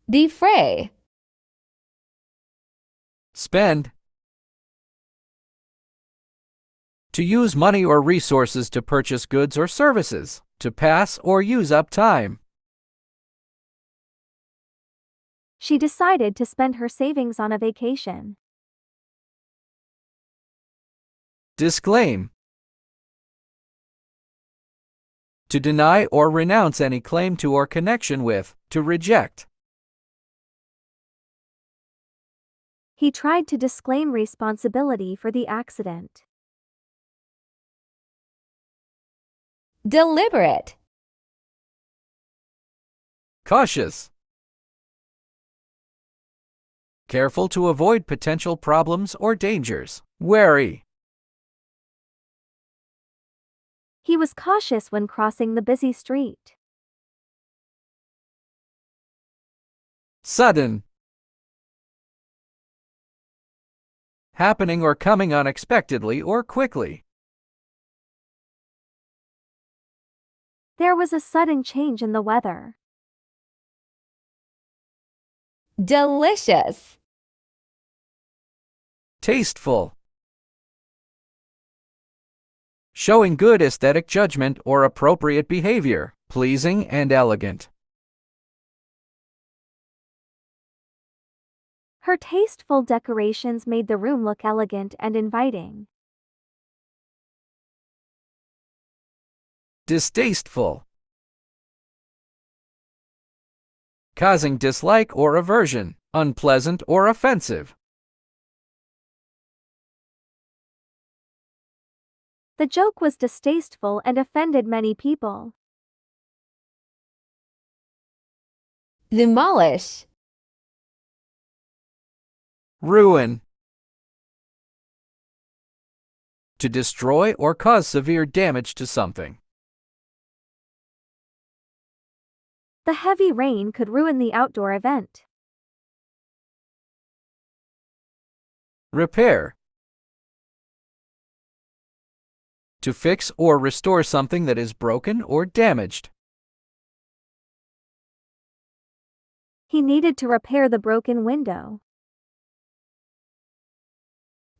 Defray. Spend. To use money or resources to purchase goods or services. To pass or use up time. She decided to spend her savings on a vacation. Disclaim. To deny or renounce any claim to or connection with. To reject. He tried to disclaim responsibility for the accident. Deliberate. Cautious. Careful to avoid potential problems or dangers. Wary. He was cautious when crossing the busy street. Sudden. Happening or coming unexpectedly or quickly. There was a sudden change in the weather. Delicious. Tasteful. Showing good aesthetic judgment or appropriate behavior. Pleasing and elegant. Her tasteful decorations made the room look elegant and inviting. Distasteful. Causing dislike or aversion, unpleasant or offensive. The joke was distasteful and offended many people. Demolish. Ruin. To destroy or cause severe damage to something. The heavy rain could ruin the outdoor event. Repair. To fix or restore something that is broken or damaged. He needed to repair the broken window.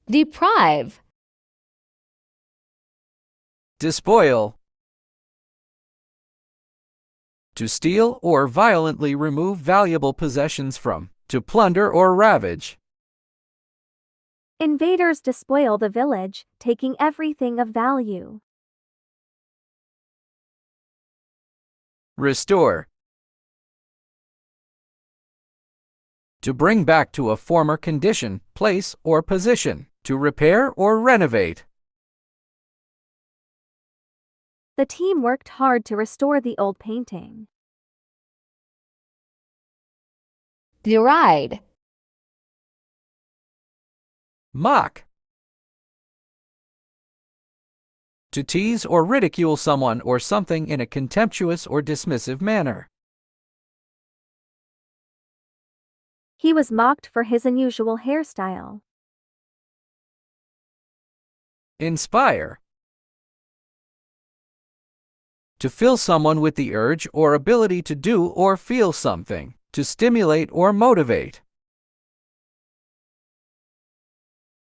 Deprive. Despoil. To steal or violently remove valuable possessions from. To plunder or ravage. Invaders despoil the village, taking everything of value. Restore. To bring back to a former condition, place, or position. To repair or renovate. The team worked hard to restore the old painting. Deride. Mock. To tease or ridicule someone or something in a contemptuous or dismissive manner. He was mocked for his unusual hairstyle. Inspire. To fill someone with the urge or ability to do or feel something. To stimulate or motivate.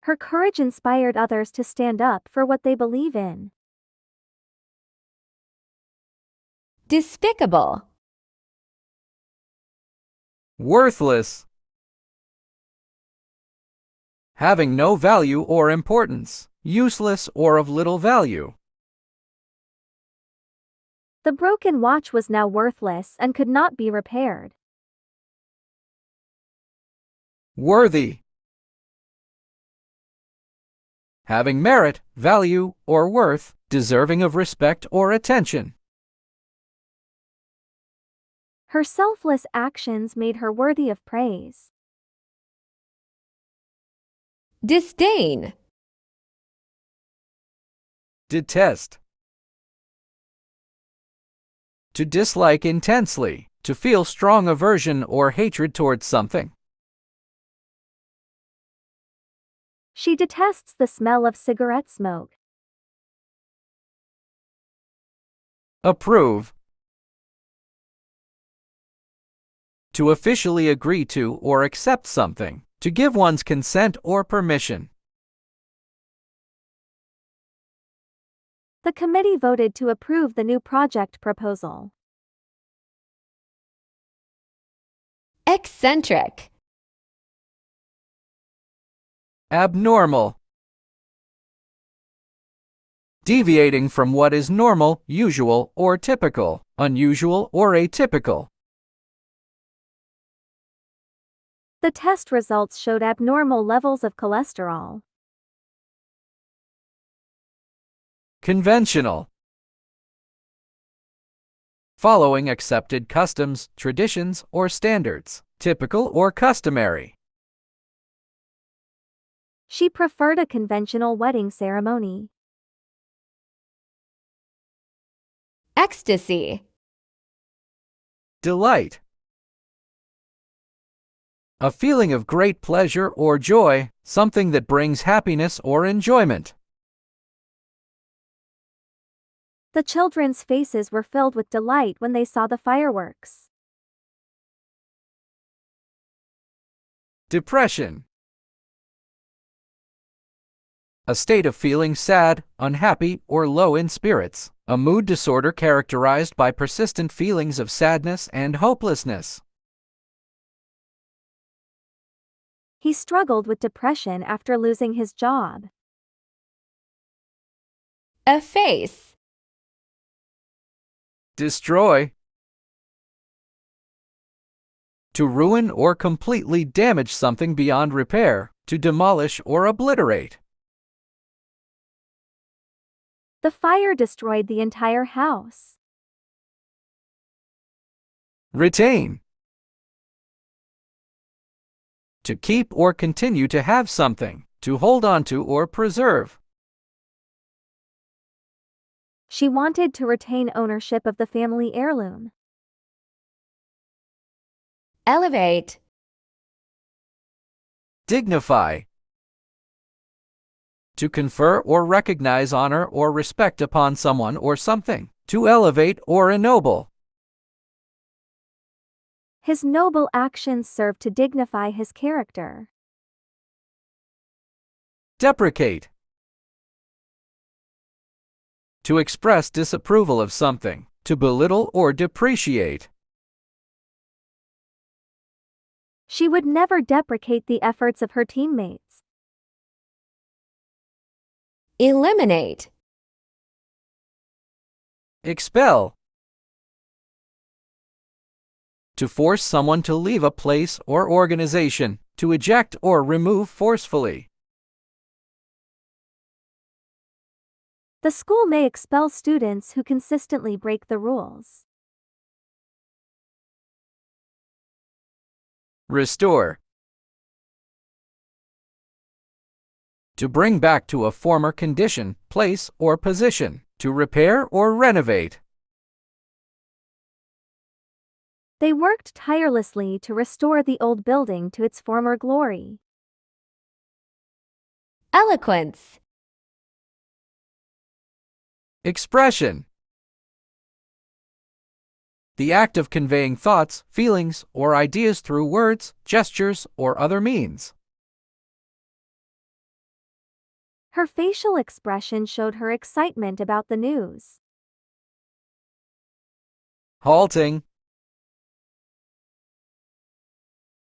Her courage inspired others to stand up for what they believe in. Despicable. Worthless. Having no value or importance. Useless or of little value. The broken watch was now worthless and could not be repaired. Worthy. Having merit, value, or worth, deserving of respect or attention. Her selfless actions made her worthy of praise. Disdain. Detest. To dislike intensely, to feel strong aversion or hatred towards something. She detests the smell of cigarette smoke. Approve. To officially agree to or accept something. To give one's consent or permission. The committee voted to approve the new project proposal. Eccentric. Abnormal. Deviating from what is normal, usual, or typical, unusual or atypical. The test results showed abnormal levels of cholesterol. Conventional. Following accepted customs, traditions, or standards, typical or customary. She preferred a conventional wedding ceremony. Ecstasy. Delight. A feeling of great pleasure or joy, something that brings happiness or enjoyment. The children's faces were filled with delight when they saw the fireworks. Depression. A state of feeling sad, unhappy, or low in spirits. A mood disorder characterized by persistent feelings of sadness and hopelessness. He struggled with depression after losing his job. Efface. Destroy. To ruin or completely damage something beyond repair, to demolish or obliterate. The fire destroyed the entire house. Retain. To keep or continue to have something, to hold on to or preserve. She wanted to retain ownership of the family heirloom. Elevate. Dignify. To confer or recognize honor or respect upon someone or something. To elevate or ennoble. His noble actions served to dignify his character. Deprecate. To express disapproval of something, to belittle or depreciate. She would never deprecate the efforts of her teammates. Eliminate. Expel. To force someone to leave a place or organization, to eject or remove forcefully. The school may expel students who consistently break the rules. Restore. To bring back to a former condition, place, or position. To repair or renovate. They worked tirelessly to restore the old building to its former glory. Eloquence. Expression. The act of conveying thoughts, feelings, or ideas through words, gestures, or other means. Her facial expression showed her excitement about the news. Halting.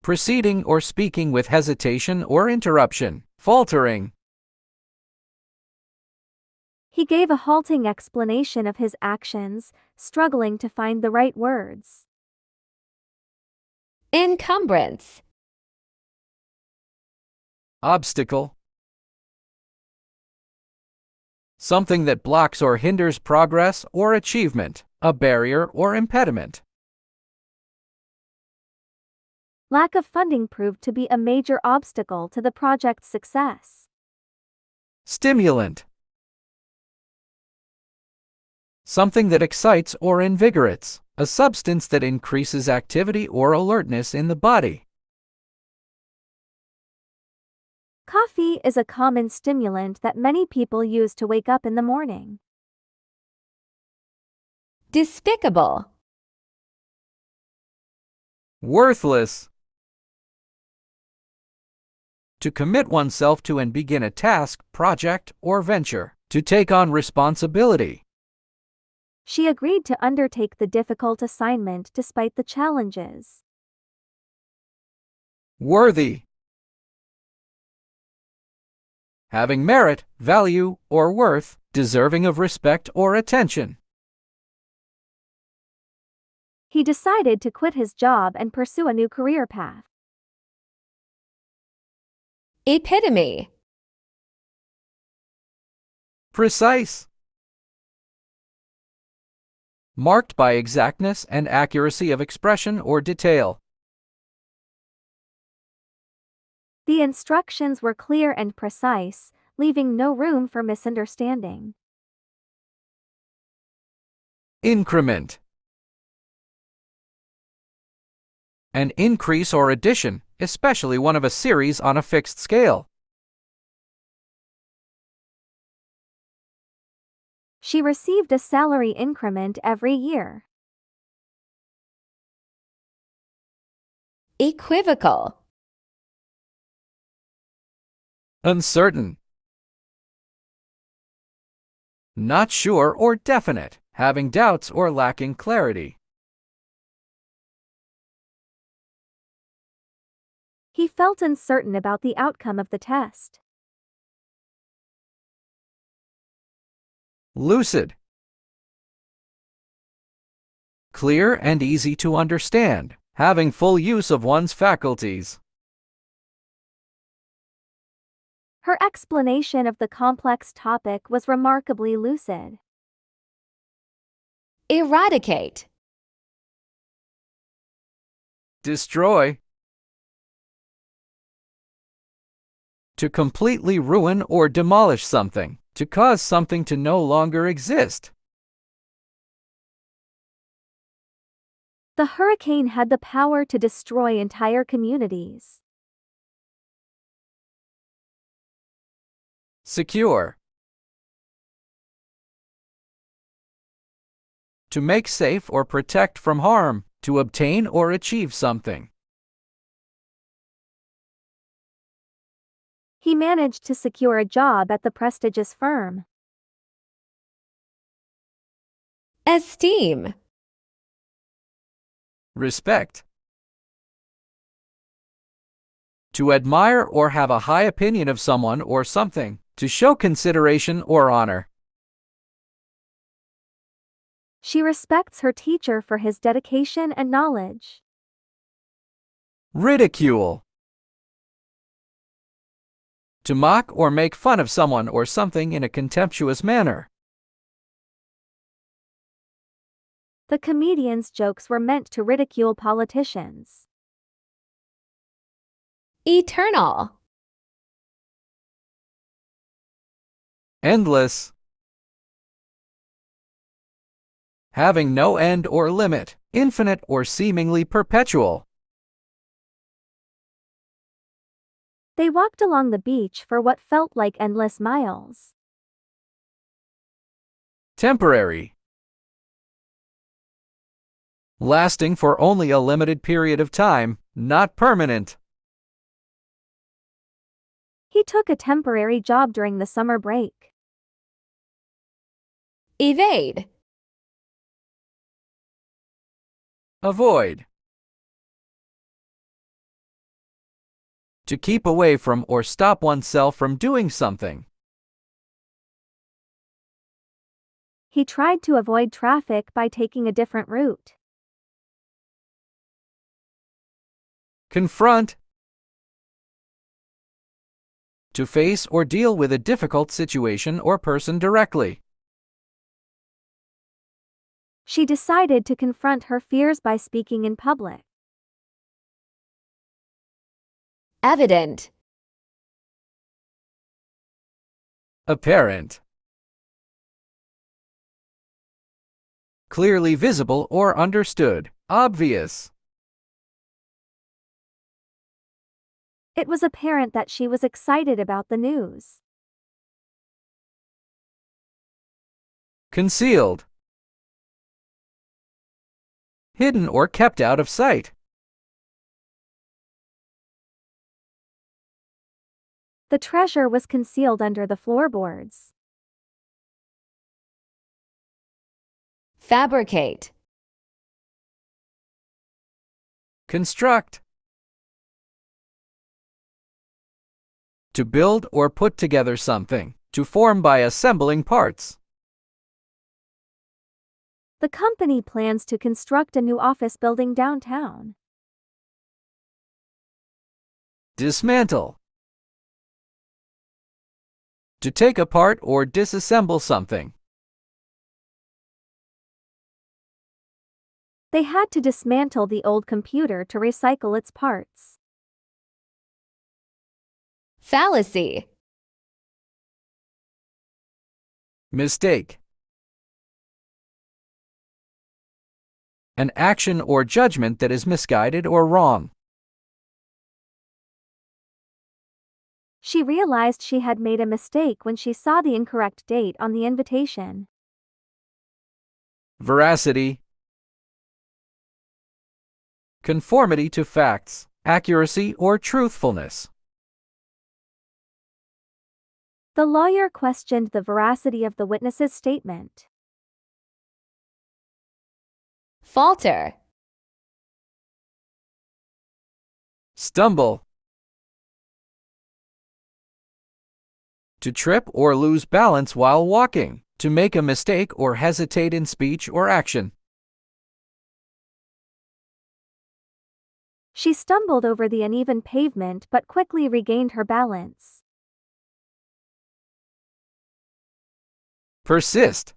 Proceeding or speaking with hesitation or interruption. Faltering. He gave a halting explanation of his actions, struggling to find the right words. Encumbrance. Obstacle. Something that blocks or hinders progress or achievement, a barrier or impediment. Lack of funding proved to be a major obstacle to the project's success. Stimulant. Something that excites or invigorates, a substance that increases activity or alertness in the body. Coffee is a common stimulant that many people use to wake up in the morning. Despicable. Worthless. To commit oneself to and begin a task, project, or venture. To take on responsibility. She agreed to undertake the difficult assignment despite the challenges. Worthy. Having merit, value, or worth, deserving of respect or attention. He decided to quit his job and pursue a new career path. Epitome. Precise. Marked by exactness and accuracy of expression or detail. The instructions were clear and precise, leaving no room for misunderstanding. Increment. An increase or addition, especially one of a series on a fixed scale. She received a salary increment every year. Equivocal. Uncertain. Not sure or definite, having doubts or lacking clarity. He felt uncertain about the outcome of the test. Lucid. Clear and easy to understand, having full use of one's faculties. Her explanation of the complex topic was remarkably lucid. Eradicate. Destroy. To completely ruin or demolish something, to cause something to no longer exist. The hurricane had the power to destroy entire communities. Secure. To make safe or protect from harm, to obtain or achieve something. He managed to secure a job at the prestigious firm. Esteem. Respect. To admire or have a high opinion of someone or something, to show consideration or honor. She respects her teacher for his dedication and knowledge. Ridicule. To mock or make fun of someone or something in a contemptuous manner. The comedian's jokes were meant to ridicule politicians. Eternal. Endless. Having no end or limit, infinite or seemingly perpetual. They walked along the beach for what felt like endless miles. Temporary. Lasting for only a limited period of time, not permanent. He took a temporary job during the summer break. Evade. Avoid. To keep away from or stop oneself from doing something. He tried to avoid traffic by taking a different route. Confront. To face or deal with a difficult situation or person directly. She decided to confront her fears by speaking in public. Evident. Apparent. Clearly visible or understood, obvious. It was apparent that she was excited about the news. Concealed. Hidden or kept out of sight. The treasure was concealed under the floorboards. Fabricate. Construct. To build or put together something. To form by assembling parts. The company plans to construct a new office building downtown. Dismantle. To take apart or disassemble something. They had to dismantle the old computer to recycle its parts. Fallacy. Mistake. An action or judgment that is misguided or wrong. She realized she had made a mistake when she saw the incorrect date on the invitation. Veracity. Conformity to facts, accuracy or truthfulness. The lawyer questioned the veracity of the witness's statement. Falter. Stumble. To trip or lose balance while walking. To make a mistake or hesitate in speech or action. She stumbled over the uneven pavement but quickly regained her balance. Persist.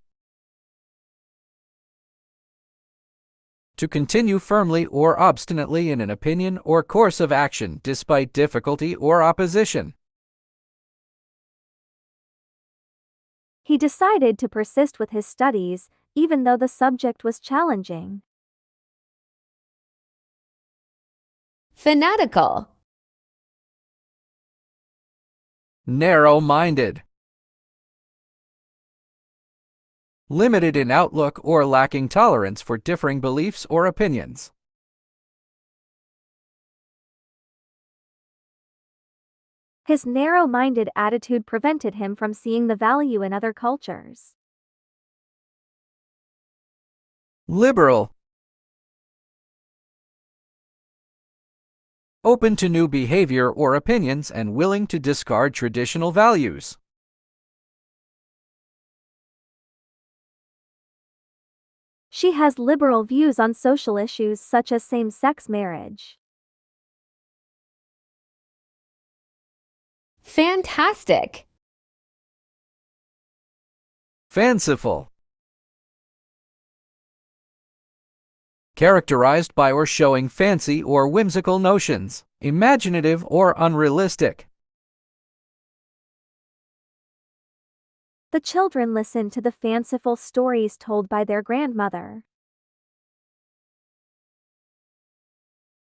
To continue firmly or obstinately in an opinion or course of action despite difficulty or opposition. He decided to persist with his studies, even though the subject was challenging. Fanatical. Narrow-minded. Limited in outlook or lacking tolerance for differing beliefs or opinions. His narrow-minded attitude prevented him from seeing the value in other cultures. Liberal. Open to new behavior or opinions and willing to discard traditional values. She has liberal views on social issues such as same-sex marriage. Fantastic. Fanciful. Characterized by or showing fancy or whimsical notions, imaginative or unrealistic. The children listened to the fanciful stories told by their grandmother.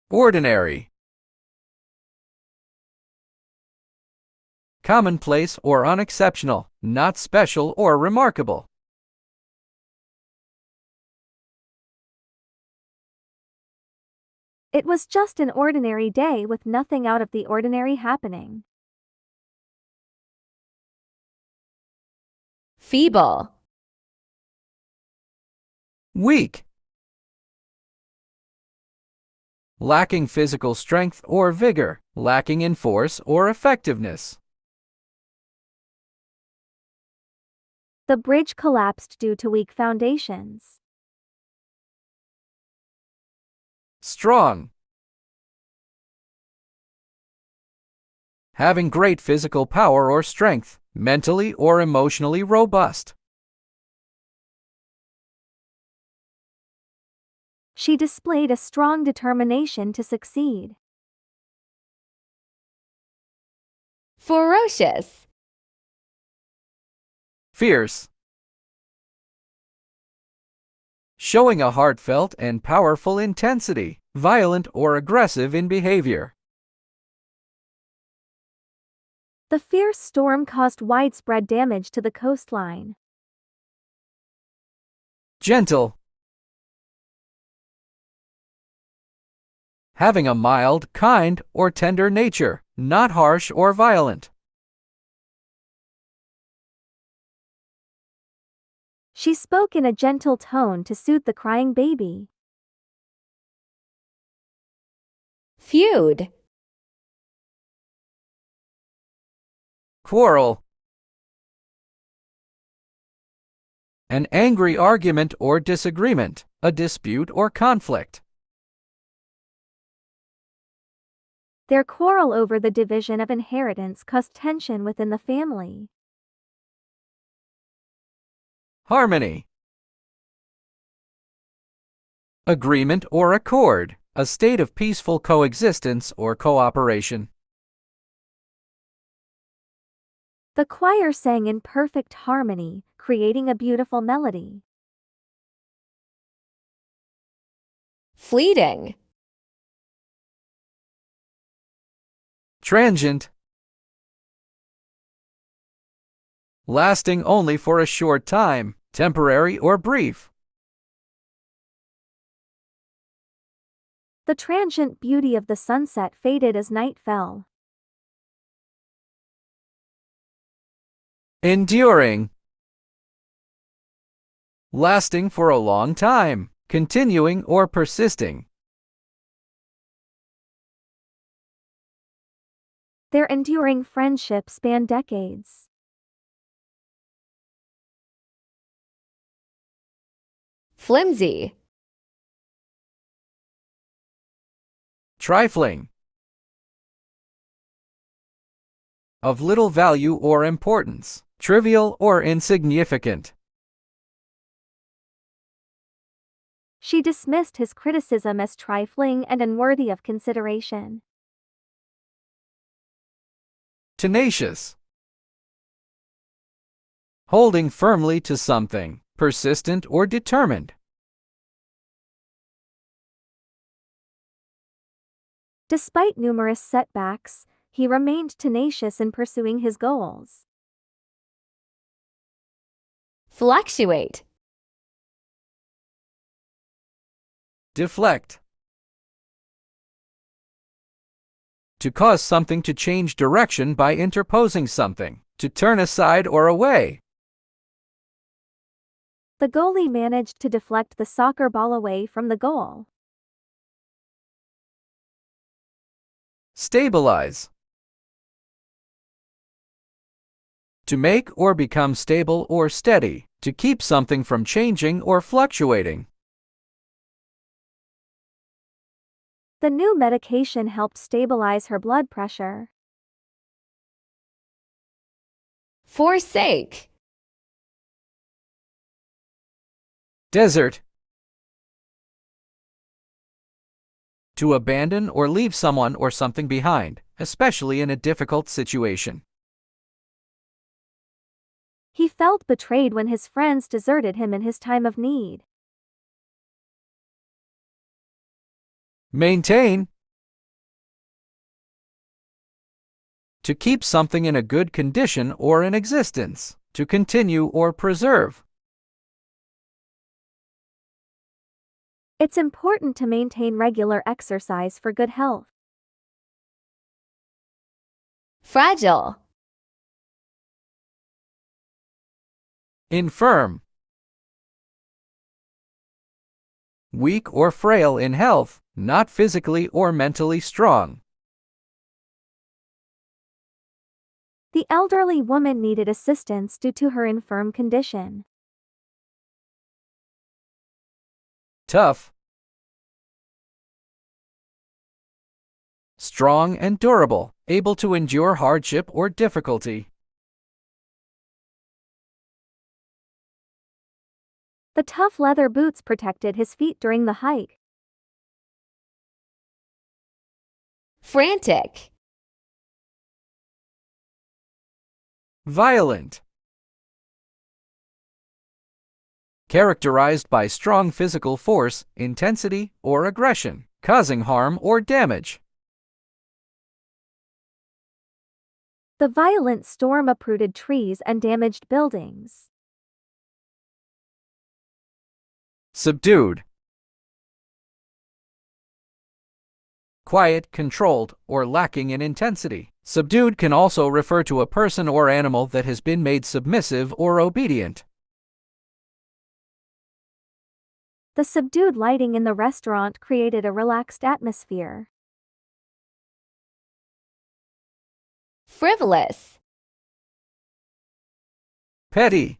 Ordinary. Commonplace or unexceptional, not special or remarkable. It was just an ordinary day with nothing out of the ordinary happening. Feeble. Weak. Lacking physical strength or vigor, lacking in force or effectiveness. The bridge collapsed due to weak foundations. Strong. Having great physical power or strength, mentally or emotionally robust. She displayed a strong determination to succeed. Ferocious. Fierce. Showing a heartfelt and powerful intensity, violent or aggressive in behavior. The fierce storm caused widespread damage to the coastline. Gentle. Having a mild, kind, or tender nature, not harsh or violent. She spoke in a gentle tone to soothe the crying baby. Feud. Quarrel. An angry argument or disagreement, a dispute or conflict. Their quarrel over the division of inheritance caused tension within the family. Harmony. Agreement or accord, a state of peaceful coexistence or cooperation. The choir sang in perfect harmony, creating a beautiful melody. Fleeting. Transient. Lasting only for a short time, temporary or brief. The transient beauty of the sunset faded as night fell. Enduring. Lasting for a long time, continuing or persisting. Their enduring friendship spanned decades. Flimsy. Trifling. Of little value or importance, trivial or insignificant. She dismissed his criticism as trifling and unworthy of consideration. Tenacious. Holding firmly to something, persistent or determined. Despite numerous setbacks, he remained tenacious in pursuing his goals. Fluctuate. Deflect. To cause something to change direction by interposing something, to turn aside or away. The goalie managed to deflect the soccer ball away from the goal. Stabilize. To make or become stable or steady, to keep something from changing or fluctuating. The new medication helped stabilize her blood pressure. Forsake. Desert. To abandon or leave someone or something behind, especially in a difficult situation. He felt betrayed when his friends deserted him in his time of need. Maintain. To keep something in a good condition or in existence, to continue or preserve. It's important to maintain regular exercise for good health. Fragile. Infirm. Weak or frail in health, not physically or mentally strong. The elderly woman needed assistance due to her infirm condition. Tough. Strong and durable, able to endure hardship or difficulty. The tough leather boots protected his feet during the hike. Frantic. Violent. Characterized by strong physical force, intensity, or aggression, causing harm or damage. The violent storm uprooted trees and damaged buildings. Subdued. Quiet, controlled, or lacking in intensity. Subdued can also refer to a person or animal that has been made submissive or obedient. The subdued lighting in the restaurant created a relaxed atmosphere. Frivolous. Petty.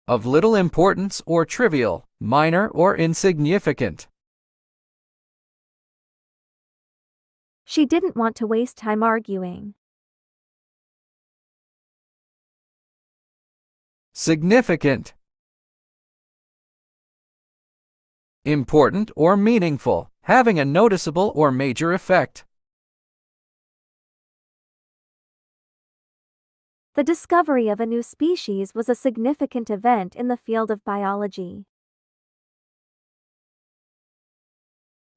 Of little importance or trivial, minor or insignificant. She didn't want to waste time arguing. Significant. Important or meaningful, having a noticeable or major effect. The discovery of a new species was a significant event in the field of biology.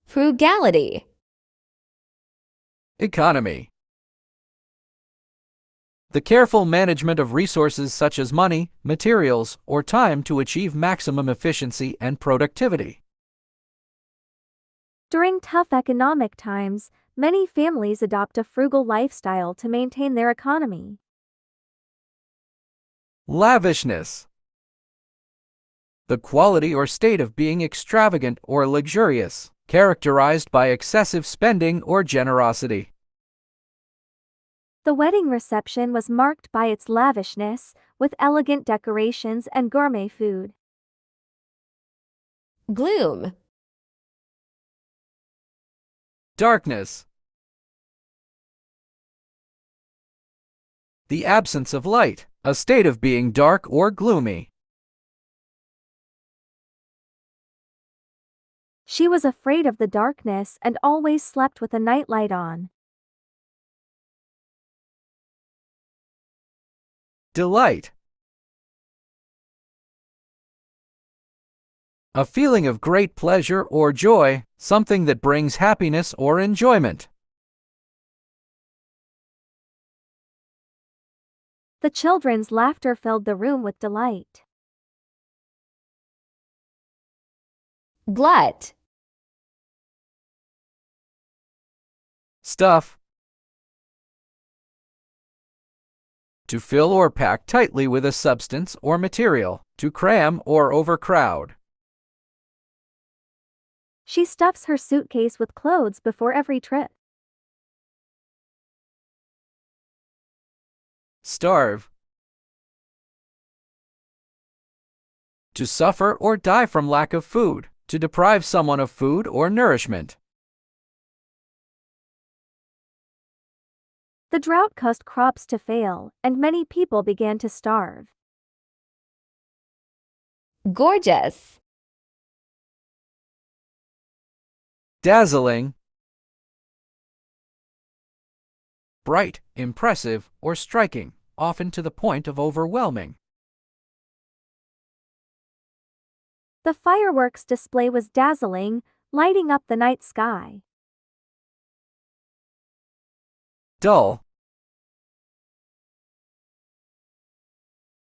Frugality. Economy. The careful management of resources such as money, materials, or time to achieve maximum efficiency and productivity. During tough economic times, many families adopt a frugal lifestyle to maintain their economy. Lavishness. The quality or state of being extravagant or luxurious, characterized by excessive spending or generosity. The wedding reception was marked by its lavishness, with elegant decorations and gourmet food. Gloom. Darkness. The absence of light, a state of being dark or gloomy. She was afraid of the darkness and always slept with a nightlight on. Delight. A feeling of great pleasure or joy, something that brings happiness or enjoyment. The children's laughter filled the room with delight. Glut. Stuff. To fill or pack tightly with a substance or material, to cram or overcrowd. She stuffs her suitcase with clothes before every trip. Starve. To suffer or die from lack of food, to deprive someone of food or nourishment. The drought caused crops to fail, and many people began to starve. Gorgeous. Dazzling. Bright, impressive, or striking, often to the point of overwhelming. The fireworks display was dazzling, lighting up the night sky. Dull.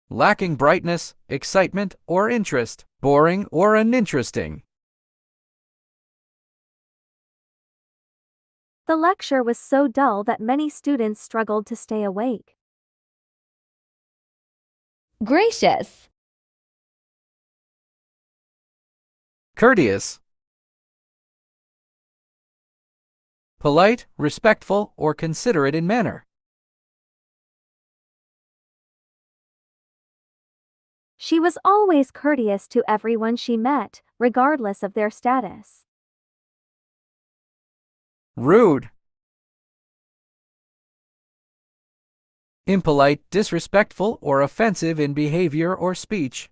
Lacking brightness, excitement, or interest, boring or uninteresting. The lecture was so dull that many students struggled to stay awake. Gracious. Courteous. Polite, respectful, or considerate in manner. She was always courteous to everyone she met, regardless of their status. Rude. Impolite, disrespectful, or offensive in behavior or speech.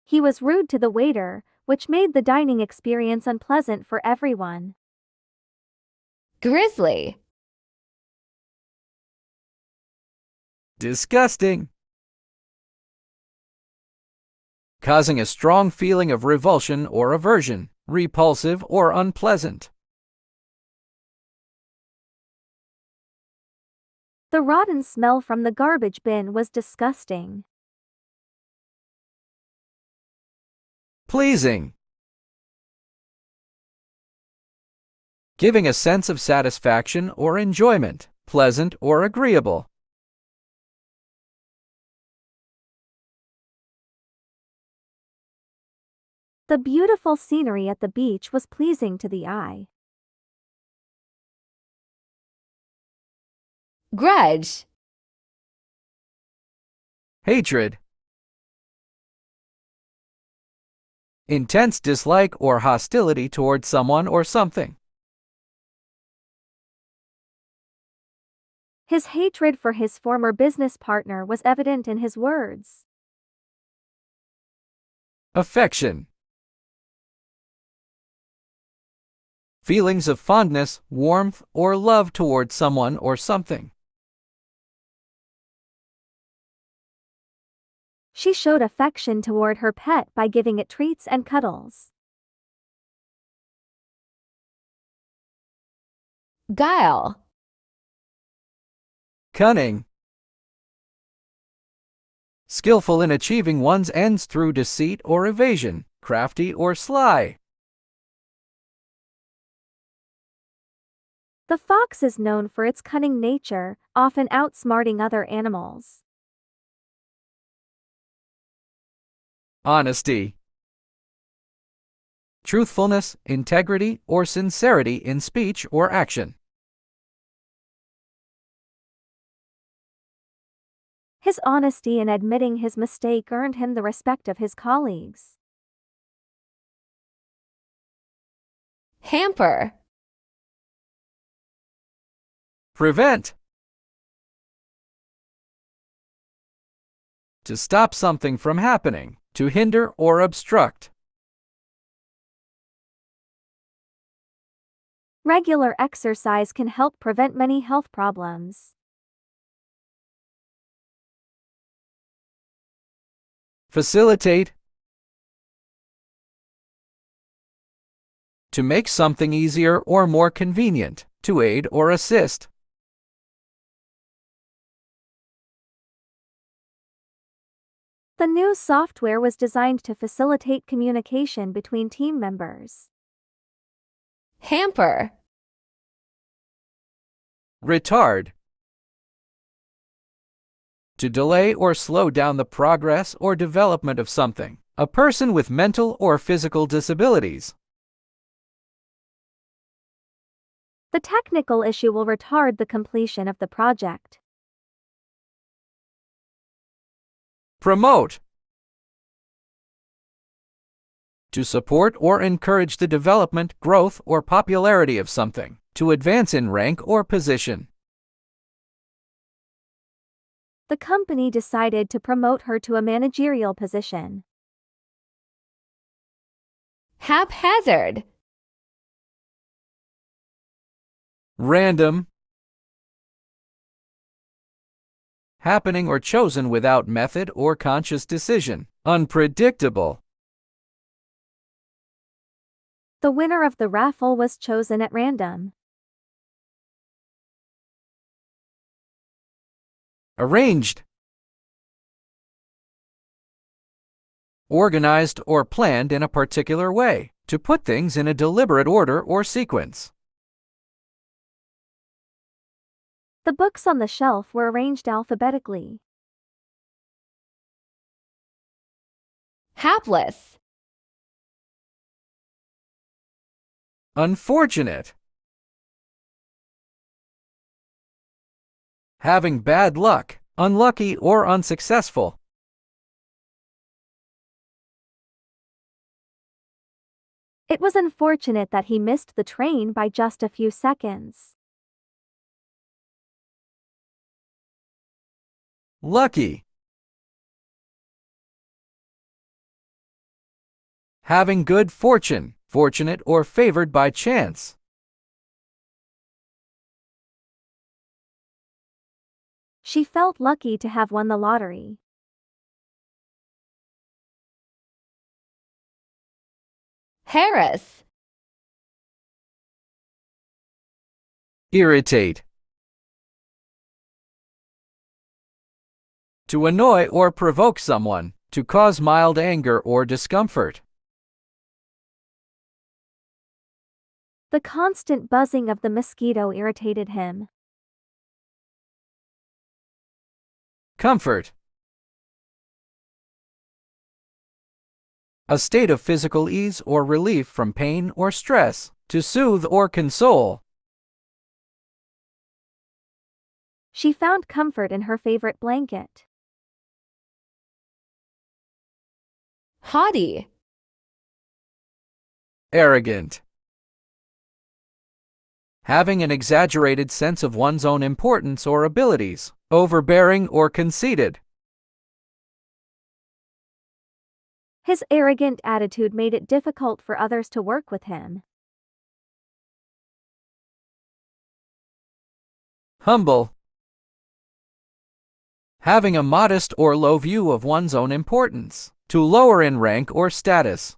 He was rude to the waiter, which made the dining experience unpleasant for everyone. Grisly. Disgusting. Causing a strong feeling of revulsion or aversion, repulsive or unpleasant. The rotten smell from the garbage bin was disgusting. Pleasing. Giving a sense of satisfaction or enjoyment, pleasant or agreeable. The beautiful scenery at the beach was pleasing to the eye. Grudge. Hatred. Intense dislike or hostility towards someone or something. His hatred for his former business partner was evident in his words. Affection. Feelings of fondness, warmth, or love towards someone or something. She showed affection toward her pet by giving it treats and cuddles. Guile. Cunning. Skillful in achieving one's ends through deceit or evasion, crafty or sly. The fox is known for its cunning nature, often outsmarting other animals. Honesty. Truthfulness, integrity, or sincerity in speech or action. His honesty in admitting his mistake earned him the respect of his colleagues. Hamper. Prevent. To stop something from happening, to hinder or obstruct. Regular exercise can help prevent many health problems. Facilitate. To make something easier or more convenient, to aid or assist. The new software was designed to facilitate communication between team members. Hamper. Retard. To delay or slow down the progress or development of something. A person with mental or physical disabilities. The technical issue will retard the completion of the project. Promote. To support or encourage the development, growth, or popularity of something. To advance in rank or position. The company decided to promote her to a managerial position. Haphazard. Random. Happening or chosen without method or conscious decision. Unpredictable. The winner of the raffle was chosen at random. Arranged. Organized or planned in a particular way. To put things in a deliberate order or sequence. The books on the shelf were arranged alphabetically. Hapless. Unfortunate. Having bad luck, unlucky or unsuccessful. It was unfortunate that he missed the train by just a few seconds. Lucky. Having good fortune, fortunate or favored by chance. She felt lucky to have won the lottery. Harass. Irritate. To annoy or provoke someone, to cause mild anger or discomfort. The constant buzzing of the mosquito irritated him. Comfort. A state of physical ease or relief from pain or stress. To soothe or console. She found comfort in her favorite blanket. Haughty. Arrogant. Having an exaggerated sense of one's own importance or abilities. Overbearing or conceited. His arrogant attitude made it difficult for others to work with him. Humble. Having a modest or low view of one's own importance. To lower in rank or status.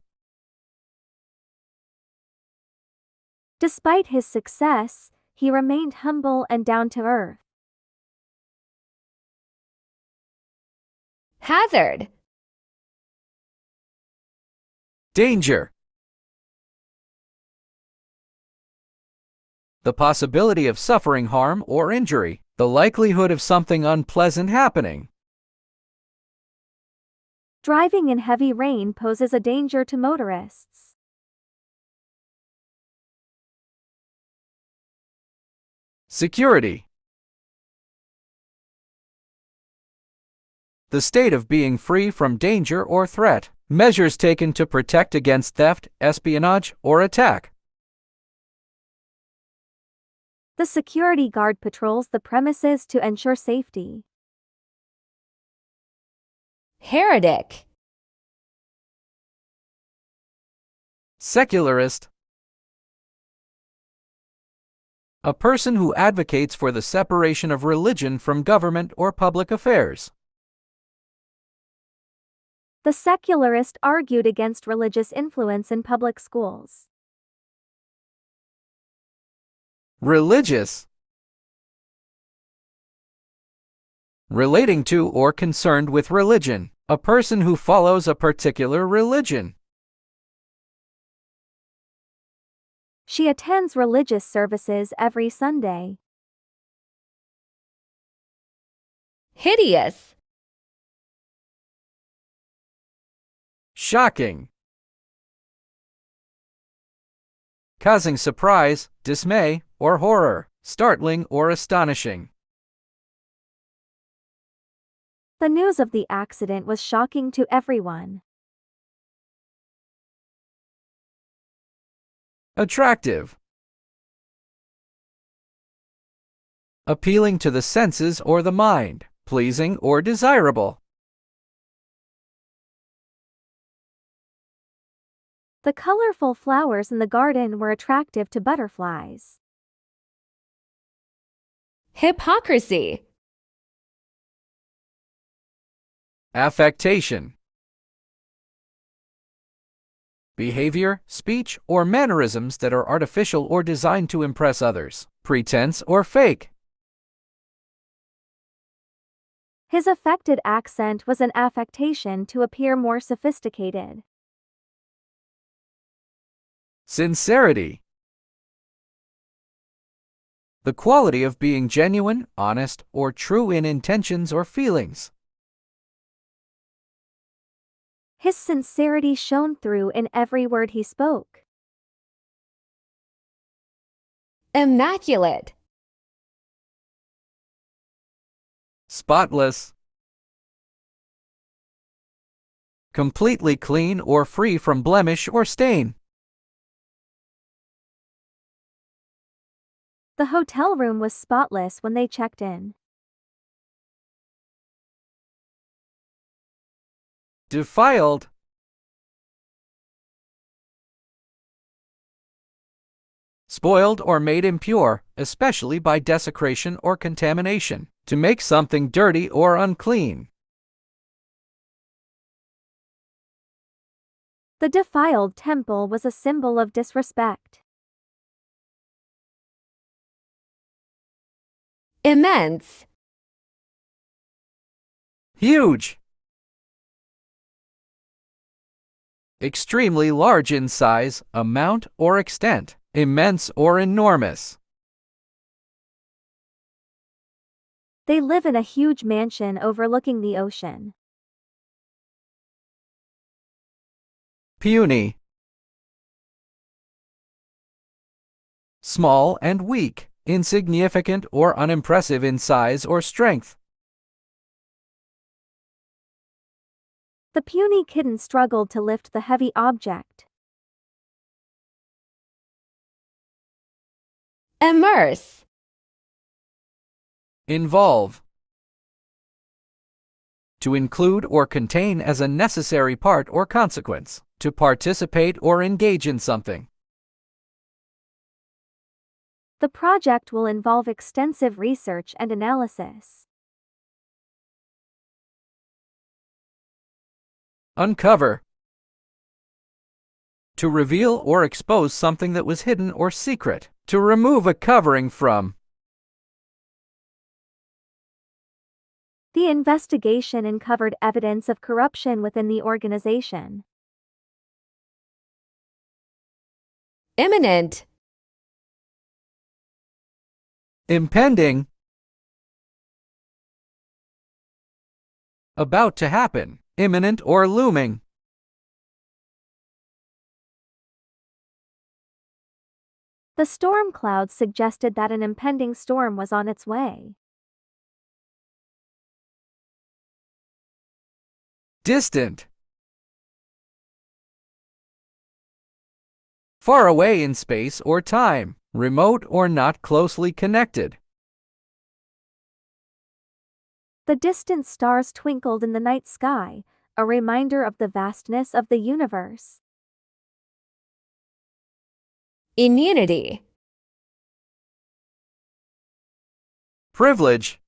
Despite his success, he remained humble and down to earth. Hazard. Danger. The possibility of suffering harm or injury. The likelihood of something unpleasant happening. Driving in heavy rain poses a danger to motorists. Security. The state of being free from danger or threat. Measures taken to protect against theft, espionage, or attack. The security guard patrols the premises to ensure safety. Heretic. Secularist. A person who advocates for the separation of religion from government or public affairs. The secularist argued against religious influence in public schools. Religious. Relating to or concerned with religion. A person who follows a particular religion. She attends religious services every Sunday. Hideous. Shocking. Causing surprise, dismay, or horror. Startling or astonishing. The news of the accident was shocking to everyone. Attractive. Appealing to the senses or the mind. Pleasing or desirable. The colorful flowers in the garden were attractive to butterflies. Hypocrisy. Affectation. Behavior, speech, or mannerisms that are artificial or designed to impress others. Pretense or fake. His affected accent was an affectation to appear more sophisticated. Sincerity. The quality of being genuine, honest, or true in intentions or feelings. His sincerity shone through in every word he spoke. Immaculate. Spotless. Completely clean or free from blemish or stain. The hotel room was spotless when they checked in. Defiled. Spoiled or made impure, especially by desecration or contamination. To make something dirty or unclean. The defiled temple was a symbol of disrespect. Immense. Huge. Extremely large in size, amount, or extent. Immense or enormous. They live in a huge mansion overlooking the ocean. puny, small and weak, insignificant or unimpressive in size or strength. The puny kitten struggled to lift the heavy object. Immerse. Involve. To include or contain as a necessary part or consequence. To participate or engage in something. The project will involve extensive research and analysis. Uncover. To reveal or expose something that was hidden or secret. To remove a covering from. The investigation uncovered evidence of corruption within the organization. Imminent. Impending. About to happen. Imminent or looming. The storm clouds suggested that an impending storm was on its way. Distant. Far away in space or time. Remote or not closely connected. The distant stars twinkled in the night sky, a reminder of the vastness of the universe. Immunity. Privilege.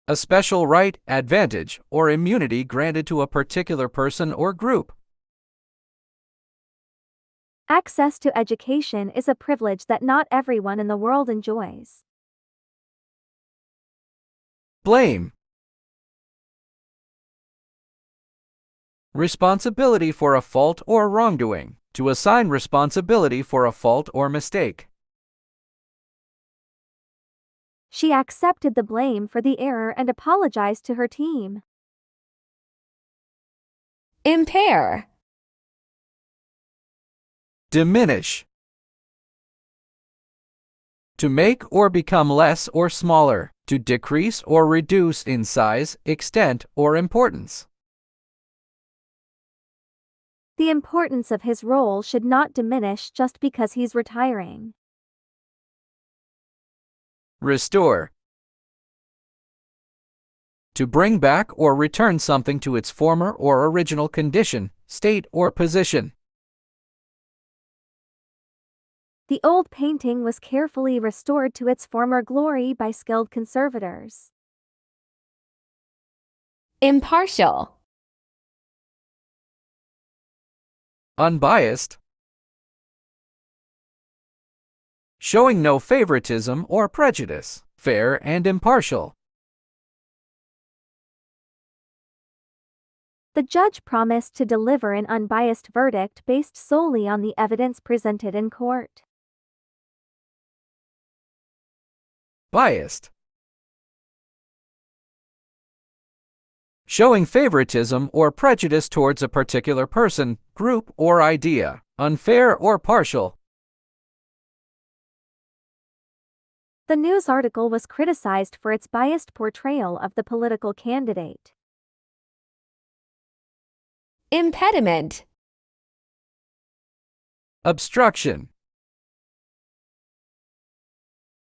A special right, advantage, or immunity granted to a particular person or group. Access to education is a privilege that not everyone in the world enjoys. Blame. Responsibility for a fault or wrongdoing. To assign responsibility for a fault or mistake. She accepted the blame for the error and apologized to her team. Impair. Diminish. To make or become less or smaller. To decrease or reduce in size, extent, or importance. The importance of his role should not diminish just because he's retiring. Restore. To bring back or return something to its former or original condition, state, or position. The old painting was carefully restored to its former glory by skilled conservators. Impartial. Unbiased. Showing no favoritism or prejudice, fair and impartial. The judge promised to deliver an unbiased verdict based solely on the evidence presented in court. Biased. Showing favoritism or prejudice towards a particular person, group, or idea, unfair or partial. The news article was criticized for its biased portrayal of the political candidate. Impediment. Obstruction.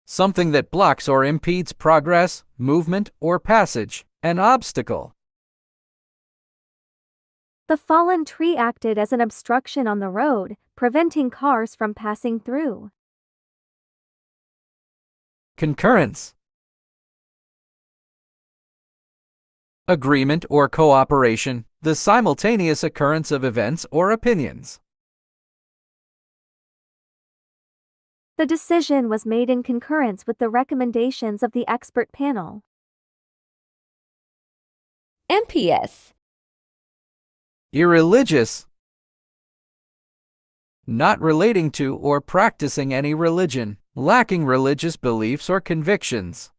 Something that blocks or impedes progress, movement, or passage, an obstacle. The fallen tree acted as an obstruction on the road, preventing cars from passing through. Concurrence. Agreement or cooperation, the simultaneous occurrence of events or opinions. The decision was made in concurrence with the recommendations of the expert panel. Impious. Irreligious. Not relating to or practicing any religion, lacking religious beliefs or convictions.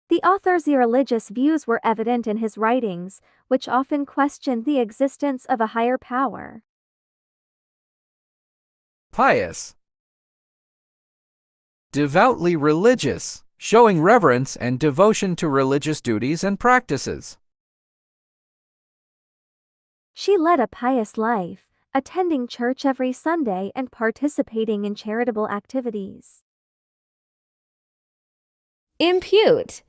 The author's irreligious views were evident in his writings, which often questioned the existence of a higher power. Pious. Devoutly religious, showing reverence and devotion to religious duties and practices. She led a pious life, attending church every Sunday and participating in charitable activities. Impute.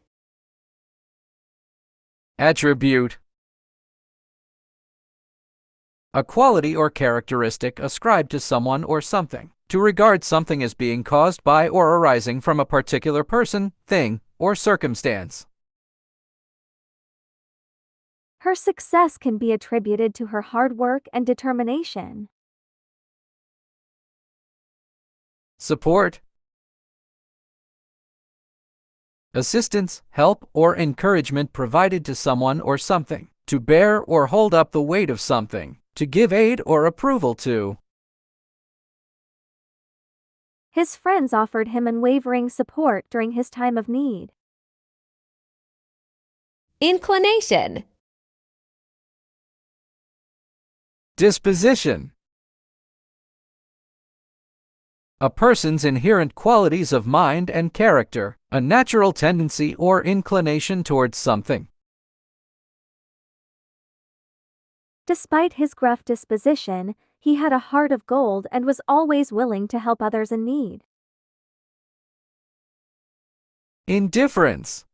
Attribute. A quality or characteristic ascribed to someone or something. To regard something as being caused by or arising from a particular person, thing, or circumstance. Her success can be attributed to her hard work and determination. Support. Assistance, help, or encouragement provided to someone or something. To bear or hold up the weight of something. To give aid or approval to. His friends offered him unwavering support during his time of need. Inclination. Disposition. A person's inherent qualities of mind and character, a natural tendency or inclination towards something. Despite his gruff disposition, he had a heart of gold and was always willing to help others in need. Indifference.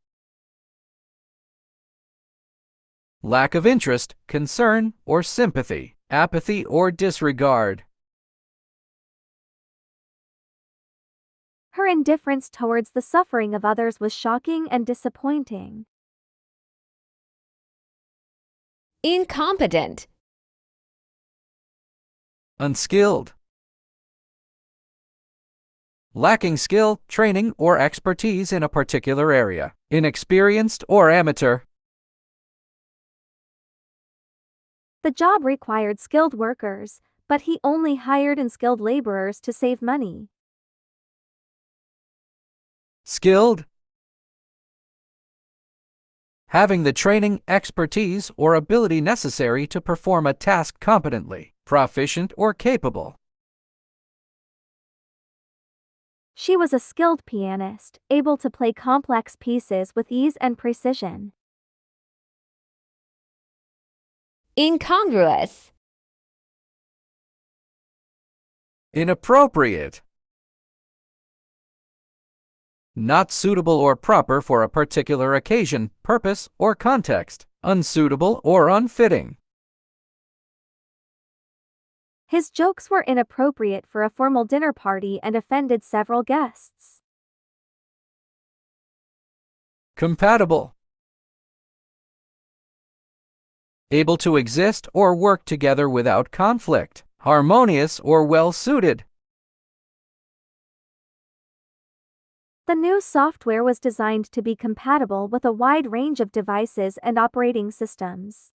Lack of interest, concern, or sympathy, apathy or disregard. Her indifference towards the suffering of others was shocking and disappointing. Incompetent. Unskilled. Lacking skill, training, or expertise in a particular area. Inexperienced or amateur. The job required skilled workers, but he only hired unskilled laborers to save money. Skilled. Having the training, expertise, or ability necessary to perform a task competently, proficient or capable. She was a skilled pianist, able to play complex pieces with ease and precision. Incongruous. Inappropriate. Not suitable or proper for a particular occasion, purpose, or context. Unsuitable or unfitting. His jokes were inappropriate for a formal dinner party and offended several guests. Compatible. Able to exist or work together without conflict. Harmonious or well-suited. The new software was designed to be compatible with a wide range of devices and operating systems.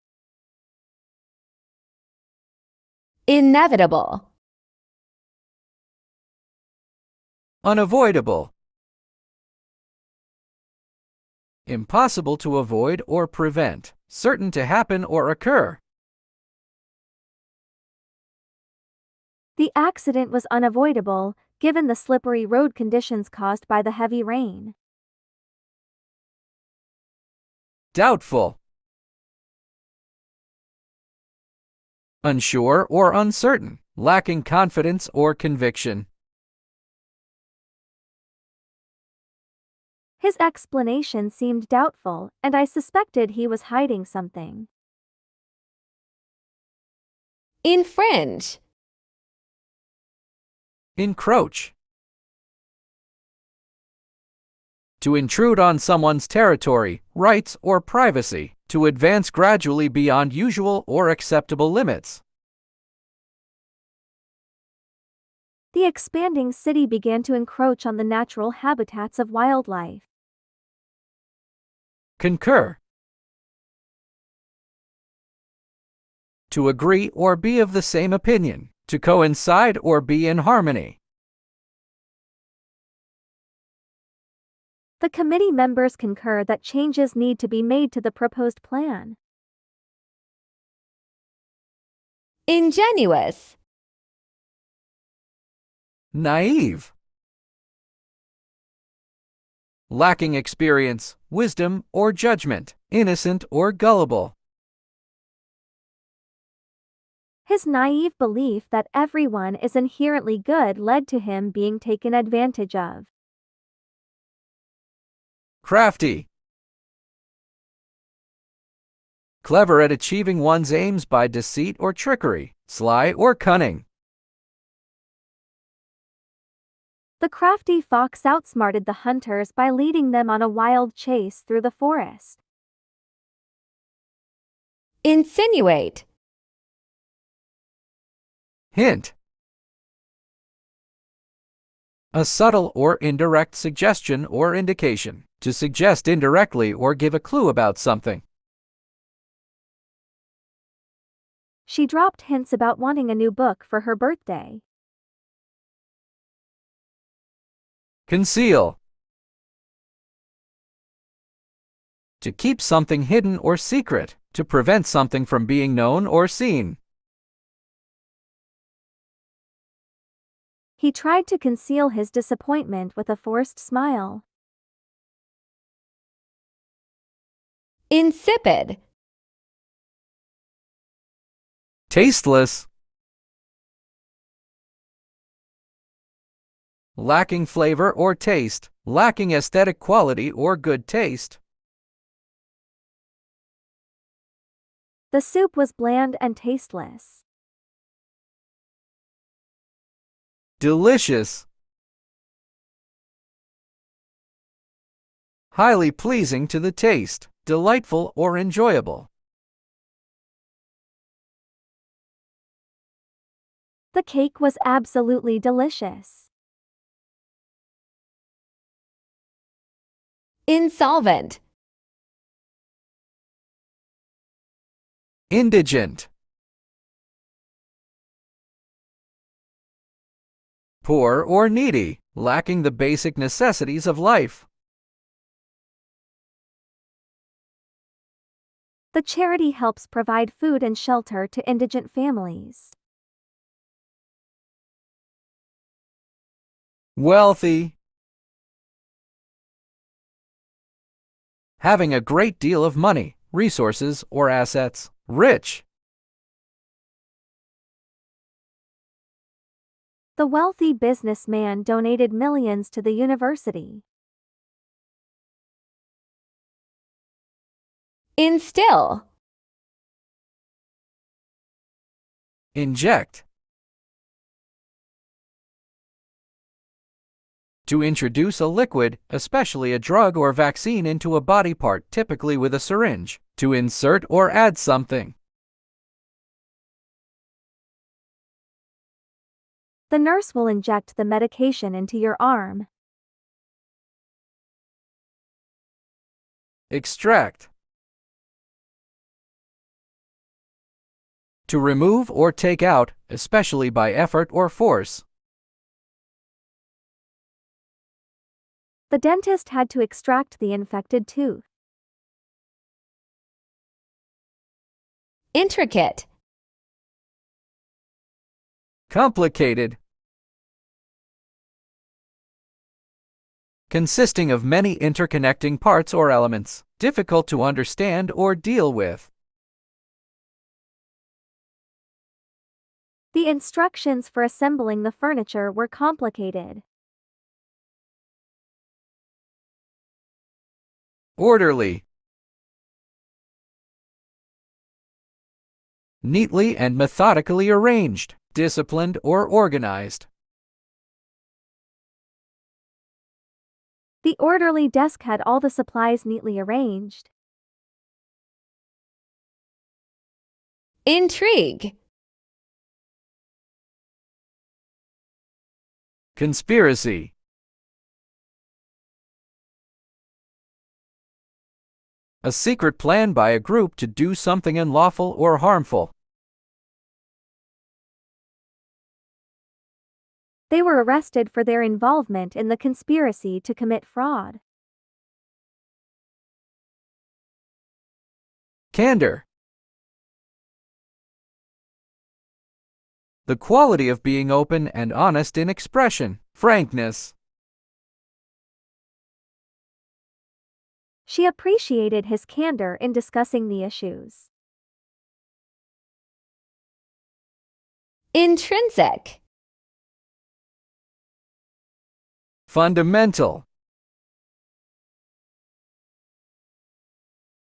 Inevitable. Unavoidable. Impossible to avoid or prevent. Certain to happen or occur. The accident was unavoidable, given the slippery road conditions caused by the heavy rain. Doubtful. Unsure or uncertain, lacking confidence or conviction. His explanation seemed doubtful, and I suspected he was hiding something. Infringe. Encroach. To intrude on someone's territory, rights, or privacy. To advance gradually beyond usual or acceptable limits. The expanding city began to encroach on the natural habitats of wildlife. Concur. To agree or be of the same opinion. To coincide or be in harmony. The committee members concur that changes need to be made to the proposed plan. Ingenuous. Naive. Lacking experience, wisdom, or judgment. Innocent or gullible. His naive belief that everyone is inherently good led to him being taken advantage of. Crafty. Clever at achieving one's aims by deceit or trickery. Sly or cunning. The crafty fox outsmarted the hunters by leading them on a wild chase through the forest. Insinuate. Hint. A subtle or indirect suggestion or indication. To suggest indirectly or give a clue about something. She dropped hints about wanting a new book for her birthday. Conceal. To keep something hidden or secret. To prevent something from being known or seen. He tried to conceal his disappointment with a forced smile. Insipid. Tasteless. Lacking flavor or taste. Lacking aesthetic quality or good taste. The soup was bland and tasteless. Delicious. Highly pleasing to the taste. Delightful or enjoyable. The cake was absolutely delicious. Insolvent. Indigent. Poor or needy, lacking the basic necessities of life. The charity helps provide food and shelter to indigent families. Wealthy. Having a great deal of money, resources, or assets. Rich. The wealthy businessman donated millions to the university. Instill. Inject. To introduce a liquid, especially a drug or vaccine, into a body part, typically with a syringe. To insert or add something. The nurse will inject the medication into your arm. Extract. To remove or take out, especially by effort or force. The dentist had to extract the infected tooth. Intricate. Complicated. Consisting of many interconnecting parts or elements, difficult to understand or deal with. The instructions for assembling the furniture were complicated. Orderly. Neatly and methodically arranged, disciplined or organized. The orderly desk had all the supplies neatly arranged. Intrigue. Conspiracy. A secret plan by a group to do something unlawful or harmful. They were arrested for their involvement in the conspiracy to commit fraud. Candor. The quality of being open and honest in expression. Frankness. She appreciated his candor in discussing the issues. Intrinsic. Fundamental.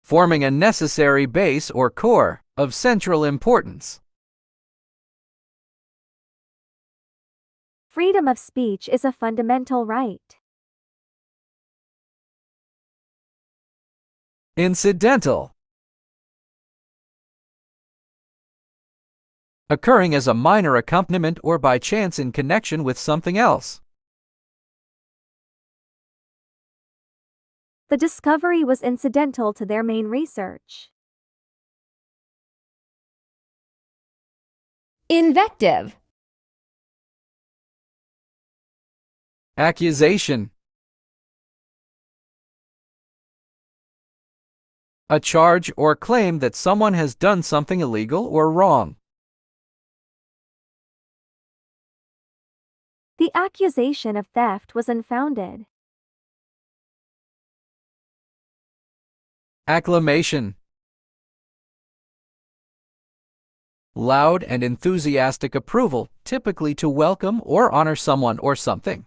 Forming a necessary base or core, of central importance. Freedom of speech is a fundamental right. Incidental. Occurring as a minor accompaniment or by chance in connection with something else. The discovery was incidental to their main research. Invective. Accusation. A charge or claim that someone has done something illegal or wrong. The accusation of theft was unfounded. Acclamation. Loud and enthusiastic approval, typically to welcome or honor someone or something.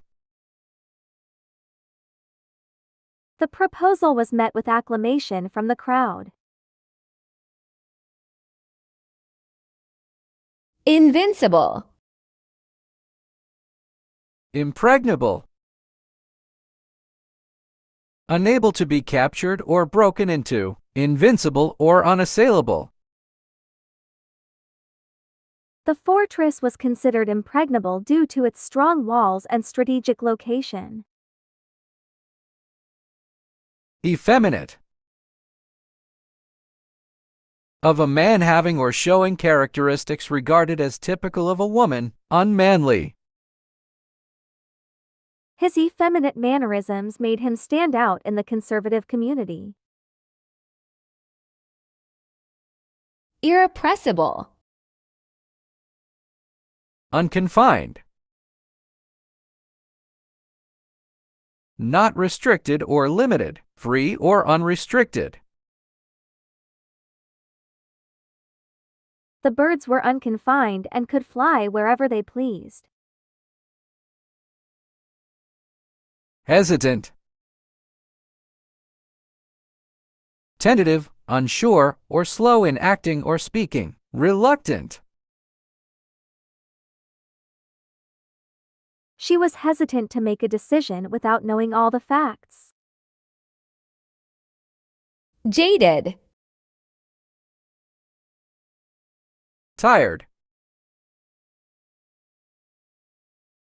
The proposal was met with acclamation from the crowd. Invincible. Impregnable. Unable to be captured or broken into, invincible or unassailable. The fortress was considered impregnable due to its strong walls and strategic location. Effeminate. Of a man having or showing characteristics regarded as typical of a woman, unmanly. His effeminate mannerisms made him stand out in the conservative community. Irrepressible. Unconfined. Not restricted or limited, free or unrestricted. The birds were unconfined and could fly wherever they pleased. Hesitant. Tentative, unsure, or slow in acting or speaking. Reluctant. She was hesitant to make a decision without knowing all the facts. Jaded. Tired.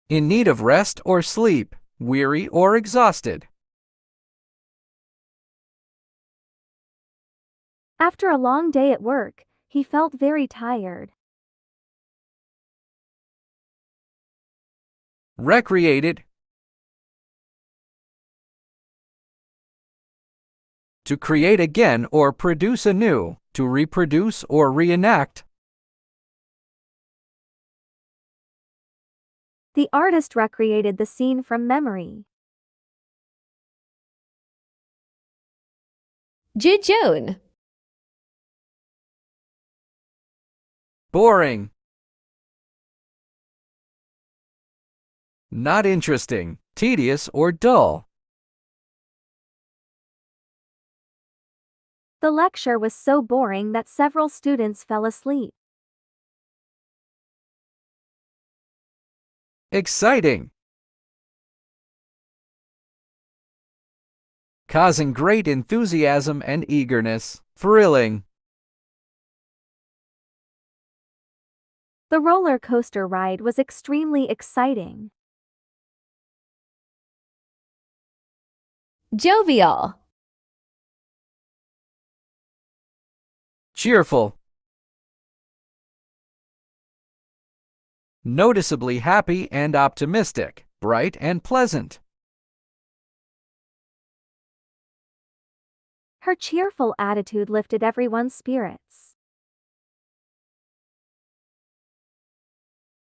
In need of rest or sleep, weary or exhausted. After a long day at work, he felt very tired. Recreated. To create again or produce anew, to reproduce or reenact. The artist recreated the scene from memory. Jejune. Boring. Not interesting, tedious, or dull. The lecture was so boring that several students fell asleep. Exciting. Causing great enthusiasm and eagerness. Thrilling. The roller coaster ride was extremely exciting. Jovial. Cheerful. Noticeably happy and optimistic, bright and pleasant. Her cheerful attitude lifted everyone's spirits.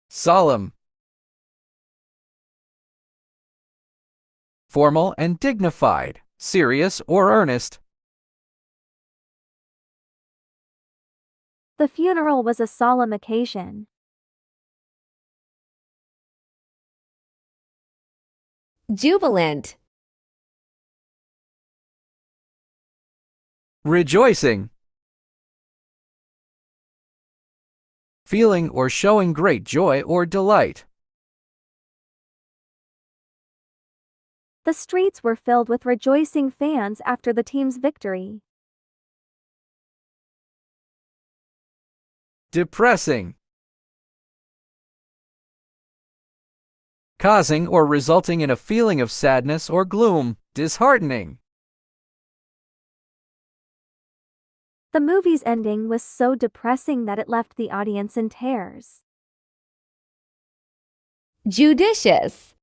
Solemn. Formal and dignified, serious or earnest. The funeral was a solemn occasion. Jubilant. Rejoicing. Feeling or showing great joy or delight. The streets were filled with rejoicing fans after the team's victory. Depressing. Causing or resulting in a feeling of sadness or gloom, disheartening. The movie's ending was so depressing that it left the audience in tears. Judicious.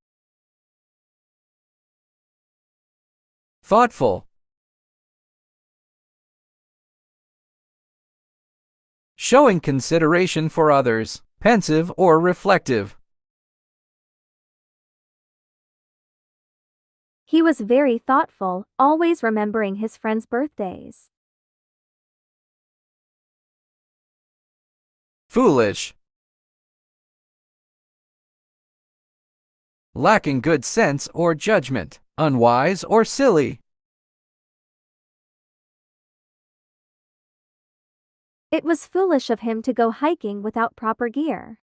Thoughtful. Showing consideration for others, pensive or reflective. He was very thoughtful, always remembering his friends' birthdays. Foolish. Lacking good sense or judgment, unwise or silly. It was foolish of him to go hiking without proper gear.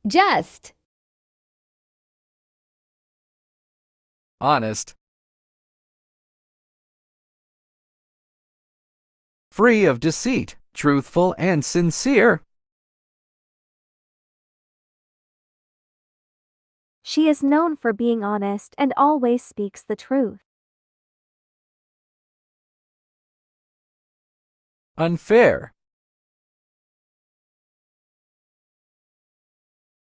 Just. Honest. Free of deceit, truthful and sincere. She is known for being honest and always speaks the truth. Unfair.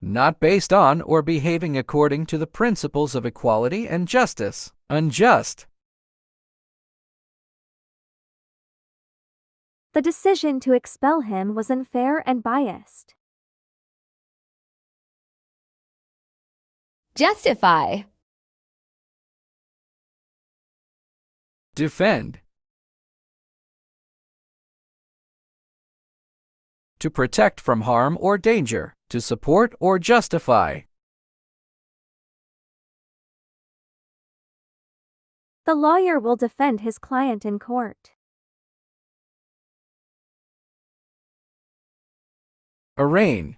Not based on or behaving according to the principles of equality and justice. Unjust. The decision to expel him was unfair and biased. Justify. Defend. To protect from harm or danger, to support or justify. The lawyer will defend his client in court. Arraign.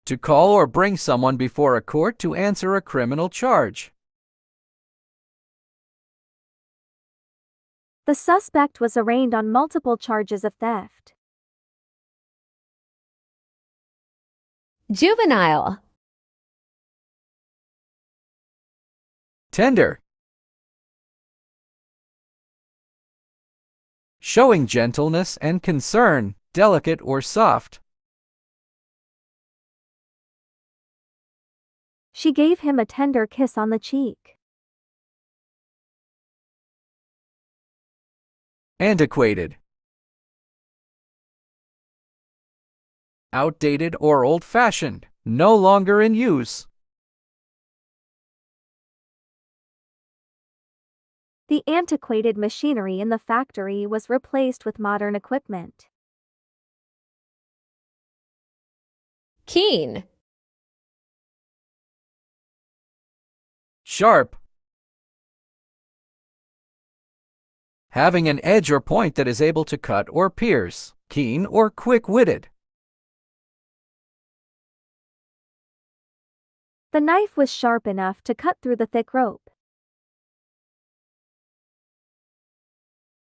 To call or bring someone before a court to answer a criminal charge. The suspect was arraigned on multiple charges of theft. Juvenile. Tender. Showing gentleness and concern, delicate or soft. She gave him a tender kiss on the cheek. Antiquated. Outdated or old-fashioned, no longer in use. The antiquated machinery in the factory was replaced with modern equipment. Keen. Sharp. Having an edge or point that is able to cut or pierce. Keen or quick-witted. The knife was sharp enough to cut through the thick rope.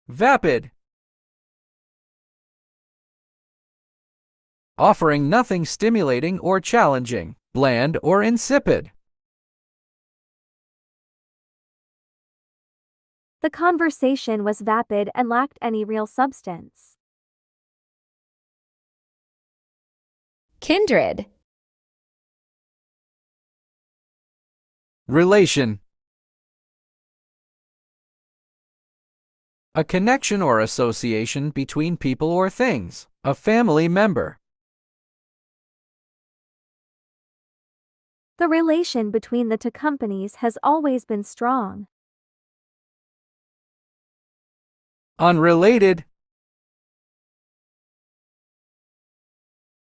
Vapid. Offering nothing stimulating or challenging, bland or insipid. The conversation was vapid and lacked any real substance. Kindred. Relation. A connection or association between people or things. A family member. The relation between the two companies has always been strong. Unrelated.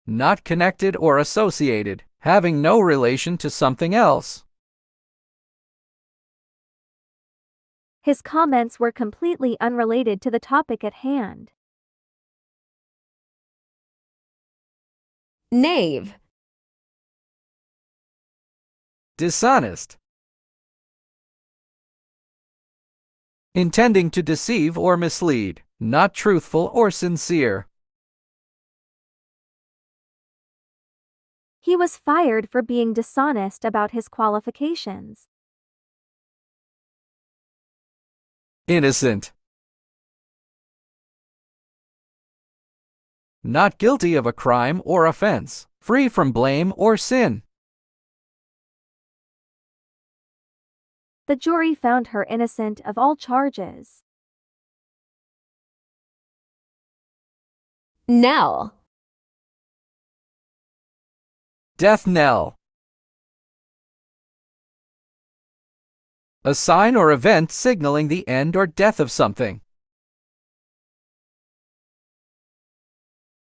Not connected or associated, having no relation to something else. His comments were completely unrelated to the topic at hand. Knave. Dishonest. Intending to deceive or mislead, not truthful or sincere. He was fired for being dishonest about his qualifications. Innocent. Not guilty of a crime or offense, free from blame or sin. The jury found her innocent of all charges. Knell. Death knell. A sign or event signaling the end or death of something.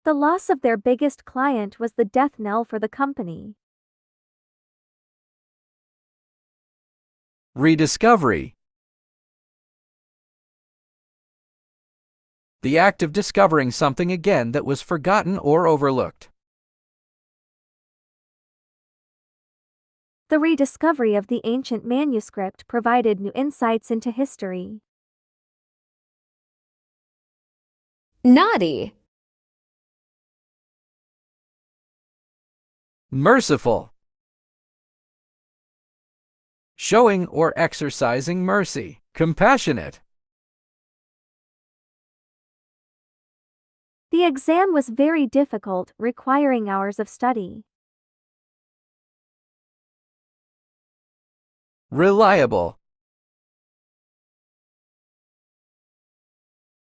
The loss of their biggest client was the death knell for the company. Rediscovery. The act of discovering something again that was forgotten or overlooked. The rediscovery of the ancient manuscript provided new insights into history. Naughty. Merciful. Showing or exercising mercy. Compassionate. The exam was very difficult, requiring hours of study. Reliable.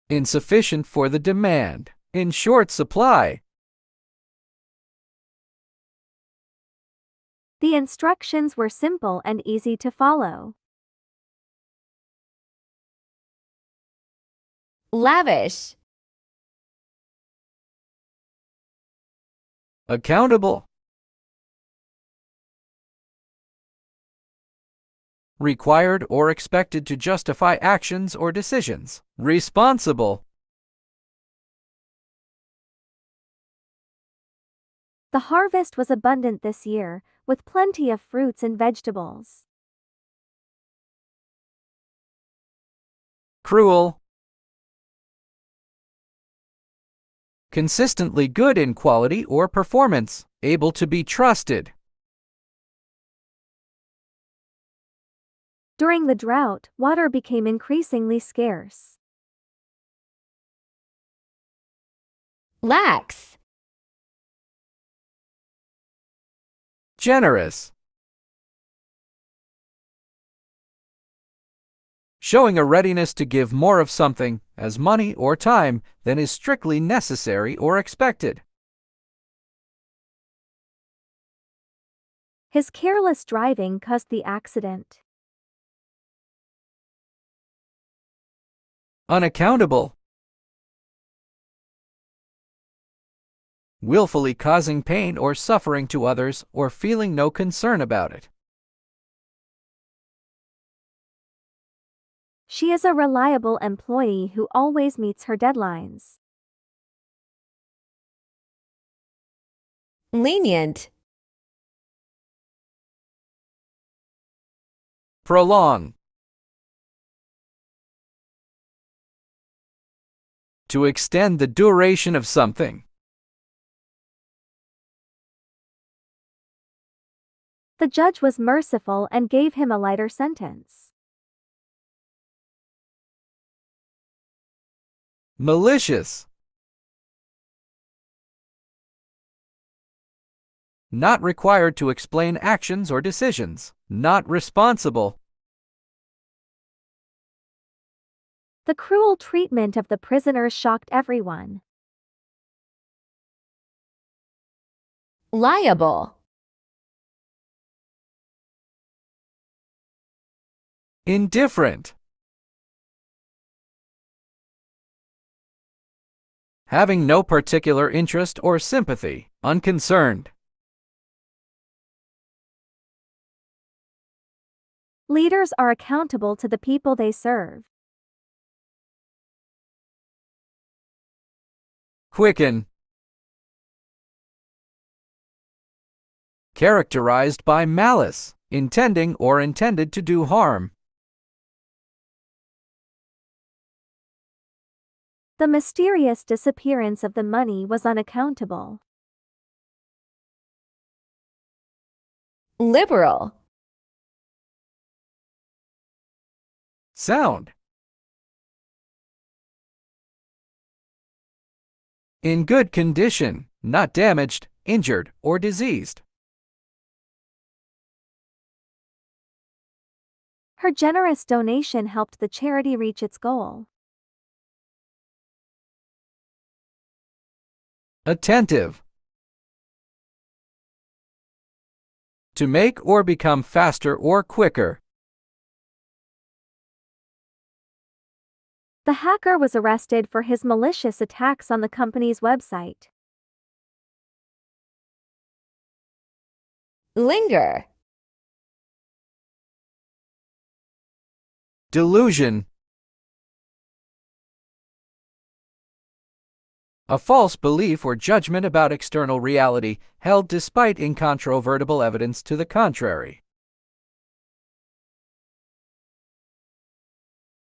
Insufficient for the demand. In short supply. The instructions were simple and easy to follow. Lavish. Accountable. Required or expected to justify actions or decisions. Responsible. The harvest was abundant this year, with plenty of fruits and vegetables. Cruel. Consistently good in quality or performance, able to be trusted. During the drought, water became increasingly scarce. Lax. Generous. Showing a readiness to give more of something, as money or time, than is strictly necessary or expected. His careless driving caused the accident. Unaccountable. Willfully causing pain or suffering to others or feeling no concern about it. She is a reliable employee who always meets her deadlines. Lenient. Prolong. To extend the duration of something. The judge was merciful and gave him a lighter sentence. Malicious. Not required to explain actions or decisions. Not responsible. The cruel treatment of the prisoners shocked everyone. Liable. Indifferent. Having no particular interest or sympathy, unconcerned. Leaders are accountable to the people they serve. Quicken. Characterized by malice, intending or intended to do harm. The mysterious disappearance of the money was unaccountable. Liberal. Sound. In good condition, not damaged, injured, or diseased. Her generous donation helped the charity reach its goal. Attentive. To make or become faster or quicker. The hacker was arrested for his malicious attacks on the company's website. Linger. Delusion. A false belief or judgment about external reality, held despite incontrovertible evidence to the contrary.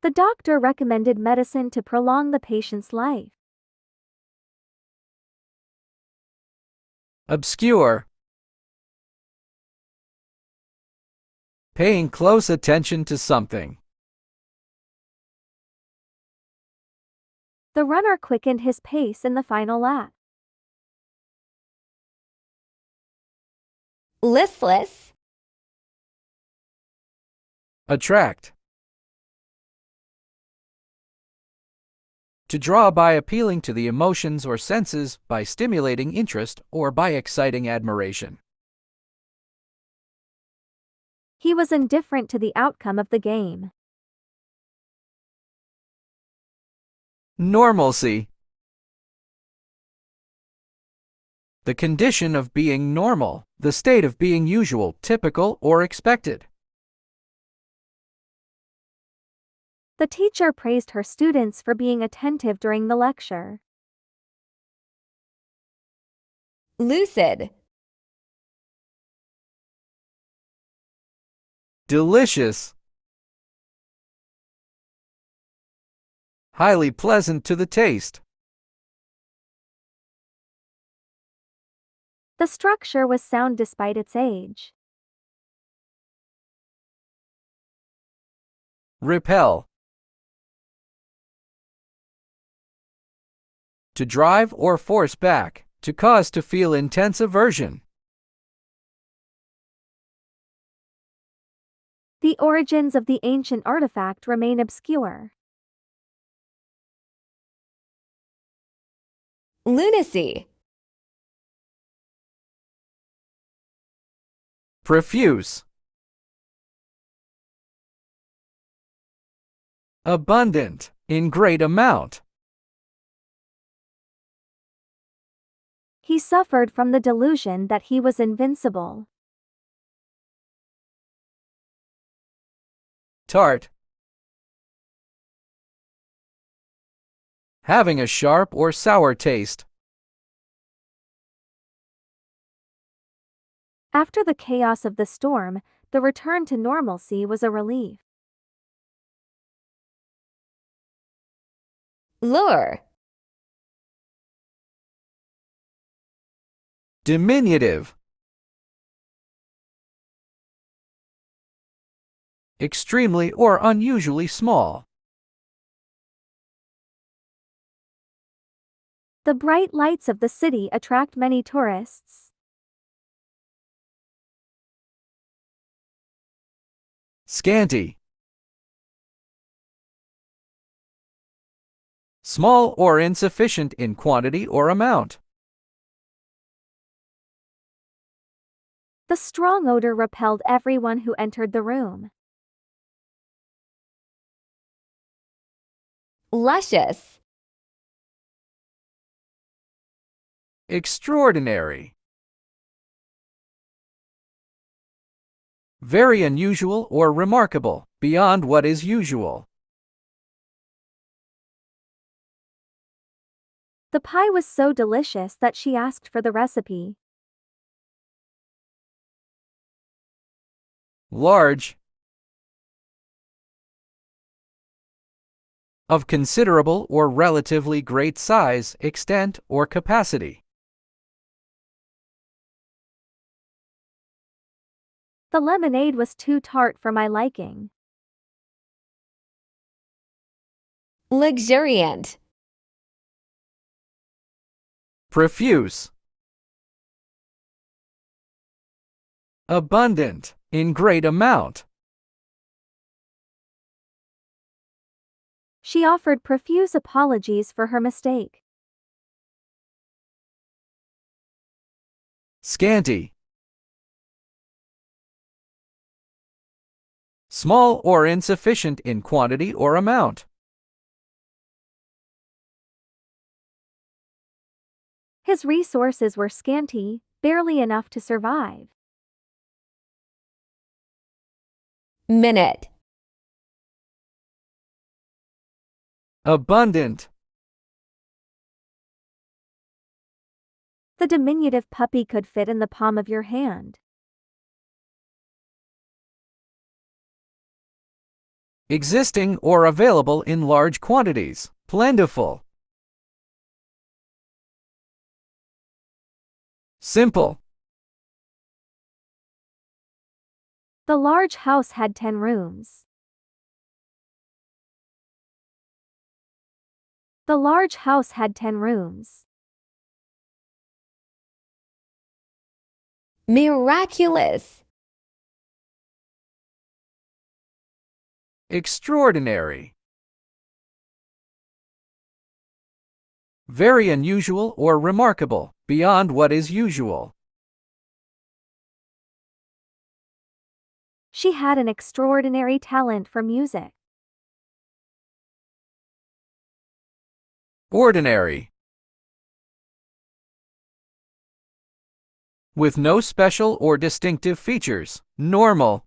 The doctor recommended medicine to prolong the patient's life. Obscure. Paying close attention to something. The runner quickened his pace in the final lap. Listless. Attract. To draw by appealing to the emotions or senses, by stimulating interest, or by exciting admiration. He was indifferent to the outcome of the game. Normalcy. The condition of being normal, the state of being usual, typical, or expected. The teacher praised her students for being attentive during the lecture. Lucid. Delicious. Highly pleasant to the taste. The structure was sound despite its age. Repel. To drive or force back, to cause to feel intense aversion. The origins of the ancient artifact remain obscure. Lunacy. Profuse. Abundant, in great amount. He suffered from the delusion that he was invincible. Tart. Having a sharp or sour taste. After the chaos of the storm, the return to normalcy was a relief. Lure. Diminutive. Extremely or unusually small. The bright lights of the city attract many tourists. Scanty. Small or insufficient in quantity or amount. The strong odor repelled everyone who entered the room. Luscious. Extraordinary. Very unusual or remarkable, beyond what is usual. The pie was so delicious that she asked for the recipe. Large. Of considerable or relatively great size, extent, or capacity. The lemonade was too tart for my liking. Luxuriant. Profuse. Abundant, in great amount. She offered profuse apologies for her mistake. Scanty. Small or insufficient in quantity or amount. His resources were scanty, barely enough to survive. Minute. Abundant. The diminutive puppy could fit in the palm of your hand. Existing or available in large quantities. Plentiful. Simple. The large house had 10 rooms. The large house had 10 rooms. Miraculous. Extraordinary. Very unusual or remarkable, beyond what is usual. She had an extraordinary talent for music. Ordinary. With no special or distinctive features. Normal.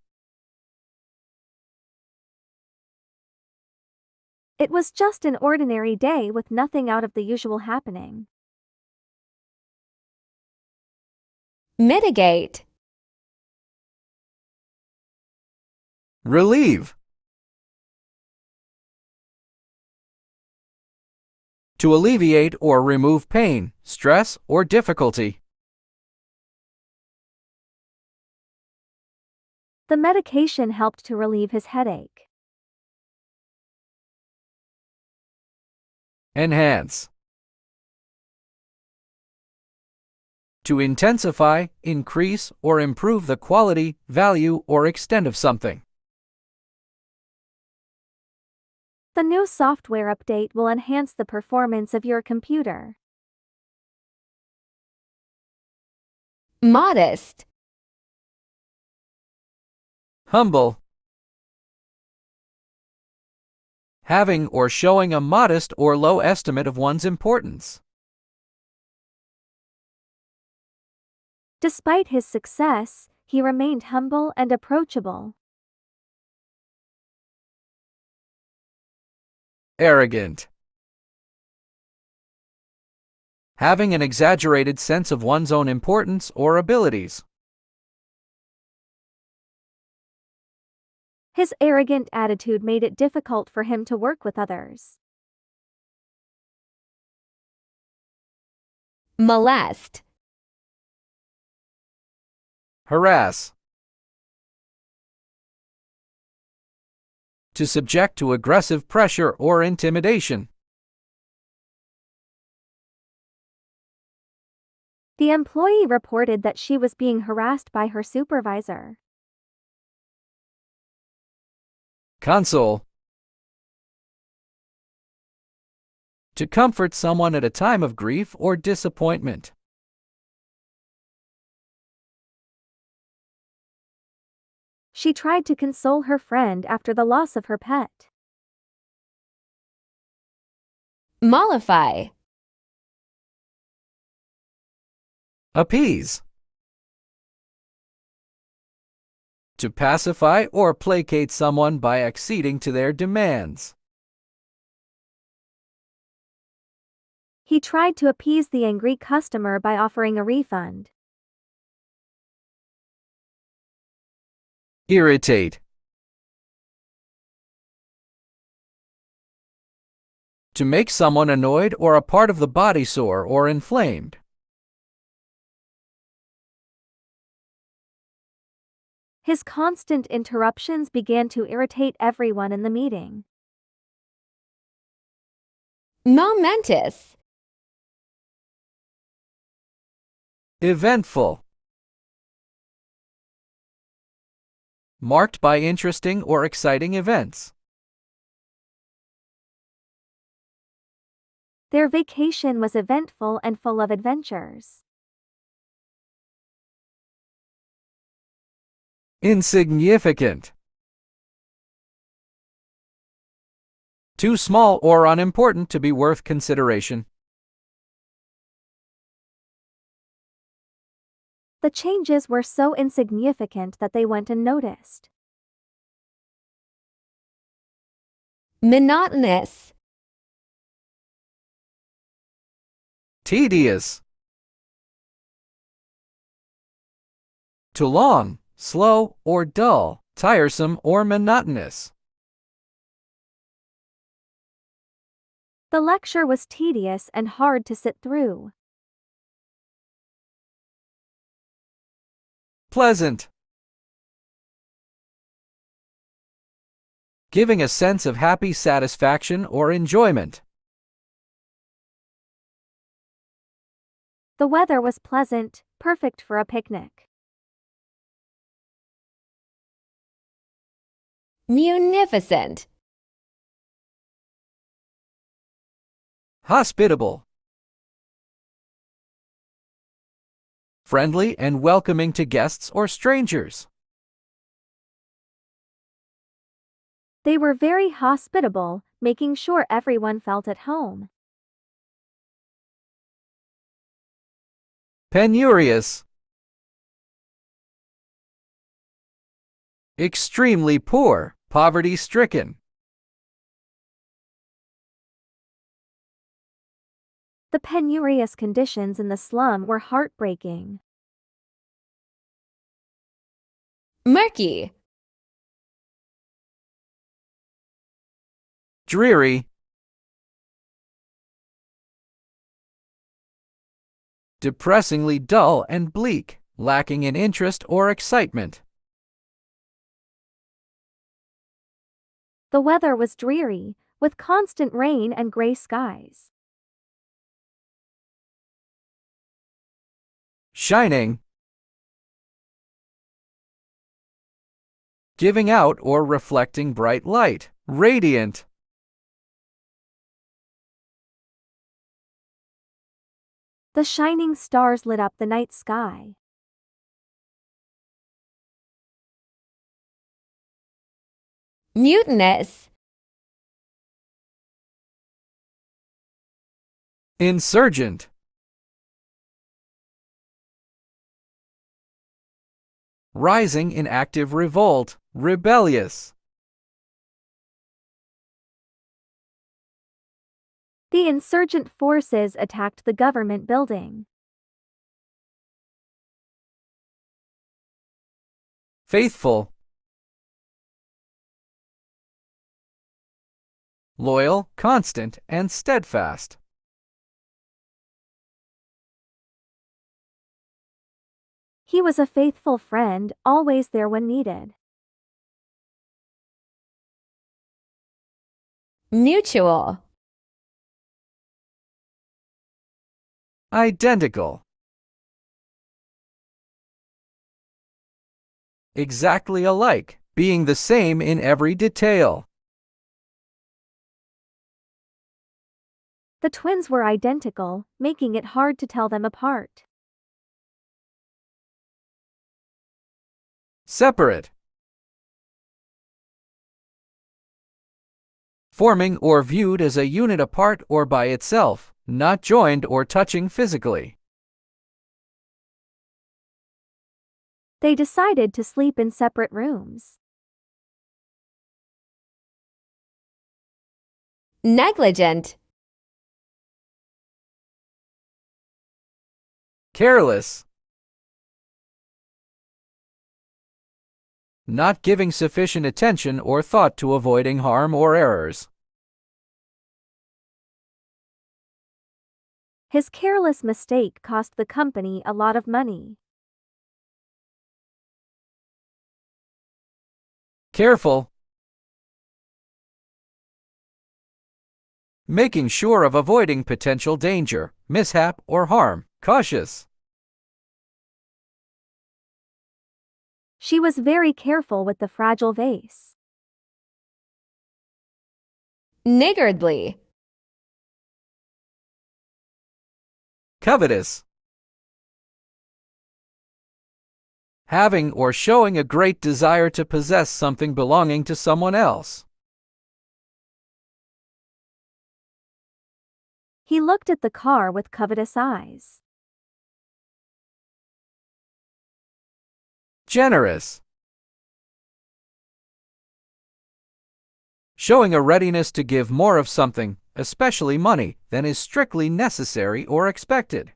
It was just an ordinary day with nothing out of the usual happening. Mitigate. Relieve. To alleviate or remove pain, stress, or difficulty. The medication helped to relieve his headache. Enhance. To intensify, increase, or improve the quality, value, or extent of something. The new software update will enhance the performance of your computer. Modest. Humble. Having or showing a modest or low estimate of one's importance. Despite his success, he remained humble and approachable. Arrogant. Having an exaggerated sense of one's own importance or abilities. His arrogant attitude made it difficult for him to work with others. Molest. Harass. To subject to aggressive pressure or intimidation. The employee reported that she was being harassed by her supervisor. Console. To comfort someone at a time of grief or disappointment. She tried to console her friend after the loss of her pet. Mollify. Appease. To pacify or placate someone by acceding to their demands. He tried to appease the angry customer by offering a refund. Irritate. To make someone annoyed or a part of the body sore or inflamed. His constant interruptions began to irritate everyone in the meeting. Momentous. Eventful. Marked by interesting or exciting events. Their vacation was eventful and full of adventures. Insignificant. Too small or unimportant to be worth consideration. The changes were so insignificant that they went unnoticed. Monotonous. Tedious. Too long, slow, or dull, tiresome, or monotonous. The lecture was tedious and hard to sit through. Pleasant. Giving a sense of happy satisfaction or enjoyment. The weather was pleasant, perfect for a picnic. Munificent. Hospitable. Friendly and welcoming to guests or strangers. They were very hospitable, making sure everyone felt at home. Penurious. Extremely poor, poverty-stricken. The penurious conditions in the slum were heartbreaking. Murky. Dreary. Depressingly dull and bleak, lacking in interest or excitement. The weather was dreary, with constant rain and gray skies. Shining. Giving out or reflecting bright light. Radiant. The shining stars lit up the night sky. Mutinous. Insurgent. Rising in active revolt. Rebellious. The insurgent forces attacked the government building. Faithful. Loyal, constant, and steadfast. He was a faithful friend, always there when needed. Mutual. Identical. Exactly alike, being the same in every detail. The twins were identical, making it hard to tell them apart. Separate. Forming or viewed as a unit apart or by itself, not joined or touching physically. They decided to sleep in separate rooms. Negligent. Careless. Not giving sufficient attention or thought to avoiding harm or errors. His careless mistake cost the company a lot of money. Careful. Making sure of avoiding potential danger, mishap, or harm. Cautious. She was very careful with the fragile vase. Niggardly. Covetous. Having or showing a great desire to possess something belonging to someone else. He looked at the car with covetous eyes. Generous. Showing a readiness to give more of something, especially money, than is strictly necessary or expected.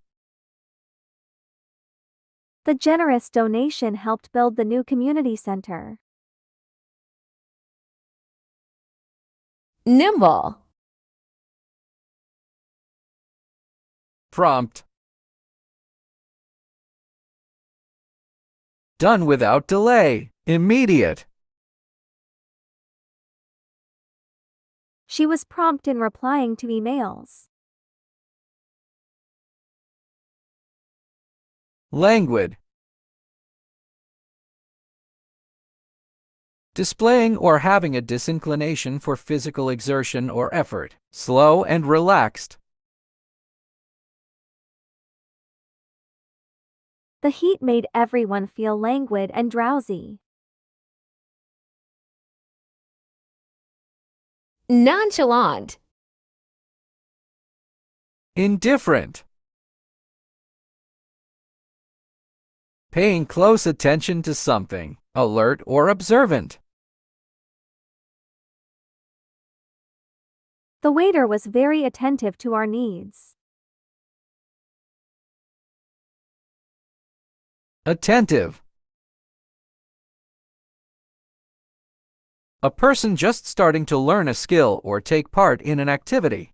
The generous donation helped build the new community center. Nimble. Prompt. Done without delay. Immediate. She was prompt in replying to emails. Languid. Displaying or having a disinclination for physical exertion or effort. Slow and relaxed. The heat made everyone feel languid and drowsy. Nonchalant. Indifferent. Paying close attention to something. Alert or observant. The waiter was very attentive to our needs. Attentive. A person just starting to learn a skill or take part in an activity.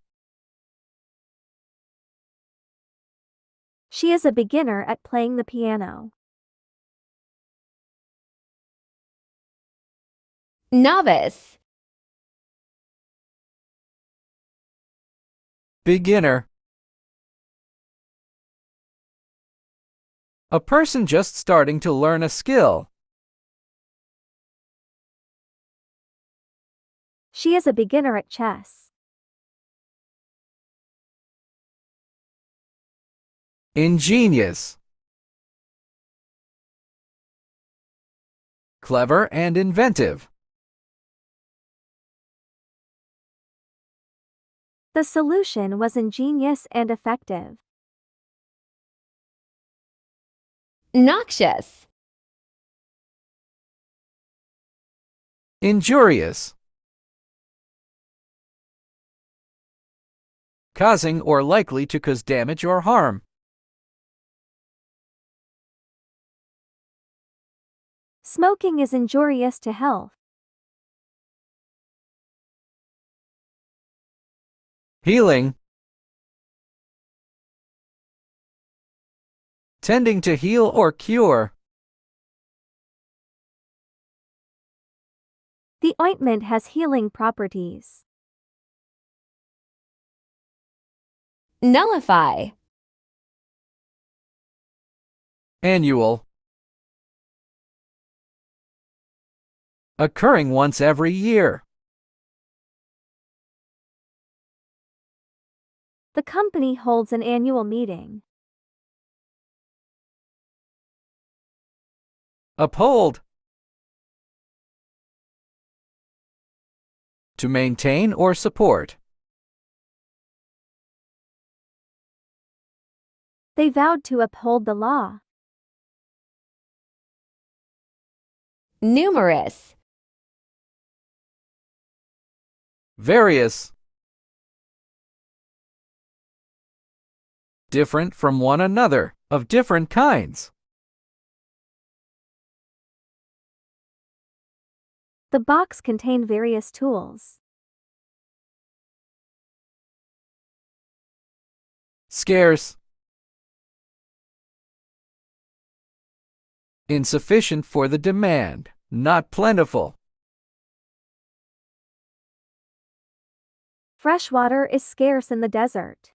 She is a beginner at playing the piano. Novice. Beginner. A person just starting to learn a skill. She is a beginner at chess. Ingenious. Clever and inventive. The solution was ingenious and effective. Noxious. Injurious. Causing or likely to cause damage or harm. Smoking is injurious to health. Healing. Tending to heal or cure. The ointment has healing properties. Nullify. Annual. Occurring once every year. The company holds an annual meeting. Uphold. To maintain or support. They vowed to uphold the law. Numerous. Various. Different from one another, of different kinds. The box contained various tools. Scarce. Insufficient for the demand, not plentiful. Fresh water is scarce in the desert.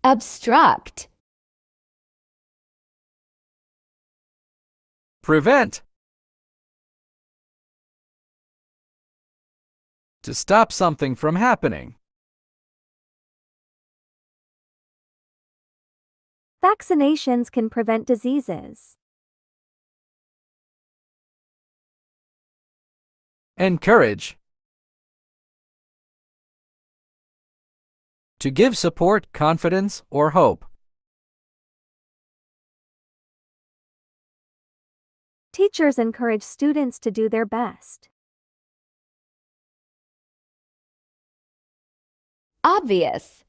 Obstruct. Prevent. To stop something from happening. Vaccinations can prevent diseases. Encourage. To give support, confidence, or hope. Teachers encourage students to do their best. Obvious.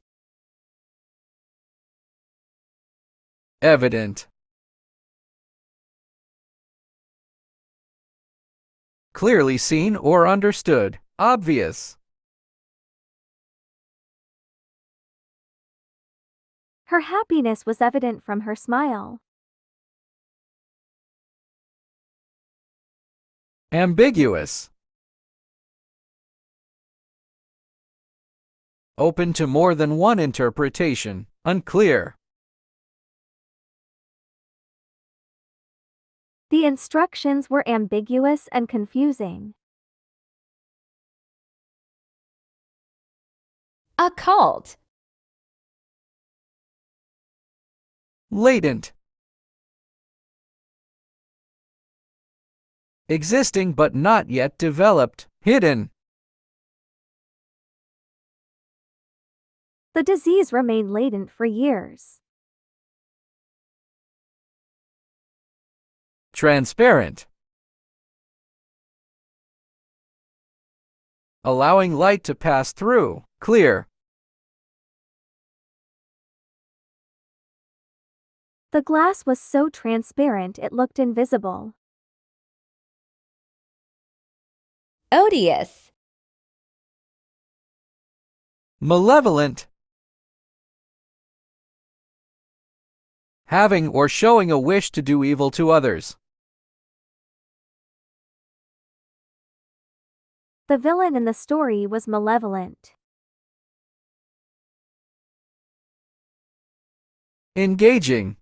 Evident. Clearly seen or understood, obvious. Her happiness was evident from her smile. Ambiguous. Open to more than one interpretation, unclear. The instructions were ambiguous and confusing. Occult. Latent. Existing but not yet developed, hidden. The disease remained latent for years. Transparent. Allowing light to pass through, clear. The glass was so transparent it looked invisible. Odious. Malevolent. Having or showing a wish to do evil to others. The villain in the story was malevolent. Engaging.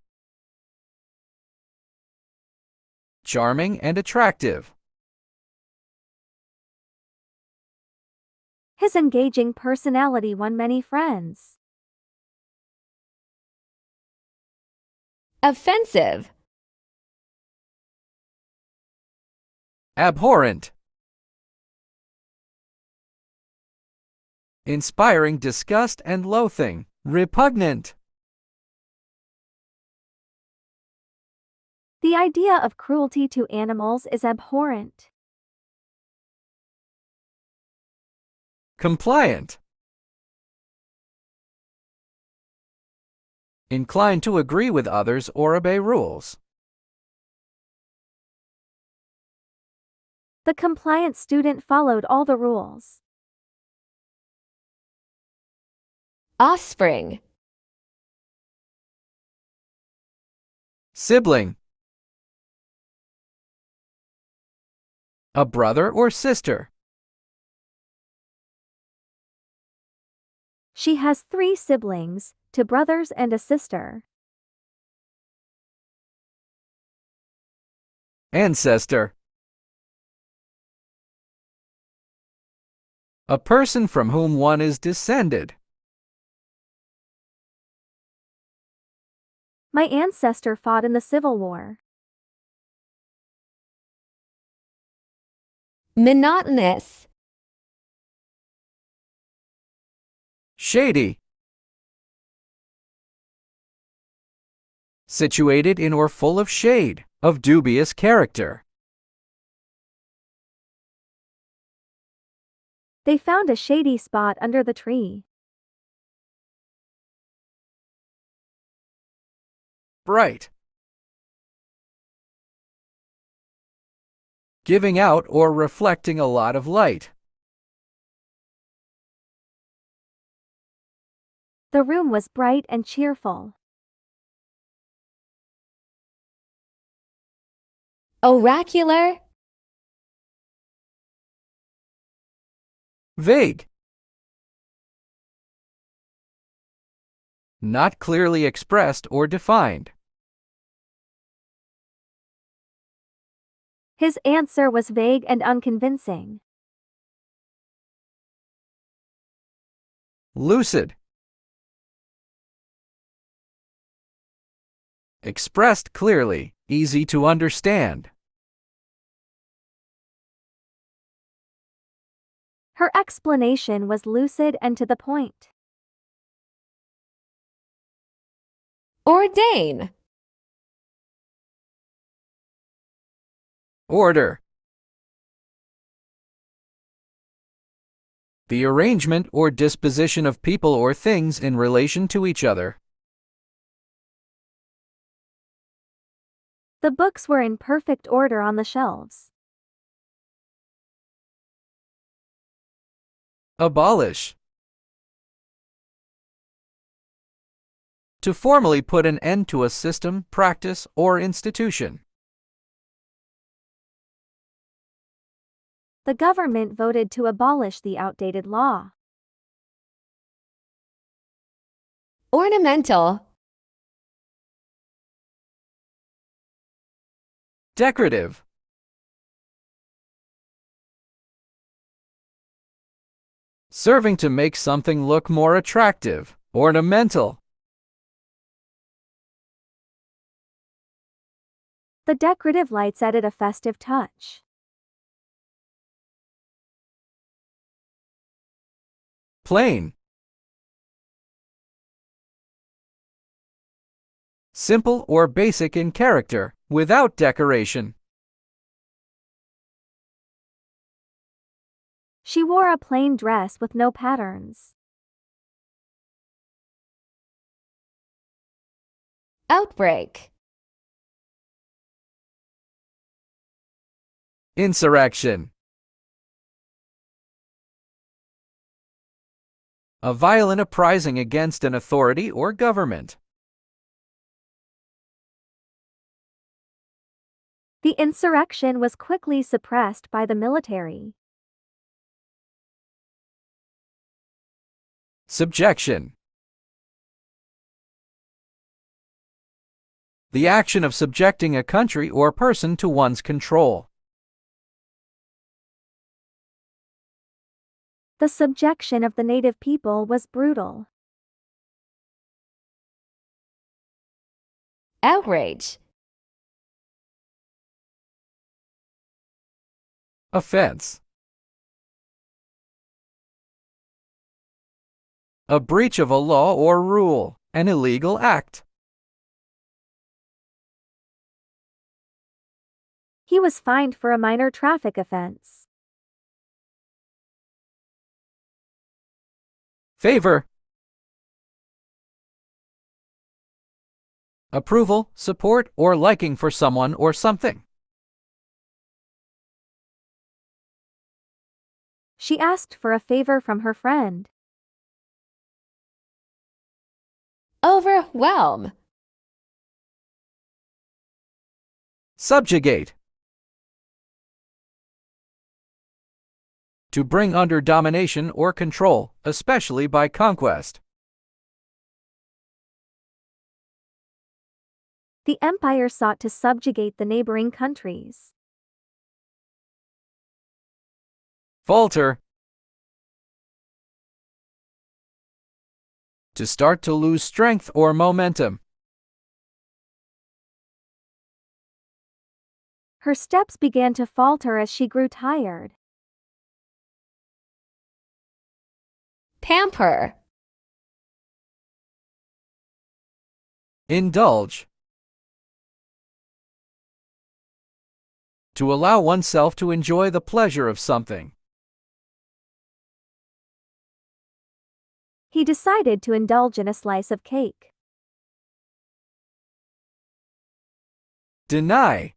Charming and attractive. His engaging personality won many friends. Offensive. Abhorrent. Inspiring disgust and loathing, repugnant. The idea of cruelty to animals is abhorrent. Compliant. Inclined to agree with others or obey rules. The compliant student followed all the rules. Offspring. Sibling. A brother or sister. She has 3 siblings, 2 brothers and a sister. Ancestor. A person from whom one is descended. My ancestor fought in the Civil War. Monotonous. Shady. Situated in or full of shade, of dubious character. They found a shady spot under the tree. Bright. Giving out or reflecting a lot of light. The room was bright and cheerful. Oracular. Vague. Not clearly expressed or defined. His answer was vague and unconvincing. Lucid. Expressed clearly, easy to understand. Her explanation was lucid and to the point. Ordain. Order. The arrangement or disposition of people or things in relation to each other. The books were in perfect order on the shelves. Abolish. To formally put an end to a system, practice, or institution. The government voted to abolish the outdated law. Ornamental. Decorative. Serving to make something look more attractive. Ornamental. The decorative lights added a festive touch. Plain. Simple or basic in character, without decoration. She wore a plain dress with no patterns. Outbreak. Insurrection. A violent uprising against an authority or government. The insurrection was quickly suppressed by the military. Subjection. The action of subjecting a country or person to one's control. The subjection of the native people was brutal. Outrage. Offense. A breach of a law or rule, an illegal act. He was fined for a minor traffic offense. Favor. Approval, support, or liking for someone or something. She asked for a favor from her friend. Overwhelm. Subjugate. To bring under domination or control, especially by conquest. The empire sought to subjugate the neighboring countries. Falter. To start to lose strength or momentum. Her steps began to falter as she grew tired. Pamper. Indulge. To allow oneself to enjoy the pleasure of something. He decided to indulge in a slice of cake. Deny.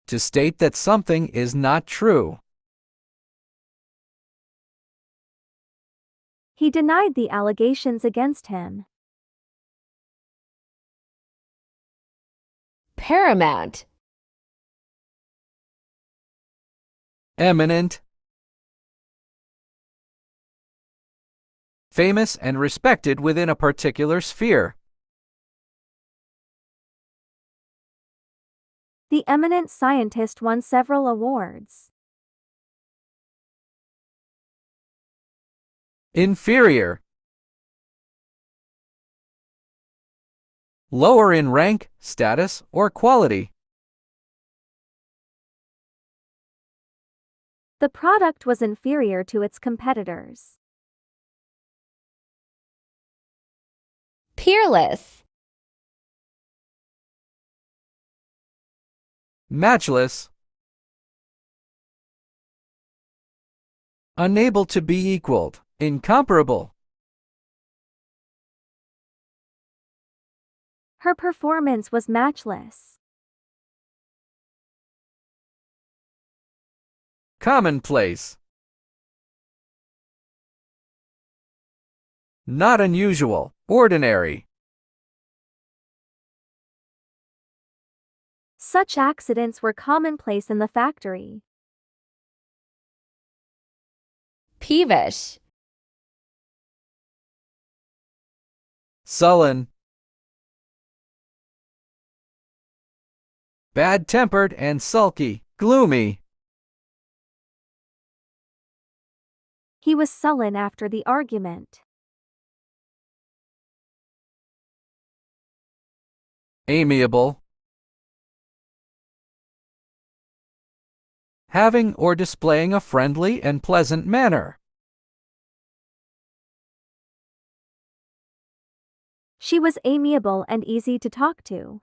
To state that something is not true. He denied the allegations against him. Paramount. Eminent. Famous and respected within a particular sphere. The eminent scientist won several awards. Inferior. Lower in rank, status, or quality. The product was inferior to its competitors. Peerless. Matchless. Unable to be equaled. Incomparable. Her performance was matchless. Commonplace. Not unusual. Ordinary. Such accidents were commonplace in the factory. Peevish. Sullen. Bad-tempered and sulky. Gloomy. He was sullen after the argument. Amiable. Having or displaying a friendly and pleasant manner. She was amiable and easy to talk to.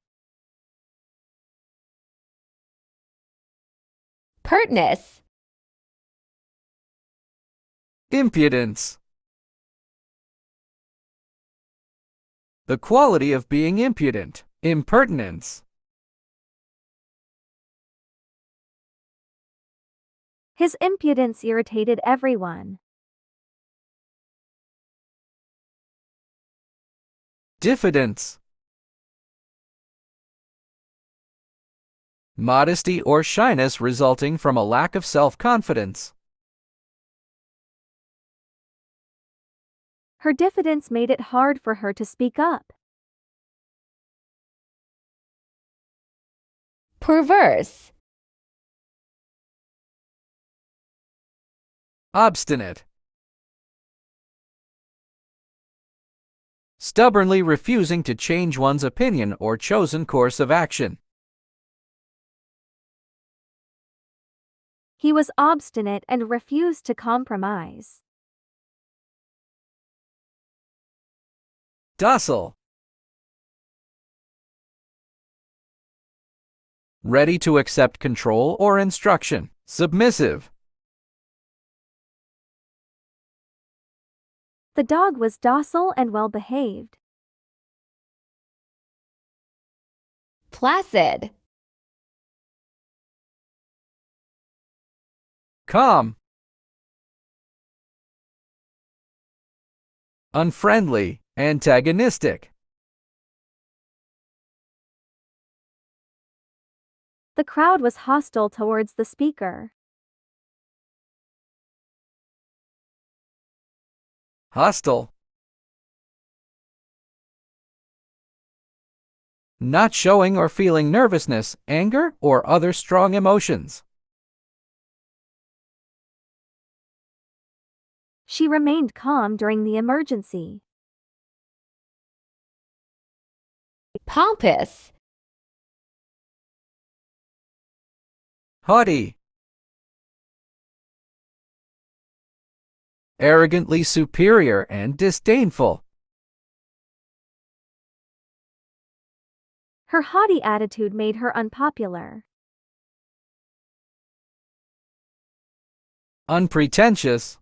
Pertness. Impudence. The quality of being impudent. Impertinence. His impudence irritated everyone. Diffidence. Modesty or shyness resulting from a lack of self-confidence. Her diffidence made it hard for her to speak up. Perverse. Obstinate. Stubbornly refusing to change one's opinion or chosen course of action. He was obstinate and refused to compromise. Docile. Ready to accept control or instruction. Submissive. The dog was docile and well-behaved. Placid. Calm. Unfriendly. Antagonistic. The crowd was hostile towards the speaker. Hostile. Not showing or feeling nervousness, anger, or other strong emotions. She remained calm during the emergency. Pompous. Haughty. Arrogantly superior and disdainful. Her haughty attitude made her unpopular. Unpretentious.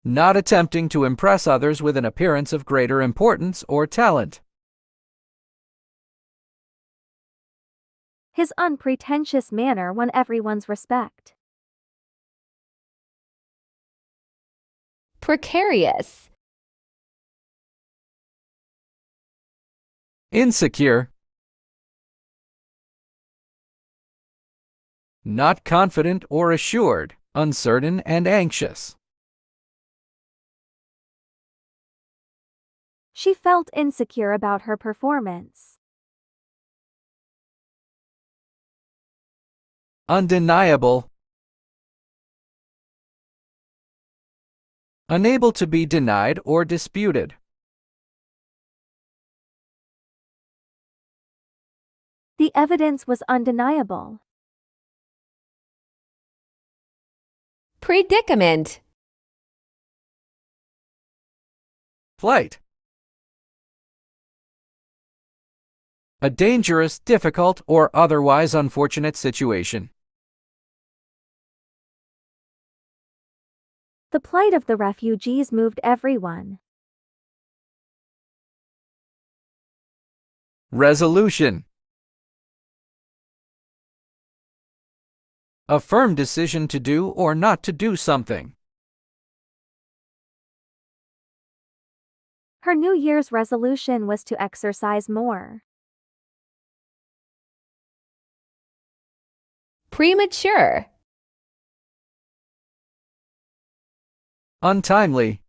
Not attempting to impress others with an appearance of greater importance or talent. His unpretentious manner won everyone's respect. Precarious. Insecure. Not confident or assured, uncertain and anxious. She felt insecure about her performance. Undeniable. Unable to be denied or disputed. The evidence was undeniable. Predicament. Plight. A dangerous, difficult, or otherwise unfortunate situation. The plight of the refugees moved everyone. Resolution. A firm decision to do or not to do something. Her New Year's resolution was to exercise more. Premature. Untimely.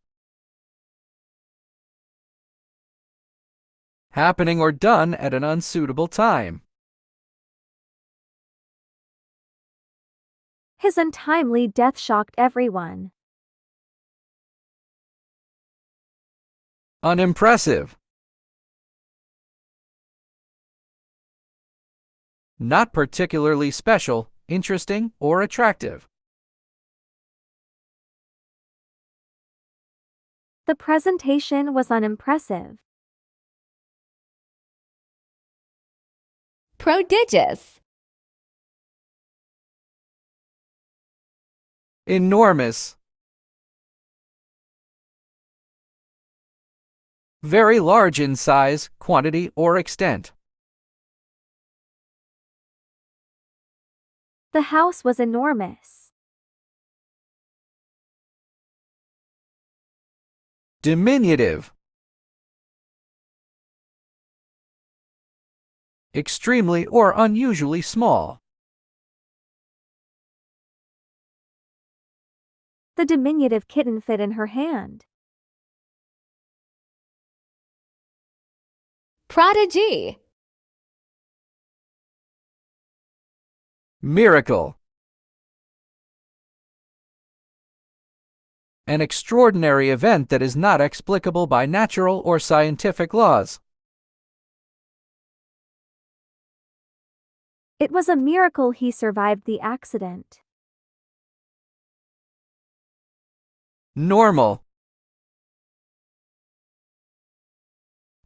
Happening or done at an unsuitable time. His untimely death shocked everyone. Unimpressive. Not particularly special, interesting, or attractive. The presentation was unimpressive. Prodigious. Enormous. Very large in size, quantity, or extent. The house was enormous. Diminutive. Extremely or unusually small. The diminutive kitten fit in her hand. Prodigy. Miracle. An extraordinary event that is not explicable by natural or scientific laws. It was a miracle he survived the accident. Normal.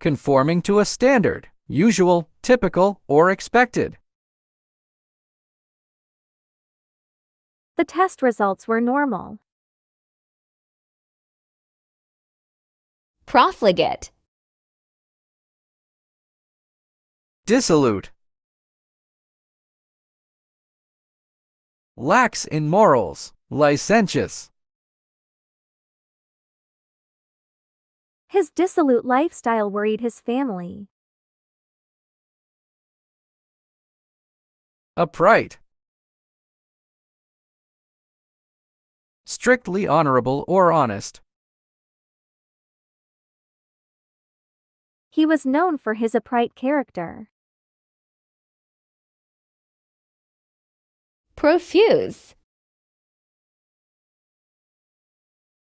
Conforming to a standard, usual, typical, or expected. The test results were normal. Profligate. Dissolute. Lax in morals, licentious. His dissolute lifestyle worried his family. Upright. Strictly honorable or honest. He was known for his upright character. Profuse.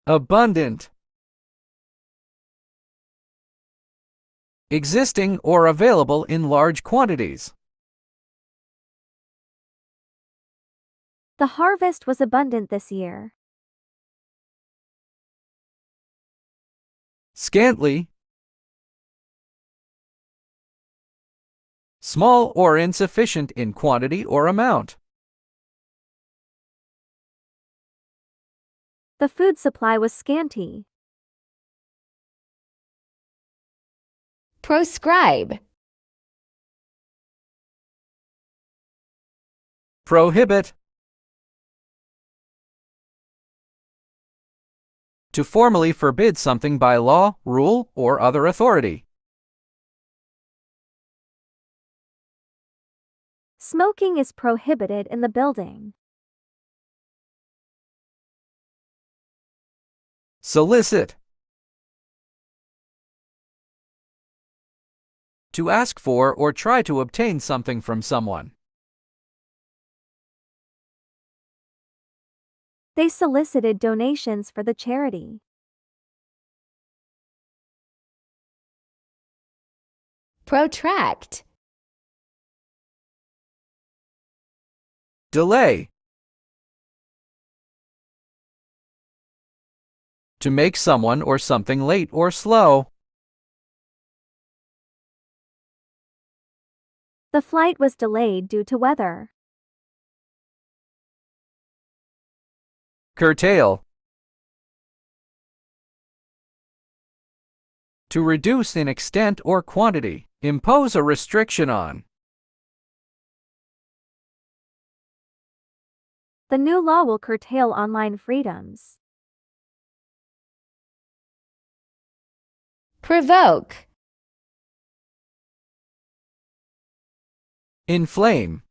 Abundant. Existing or available in large quantities. The harvest was abundant this year. Scantly. Small or insufficient in quantity or amount. The food supply was scanty. Proscribe. Prohibit. To formally forbid something by law, rule, or other authority. Smoking is prohibited in the building. Solicit. To ask for or try to obtain something from someone. They solicited donations for the charity. Protract. Delay. To make someone or something late or slow. The flight was delayed due to weather. Curtail. To reduce in extent or quantity. Impose a restriction on. The new law will curtail online freedoms. Provoke. Inflame.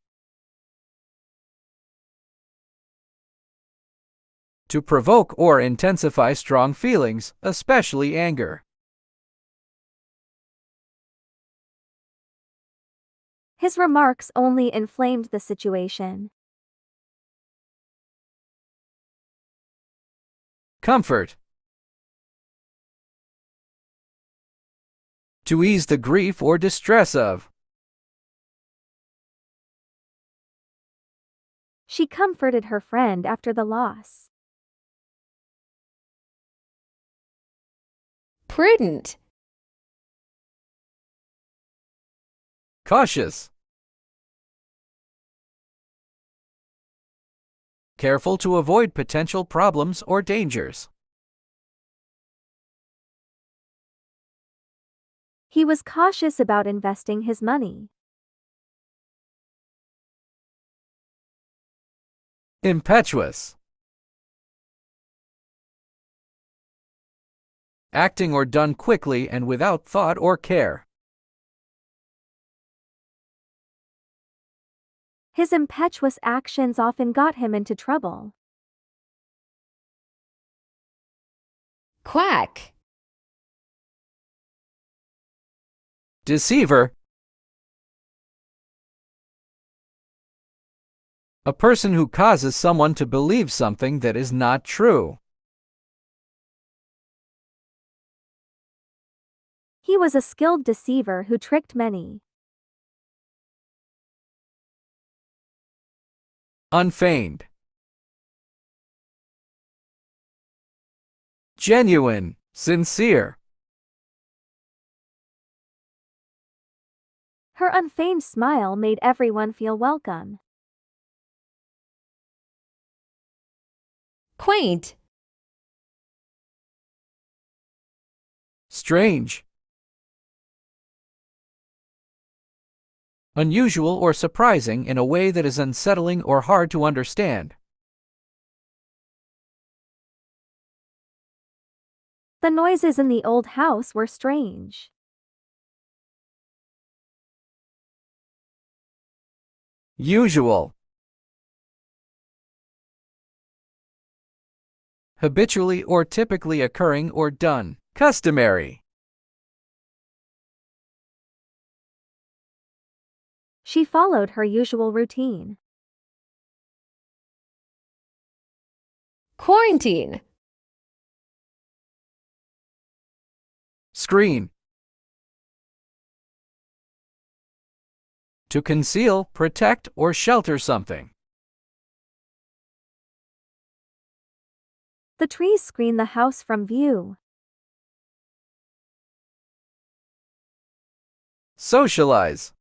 To provoke or intensify strong feelings, especially anger. His remarks only inflamed the situation. Comfort. To ease the grief or distress of. She comforted her friend after the loss. Prudent. Cautious. Careful to avoid potential problems or dangers. He was cautious about investing his money. Impetuous. Acting or done quickly and without thought or care. His impetuous actions often got him into trouble. Quack. Deceiver. A person who causes someone to believe something that is not true. He was a skilled deceiver who tricked many. Unfeigned. Genuine, sincere. Her unfeigned smile made everyone feel welcome. Quaint. Strange. Unusual or surprising in a way that is unsettling or hard to understand. The noises in the old house were strange. Usual. Habitually or typically occurring or done. Customary. She followed her usual routine. Quarantine. Screen. To conceal, protect, or shelter something. The trees screen the house from view. Socialize.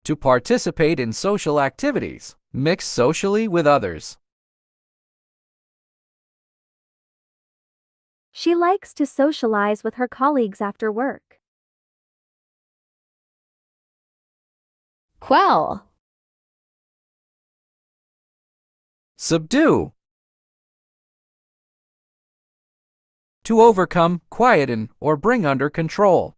To participate in social activities. Mix socially with others. She likes to socialize with her colleagues after work. Quell. Subdue. To overcome, quieten, or bring under control.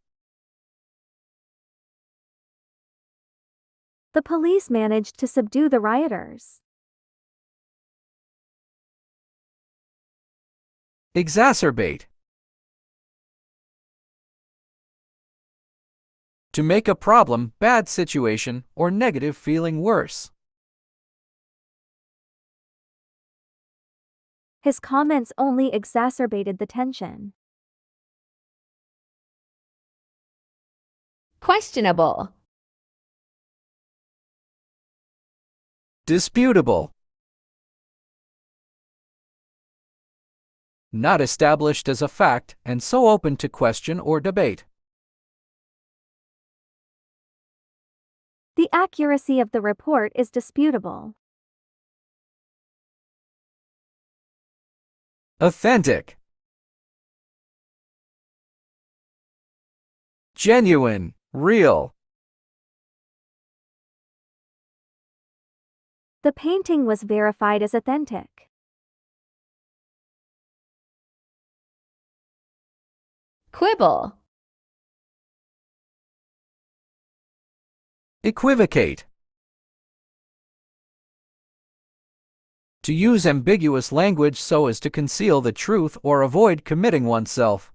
The police managed to subdue the rioters. Exacerbate. To make a problem, bad situation, or negative feeling worse. His comments only exacerbated the tension. Questionable. Disputable. Not established as a fact and so open to question or debate. The accuracy of the report is disputable. Authentic. Genuine, real. The painting was verified as authentic. Quibble. Equivocate. To use ambiguous language so as to conceal the truth or avoid committing oneself.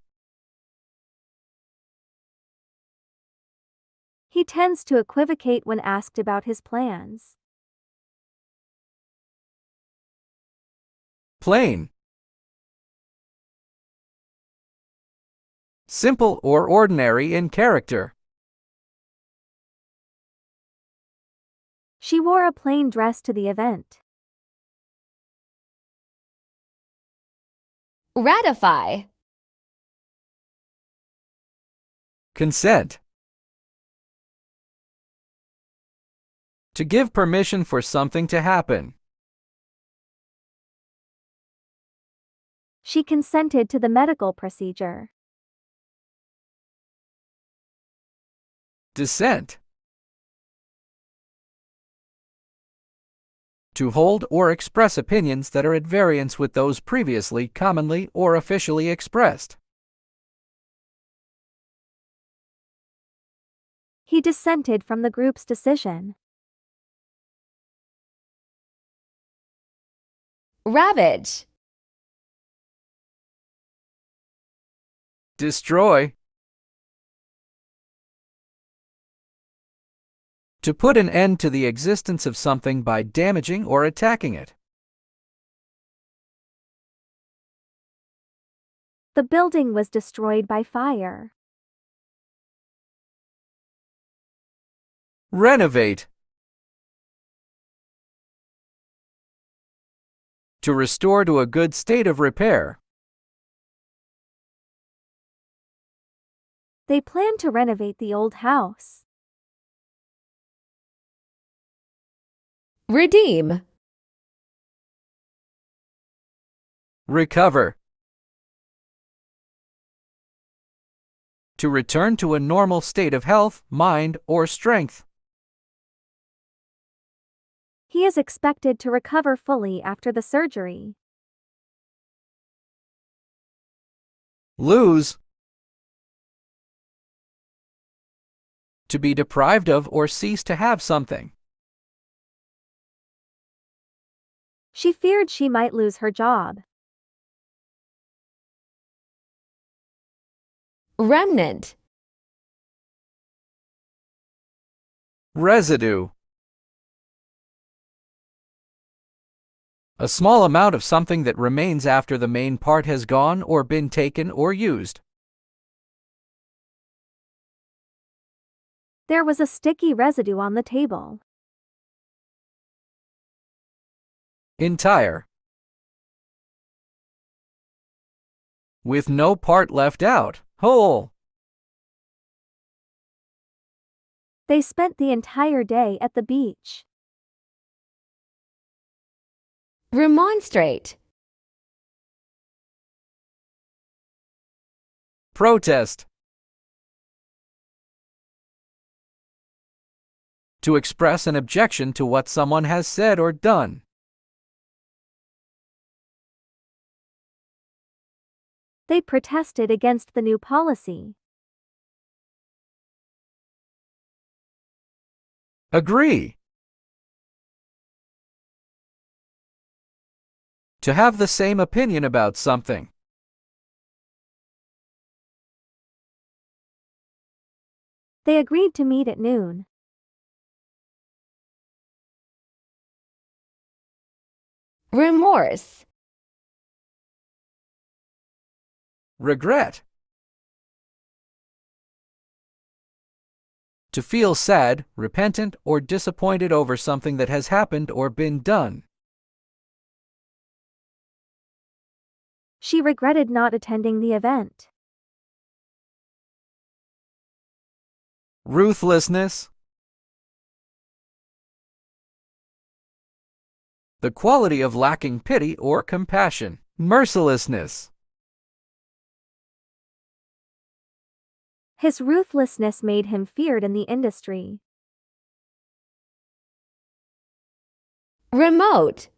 He tends to equivocate when asked about his plans. Plain. Simple or ordinary in character. She wore a plain dress to the event. Ratify. Consent. To give permission for something to happen. She consented to the medical procedure. Dissent. To hold or express opinions that are at variance with those previously, commonly, or officially expressed. He dissented from the group's decision. Ravage. Destroy. To put an end to the existence of something by damaging or attacking it. The building was destroyed by fire. Renovate. To restore to a good state of repair. They plan to renovate the old house. Redeem. Recover. To return to a normal state of health, mind, or strength. He is expected to recover fully after the surgery. Lose. To be deprived of or cease to have something. She feared she might lose her job. Remnant. Residue. A small amount of something that remains after the main part has gone or been taken or used. There was a sticky residue on the table. Entire. With no part left out. Whole. They spent the entire day at the beach. Remonstrate. Protest. To express an objection to what someone has said or done. They protested against the new policy. Agree. To have the same opinion about something. They agreed to meet at noon. Remorse. Regret. To feel sad, repentant, or disappointed over something that has happened or been done. She regretted not attending the event. Ruthlessness. The quality of lacking pity or compassion. Mercilessness. His ruthlessness made him feared in the industry. Remote.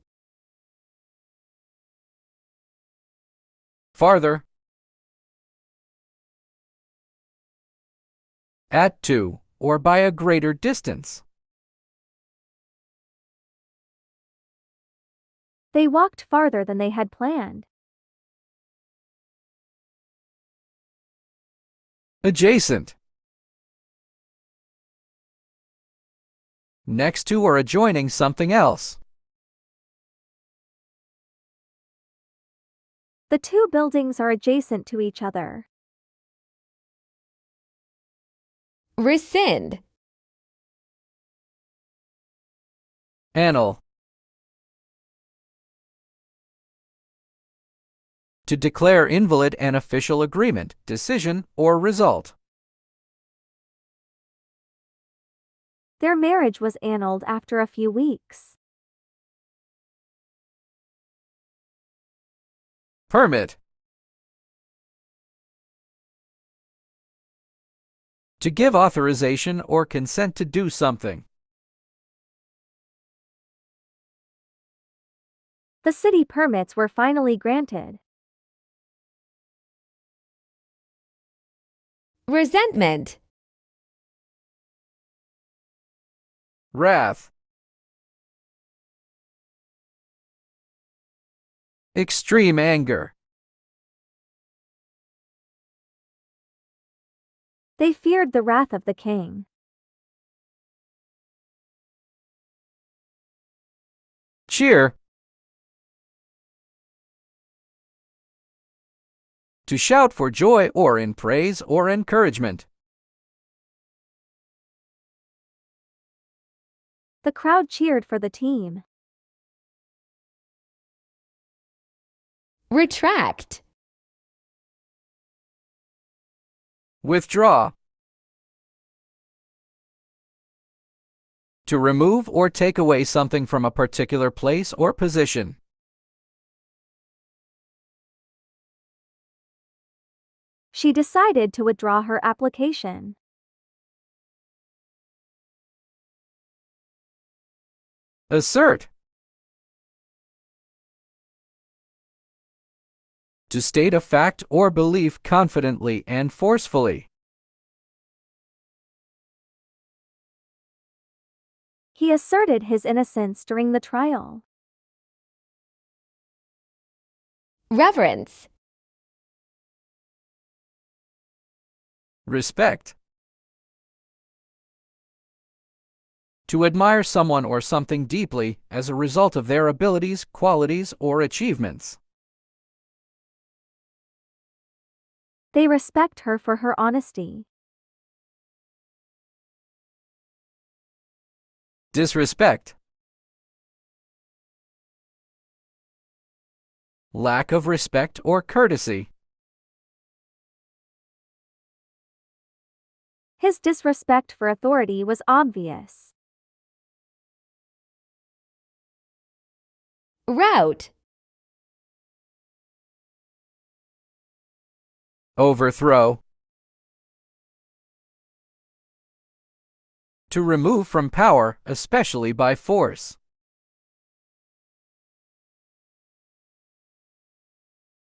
Farther. At to, or by a greater distance. They walked farther than they had planned. Adjacent. Next to or adjoining something else. The two buildings are adjacent to each other. Rescind. Annul. To declare invalid an official agreement, decision, or result. Their marriage was annulled after a few weeks. Permit. To give authorization or consent to do something. The city permits were finally granted. Resentment. Wrath. Extreme anger. They feared the wrath of the king. Cheer. To shout for joy or in praise or encouragement. The crowd cheered for the team. Retract. Withdraw. To remove or take away something from a particular place or position. She decided to withdraw her application. Assert. To state a fact or belief confidently and forcefully. He asserted his innocence during the trial. Reverence. Respect. To admire someone or something deeply as a result of their abilities, qualities, or achievements. They respect her for her honesty. Disrespect. Lack of respect or courtesy. His disrespect for authority was obvious. Route. Overthrow. To remove from power, especially by force.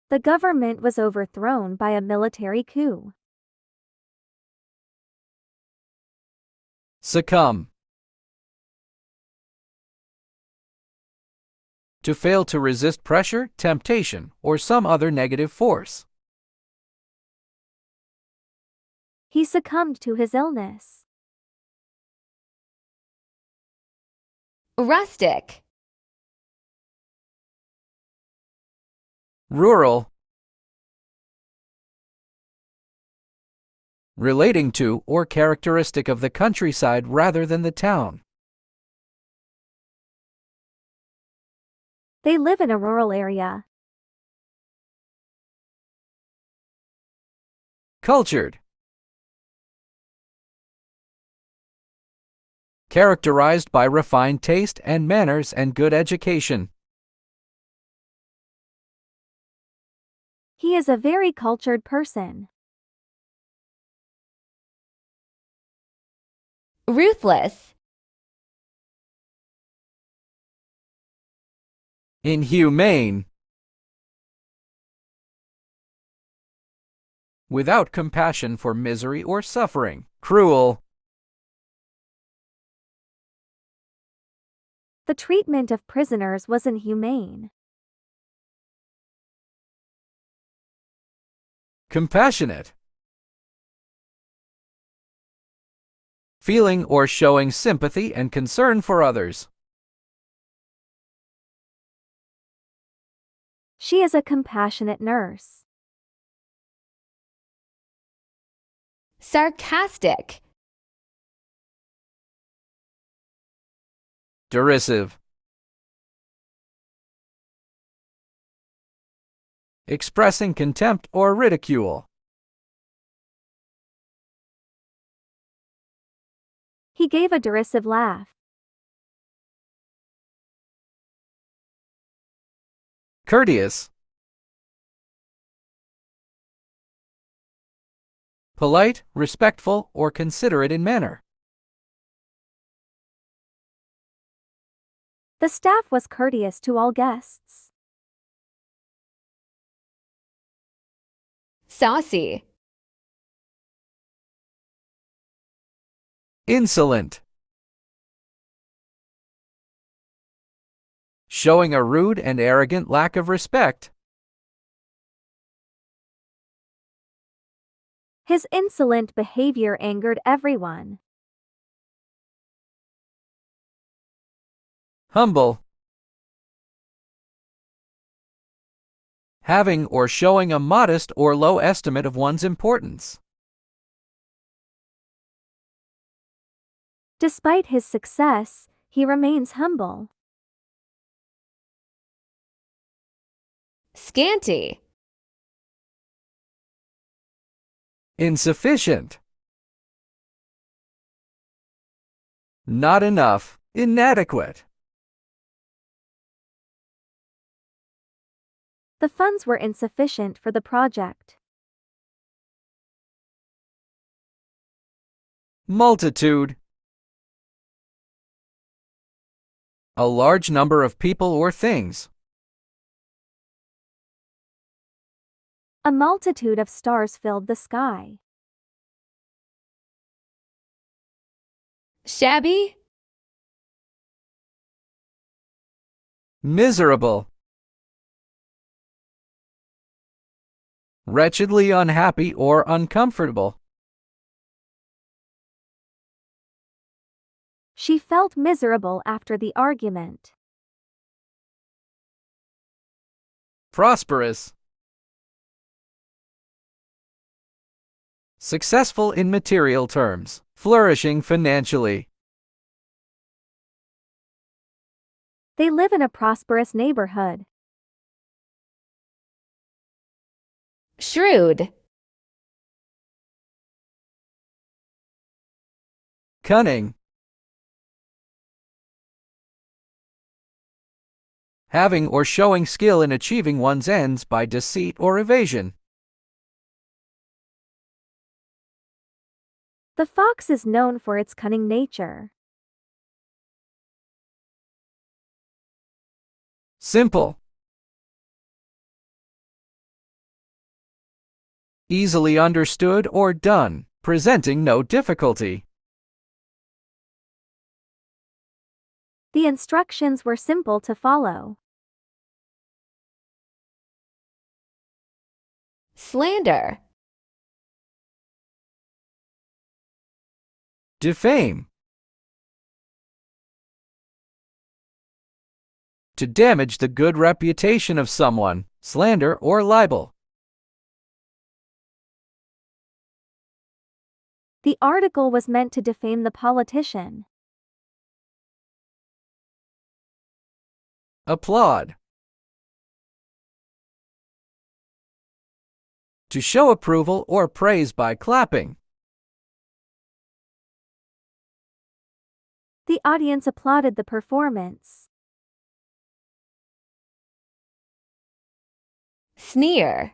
The government was overthrown by a military coup. Succumb. To fail to resist pressure, temptation, or some other negative force. He succumbed to his illness. Rustic. Rural. Relating to or characteristic of the countryside rather than the town. They live in a rural area. Cultured. Characterized by refined taste and manners and good education. He is a very cultured person. Ruthless. Inhumane. Without compassion for misery or suffering. Cruel. The treatment of prisoners was inhumane. Compassionate. Feeling or showing sympathy and concern for others. She is a compassionate nurse. Sarcastic. Derisive. Expressing contempt or ridicule. He gave a derisive laugh. Courteous. Polite, respectful, or considerate in manner. The staff was courteous to all guests. Saucy. Insolent. Showing a rude and arrogant lack of respect. His insolent behavior angered everyone. Humble. Having or showing a modest or low estimate of one's importance. Despite his success, he remains humble. Scanty. Insufficient. Not enough. Inadequate. The funds were insufficient for the project. Multitude. A large number of people or things. A multitude of stars filled the sky. Shabby. Miserable. Wretchedly unhappy or uncomfortable. She felt miserable after the argument. Prosperous. Successful in material terms, flourishing financially. They live in a prosperous neighborhood. Shrewd. Cunning. Having or showing skill in achieving one's ends by deceit or evasion. The fox is known for its cunning nature. Simple. Easily understood or done, presenting no difficulty. The instructions were simple to follow. Slander. Defame. To damage the good reputation of someone, slander or libel. The article was meant to defame the politician. Applaud. To show approval or praise by clapping. The audience applauded the performance. Sneer.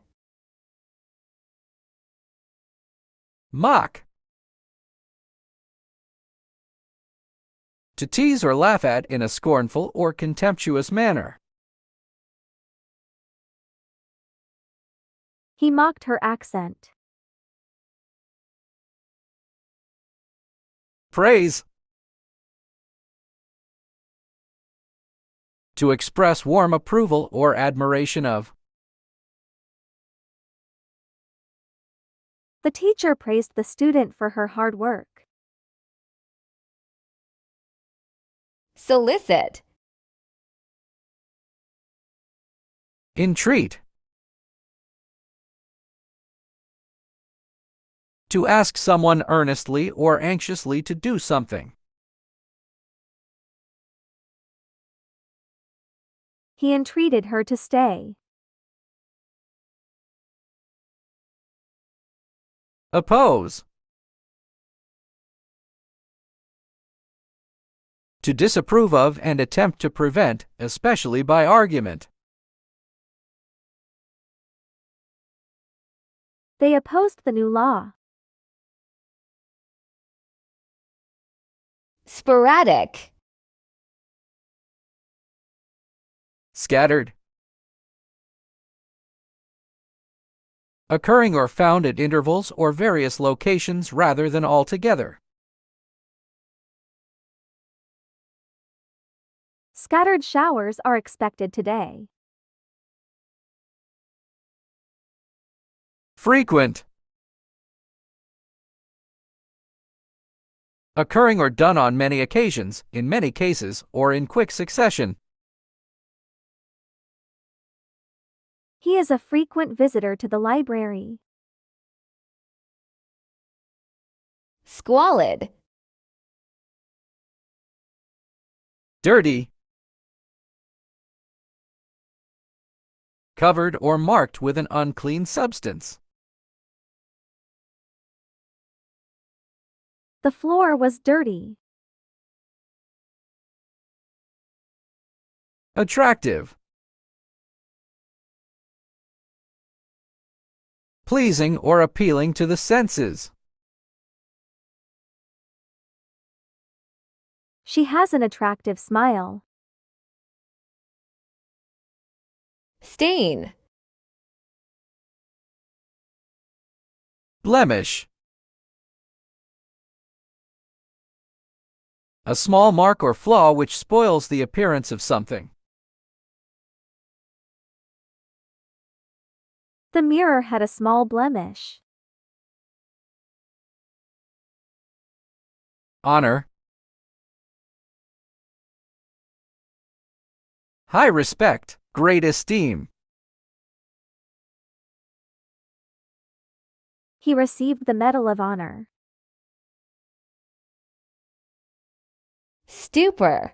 Mock. To tease or laugh at in a scornful or contemptuous manner. He mocked her accent. Praise. To express warm approval or admiration of. The teacher praised the student for her hard work. Solicit. Entreat. To ask someone earnestly or anxiously to do something. He entreated her to stay. Oppose. To disapprove of and attempt to prevent, especially by argument. They opposed the new law. Sporadic. Scattered. Occurring or found at intervals or various locations rather than all together. Scattered showers are expected today. Frequent. Occurring or done on many occasions, in many cases, or in quick succession. He is a frequent visitor to the library. Squalid. Dirty. Covered or marked with an unclean substance. The floor was dirty. Attractive. Pleasing or appealing to the senses. She has an attractive smile. Stain. Blemish. A small mark or flaw which spoils the appearance of something. The mirror had a small blemish. Honor. high respect, great esteem. He received the Medal of Honor. Stupor.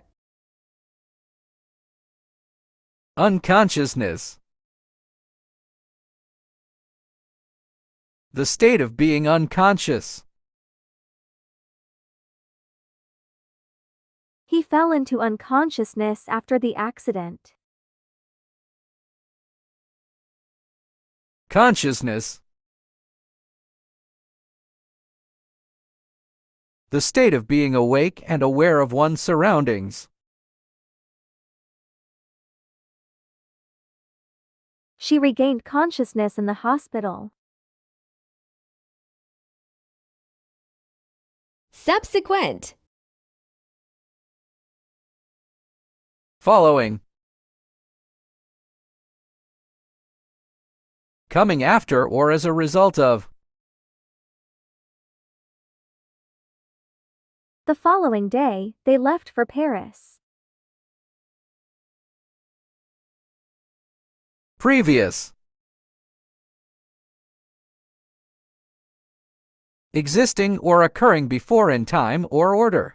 Unconsciousness. The state of being unconscious. He fell into unconsciousness after the accident. Consciousness. The state of being awake and aware of one's surroundings. She regained consciousness in the hospital. Subsequent. Following. Coming after or as a result of. The following day, they left for Paris. Previous. Existing or occurring before in time or order.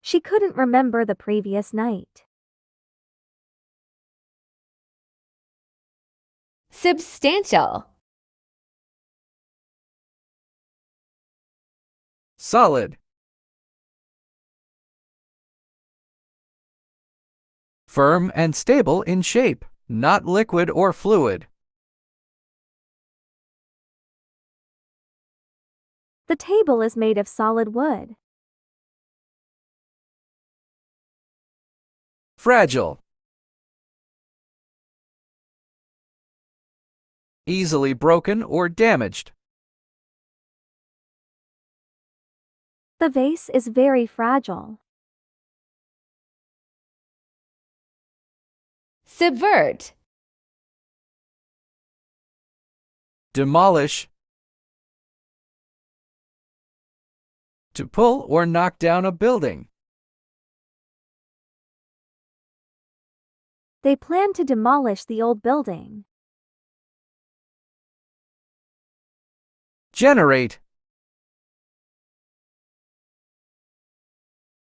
She couldn't remember the previous night. Substantial. Solid. Firm and stable in shape, not liquid or fluid. The table is made of solid wood. Fragile. Easily broken or damaged. The vase is very fragile. Subvert. Demolish. To pull or knock down a building. They plan to demolish the old building. Generate.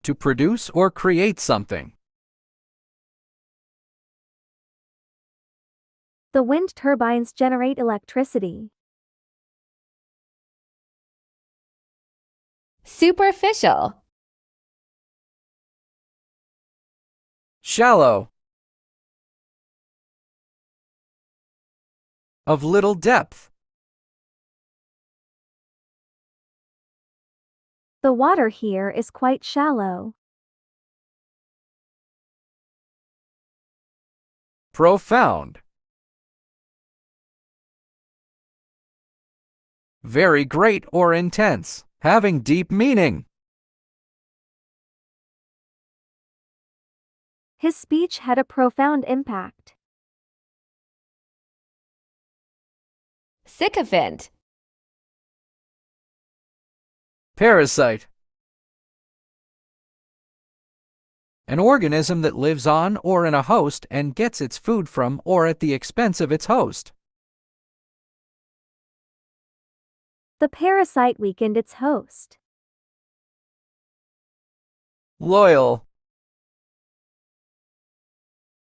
To produce or create something. The wind turbines generate electricity. Superficial. Shallow. Of little depth. The water here is quite shallow. Profound. Very great or intense, having deep meaning. His speech had a profound impact. Sycophant. Parasite. An organism that lives on or in a host and gets its food from or at the expense of its host. The parasite weakened its host. Loyal.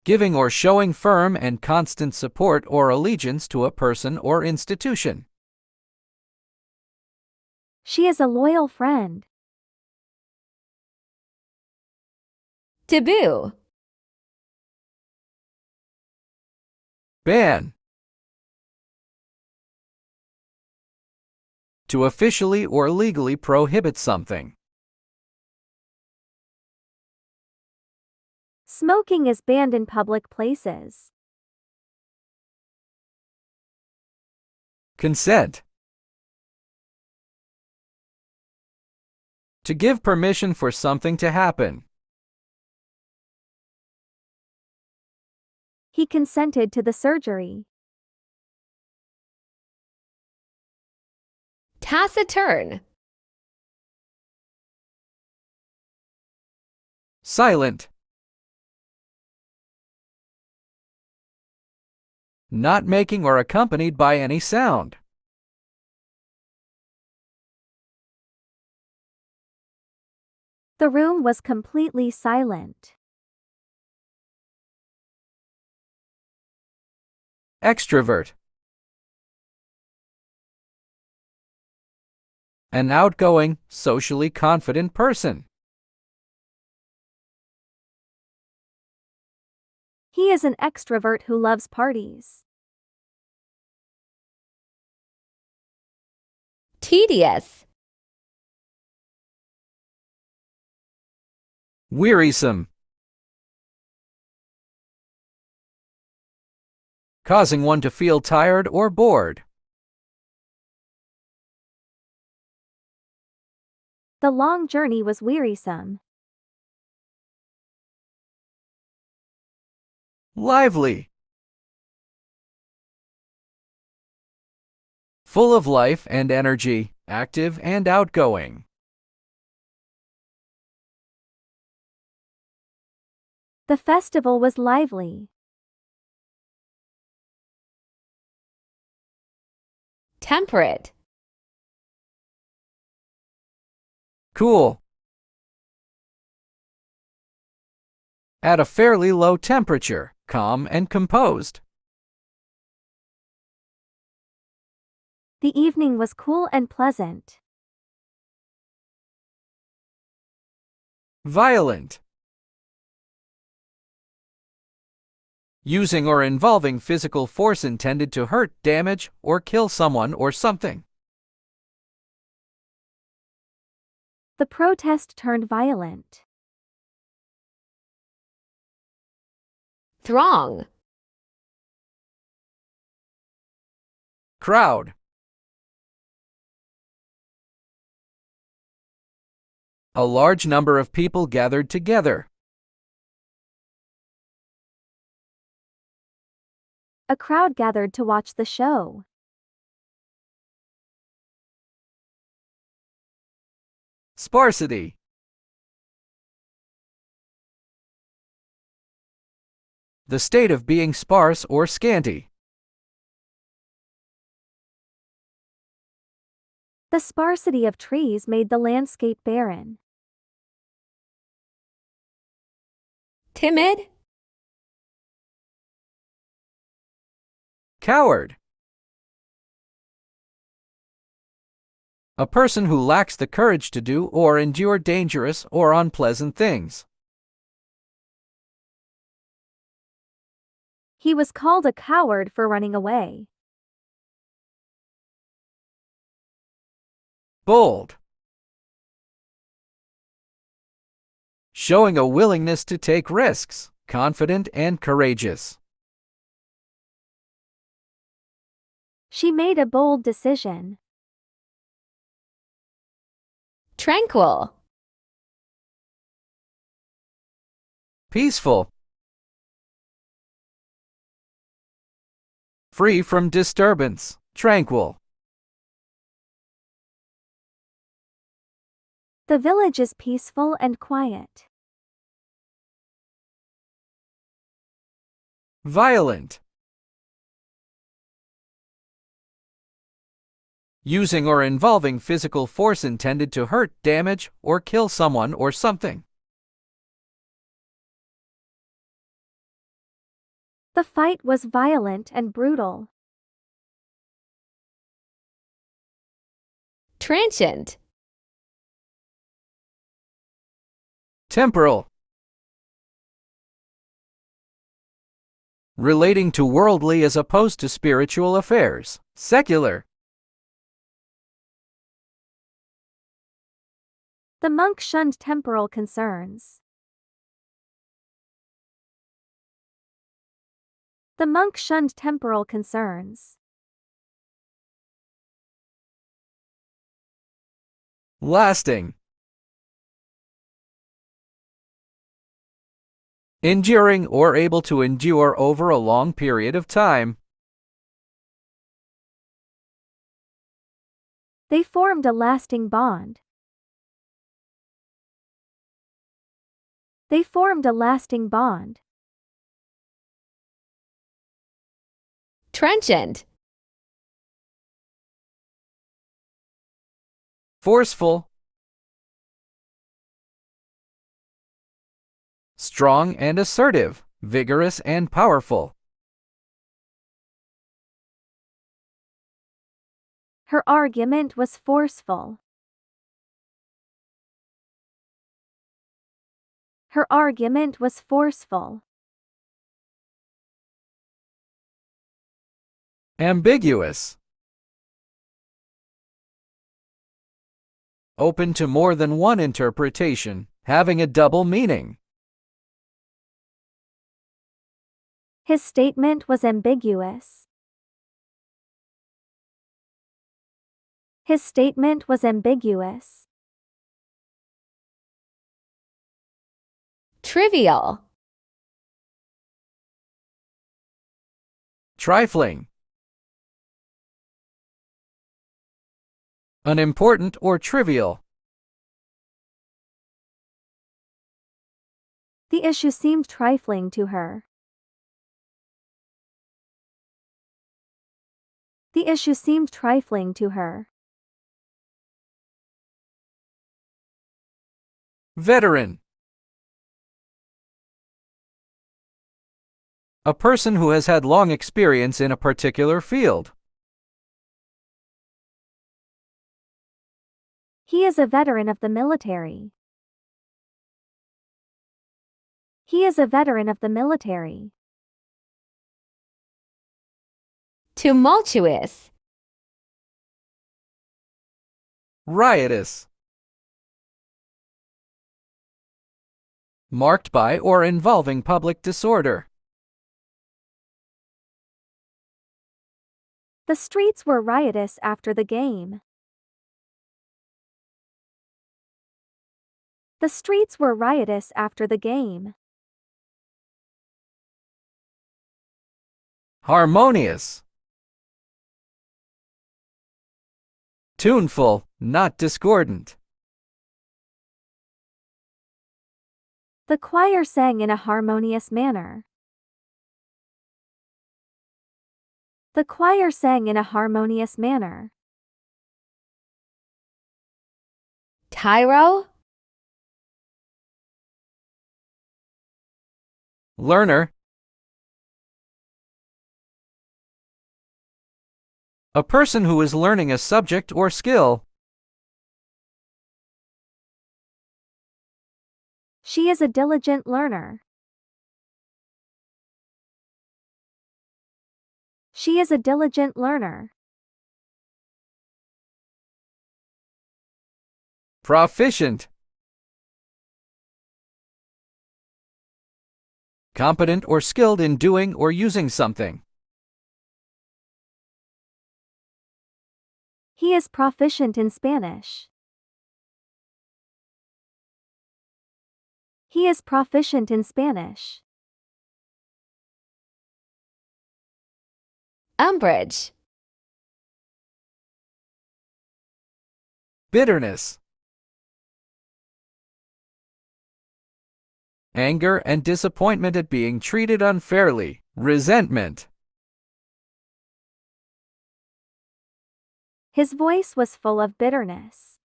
Giving or showing firm and constant support or allegiance to a person or institution. She is a loyal friend. Taboo. Ban. To officially or legally prohibit something. Smoking is banned in public places. Consent. To give permission for something to happen. He consented to the surgery. Taciturn. Silent. Not making or accompanied by any sound. The room was completely silent. Extrovert. An outgoing, socially confident person. He is an extrovert who loves parties. Tedious. Wearisome. Causing one to feel tired or bored. The long journey was wearisome. Lively. Full of life and energy, active and outgoing. The festival was lively. Temperate. Cool. At a fairly low temperature, calm and composed. The evening was cool and pleasant. Violent. Using or involving physical force intended to hurt, damage, or kill someone or something. The protest turned violent. Throng. Crowd. A large number of people gathered together. A crowd gathered to watch the show. Sparsity. The state of being sparse or scanty. The sparsity of trees made the landscape barren. Timid. Coward. A person who lacks the courage to do or endure dangerous or unpleasant things. He was called a coward for running away. Bold. Showing a willingness to take risks, confident and courageous. She made a bold decision. Tranquil. Peaceful. Free from disturbance, tranquil. The village is peaceful and quiet. Violent. Using or involving physical force intended to hurt, damage, or kill someone or something. The fight was violent and brutal. Transient. Temporal. Relating to worldly as opposed to spiritual affairs. Secular. The monk shunned temporal concerns. The monk shunned temporal concerns. Lasting. Enduring or able to endure over a long period of time. They formed a lasting bond. They formed a lasting bond. Trenchant. Forceful. Strong and assertive, vigorous and powerful. Her argument was forceful. Her argument was forceful. Ambiguous. Open to more than one interpretation, having a double meaning. His statement was ambiguous. His statement was ambiguous. Trivial. Trifling. Unimportant or trivial. The issue seemed trifling to her. The issue seemed trifling to her. Veteran. A person who has had long experience in a particular field. He is a veteran of the military. He is a veteran of the military. Tumultuous. Riotous. Marked by or involving public disorder. The streets were riotous after the game. The streets were riotous after the game. Harmonious. Tuneful, not discordant. The choir sang in a harmonious manner. The choir sang in a harmonious manner. Tyro. Learner. A person who is learning a subject or skill. She is a diligent learner. She is a diligent learner. Proficient. Competent or skilled in doing or using something. He is proficient in Spanish. He is proficient in Spanish. Umbrage. Bitterness. Anger and disappointment at being treated unfairly. Resentment. His voice was full of bitterness.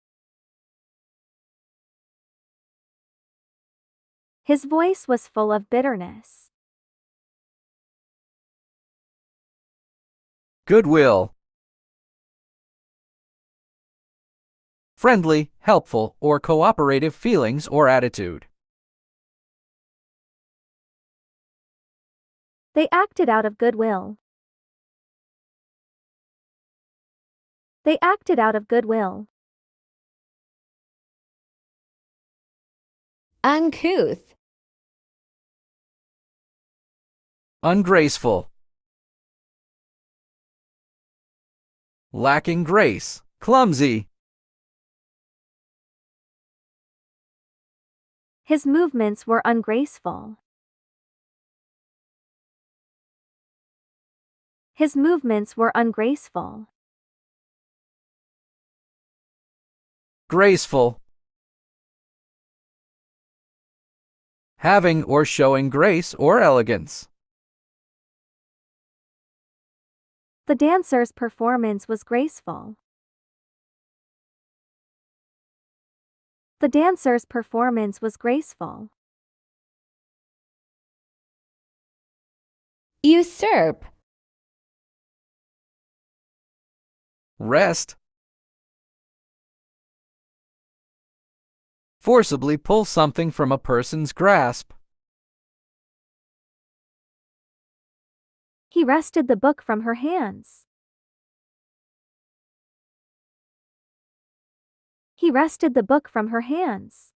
His voice was full of bitterness. Goodwill. Friendly, helpful, or cooperative feelings or attitude. They acted out of goodwill. They acted out of goodwill. Uncouth. Ungraceful. Lacking grace. Clumsy. His movements were ungraceful. His movements were ungraceful. Graceful. having or showing grace or elegance. The dancer's performance was graceful. The dancer's performance was graceful. Usurp. Wrest. Forcibly pull something from a person's grasp. He wrested the book from her hands. He wrested the book from her hands.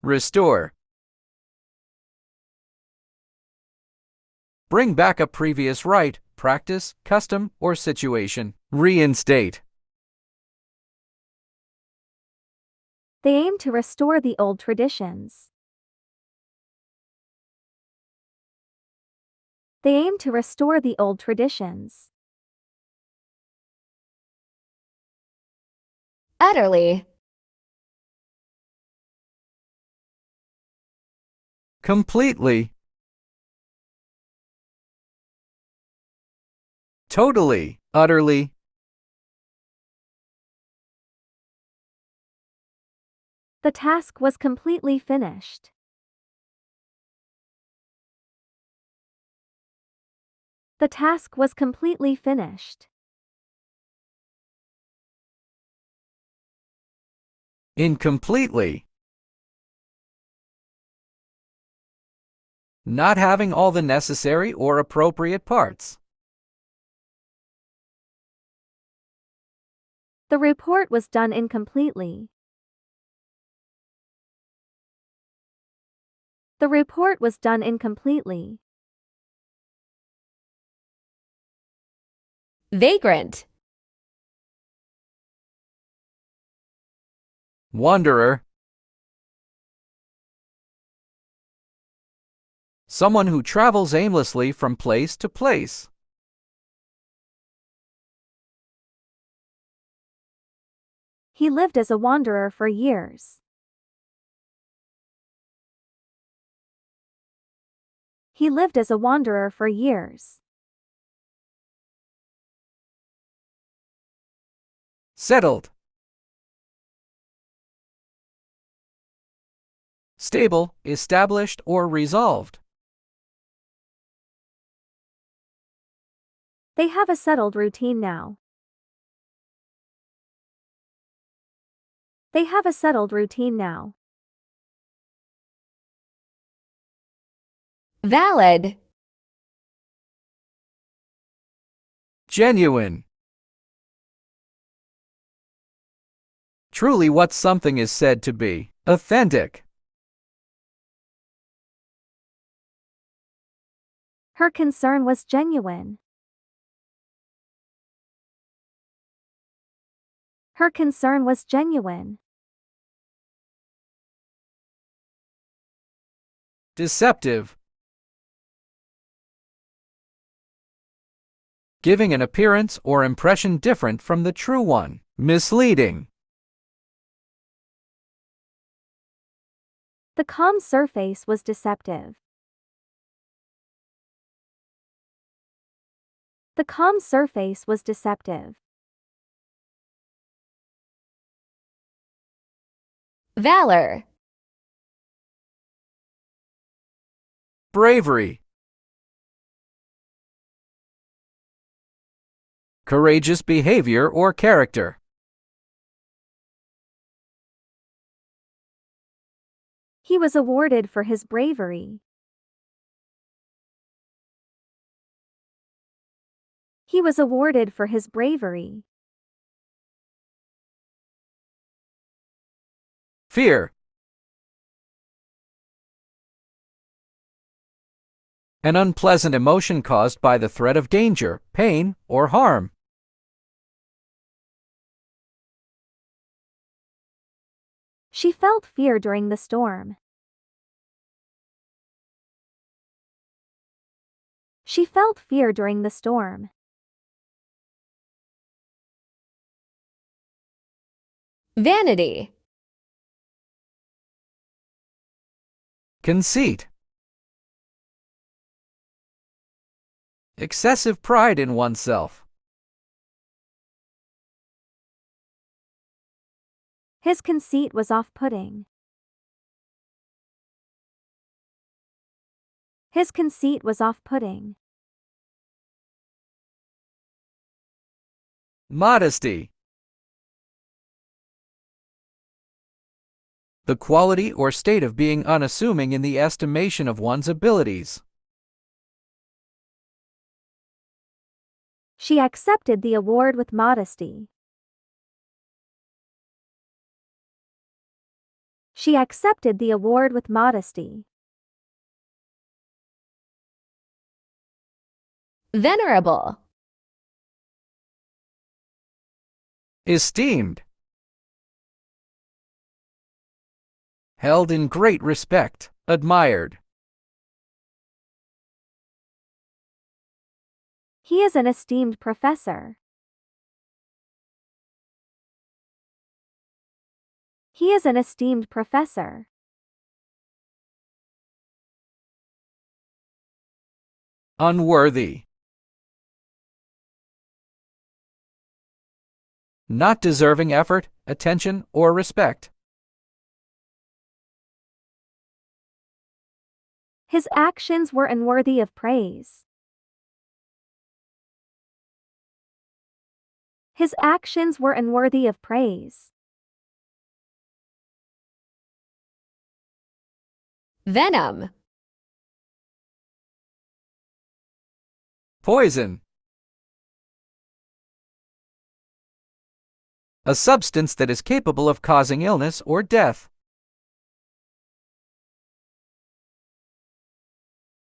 Restore. Bring back a previous right, practice, custom, or situation. Reinstate. They aim to restore the old traditions. They aim to restore the old traditions. Utterly. Completely. Totally, utterly. The task was completely finished. The task was completely finished. Incompletely. Not having all the necessary or appropriate parts. The report was done incompletely. The report was done incompletely. Vagrant. Wanderer. Someone who travels aimlessly from place to place. He lived as a wanderer for years. He lived as a wanderer for years. Settled. Stable, established, or resolved. They have a settled routine now. They have a settled routine now. Valid. Genuine. Truly what something is said to be. Authentic. Her concern was genuine. Her concern was genuine. Deceptive. Giving an appearance or impression different from the true one. Misleading. The calm surface was deceptive. The calm surface was deceptive. Valor. Bravery. Courageous behavior or character. He was awarded for his bravery. He was awarded for his bravery. Fear. An unpleasant emotion caused by the threat of danger, pain, or harm. She felt fear during the storm. She felt fear during the storm. Vanity. Conceit. Excessive pride in oneself. His conceit was off-putting. His conceit was off-putting. Modesty. The quality or state of being unassuming in the estimation of one's abilities. She accepted the award with modesty. She accepted the award with modesty. Venerable. Esteemed. Held in great respect, admired. He is an esteemed professor. He is an esteemed professor. Unworthy. Not deserving effort, attention, or respect. His actions were unworthy of praise. His actions were unworthy of praise. Venom. Poison. A substance that is capable of causing illness or death.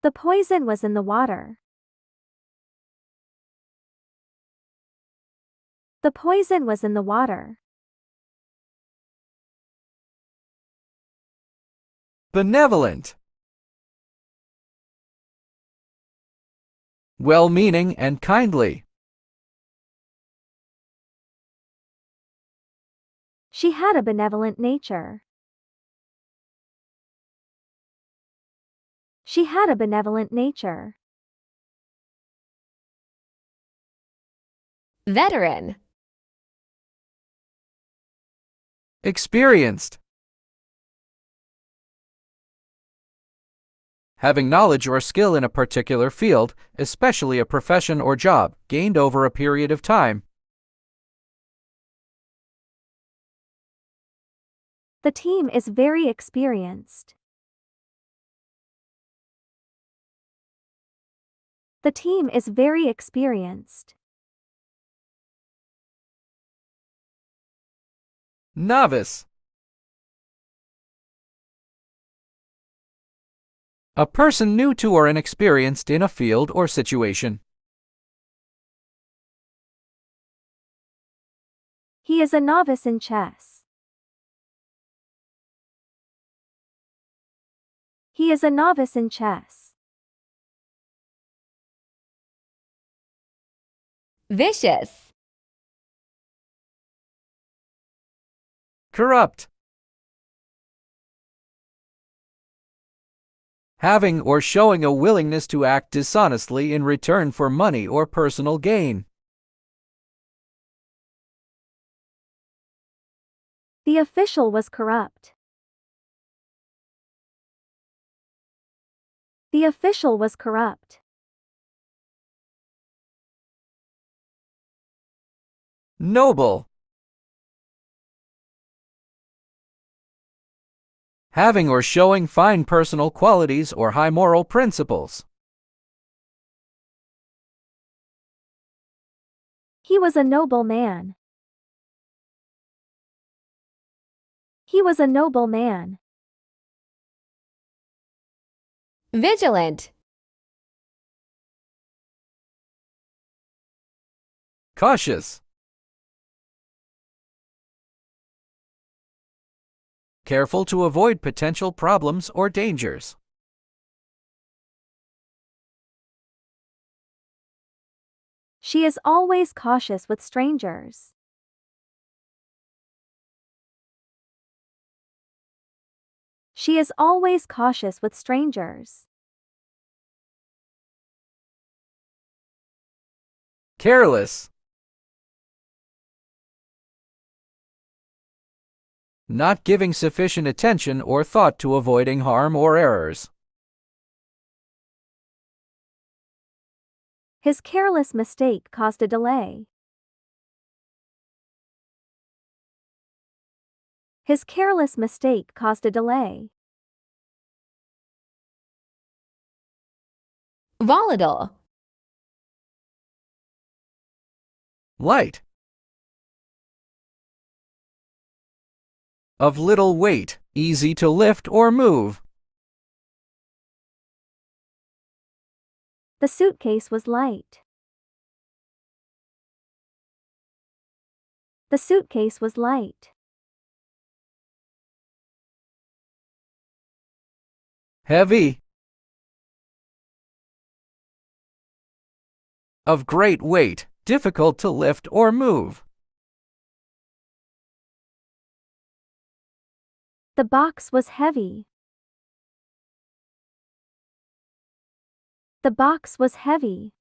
The poison was in the water. The poison was in the water. Benevolent. Well-meaning and kindly. She had a benevolent nature. She had a benevolent nature. Veteran. Experienced. Having knowledge or skill in a particular field, especially a profession or job, gained over a period of time. The team is very experienced. The team is very experienced. Novice. A person new to or inexperienced in a field or situation. He is a novice in chess. He is a novice in chess. Vicious. Corrupt. Having or showing a willingness to act dishonestly in return for money or personal gain. The official was corrupt. The official was corrupt. Noble. Having or showing fine personal qualities or high moral principles. He was a noble man. He was a noble man. Vigilant. Cautious. Careful to avoid potential problems or dangers. She is always cautious with strangers. She is always cautious with strangers. Careless. Not giving sufficient attention or thought to avoiding harm or errors. His careless mistake caused a delay. His careless mistake caused a delay. Volatile. Light. Of little weight, easy to lift or move. The suitcase was light. The suitcase was light. Heavy. Of great weight, difficult to lift or move. The box was heavy. The box was heavy.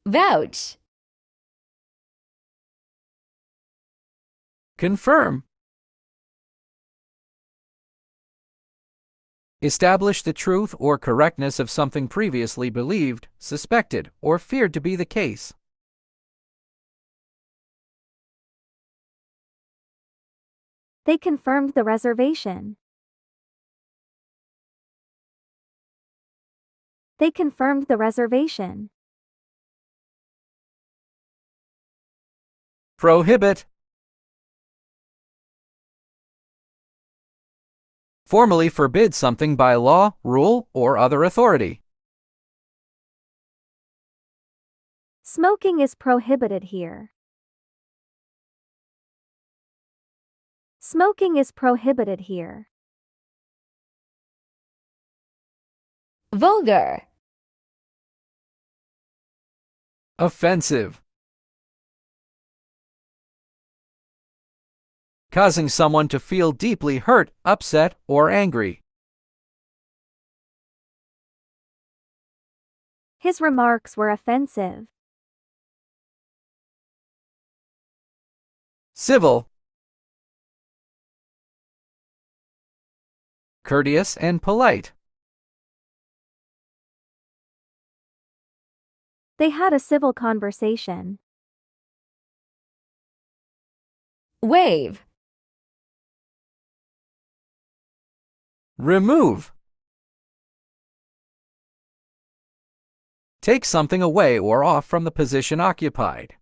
Vouch. Confirm. Establish the truth or correctness of something previously believed, suspected, or feared to be the case. They confirmed the reservation. They confirmed the reservation. Prohibit. Formally forbid something by law, rule, or other authority. Smoking is prohibited here. Smoking is prohibited here. Vulgar. Offensive. Causing someone to feel deeply hurt, upset, or angry. His remarks were offensive. Civil. Courteous and polite. They had a civil conversation. Wave. Remove. Take something away or off from the position occupied.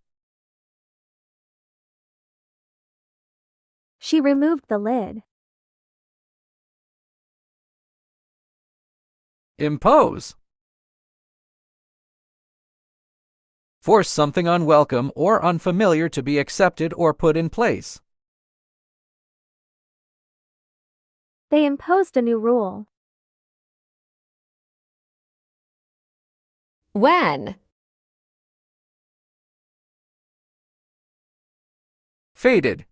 She removed the lid. Impose. Force something unwelcome or unfamiliar to be accepted or put in place. They imposed a new rule. When. Faded.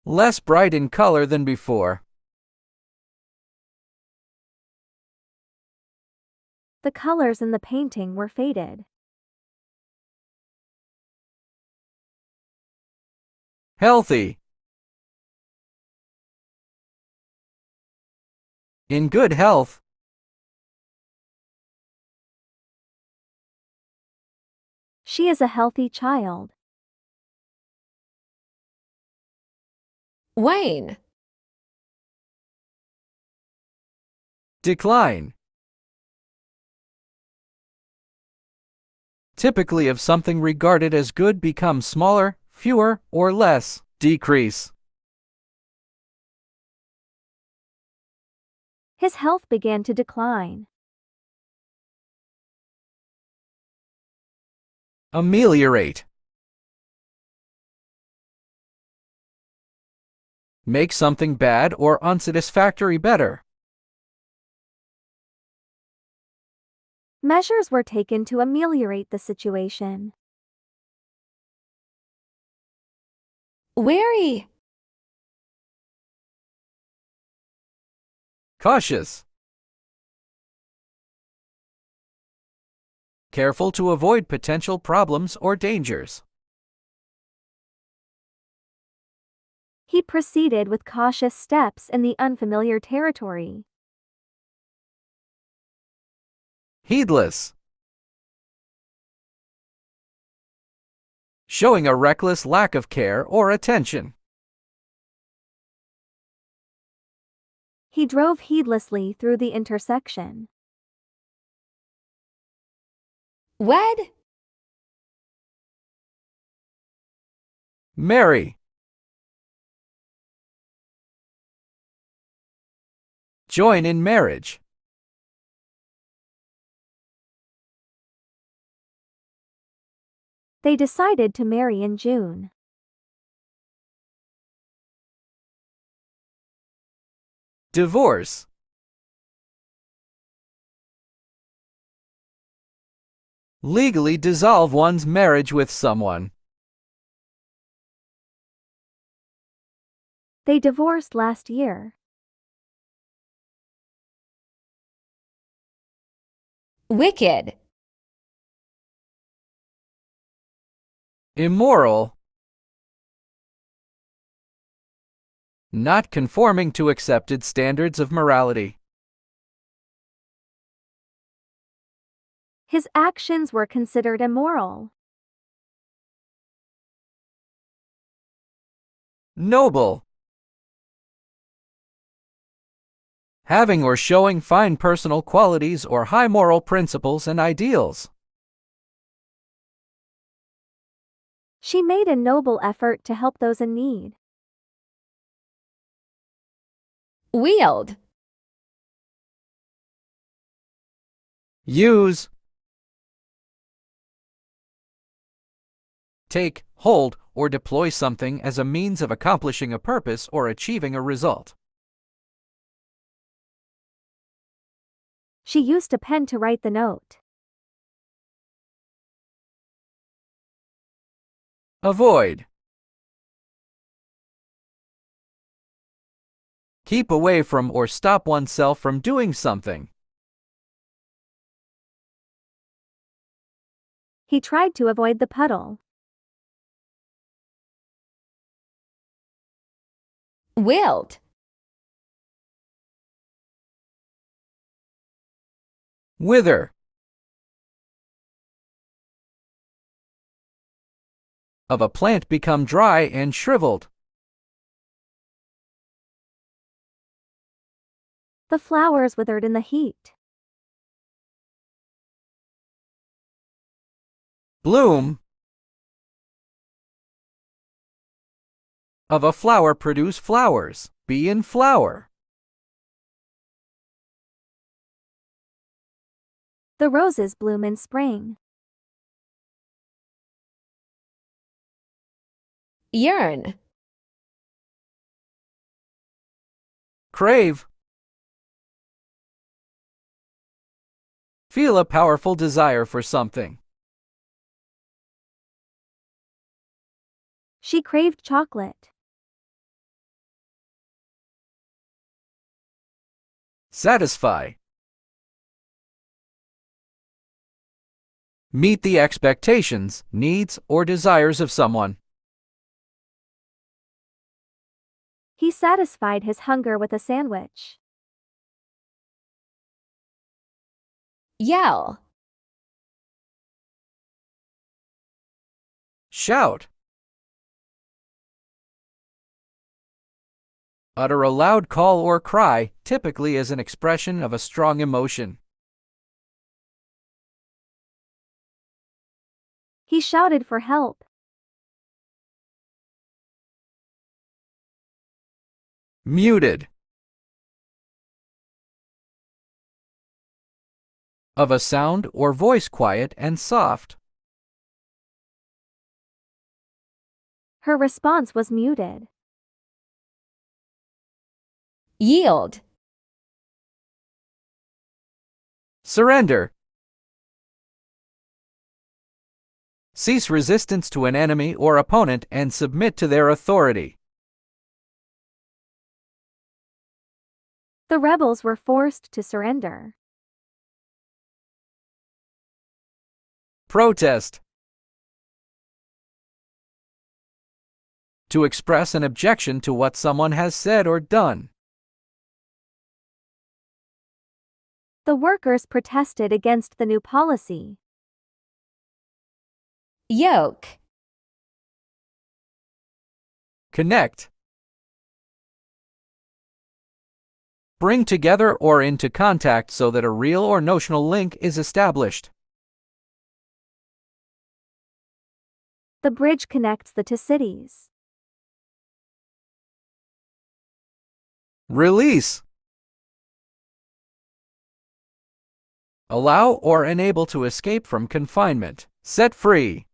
Less bright in color than before. The colors in the painting were faded. Healthy. In good health. She is a healthy child. Wane. Decline. Typically of something regarded as good become smaller, fewer, or less. Decrease. His health began to decline. Ameliorate. Make something bad or unsatisfactory better. Measures were taken to ameliorate the situation. Wary. Cautious. Careful to avoid potential problems or dangers. He proceeded with cautious steps in the unfamiliar territory. Heedless. Showing a reckless lack of care or attention. He drove heedlessly through the intersection. Wed. Marry. Join in marriage. They decided to marry in June. Divorce. Legally dissolve one's marriage with someone. They divorced last year. Wicked. Immoral. Not conforming to accepted standards of morality. His actions were considered immoral. Noble. Having or showing fine personal qualities or high moral principles and ideals. She made a noble effort to help those in need. Wield. Use. Take, hold, or deploy something as a means of accomplishing a purpose or achieving a result. She used a pen to write the note. Avoid. Keep away from or stop oneself from doing something. He tried to avoid the puddle. Wilt. Wither. Of a plant become dry and shriveled. The flowers withered in the heat. Bloom. Of a flower produce flowers. Be in flower. The roses bloom in spring. Yearn. Crave. Feel a powerful desire for something. She craved chocolate. Satisfy. Meet the expectations, needs, or desires of someone. He satisfied his hunger with a sandwich. Yell. Shout. Utter a loud call or cry, typically as an expression of a strong emotion. He shouted for help. Muted. Of a sound or voice quiet and soft. Her response was muted. Yield. Surrender. Cease resistance to an enemy or opponent and submit to their authority. The rebels were forced to surrender. Protest. To express an objection to what someone has said or done. The workers protested against the new policy. Yoke. Connect. Bring together or into contact so that a real or notional link is established. The bridge connects the two cities. Release. Allow or enable to escape from confinement. Set free.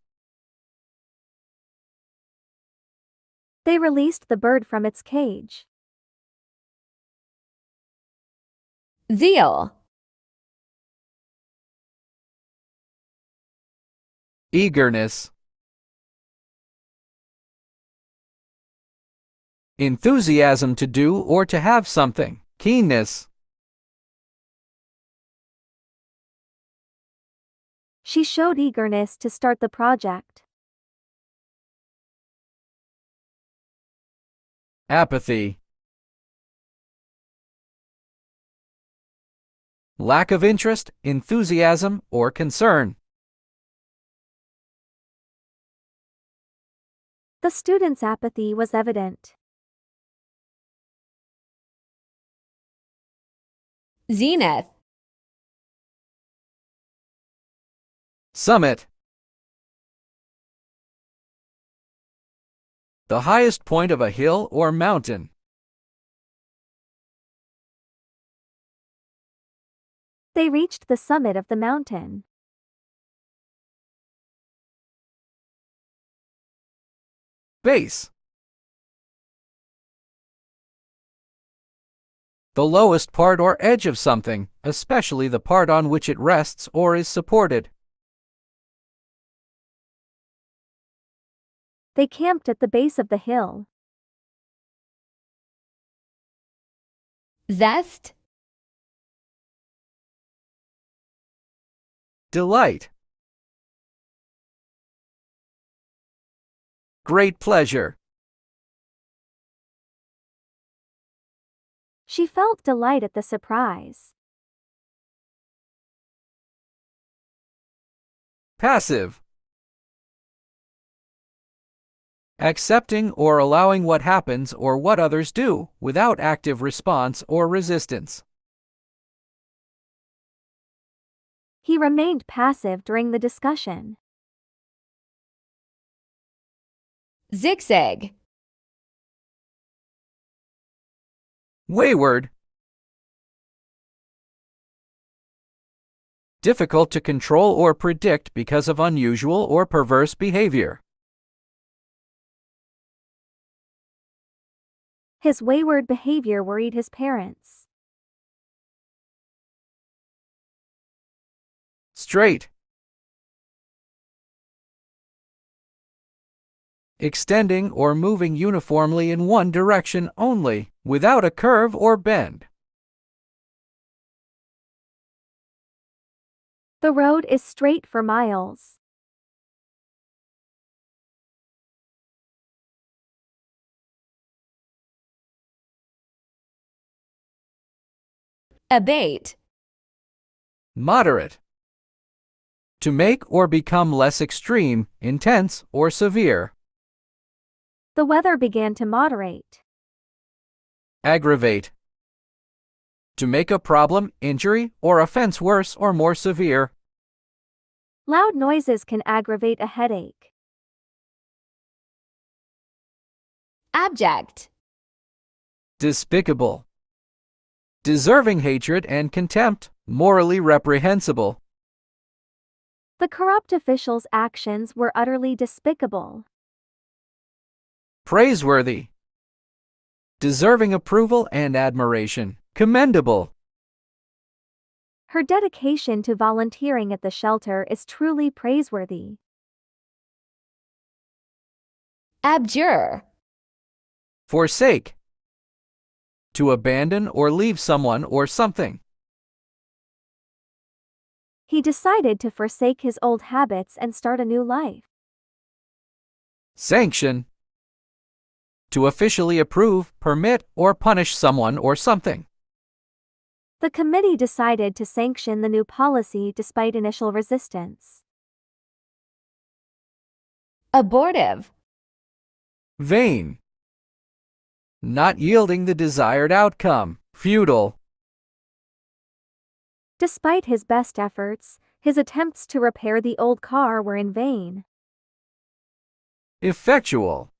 They released the bird from its cage. Zeal. Eagerness. Enthusiasm to do or to have something. Keenness. She showed eagerness to start the project. Apathy. Lack of interest, enthusiasm, or concern. The students' apathy was evident. Zenith. Summit. The highest point of a hill or mountain. They reached the summit of the mountain. Base. The lowest part or edge of something, especially the part on which it rests or is supported. They camped at the base of the hill. Zest. Delight. Great pleasure. She felt delight at the surprise. Passive. Accepting or allowing what happens or what others do, without active response or resistance. He remained passive during the discussion. Zigzag. Wayward. Difficult to control or predict because of unusual or perverse behavior. His wayward behavior worried his parents. Straight. Extending or moving uniformly in one direction only, without a curve or bend. The road is straight for miles. Abate. Moderate. To make or become less extreme, intense, or severe. The weather began to moderate. Aggravate. To make a problem, injury, or offense worse or more severe. Loud noises can aggravate a headache. Abject. Despicable. Deserving hatred and contempt, morally reprehensible. The corrupt official's actions were utterly despicable. Praiseworthy. Deserving approval and admiration, commendable. Her dedication to volunteering at the shelter is truly praiseworthy. Abjure. Forsake. To abandon or leave someone or something. He decided to forsake his old habits and start a new life. Sanction. To officially approve, permit, or punish someone or something. The committee decided to sanction the new policy despite initial resistance. Abortive. Vain. Not yielding the desired outcome. Futile. Despite his best efforts, his attempts to repair the old car were in vain. Effectual.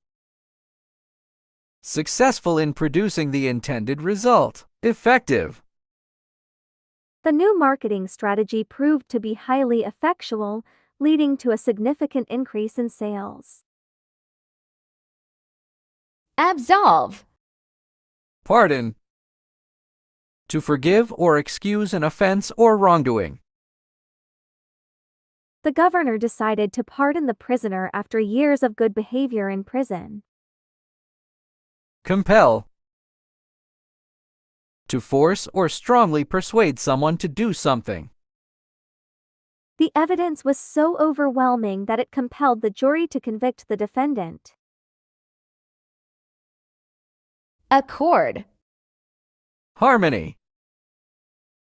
Successful in producing the intended result. Effective. The new marketing strategy proved to be highly effectual, leading to a significant increase in sales. Absolve. Pardon. To forgive or excuse an offense or wrongdoing. The governor decided to pardon the prisoner after years of good behavior in prison. Compel. To force or strongly persuade someone to do something. The evidence was so overwhelming that it compelled the jury to convict the defendant. Accord. Harmony.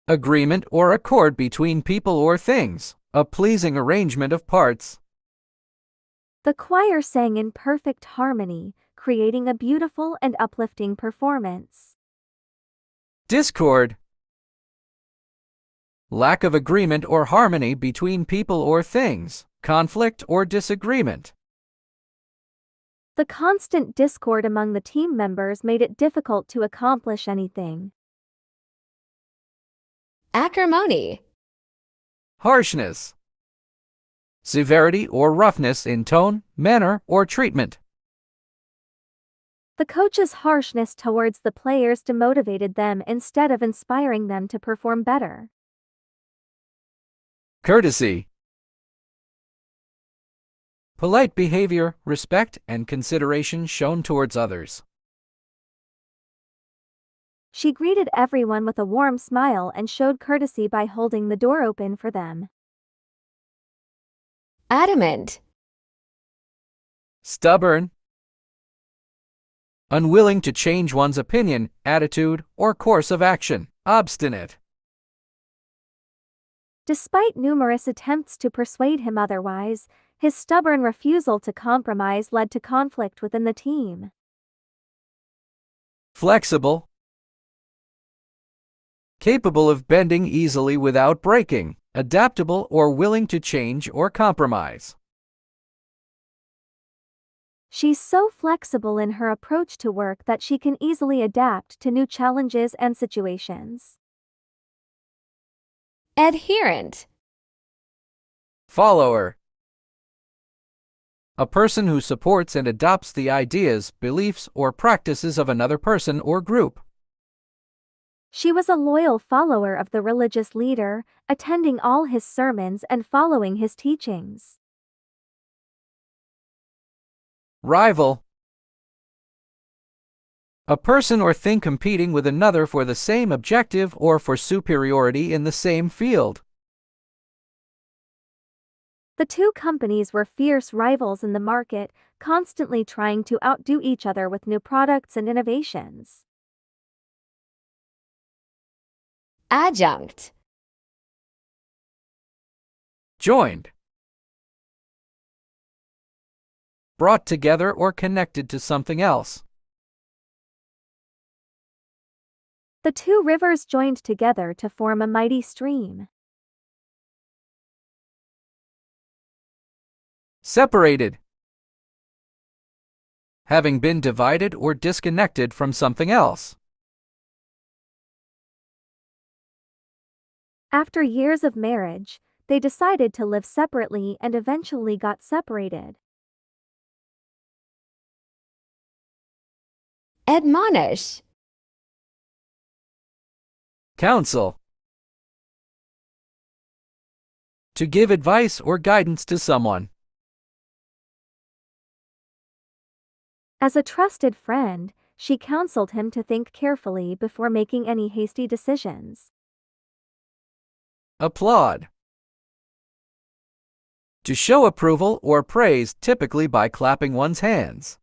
Agreement or accord between people or things, a pleasing arrangement of parts. The choir sang in perfect harmony, creating a beautiful and uplifting performance. Discord. Lack of agreement or harmony between people or things, conflict or disagreement. The constant discord among the team members made it difficult to accomplish anything. Acrimony. Harshness. Severity or roughness in tone, manner, or treatment. The coach's harshness towards the players demotivated them instead of inspiring them to perform better. Courtesy. Polite behavior, respect, and consideration shown towards others. She greeted everyone with a warm smile and showed courtesy by holding the door open for them. Adamant. Stubborn. Unwilling to change one's opinion, attitude, or course of action. Obstinate. Despite numerous attempts to persuade him otherwise, his stubborn refusal to compromise led to conflict within the team. Flexible. Capable of bending easily without breaking, adaptable or willing to change or compromise. She's so flexible in her approach to work that she can easily adapt to new challenges and situations. Adherent. Follower. A person who supports and adopts the ideas, beliefs, or practices of another person or group. She was a loyal follower of the religious leader, attending all his sermons and following his teachings. Rival. A person or thing competing with another for the same objective or for superiority in the same field. The two companies were fierce rivals in the market, constantly trying to outdo each other with new products and innovations. Adjunct. Joined. Brought together or connected to something else. The two rivers joined together to form a mighty stream. Separated. Having been divided or disconnected from something else. After years of marriage, they decided to live separately and eventually got separated. Admonish. Counsel. To give advice or guidance to someone. As a trusted friend, she counseled him to think carefully before making any hasty decisions. Applaud. To show approval or praise, typically by clapping one's hands.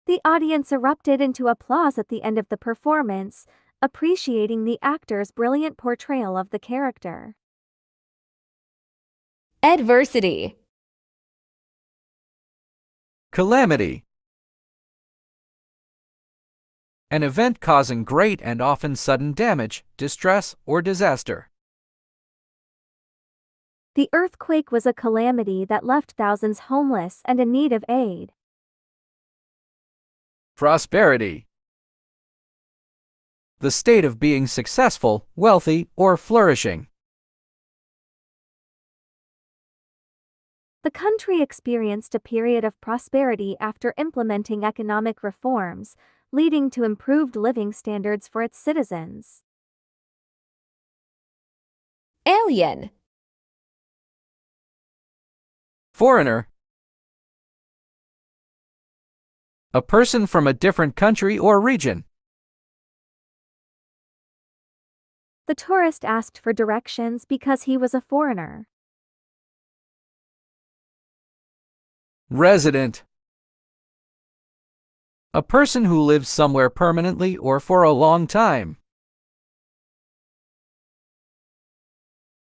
The audience erupted into applause at the end of the performance, appreciating the actor's brilliant portrayal of the character. Adversity. Calamity. An event causing great and often sudden damage, distress, or disaster. The earthquake was a calamity that left thousands homeless and in need of aid. Prosperity. The state of being successful, wealthy, or flourishing. The country experienced a period of prosperity after implementing economic reforms, leading to improved living standards for its citizens. Alien. Foreigner. A person from a different country or region. The tourist asked for directions because he was a foreigner. Resident. A person who lives somewhere permanently or for a long time.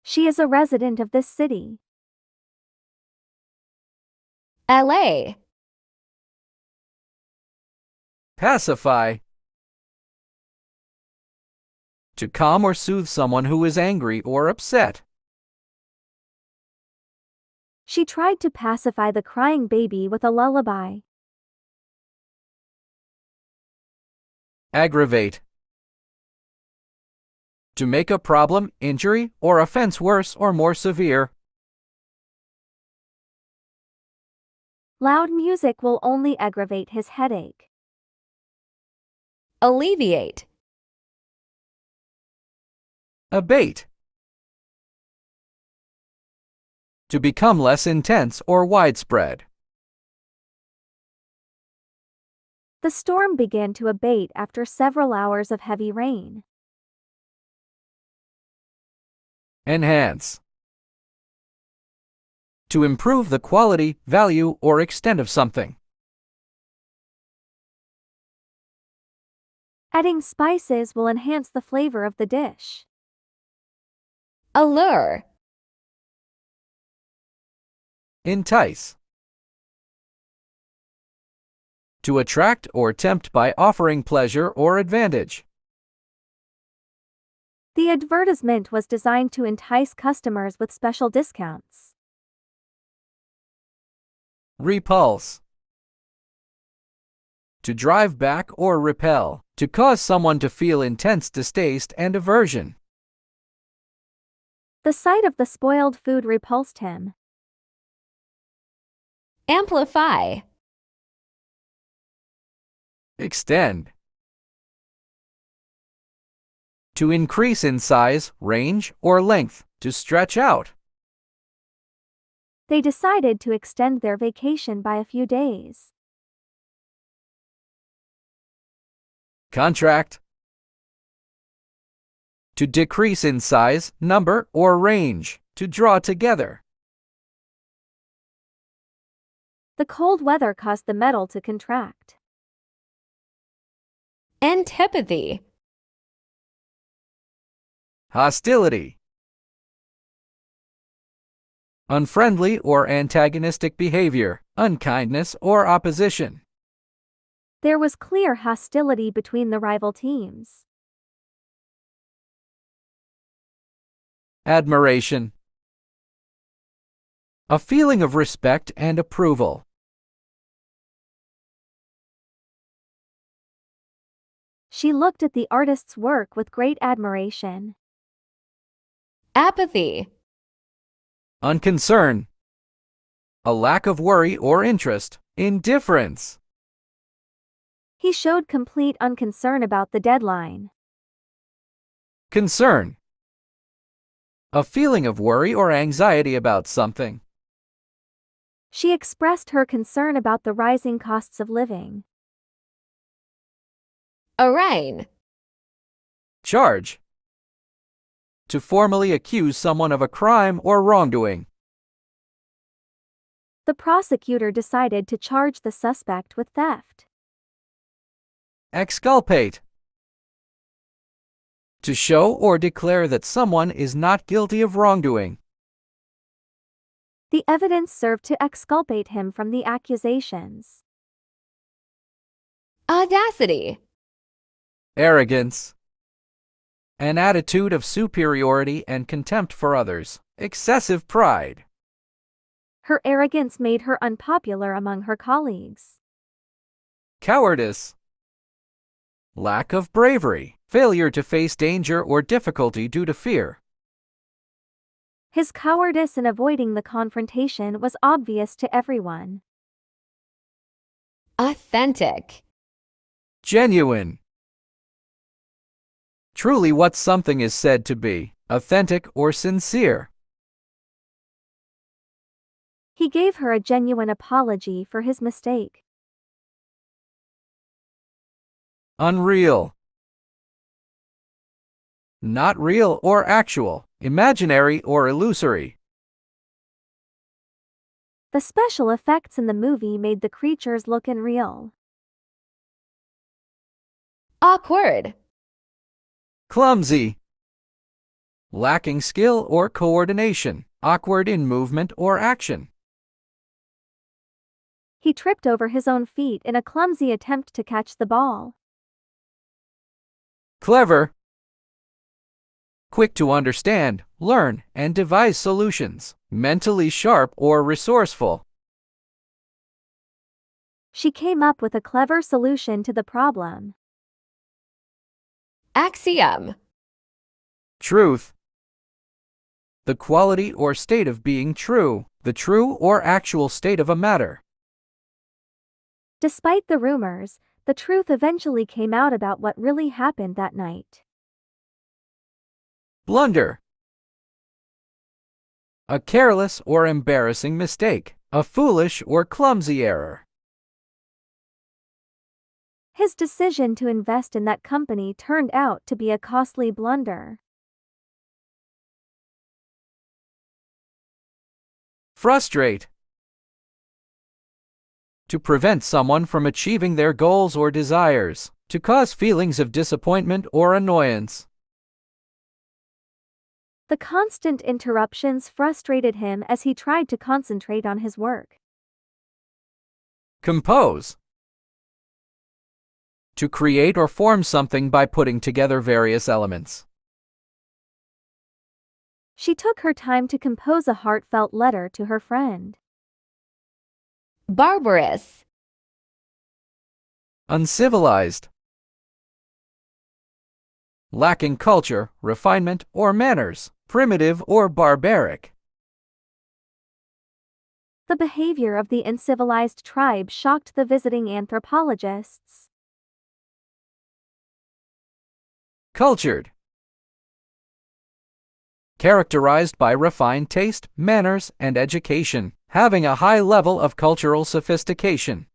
She is a resident of this city. LA. Pacify. To calm or soothe someone who is angry or upset. She tried to pacify the crying baby with a lullaby. Aggravate. To make a problem, injury, or offense worse or more severe. Loud music will only aggravate his headache. Alleviate. Abate. To become less intense or widespread. The storm began to abate after several hours of heavy rain. Enhance. To improve the quality, value, or extent of something. Adding spices will enhance the flavor of the dish. Allure. Entice. To attract or tempt by offering pleasure or advantage. The advertisement was designed to entice customers with special discounts. Repulse. To drive back or repel. To cause someone to feel intense distaste and aversion. The sight of the spoiled food repulsed him. Amplify. Extend. To increase in size, range, or length. To stretch out. They decided to extend their vacation by a few days. Contract. To decrease in size, number, or range. To draw together. The cold weather caused the metal to contract. Antipathy. Hostility. Unfriendly or antagonistic behavior, unkindness or opposition. There was clear hostility between the rival teams. Admiration. A feeling of respect and approval. She looked at the artist's work with great admiration. Apathy. Unconcern. A lack of worry or interest. Indifference. He showed complete unconcern about the deadline. Concern. A feeling of worry or anxiety about something. She expressed her concern about the rising costs of living. Arraign. Charge. To formally accuse someone of a crime or wrongdoing. The prosecutor decided to charge the suspect with theft. Exculpate. To show or declare that someone is not guilty of wrongdoing. The evidence served to exculpate him from the accusations. Audacity. Arrogance. An attitude of superiority and contempt for others. Excessive pride. Her arrogance made her unpopular among her colleagues. Cowardice. Lack of bravery. Failure to face danger or difficulty due to fear. His cowardice in avoiding the confrontation was obvious to everyone. Authentic. Genuine. Truly what something is said to be, authentic or sincere. He gave her a genuine apology for his mistake. Unreal. Not real or actual, imaginary or illusory. The special effects in the movie made the creatures look unreal. Awkward. Clumsy. Lacking skill or coordination, awkward in movement or action. He tripped over his own feet in a clumsy attempt to catch the ball. Clever. Quick to understand, learn, and devise solutions. Mentally sharp or resourceful. She came up with a clever solution to the problem. Axiom. Truth. The quality or state of being true, the true or actual state of a matter. Despite the rumors, the truth eventually came out about what really happened that night. Blunder. A careless or embarrassing mistake, a foolish or clumsy error. His decision to invest in that company turned out to be a costly blunder. Frustrate. To prevent someone from achieving their goals or desires, to cause feelings of disappointment or annoyance. The constant interruptions frustrated him as he tried to concentrate on his work. Compose. To create or form something by putting together various elements. She took her time to compose a heartfelt letter to her friend. Barbarous. Uncivilized. Lacking culture, refinement, or manners, primitive or barbaric. The behavior of the uncivilized tribe shocked the visiting anthropologists. Cultured. Characterized by refined taste, manners, and education, having a high level of cultural sophistication.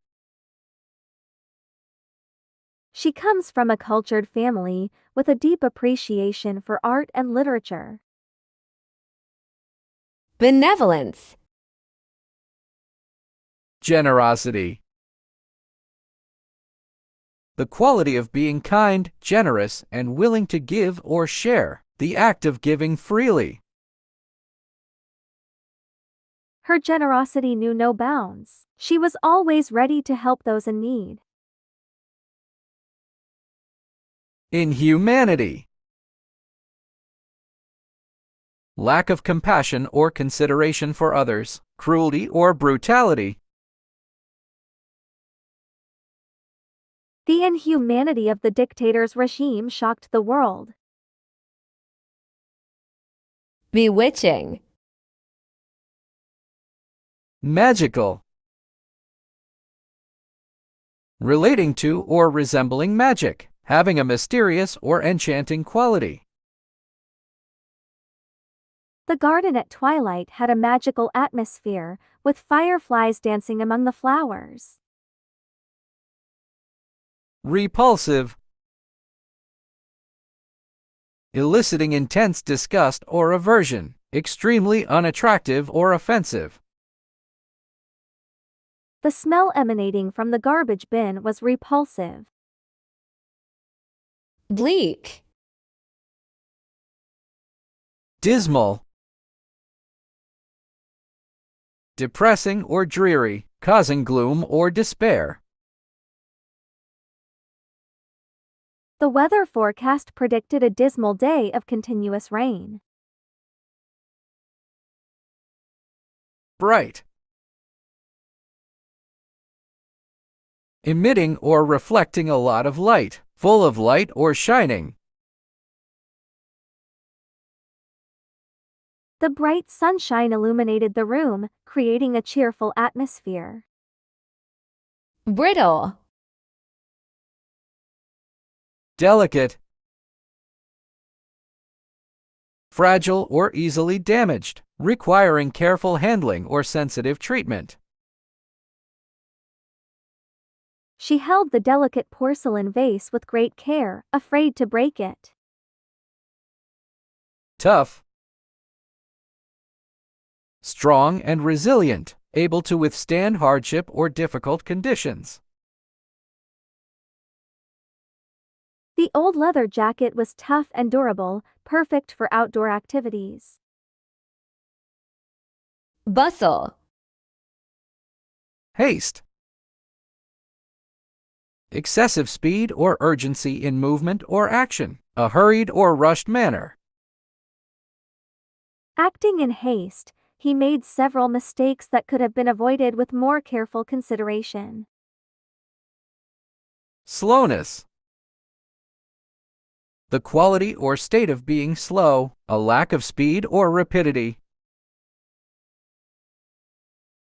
She comes from a cultured family with a deep appreciation for art and literature. Benevolence. Generosity. The quality of being kind, generous, and willing to give or share, the act of giving freely. Her generosity knew no bounds. She was always ready to help those in need. Inhumanity. Lack of compassion or consideration for others, cruelty or brutality. The inhumanity of the dictator's regime shocked the world. Bewitching. Magical. Relating to or resembling magic, having a mysterious or enchanting quality. The garden at twilight had a magical atmosphere, with fireflies dancing among the flowers. Repulsive. Eliciting intense disgust or aversion, extremely unattractive or offensive. The smell emanating from the garbage bin was repulsive. Bleak. Dismal. Depressing or dreary, causing gloom or despair. The weather forecast predicted a dismal day of continuous rain. Bright. Emitting or reflecting a lot of light, full of light or shining. The bright sunshine illuminated the room, creating a cheerful atmosphere. Brittle. Delicate. Fragile or easily damaged, requiring careful handling or sensitive treatment. She held the delicate porcelain vase with great care, afraid to break it. Tough. Strong and resilient, able to withstand hardship or difficult conditions. The old leather jacket was tough and durable, perfect for outdoor activities. Bustle. Haste. Excessive speed or urgency in movement or action, a hurried or rushed manner. Acting in haste, he made several mistakes that could have been avoided with more careful consideration. Slowness. The quality or state of being slow, a lack of speed or rapidity.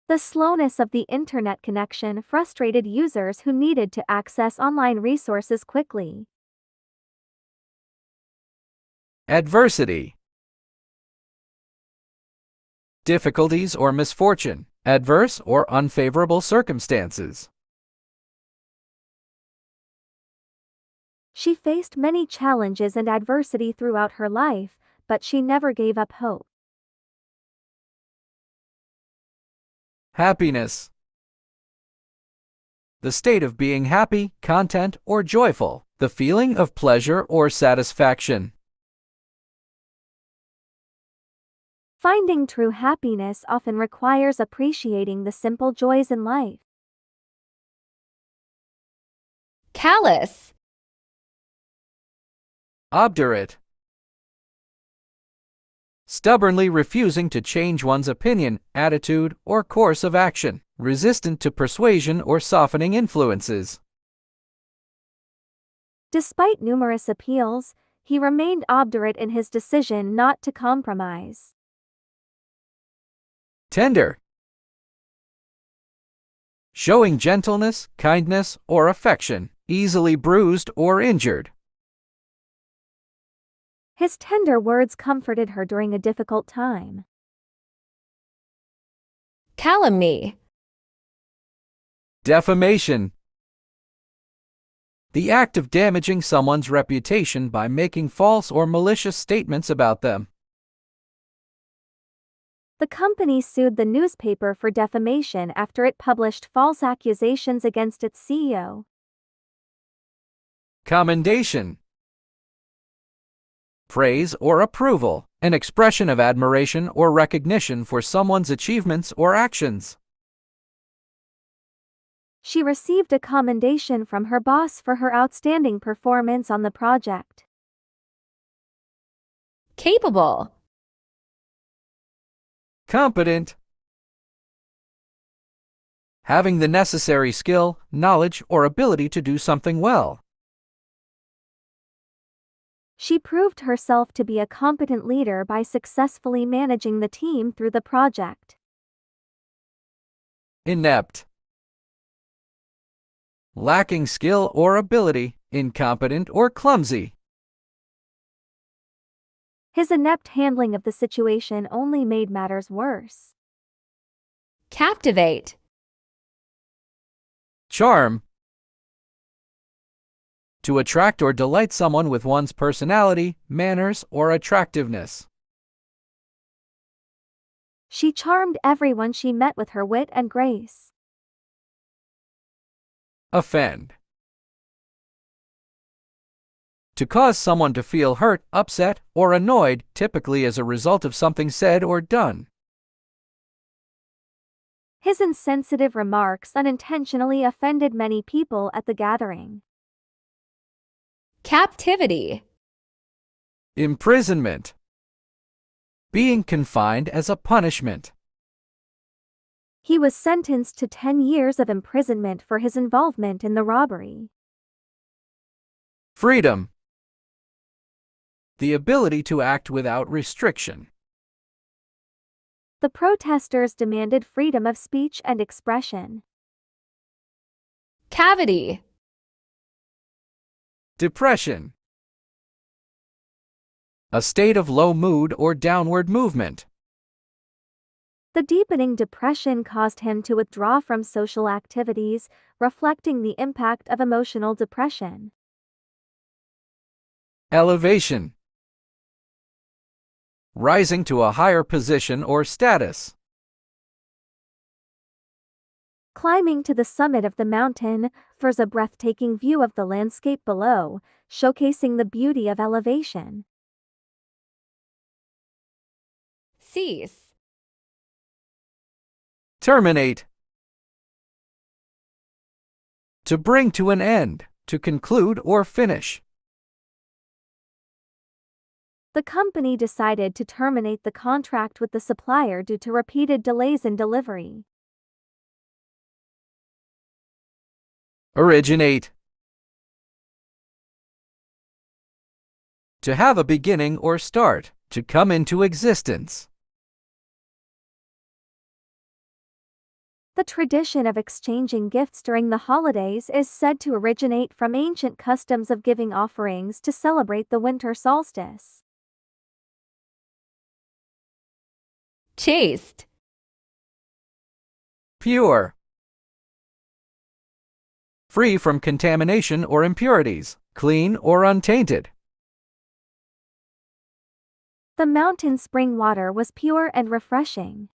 The slowness of the internet connection frustrated users who needed to access online resources quickly. Adversity. Difficulties or misfortune, adverse or unfavorable circumstances. She faced many challenges and adversity throughout her life, but she never gave up hope. Happiness. The state of being happy, content, or joyful, the feeling of pleasure or satisfaction. Finding true happiness often requires appreciating the simple joys in life. Callous. Obdurate. Stubbornly refusing to change one's opinion, attitude, or course of action, resistant to persuasion or softening influences. Despite numerous appeals, he remained obdurate in his decision not to compromise. Tender. Showing gentleness, kindness, or affection, easily bruised or injured. His tender words comforted her during a difficult time. Calumny. Defamation. The act of damaging someone's reputation by making false or malicious statements about them. The company sued the newspaper for defamation after it published false accusations against its CEO. Commendation. Praise or approval, an expression of admiration or recognition for someone's achievements or actions. She received a commendation from her boss for her outstanding performance on the project. Capable. Competent. Having the necessary skill, knowledge, or ability to do something well. She proved herself to be a competent leader by successfully managing the team through the project. Inept. Lacking skill or ability, incompetent or clumsy. His inept handling of the situation only made matters worse. Captivate. Charm. To attract or delight someone with one's personality, manners, or attractiveness. She charmed everyone she met with her wit and grace. Offend. To cause someone to feel hurt, upset, or annoyed, typically as a result of something said or done. His insensitive remarks unintentionally offended many people at the gathering. Captivity. Imprisonment. Being confined as a punishment. He was sentenced to 10 years of imprisonment for his involvement in the robbery. Freedom. The ability to act without restriction. The protesters demanded freedom of speech and expression. Cavity. Depression. A state of low mood or downward movement. The deepening depression caused him to withdraw from social activities, reflecting the impact of emotional depression. Elevation. Rising to a higher position or status. Climbing to the summit of the mountain offers a breathtaking view of the landscape below, showcasing the beauty of elevation. Cease. Terminate. To bring to an end, to conclude or finish. The company decided to terminate the contract with the supplier due to repeated delays in delivery. Originate. To have a beginning or start, to come into existence. The tradition of exchanging gifts during the holidays is said to originate from ancient customs of giving offerings to celebrate the winter solstice. Chaste. Pure. Free from contamination or impurities, clean or untainted. The mountain spring water was pure and refreshing.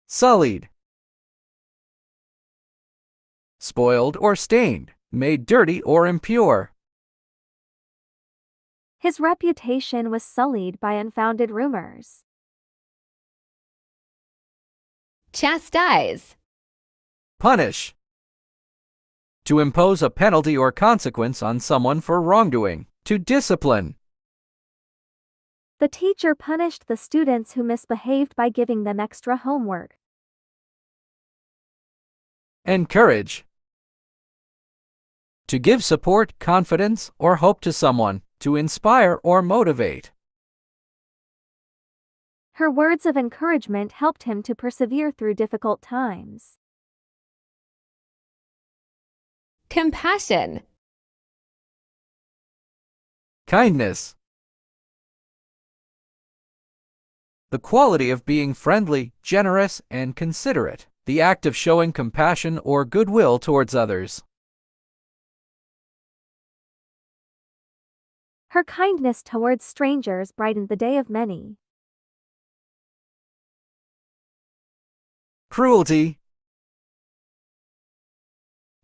Sullied. Spoiled or stained, made dirty or impure. His reputation was sullied by unfounded rumors. Chastise. Punish. To impose a penalty or consequence on someone for wrongdoing, to discipline. The teacher punished the students who misbehaved by giving them extra homework. Encourage. To give support, confidence, or hope to someone, to inspire or motivate. Her words of encouragement helped him to persevere through difficult times. Compassion. Kindness. The quality of being friendly, generous, and considerate. The act of showing compassion or goodwill towards others. Her kindness towards strangers brightened the day of many. Cruelty.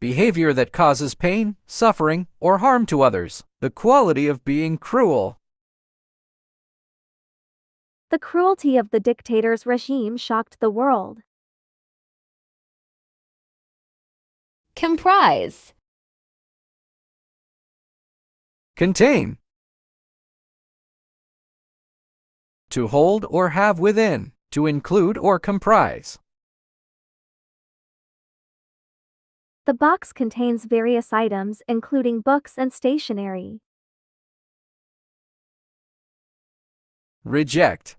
Behavior that causes pain, suffering, or harm to others. The quality of being cruel. The cruelty of the dictator's regime shocked the world. Comprise. Contain. To hold or have within, to include or comprise. The box contains various items including books and stationery. Reject.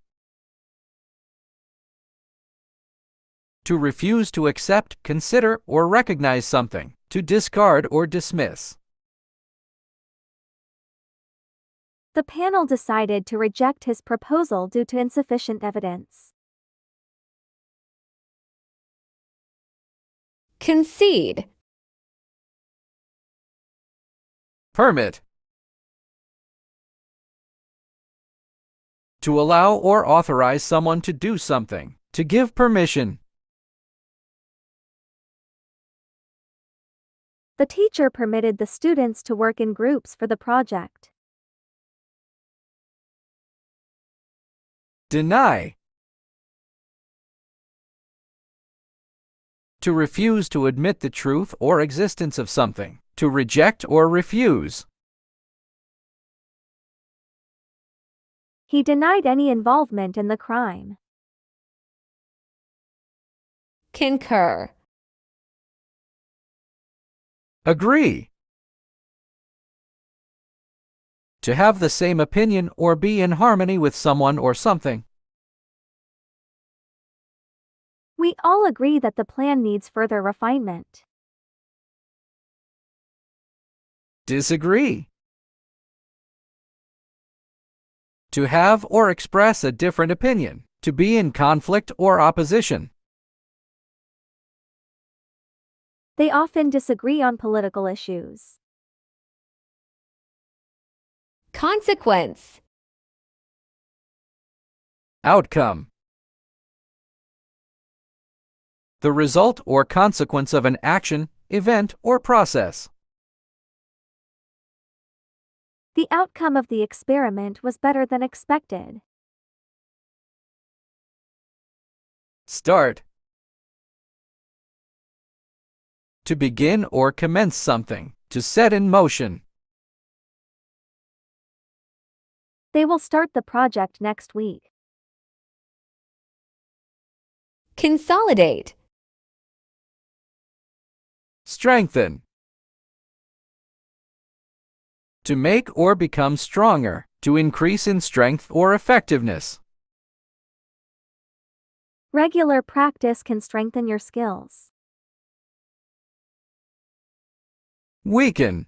To refuse to accept, consider, or recognize something, to discard or dismiss. The panel decided to reject his proposal due to insufficient evidence. Concede. Permit. To allow or authorize someone to do something. To give permission. The teacher permitted the students to work in groups for the project. Deny. To refuse to admit the truth or existence of something. To reject or refuse. He denied any involvement in the crime. Concur. Agree. To have the same opinion or be in harmony with someone or something. We all agree that the plan needs further refinement. Disagree. To have or express a different opinion. To be in conflict or opposition. They often disagree on political issues. Consequence. Outcome. The result or consequence of an action, event, or process. The outcome of the experiment was better than expected. Start. To begin or commence something. To set in motion. They will start the project next week. Consolidate. Strengthen. To make or become stronger. To increase in strength or effectiveness. Regular practice can strengthen your skills. Weaken.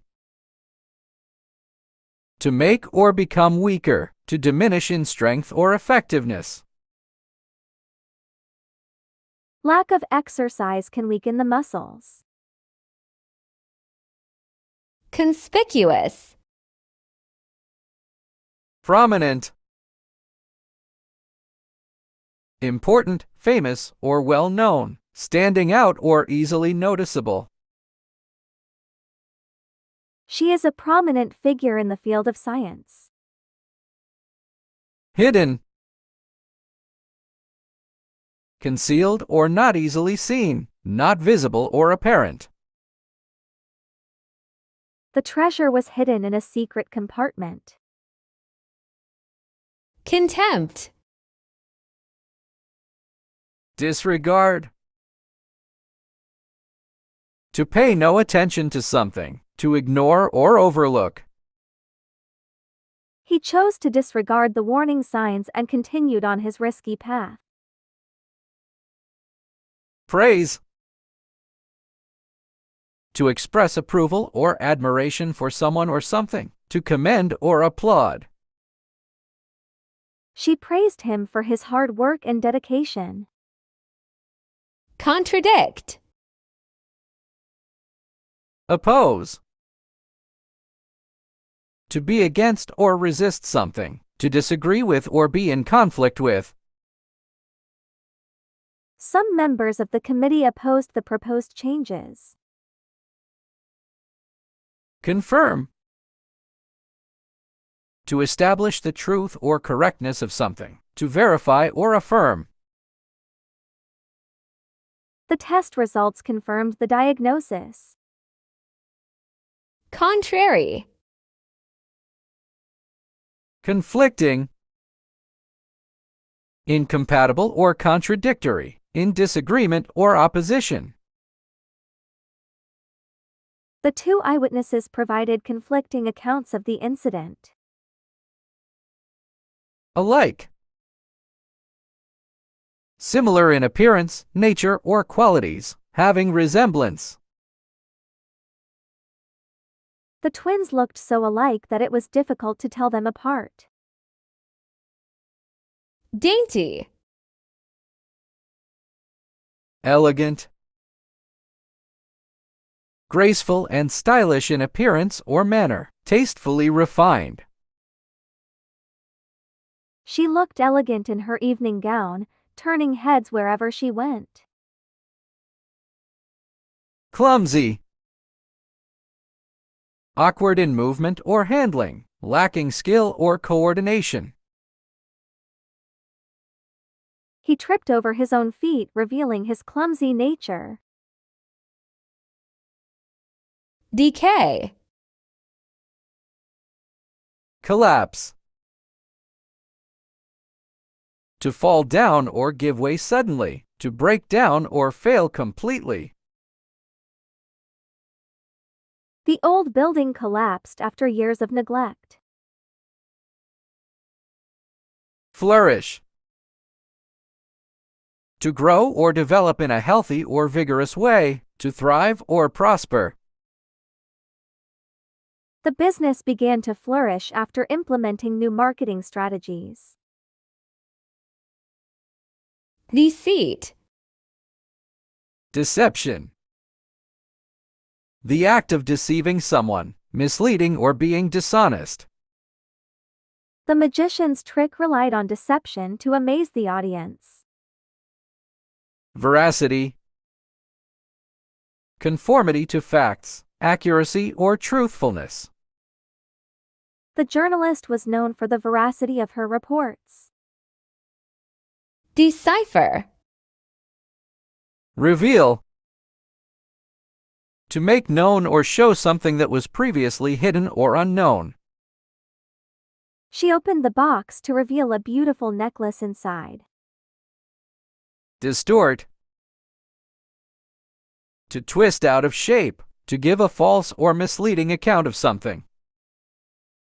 To make or become weaker. To diminish in strength or effectiveness. Lack of exercise can weaken the muscles. Conspicuous. Prominent. Important, famous, or well known. Standing out or easily noticeable. She is a prominent figure in the field of science. Hidden. Concealed or not easily seen, not visible or apparent. The treasure was hidden in a secret compartment. Contempt. Disregard. To pay no attention to something, to ignore or overlook. He chose to disregard the warning signs and continued on his risky path. Praise. To express approval or admiration for someone or something, to commend or applaud. She praised him for his hard work and dedication. Contradict. Oppose. To be against or resist something, to disagree with or be in conflict with. Some members of the committee opposed the proposed changes. Confirm. To establish the truth or correctness of something, to verify or affirm. The test results confirmed the diagnosis. Contrary. Conflicting. Incompatible or contradictory, in disagreement or opposition. The two eyewitnesses provided conflicting accounts of the incident. Alike. Similar in appearance, nature, or qualities, having resemblance. The twins looked so alike that it was difficult to tell them apart. Dainty. Elegant. Graceful and stylish in appearance or manner. Tastefully refined. She looked elegant in her evening gown, turning heads wherever she went. Clumsy. Awkward in movement or handling, lacking skill or coordination. He tripped over his own feet, revealing his clumsy nature. Decay. Collapse. To fall down or give way suddenly, to break down or fail completely. The old building collapsed after years of neglect. Flourish. To grow or develop in a healthy or vigorous way, to thrive or prosper. The business began to flourish after implementing new marketing strategies. Deceit. Deception. The act of deceiving someone, misleading or being dishonest. The magician's trick relied on deception to amaze the audience. Veracity. Conformity to facts, accuracy or truthfulness. The journalist was known for the veracity of her reports. Decipher. Reveal. To make known or show something that was previously hidden or unknown. She opened the box to reveal a beautiful necklace inside. Distort. To twist out of shape, to give a false or misleading account of something.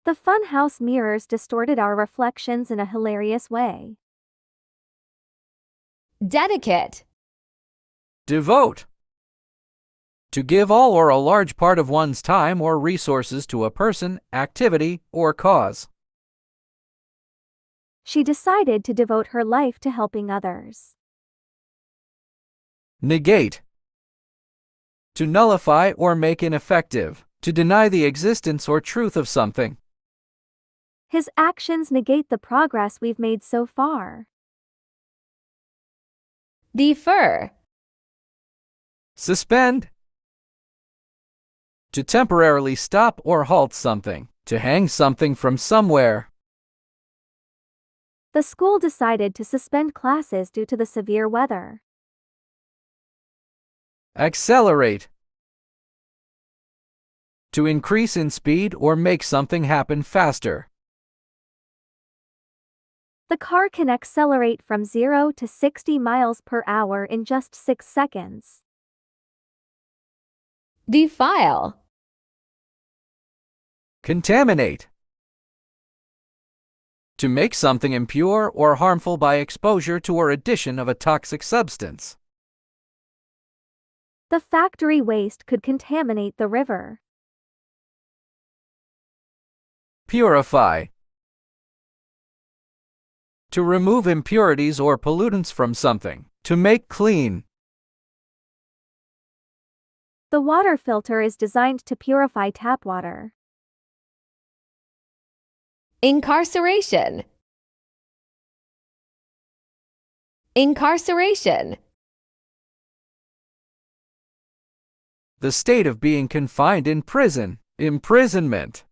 The funhouse mirrors distorted our reflections in a hilarious way. Dedicate. Devote. To give all or a large part of one's time or resources to a person, activity, or cause. She decided to devote her life to helping others. Negate. To nullify or make ineffective, to deny the existence or truth of something. His actions negate the progress we've made so far. Defer. Suspend. To temporarily stop or halt something, to hang something from somewhere. The school decided to suspend classes due to the severe weather. Accelerate. To increase in speed or make something happen faster. The car can accelerate from 0 to 60 miles per hour in just 6 seconds. Defile. Contaminate. To make something impure or harmful by exposure to or addition of a toxic substance. The factory waste could contaminate the river. Purify. To remove impurities or pollutants from something, to make clean. The water filter is designed to purify tap water. Incarceration. Incarceration. The state of being confined in prison, imprisonment.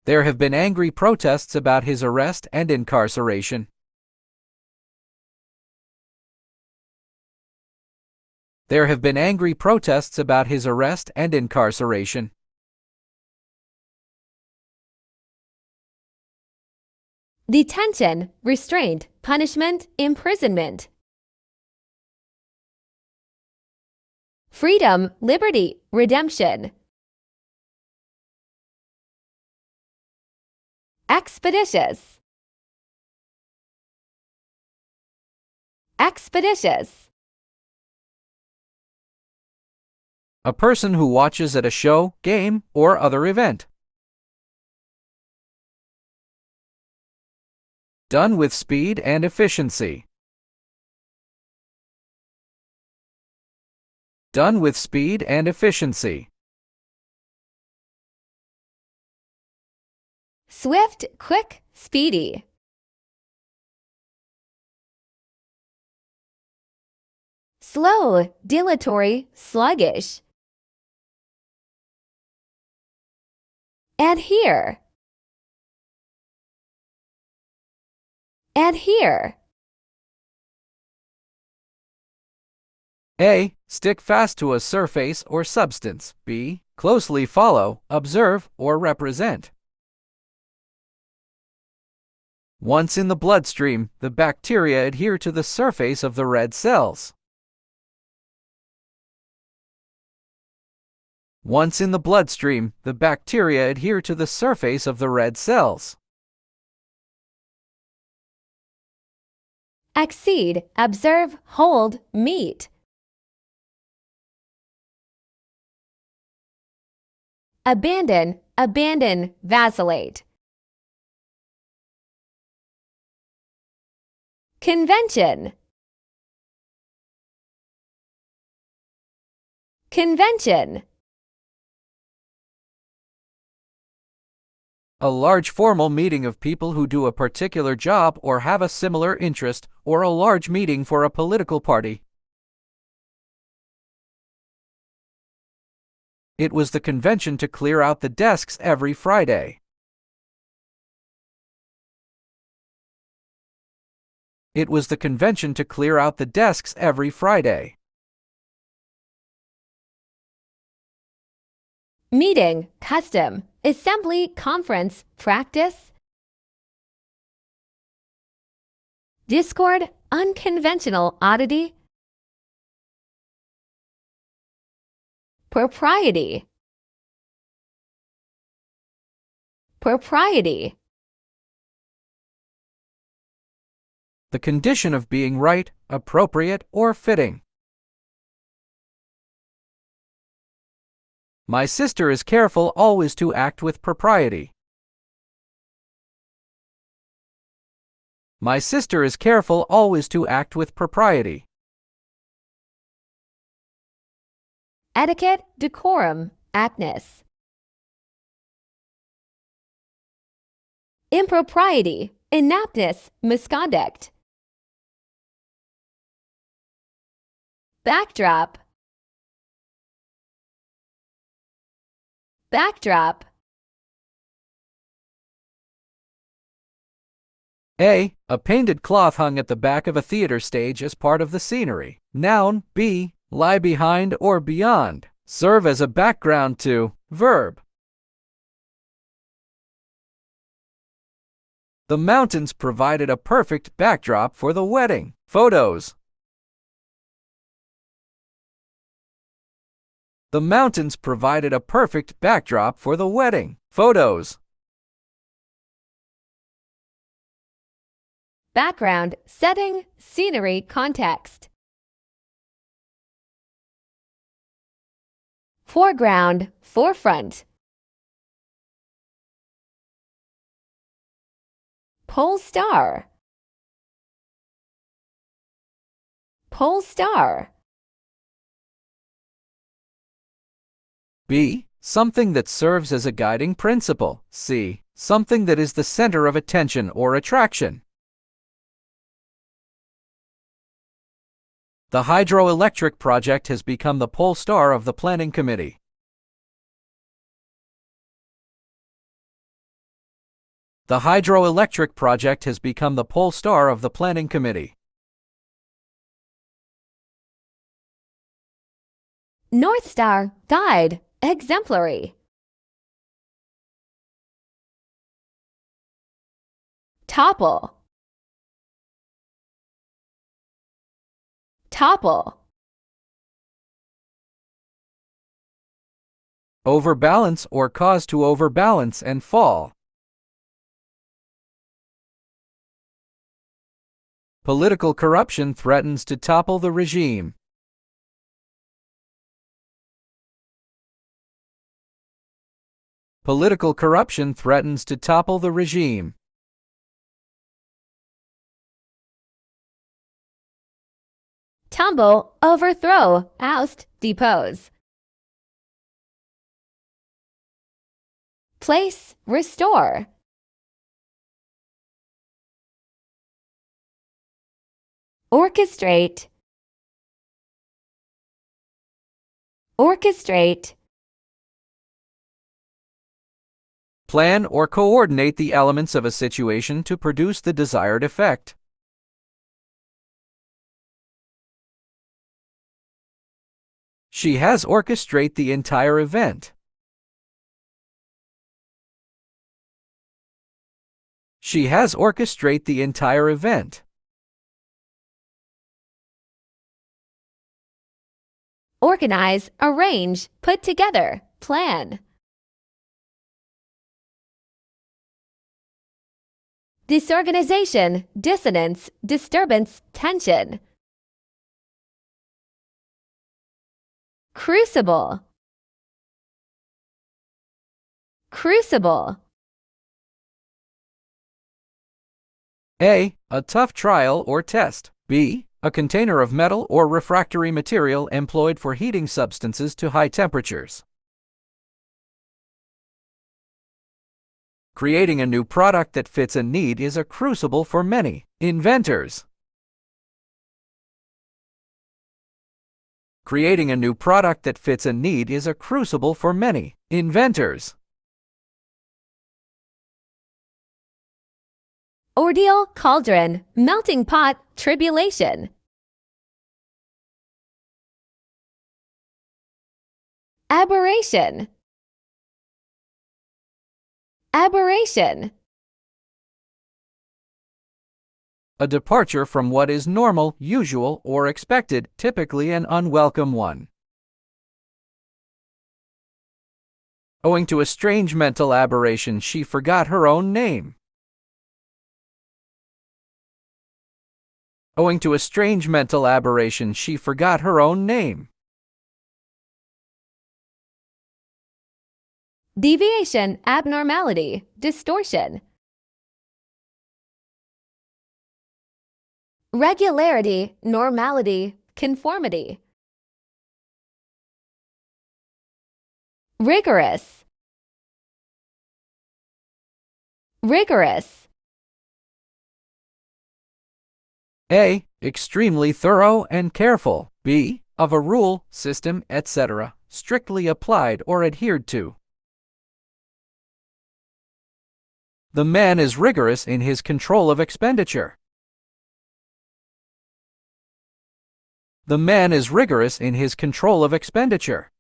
There have been angry protests about his arrest and incarceration. There have been angry protests about his arrest and incarceration. Detention, restraint, punishment, imprisonment. Freedom, liberty, redemption. Expeditious. Expeditious. A person who watches at a show, game, or other event. Done with speed and efficiency. Done with speed and efficiency. Swift, quick, speedy. Slow, dilatory, sluggish. Adhere. Adhere. A. Stick fast to a surface or substance. B. Closely follow, observe, or represent. Once in the bloodstream, the bacteria adhere to the surface of the red cells. Once in the bloodstream, the bacteria adhere to the surface of the red cells. Exceed, observe, hold, meet. Abandon, vacillate. Convention. Convention. A large formal meeting of people who do a particular job or have a similar interest, or a large meeting for a political party. It was the convention to clear out the desks every Friday. It was the convention to clear out the desks every Friday. Meeting, custom, assembly, conference, practice. Discord, unconventional oddity. Propriety. Propriety. The condition of being right, appropriate, or fitting. My sister is careful always to act with propriety. My sister is careful always to act with propriety. Etiquette, decorum, aptness. Impropriety, inaptness, misconduct. Backdrop. Backdrop. A. A painted cloth hung at the back of a theater stage as part of the scenery. Noun. B. Lie behind or beyond. Serve as a background to. Verb. The mountains provided a perfect backdrop for the wedding. Photos. The mountains provided a perfect backdrop for the wedding. Photos. Background, setting, scenery, context. Foreground, forefront. Pole star. Pole star. B. Something that serves as a guiding principle. C. Something that is the center of attention or attraction. The hydroelectric project has become the pole star of the planning committee. The hydroelectric project has become the pole star of the planning committee. North Star, guide, exemplary. Topple. Topple. Overbalance or cause to overbalance and fall. Political corruption threatens to topple the regime. Political corruption threatens to topple the regime. Tumble, overthrow, oust, depose. Place, restore. Orchestrate. Orchestrate. Plan or coordinate the elements of a situation to produce the desired effect. She has orchestrated the entire event. She has orchestrated the entire event. Organize, arrange, put together, plan. Disorganization, dissonance, disturbance, tension. Crucible. Crucible. A tough trial or test. B. A container of metal or refractory material employed for heating substances to high temperatures. Creating a new product that fits a need is a crucible for many inventors. Creating a new product that fits a need is a crucible for many inventors. Ordeal, cauldron, melting pot, tribulation. Aberration. Aberration. A departure from what is normal, usual, or expected, typically an unwelcome one. Owing to a strange mental aberration, she forgot her own name. Owing to a strange mental aberration, she forgot her own name. Deviation, abnormality, distortion. Regularity, normality, conformity. Rigorous. Rigorous. A. Extremely thorough and careful. B. Of a rule, system, etc., strictly applied or adhered to. The man is rigorous in his control of expenditure. The man is rigorous in his control of expenditure.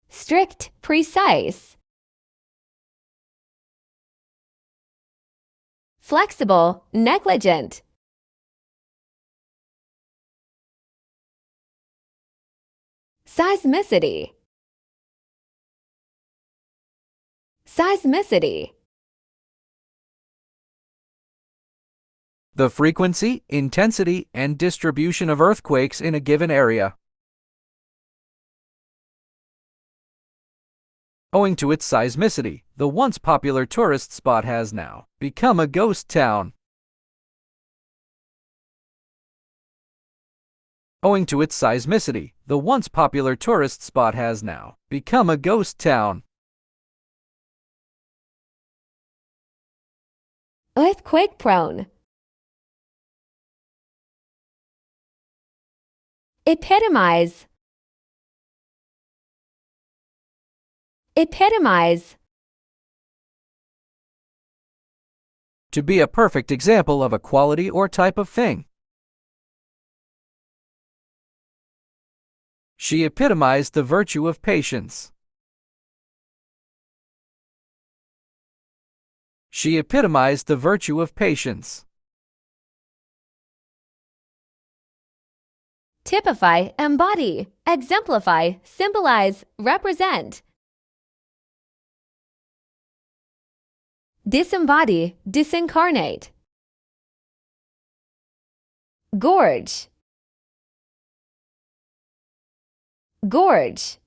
Strict, precise. Flexible, negligent. Seismicity. Seismicity. The frequency, intensity, and distribution of earthquakes in a given area. Owing to its seismicity, the once popular tourist spot has now become a ghost town. Owing to its seismicity, the once popular tourist spot has now become a ghost town. Earthquake prone. Epitomize. Epitomize. To be a perfect example of a quality or type of thing. She epitomized the virtue of patience. She epitomized the virtue of patience. Typify, embody, exemplify, symbolize, represent. Disembody, disincarnate. Gorge. Gorge.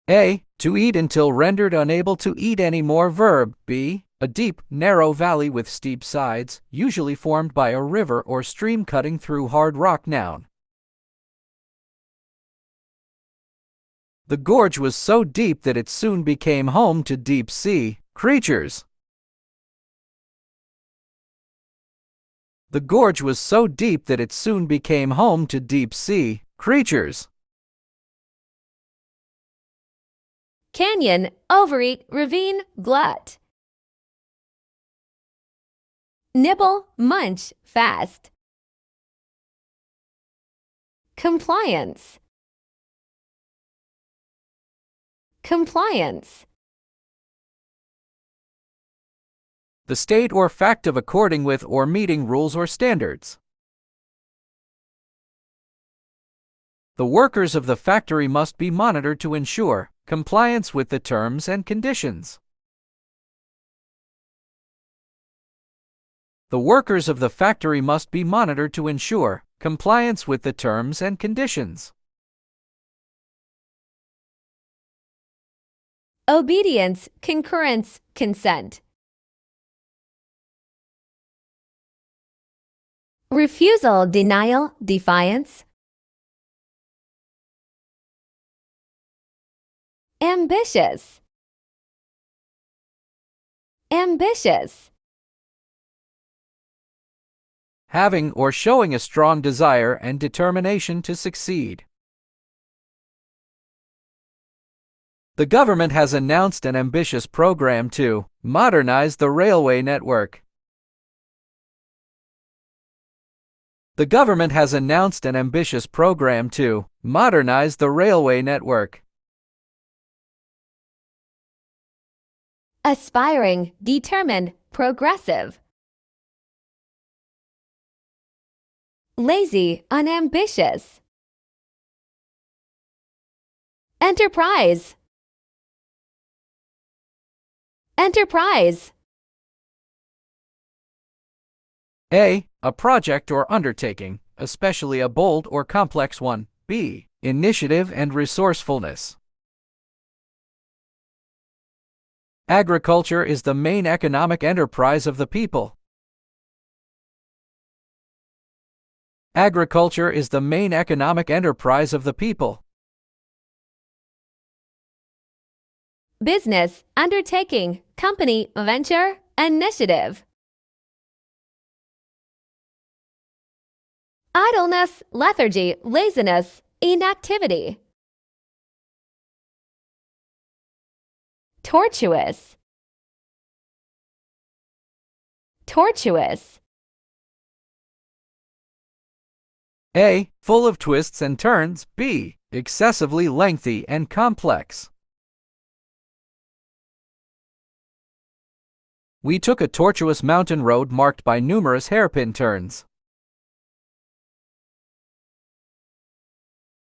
A. To eat until rendered unable to eat any more. Verb. B. A deep, narrow valley with steep sides, usually formed by a river or stream cutting through hard rock. Noun. The gorge was so deep that it soon became home to deep sea creatures. The gorge was so deep that it soon became home to deep sea creatures. Canyon, overeat, ravine, glut. Nibble, munch, fast. Compliance. Compliance. The state or fact of according with or meeting rules or standards. The workers of the factory must be monitored to ensure compliance with the terms and conditions. The workers of the factory must be monitored to ensure compliance with the terms and conditions. Obedience, concurrence, consent. Refusal, denial, defiance. Ambitious. Ambitious. Having or showing a strong desire and determination to succeed. The government has announced an ambitious program to modernize the railway network. The government has announced an ambitious program to modernize the railway network. Aspiring, determined, progressive. Lazy, unambitious. Enterprise. Enterprise. A project or undertaking, especially a bold or complex one. B. Initiative and resourcefulness. Agriculture is the main economic enterprise of the people. Agriculture is the main economic enterprise of the people. Business, undertaking, company, venture, initiative. Idleness, lethargy, laziness, inactivity. Tortuous. Tortuous. A. Full of twists and turns. B. Excessively lengthy and complex. We took a tortuous mountain road marked by numerous hairpin turns.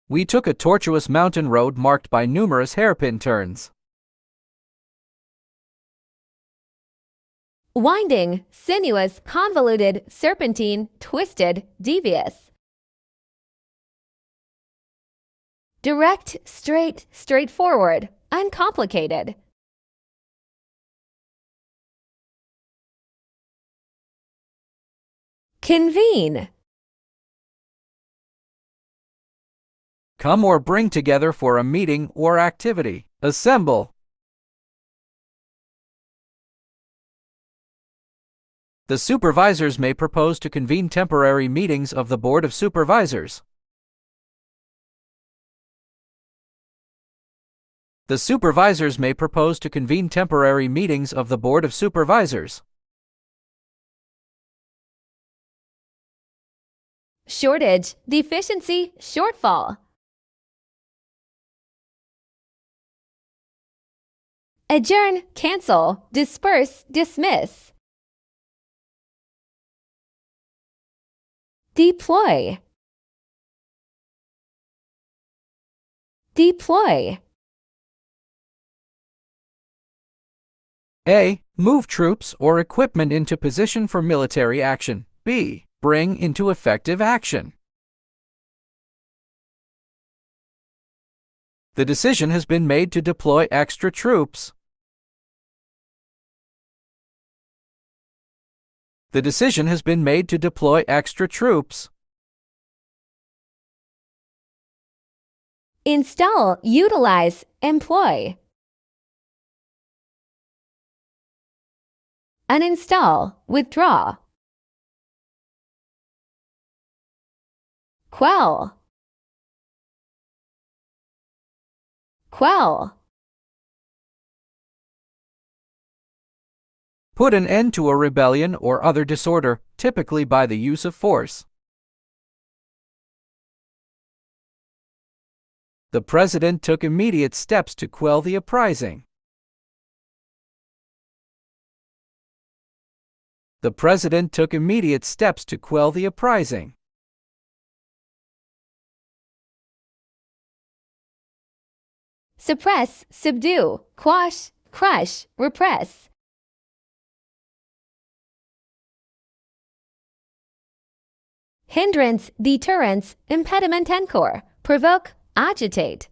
We took a tortuous mountain road marked by numerous hairpin turns. Winding, sinuous, convoluted, serpentine, twisted, devious. Direct, straight, straightforward, uncomplicated. Convene. Come or bring together for a meeting or activity. Assemble. The supervisors may propose to convene temporary meetings of the Board of Supervisors. The supervisors may propose to convene temporary meetings of the Board of Supervisors. Shortage, deficiency, shortfall. Adjourn, cancel, disperse, dismiss. Deploy. Deploy. A. Move troops or equipment into position for military action. B. Bring into effective action. The decision has been made to deploy extra troops. The decision has been made to deploy extra troops. Install, utilize, employ. Uninstall, withdraw. Quell. Quell. Put an end to a rebellion or other disorder, typically by the use of force. The president took immediate steps to quell the uprising. The president took immediate steps to quell the uprising. Suppress, subdue, quash, crush, repress. Hindrance, deterrence, impediment encore, provoke, agitate.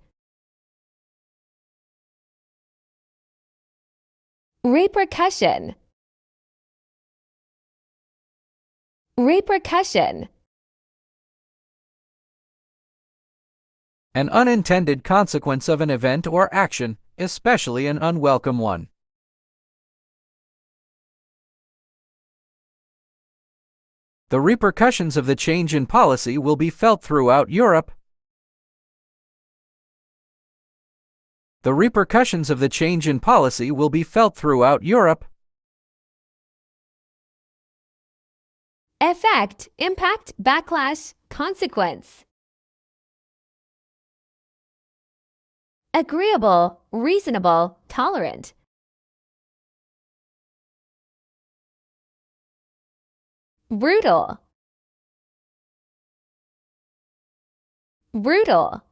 Repercussion. Repercussion. An unintended consequence of an event or action, especially an unwelcome one. The repercussions of the change in policy will be felt throughout Europe. The repercussions of the change in policy will be felt throughout Europe. Effect, impact, backlash, consequence. Agreeable, reasonable, tolerant. Brutal. Brutal.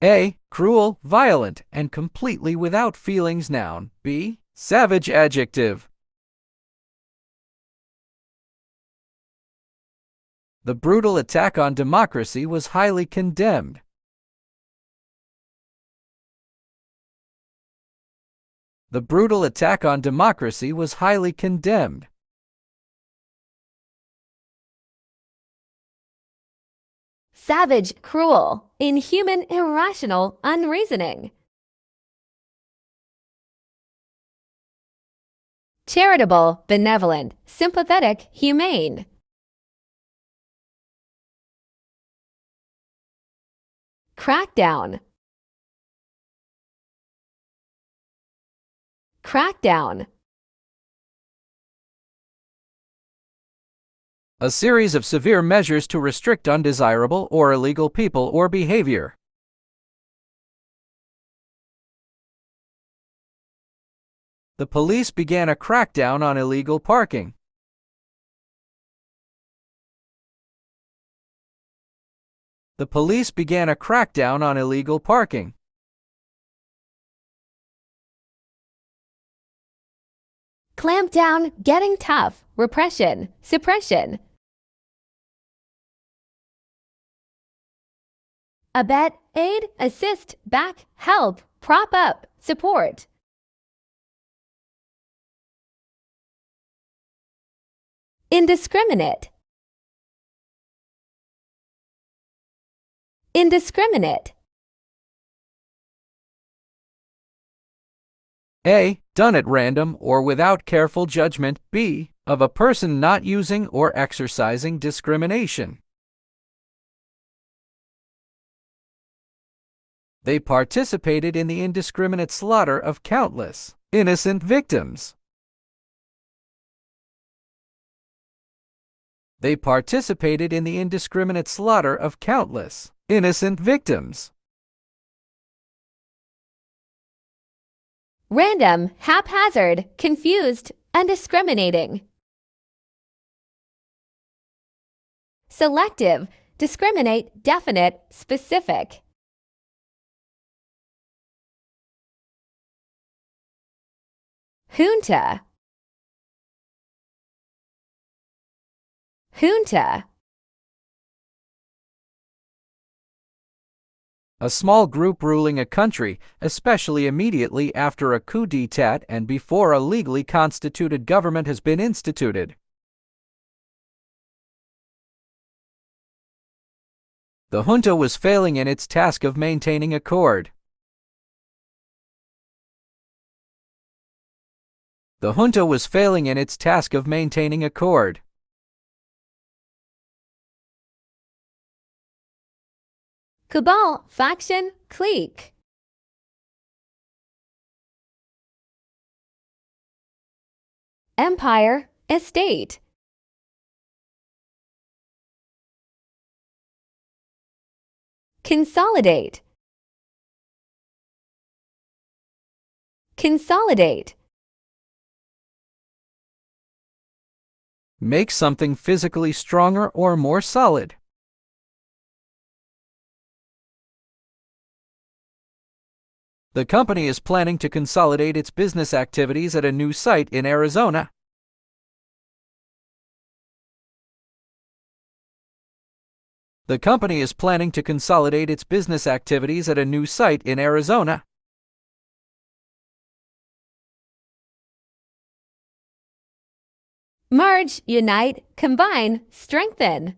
A. Cruel, violent, and completely without feelings noun. B. Savage adjective. The brutal attack on democracy was highly condemned. The brutal attack on democracy was highly condemned. Savage, cruel, inhuman, irrational, unreasoning. Charitable, benevolent, sympathetic, humane. Crackdown. Crackdown. A series of severe measures to restrict undesirable or illegal people or behavior. The police began a crackdown on illegal parking. The police began a crackdown on illegal parking. Clamp down, getting tough, repression, suppression. Abet, aid, assist, back, help, prop up, support. Indiscriminate. Indiscriminate. A. Done at random or without careful judgment. B. Of a person not using or exercising discrimination. They participated in the indiscriminate slaughter of countless innocent victims. They participated in the indiscriminate slaughter of countless innocent victims. Random, haphazard, confused, undiscriminating. Selective, discriminate, definite, specific. Junta. Junta. A small group ruling a country, especially immediately after a coup d'état and before a legally constituted government has been instituted. The junta was failing in its task of maintaining accord. The junta was failing in its task of maintaining accord. Cabal, faction, clique. Empire, estate. Consolidate. Consolidate. Make something physically stronger or more solid. The company is planning to consolidate its business activities at a new site in Arizona. The company is planning to consolidate its business activities at a new site in Arizona. Merge, unite, combine, strengthen.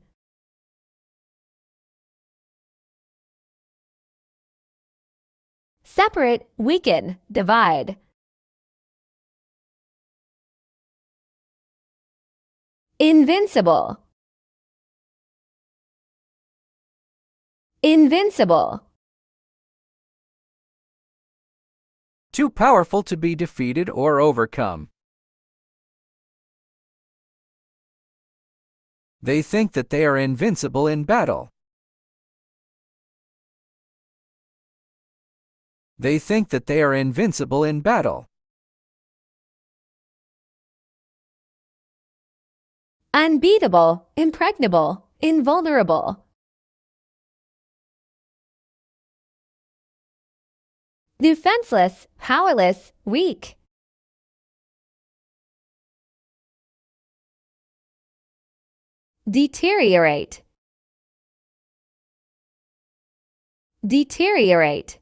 Separate, weaken, divide. Invincible. Invincible. Too powerful to be defeated or overcome. They think that they are invincible in battle. They think that they are invincible in battle. Unbeatable, impregnable, invulnerable. Defenseless, powerless, weak. Deteriorate. Deteriorate.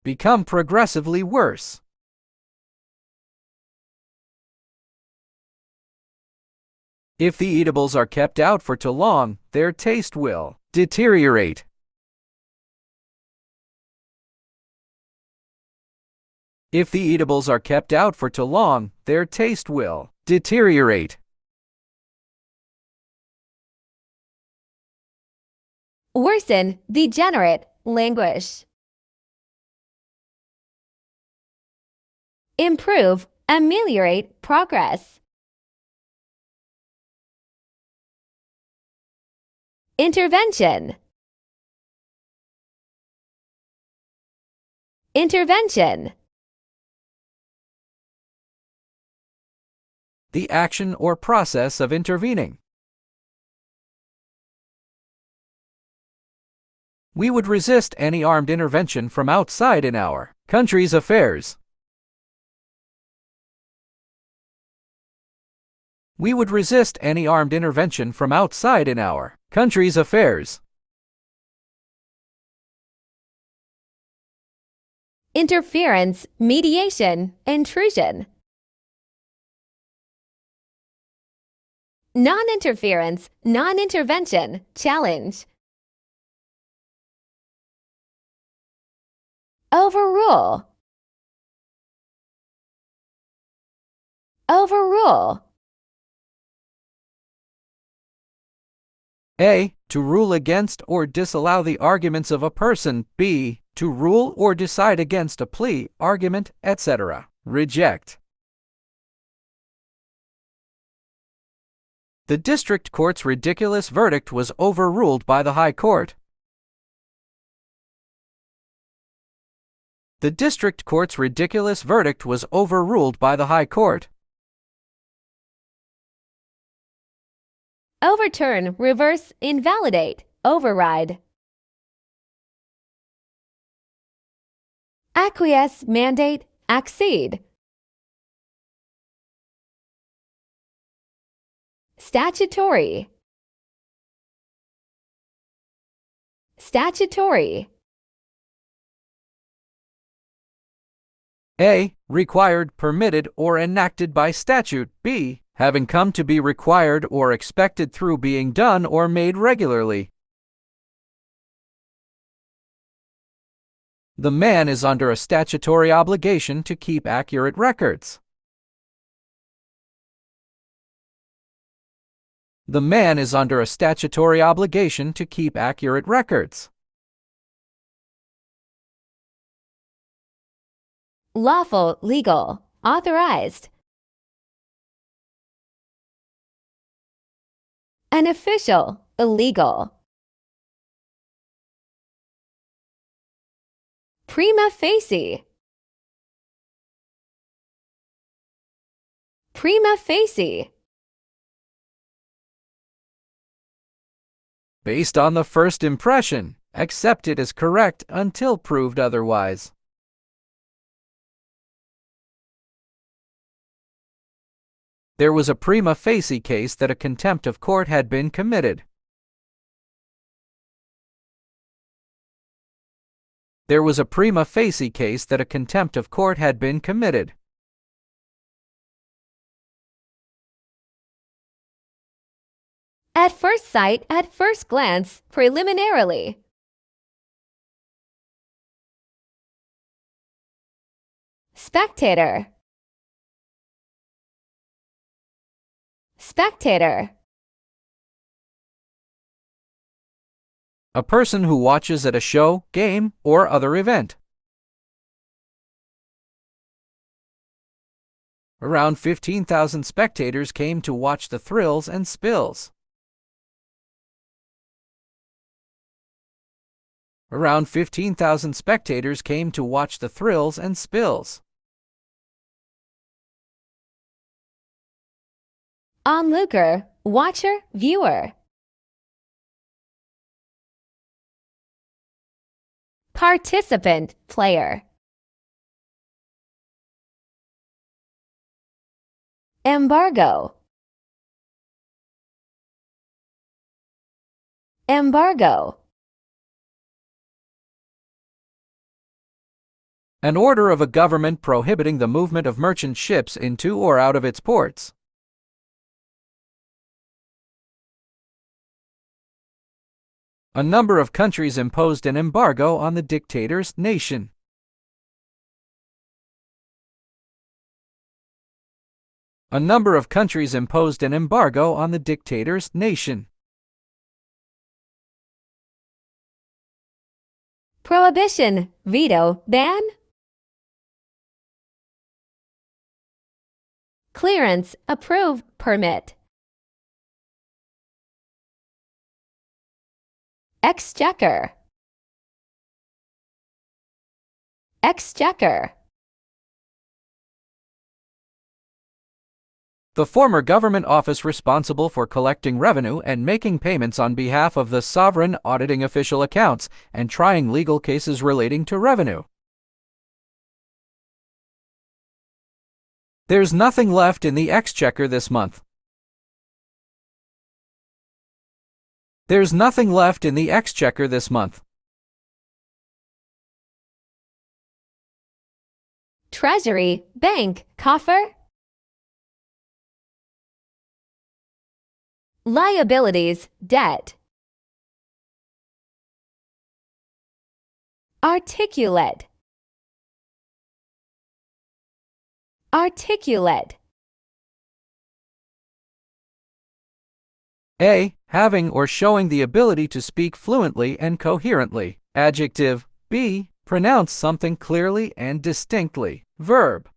Become progressively worse. If the eatables are kept out for too long, their taste will deteriorate. If the eatables are kept out for too long, their taste will deteriorate. Worsen, degenerate, languish. Improve, ameliorate, progress. Intervention. Intervention. The action or process of intervening. We would resist any armed intervention from outside in our country's affairs. We would resist any armed intervention from outside in our country's affairs. Interference, mediation, intrusion. Non-interference, non-intervention, challenge. Overrule. Overrule. A. To rule against or disallow the arguments of a person. B. To rule or decide against a plea, argument, etc. Reject. The district court's ridiculous verdict was overruled by the High Court. The district court's ridiculous verdict was overruled by the High Court. Overturn, reverse, invalidate, override. Acquiesce, mandate, accede. Statutory. Statutory. A. Required, permitted, or enacted by statute. B. Having come to be required or expected through being done or made regularly. The man is under a statutory obligation to keep accurate records. The man is under a statutory obligation to keep accurate records. Lawful, legal, authorized. An official, illegal. Prima facie. Prima facie. Based on the first impression, accepted as correct until proved otherwise. There was a prima facie case that a contempt of court had been committed. There was a prima facie case that a contempt of court had been committed. At first sight, at first glance, preliminarily. Spectator. Spectator. A person who watches at a show, game, or other event. Around 15,000 spectators came to watch the thrills and spills. Around 15,000 spectators came to watch the thrills and spills. Onlooker, watcher, viewer. Participant, player. Embargo. Embargo. An order of a government prohibiting the movement of merchant ships into or out of its ports. A number of countries imposed an embargo on the dictator's nation. A number of countries imposed an embargo on the dictator's nation. Prohibition, veto, ban. Clearance, approve, permit. Exchequer. Exchequer. The former government office responsible for collecting revenue and making payments on behalf of the sovereign, auditing official accounts and trying legal cases relating to revenue. There's nothing left in the exchequer this month. There's nothing left in the exchequer this month. Treasury, bank, coffer. Liabilities, debt. Articulate. Articulate. A. Having or showing the ability to speak fluently and coherently. Adjective. B. Pronounce something clearly and distinctly. Verb.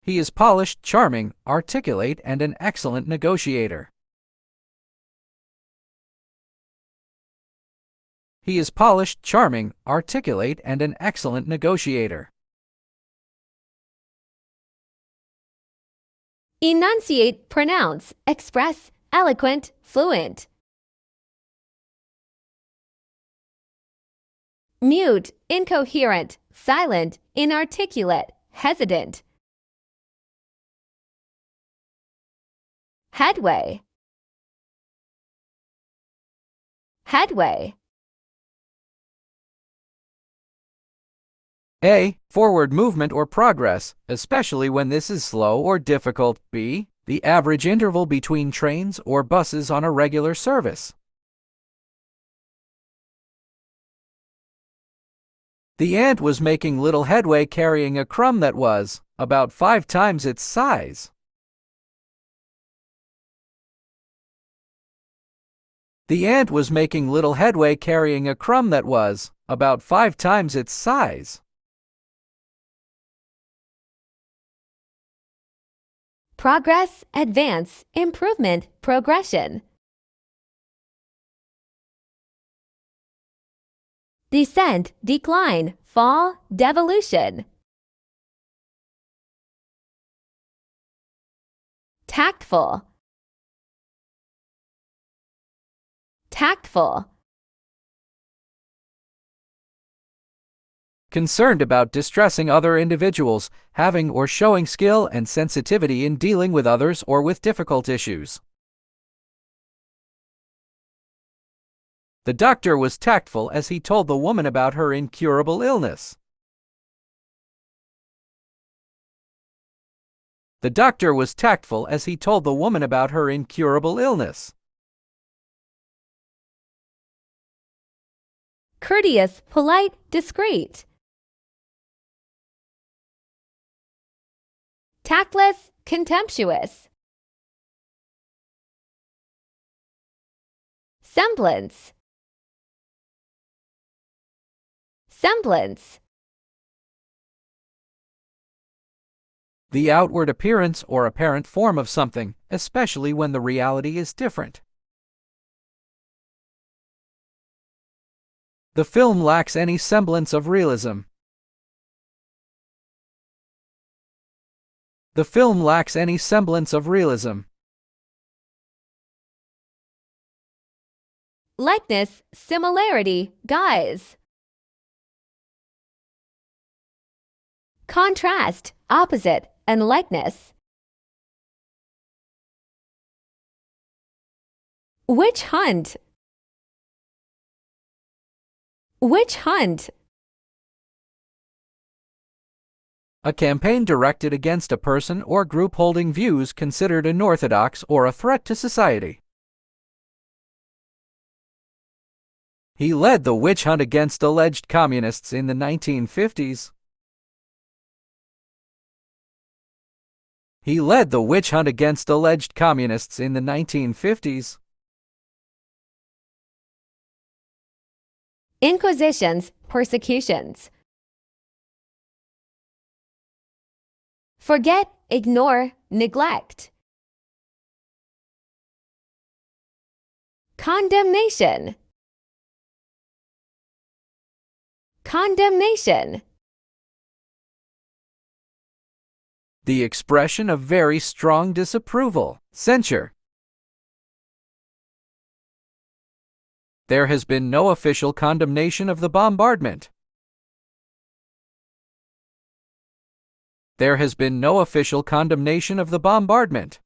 He is polished, charming, articulate, and an excellent negotiator. He is polished, charming, articulate, and an excellent negotiator. Enunciate, pronounce, express, eloquent, fluent. Mute, incoherent, silent, inarticulate, hesitant. Headway. Headway. A. Forward movement or progress, especially when this is slow or difficult. B. The average interval between trains or buses on a regular service. The ant was making little headway carrying a crumb that was about 5 times its size. The ant was making little headway carrying a crumb that was about 5 times its size. Progress, advance, improvement, progression. Descent, decline, fall, devolution. Tactful. Tactful. Concerned about distressing other individuals, having or showing skill and sensitivity in dealing with others or with difficult issues. The doctor was tactful as he told the woman about her incurable illness. The doctor was tactful as he told the woman about her incurable illness. Courteous, polite, discreet. Tactless, contemptuous. Semblance. Semblance. The outward appearance or apparent form of something, especially when the reality is different. The film lacks any semblance of realism. The film lacks any semblance of realism. Likeness, similarity, guise. Contrast, opposite, and likeness. Witch hunt. Witch hunt. A campaign directed against a person or group holding views considered unorthodox or a threat to society. He led the witch hunt against alleged communists in the 1950s. He led the witch hunt against alleged communists in the 1950s. Inquisitions, persecutions. Forget, ignore, neglect. Condemnation. Condemnation. The expression of very strong disapproval, censure. There has been no official condemnation of the bombardment. There has been no official condemnation of the bombardment.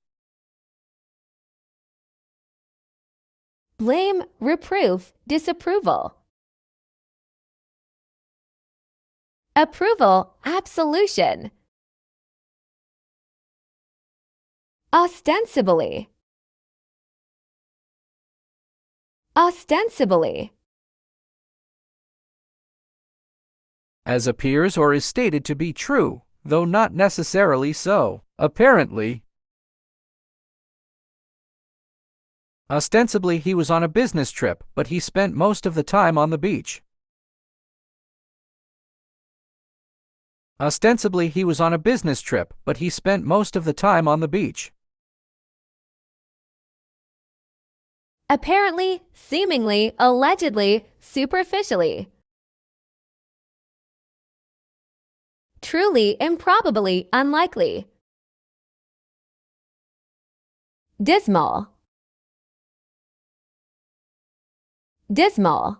Blame, reproof, disapproval. Approval, absolution. Ostensibly. Ostensibly. As appears or is stated to be true, though not necessarily so. Apparently. Ostensibly he was on a business trip, but he spent most of the time on the beach. Ostensibly he was on a business trip, but he spent most of the time on the beach. Apparently, seemingly, allegedly, superficially. Truly, improbably, unlikely. Dismal. Dismal.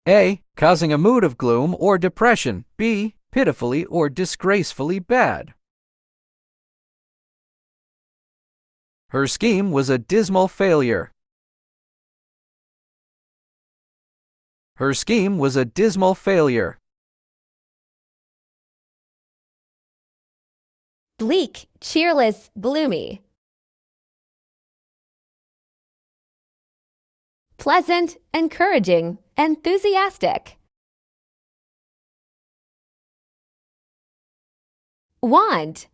A. Causing a mood of gloom or depression. B. Pitifully or disgracefully bad. Her scheme was a dismal failure. Her scheme was a dismal failure. Bleak, cheerless, gloomy. Pleasant, encouraging, enthusiastic. Want.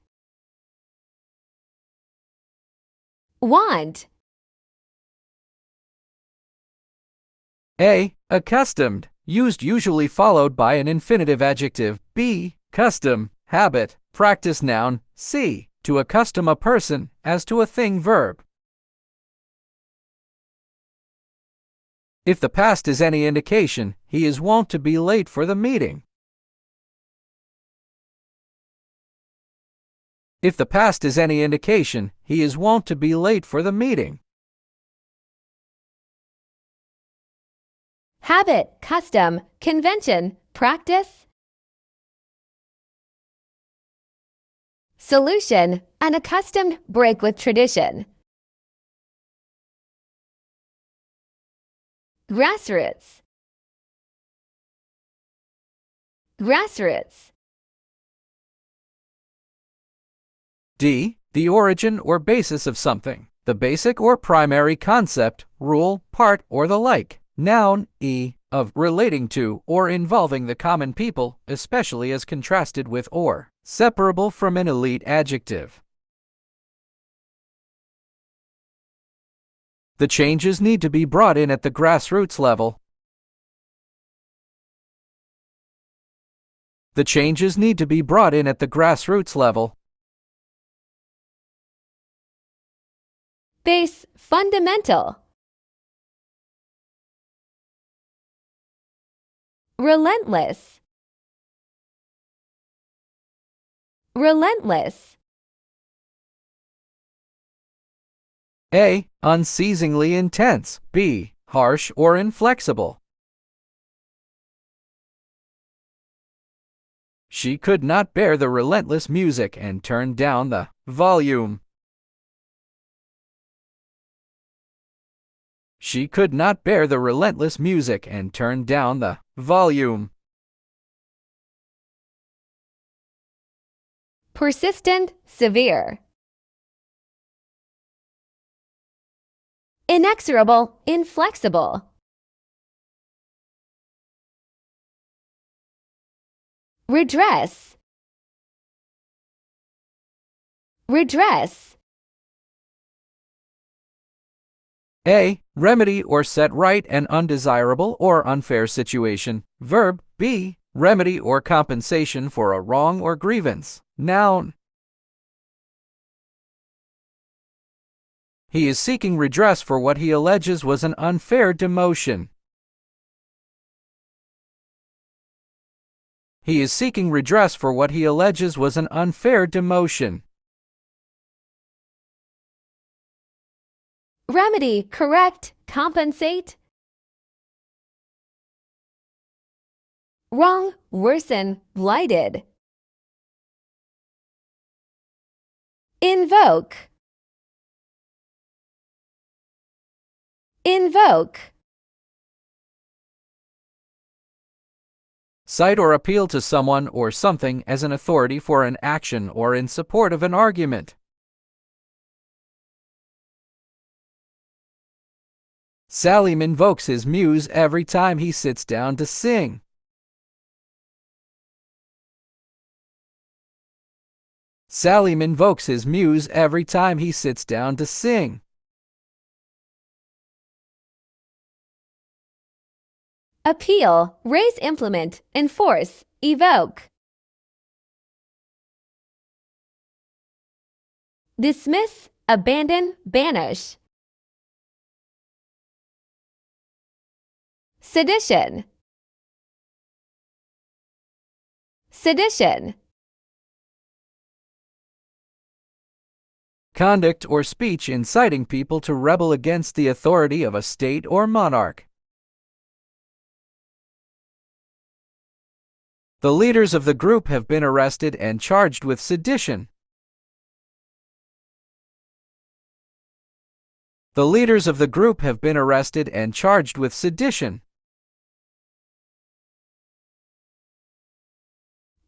Want. A. Accustomed, used usually followed by an infinitive adjective. B. Custom, habit, practice noun. C. To accustom a person, as to a thing verb. If the past is any indication, he is wont to be late for the meeting. If the past is any indication, he is wont to be late for the meeting. Habit, custom, convention, practice. Solution, an accustomed break with tradition. Grassroots. Grassroots. D. The origin or basis of something. The basic or primary concept, rule, part, or the like. Noun. E. Of, relating to, or involving the common people, especially as contrasted with or. Separable from an elite adjective. The changes need to be brought in at the grassroots level. The changes need to be brought in at the grassroots level. Base, fundamental. Relentless. Relentless. A. Unceasingly intense. B. Harsh or inflexible. She could not bear the relentless music and turned down the volume. She could not bear the relentless music and turned down the volume. Persistent, severe. Inexorable, inflexible. Redress. Redress. A. Remedy or set right an undesirable or unfair situation. Verb. B. Remedy or compensation for a wrong or grievance. Noun. He is seeking redress for what he alleges was an unfair demotion. He is seeking redress for what he alleges was an unfair demotion. Remedy, correct, compensate. Wrong, worsen, blighted. Invoke. Invoke. Cite or appeal to someone or something as an authority for an action or in support of an argument. Salim invokes his muse every time he sits down to sing. Salim invokes his muse every time he sits down to sing. Appeal, raise implement, enforce, evoke. Dismiss, abandon, banish. Sedition. Sedition. Conduct or speech inciting people to rebel against the authority of a state or monarch. The leaders of the group have been arrested and charged with sedition. The leaders of the group have been arrested and charged with sedition.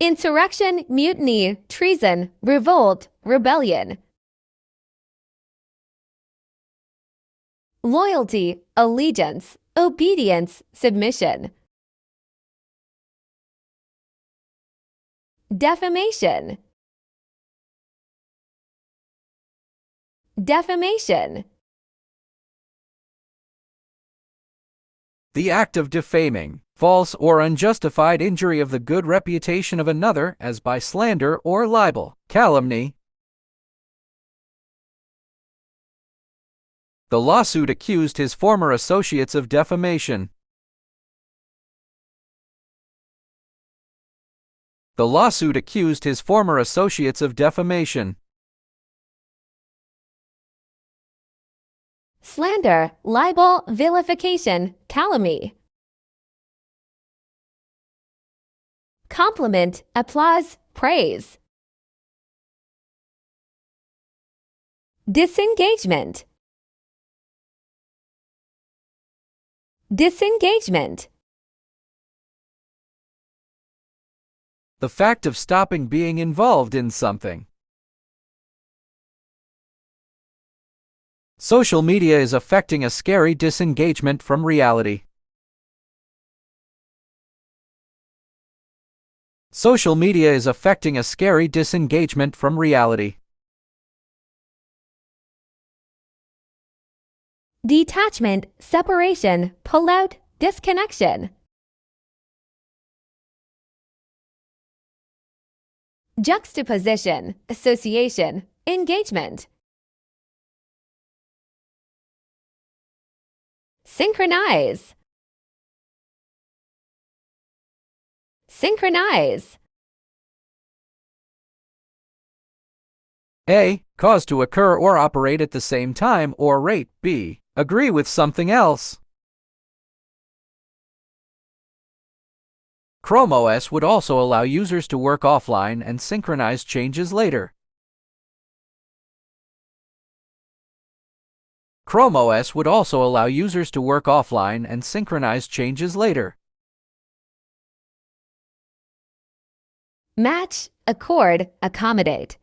Insurrection, mutiny, treason, revolt, rebellion. Loyalty, allegiance, obedience, submission. Defamation. Defamation. The act of defaming, false or unjustified injury of the good reputation of another as by slander or libel, calumny. The lawsuit accused his former associates of defamation. The lawsuit accused his former associates of defamation. Slander, libel, vilification, calumny. Compliment, applause, praise. Disengagement. Disengagement. The fact of stopping being involved in something. Social media is affecting a scary disengagement from reality. Social media is affecting a scary disengagement from reality. Detachment, separation, pullout, disconnection. Juxtaposition, association, engagement. Synchronize. Synchronize. A. Cause to occur or operate at the same time or rate. B. Agree with something else. Chrome OS would also allow users to work offline and synchronize changes later. Chrome OS would also allow users to work offline and synchronize changes later. Match, accord, accommodate.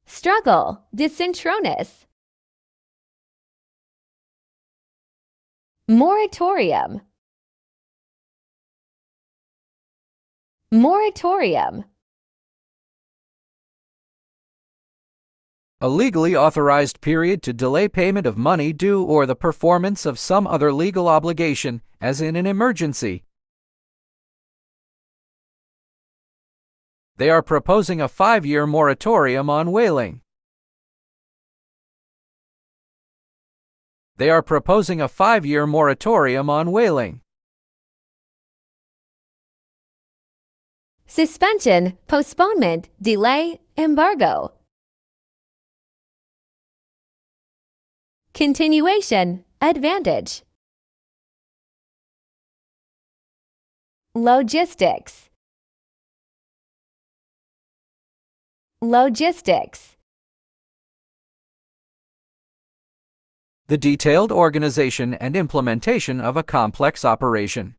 Struggle, dysynchronous. Moratorium. Moratorium. A legally authorized period to delay payment of money due or the performance of some other legal obligation, as in an emergency. They are proposing a 5-year moratorium on whaling. They are proposing a 5-year moratorium on whaling. Suspension, postponement, delay, embargo. Continuation, advantage. Logistics. Logistics. The detailed organization and implementation of a complex operation.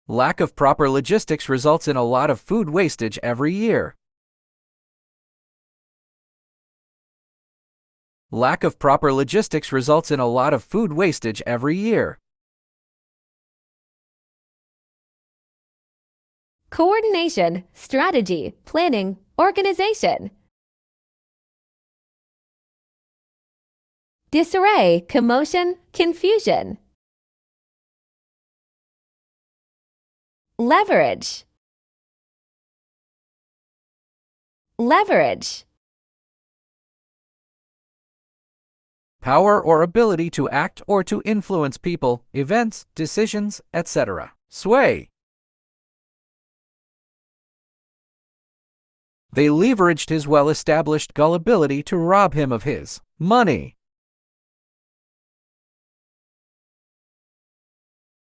Lack of proper logistics results in a lot of food wastage every year. Lack of proper logistics results in a lot of food wastage every year. Coordination, strategy, planning, organization. Disarray, commotion, confusion. Leverage. Leverage. Power or ability to act or to influence people, events, decisions, etc. Sway. They leveraged his well-established gullibility to rob him of his money.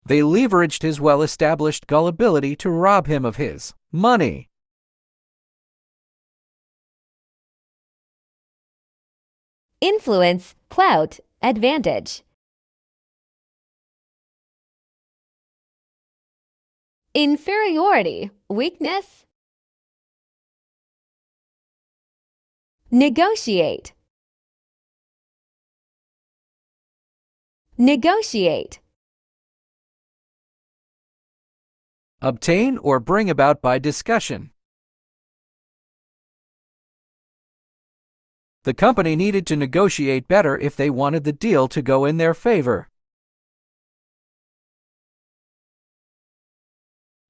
They leveraged his well-established gullibility to rob him of his money. influence, clout, advantage. Inferiority, weakness. Negotiate. Negotiate. Obtain or bring about by discussion. The company needed to negotiate better if they wanted the deal to go in their favor.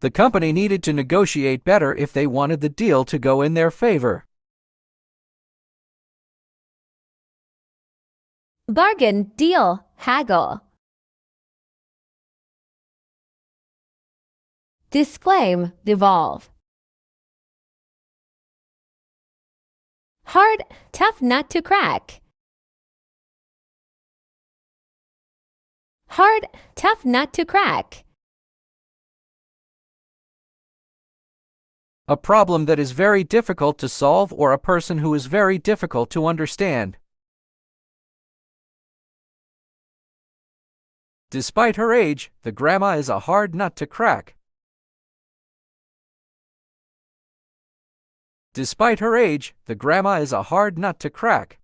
The company needed to negotiate better if they wanted the deal to go in their favor. Bargain, deal, haggle. Disclaim, devolve. Hard, tough nut to crack. Hard, tough nut to crack. A problem that is very difficult to solve or a person who is very difficult to understand. Despite her age, the grandma is a hard nut to crack. Despite her age, the grandma is a hard nut to crack.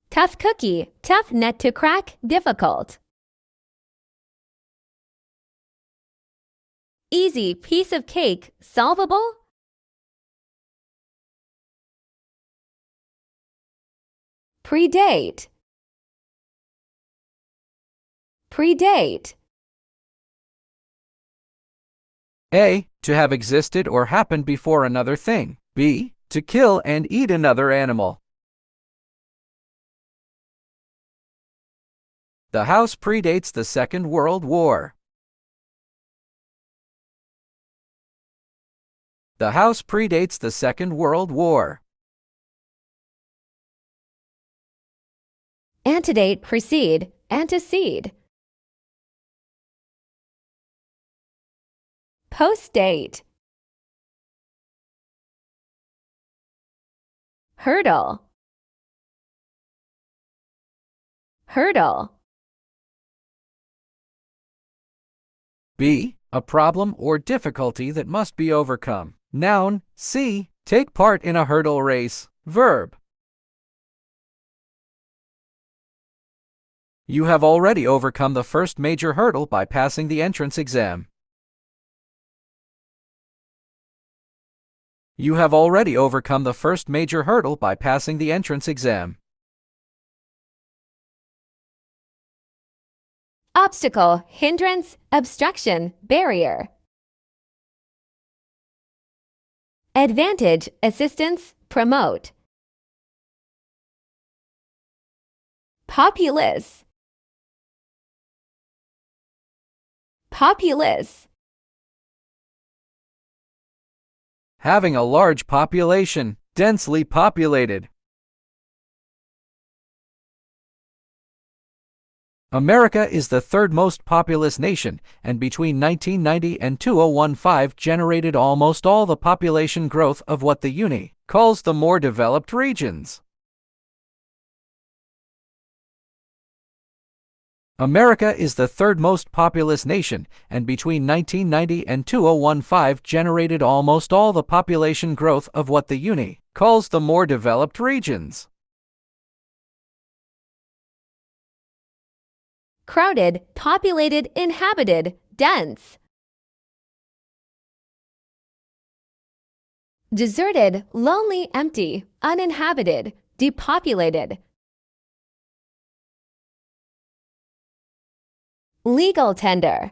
Tough cookie, tough nut to crack, difficult. Easy piece of cake, solvable. Predate. Predate. A. To have existed or happened before another thing. B. To kill and eat another animal. The house predates the Second World War. The house predates the Second World War. Antedate, precede, antecede. Post-date. Hurdle. Hurdle. B. A problem or difficulty that must be overcome. Noun. C. Take part in a hurdle race. Verb. You have already overcome the first major hurdle by passing the entrance exam. You have already overcome the first major hurdle by passing the entrance exam. Obstacle, hindrance, obstruction, barrier. Advantage, assistance, promote. Populace. Populace. Having a large population, densely populated. America is the third most populous nation, and between 1990 and 2015 generated almost all the population growth of what the UNI calls the more developed regions. America is the third most populous nation, and between 1990 and 2015 generated almost all the population growth of what the UNI calls the more developed regions. Crowded, populated, inhabited, dense. Deserted, lonely, empty, uninhabited, depopulated. Legal tender.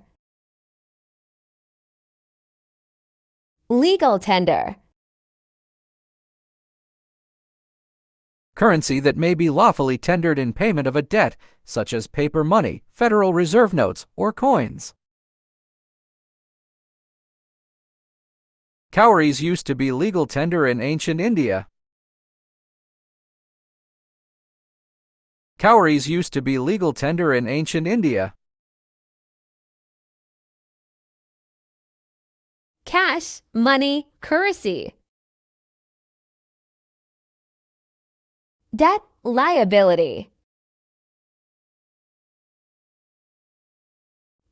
Legal tender. Currency that may be lawfully tendered in payment of a debt, such as paper money, Federal Reserve notes, or coins. Cowries used to be legal tender in ancient India. Cowries used to be legal tender in ancient India. Cash, money, currency. Debt, liability.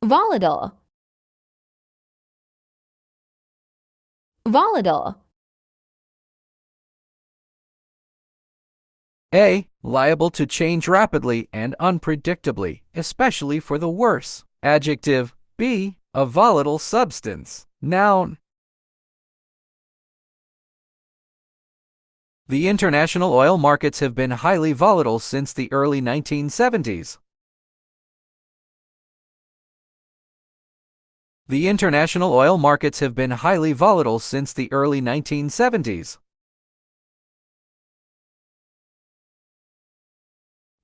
Volatile. Volatile. A. Liable to change rapidly and unpredictably, especially for the worse. Adjective. B. A volatile substance. Noun. The international oil markets have been highly volatile since the early 1970s. The international oil markets have been highly volatile since the early 1970s.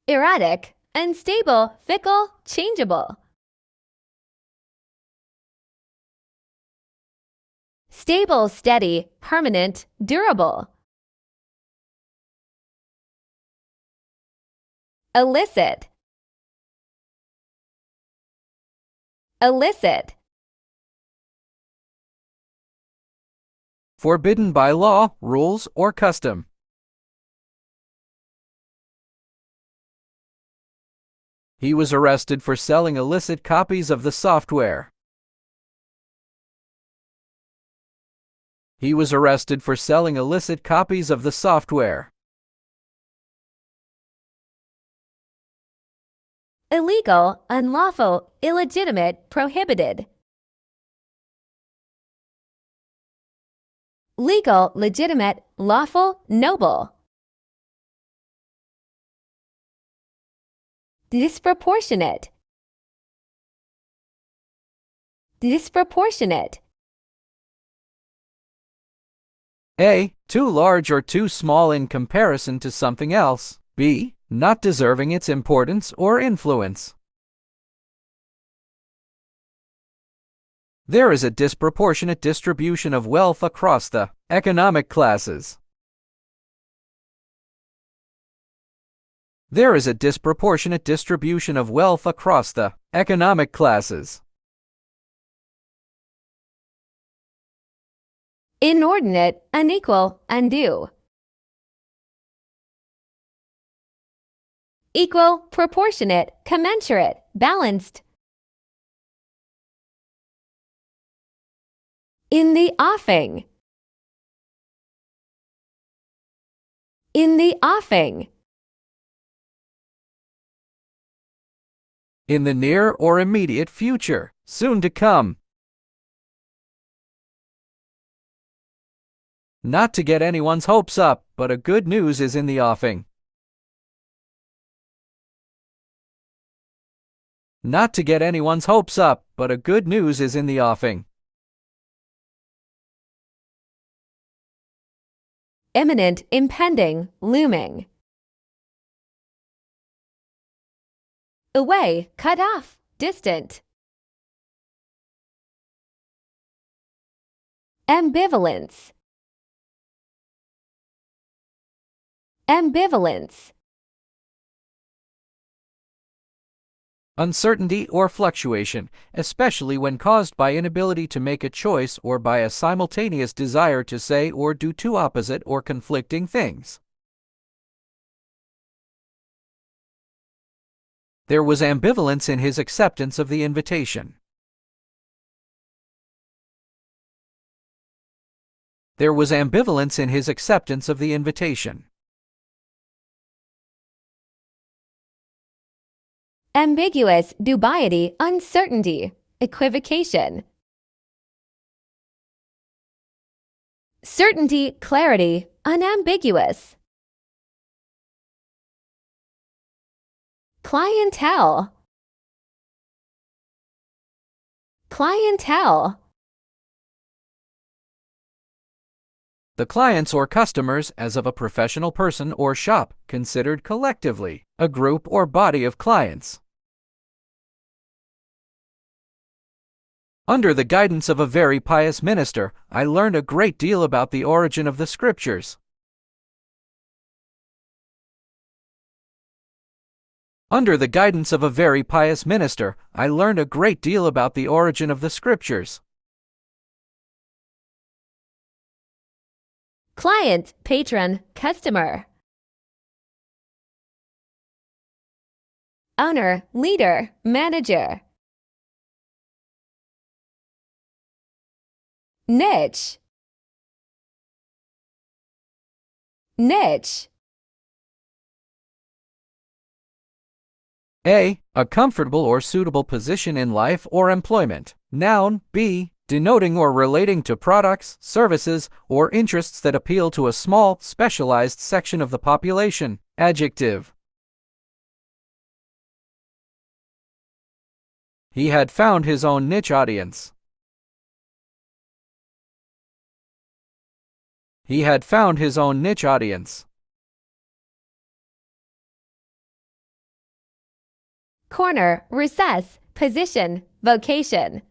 Erratic, unstable, fickle, changeable. Stable, steady, permanent, durable. Illicit. Illicit. Forbidden by law, rules, or custom. He was arrested for selling illicit copies of the software. He was arrested for selling illicit copies of the software. Illegal, unlawful, illegitimate, prohibited. Legal, legitimate, lawful, noble. Disproportionate. Disproportionate. A. Too large or too small in comparison to something else. B. Not deserving its importance or influence. There is a disproportionate distribution of wealth across the economic classes. There is a disproportionate distribution of wealth across the economic classes. Inordinate, unequal, undue. Equal, proportionate, commensurate, balanced. In the offing. In the offing. In the near or immediate future, soon to come. Not to get anyone's hopes up, but a good news is in the offing. Not to get anyone's hopes up, but a good news is in the offing. Imminent, impending, looming. Away, cut off, distant. Ambivalence. Ambivalence. Uncertainty or fluctuation, especially when caused by inability to make a choice or by a simultaneous desire to say or do two opposite or conflicting things. There was ambivalence in his acceptance of the invitation. There was ambivalence in his acceptance of the invitation. Ambiguous, dubiety, uncertainty, equivocation. Certainty, clarity, unambiguous. Clientele. Clientele. The clients or customers as of a professional person or shop, considered collectively, a group or body of clients. Under the guidance of a very pious minister, I learned a great deal about the origin of the Scriptures. Under the guidance of a very pious minister, I learned a great deal about the origin of the Scriptures. Client, patron, customer. owner, leader, manager. Niche, niche. A. A comfortable or suitable position in life or employment. Noun. B. Denoting or relating to products, services, or interests that appeal to a small, specialized section of the population. Adjective. He had found his own niche audience. He had found his own niche audience. Corner, recess, position, vocation.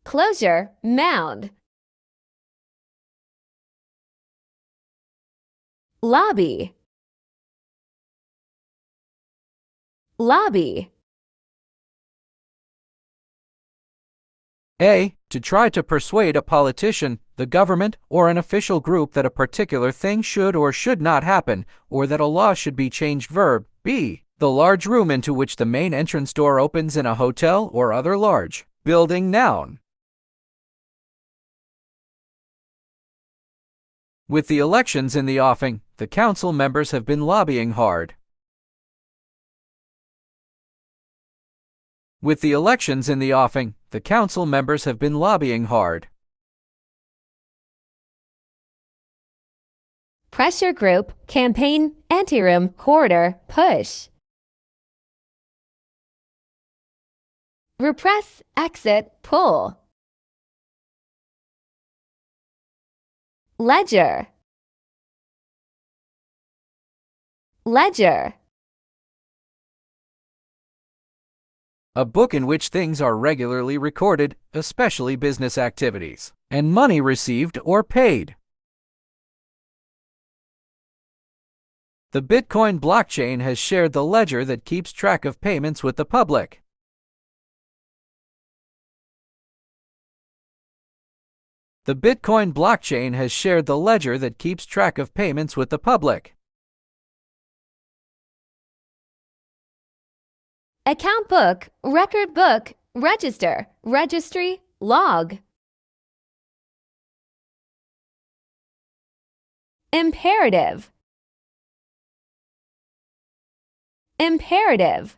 Closure, mound. Lobby, lobby. A. To try to persuade a politician, the government, or an official group that a particular thing should or should not happen, or that a law should be changed. Verb. B. The large room into which the main entrance door opens in a hotel or other large building. Noun. With the elections in the offing, the council members have been lobbying hard. With the elections in the offing, the council members have been lobbying hard. Pressure group, campaign, anteroom, corridor, push. Repress, exit, pull. Ledger, ledger. A book in which things are regularly recorded, especially business activities, and money received or paid. The Bitcoin blockchain has shared the ledger that keeps track of payments with the public. The Bitcoin blockchain has shared the ledger that keeps track of payments with the public. Account book, record book, register, registry, log. Imperative, imperative.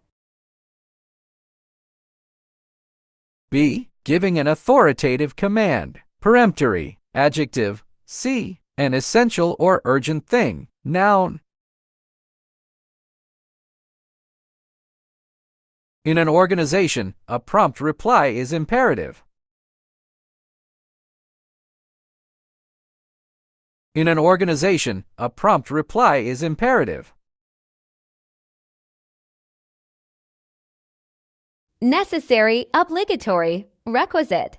B. Giving an authoritative command. Peremptory. Adjective. C. An essential or urgent thing. Noun. In an organization, a prompt reply is imperative. In an organization, a prompt reply is imperative. Necessary, obligatory, requisite.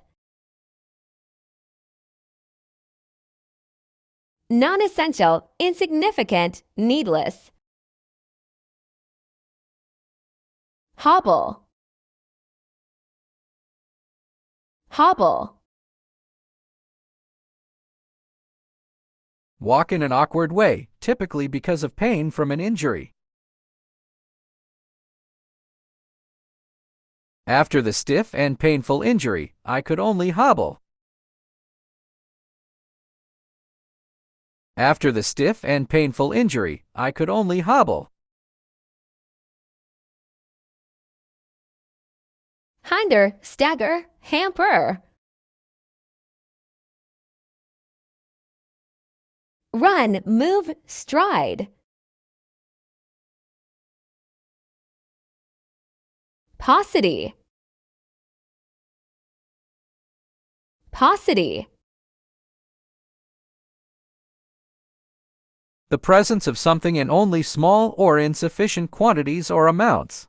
Non-essential, insignificant, needless. Hobble, hobble. Walk in an awkward way, typically because of pain from an injury. After the stiff and painful injury, I could only hobble. After the stiff and painful injury, I could only hobble. Hinder, stagger, hamper. Run, move, stride. Paucity, paucity. The presence of something in only small or insufficient quantities or amounts.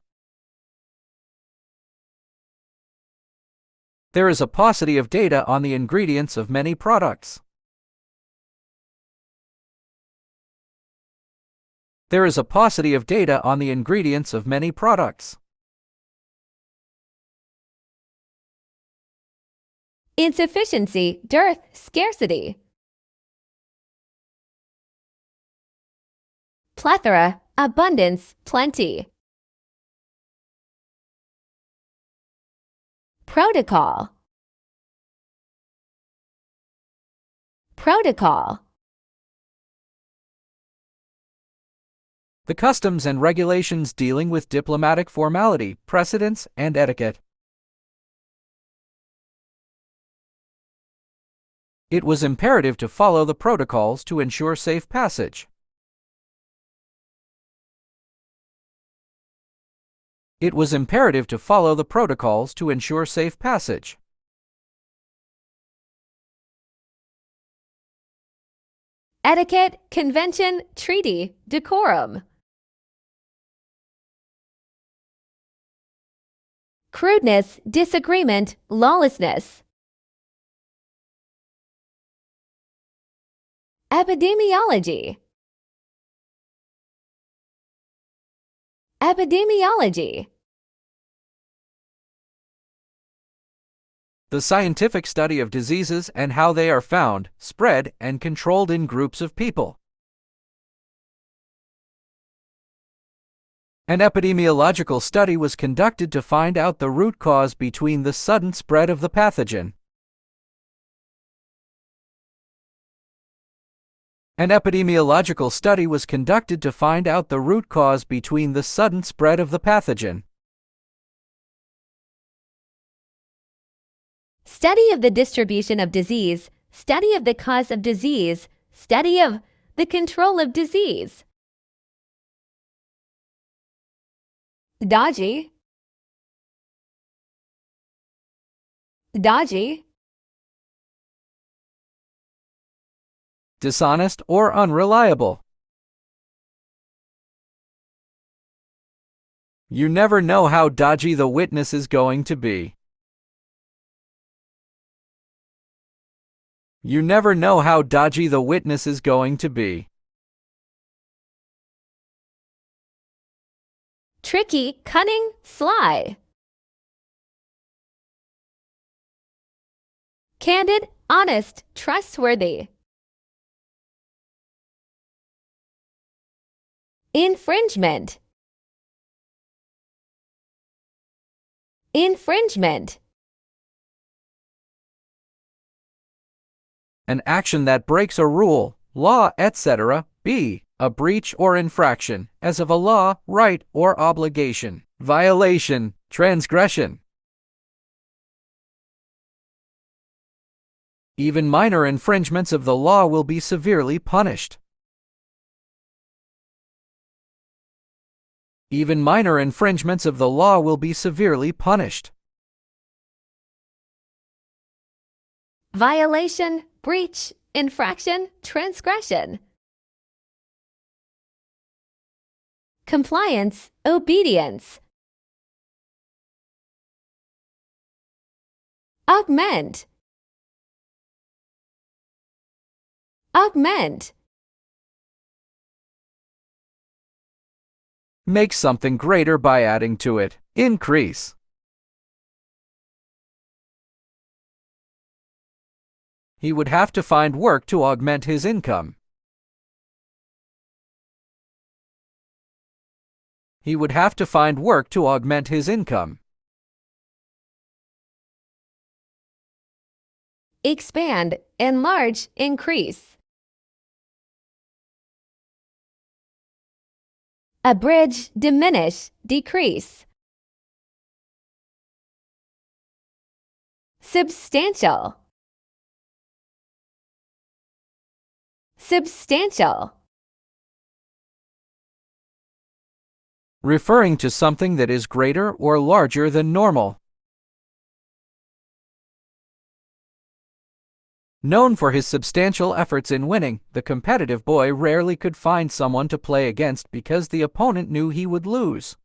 There is a paucity of data on the ingredients of many products. There is a paucity of data on the ingredients of many products. Insufficiency, dearth, scarcity. plethora, abundance, plenty. Protocol. Protocol. The customs and regulations dealing with diplomatic formality, precedence, and etiquette. It was imperative to follow the protocols to ensure safe passage. It was imperative to follow the protocols to ensure safe passage. Etiquette, convention, treaty, decorum. Crudeness, disagreement, lawlessness. Epidemiology. Epidemiology. The scientific study of diseases and how they are found, spread, and controlled in groups of people. An epidemiological study was conducted to find out the root cause between the sudden spread of the pathogen. An epidemiological study was conducted to find out the root cause between the sudden spread of the pathogen. Study of the distribution of disease, study of the cause of disease, study of the control of disease. Dodgy. Dodgy. Dishonest or unreliable. You never know how dodgy the witness is going to be. You never know how dodgy the witness is going to be. Tricky, cunning, sly. Candid, honest, trustworthy. Infringement. Infringement. An action that breaks a rule, law, etc. B. A breach or infraction, as of a law, right, or obligation. Violation, transgression. Even minor infringements of the law will be severely punished. Even minor infringements of the law will be severely punished. Violation, breach, infraction, transgression. Compliance, obedience. Augment. Augment. Make something greater by adding to it. Increase. He would have to find work to augment his income. He would have to find work to augment his income. Expand, enlarge, increase. Abridge, diminish, decrease. Substantial. Substantial. Referring to something that is greater or larger than normal. Known for his substantial efforts in winning, the competitive boy rarely could find someone to play against because the opponent knew he would lose.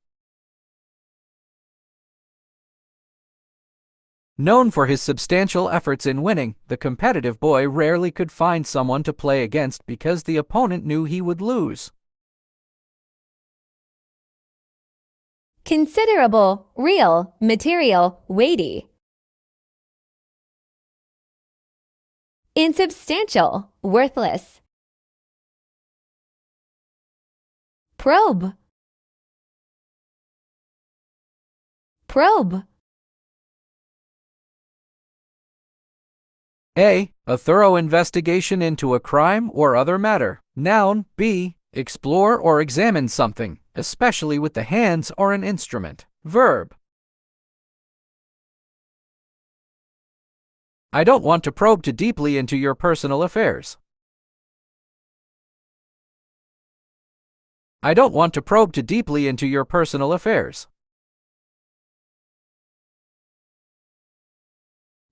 Known for his substantial efforts in winning, the competitive boy rarely could find someone to play against because the opponent knew he would lose. Considerable, real, material, weighty. Insubstantial, worthless. Probe. Probe. A. A thorough investigation into a crime or other matter. Noun. B. Explore or examine something, especially with the hands or an instrument. Verb. I don't want to probe too deeply into your personal affairs. I don't want to probe too deeply into your personal affairs.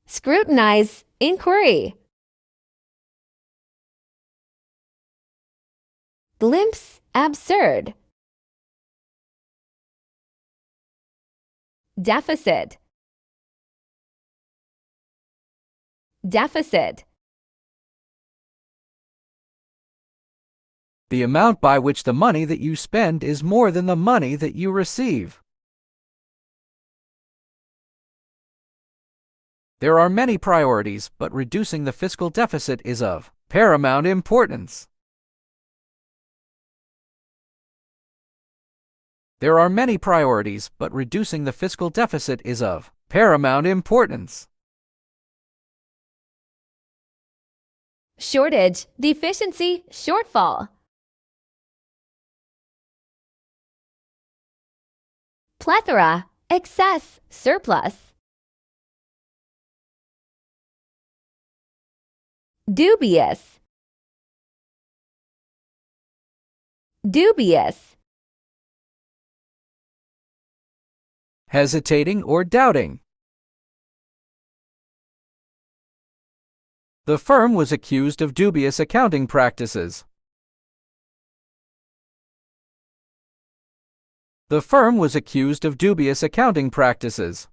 Scrutinize. Inquiry. Glimpse. Absurd. Deficit. Deficit. The amount by which the money that you spend is more than the money that you receive. There are many priorities, but reducing the fiscal deficit is of paramount importance. There are many priorities, but reducing the fiscal deficit is of paramount importance. Shortage. Deficiency. Shortfall. Plethora. Excess. Surplus. Dubious. Dubious. Hesitating or doubting. The firm was accused of dubious accounting practices. The firm was accused of dubious accounting practices.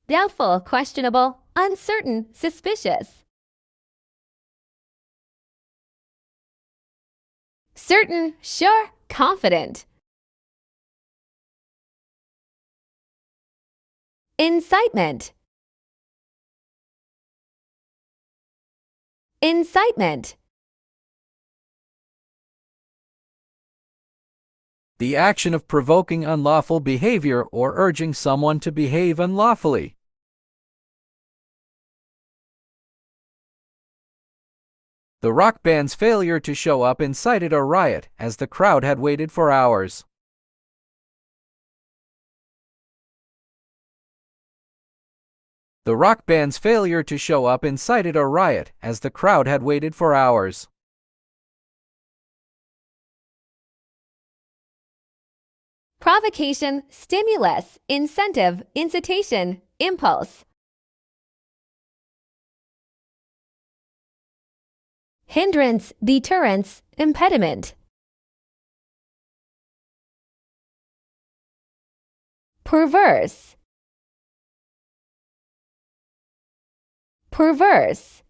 Doubtful. Questionable. Uncertain. Suspicious. Certain. Sure. Confident. Incitement. Incitement. The action of provoking unlawful behavior or urging someone to behave unlawfully. The rock band's failure to show up incited a riot, as the crowd had waited for hours. The rock band's failure to show up incited a riot, as the crowd had waited for hours. Provocation. Stimulus. Incentive. Incitation. Impulse. Hindrance. Deterrence. Impediment. Perverse. Perverse.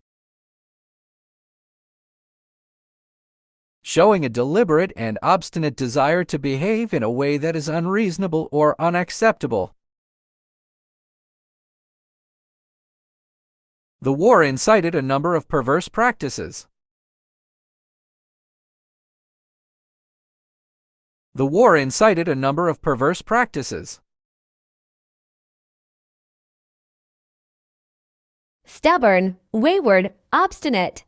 Showing a deliberate and obstinate desire to behave in a way that is unreasonable or unacceptable. The war incited a number of perverse practices. The war incited a number of perverse practices. Stubborn. Wayward. Obstinate.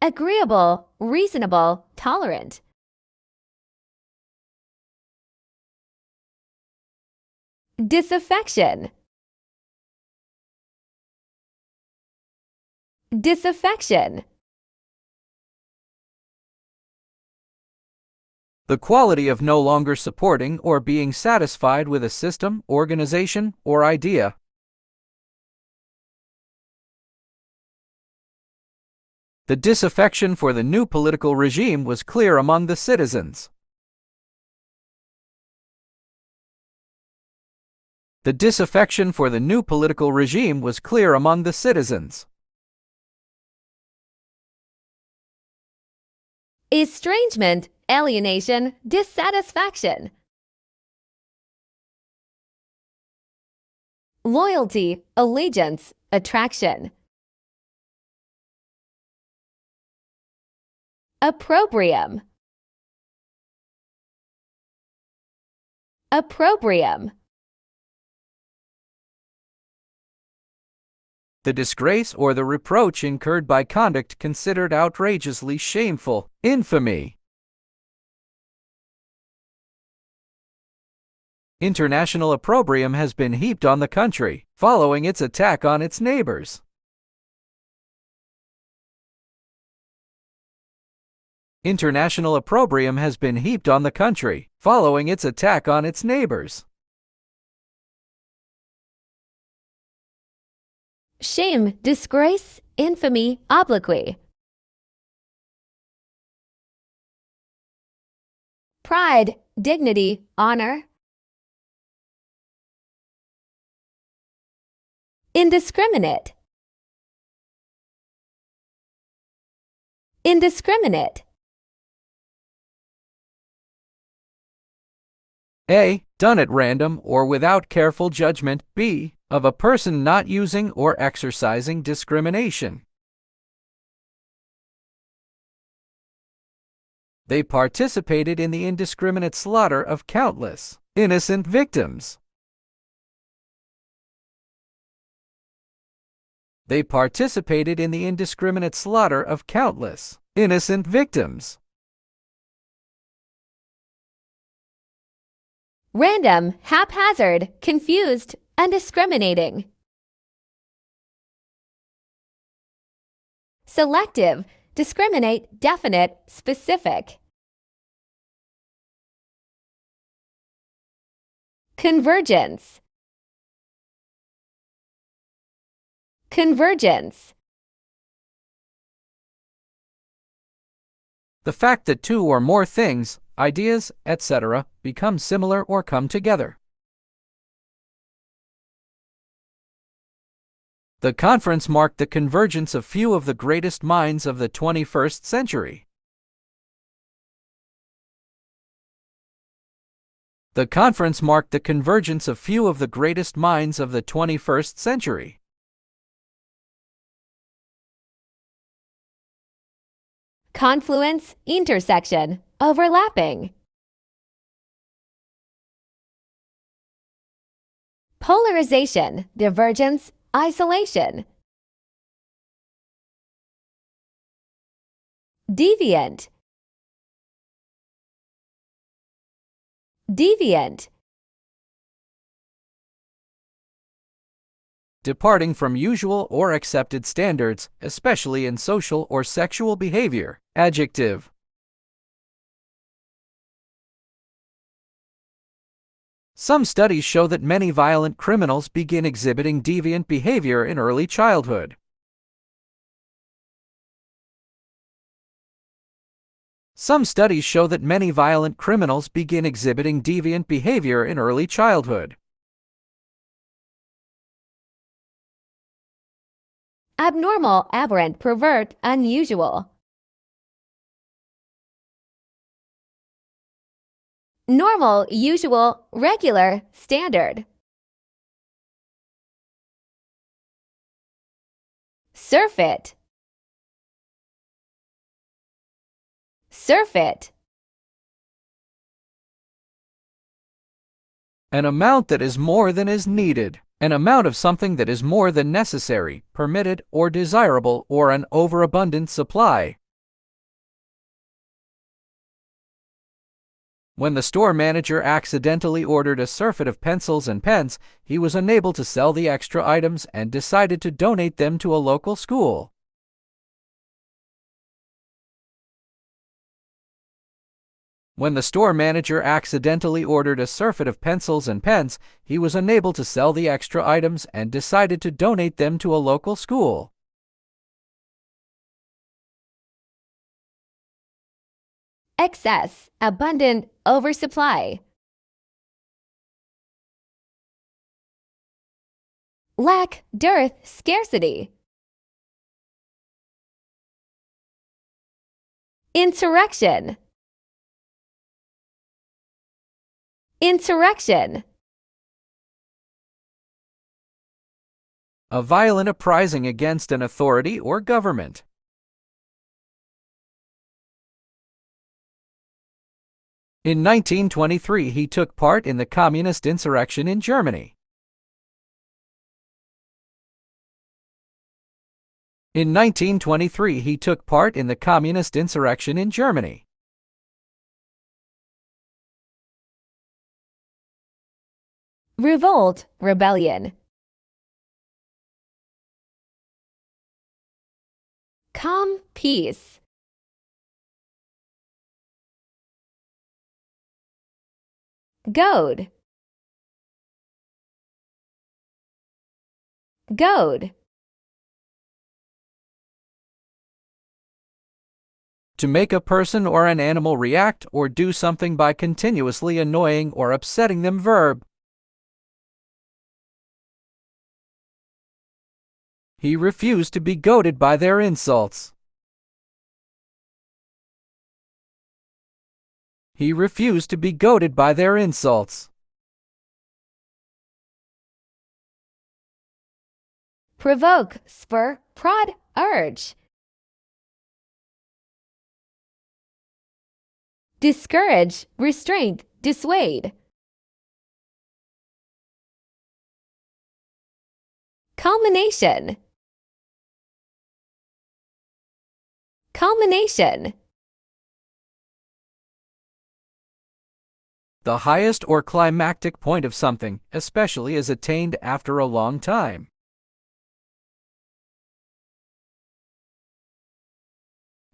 Agreeable. Reasonable. Tolerant. Disaffection. Disaffection. The quality of no longer supporting or being satisfied with a system, organization, or idea. The disaffection for the new political regime was clear among the citizens. The disaffection for the new political regime was clear among the citizens. Estrangement. Alienation. Dissatisfaction. Loyalty. Allegiance. attraction. Opprobrium. Opprobrium. The disgrace or the reproach incurred by conduct considered outrageously shameful. Infamy. International opprobrium has been heaped on the country, following its attack on its neighbors. International opprobrium has been heaped on the country, following its attack on its neighbors. Shame, disgrace, infamy, obloquy. Pride, dignity, honor. Indiscriminate. Indiscriminate. A. Done at random or without careful judgment. B. Of a person not using or exercising discrimination. They participated in the indiscriminate slaughter of countless innocent victims. They participated in the indiscriminate slaughter of countless innocent victims. Random, haphazard, confused, undiscriminating. Selective, discriminate, definite, specific. Convergence. Convergence. The fact that two or more things, ideas, etc., become similar or come together. The conference marked the convergence of few of the greatest minds of the 21st century. The conference marked the convergence of few of the greatest minds of the 21st century. Confluence, intersection, overlapping. Polarization, divergence, isolation. Deviant. Deviant. Departing from usual or accepted standards, especially in social or sexual behavior. Adjective. Some studies show that many violent criminals begin exhibiting deviant behavior in early childhood. Some studies show that many violent criminals begin exhibiting deviant behavior in early childhood. Abnormal, aberrant, pervert, unusual. Normal, usual, regular, standard. Surfeit. Surfeit. An amount that is more than is needed. An amount of something that is more than necessary, permitted, or desirable, or an overabundant supply. When the store manager accidentally ordered a surfeit of pencils and pens, he was unable to sell the extra items and decided to donate them to a local school. When the store manager accidentally ordered a surfeit of pencils and pens, he was unable to sell the extra items and decided to donate them to a local school. Excess, abundant, oversupply. Lack, dearth, scarcity. Insurrection. Insurrection. A violent uprising against an authority or government. In 1923, he took part in the communist insurrection in Germany. In 1923, he took part in the communist insurrection in Germany. Revolt, rebellion. Calm, peace. Goad. Goad. To make a person or an animal react or do something by continuously annoying or upsetting them. Verb. He refused to be goaded by their insults. He refused to be goaded by their insults. Provoke, spur, prod, urge. Discourage, restraint, dissuade. Culmination. Culmination. The highest or climactic point of something, especially is attained after a long time.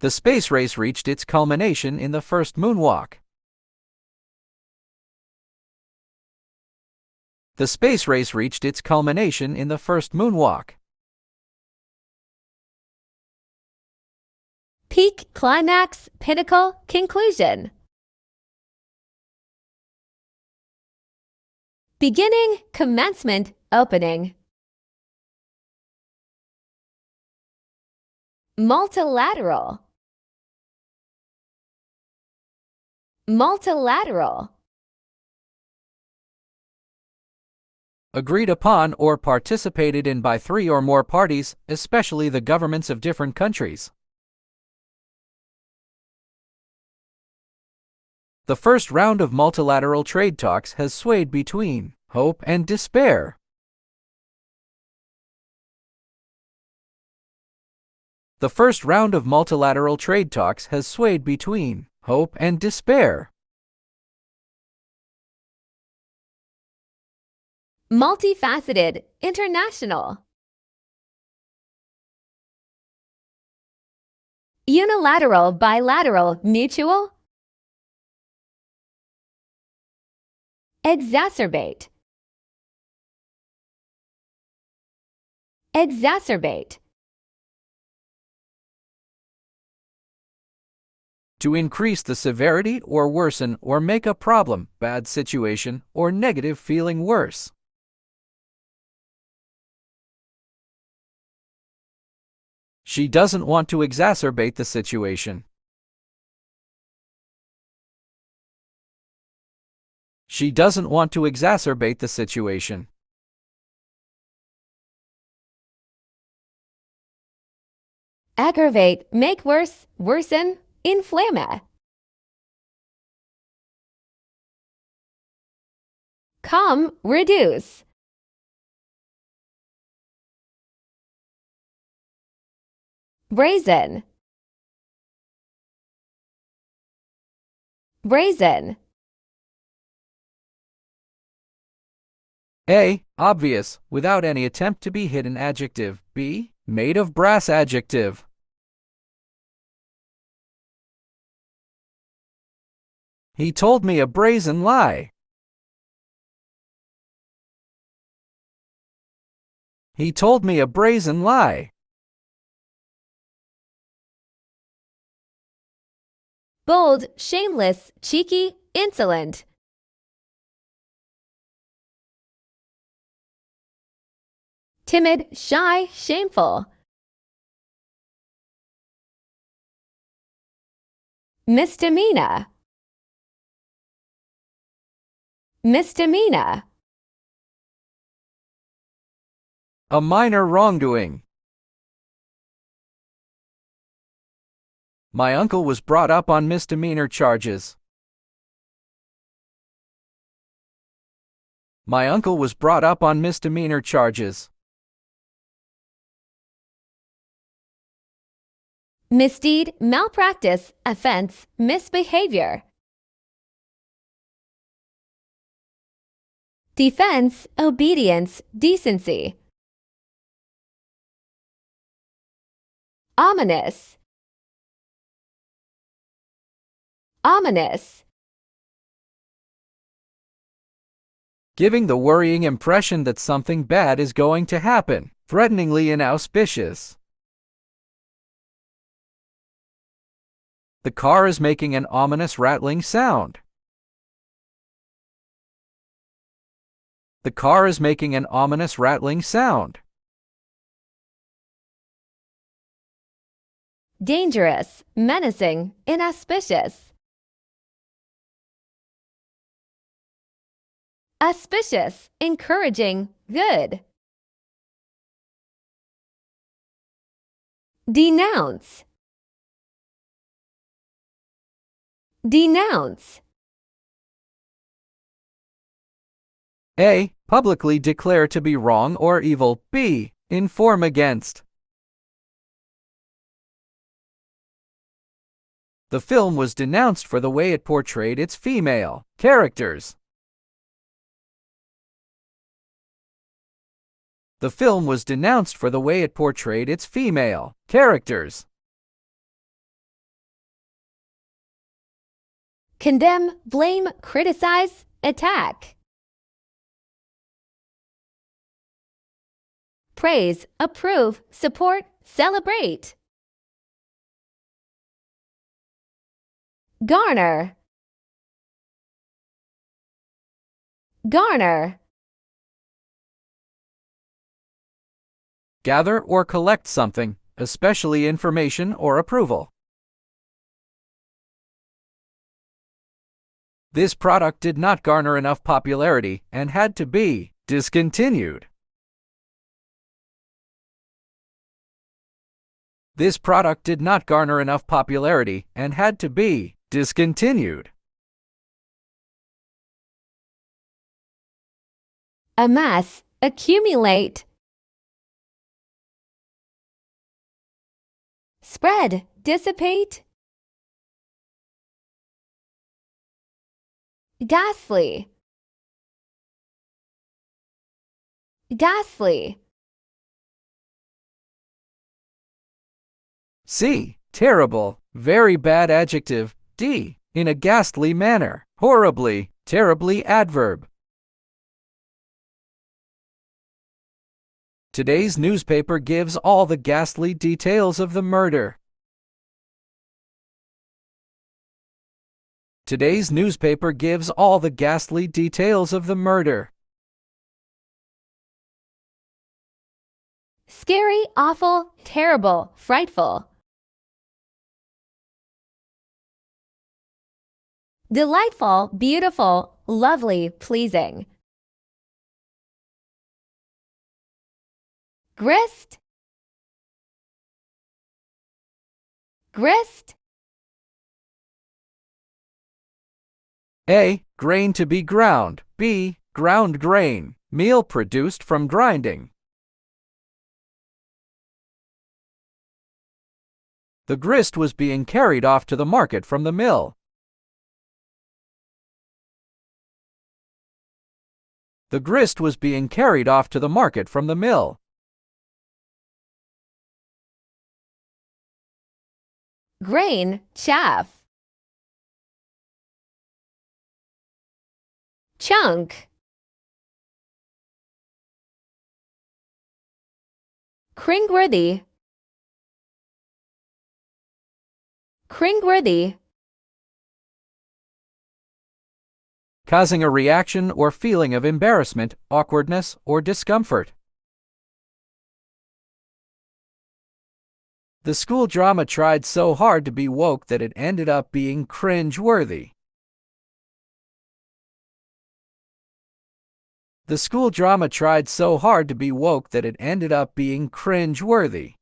The space race reached its culmination in the first moonwalk. The space race reached its culmination in the first moonwalk. Peak, climax, pinnacle, conclusion. Beginning, commencement, opening. Multilateral. Multilateral. Agreed upon or participated in by 3 or more parties, especially the governments of different countries. The first round of multilateral trade talks has swayed between hope and despair. The first round of multilateral trade talks has swayed between hope and despair. Multifaceted, international. Unilateral, bilateral, mutual. Exacerbate. Exacerbate. To increase the severity or worsen or make a problem, bad situation, or negative feeling worse. She doesn't want to exacerbate the situation. She doesn't want to exacerbate the situation. Aggravate, make worse, worsen, inflame. Calm, reduce. Brazen. Brazen. A. Obvious, without any attempt to be hidden. Adjective. B. Made of brass. Adjective. He told me a brazen lie. He told me a brazen lie. Bold, shameless, cheeky, insolent. Timid, shy, shameful. Misdemeanor. Misdemeanor. A minor wrongdoing. My uncle was brought up on misdemeanor charges. My uncle was brought up on misdemeanor charges. Misdeed, malpractice, offense, misbehavior. Defense, obedience, decency. Ominous. Ominous. Giving the worrying impression that something bad is going to happen, threateningly inauspicious. The car is making an ominous rattling sound. The car is making an ominous rattling sound. Dangerous, menacing, inauspicious. Auspicious, encouraging, good. Denounce. Denounce. A. Publicly declare to be wrong or evil. B. Inform against. The film was denounced for the way it portrayed its female characters. The film was denounced for the way it portrayed its female characters. Condemn, blame, criticize, attack. Praise, approve, support, celebrate. Garner. Garner. Gather or collect something, especially information or approval. This product did not garner enough popularity and had to be discontinued. This product did not garner enough popularity and had to be discontinued. Amass, accumulate. Spread, dissipate. Ghastly. Ghastly. C. Terrible, very bad adjective. D. In a ghastly manner, horribly, terribly adverb. Today's newspaper gives all the ghastly details of the murder. Today's newspaper gives all the ghastly details of the murder. Scary, awful, terrible, frightful. Delightful, beautiful, lovely, pleasing. Grist. Grist. A. Grain to be ground. B. Ground grain, meal produced from grinding. The grist was being carried off to the market from the mill. The grist was being carried off to the market from the mill. Grain, chaff. Chunk. Cringeworthy. Cringeworthy. Causing a reaction or feeling of embarrassment, awkwardness, or discomfort. The school drama tried so hard to be woke that it ended up being cringe-worthy. The school drama tried so hard to be woke that it ended up being cringe-worthy.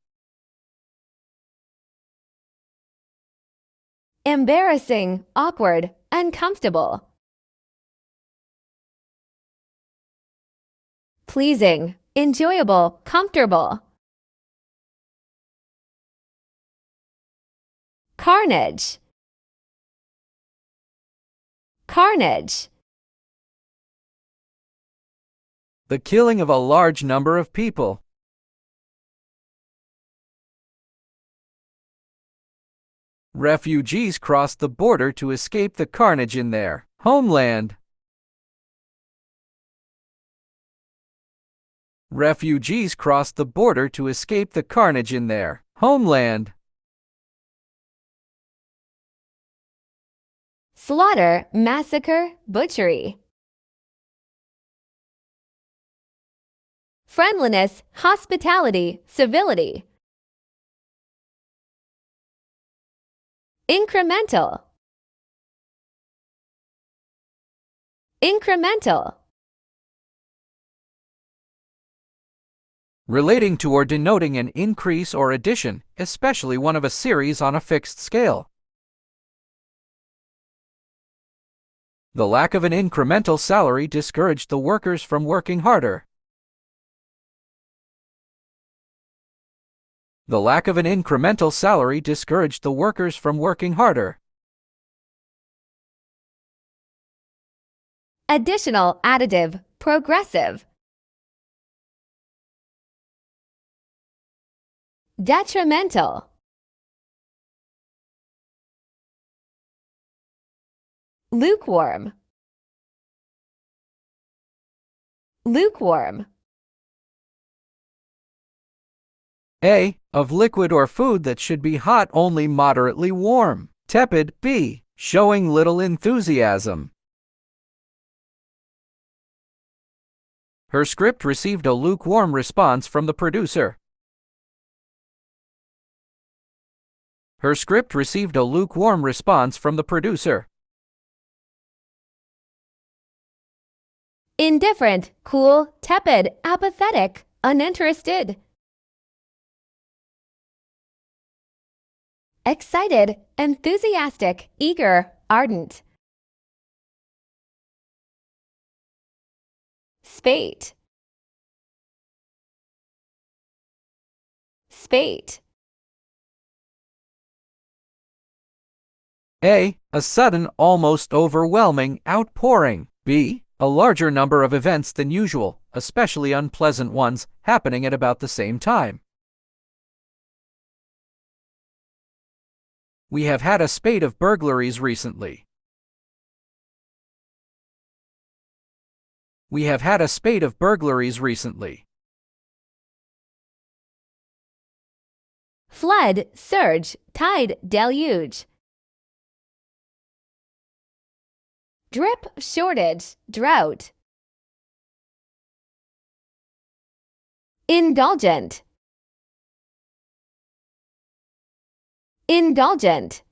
Embarrassing, awkward, uncomfortable. Pleasing, enjoyable, comfortable. Carnage. Carnage. The killing of a large number of people. Refugees crossed the border to escape the carnage in their homeland. Refugees crossed the border to escape the carnage in their homeland. Slaughter, massacre, butchery. Friendliness, hospitality, civility. Incremental. Incremental. Relating to or denoting an increase or addition, especially one of a series on a fixed scale. The lack of an incremental salary discouraged the workers from working harder. The lack of an incremental salary discouraged the workers from working harder. Additional, additive, progressive. Detrimental. Lukewarm. Lukewarm. A. Of liquid or food that should be hot only moderately warm. Tepid. B. Showing little enthusiasm. Her script received a lukewarm response from the producer. Her script received a lukewarm response from the producer. Indifferent, cool, tepid, apathetic, uninterested. Excited, enthusiastic, eager, ardent. Spate. Spate. A. A sudden, almost overwhelming outpouring. B. A larger number of events than usual, especially unpleasant ones, happening at about the same time. We have had a spate of burglaries recently. We have had a spate of burglaries recently. Flood, surge, tide, deluge. Drip, shortage, drought. Indulgent. Indulgent.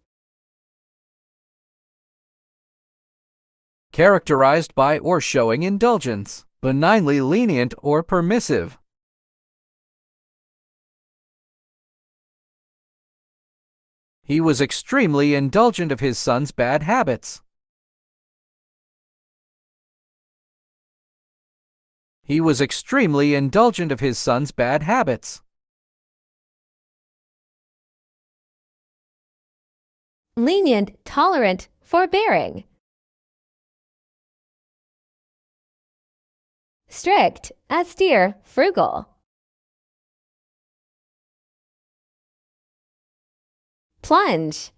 Characterized by or showing indulgence. Benignly lenient or permissive. He was extremely indulgent of his son's bad habits. He was extremely indulgent of his son's bad habits. Lenient, tolerant, forbearing. Strict, austere, frugal. Plunge.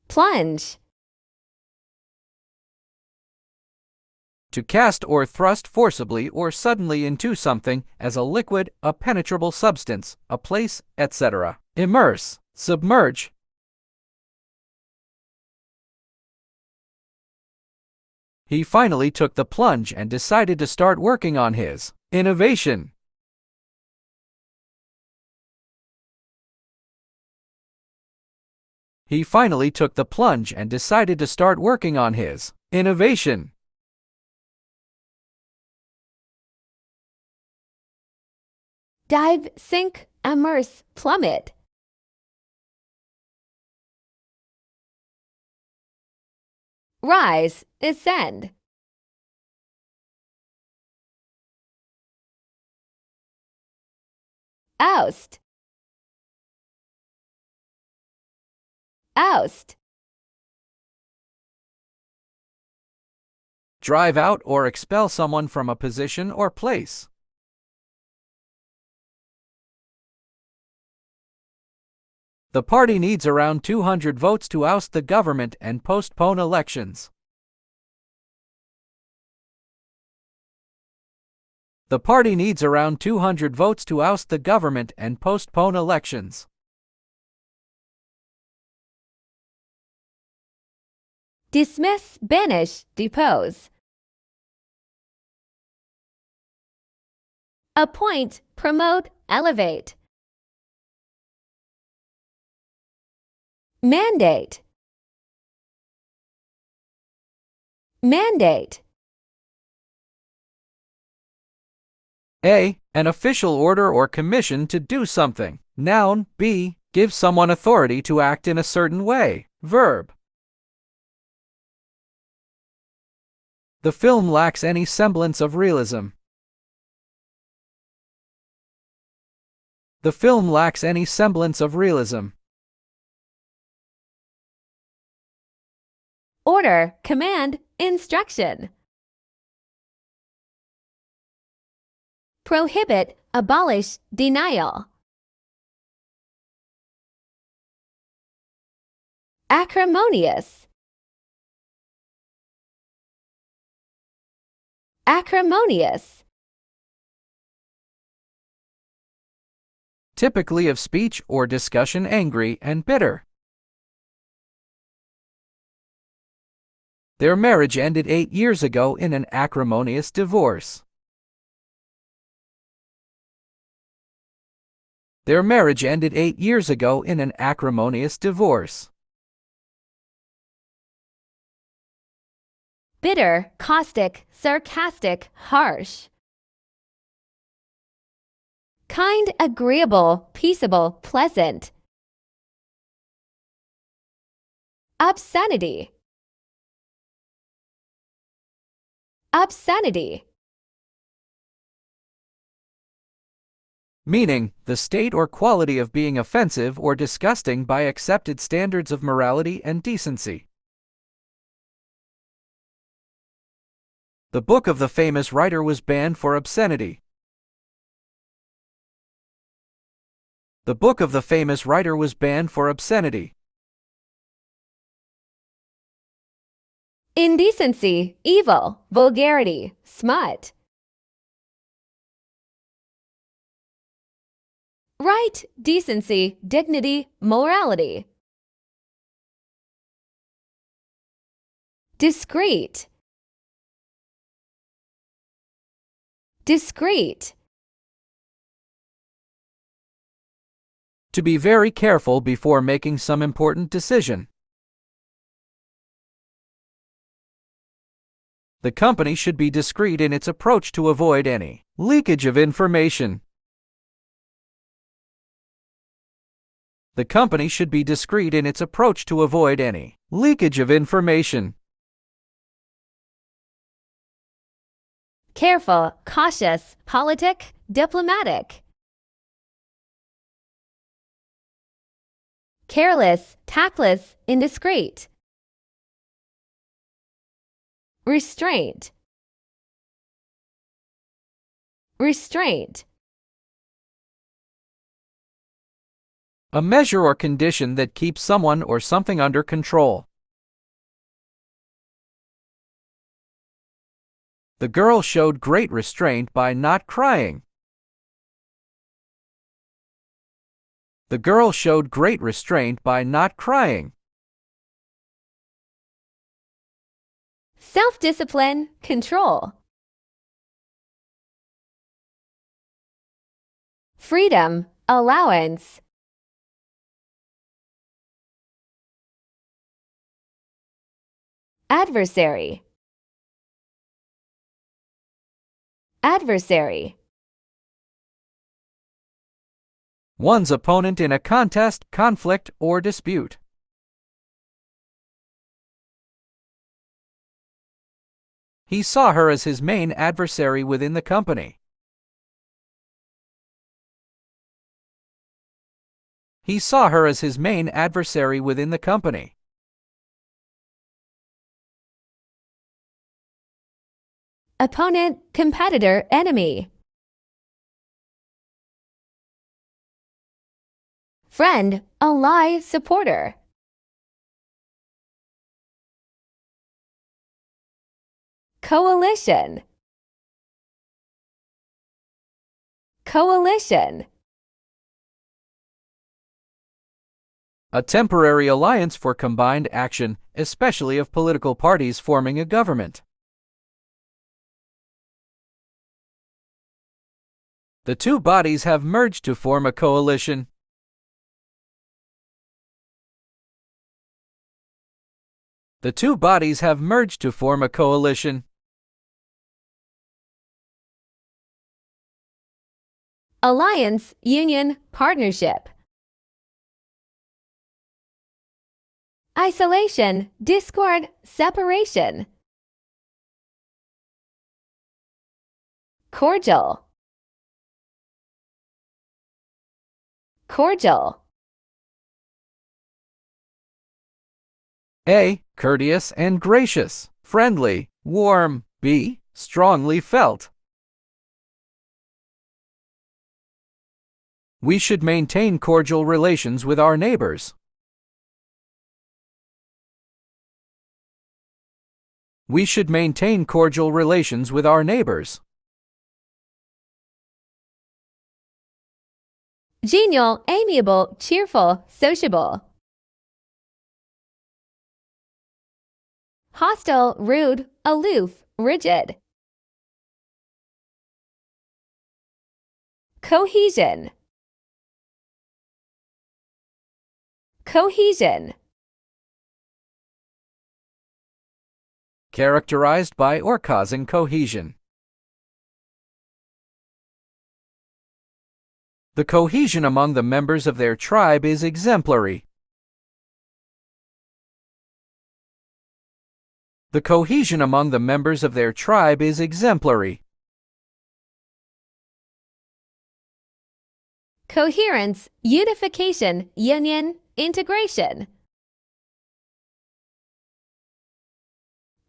Plunge. To cast or thrust forcibly or suddenly into something as a liquid, a penetrable substance, a place, etc. Immerse, submerge. He finally took the plunge and decided to start working on his innovation. He finally took the plunge and decided to start working on his innovation. dive, sink, immerse, plummet. Rise, ascend. Oust, oust. Drive out or expel someone from a position or place. The party needs around 200 votes to oust the government and postpone elections. The party needs around 200 votes to oust the government and postpone elections. Dismiss, banish, depose. Appoint, promote, elevate. Mandate, mandate. A. An official order or commission to do something. Noun. B. Give someone authority to act in a certain way. Verb. The film lacks any semblance of realism. The film lacks any semblance of realism. Order, command, instruction. Prohibit, abolish, denial. Acrimonious, acrimonious. Typically of speech or discussion angry and bitter. Their marriage ended 8 years ago in an acrimonious divorce. Their marriage ended 8 years ago in an acrimonious divorce. Bitter, caustic, sarcastic, harsh. Kind, agreeable, peaceable, pleasant. Obscenity, obscenity. Meaning, the state or quality of being offensive or disgusting by accepted standards of morality and decency. The book of the famous writer was banned for obscenity. The book of the famous writer was banned for obscenity. Indecency, evil, vulgarity, smut. Right, decency, dignity, morality. Discreet, discreet. To be very careful before making some important decision. The company should be discreet in its approach to avoid any leakage of information. The company should be discreet in its approach to avoid any leakage of information. Careful, cautious, politic, diplomatic. Careless, tactless, indiscreet. Restraint, restraint. A measure or condition that keeps someone or something under control. The girl showed great restraint by not crying. The girl showed great restraint by not crying. Self-discipline, control. Freedom, allowance. Adversary, adversary. One's opponent in a contest, conflict, or dispute. He saw her as his main adversary within the company. He saw her as his main adversary within the company. Opponent, competitor, enemy. Friend, ally, supporter. Coalition. Coalition. A temporary alliance for combined action, especially of political parties forming a government. The two bodies have merged to form a coalition. The two bodies have merged to form a coalition. Alliance, union, partnership. Isolation, discord, separation. Cordial. Cordial. A. Courteous and gracious, friendly, warm. B. Strongly felt. We should maintain cordial relations with our neighbors. We should maintain cordial relations with our neighbors. Genial, amiable, cheerful, sociable. Hostile, rude, aloof, rigid. Cohesion. Cohesion. Characterized by or causing cohesion. The cohesion among the members of their tribe is exemplary. The cohesion among the members of their tribe is exemplary. Coherence, unification, union, integration.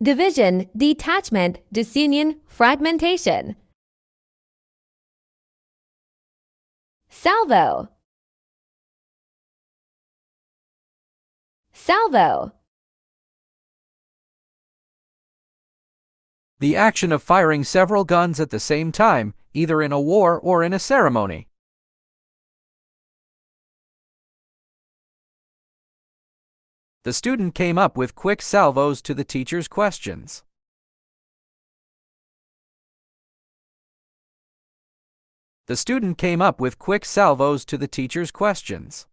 Division, detachment, disunion, fragmentation. Salvo. Salvo. The action of firing several guns at the same time, either in a war or in a ceremony. The student came up with quick salvos to the teacher's questions. The student came up with quick salvos to the teacher's questions.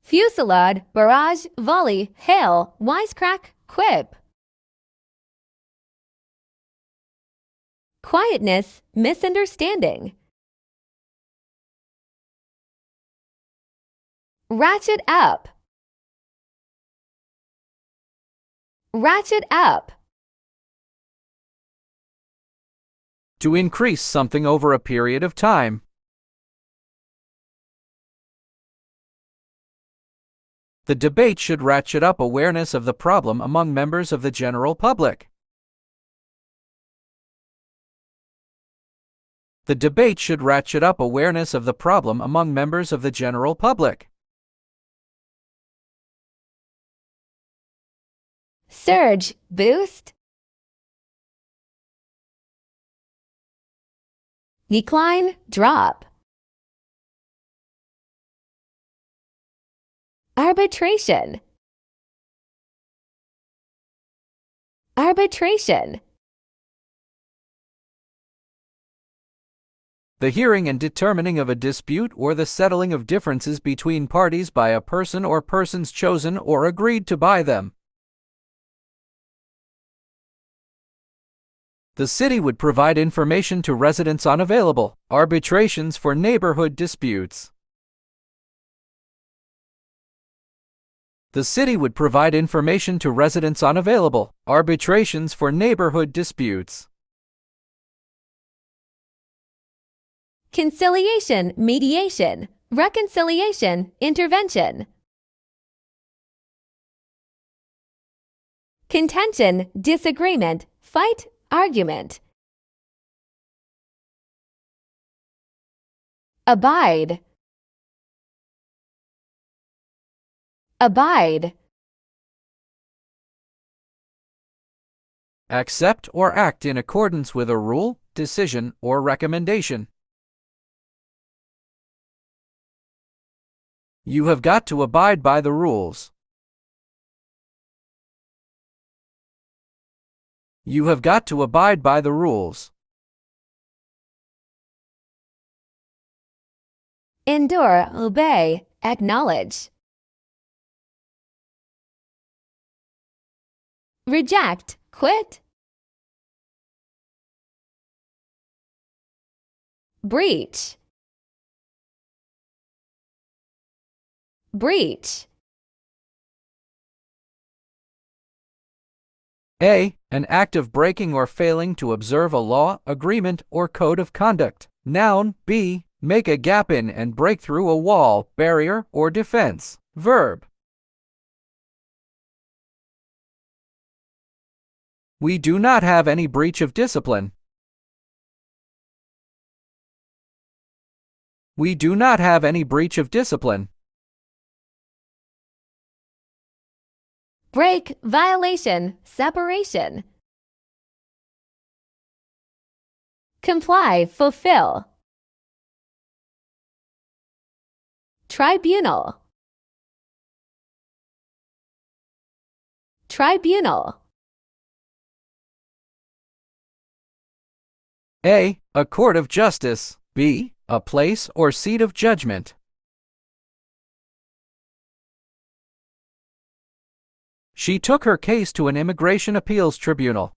Fusillade, barrage, volley, hail, wisecrack, quip. Quietness, misunderstanding. Ratchet up. Ratchet up. To increase something over a period of time. The debate should ratchet up awareness of the problem among members of the general public. The debate should ratchet up awareness of the problem among members of the general public. Surge, boost. Decline, drop. Arbitration. Arbitration. The hearing and determining of a dispute or the settling of differences between parties by a person or persons chosen or agreed to by them. The city would provide information to residents on available arbitrations for neighborhood disputes. The city would provide information to residents on available arbitrations for neighborhood disputes. Conciliation, mediation, reconciliation, intervention. Contention, disagreement, fight, argument. Abide. Abide. Accept or act in accordance with a rule, decision, or recommendation. You have got to abide by the rules. You have got to abide by the rules. Endure, obey, acknowledge. Reject, quit. Breach. Breach. A. An act of breaking or failing to observe a law, agreement, or code of conduct. Noun. B. Make a gap in and break through a wall, barrier, or defense. Verb. We do not have any breach of discipline. We do not have any breach of discipline. Break, violation, separation. Comply, fulfill. Tribunal. Tribunal. A. A court of justice. B. A place or seat of judgment. She took her case to an immigration appeals tribunal.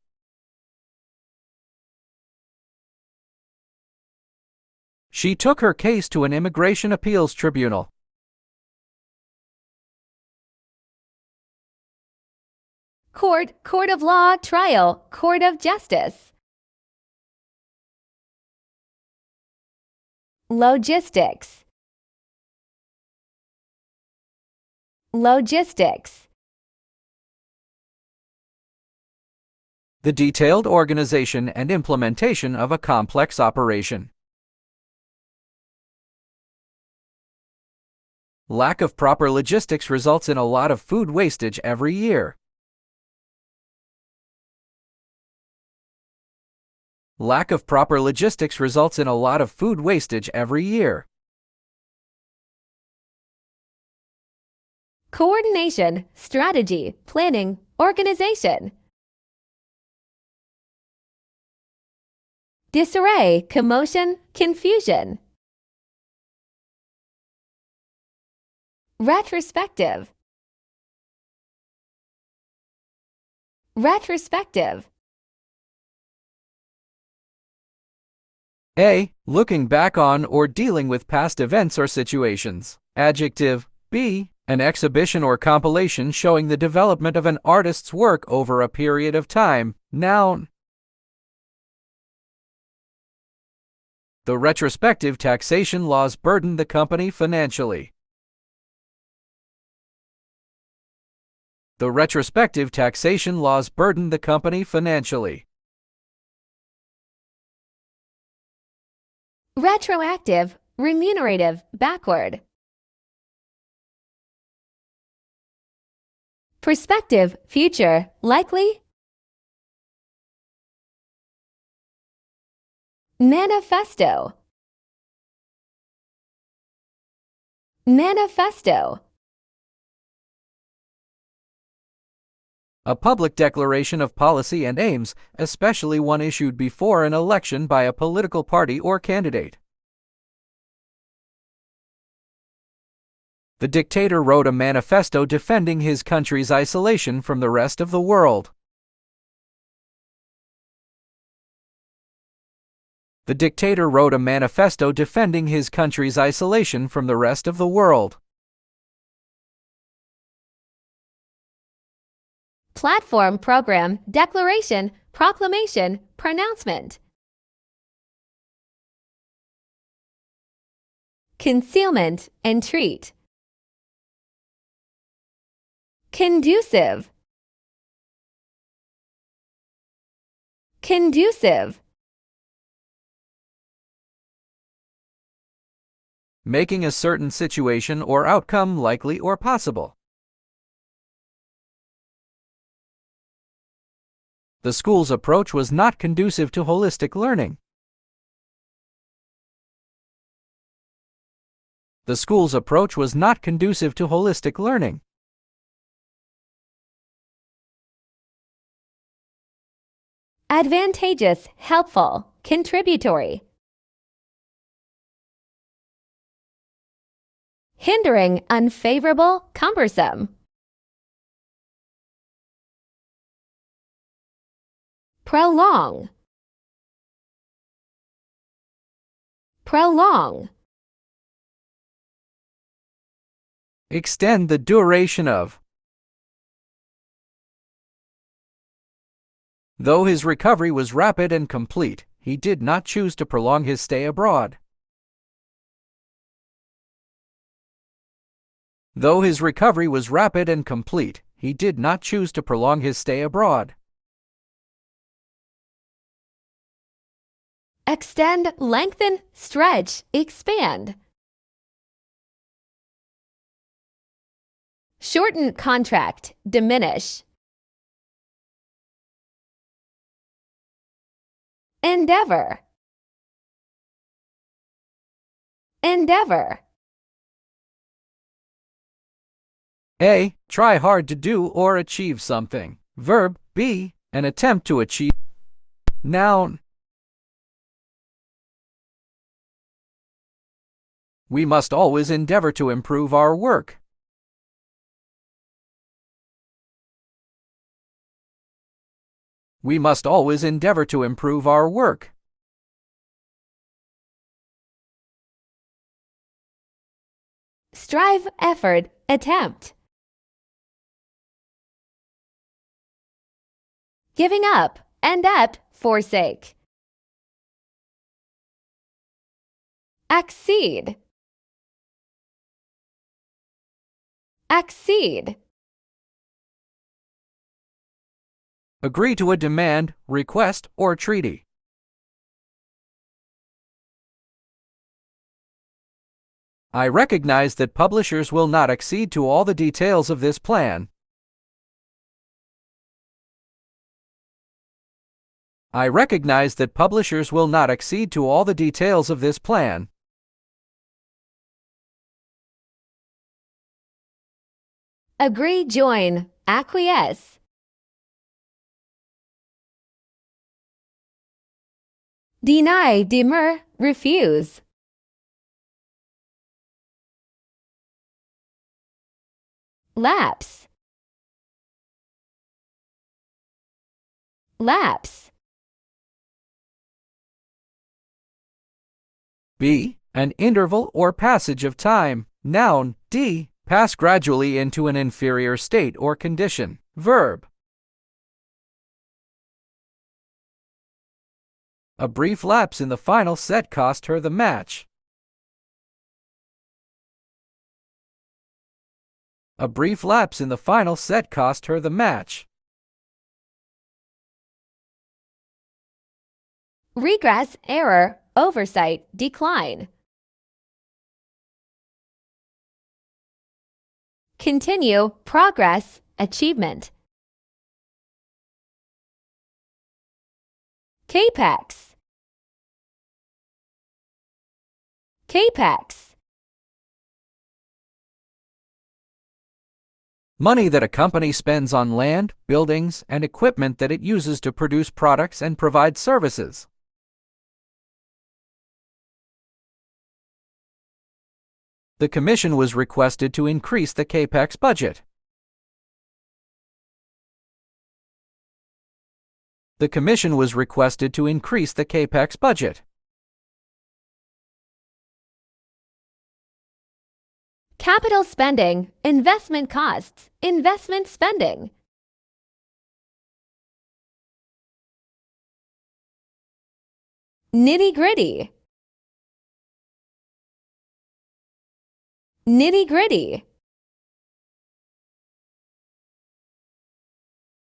She took her case to an immigration appeals tribunal. Court, court of law, trial, court of justice. Logistics. Logistics. The detailed organization and implementation of a complex operation. Lack of proper logistics results in a lot of food wastage every year. Lack of proper logistics results in a lot of food wastage every year. Coordination, strategy, planning, organization. Disarray, commotion, confusion. Retrospective. Retrospective. A. Looking back on or dealing with past events or situations. Adjective. B. An exhibition or compilation showing the development of an artist's work over a period of time. Noun. The retrospective taxation laws burden the company financially. The retrospective taxation laws burden the company financially. Retroactive, remunerative, backward. Perspective, future, likely. Manifesto. Manifesto. A public declaration of policy and aims, especially one issued before an election by a political party or candidate. The dictator wrote a manifesto defending his country's isolation from the rest of the world. The dictator wrote a manifesto defending his country's isolation from the rest of the world. Platform, program, declaration, proclamation, pronouncement. Concealment, entreat. Conducive. Conducive. Making a certain situation or outcome likely or possible. The school's approach was not conducive to holistic learning. The school's approach was not conducive to holistic learning. Advantageous, helpful, contributory. Hindering, unfavorable, cumbersome. Prolong. Prolong. Extend the duration of. Though his recovery was rapid and complete, he did not choose to prolong his stay abroad. Though his recovery was rapid and complete, he did not choose to prolong his stay abroad. Extend, lengthen, stretch, expand. Shorten contract, diminish. Endeavor. Endeavor. A. Try hard to do or achieve something. Verb. B. An attempt to achieve. Noun. We must always endeavor to improve our work. We must always endeavor to improve our work. Strive, effort, attempt. Giving up, end up, forsake. Accede. Accede. Agree to a demand, request, or treaty. I recognize that publishers will not accede to all the details of this plan. I recognize that publishers will not accede to all the details of this plan. Agree, join, acquiesce. Deny, demur, refuse. Lapse. Lapse. B. An interval or passage of time. Noun. D. Pass gradually into an inferior state or condition. Verb. A brief lapse in the final set cost her the match. A brief lapse in the final set cost her the match. Regress, error, oversight, decline. Continue, progress, achievement. Capex. Capex. Money that a company spends on land, buildings, and equipment that it uses to produce products and provide services. The Commission was requested to increase the capex budget. The Commission was requested to increase the capex budget. Capital spending, investment costs, investment spending. Nitty-gritty, nitty-gritty.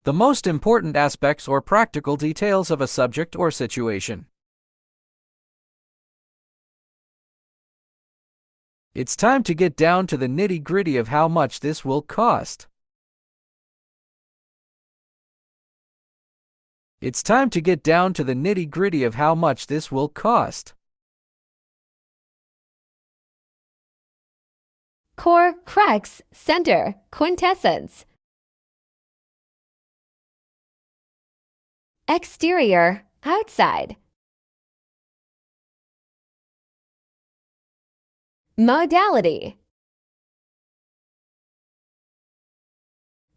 The most important aspects or practical details of a subject or situation. It's time to get down to the nitty-gritty of how much this will cost. It's time to get down to the nitty-gritty of how much this will cost. Core, crux, center, quintessence. Exterior, outside. Modality,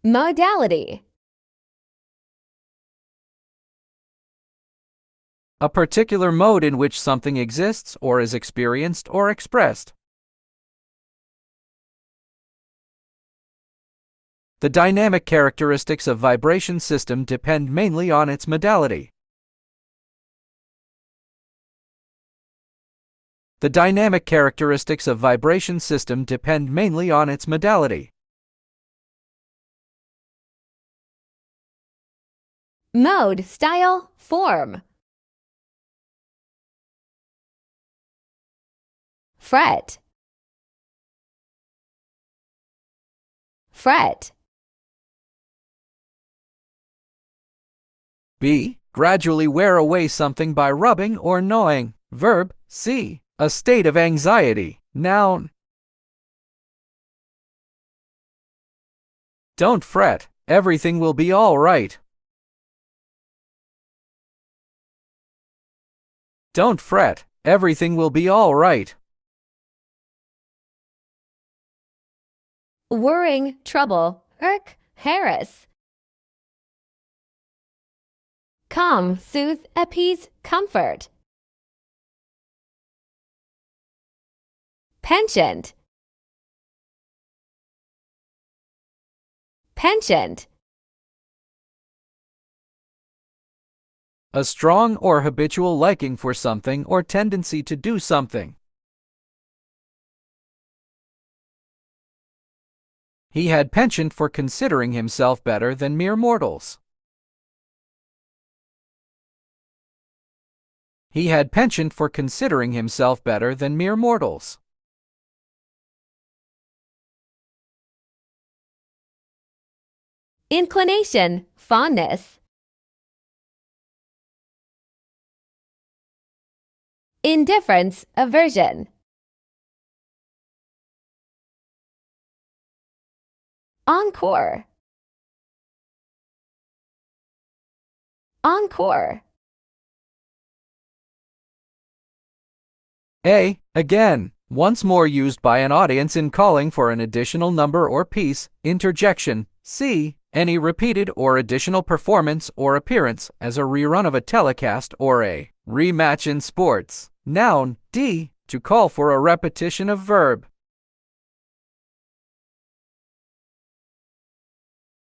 modality. A particular mode in which something exists or is experienced or expressed. The dynamic characteristics of vibration system depend mainly on its modality. The dynamic characteristics of vibration system depend mainly on its modality. Mode, style, form. Fret, fret. B. Gradually wear away something by rubbing or gnawing. Verb. C. A state of anxiety. Noun. Don't fret. Everything will be all right. Don't fret. Everything will be all right. Worrying, trouble, irk, harass. Calm, soothe, appease, comfort. Penchant, penchant. A strong or habitual liking for something or tendency to do something. He had penchant for considering himself better than mere mortals. He had penchant for considering himself better than mere mortals. Inclination, fondness. Indifference, aversion. Encore, encore. A. Again, once more used by an audience in calling for an additional number or piece, interjection. C. Any repeated or additional performance or appearance as a rerun of a telecast or a rematch in sports. Noun. D. To call for a repetition of verb.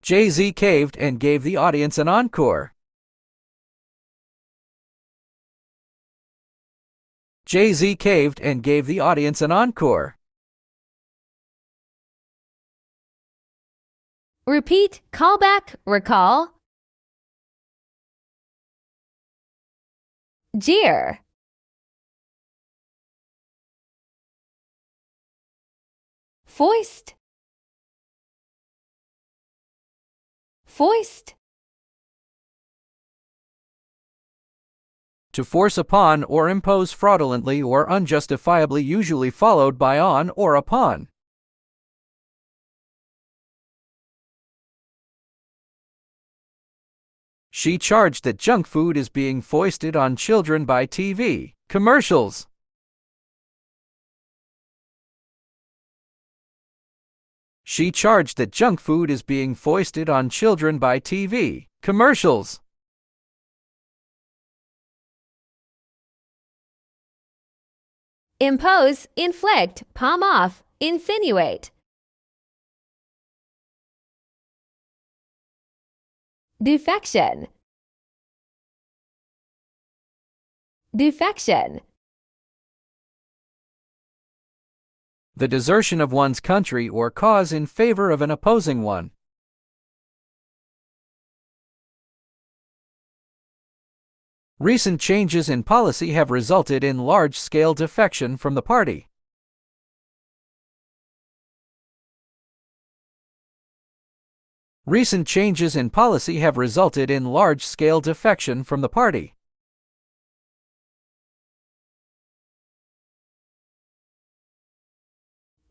Jay-Z caved and gave the audience an encore. Jay-Z caved and gave the audience an encore. Repeat, callback, recall. Jeer, foist, foist. To force upon or impose fraudulently or unjustifiably, usually followed by on or upon. She charged that junk food is being foisted on children by TV commercials. She charged that junk food is being foisted on children by TV commercials. Impose, inflict, palm off, insinuate. Defection. Defection. The desertion of one's country or cause in favor of an opposing one. Recent changes in policy have resulted in large-scale defection from the party. Recent changes in policy have resulted in large-scale defection from the party.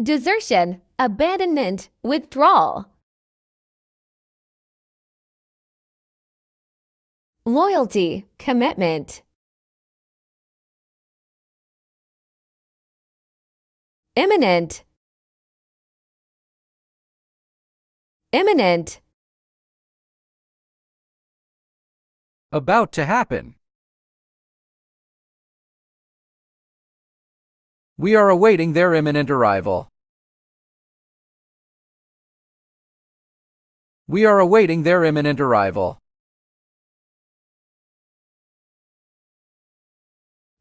Desertion, abandonment, withdrawal. Loyalty, commitment. Imminent. Imminent. About to happen. We are awaiting their imminent arrival. We are awaiting their imminent arrival.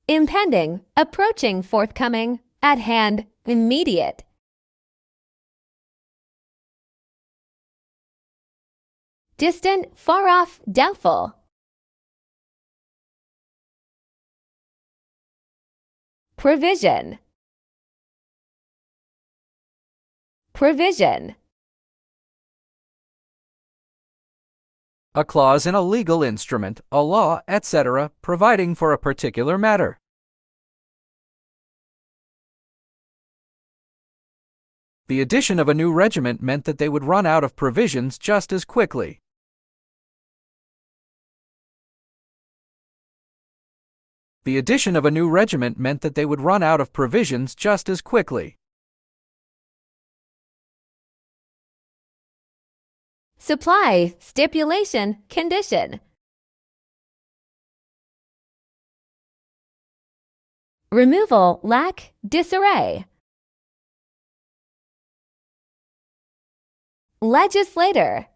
Impending, approaching, forthcoming, at hand, immediate. Distant, far off, doubtful. Provision. Provision. A clause in a legal instrument, a law, etc., providing for a particular matter. The addition of a new regiment meant that they would run out of provisions just as quickly. The addition of a new regiment meant that they would run out of provisions just as quickly. Supply, stipulation, condition. Removal, lack, disarray. Legislator.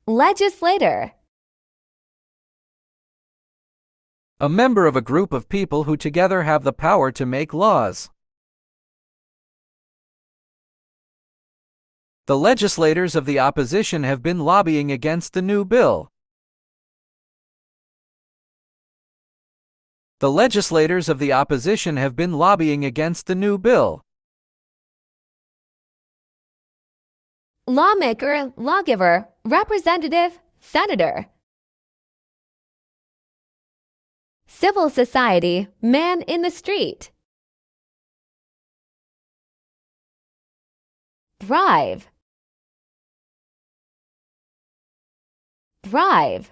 Legislator. A member of a group of people who together have the power to make laws. The legislators of the opposition have been lobbying against the new bill. The legislators of the opposition have been lobbying against the new bill. Lawmaker, lawgiver, representative, senator. Civil society, man in the street. Thrive. Thrive.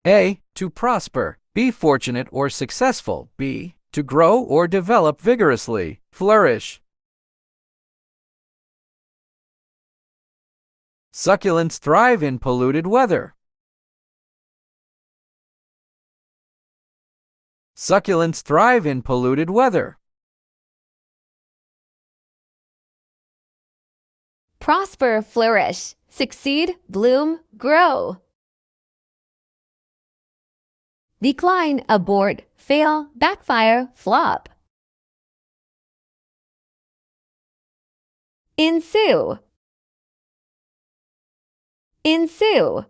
A. To prosper, be fortunate or successful. B. To grow or develop vigorously, flourish. Succulents thrive in polluted weather. Succulents thrive in polluted weather. Prosper, flourish, succeed, bloom, grow. Decline, abort, fail, backfire, flop. Ensue. Ensue.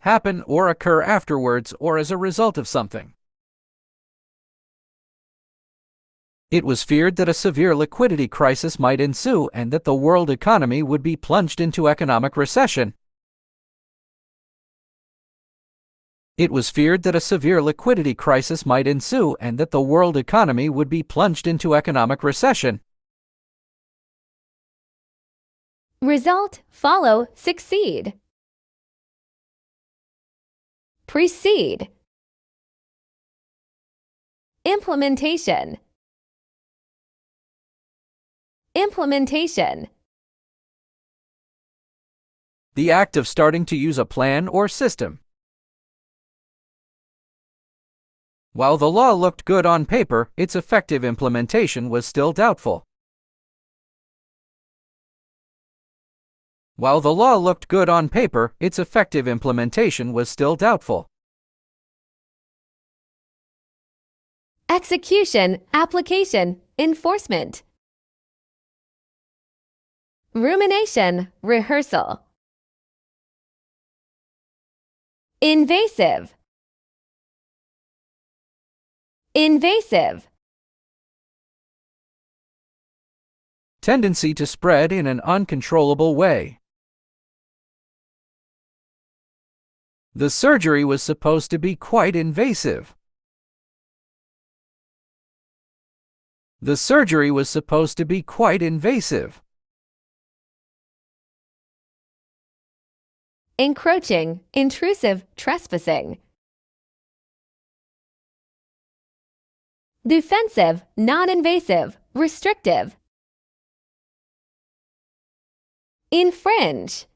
Happen or occur afterwards or as a result of something. It was feared that a severe liquidity crisis might ensue and that the world economy would be plunged into economic recession. It was feared that a severe liquidity crisis might ensue and that the world economy would be plunged into economic recession. Result, follow, succeed. Precede. Implementation. Implementation. The act of starting to use a plan or system. While the law looked good on paper, its effective implementation was still doubtful. While the law looked good on paper, its effective implementation was still doubtful. Execution, application, enforcement. Rumination, rehearsal. Invasive. Invasive. Tendency to spread in an uncontrollable way. The surgery was supposed to be quite invasive. The surgery was supposed to be quite invasive. Encroaching, intrusive, trespassing. Defensive, non-invasive, restrictive. Infringe.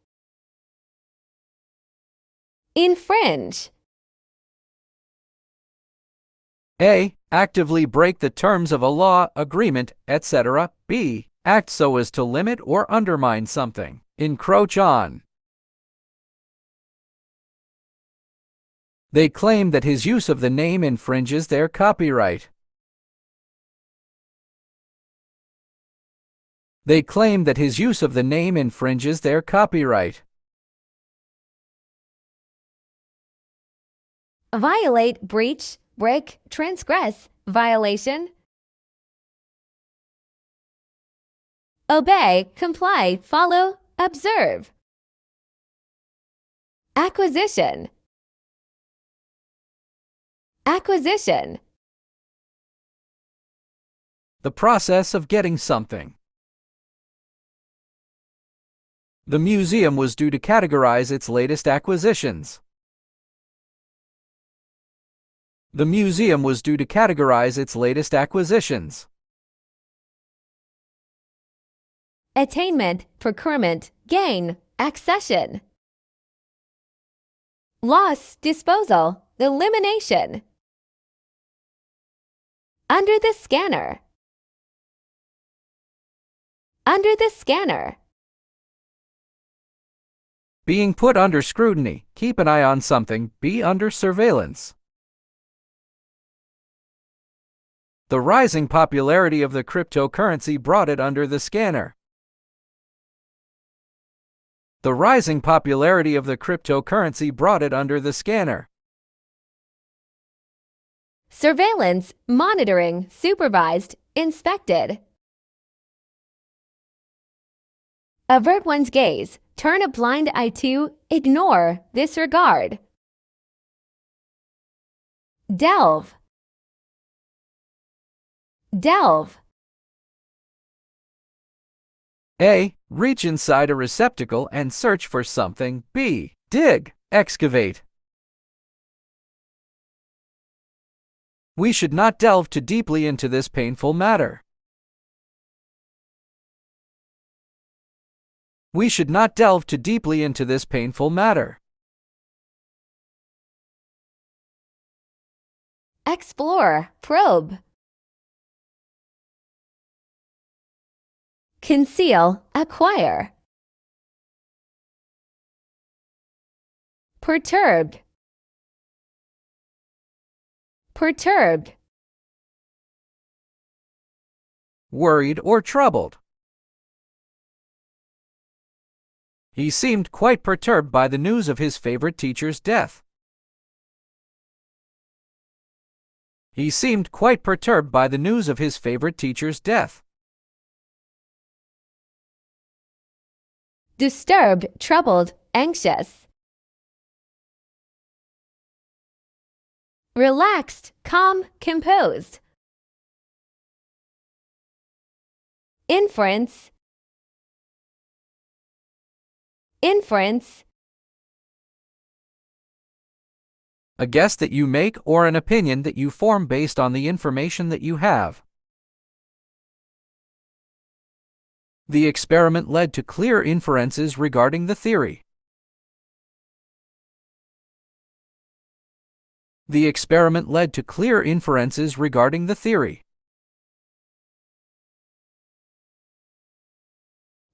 Infringe. A. Actively break the terms of a law, agreement, etc. B. Act so as to limit or undermine something. Encroach on. They claim that his use of the name infringes their copyright. They claim that his use of the name infringes their copyright. Violate, breach, break, transgress, violation. Obey, comply, follow, observe. Acquisition. Acquisition. The process of getting something. The museum was due to categorize its latest acquisitions. The museum was due to categorize its latest acquisitions. Attainment, procurement, gain, accession. Loss, disposal, elimination. Under the scanner. Under the scanner. Being put under scrutiny, keep an eye on something, be under surveillance. The rising popularity of the cryptocurrency brought it under the scanner. The rising popularity of the cryptocurrency brought it under the scanner. Surveillance, monitoring, supervised, inspected. Avert one's gaze, turn a blind eye to, ignore, disregard. Delve. Delve. A. Reach inside a receptacle and search for something. B. Dig, excavate. We should not delve too deeply into this painful matter. We should not delve too deeply into this painful matter. Explore, probe. Conceal, acquire. Perturbed. Perturbed. Worried or troubled. He seemed quite perturbed by the news of his favorite teacher's death. He seemed quite perturbed by the news of his favorite teacher's death. Disturbed, troubled, anxious. Relaxed, calm, composed. Inference. Inference. A guess that you make or an opinion that you form based on the information that you have. The experiment led to clear inferences regarding the theory. The experiment led to clear inferences regarding the theory.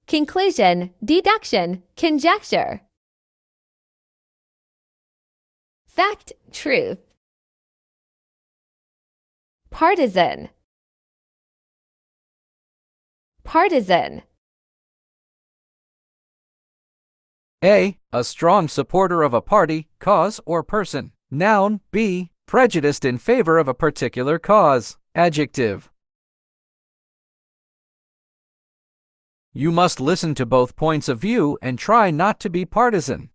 Conclusion, deduction, conjecture. Fact, truth. Partisan. Partisan. A strong supporter of a party, cause, or person. Noun. B, prejudiced in favor of a particular cause. Adjective. You must listen to both points of view and try not to be partisan.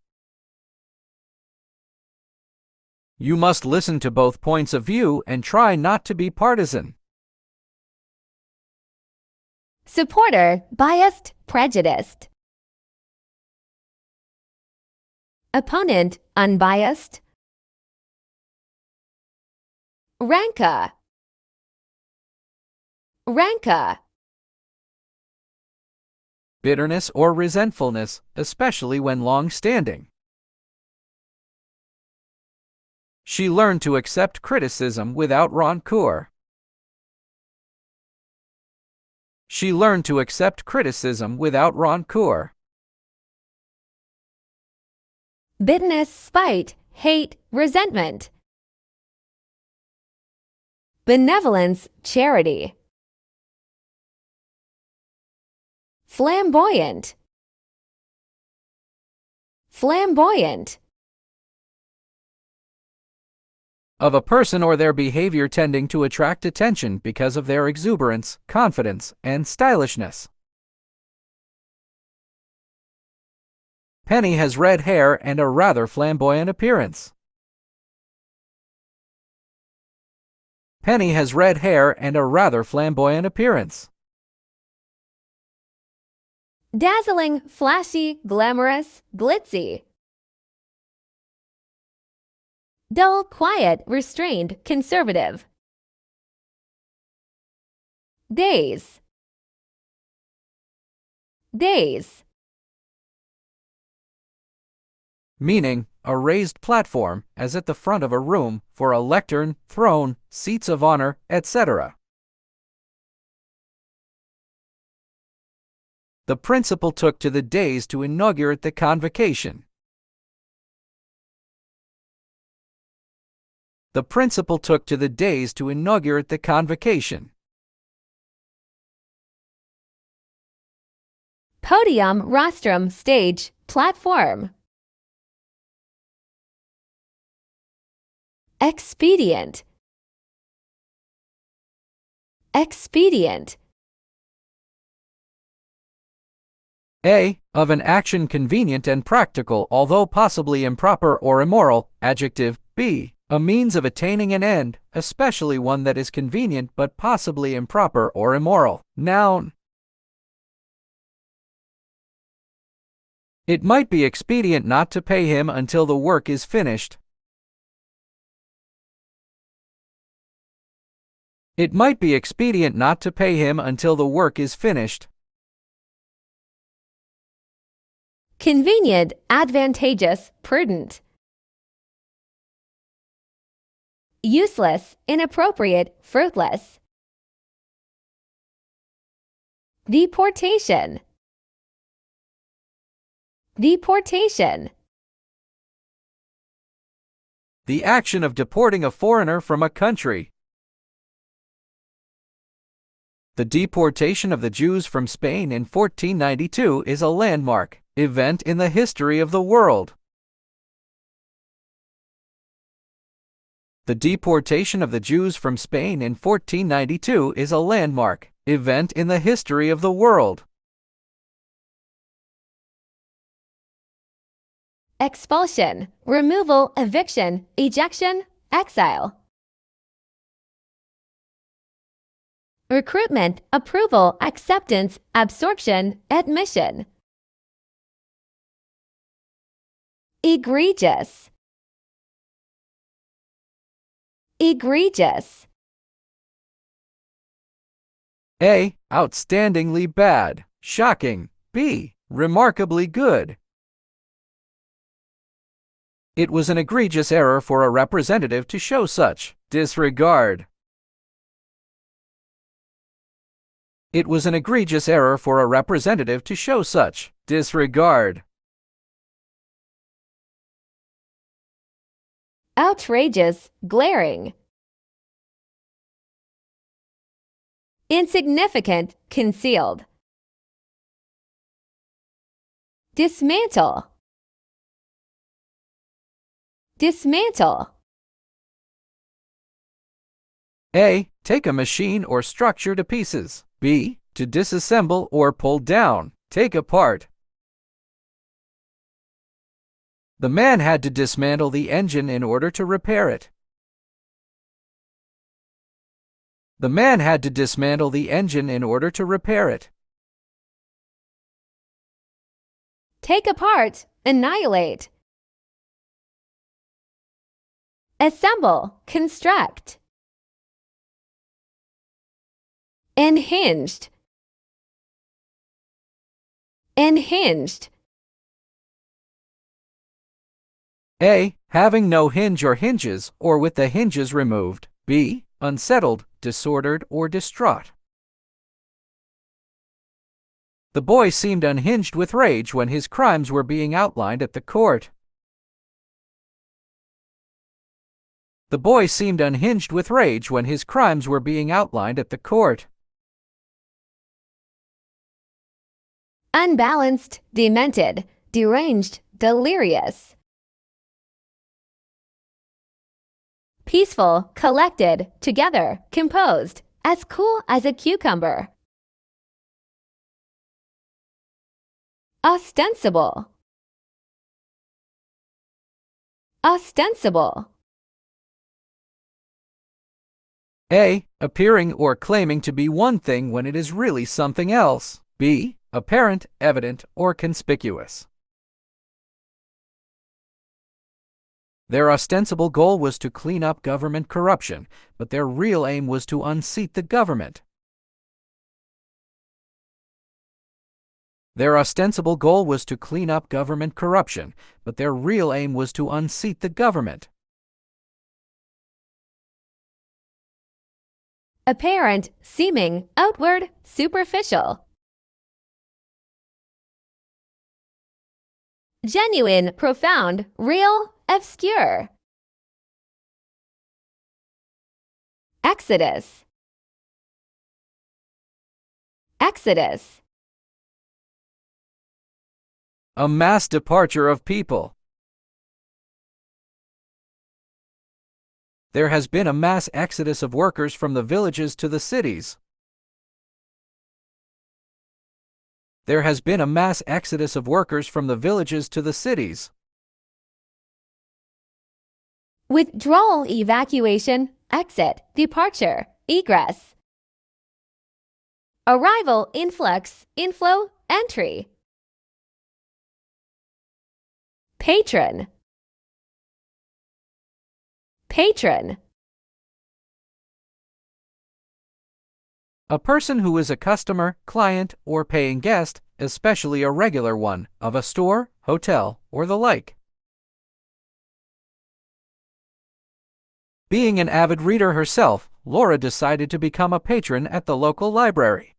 You must listen to both points of view and try not to be partisan. Supporter, biased, prejudiced. Opponent, unbiased. Rancor. Rancor. Bitterness or resentfulness, especially when long-standing. She learned to accept criticism without rancor. She learned to accept criticism without rancor. Bitterness, spite, hate, resentment. Benevolence, charity. Flamboyant. Flamboyant. Of a person or their behavior tending to attract attention because of their exuberance, confidence, and stylishness. Penny has red hair and a rather flamboyant appearance. Penny has red hair and a rather flamboyant appearance. Dazzling, flashy, glamorous, glitzy. Dull, quiet, restrained, conservative. Days. Days. Meaning, a raised platform, as at the front of a room, for a lectern, throne, seats of honor, etc. The principal took to the days to inaugurate the convocation. The principal took to the days to inaugurate the convocation. Podium, rostrum, stage, platform. Expedient. Expedient. A. Of an action convenient and practical, although possibly improper or immoral. Adjective. B. A means of attaining an end, especially one that is convenient but possibly improper or immoral. Noun. It might be expedient not to pay him until the work is finished. It might be expedient not to pay him until the work is finished. Convenient, advantageous, prudent. Useless, inappropriate, fruitless. Deportation. Deportation. The action of deporting a foreigner from a country. The deportation of the Jews from Spain in 1492 is a landmark event in the history of the world. The deportation of the Jews from Spain in 1492 is a landmark event in the history of the world. Expulsion, removal, eviction, ejection, exile. Recruitment, approval, acceptance, absorption, admission. Egregious. Egregious. A. Outstandingly bad, shocking. B. Remarkably good. It was an egregious error for a representative to show such disregard. It was an egregious error for a representative to show such disregard. Outrageous, glaring. Insignificant, concealed. Dismantle. Dismantle. A. Take a machine or structure to pieces. B. To disassemble or pull down, take apart. The man had to dismantle the engine in order to repair it. The man had to dismantle the engine in order to repair it. Take apart, annihilate. Assemble, construct. Unhinged. Unhinged. A. Having no hinge or hinges, or with the hinges removed. B. Unsettled, disordered, or distraught. The boy seemed unhinged with rage when his crimes were being outlined at the court. The boy seemed unhinged with rage when his crimes were being outlined at the court. Unbalanced, demented, deranged, delirious. Peaceful, collected, together, composed, as cool as a cucumber. Ostensible. Ostensible. A. Appearing or claiming to be one thing when it is really something else. B. Apparent, evident, or conspicuous. Their ostensible goal was to clean up government corruption, but their real aim was to unseat the government. Their ostensible goal was to clean up government corruption, but their real aim was to unseat the government. Apparent, seeming, outward, superficial. Genuine, profound, real, obscure. Exodus. Exodus. A mass departure of people. There has been a mass exodus of workers from the villages to the cities. There has been a mass exodus of workers from the villages to the cities. Withdrawal, evacuation, exit, departure, egress. Arrival, influx, inflow, entry. Patron. Patron. A person who is a customer, client, or paying guest, especially a regular one, of a store, hotel, or the like. Being an avid reader herself, Laura decided to become a patron at the local library.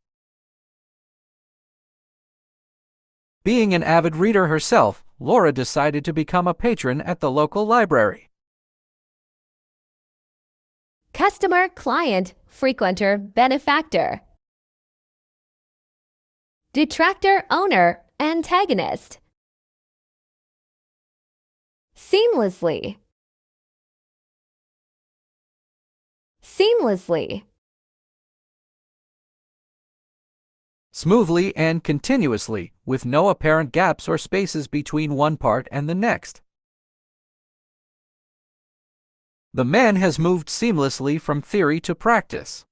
Being an avid reader herself, Laura decided to become a patron at the local library. Customer, client, frequenter, benefactor. Detractor, owner, antagonist. Seamlessly. Seamlessly. Smoothly and continuously, with no apparent gaps or spaces between one part and the next. The man has moved seamlessly from theory to practice.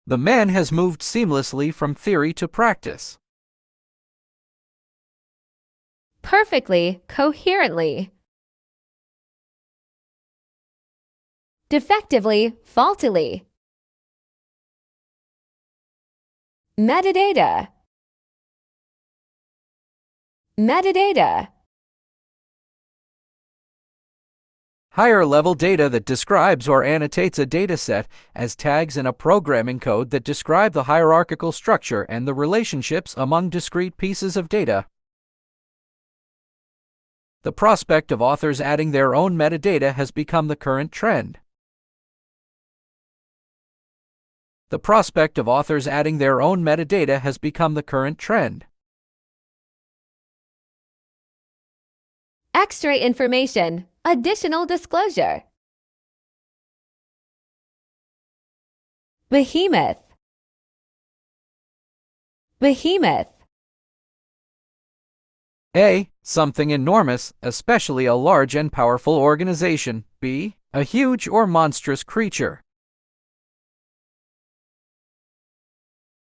The man has moved seamlessly from theory to practice. Perfectly, coherently. Defectively, faultily. Metadata. Metadata. Higher-level data that describes or annotates a dataset as tags in a programming code that describe the hierarchical structure and the relationships among discrete pieces of data. The prospect of authors adding their own metadata has become the current trend. The prospect of authors adding their own metadata has become the current trend. Extra information, additional disclosure. Behemoth. Behemoth. A. Something enormous, especially a large and powerful organization. B. A huge or monstrous creature.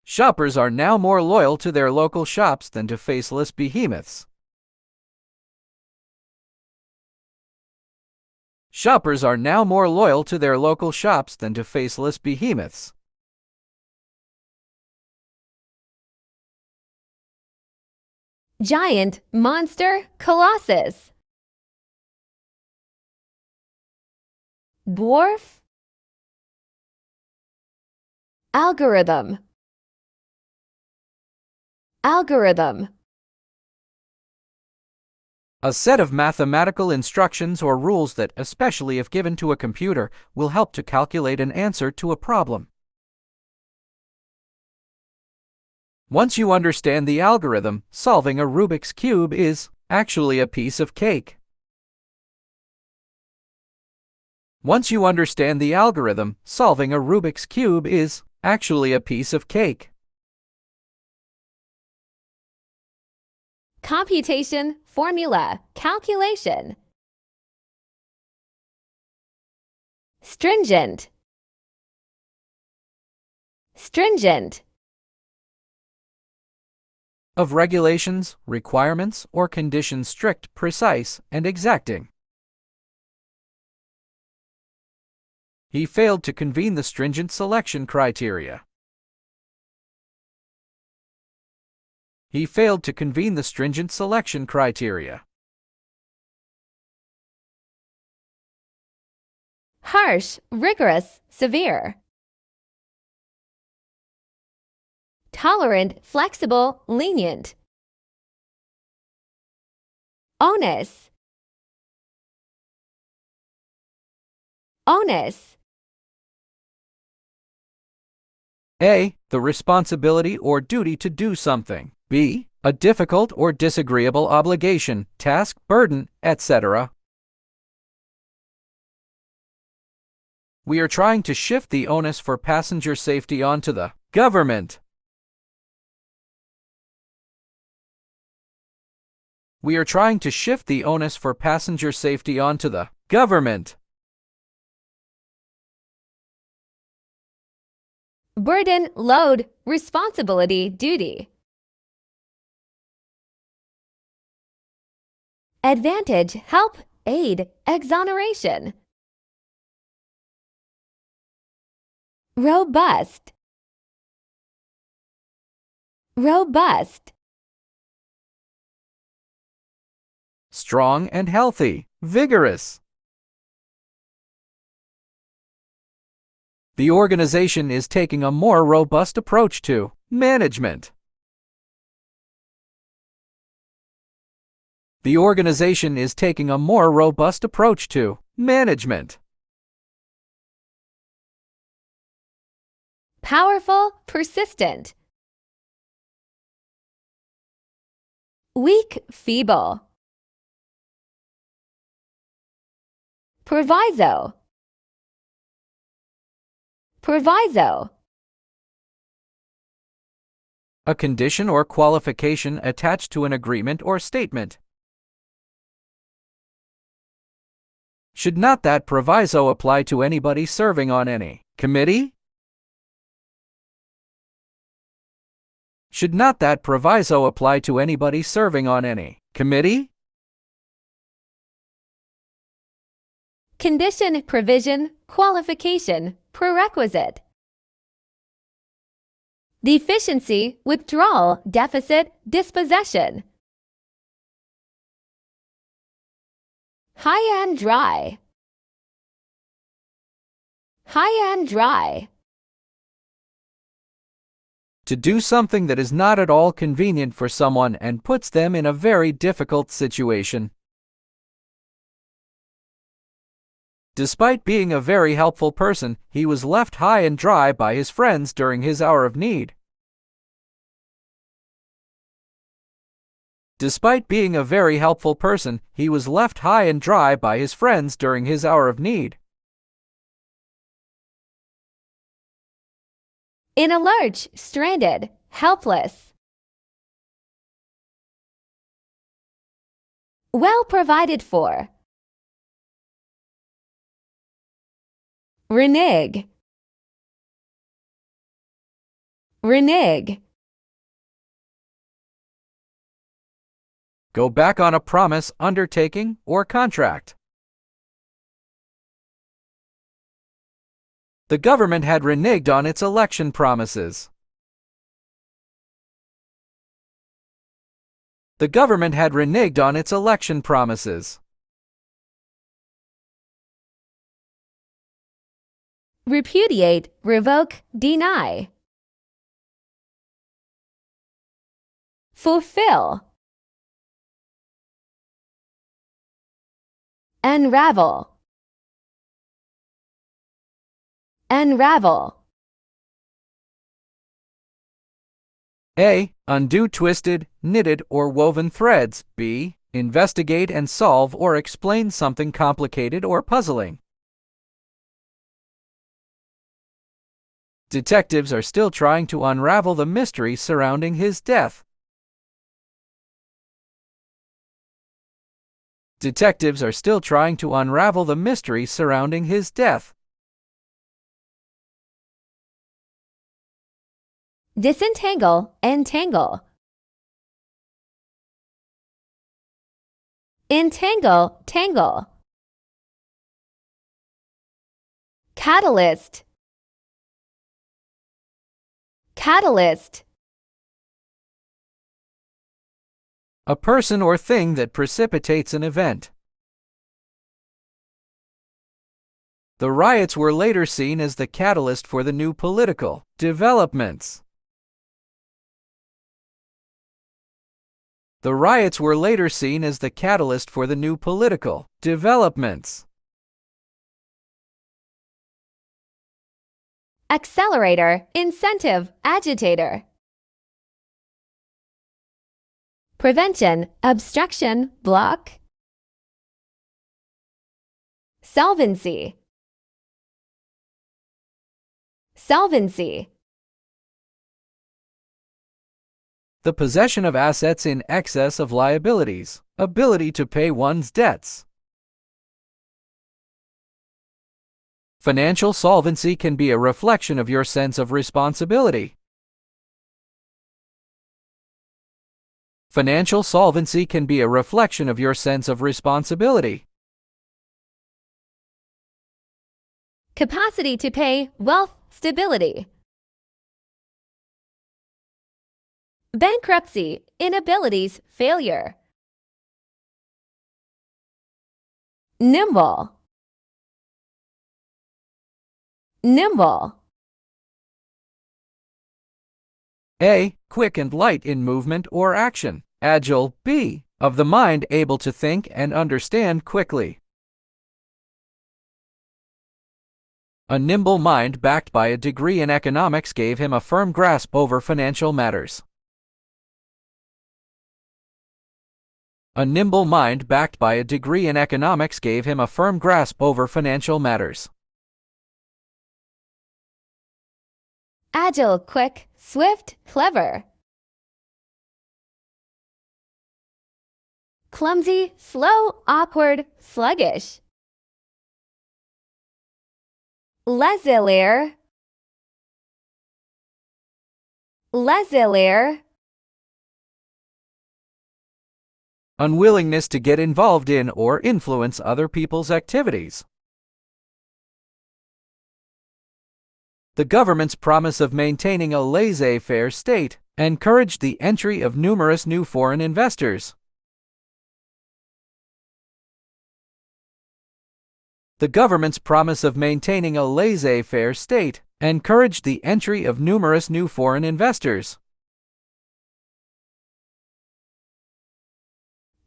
Shoppers are now more loyal to their local shops than to faceless behemoths. Shoppers are now more loyal to their local shops than to faceless behemoths. Giant, monster, colossus. Dwarf. Algorithm. Algorithm. A set of mathematical instructions or rules that, especially if given to a computer, will help to calculate an answer to a problem. Once you understand the algorithm, solving a Rubik's Cube is actually a piece of cake. Once you understand the algorithm, solving a Rubik's Cube is actually a piece of cake. Computation, formula, calculation. Stringent. Stringent. Of regulations, requirements, or conditions strict, precise, and exacting. He failed to convene the stringent selection criteria. He failed to convene the stringent selection criteria. Harsh, rigorous, severe. Tolerant, flexible, lenient. Onus. Onus. A. The responsibility or duty to do something. B. A difficult or disagreeable obligation, task, burden, etc. We are trying to shift the onus for passenger safety onto the government. We are trying to shift the onus for passenger safety onto the government. Burden, load, responsibility, duty. Advantage, help, aid, exoneration. Robust. Robust. Strong and healthy, vigorous. The organization is taking a more robust approach to management. The organization is taking a more robust approach to management. Powerful, persistent. Weak, feeble. Proviso. Proviso. A condition or qualification attached to an agreement or statement. Should not that proviso apply to anybody serving on any committee? Should not that proviso apply to anybody serving on any committee? Condition, provision, qualification, prerequisite. Deficiency, withdrawal, deficit, dispossession. High and dry. high and dry. To do something that is not at all convenient for someone and puts them in a very difficult situation. Despite being a very helpful person, he was left high and dry by his friends during his hour of need. Despite being a very helpful person, he was left high and dry by his friends during his hour of need. In a lurch, stranded, helpless. Well provided for. Renege. Renege. Go back on a promise, undertaking, or contract. The government had reneged on its election promises. The government had reneged on its election promises. Repudiate, revoke, deny. Fulfill. Unravel. Unravel. A. Undo twisted, knitted, or woven threads. B. Investigate and solve or explain something complicated or puzzling. Detectives are still trying to unravel the mystery surrounding his death. Detectives are still trying to unravel the mystery surrounding his death. Disentangle, entangle. Entangle, tangle. Catalyst. Catalyst. A person or thing that precipitates an event. The riots were later seen as the catalyst for the new political developments. The riots were later seen as the catalyst for the new political developments. Accelerator, incentive, agitator. Prevention, obstruction, block. Solvency. Solvency. The possession of assets in excess of liabilities. Ability to pay one's debts. Financial solvency can be a reflection of your sense of responsibility. Financial solvency can be a reflection of your sense of responsibility. Capacity to pay, wealth, stability. Bankruptcy, inabilities, failure. Nimble. Nimble. A. Quick and light in movement or action. Agile. B. Of the mind, able to think and understand quickly. A nimble mind backed by a degree in economics gave him a firm grasp over financial matters. A nimble mind backed by a degree in economics gave him a firm grasp over financial matters. Agile, quick, swift, clever. Clumsy, slow, awkward, sluggish. Laissez-faire. Laissez-faire. Unwillingness to get involved in or influence other people's activities. The government's promise of maintaining a laissez-faire state encouraged the entry of numerous new foreign investors. The government's promise of maintaining a laissez-faire state encouraged the entry of numerous new foreign investors.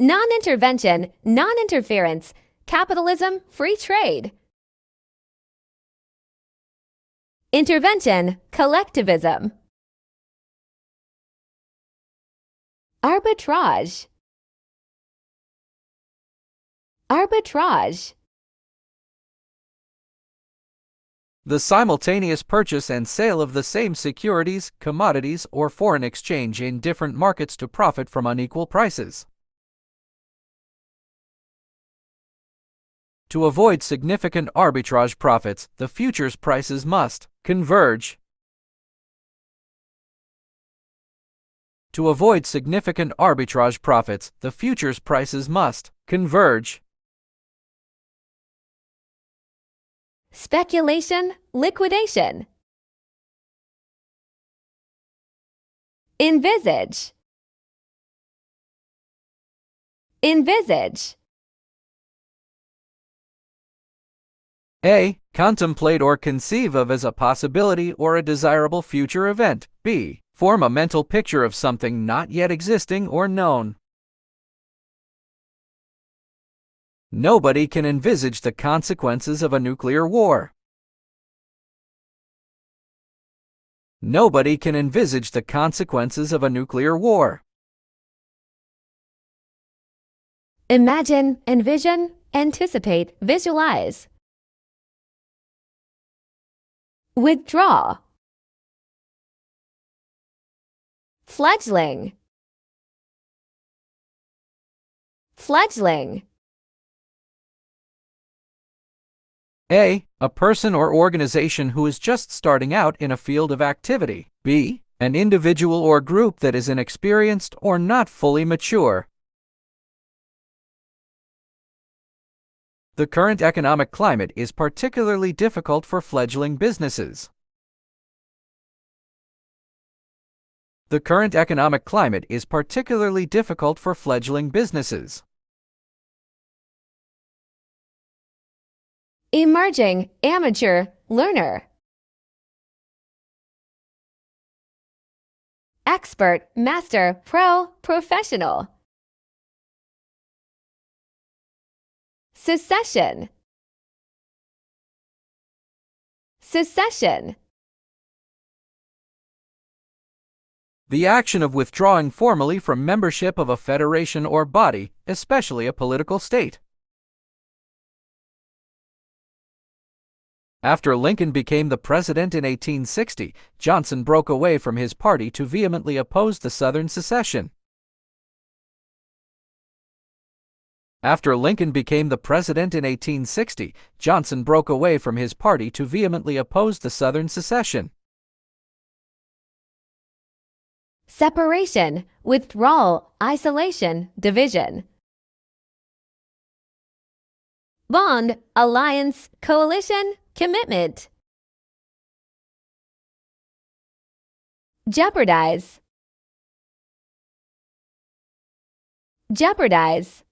Non-intervention, non-interference, capitalism, free trade. Intervention, collectivism. Arbitrage. Arbitrage. The simultaneous purchase and sale of the same securities, commodities, or foreign exchange in different markets to profit from unequal prices. To avoid significant arbitrage profits, the futures prices must converge. To avoid significant arbitrage profits, the futures prices must converge. Speculation, liquidation. Envisage. Envisage. A. Contemplate or conceive of as a possibility or a desirable future event. B. Form a mental picture of something not yet existing or known. Nobody can envisage the consequences of a nuclear war. Nobody can envisage the consequences of a nuclear war. Imagine, envision, anticipate, visualize. Withdraw. Fledgling. Fledgling. A. A person or organization who is just starting out in a field of activity. B. An individual or group that is inexperienced or not fully mature. The current economic climate is particularly difficult for fledgling businesses. The current economic climate is particularly difficult for fledgling businesses. Emerging, amateur, learner. Expert, master, pro, professional. Secession. Secession. The action of withdrawing formally from membership of a federation or body, especially a political state. After Lincoln became the president in 1860, Johnson broke away from his party to vehemently oppose the Southern secession. After Lincoln became the president in 1860, Johnson broke away from his party to vehemently oppose the Southern secession. Separation, withdrawal, isolation, division. Bond, alliance, coalition, commitment. Jeopardize. Jeopardize.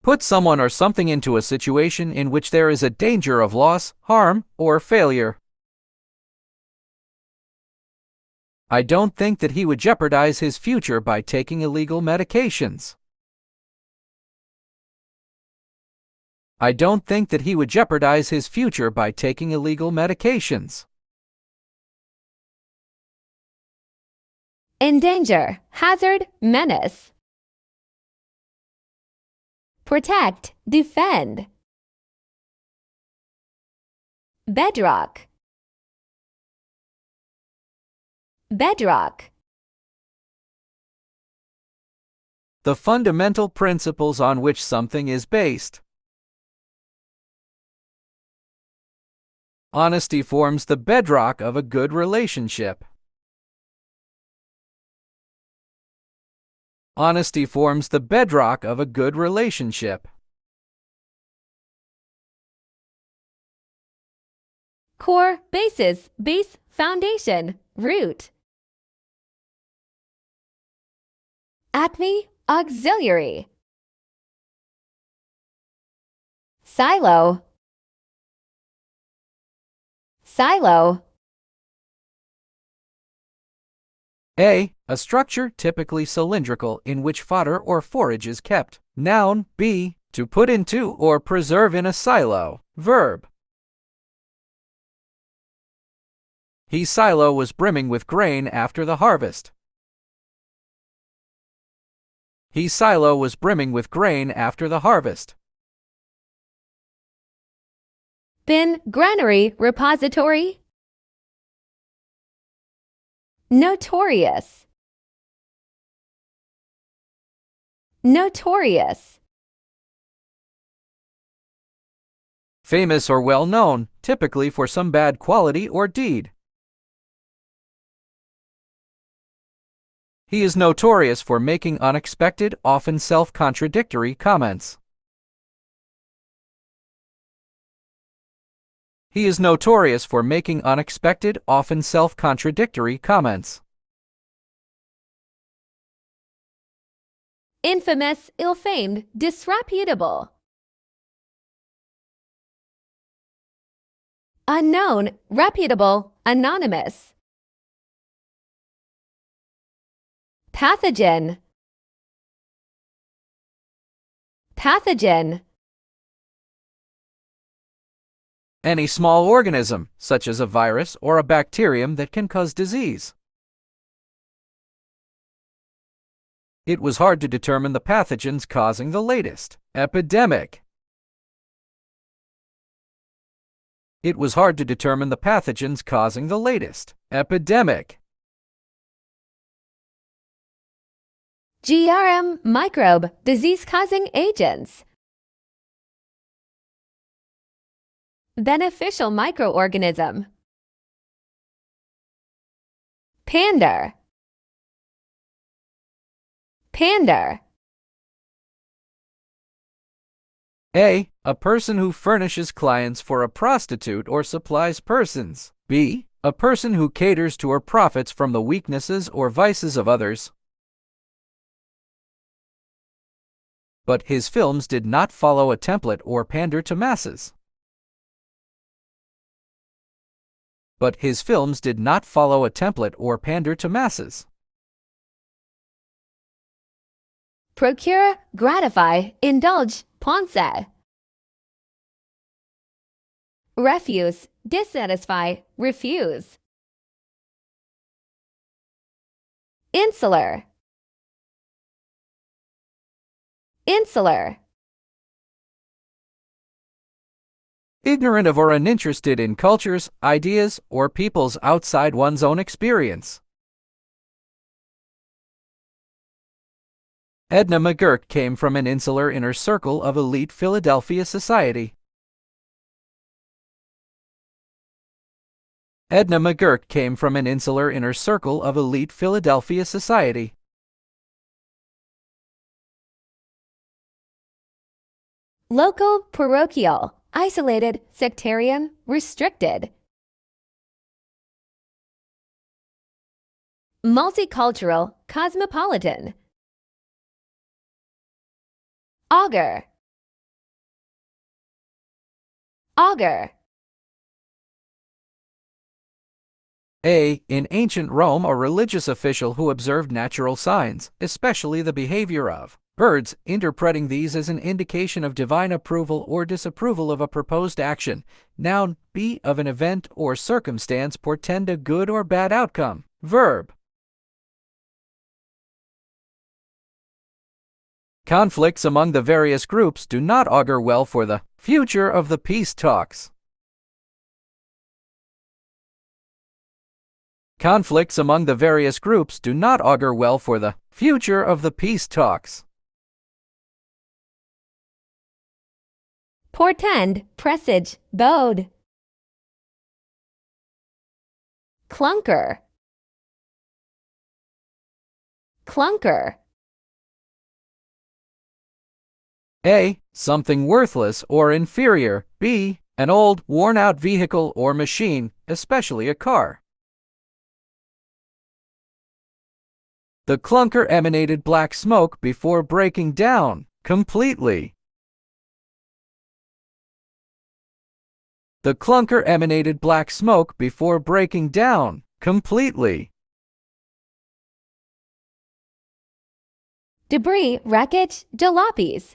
Put someone or something into a situation in which there is a danger of loss, harm, or failure. I don't think that he would jeopardize his future by taking illegal medications. I don't think that he would jeopardize his future by taking illegal medications. Endanger, hazard, menace. Protect, defend. Bedrock. Bedrock. The fundamental principles on which something is based. Honesty forms the bedrock of a good relationship. Honesty forms the bedrock of a good relationship. Core, basis, base, foundation, root. Acme, auxiliary. Silo. Silo. A structure typically cylindrical in which fodder or forage is kept. Noun. B, to put into or preserve in a silo. Verb. His silo was brimming with grain after the harvest. His silo was brimming with grain after the harvest. Bin, granary, repository. Notorious. Notorious. Famous or well known, typically for some bad quality or deed. He is notorious for making unexpected, often self-contradictory comments. He is notorious for making unexpected, often self-contradictory comments. Infamous, ill-famed, disreputable. Unknown, reputable, anonymous. Pathogen. Pathogen. Any small organism, such as a virus or a bacterium that can cause disease. It was hard to determine the pathogens causing the latest epidemic. It was hard to determine the pathogens causing the latest epidemic. GRM, microbe, disease-causing agents. Beneficial microorganism. Pander. Pander. A person who furnishes clients for a prostitute or supplies persons. B, a person who caters to or profits from the weaknesses or vices of others. But his films did not follow a template or pander to masses. But his films did not follow a template or pander to masses. Procure, gratify, indulge, ponce. Refuse, dissatisfy, refuse. Insular. Insular. Ignorant of or uninterested in cultures, ideas, or peoples outside one's own experience. Edna McGurk came from an insular inner circle of elite Philadelphia society. Edna McGurk came from an insular inner circle of elite Philadelphia society. Local, parochial, isolated, sectarian, restricted. Multicultural, cosmopolitan. Augur. Augur. A, in ancient Rome, a religious official who observed natural signs, especially the behavior of birds, interpreting these as an indication of divine approval or disapproval of a proposed action. Noun. B, of an event or circumstance portend a good or bad outcome. Verb. Conflicts among the various groups do not augur well for the future of the peace talks. Conflicts among the various groups do not augur well for the future of the peace talks. Portend, presage, bode. Clunker. Clunker. A, something worthless or inferior. B, an old, worn-out vehicle or machine, especially a car. The clunker emanated black smoke before breaking down completely. The clunker emanated black smoke before breaking down completely. Debris, wreckage, jalopies.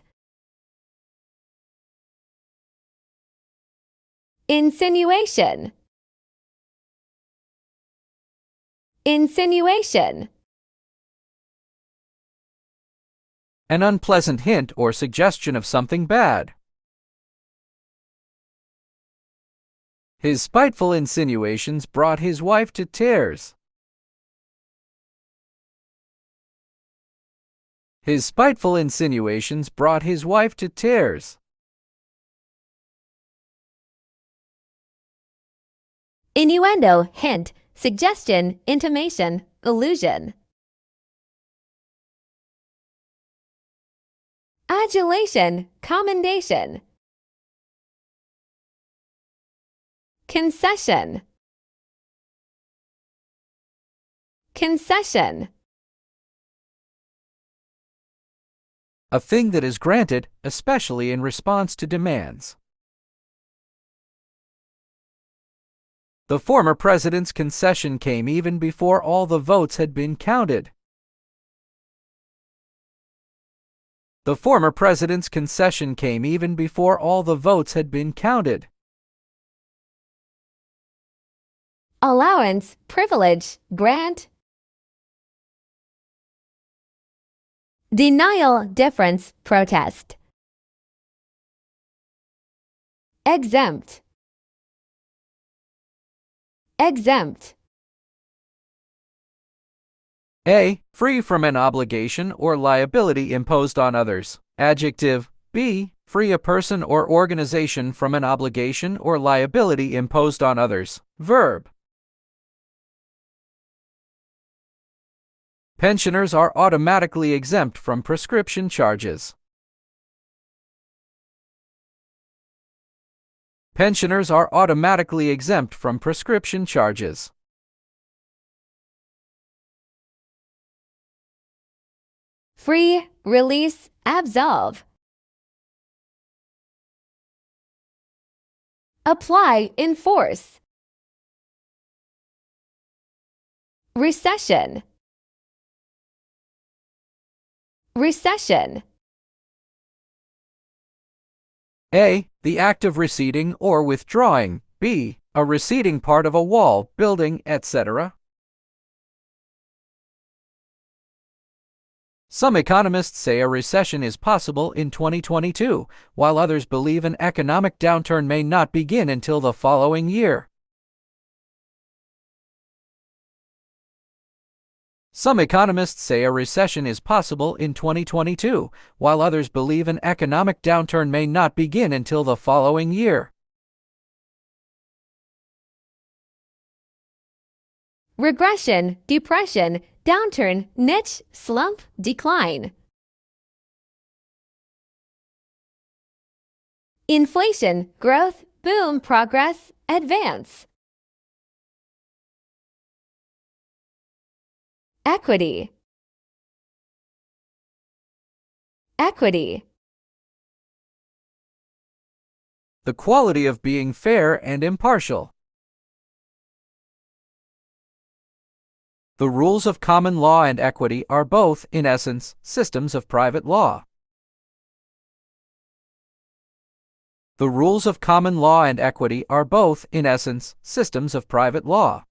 Insinuation. Insinuation. An unpleasant hint or suggestion of something bad. His spiteful insinuations brought his wife to tears. His spiteful insinuations brought his wife to tears. Innuendo, hint, suggestion, intimation, allusion. Adulation, commendation. Concession. Concession. A thing that is granted, especially in response to demands. The former president's concession came even before all the votes had been counted. The former president's concession came even before all the votes had been counted. Allowance, privilege, grant. Denial, difference, protest. Exempt. Exempt. A. Free from an obligation or liability imposed on others. Adjective. B. Free a person or organization from an obligation or liability imposed on others. Verb. Pensioners are automatically exempt from prescription charges. Pensioners are automatically exempt from prescription charges. Free, release, absolve. Apply, enforce. Recession. Recession. A. The act of receding or withdrawing. B. A receding part of a wall, building, etc. Some economists say a recession is possible in 2022, while others believe an economic downturn may not begin until the following year. Some economists say a recession is possible in 2022, while others believe an economic downturn may not begin until the following year. Regression, depression, downturn, niche, slump, decline. Inflation, growth, boom, progress, advance. Equity. Equity. The quality of being fair and impartial. The rules of common law and equity are both, in essence, systems of private law. The rules of common law and equity are both, in essence, systems of private law.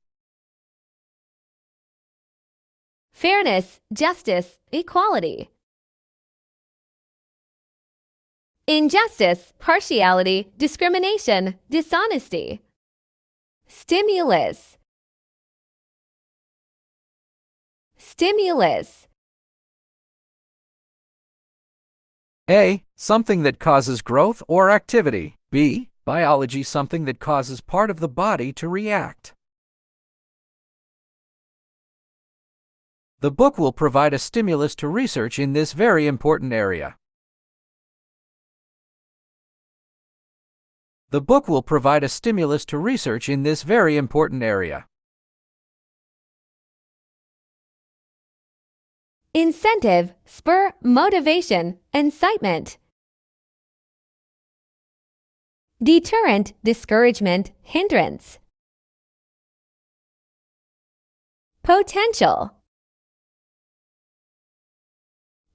Fairness, justice, equality. Injustice, partiality, discrimination, dishonesty. Stimulus. Stimulus. A. Something that causes growth or activity. B. Biology, something that causes part of the body to react. The book will provide a stimulus to research in this very important area. The book will provide a stimulus to research in this very important area. Incentive, spur, motivation, incitement. deterrent, discouragement, hindrance. Potential,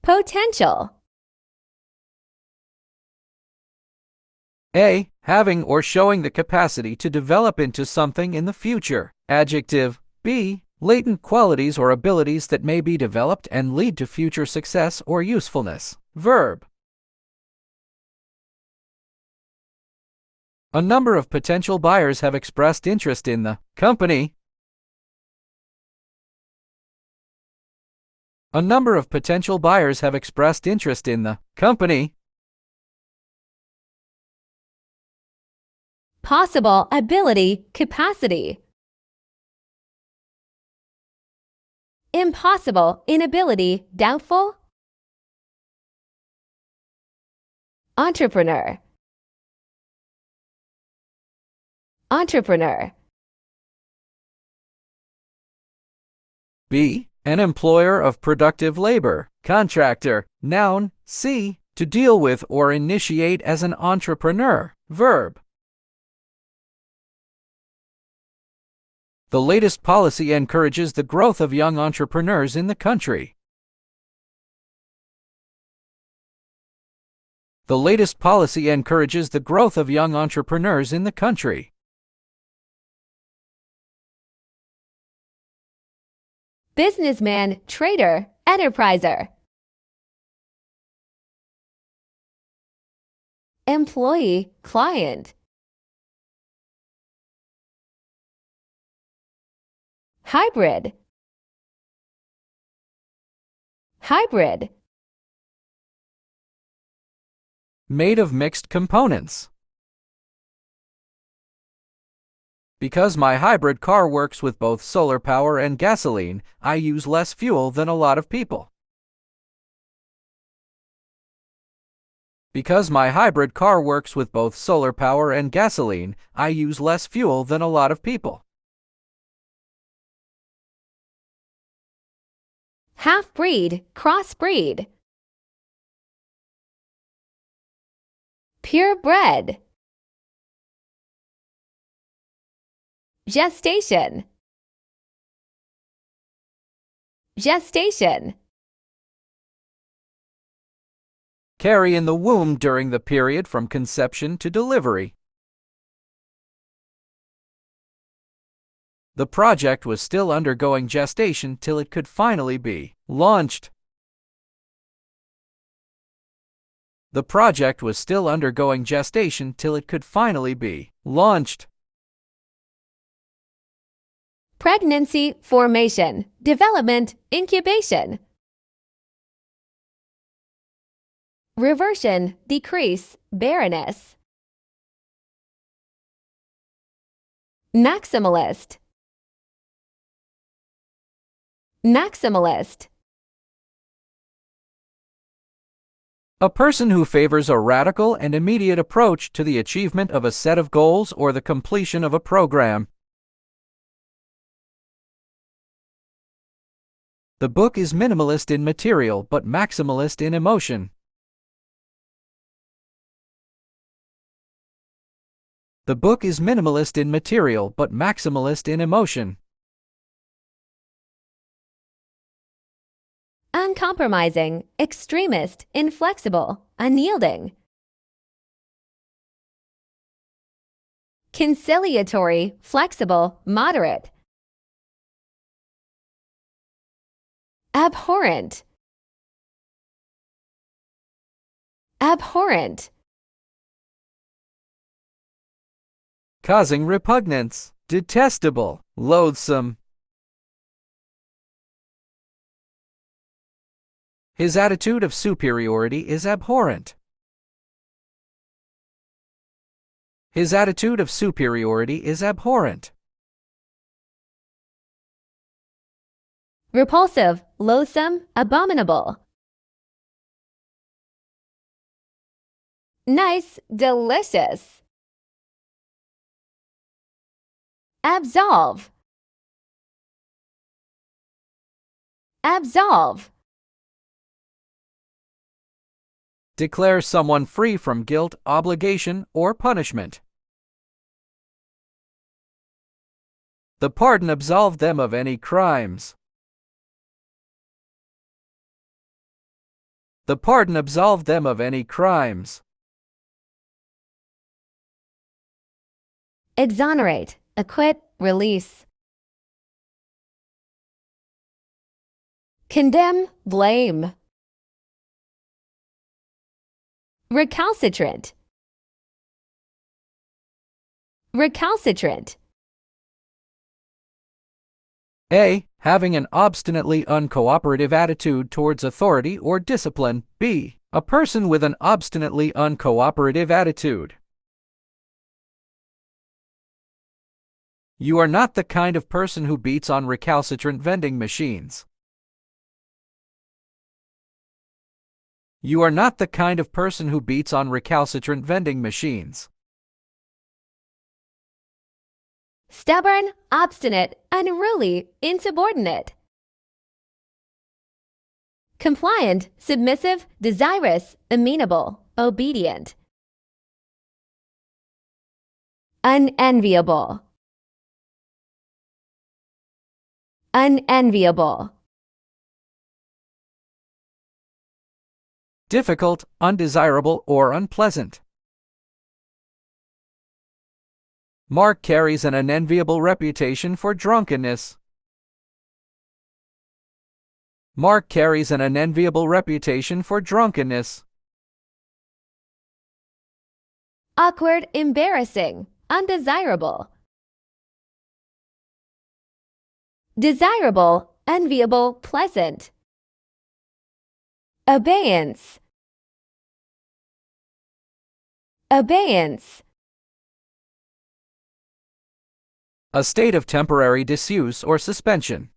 potential. A. Having or showing the capacity to develop into something in the future. Adjective. B. Latent qualities or abilities that may be developed and lead to future success or usefulness. Verb. A number of potential buyers have expressed interest in the company. A number of potential buyers have expressed interest in the company. Possible, ability, capacity. Impossible, inability, doubtful. Entrepreneur, entrepreneur. B. An employer of productive labor. Contractor. Noun. C. To deal with or initiate as an entrepreneur. Verb. The latest policy encourages the growth of young entrepreneurs in the country. The latest policy encourages the growth of young entrepreneurs in the country. Businessman, trader, enterpriser. Employee, client. Hybrid, hybrid. Made of mixed components. Because my hybrid car works with both solar power and gasoline, I use less fuel than a lot of people. Because my hybrid car works with both solar power and gasoline, I use less fuel than a lot of people. Half-breed, crossbreed. Purebred. Gestation, gestation. Carry in the womb during the period from conception to delivery. The project was still undergoing gestation till it could finally be launched. The project was still undergoing gestation till it could finally be launched. Pregnancy, formation, development, incubation. Reversion, decrease, barrenness. Maximalist, maximalist. A person who favors a radical and immediate approach to the achievement of a set of goals or the completion of a program. The book is minimalist in material but maximalist in emotion. The book is minimalist in material but maximalist in emotion. Uncompromising, extremist, inflexible, unyielding. Conciliatory, flexible, moderate. Abhorrent, abhorrent. Causing repugnance, detestable, loathsome. His attitude of superiority is abhorrent. His attitude of superiority is abhorrent. Repulsive, loathsome, abominable. Nice, delicious. Absolve, absolve. declare someone free from guilt, obligation, or punishment. The pardon absolved them of any crimes. The pardon absolved them of any crimes. Exonerate, acquit, release. Condemn, blame. Recalcitrant. Recalcitrant. A. Having an obstinately uncooperative attitude towards authority or discipline. B. A person with an obstinately uncooperative attitude. You are not the kind of person who beats on recalcitrant vending machines. You are not the kind of person who beats on recalcitrant vending machines. Stubborn, obstinate, unruly, insubordinate. Compliant, submissive, desirous, amenable, obedient. Unenviable. Unenviable. Difficult, undesirable, or unpleasant. Mark carries an unenviable reputation for drunkenness. Mark carries an unenviable reputation for drunkenness. Awkward, embarrassing, undesirable. Desirable, enviable, pleasant. Abeyance. Abeyance. A state of temporary disuse or suspension.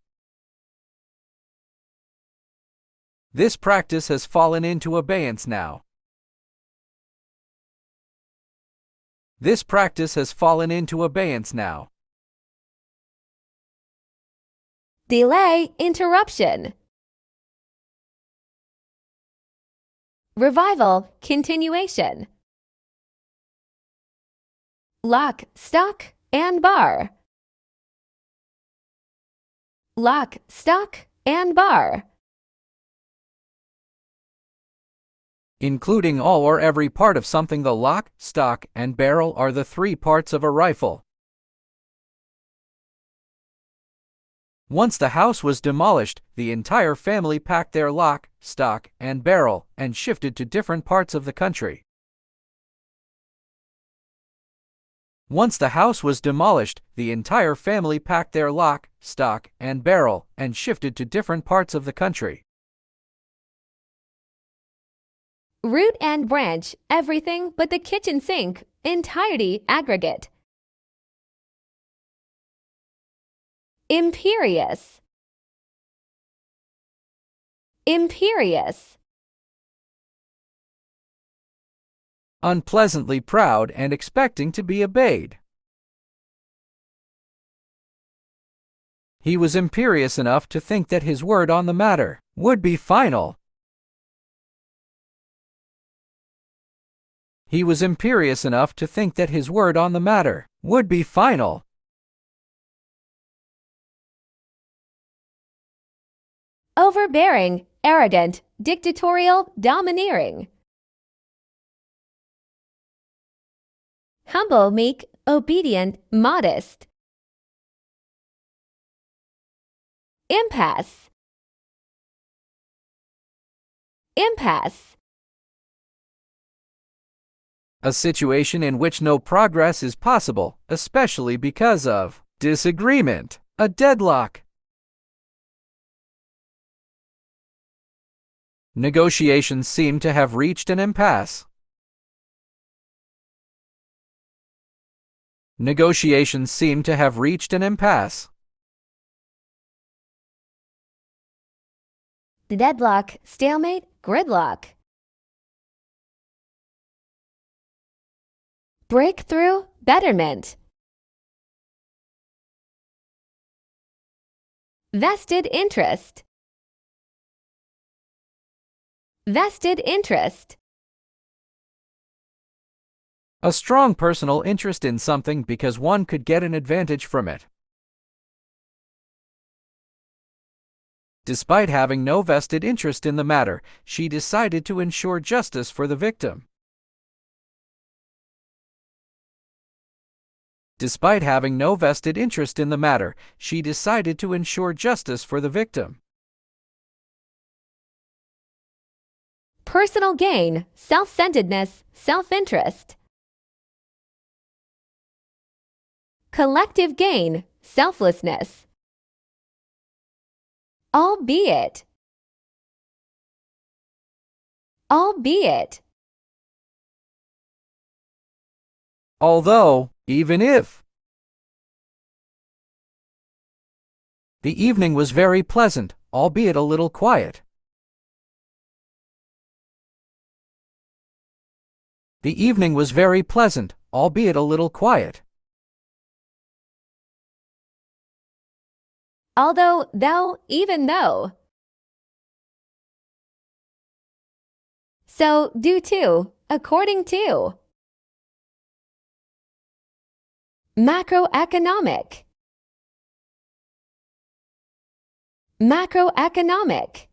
This practice has fallen into abeyance now. This practice has fallen into abeyance now. Delay, interruption. Revival, continuation. Lock, stock, and bar. Lock, stock, and bar. Including all or every part of something. The lock, stock, and barrel are the three parts of a rifle. Once the house was demolished, the entire family packed their lock, stock, and barrel and shifted to different parts of the country. Once the house was demolished, the entire family packed their lock, stock, and barrel and shifted to different parts of the country. Root and branch, everything but the kitchen sink, entirety, aggregate. Imperious. Imperious. Unpleasantly proud and expecting to be obeyed. He was imperious enough to think that his word on the matter would be final. He was imperious enough to think that his word on the matter would be final. Overbearing, arrogant, dictatorial, domineering. Humble, meek, obedient, modest. Impasse. Impasse. A situation in which no progress is possible, especially because of disagreement, a deadlock. Negotiations seem to have reached an impasse. Negotiations seem to have reached an impasse. Deadlock, stalemate, gridlock. Breakthrough, betterment. Vested interest. Vested interest. A strong personal interest in something because one could get an advantage from it. Despite having no vested interest in the matter, she decided to ensure justice for the victim. Despite having no vested interest in the matter, she decided to ensure justice for the victim. Personal gain, self-centeredness, self-interest. Collective gain, selflessness. Albeit. Albeit. Although, even if. The evening was very pleasant, albeit a little quiet. The evening was very pleasant, albeit a little quiet. Although, though, even though. So, due to, according to. Macroeconomic. Macroeconomic.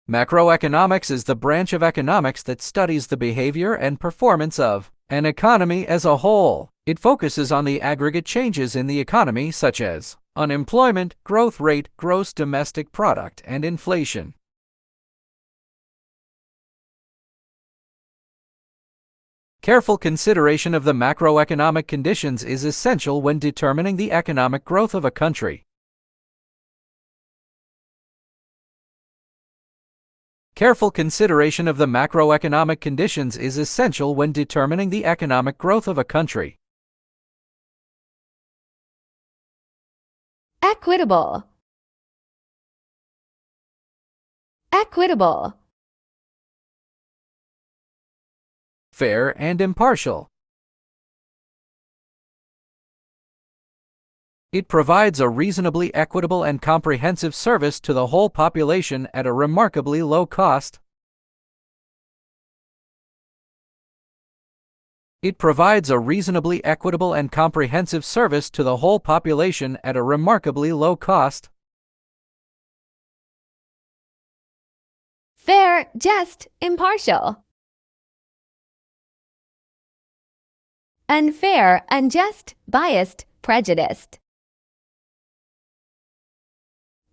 Macroeconomics is the branch of economics that studies the behavior and performance of an economy as a whole. It focuses on the aggregate changes in the economy such as unemployment, growth rate, gross domestic product, and inflation. Careful consideration of the macroeconomic conditions is essential when determining the economic growth of a country. Careful consideration of the macroeconomic conditions is essential when determining the economic growth of a country. Equitable. Equitable. Fair and impartial. It provides a reasonably equitable and comprehensive service to the whole population at a remarkably low cost. It provides a reasonably equitable and comprehensive service to the whole population at a remarkably low cost. Fair, just, impartial. Unfair, unjust, biased, prejudiced.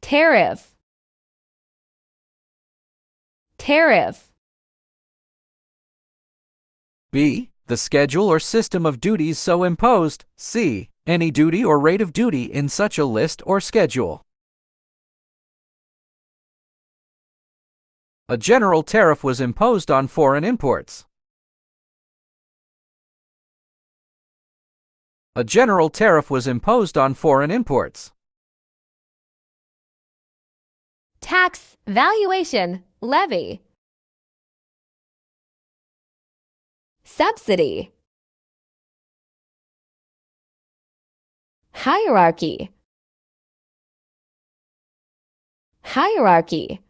Tariff. Tariff. B. The schedule or system of duties so imposed. C. Any duty or rate of duty in such a list or schedule. A general tariff was imposed on foreign imports. A general tariff was imposed on foreign imports. Tax, valuation, levy. Subsidy. Hierarchy. Hierarchy.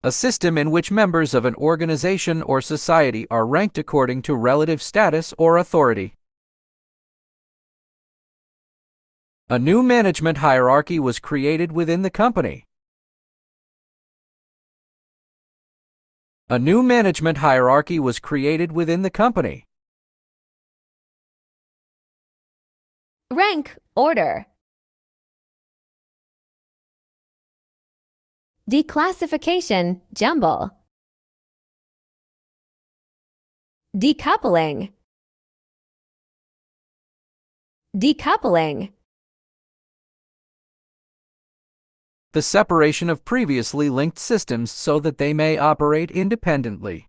A system in which members of an organization or society are ranked according to relative status or authority. A new management hierarchy was created within the company. A new management hierarchy was created within the company. Rank, order. Declassification, jumble. Decoupling. Decoupling. The separation of previously linked systems so that they may operate independently.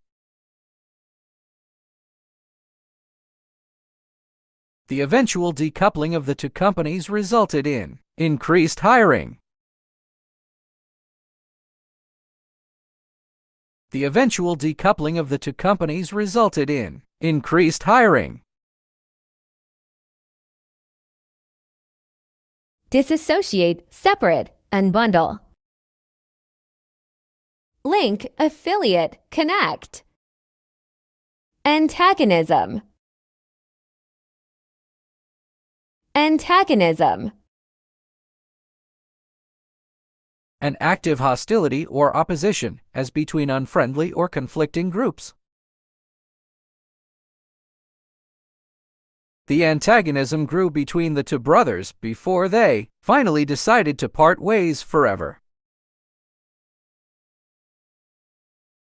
The eventual decoupling of the two companies resulted in increased hiring. The eventual decoupling of the two companies resulted in increased hiring. Disassociate, separate, unbundle. link, affiliate, connect. Antagonism. Antagonism. An active hostility or opposition, as between unfriendly or conflicting groups. The antagonism grew between the two brothers before they finally decided to part ways forever.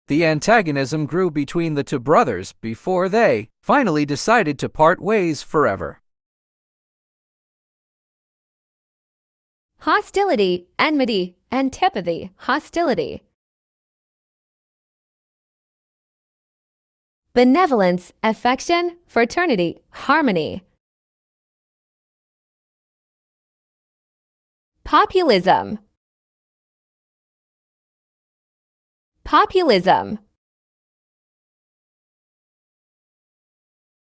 The antagonism grew between the two brothers before they finally decided to part ways forever. Hostility, enmity, antipathy, hostility. Benevolence, affection, fraternity, harmony. Populism. Populism.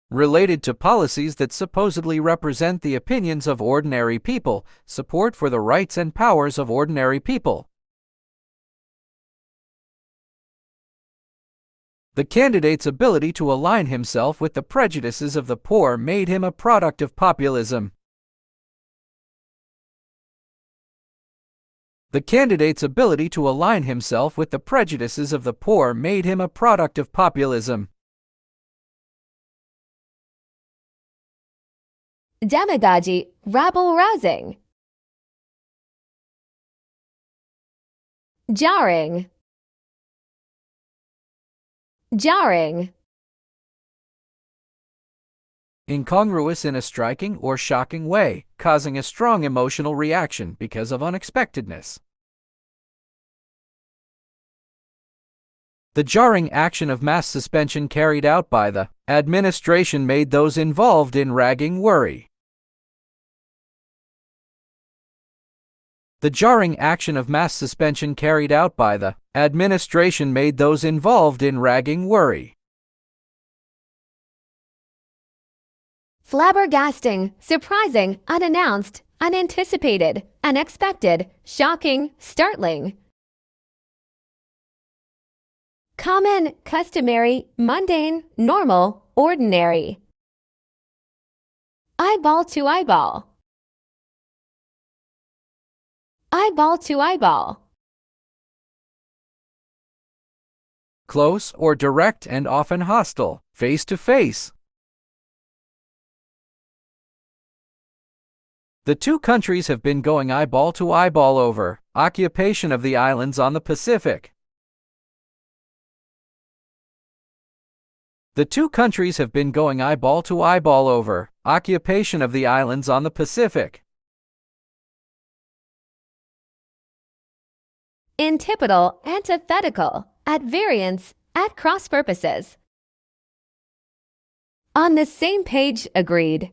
Related to policies that supposedly represent the opinions of ordinary people, support for the rights and powers of ordinary people. The candidate's ability to align himself with the prejudices of the poor made him a product of populism. The candidate's ability to align himself with the prejudices of the poor made him a product of populism. Demagogy, rabble-rousing. Jarring. Jarring. Incongruous in a striking or shocking way, causing a strong emotional reaction because of unexpectedness. The jarring action of mass suspension carried out by the administration made those involved in ragging worry. The jarring action of mass suspension carried out by the administration made those involved in ragging worry. Flabbergasting, surprising, unannounced, unanticipated, unexpected, shocking, startling. Common, customary, mundane, normal, ordinary. Eyeball to eyeball. Eyeball to eyeball. Close or direct and often hostile, face to face. The two countries have been going eyeball to eyeball over occupation of the islands on the Pacific. The two countries have been going eyeball to eyeball over occupation of the islands on the Pacific. Antipodal, antithetical, at variance, at cross purposes. On the same page, agreed.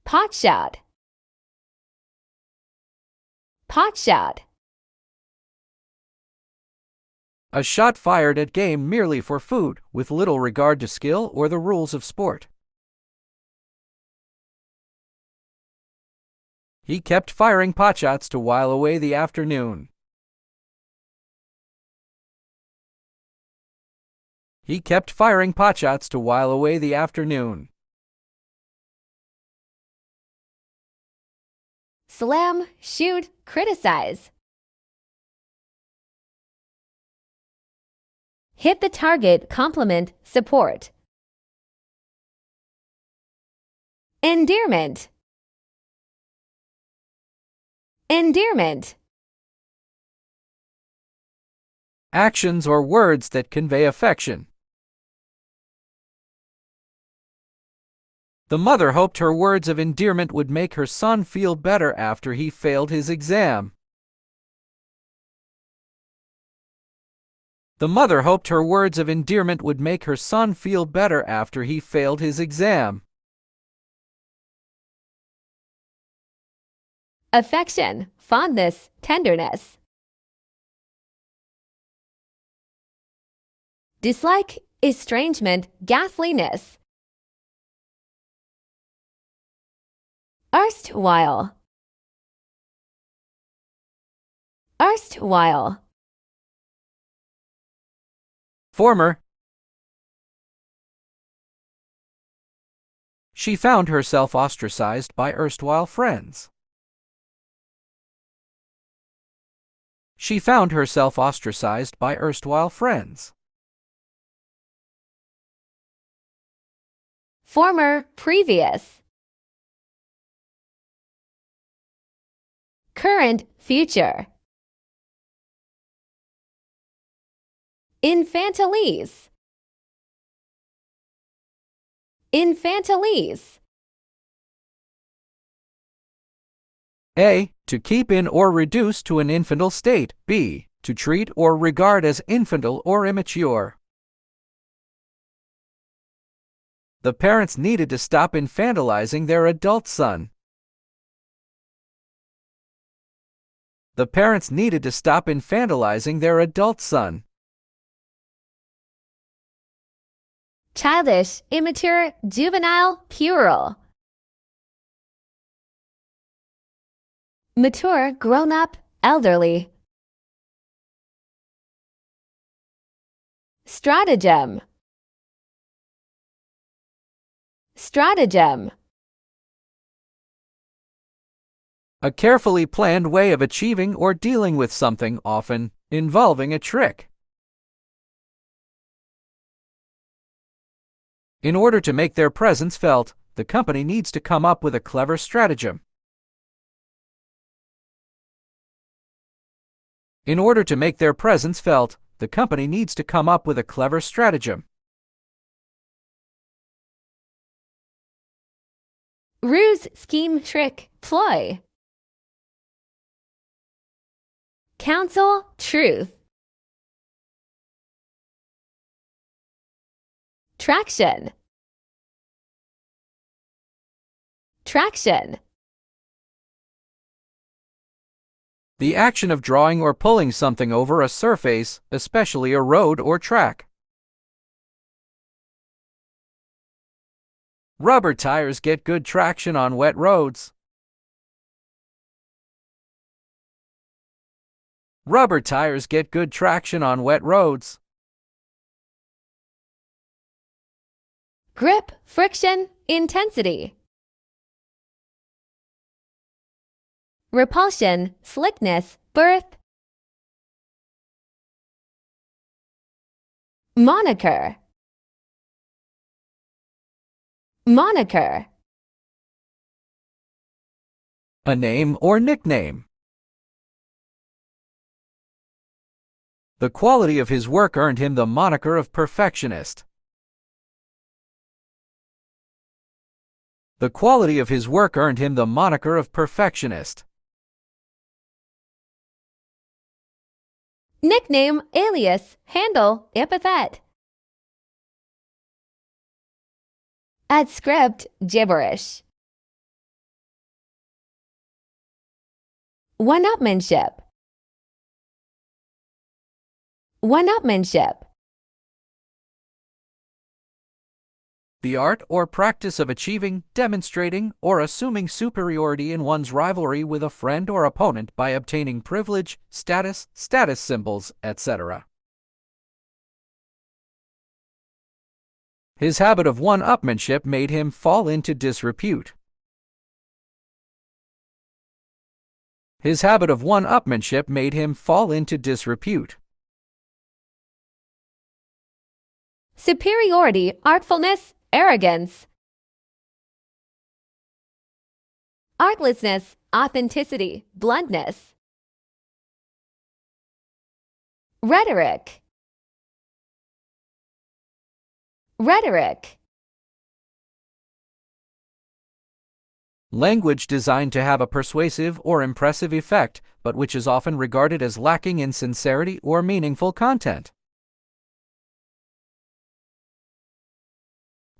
Potshot. Potshot. A shot fired at game merely for food, with little regard to skill or the rules of sport. He kept firing potshots to while away the afternoon. He kept firing potshots to while away the afternoon. Slam, shoot, criticize. Hit the target, compliment, support. Endearment. Endearment. Actions or words that convey affection. The mother hoped her words of endearment would make her son feel better after he failed his exam. The mother hoped her words of endearment would make her son feel better after he failed his exam. Affection, fondness, tenderness. Dislike, estrangement, ghastliness. Erstwhile. erstwhile, Former. She found herself ostracized by erstwhile friends. She found herself ostracized by erstwhile friends. former, previous, current, future, infantilise, infantilise, A. To keep in or reduce to an infantile state. B. To treat or regard as infantile or immature. The parents needed to stop infantilizing their adult son. The parents needed to stop infantilizing their adult son. childish, immature, juvenile, puerile, mature, grown-up, elderly, stratagem, stratagem, A carefully planned way of achieving or dealing with something, often involving a trick. In order to make their presence felt, the company needs to come up with a clever stratagem. In order to make their presence felt, the company needs to come up with a clever stratagem. ruse, scheme, trick, ploy, counsel, truth, traction, traction, The action of drawing or pulling something over a surface, especially a road or track. Rubber tires get good traction on wet roads. Rubber tires get good traction on wet roads. grip, friction, intensity, repulsion, slickness, birth, moniker, moniker, A name or nickname. The quality of his work earned him the moniker of perfectionist. The quality of his work earned him the moniker of perfectionist. nickname, alias, handle, epithet, adscript, gibberish, one-upmanship, one-upmanship, The art or practice of achieving, demonstrating, or assuming superiority in one's rivalry with a friend or opponent by obtaining privilege, status, status symbols, etc. His habit of one-upmanship made him fall into disrepute. His habit of one-upmanship made him fall into disrepute. superiority, artfulness, arrogance, artlessness, authenticity, bluntness, rhetoric, rhetoric, Language designed to have a persuasive or impressive effect, but which is often regarded as lacking in sincerity or meaningful content.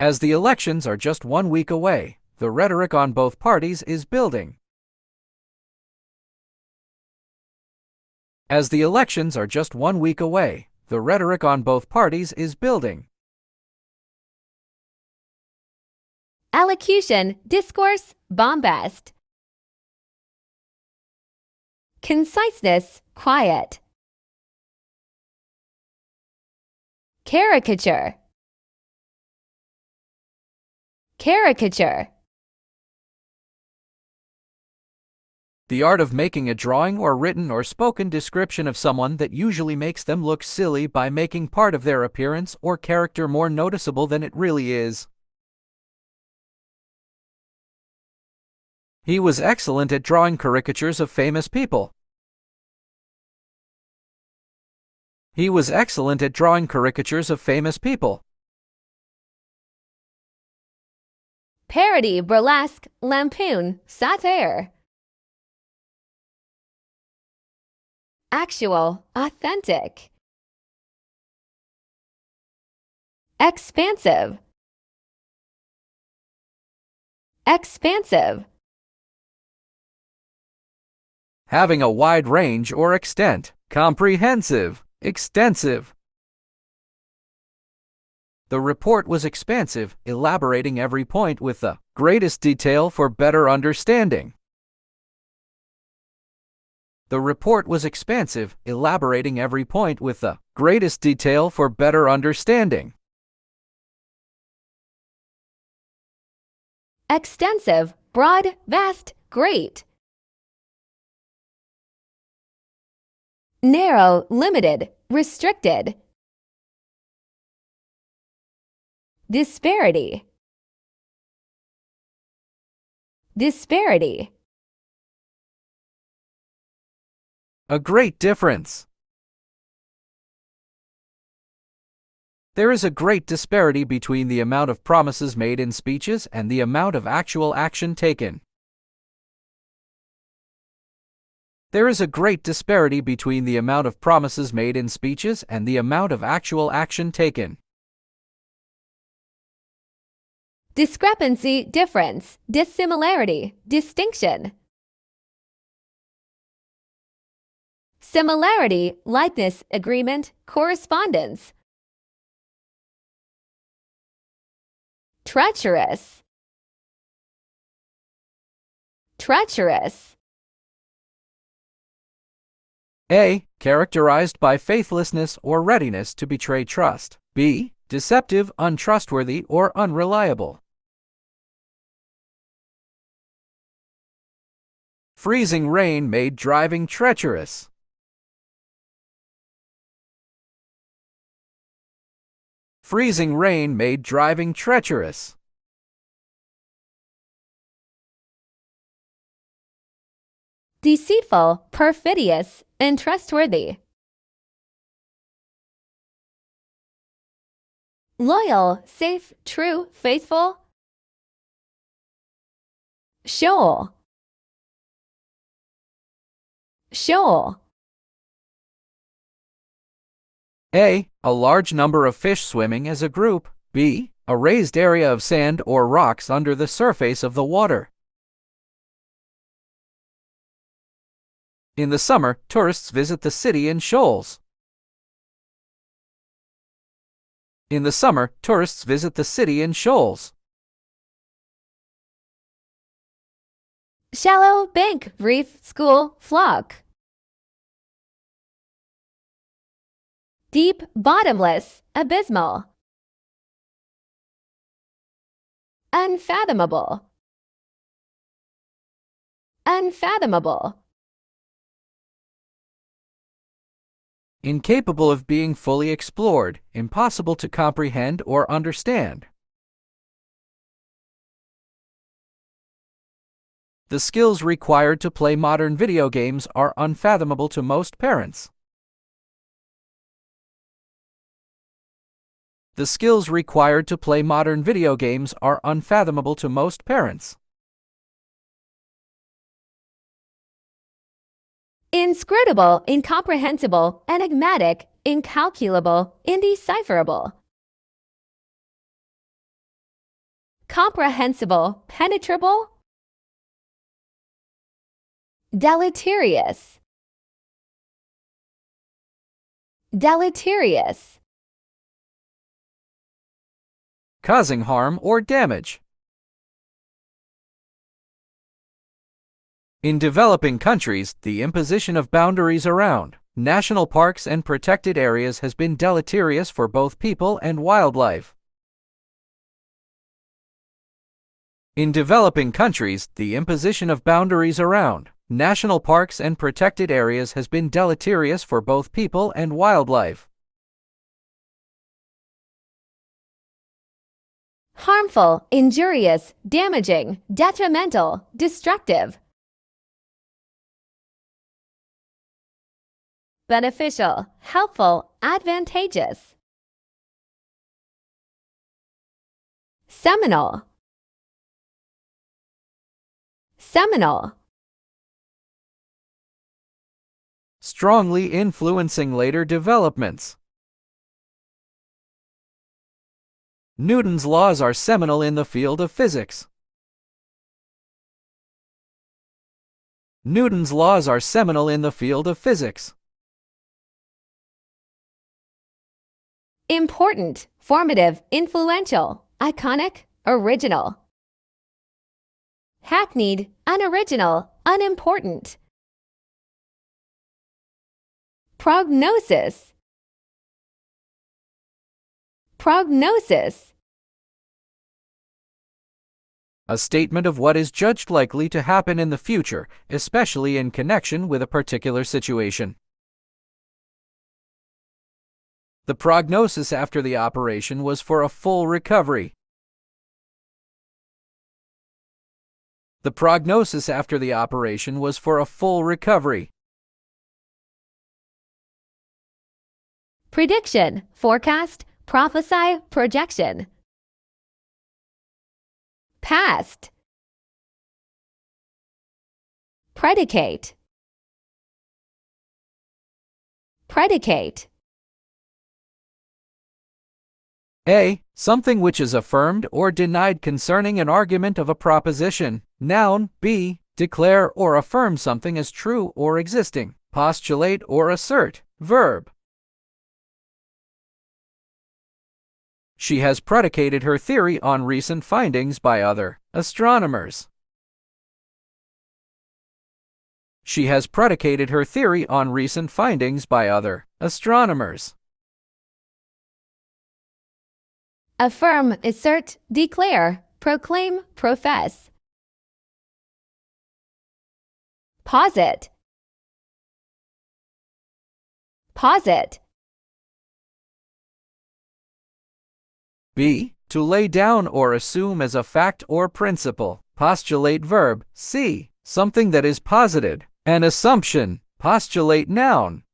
As the elections are just 1 week away, the rhetoric on both parties is building. As the elections are just 1 week away, the rhetoric on both parties is building. allocution, discourse, bombast, Conciseness, quiet. Caricature. Caricature. The art of making a drawing or written or spoken description of someone that usually makes them look silly by making part of their appearance or character more noticeable than it really is. He was excellent at drawing caricatures of famous people. He was excellent at drawing caricatures of famous people. Parody, burlesque, lampoon, satire. Actual, authentic. Expansive. Expansive. Having a wide range or extent. Comprehensive. Extensive. The report was expansive, elaborating every point with the greatest detail for better understanding. The report was expansive, elaborating every point with the greatest detail for better understanding. Extensive, broad, vast, great. Narrow, limited, restricted. Disparity. Disparity. A great difference. There is a great disparity between the amount of promises made in speeches and the amount of actual action taken. There is a great disparity between the amount of promises made in speeches and the amount of actual action taken. Discrepancy, difference, dissimilarity, distinction. Similarity, likeness, agreement, correspondence. Treacherous. Treacherous. A. Characterized by faithlessness or readiness to betray trust. B. Deceptive, untrustworthy, or unreliable. Freezing rain made driving treacherous. Freezing rain made driving treacherous. Deceitful, perfidious, untrustworthy. Loyal, safe, true, faithful. Shoal. Shoal. A. A large number of fish swimming as a group. B. A raised area of sand or rocks under the surface of the water. In the summer, tourists visit the city in shoals. In the summer, tourists visit the city in shoals. Shallow, bank, reef, school, flock. Deep, bottomless, abysmal. Unfathomable. Unfathomable. Incapable of being fully explored, impossible to comprehend or understand. The skills required to play modern video games are unfathomable to most parents. The skills required to play modern video games are unfathomable to most parents. Inscrutable, incomprehensible, enigmatic, incalculable, indecipherable. Comprehensible, penetrable. Deleterious. Deleterious. Causing harm or damage. In developing countries, the imposition of boundaries around national parks and protected areas has been deleterious for both people and wildlife. In developing countries, the imposition of boundaries around national parks and protected areas has been deleterious for both people and wildlife. Harmful, injurious, damaging, detrimental, destructive. Beneficial, helpful, advantageous. Seminal. Seminal. Strongly influencing later developments. Newton's laws are seminal in the field of physics. Newton's laws are seminal in the field of physics. Important, formative, influential, iconic, original. Hackneyed, unoriginal, unimportant. Prognosis. Prognosis. A statement of what is judged likely to happen in the future, especially in connection with a particular situation. The prognosis after the operation was for a full recovery. The prognosis after the operation was for a full recovery. Prediction, forecast, prophesy, projection. Past. Predicate. Predicate. A. Something which is affirmed or denied concerning an argument of a proposition. Noun. B. Declare or affirm something as true or existing. Postulate or assert. Verb. She has predicated her theory on recent findings by other astronomers. She has predicated her theory on recent findings by other astronomers. Affirm, assert, declare, proclaim, profess. Posit. Posit. B. To lay down or assume as a fact or principle. Postulate verb. C. Something that is posited. An assumption. Postulate noun.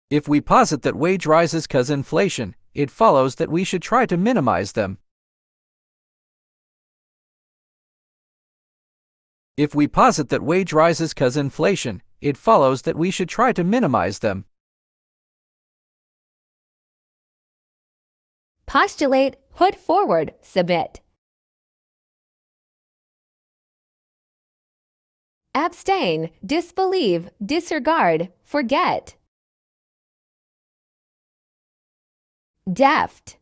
If we posit that wage rises cause inflation, it follows that we should try to minimize them. If we posit that wage rises cause inflation, it follows that we should try to minimize them. Postulate, put forward, submit. Abstain, disbelieve, disregard, forget. Deft.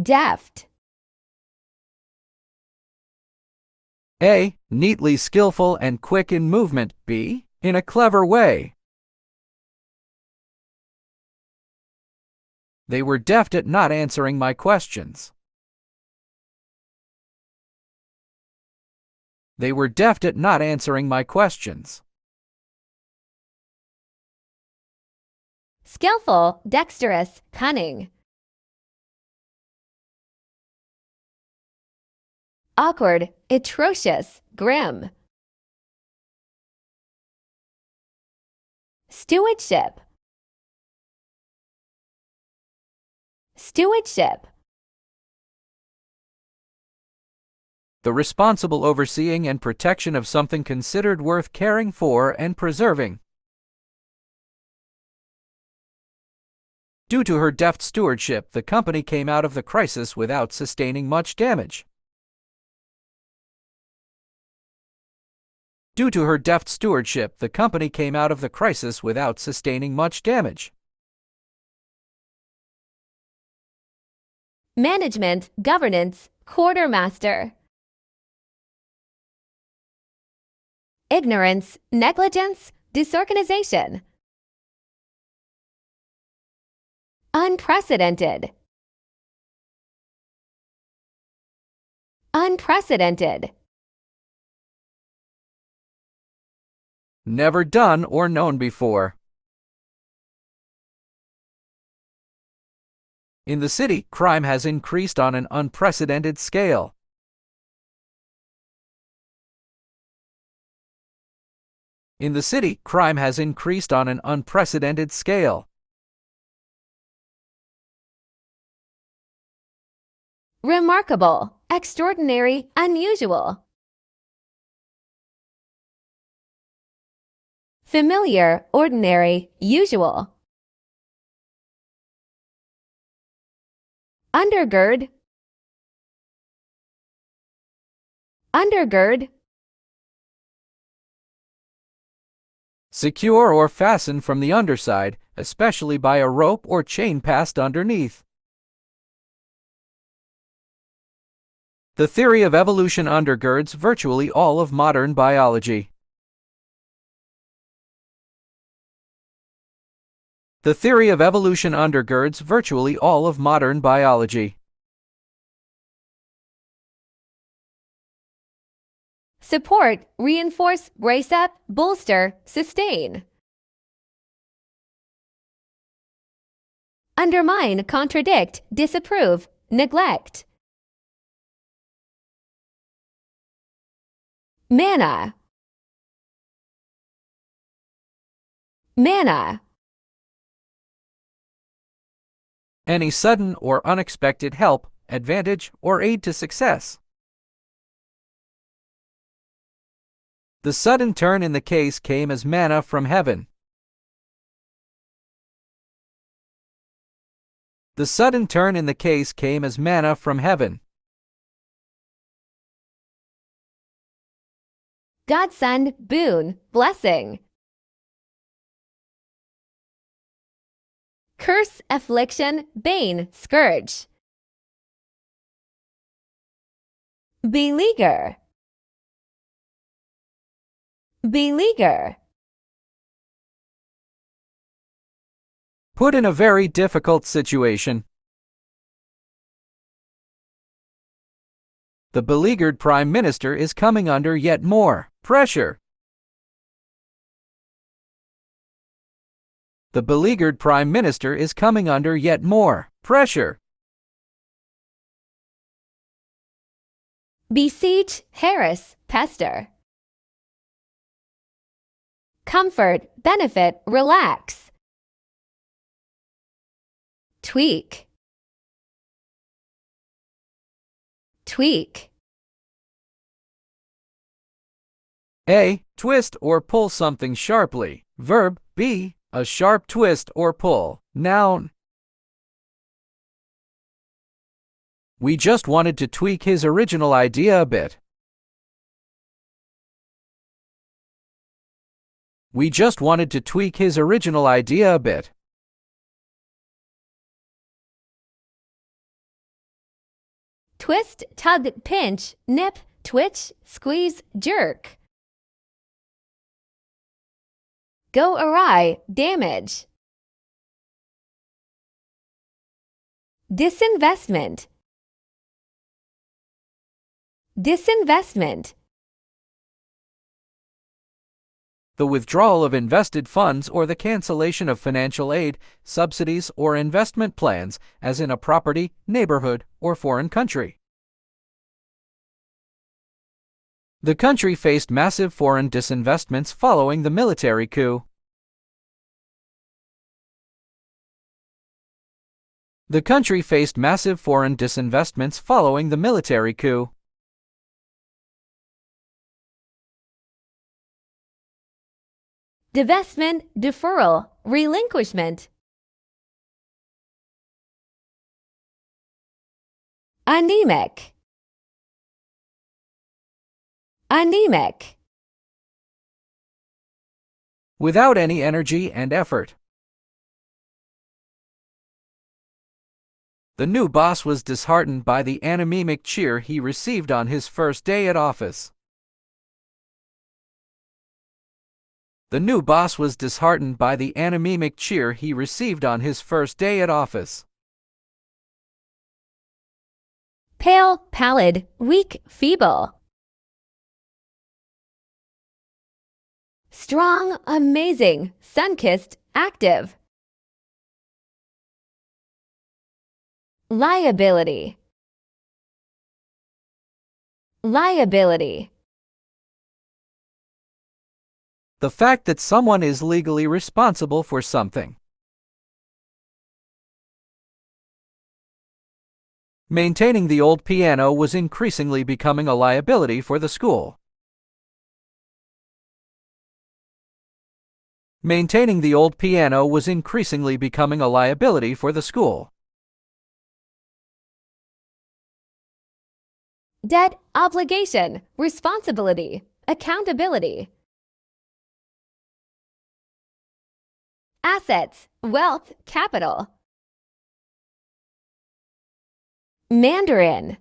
Deft. A. Neatly skillful and quick in movement. B. In a clever way. They were deft at not answering my questions. They were deft at not answering my questions. Skillful, dexterous, cunning. Awkward, atrocious, grim. Stewardship. Stewardship. The responsible overseeing and protection of something considered worth caring for and preserving. Due to her deft stewardship, the company came out of the crisis without sustaining much damage. Due to her deft stewardship, the company came out of the crisis without sustaining much damage. management, governance, quartermaster. Ignorance, negligence, disorganization. Unprecedented. Unprecedented. Never done or known before. In the city, crime has increased on an unprecedented scale. In the city, crime has increased on an unprecedented scale. Remarkable, extraordinary, unusual. Familiar, ordinary, usual. Undergird. Undergird. Secure or fasten from the underside, especially by a rope or chain passed underneath. The theory of evolution undergirds virtually all of modern biology. The theory of evolution undergirds virtually all of modern biology. Support, reinforce, brace up, bolster, sustain. Undermine, contradict, disapprove, neglect. Manna. Manna. Any sudden or unexpected help, advantage, or aid to success. The sudden turn in the case came as manna from heaven. The sudden turn in the case came as manna from heaven. Godsend, boon, blessing. Curse, affliction, bane, scourge. Beleaguer. Beleaguer. Put in a very difficult situation. The beleaguered Prime Minister is coming under yet more pressure. The beleaguered Prime Minister is coming under yet more pressure. Besiege, harass, pester. Comfort, benefit, relax. Tweak. Tweak. A. Twist or pull something sharply. Verb. B. A sharp twist or pull. Noun. We just wanted to tweak his original idea a bit. We just wanted to tweak his original idea a bit. Twist, tug, pinch, nip, twitch, squeeze, jerk. Go awry, damage. Disinvestment. Disinvestment. The withdrawal of invested funds or the cancellation of financial aid, subsidies, or investment plans, as in a property, neighborhood, or foreign country. The country faced massive foreign disinvestments following the military coup. The country faced massive foreign disinvestments following the military coup. Divestment, deferral, relinquishment. Anemic. Anemic. Without any energy and effort. The new boss was disheartened by the anemic cheer he received on his first day at office. The new boss was disheartened by the anemic cheer he received on his first day at office. Pale, pallid, weak, feeble. Strong, amazing, sun-kissed, active. Liability. Liability. The fact that someone is legally responsible for something. Maintaining the old piano was increasingly becoming a liability for the school. Maintaining the old piano was increasingly becoming a liability for the school. Debt, obligation, responsibility, accountability. Assets, wealth, capital. Mandarin.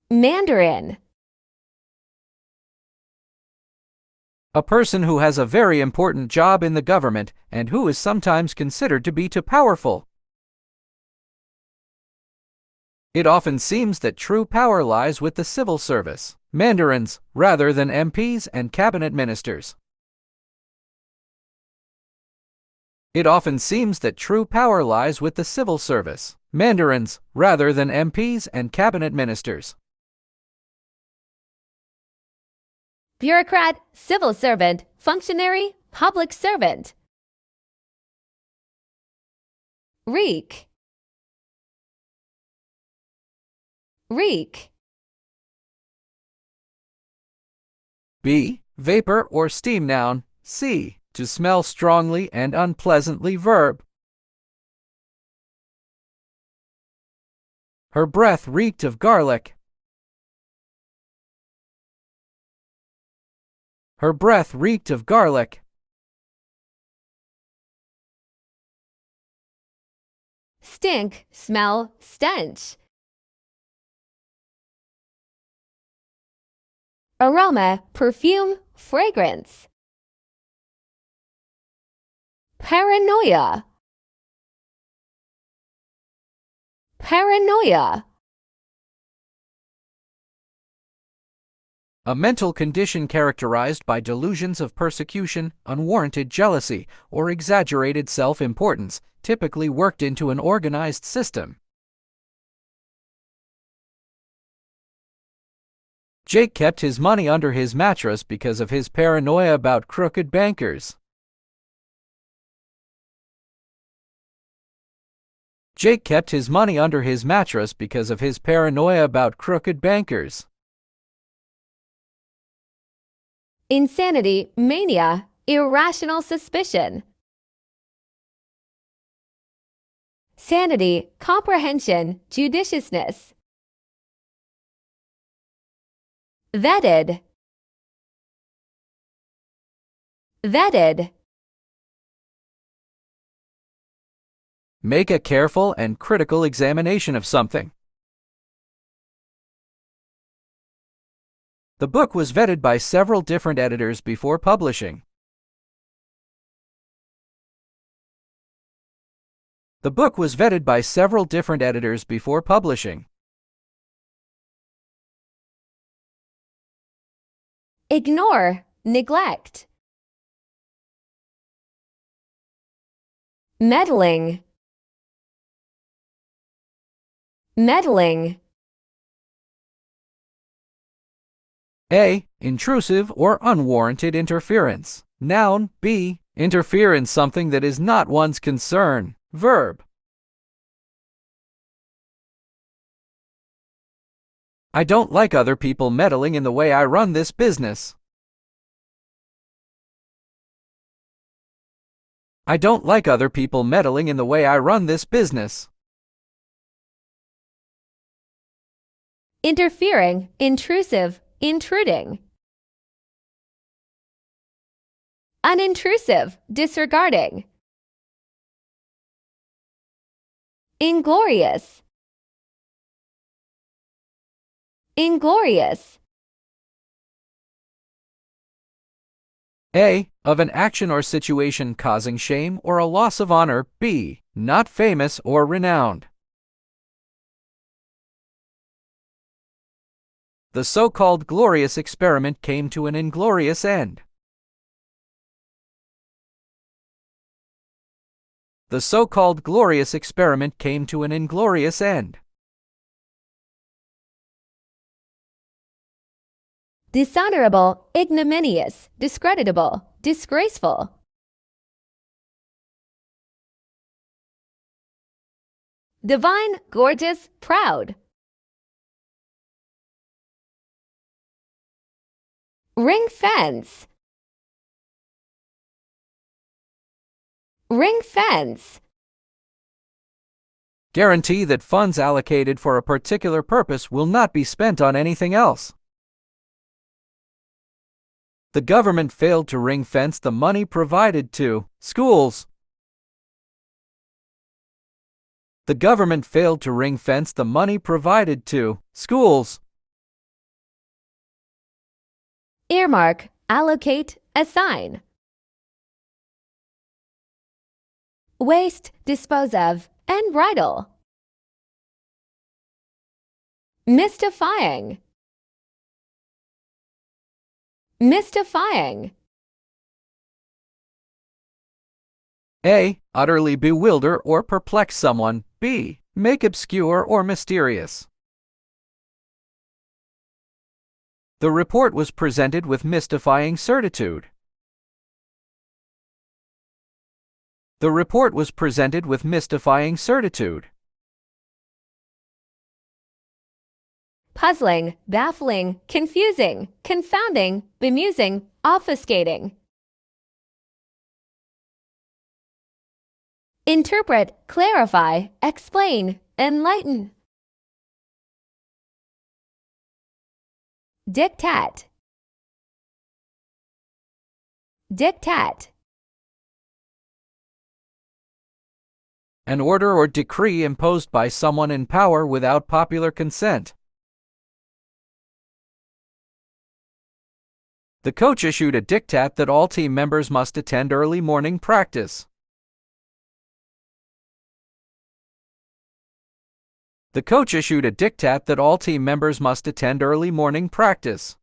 Mandarin. A person who has a very important job in the government and who is sometimes considered to be too powerful. It often seems that true power lies with the civil service, mandarins, rather than MPs and cabinet ministers. It often seems that true power lies with the civil service, mandarins, rather than MPs and cabinet ministers. Bureaucrat, civil servant, functionary, public servant. Reek. Reek. B. Vapor or steam. Noun. C. To smell strongly and unpleasantly. Verb. Her breath reeked of garlic. Her breath reeked of garlic. Stink, smell, stench. Aroma, perfume, fragrance. Paranoia. Paranoia. A mental condition characterized by delusions of persecution, unwarranted jealousy, or exaggerated self-importance, typically worked into an organized system. Jake kept his money under his mattress because of his paranoia about crooked bankers. Jake kept his money under his mattress because of his paranoia about crooked bankers. Insanity, mania, irrational suspicion. Sanity, comprehension, judiciousness. Vetted. Vetted. Make a careful and critical examination of something. The book was vetted by several different editors before publishing. The book was vetted by several different editors before publishing. Ignore, neglect. Meddling. Meddling. A. Intrusive or unwarranted interference. Noun. B. Interfere in something that is not one's concern. Verb. I don't like other people meddling in the way I run this business. I don't like other people meddling in the way I run this business. Interfering, intrusive, intruding. Unintrusive, disregarding. Inglorious. Inglorious. A. Of an action or situation causing shame or a loss of honor. B. Not famous or renowned. The so-called glorious experiment came to an inglorious end. The so-called glorious experiment came to an inglorious end. Dishonorable, ignominious, discreditable, disgraceful. Divine, gorgeous, proud. Ring fence. Ring fence. Guarantee that funds allocated for a particular purpose will not be spent on anything else. The government failed to ring-fence the money provided to schools. The government failed to ring-fence the money provided to schools. Earmark, allocate, assign. Waste, dispose of, and bridle. Mystifying. Mystifying. A. Utterly bewilder or perplex someone. B. Make obscure or mysterious. The report was presented with mystifying certitude. The report was presented with mystifying certitude. Puzzling, baffling, confusing, confounding, bemusing, obfuscating. Interpret, clarify, explain, enlighten. Diktat. Diktat. An order or decree imposed by someone in power without popular consent. The coach issued a diktat that all team members must attend early morning practice. The coach issued a diktat that all team members must attend early morning practice.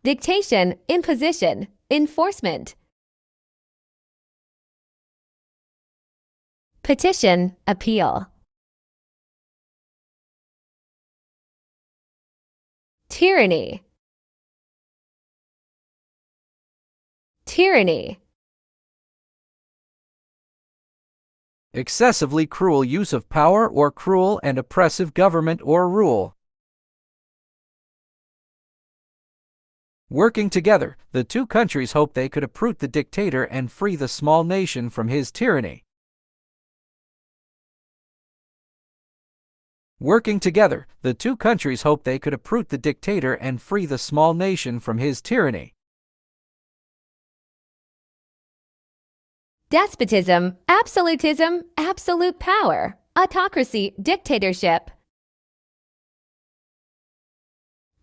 Dictation, imposition, enforcement. Petition, appeal. Tyranny. Tyranny. Excessively cruel use of power or cruel and oppressive government or rule. Working together, the two countries hoped they could uproot the dictator and free the small nation from his tyranny. Working together, the two countries hoped they could uproot the dictator and free the small nation from his tyranny. Despotism, absolutism, absolute power, autocracy, dictatorship.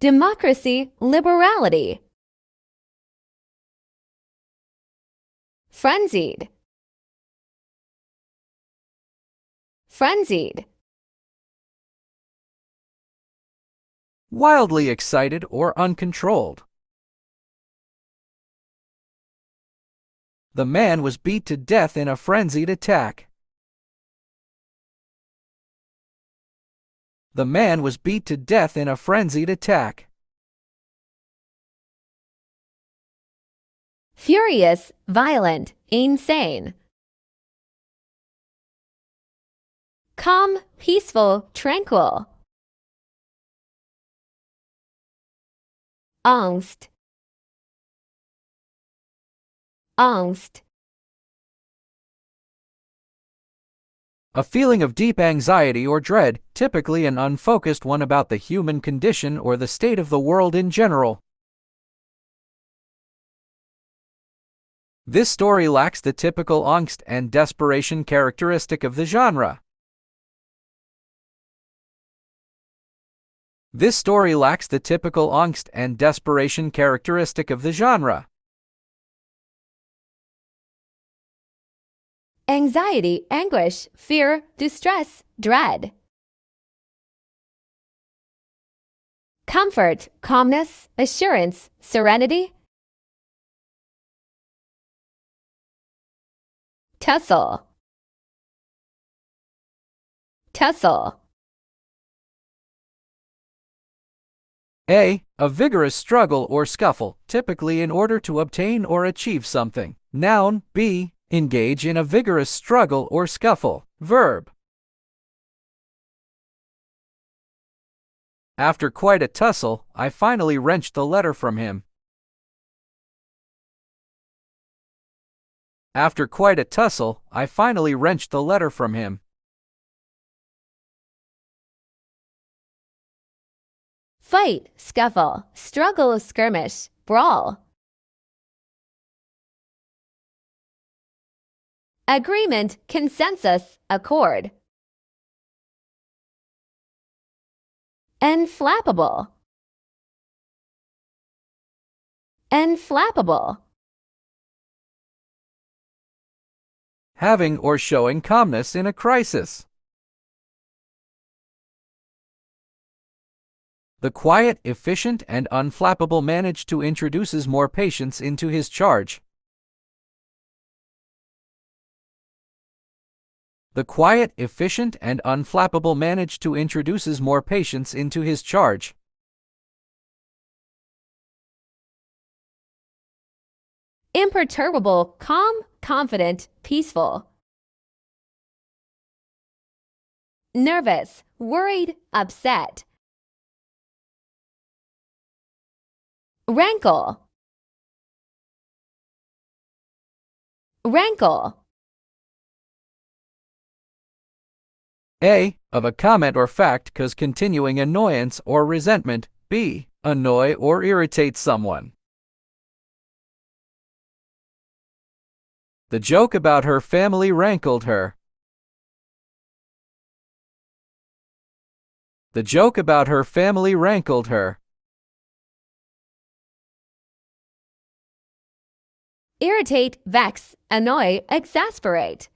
Democracy, liberality. Frenzied. Frenzied. Wildly excited or uncontrolled. The man was beat to death in a frenzied attack. The man was beat to death in a frenzied attack. Furious, violent, insane. Calm, peaceful, tranquil. Angst. Angst. A feeling of deep anxiety or dread, typically an unfocused one about the human condition or the state of the world in general. This story lacks the typical angst and desperation characteristic of the genre. This story lacks the typical angst and desperation characteristic of the genre. Anxiety, anguish, fear, distress, dread. Comfort, calmness, assurance, serenity. Tussle. Tussle. A vigorous struggle or scuffle, typically in order to obtain or achieve something. Noun. B. Engage in a vigorous struggle or scuffle. Verb. After quite a tussle, I finally wrenched the letter from him. After quite a tussle, I finally wrenched the letter from him. Fight, scuffle, struggle, skirmish, brawl. Agreement, consensus, accord. Enflappable. Enflappable. Having or showing calmness in a crisis. The quiet, efficient, and unflappable managed to introduces more patience into his charge. The quiet, efficient, and unflappable managed to introduces more patience into his charge. Imperturbable, calm, confident, peaceful. Nervous, worried, upset. Rankle. Rankle. A. Of a comment or fact cause continuing annoyance or resentment. B. Annoy or irritate someone. The joke about her family rankled her. The joke about her family rankled her. Irritate, vex, annoy, exasperate.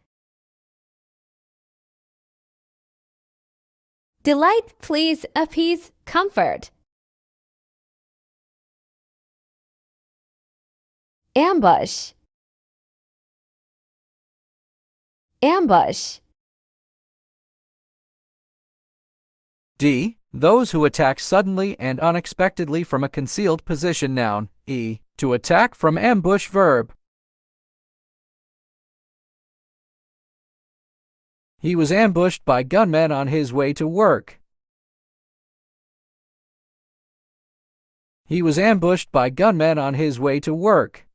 Delight, please, appease, comfort. Ambush. Ambush. D. Those who attack suddenly and unexpectedly from a concealed position. Noun. E. To attack from ambush. Verb. He was ambushed by gunmen on his way to work. He was ambushed by gunmen on his way to work.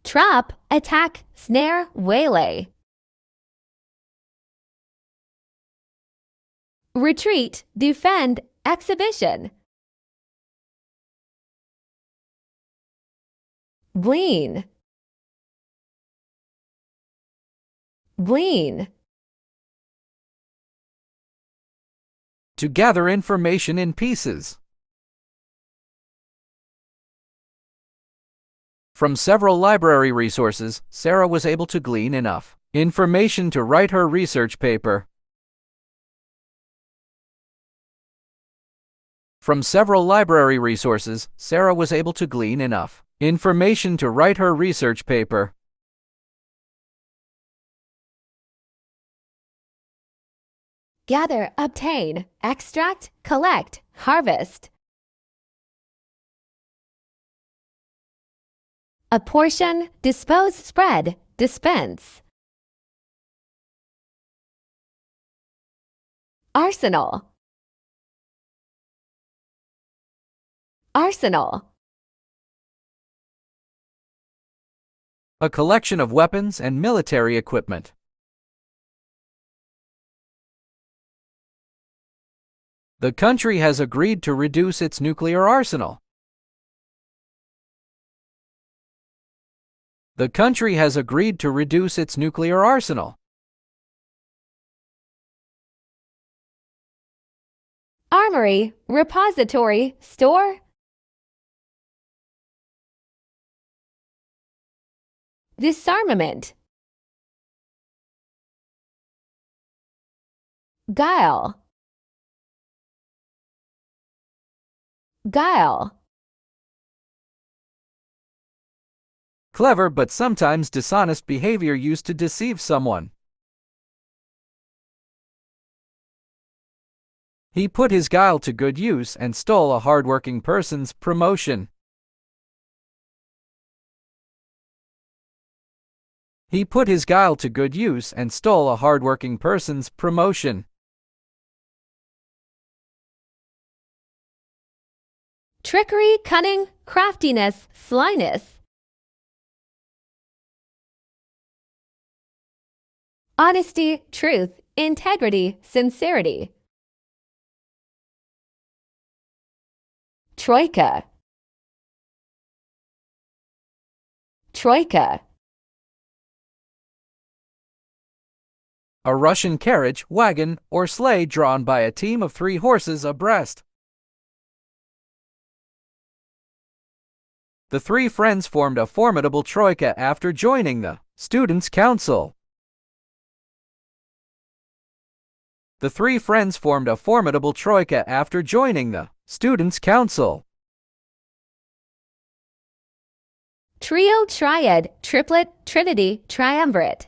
Trap, attack, snare, waylay. Retreat, defend, exhibition. Glean. Glean. To gather information in pieces. From several library resources, Sarah was able to glean enough information to write her research paper. From several library resources, Sarah was able to glean enough information to write her research paper. Gather, obtain, extract, collect, harvest. Apportion, dispose, spread, dispense. Arsenal. Arsenal. A collection of weapons and military equipment. The country has agreed to reduce its nuclear arsenal. The country has agreed to reduce its nuclear arsenal. Armory, repository, store. Disarmament. Guile. Guile. Clever but sometimes dishonest behavior used to deceive someone. He put his guile to good use and stole a hardworking person's promotion. He put his guile to good use and stole a hardworking person's promotion. Trickery, cunning, craftiness, slyness. Honesty, truth, integrity, sincerity. Troika. Troika. A Russian carriage, wagon, or sleigh drawn by a team of 3 horses abreast. The 3 friends formed a formidable troika after joining the Students' Council. The 3 friends formed a formidable troika after joining the Students' Council. Trio, triad, triplet, trinity, triumvirate.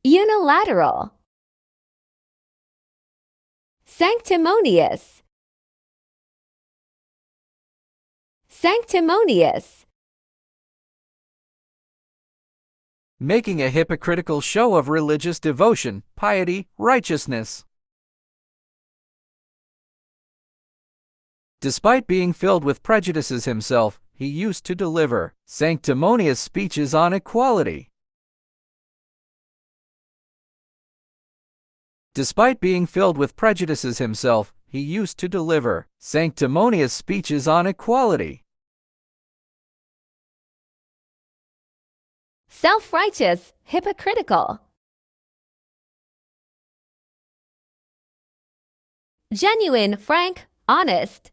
Unilateral. Sanctimonious. Sanctimonious. Making a hypocritical show of religious devotion, piety, righteousness. Despite being filled with prejudices himself, he used to deliver sanctimonious speeches on equality. Despite being filled with prejudices himself, he used to deliver sanctimonious speeches on equality. Self-righteous, hypocritical. Genuine, frank, honest.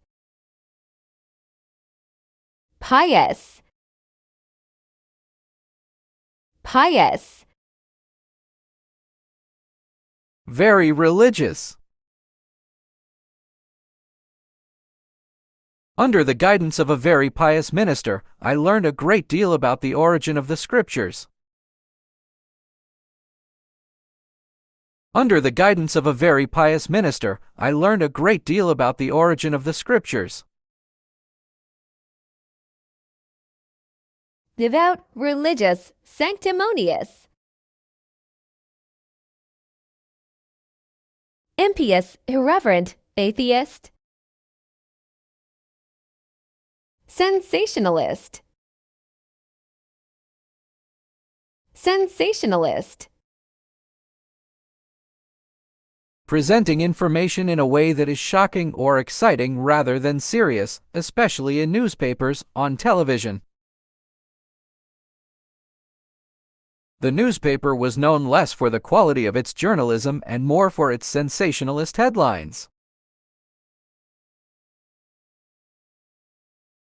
Pious. Pious. Very religious. Under the guidance of a very pious minister, I learned a great deal about the origin of the scriptures. Under the guidance of a very pious minister, I learned a great deal about the origin of the scriptures. Devout, religious, sanctimonious. Impious, irreverent, atheist. Sensationalist. Sensationalist. Presenting information in a way that is shocking or exciting rather than serious, especially in newspapers, on television. The newspaper was known less for the quality of its journalism and more for its sensationalist headlines.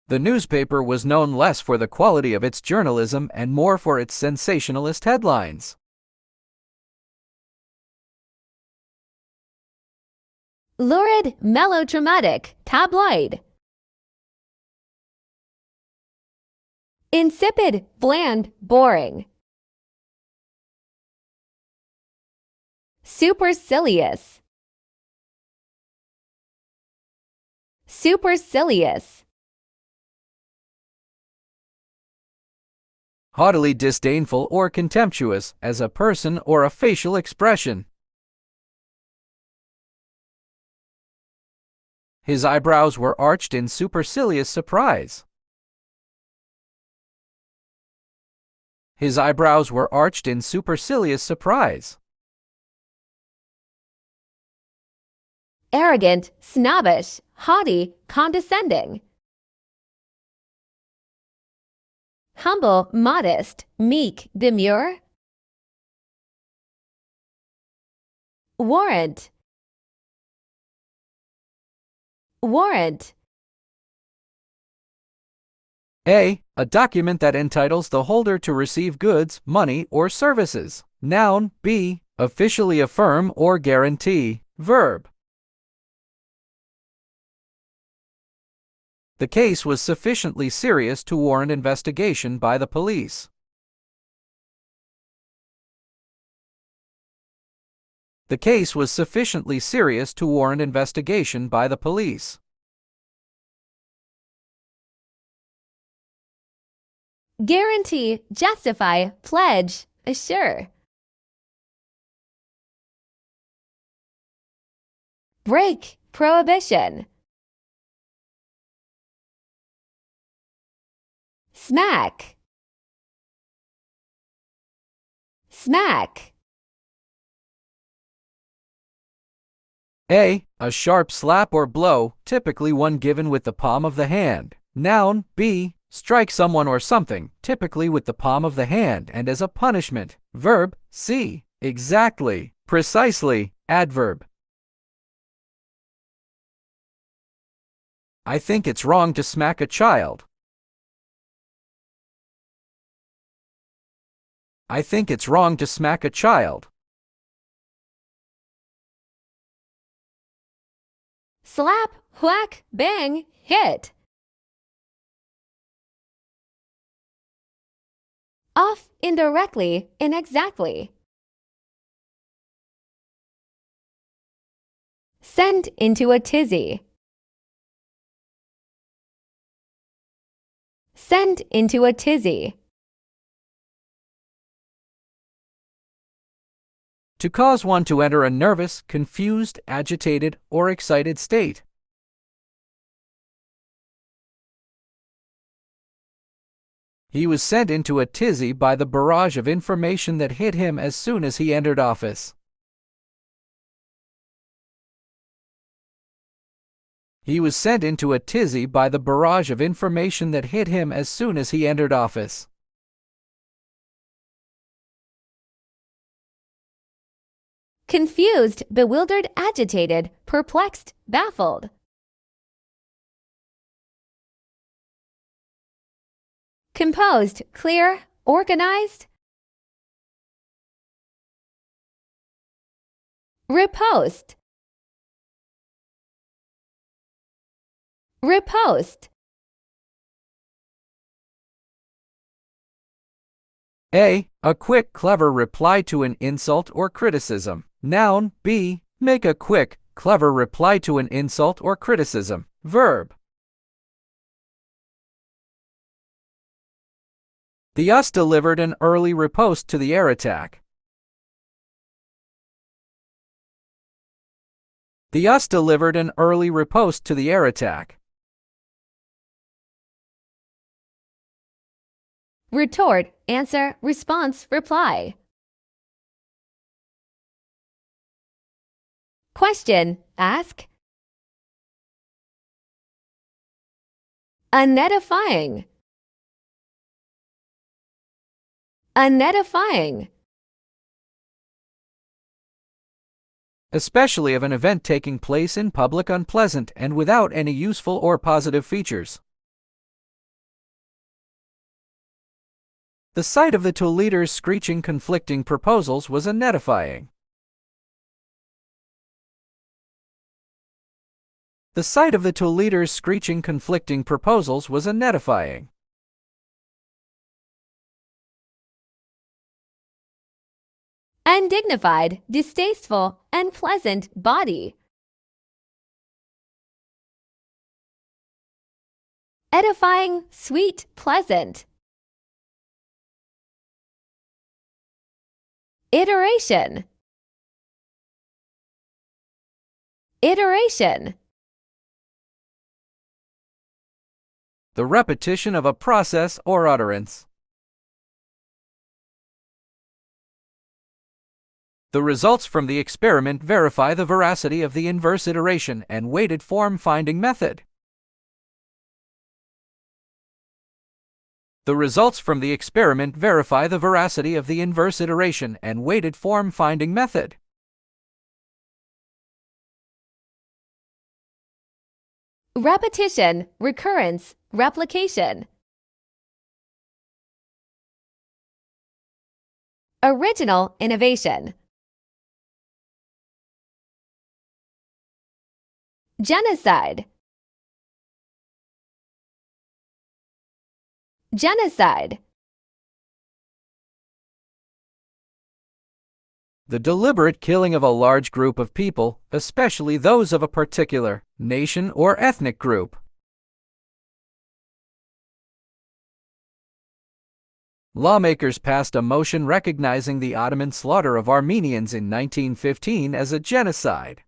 The newspaper was known less for the quality of its journalism and more for its sensationalist headlines. Lurid, melodramatic, tabloid. Insipid, bland, boring. Supercilious. Supercilious. Haughtily disdainful or contemptuous, as a person or a facial expression. His eyebrows were arched in supercilious surprise. His eyebrows were arched in supercilious surprise. Arrogant, snobbish, haughty, condescending. humble, modest, meek, demure. Warrant. Warrant. A document that entitles the holder to receive goods, money, or services. Noun. B, officially affirm or guarantee. Verb. The case was sufficiently serious to warrant investigation by the police. The case was sufficiently serious to warrant investigation by the police. Guarantee, justify, pledge, assure. Break, prohibition. Smack. Smack. A sharp slap or blow, typically one given with the palm of the hand. Noun. B, strike someone or something, typically with the palm of the hand and as a punishment. Verb. C, exactly, precisely. Adverb. I think it's wrong to smack a child. I think it's wrong to smack a child. Slap, whack, bang, hit. Off, indirectly, inexactly. Send into a tizzy. Send into a tizzy. To cause one to enter a nervous, confused, agitated, or excited state. He was sent into a tizzy by the barrage of information that hit him as soon as he entered office. He was sent into a tizzy by the barrage of information that hit him as soon as he entered office. Confused, bewildered, agitated, perplexed, baffled. Composed, clear, organized. Repost. Repost. A quick, clever reply to an insult or criticism. Noun. B, make a quick, clever reply to an insult or criticism. Verb. The US delivered an early riposte to the air attack. The US delivered an early riposte to the air attack. Retort, answer, response, reply. Question, ask. Unedifying. Unedifying. Especially of an event taking place in public, unpleasant and without any useful or positive features. The sight of the two leaders screeching conflicting proposals was unedifying. The sight of the two leaders screeching conflicting proposals was unedifying. Undignified, distasteful, unpleasant body. Edifying, sweet, pleasant. Iteration. Iteration. The repetition of a process or utterance. The results from the experiment verify the veracity of the inverse iteration and weighted form finding method. The results from the experiment verify the veracity of the inverse iteration and weighted form finding method. Repetition, recurrence, replication. Original innovation. Genocide. Genocide. The deliberate killing of a large group of people, especially those of a particular nation or ethnic group. Lawmakers passed a motion recognizing the Ottoman slaughter of Armenians in 1915 as a genocide.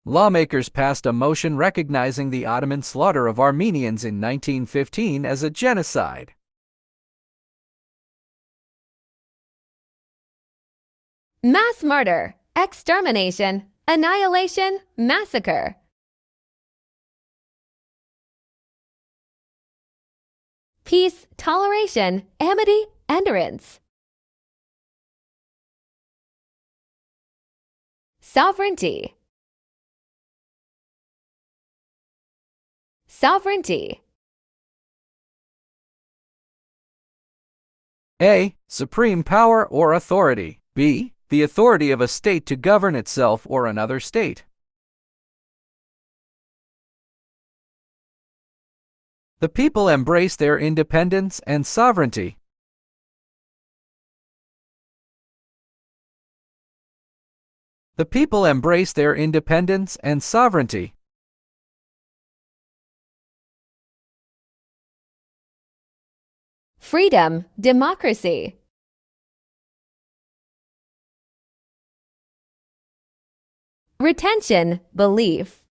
Lawmakers passed a motion recognizing the Ottoman slaughter of Armenians in 1915 as a genocide. Mass murder, extermination, annihilation, massacre. Peace, toleration, amity, endurance. Sovereignty. Sovereignty. A. Supreme power or authority. B. The authority of a state to govern itself or another state. The people embrace their independence and sovereignty. The people embrace their independence and sovereignty. Freedom, democracy. Retention, belief.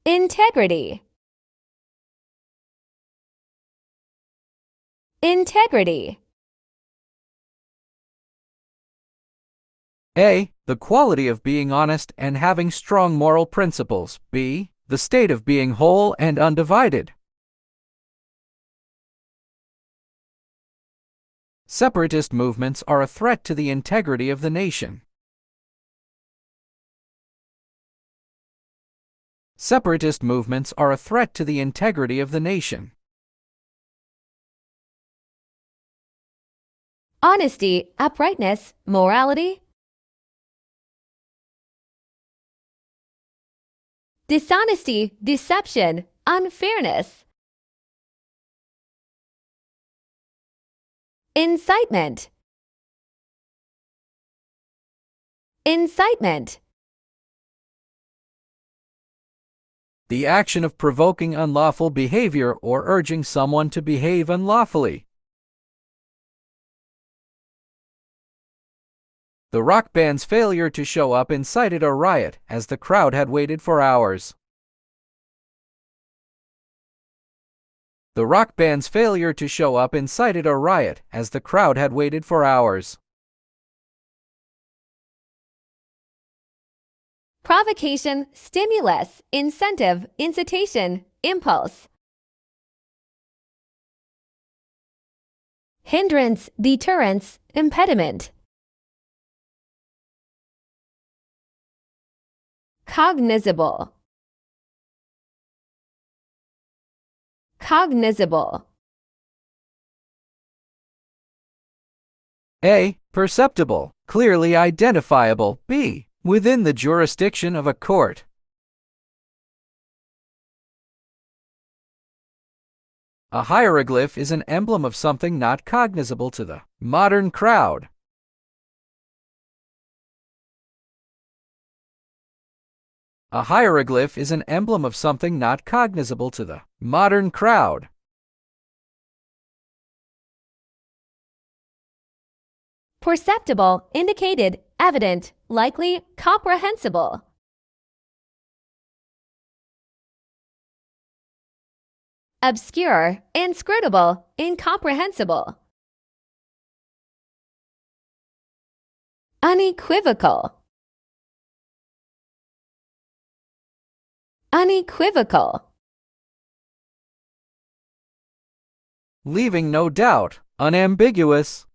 Integrity. Integrity. A. The quality of being honest and having strong moral principles. B. The state of being whole and undivided. Separatist movements are a threat to the integrity of the nation. Separatist movements are a threat to the integrity of the nation. Honesty, uprightness, morality. Dishonesty, deception, unfairness. Incitement. Incitement. The action of provoking unlawful behavior or urging someone to behave unlawfully. The rock band's failure to show up incited a riot, as the crowd had waited for hours. The rock band's failure to show up incited a riot, as the crowd had waited for hours. Provocation, stimulus, incentive, incitation, impulse. Hindrance, deterrence, impediment. Cognizable. Cognizable. A. Perceptible, clearly identifiable. B. Within the jurisdiction of a court. A hieroglyph is an emblem of something not cognizable to the modern crowd. A hieroglyph is an emblem of something not cognizable to the modern crowd. Perceptible, indicated, evident, likely, comprehensible. Obscure, inscrutable, incomprehensible. Unequivocal. unequivocal, leaving no doubt, unambiguous.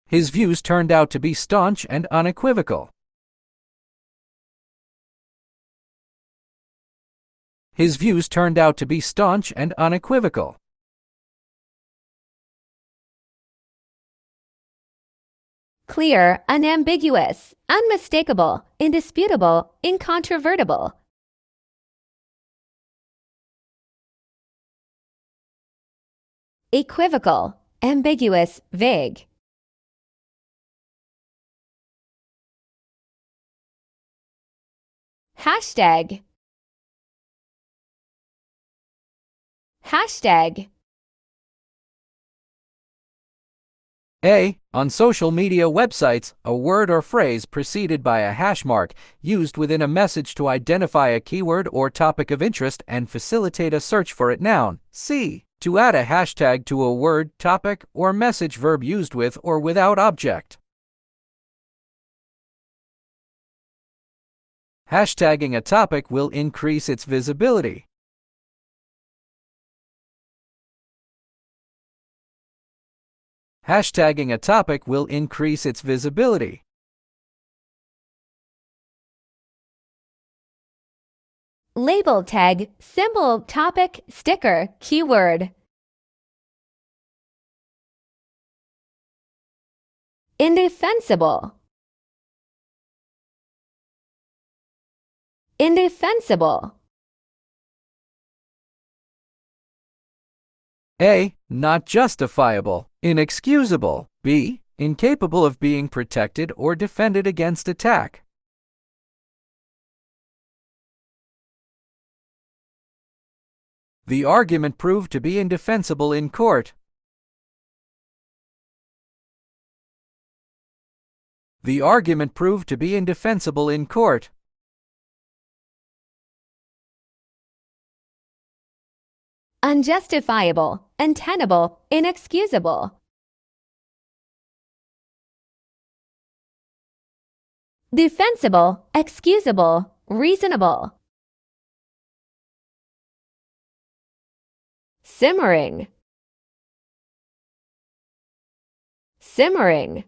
His views turned out to be staunch and unequivocal. His views turned out to be staunch and unequivocal. clear, unambiguous, unmistakable, indisputable, incontrovertible. Equivocal, ambiguous, vague. Hashtag. Hashtag. A. On social media websites, a word or phrase preceded by a hash mark used within a message to identify a keyword or topic of interest and facilitate a search for it. Noun. C. To add a hashtag to a word, topic, or message verb used with or without object. Hashtagging a topic will increase its visibility. Hashtagging a topic will increase its visibility. Label tag, symbol, topic, sticker, keyword. Indefensible. Indefensible. A. Not justifiable, inexcusable. B. Incapable of being protected or defended against attack. The argument proved to be indefensible in court. The argument proved to be indefensible in court. Unjustifiable, untenable, inexcusable. Defensible, excusable, reasonable. Simmering. Simmering.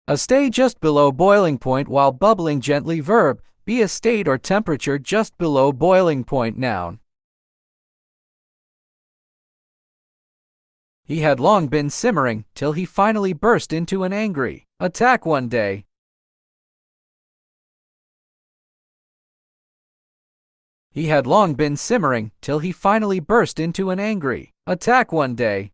A stay just below boiling point while bubbling gently. Verb. Be a state or temperature just below boiling point. Noun. He had long been simmering till he finally burst into an angry attack one day. He had long been simmering till he finally burst into an angry attack one day.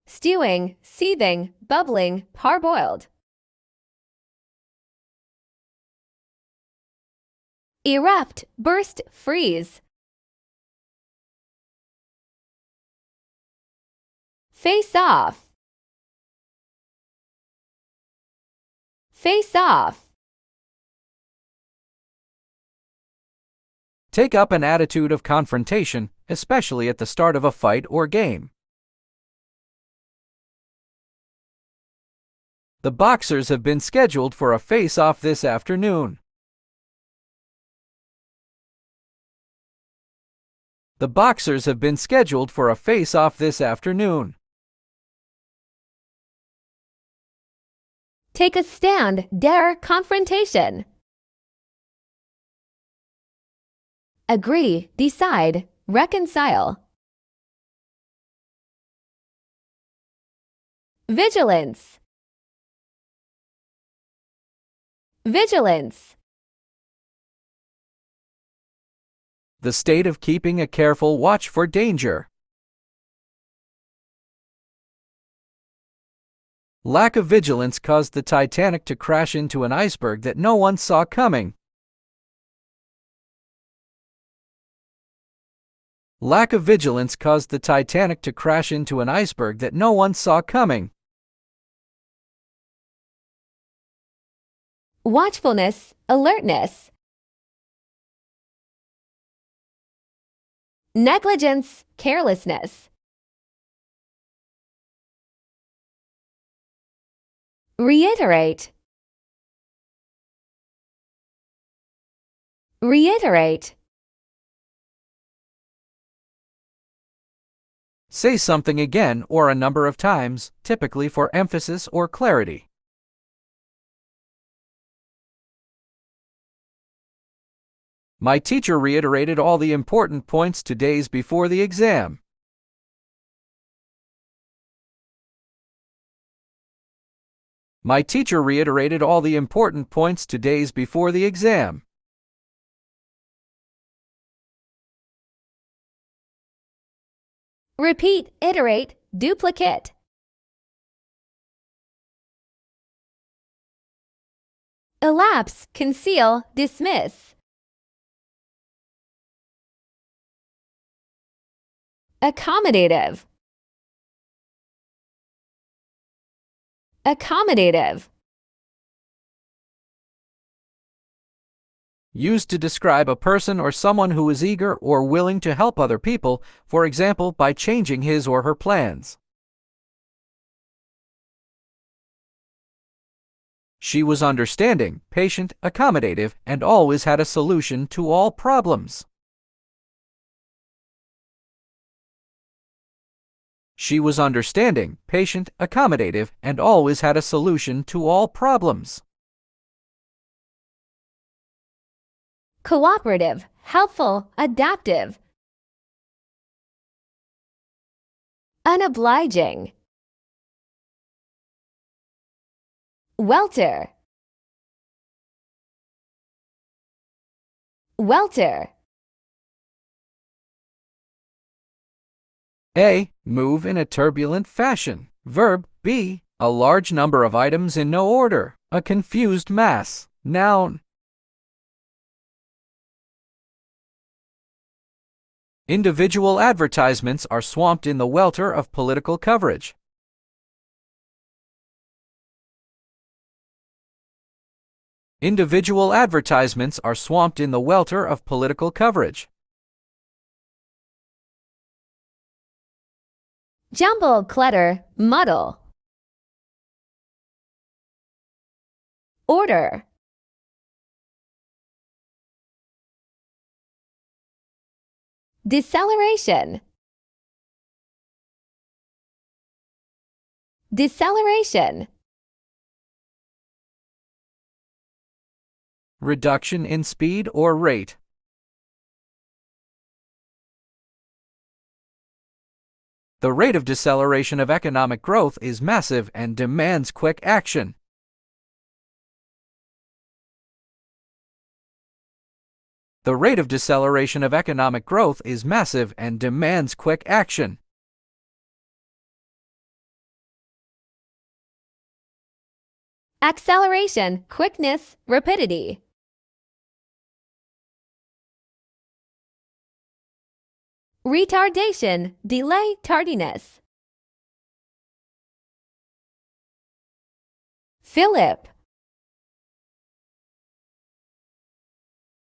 Stewing, seething, bubbling, parboiled. Erupt, burst, freeze. Face off. Face off. Take up an attitude of confrontation, especially at the start of a fight or game. The boxers have been scheduled for a face-off this afternoon. The boxers have been scheduled for a face-off this afternoon. Take a stand, dare confrontation. Agree, decide, reconcile. Vigilance. Vigilance. The state of keeping a careful watch for danger. Lack of vigilance caused the Titanic to crash into an iceberg that no one saw coming. Lack of vigilance caused the Titanic to crash into an iceberg that no one saw coming. Watchfulness, alertness. Negligence, carelessness. reiterate, reiterate. Say something again or a number of times, typically for emphasis or clarity. My teacher reiterated all the important points 2 days before the exam. My teacher reiterated all the important points 2 days before the exam. Repeat, iterate, duplicate. Elapse, conceal, dismiss. Accommodative, accommodative. Used to describe a person or someone who is eager or willing to help other people, for example, by changing his or her plans. She was understanding, patient, accommodative, and always had a solution to all problems. She was understanding, patient, accommodative, and always had a solution to all problems. Cooperative, helpful, adaptive. Unobliging. Welter, welter. A. Move in a turbulent fashion. Verb. B. A large number of items in no order. A confused mass. Noun. Individual advertisements are swamped in the welter of political coverage. Individual advertisements are swamped in the welter of political coverage. Jumble, clutter, muddle. Order. Deceleration, deceleration. Reduction in speed or rate. The rate of deceleration of economic growth is massive and demands quick action. The rate of deceleration of economic growth is massive and demands quick action. Acceleration, quickness, rapidity. Retardation, delay, tardiness. Philip,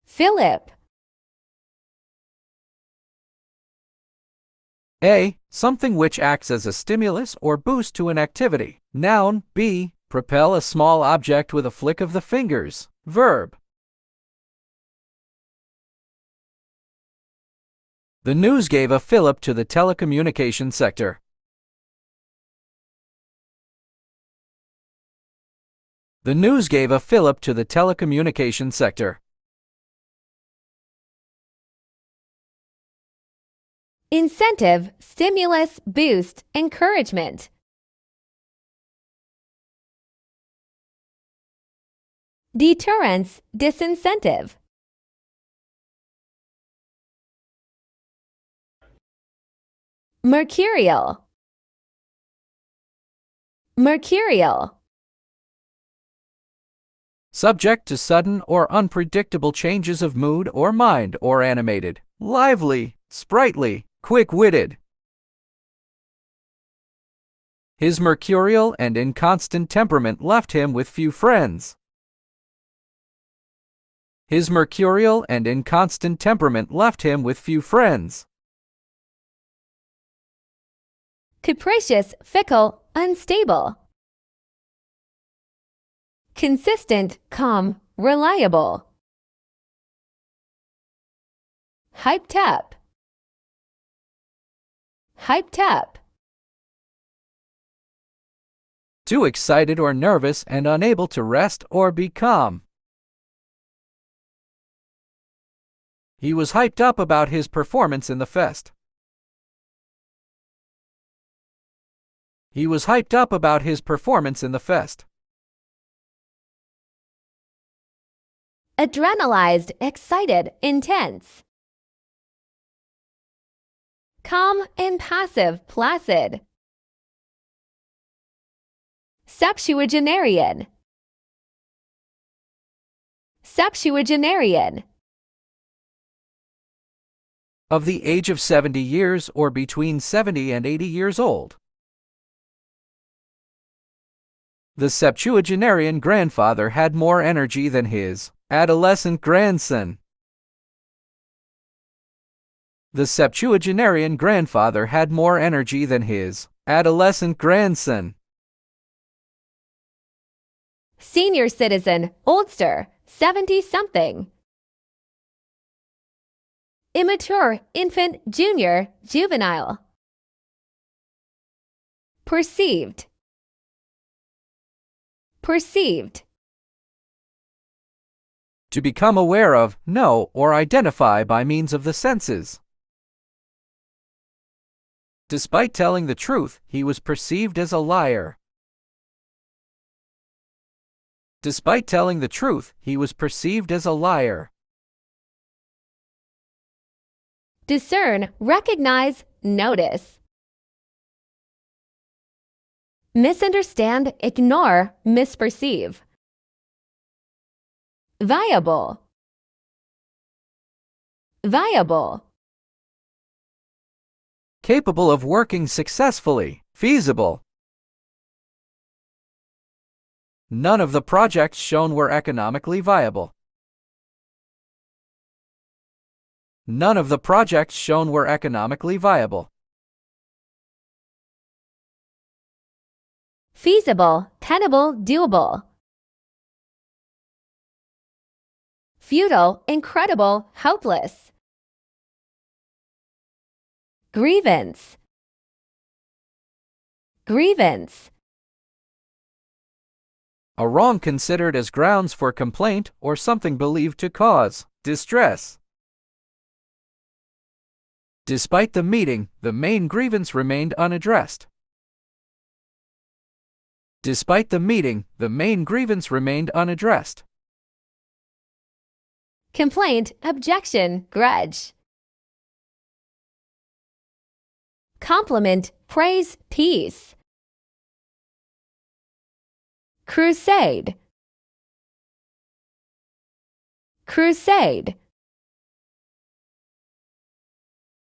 Philip. A. Something which acts as a stimulus or boost to an activity. Noun. B. Propel a small object with a flick of the fingers. Verb. The news gave a fillip to the telecommunications sector. The news gave a fillip to the telecommunications sector. Incentive, stimulus, boost, encouragement. Deterrence, disincentive. Mercurial, mercurial. Subject to sudden or unpredictable changes of mood or mind, or animated, lively, sprightly, quick-witted. His mercurial and inconstant temperament left him with few friends. His mercurial and inconstant temperament left him with few friends. Capricious, fickle, unstable. consistent, calm, reliable. Hyped up, hyped up. Too excited or nervous and unable to rest or be calm. He was hyped up about his performance in the fest. He was hyped up about his performance in the fest. Adrenalized, excited, intense. Calm, impassive, placid. Septuagenarian, septuagenarian. Of the age of 70 years or between 70 and 80 years old. The septuagenarian grandfather had more energy than his adolescent grandson. The septuagenarian grandfather had more energy than his adolescent grandson. Senior citizen, oldster, 70-something. Immature, infant, junior, juvenile. Perceived, perceived. To become aware of, know, or identify by means of the senses. Despite telling the truth, he was perceived as a liar. Despite telling the truth, he was perceived as a liar. Discern, recognize, notice. Misunderstand, ignore, misperceive. Viable, viable. Capable of working successfully, feasible. None of the projects shown were economically viable. None of the projects shown were economically viable. Feasible, tenable, doable. Futile, incredible, hopeless. Grievance, grievance. A wrong considered as grounds for complaint or something believed to cause distress. Despite the meeting, the main grievance remained unaddressed. Despite the meeting, the main grievance remained unaddressed. Complaint, objection, grudge. Compliment, praise, peace. Crusade, crusade.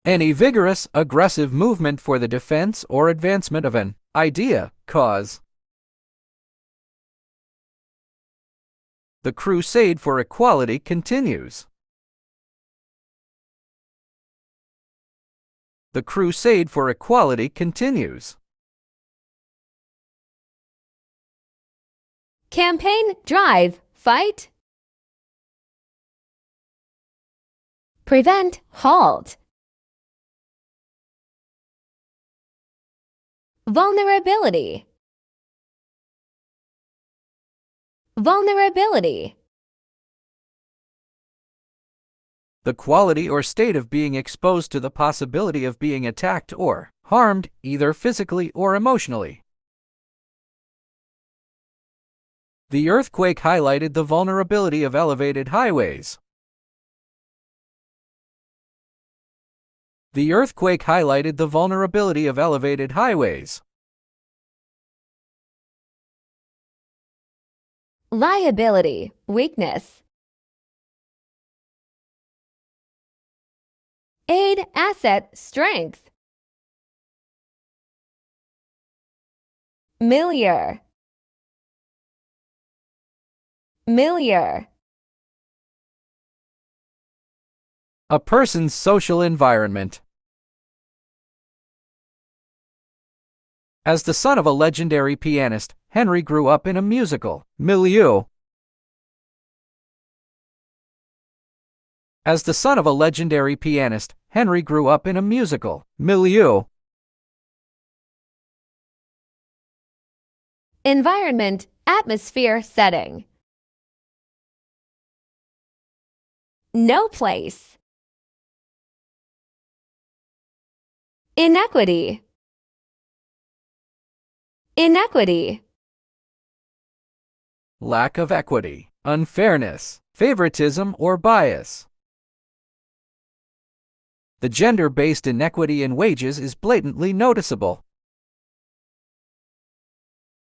Any vigorous, aggressive movement for the defense or advancement of an idea, cause. The crusade for equality continues. The crusade for equality continues. Campaign, drive, fight. Prevent, halt. Vulnerability, vulnerability. The quality or state of being exposed to the possibility of being attacked or harmed, either physically or emotionally. The earthquake highlighted the vulnerability of elevated highways. The earthquake highlighted the vulnerability of elevated highways. Liability, weakness. Aid, asset, strength. Milieu, milieu. A person's social environment. As the son of a legendary pianist, Henry grew up in a musical milieu. As the son of a legendary pianist, Henry grew up in a musical milieu. Environment, atmosphere, setting. No place. Inequity. Inequity. Lack of equity, unfairness, favoritism, or bias. The gender-based inequity in wages is blatantly noticeable.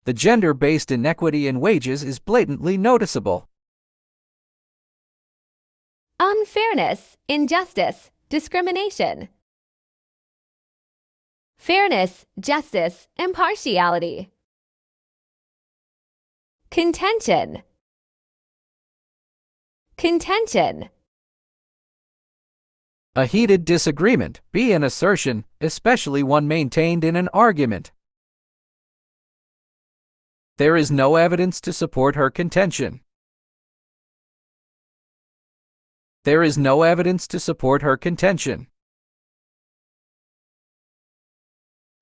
The gender-based inequity in wages is blatantly noticeable. Unfairness, injustice, discrimination. Fairness, justice, impartiality. Contention. Contention. A heated disagreement, be an assertion, especially one maintained in an argument. There is no evidence to support her contention. There is no evidence to support her contention.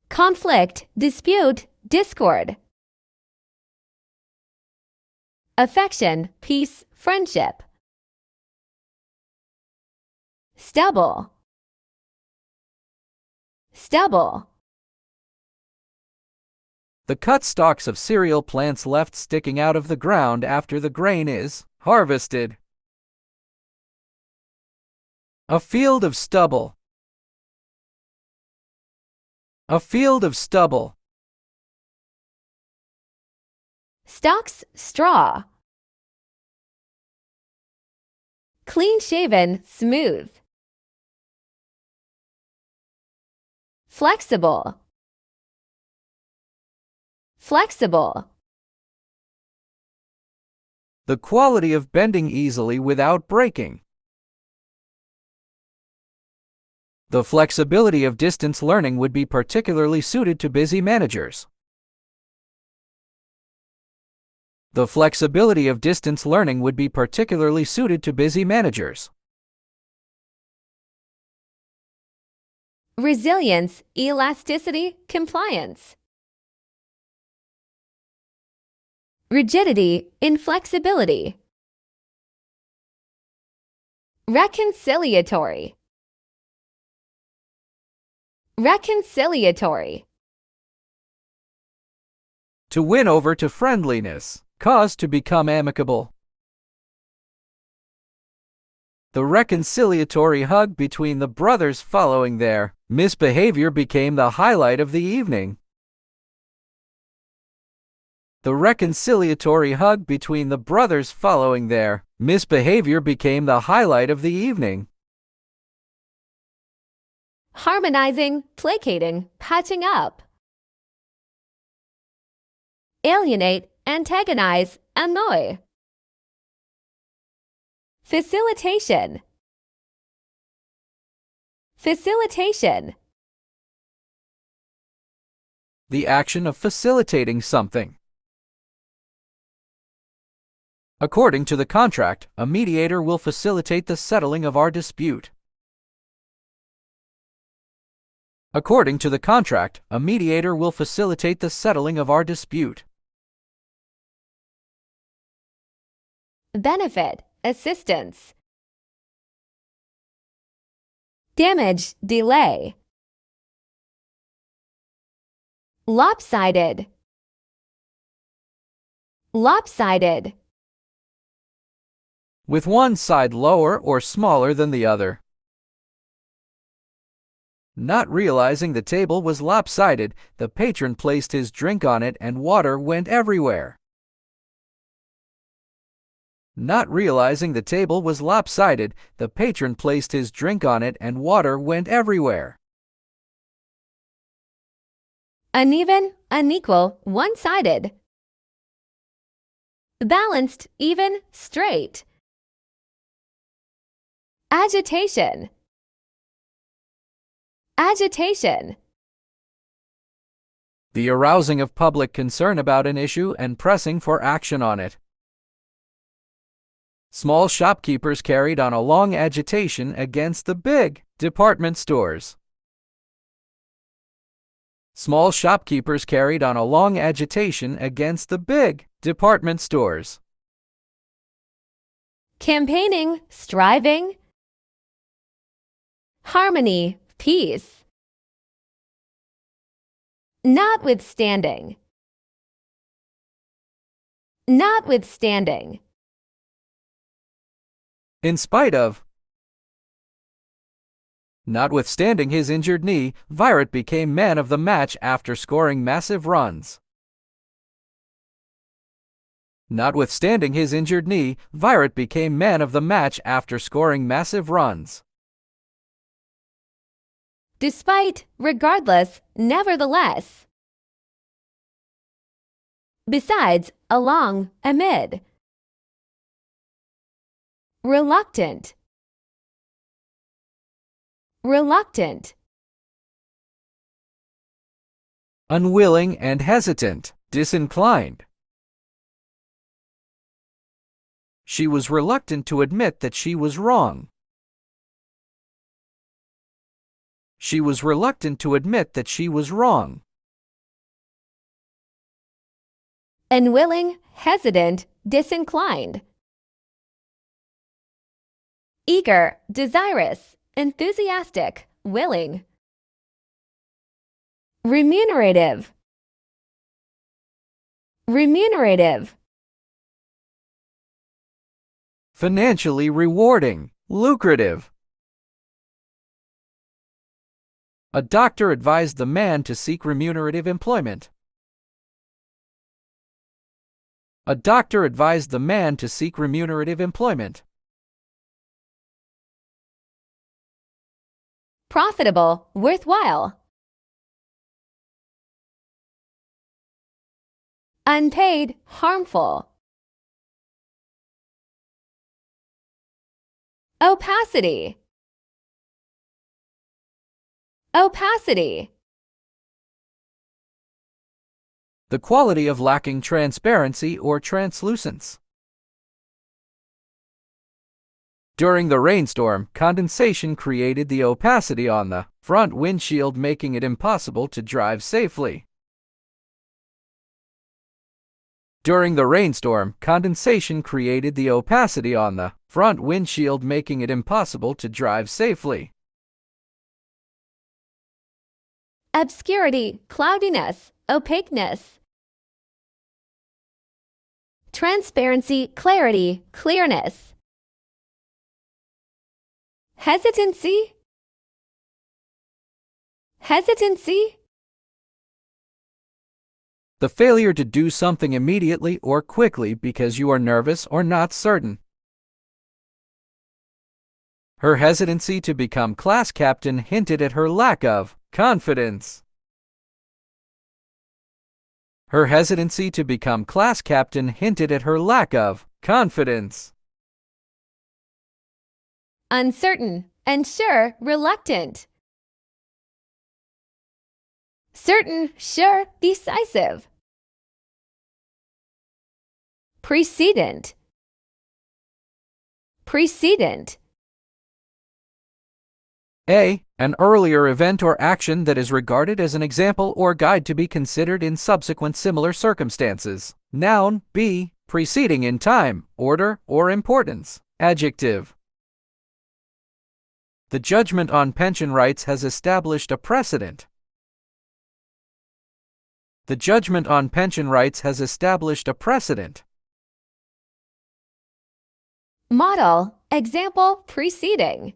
Conflict, dispute, discord. Affection, peace, friendship. Stubble. Stubble. The cut stalks of cereal plants left sticking out of the ground after the grain is harvested. A field of stubble. A field of stubble. Stalks, straw. Clean-shaven, smooth. Flexible. Flexible. The quality of bending easily without breaking. The flexibility of distance learning would be particularly suited to busy managers. The flexibility of distance learning would be particularly suited to busy managers. Resilience, elasticity, compliance. Rigidity, inflexibility. Reconciliatory. Reconciliatory. To win over to friendliness. Cause to become amicable. The reconciliatory hug between the brothers following their misbehavior became the highlight of the evening. The reconciliatory hug between the brothers following their misbehavior became the highlight of the evening. Harmonizing, placating, patching up. Alienate, antagonize, annoy. Facilitation. Facilitation. The action of facilitating something. According to the contract, a mediator will facilitate the settling of our dispute. According to the contract, a mediator will facilitate the settling of our dispute. Benefit, assistance. Damage, delay. Lopsided. Lopsided. With one side lower or smaller than the other. Not realizing the table was lopsided, the patron placed his drink on it and water went everywhere. Not realizing the table was lopsided, the patron placed his drink on it and water went everywhere. Uneven, unequal, one-sided. Balanced, even, straight. Agitation. Agitation. The arousing of public concern about an issue and pressing for action on it. Small shopkeepers carried on a long agitation against the big department stores. Small shopkeepers carried on a long agitation against the big department stores. Campaigning, striving. Harmony, peace. Notwithstanding. Notwithstanding. In spite of. Notwithstanding his injured knee, Virat became man of the match after scoring massive runs. Notwithstanding his injured knee, Virat became man of the match after scoring massive runs. Despite, regardless, nevertheless. Besides, along, amid. Reluctant. Reluctant. Unwilling and hesitant, disinclined. She was reluctant to admit that she was wrong. She was reluctant to admit that she was wrong. Unwilling, hesitant, disinclined. Eager, desirous, enthusiastic, willing. Remunerative. Remunerative. Financially rewarding, lucrative. A doctor advised the man to seek remunerative employment. A doctor advised the man to seek remunerative employment. Profitable, worthwhile. Unpaid, harmful. Opacity. Opacity. The quality of lacking transparency or translucence. During the rainstorm, condensation created the opacity on the front windshield, making it impossible to drive safely. During the rainstorm, condensation created the opacity on the front windshield, making it impossible to drive safely. Obscurity, cloudiness, opaqueness. Transparency, clarity, clearness. Hesitancy. Hesitancy. The failure to do something immediately or quickly because you are nervous or not certain. Her hesitancy to become class captain hinted at her lack of confidence. Her hesitancy to become class captain hinted at her lack of confidence. Uncertain, unsure, reluctant. Certain, sure, decisive. Precedent. Precedent. A. An earlier event or action that is regarded as an example or guide to be considered in subsequent similar circumstances. Noun. B. Preceding in time, order, or importance. Adjective. The judgment on pension rights has established a precedent. The judgment on pension rights has established a precedent. Model, example, preceding.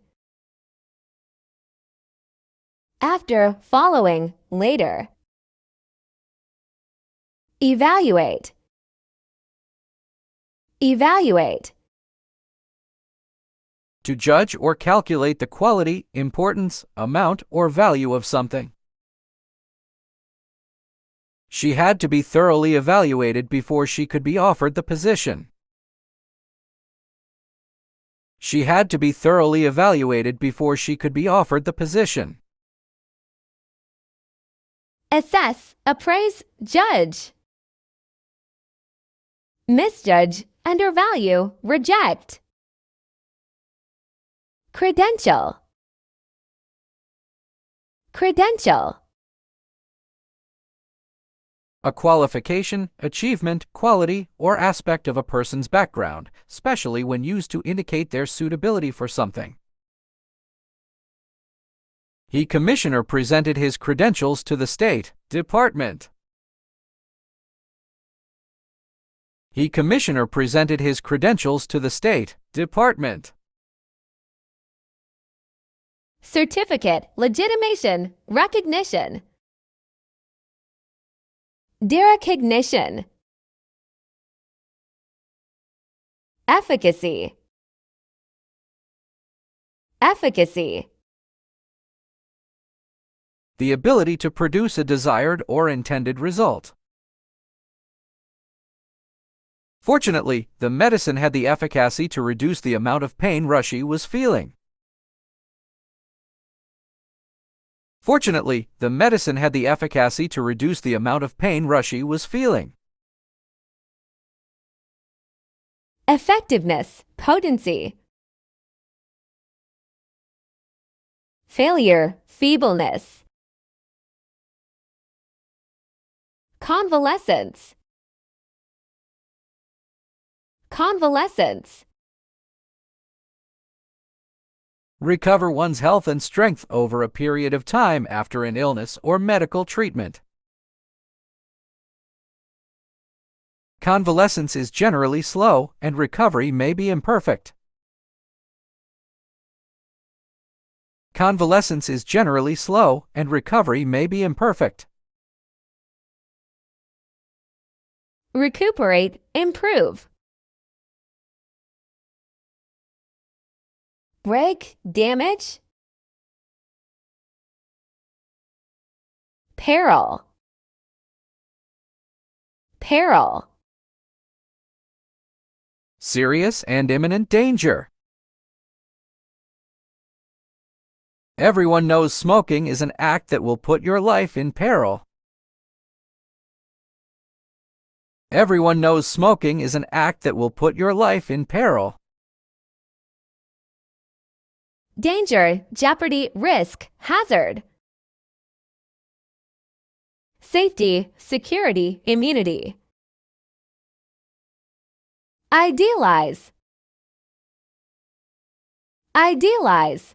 After, following, later. Evaluate. Evaluate. To judge or calculate the quality, importance, amount, or value of something. She had to be thoroughly evaluated before she could be offered the position. She had to be thoroughly evaluated before she could be offered the position. assess, appraise, judge. Misjudge, undervalue, reject. Credential, credential. A qualification, achievement, quality, or aspect of a person's background, especially when used to indicate their suitability for something. He commissioner presented his credentials to the State Department. He commissioner presented his credentials to the State Department. Certificate, legitimation, recognition. Derecognition. Efficacy, efficacy. The ability to produce a desired or intended result. Fortunately, the medicine had the efficacy to reduce the amount of pain Rushy was feeling. Fortunately, the medicine had the efficacy to reduce the amount of pain Rushy was feeling. Effectiveness, potency. Failure, feebleness. Convalescence, convalescence. Recover one's health and strength over a period of time after an illness or medical treatment. Convalescence is generally slow, and recovery may be imperfect. Convalescence is generally slow, and recovery may be imperfect. Recuperate, improve. Break, damage. Peril, peril. Serious and imminent danger. Everyone knows smoking is an act that will put your life in peril. Everyone knows smoking is an act that will put your life in peril. Danger, jeopardy, risk, hazard. Safety, security, immunity. Idealize, idealize.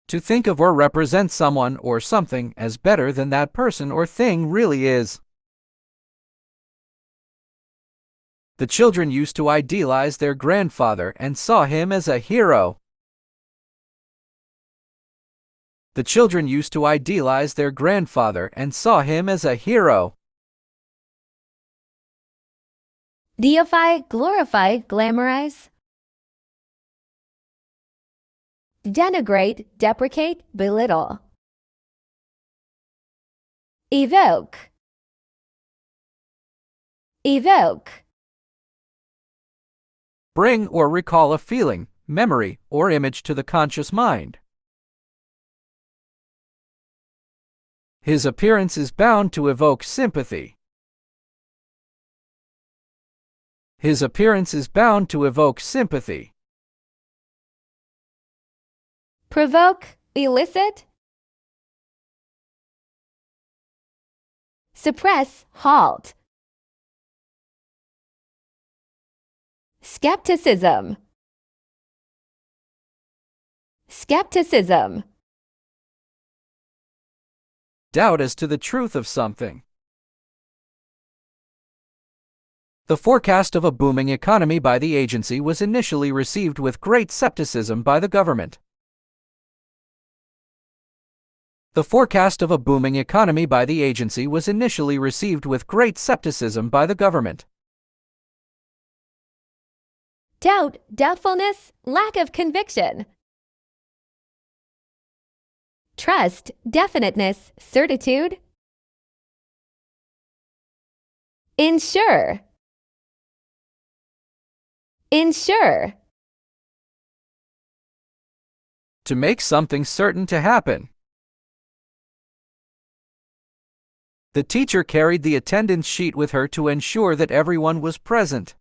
To think of or represent someone or something as better than that person or thing really is. The children used to idealize their grandfather and saw him as a hero. The children used to idealize their grandfather and saw him as a hero. Deify, glorify, glamorize. Denigrate, deprecate, belittle. Evoke, evoke. Bring or recall a feeling, memory, or image to the conscious mind. His appearance is bound to evoke sympathy. His appearance is bound to evoke sympathy. Provoke, elicit. Suppress, halt. Skepticism, skepticism. Doubt as to the truth of something. The forecast of a booming economy by the agency was initially received with great skepticism by the government. The forecast of a booming economy by the agency was initially received with great skepticism by the government. Doubt, doubtfulness, lack of conviction. Trust, definiteness, certitude. Ensure, ensure. To make something certain to happen. The teacher carried the attendance sheet with her to ensure that everyone was present.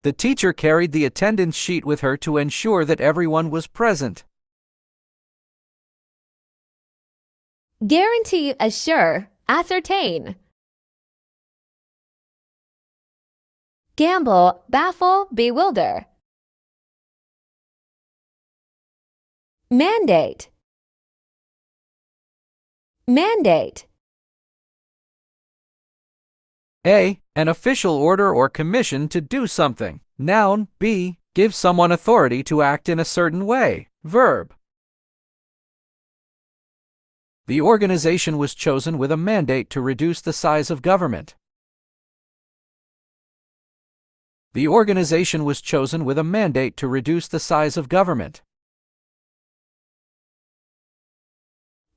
The teacher carried the attendance sheet with her to ensure that everyone was present. Guarantee, assure, ascertain. Gamble, baffle, bewilder. Mandate. Mandate. A. An official order or commission to do something. Noun. B. Give someone authority to act in a certain way. Verb. The organization was chosen with a mandate to reduce the size of government. The organization was chosen with a mandate to reduce the size of government.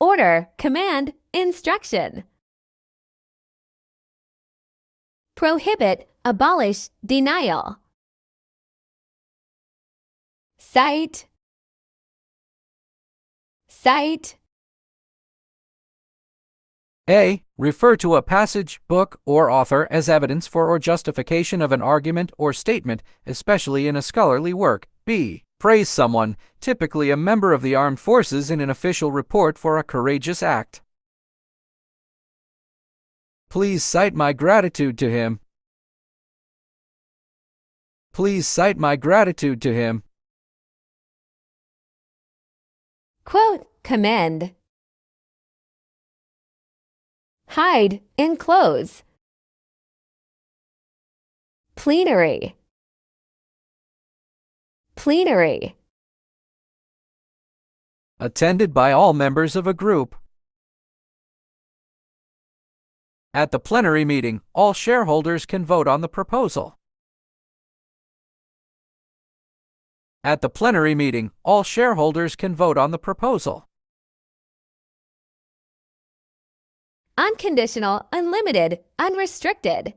Order, command, instruction. Prohibit, abolish, denial. Cite. Cite. A. Refer to a passage, book, or author as evidence for or justification of an argument or statement, especially in a scholarly work. B. Praise someone, typically a member of the armed forces, in an official report for a courageous act. Please cite my gratitude to him. Please cite my gratitude to him. Quote, commend. Hide, enclose. Plenary. Plenary. Attended by all members of a group. At the plenary meeting, all shareholders can vote on the proposal. At the plenary meeting, all shareholders can vote on the proposal. Unconditional, unlimited, unrestricted.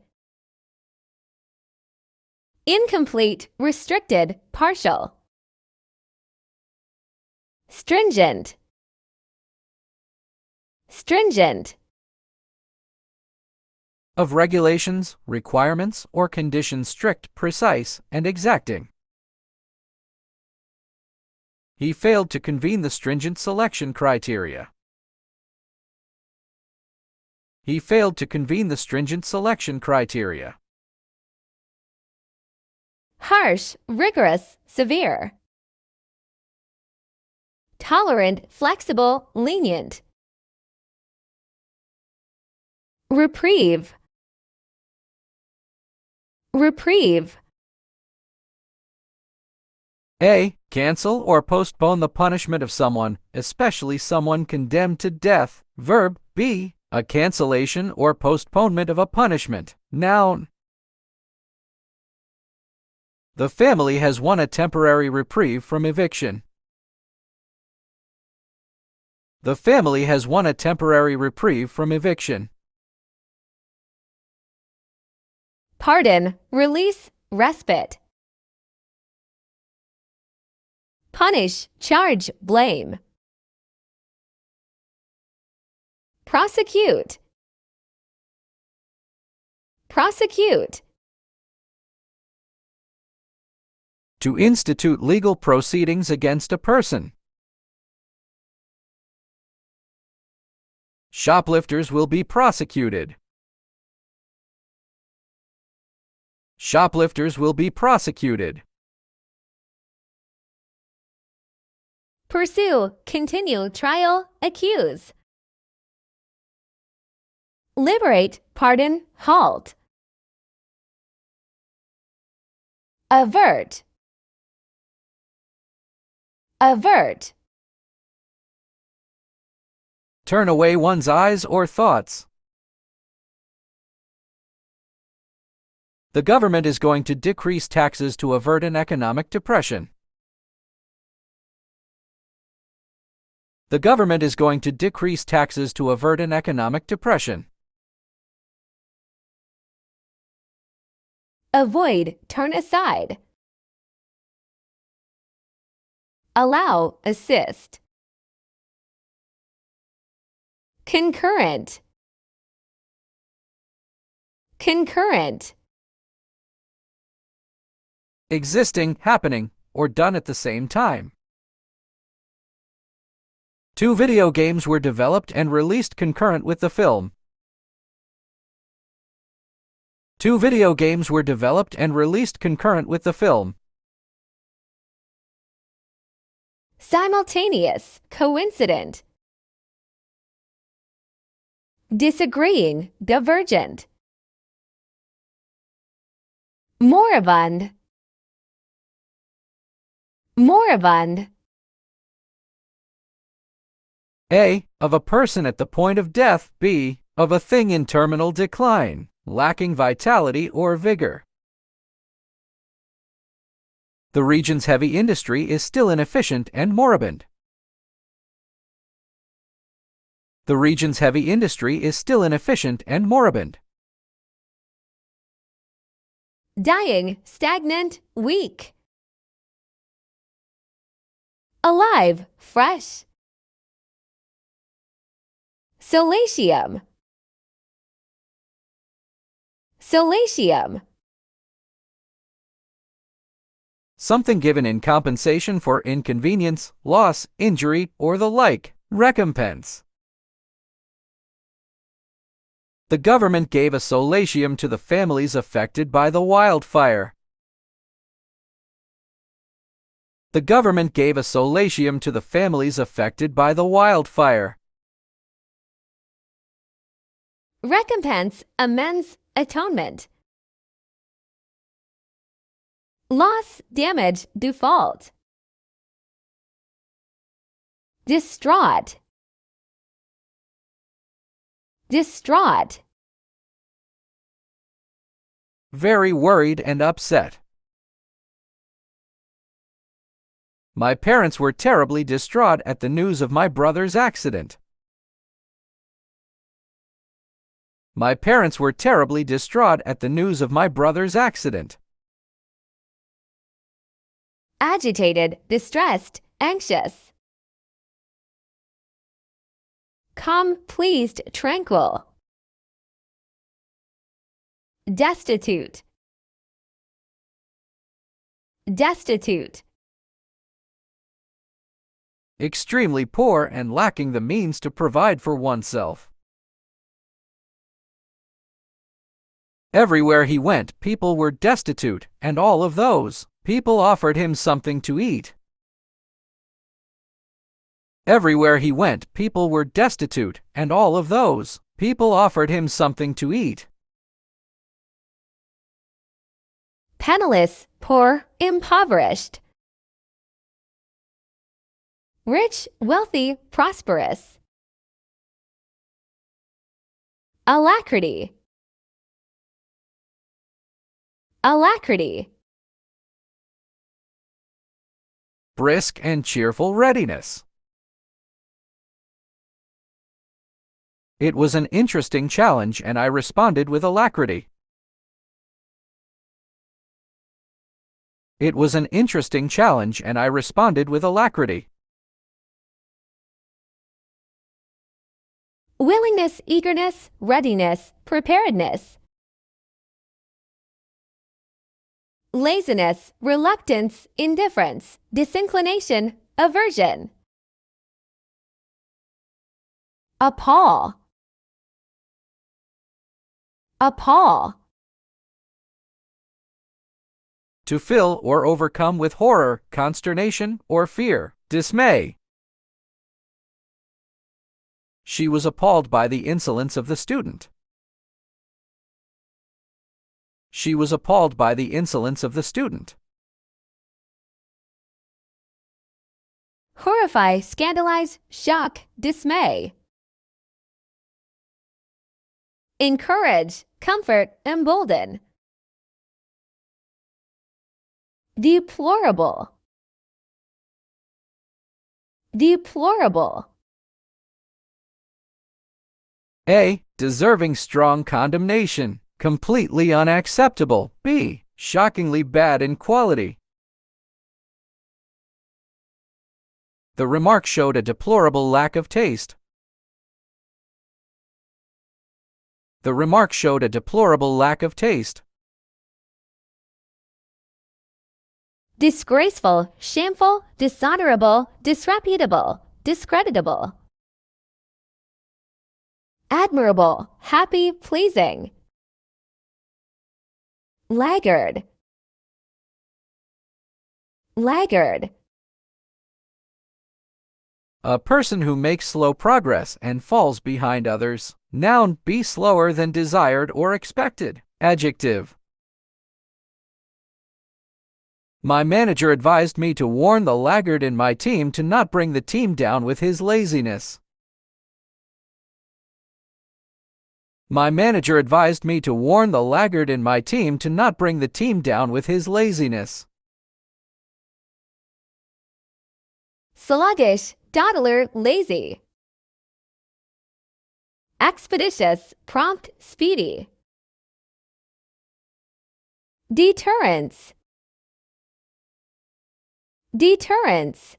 Incomplete, restricted, partial. Stringent. Stringent. Of regulations, requirements, or conditions strict, precise, and exacting. He failed to convene the stringent selection criteria. He failed to convene the stringent selection criteria. Harsh, rigorous, severe. Tolerant, flexible, lenient. Reprieve. Reprieve. A. Cancel or postpone the punishment of someone, especially someone condemned to death. Verb. B. A cancellation or postponement of a punishment. Noun. The family has won a temporary reprieve from eviction. The family has won a temporary reprieve from eviction. Pardon, release, respite. Punish, charge, blame. Prosecute. Prosecute. To institute legal proceedings against a person. Shoplifters will be prosecuted. Shoplifters will be prosecuted. Pursue, continue, trial, accuse. Liberate, pardon, halt. Avert. Avert. Turn away one's eyes or thoughts. The government is going to decrease taxes to avert an economic depression. The government is going to decrease taxes to avert an economic depression. Avoid, turn aside. Allow, assist. concurrent, concurrent, existing, happening, or done at the same time. 2 video games were developed and released concurrent with the film. 2 video games were developed and released concurrent with the film. simultaneous, coincident, disagreeing, divergent, moribund, moribund, A. Of a person at the point of death. B. Of a thing in terminal decline, lacking vitality or vigor. The region's heavy industry is still inefficient and moribund. The region's heavy industry is still inefficient and moribund. dying, stagnant, weak, alive, fresh, solatium, solatium, Something given in compensation for inconvenience, loss, injury, or the like. Recompense. The government gave a solatium to the families affected by the wildfire. The government gave a solatium to the families affected by the wildfire. recompense, amends, atonement, loss, damage, default, distraught, distraught, Very worried and upset. My parents were terribly distraught at the news of my brother's accident. My parents were terribly distraught at the news of my brother's accident. agitated, distressed, anxious, calm, pleased, tranquil, destitute, destitute, Extremely poor and lacking the means to provide for oneself. Everywhere he went, people were destitute, and all of those people offered him something to eat. Everywhere he went, people were destitute, and all of those people offered him something to eat. penniless, poor, impoverished, rich, wealthy, prosperous, alacrity, alacrity, Brisk and cheerful readiness. It was an interesting challenge, and I responded with alacrity. It was an interesting challenge, and I responded with alacrity. willingness, eagerness, readiness, preparedness, laziness, reluctance, indifference, disinclination, aversion, appall, appall, To fill or overcome with horror, consternation, or fear, dismay. She was appalled by the insolence of the student. She was appalled by the insolence of the student. horrify, scandalize, shock, dismay, encourage, comfort, embolden, deplorable, deplorable, A. Deserving strong condemnation, completely unacceptable. B. Shockingly bad in quality. The remark showed a deplorable lack of taste. The remark showed a deplorable lack of taste. Disgraceful, shameful, dishonorable, disreputable, discreditable. Admirable, happy, pleasing. Laggard. Laggard. A person who makes slow progress and falls behind others. Noun, be slower than desired or expected. Adjective. My manager advised me to warn the laggard in my team to not bring the team down with his laziness. My manager advised me to warn the laggard in my team to not bring the team down with his laziness. Sluggish, dawdler, lazy. Expeditious, prompt, speedy. Deterrence. Deterrence.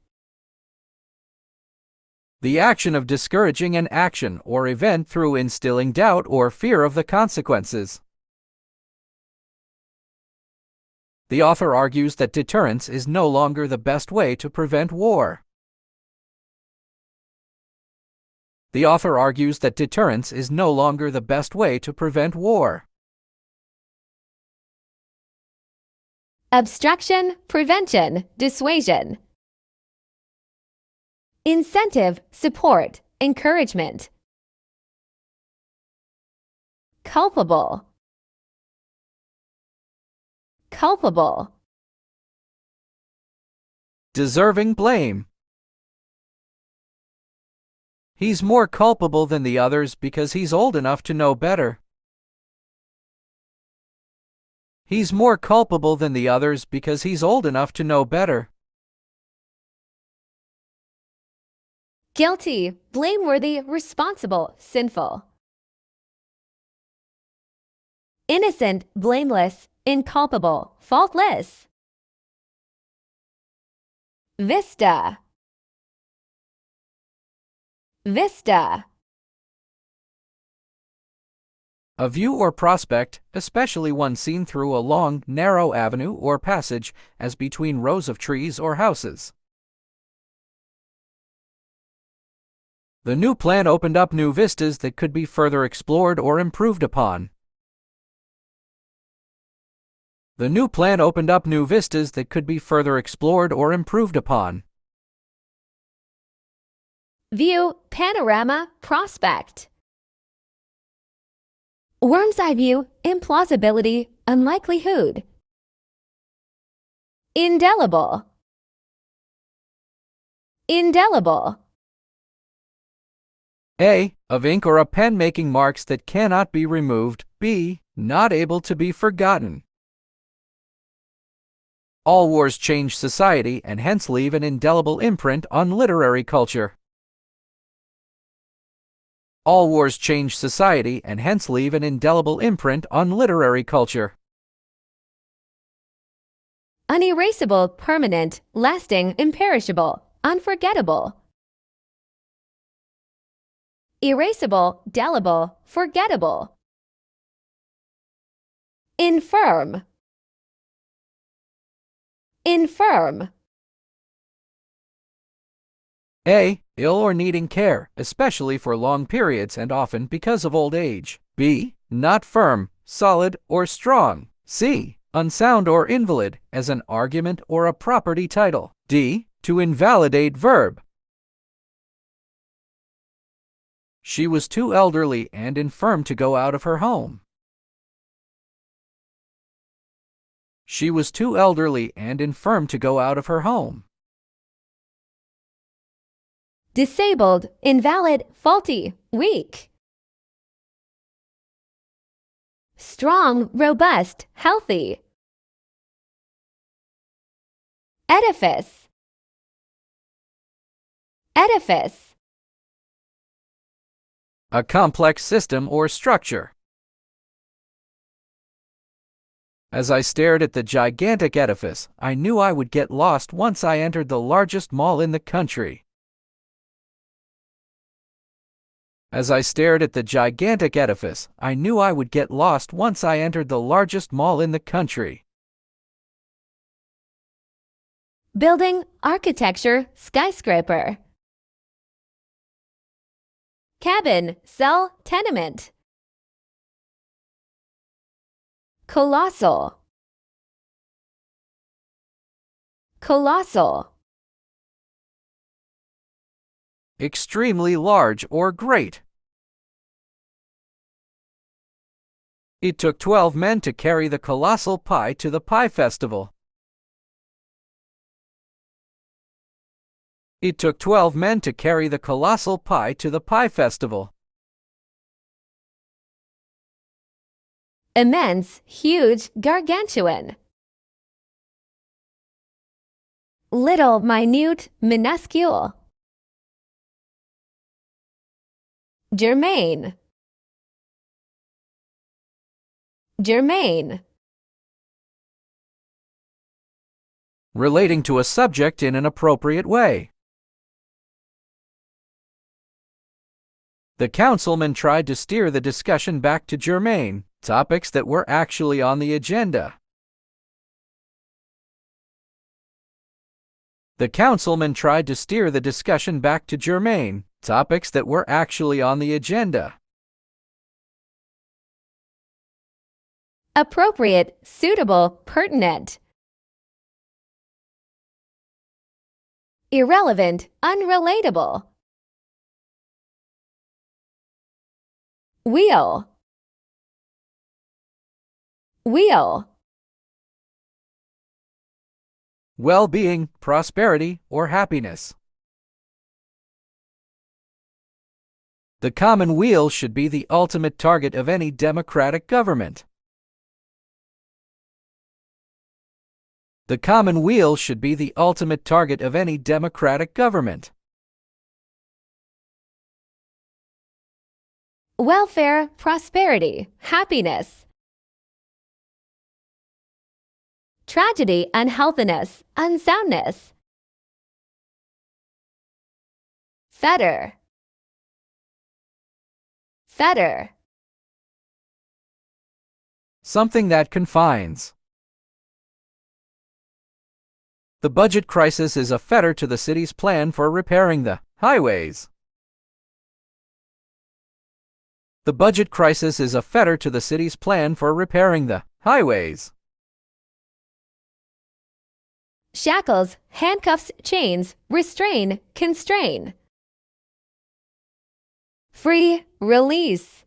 The action of discouraging an action or event through instilling doubt or fear of the consequences. The author argues that deterrence is no longer the best way to prevent war. The author argues that deterrence is no longer the best way to prevent war. Obstruction, prevention, dissuasion. Incentive, support, encouragement. Culpable. Culpable. Deserving blame. He's more culpable than the others because he's old enough to know better. He's more culpable than the others because he's old enough to know better. Guilty, blameworthy, responsible, sinful. Innocent, blameless, inculpable, faultless. Vista. Vista. A view or prospect, especially one seen through a long, narrow avenue or passage, as between rows of trees or houses. The new plan opened up new vistas that could be further explored or improved upon. The new plan opened up new vistas that could be further explored or improved upon. View, panorama, prospect. Worm's eye view, implausibility, unlikelihood. Indelible. Indelible. A. Of ink or a pen making marks that cannot be removed. B. Not able to be forgotten. All wars change society and hence leave an indelible imprint on literary culture. All wars change society and hence leave an indelible imprint on literary culture. Unerasable, permanent, lasting, imperishable, unforgettable. Erasable, delible, forgettable. Infirm. Infirm. A. Ill or needing care, especially for long periods and often because of old age. B. Not firm, solid, or strong. C. Unsound or invalid, as an argument or a property title. D. To invalidate verb. She was too elderly and infirm to go out of her home. She was too elderly and infirm to go out of her home. Disabled, invalid, faulty, weak. Strong, robust, healthy. Edifice. Edifice. A complex system or structure. As I stared at the gigantic edifice, I knew I would get lost once I entered the largest mall in the country. As I stared at the gigantic edifice, I knew I would get lost once I entered the largest mall in the country. Building, architecture, skyscraper. Cabin, cell, tenement. Colossal. Colossal. Extremely large or great. It took 12 men to carry the colossal pie to the pie festival. It took 12 men to carry the colossal pie to the pie festival. Immense, huge, gargantuan. Little, minute, minuscule. Germane. Germane. Relating to a subject in an appropriate way. The councilman tried to steer the discussion back to germane topics that were actually on the agenda. The councilman tried to steer the discussion back to germane topics that were actually on the agenda. Appropriate, suitable, pertinent. Irrelevant, unrelatable. Wheel. Wheel. Well-being, prosperity, or happiness. The common weal should be the ultimate target of any democratic government. The common weal should be the ultimate target of any democratic government. Welfare, prosperity, happiness. Tragedy, unhealthiness, unsoundness. Fetter. Fetter. Something that confines. The budget crisis is a fetter to the city's plan for repairing the highways. The budget crisis is a fetter to the city's plan for repairing the highways. Shackles, handcuffs, chains, restrain, constrain. Free, release.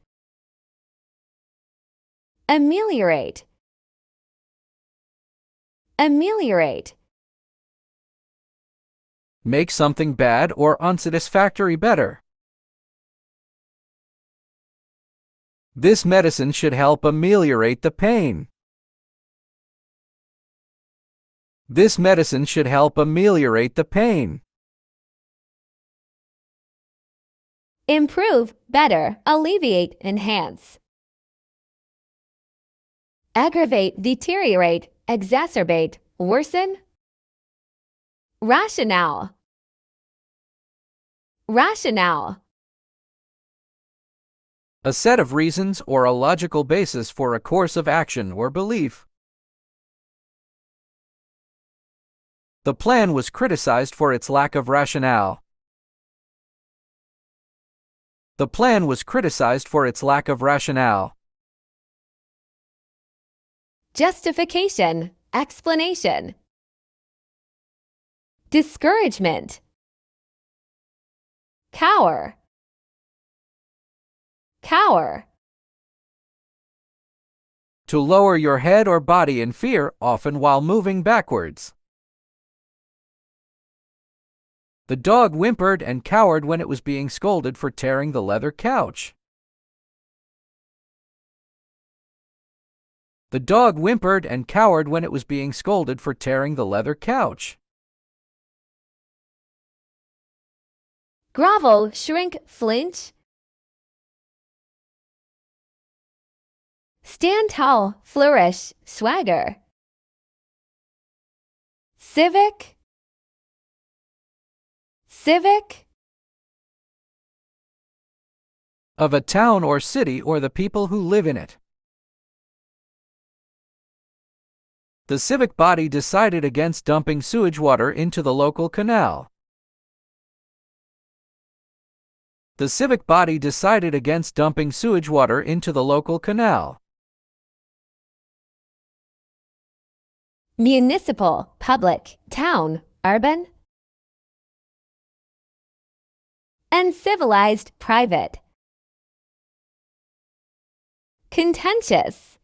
Ameliorate. Ameliorate. Make something bad or unsatisfactory better. This medicine should help ameliorate the pain. This medicine should help ameliorate the pain. Improve, better, alleviate, enhance. Aggravate, deteriorate, exacerbate, worsen. Rationale. Rationale. A set of reasons or a logical basis for a course of action or belief. The plan was criticized for its lack of rationale. The plan was criticized for its lack of rationale. Justification, explanation. Discouragement. Cower. Cower. To lower your head or body in fear, often while moving backwards. The dog whimpered and cowered when it was being scolded for tearing the leather couch. The dog whimpered and cowered when it was being scolded for tearing the leather couch. Grovel, shrink, flinch. Stand tall, flourish, swagger. Civic. Civic. of a town or city or the people who live in it. The civic body decided against dumping sewage water into the local canal. The civic body decided against dumping sewage water into the local canal. Municipal, public, town, urban. Uncivilized, private. Contentious.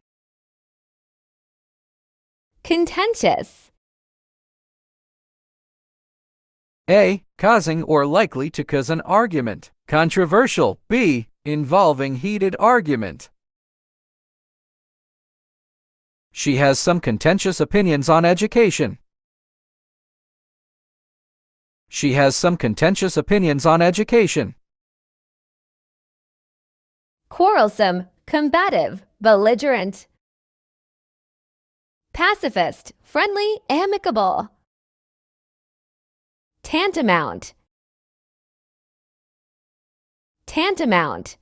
Contentious. A. Causing or likely to cause an argument. Controversial. B. Involving heated argument. She has some contentious opinions on education. She has some contentious opinions on education. Quarrelsome, combative, belligerent. Pacifist, friendly, amicable. Tantamount. Tantamount.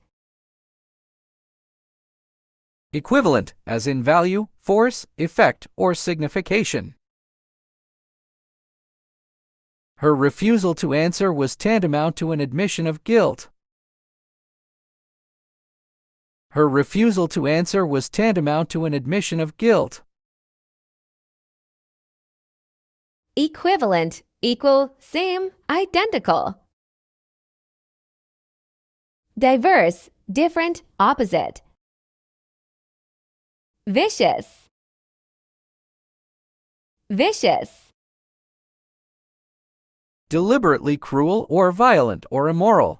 Equivalent, as in value, force, effect, or signification. Her refusal to answer was tantamount to an admission of guilt. Her refusal to answer was tantamount to an admission of guilt. Equivalent, equal, same, identical. Diverse, different, opposite. Vicious. Vicious. Deliberately cruel or violent or immoral.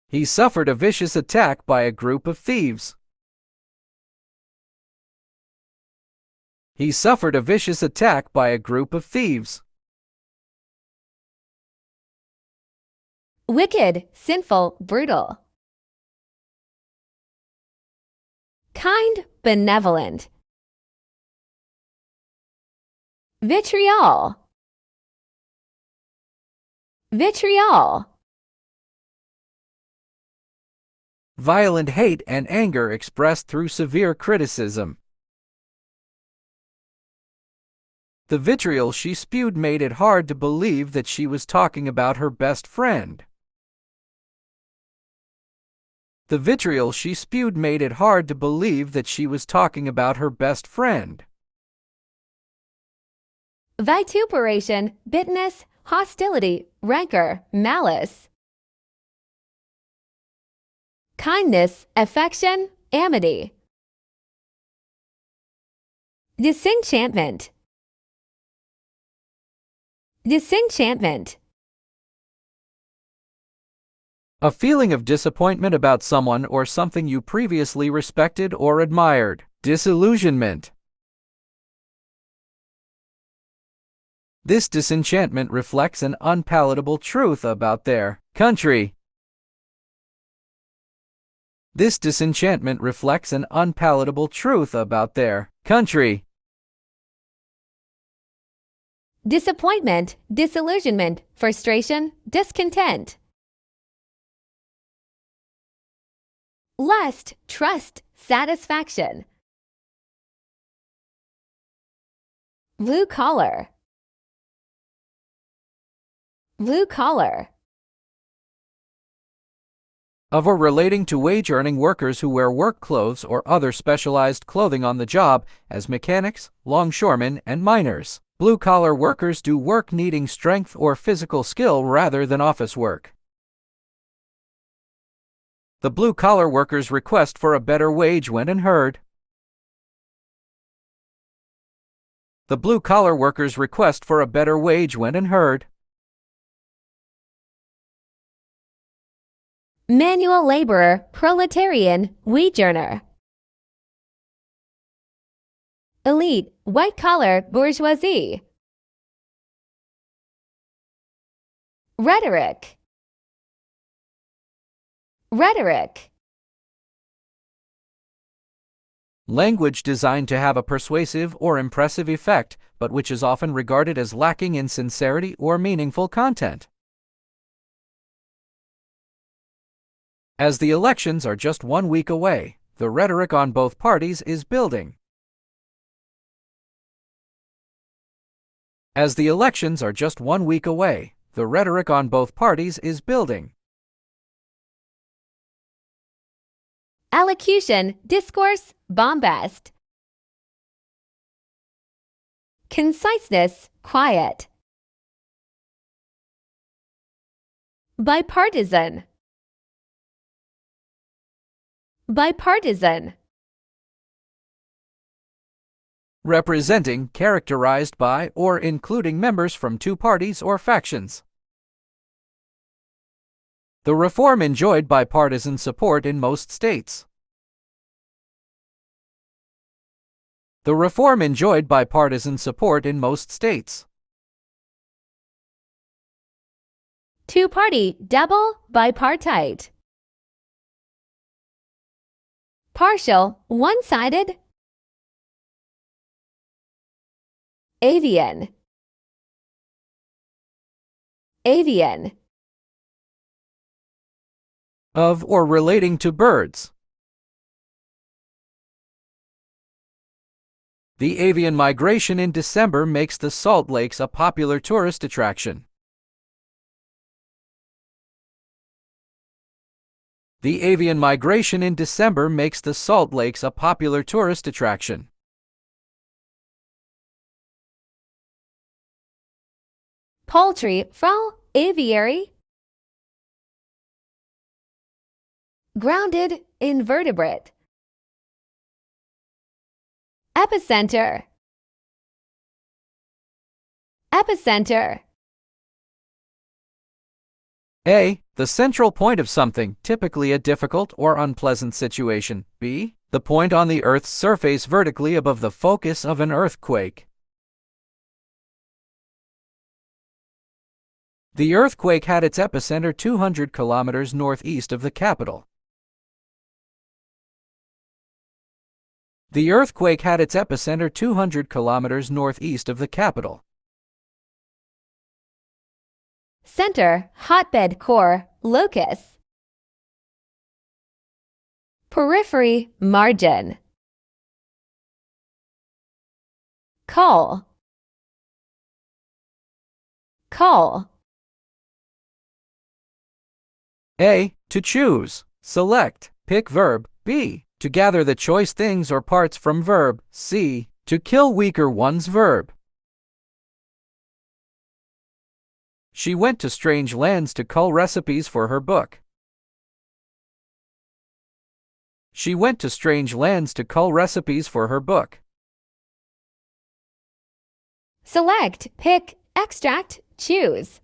He suffered a vicious attack by a group of thieves. He suffered a vicious attack by a group of thieves. Wicked, sinful, brutal. Kind, benevolent. Vitriol. Vitriol. Violent hate and anger expressed through severe criticism. The vitriol she spewed made it hard to believe that she was talking about her best friend. The vitriol she spewed made it hard to believe that she was talking about her best friend. Vituperation, bitterness, hostility, rancor, malice. Kindness, affection, amity. Disenchantment. Disenchantment. A feeling of disappointment about someone or something you previously respected or admired. Disillusionment. This disenchantment reflects an unpalatable truth about their country. This disenchantment reflects an unpalatable truth about their country. Disappointment, disillusionment, frustration, discontent. Lust, trust, satisfaction. Blue collar. Blue collar. Of or relating to wage-earning workers who wear work clothes or other specialized clothing on the job, as mechanics, longshoremen, and miners. Blue-collar workers do work needing strength or physical skill rather than office work. The blue-collar workers' request for a better wage went unheard. The blue-collar workers' request for a better wage went unheard. Manual laborer, proletarian, wage earner. Elite, white-collar, bourgeoisie. Rhetoric. Rhetoric. Language designed to have a persuasive or impressive effect, but which is often regarded as lacking in sincerity or meaningful content. As the elections are just 1 week away, the rhetoric on both parties is building. As the elections are just 1 week away, the rhetoric on both parties is building. Allocution, discourse, bombast. Conciseness, quiet. Bipartisan. Bipartisan. Representing, characterized by, or including members from two parties or factions. The reform enjoyed bipartisan support in most states. The reform enjoyed bipartisan support in most states. Two-party, double, bipartite. Partial, one-sided. Avian. Avian. Of or relating to birds. The avian migration in December makes the Salt Lakes a popular tourist attraction. The avian migration in December makes the Salt Lakes a popular tourist attraction. Poultry, fowl, aviary. Grounded, invertebrate. Epicenter. Epicenter. A. The central point of something, typically a difficult or unpleasant situation. B. The point on the Earth's surface vertically above the focus of an earthquake. The earthquake had its epicenter 200 kilometers northeast of the capital. The earthquake had its epicenter 200 kilometers northeast of the capital. Center, hotbed, core, locus. Periphery, margin. Call. Call. A. To choose, select, pick verb. B. To gather the choice things or parts from verb. C. To kill weaker ones verb. She went to strange lands to cull recipes for her book. She went to strange lands to cull recipes for her book. Select, pick, extract, choose.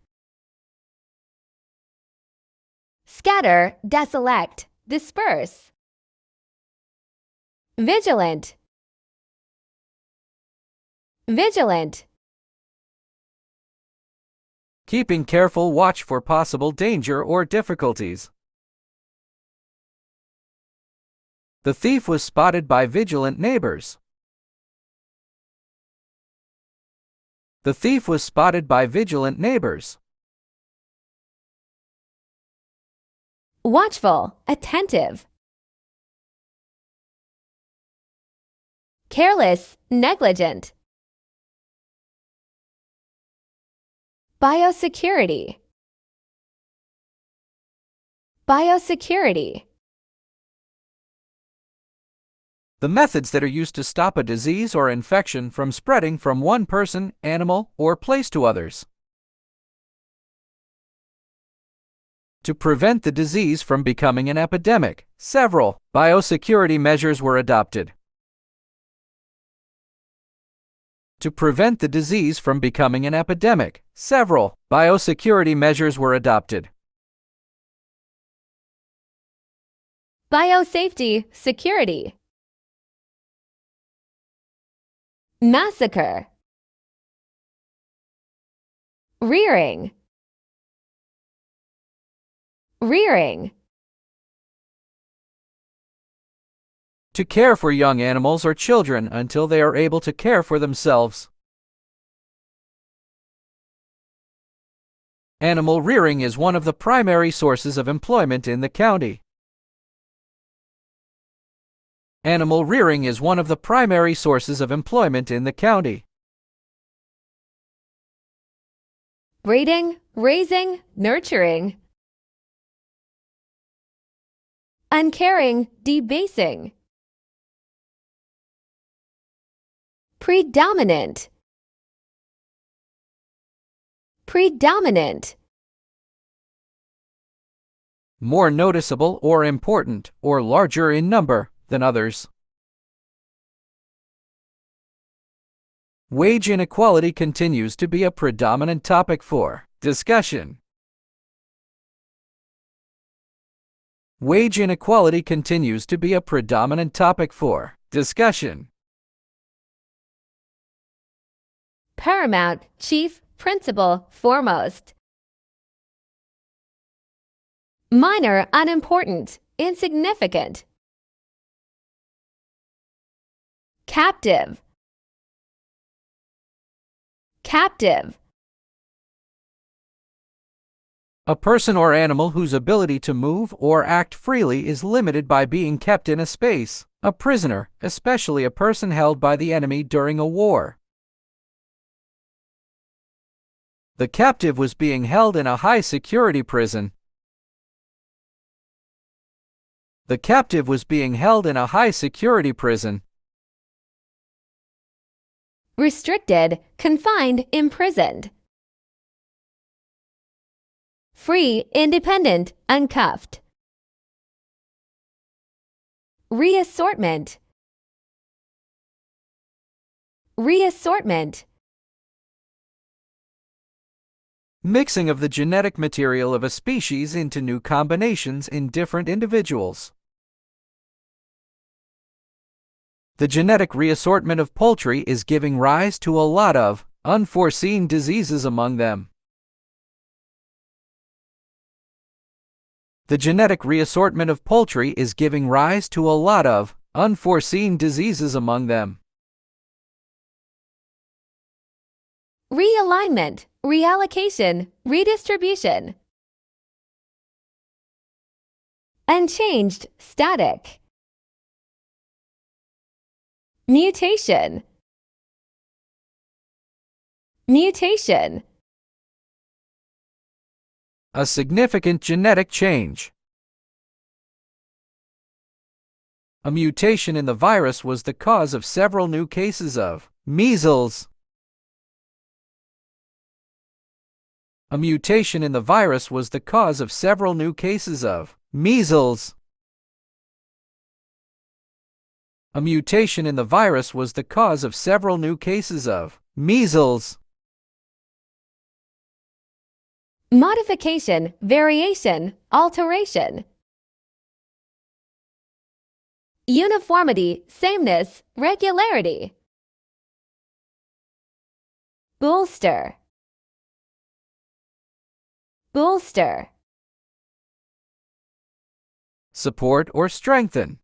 Scatter, deselect, disperse. Vigilant. Vigilant. Keeping careful watch for possible danger or difficulties. The thief was spotted by vigilant neighbors. The thief was spotted by vigilant neighbors. Watchful, attentive. Careless, negligent. Biosecurity. Biosecurity. The methods that are used to stop a disease or infection from spreading from one person, animal, or place to others. To prevent the disease from becoming an epidemic, several biosecurity measures were adopted. To prevent the disease from becoming an epidemic, several biosecurity measures were adopted. Biosafety, security. Massacre. Rearing. Rearing. To care for young animals or children until they are able to care for themselves. Animal rearing is one of the primary sources of employment in the county. Animal rearing is one of the primary sources of employment in the county. Breeding, raising, nurturing. Uncaring, debasing. Predominant. Predominant. More noticeable or important or larger in number than others. Wage inequality continues to be a predominant topic for discussion. Wage inequality continues to be a predominant topic for discussion. Paramount, chief, principal, foremost. Minor, unimportant, insignificant. Captive. Captive. A person or animal whose ability to move or act freely is limited by being kept in a space. A prisoner, especially a person held by the enemy during a war. The captive was being held in a high-security prison. The captive was being held in a high-security prison. Restricted, confined, imprisoned. Free, independent, uncuffed. Reassortment. Reassortment. Mixing of the genetic material of a species into new combinations in different individuals. The genetic reassortment of poultry is giving rise to a lot of unforeseen diseases among them. The genetic reassortment of poultry is giving rise to a lot of unforeseen diseases among them. Realignment, reallocation, redistribution. Unchanged, static. Mutation. Mutation. A significant genetic change. A mutation in the virus was the cause of several new cases of measles. A mutation in the virus was the cause of several new cases of measles. A mutation in the virus was the cause of several new cases of measles. Modification, variation, alteration. Uniformity, sameness, regularity. Bolster. Bolster. Support or strengthen.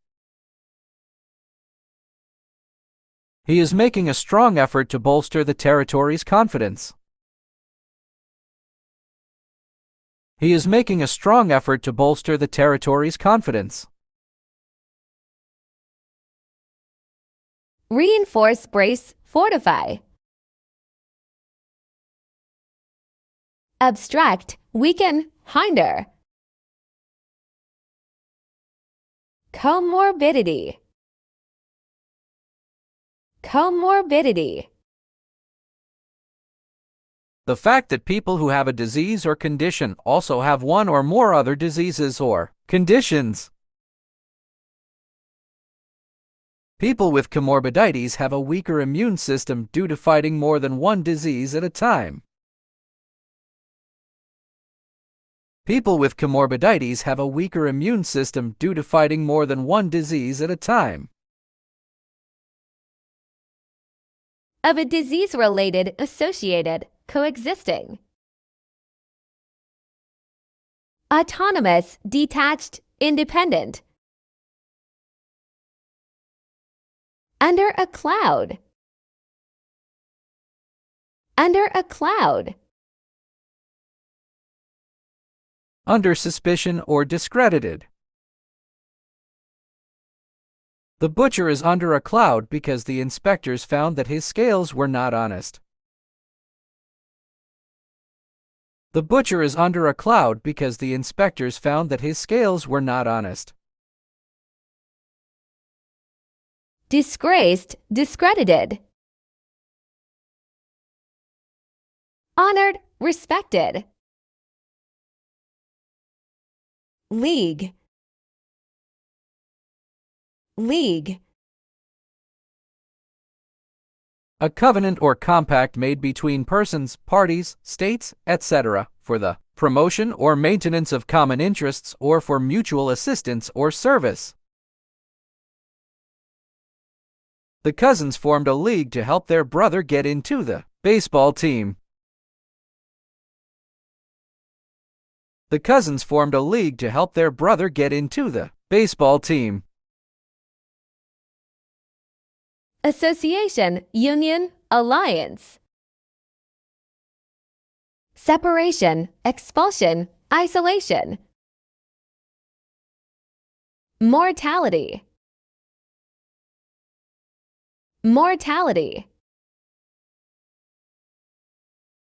He is making a strong effort to bolster the territory's confidence. He is making a strong effort to bolster the territory's confidence. Reinforce, brace, fortify. Abstract, weaken, hinder. Comorbidity. Comorbidity. The fact that people who have a disease or condition also have one or more other diseases or conditions. People with comorbidities have a weaker immune system due to fighting more than one disease at a time. People with comorbidities have a weaker immune system due to fighting more than one disease at a time. Of a disease-related, associated, coexisting. Autonomous, detached, independent. Under a cloud. Under a cloud. Under suspicion or discredited. The butcher is under a cloud because the inspectors found that his scales were not honest. The butcher is under a cloud because the inspectors found that his scales were not honest. Disgraced, discredited. Honored, respected. League. League. A covenant or compact made between persons, parties, states, etc., for the promotion or maintenance of common interests or for mutual assistance or service. The cousins formed a league to help their brother get into the baseball team. The cousins formed a league to help their brother get into the baseball team. Association, union, alliance. Separation, expulsion, isolation. Mortality. Mortality.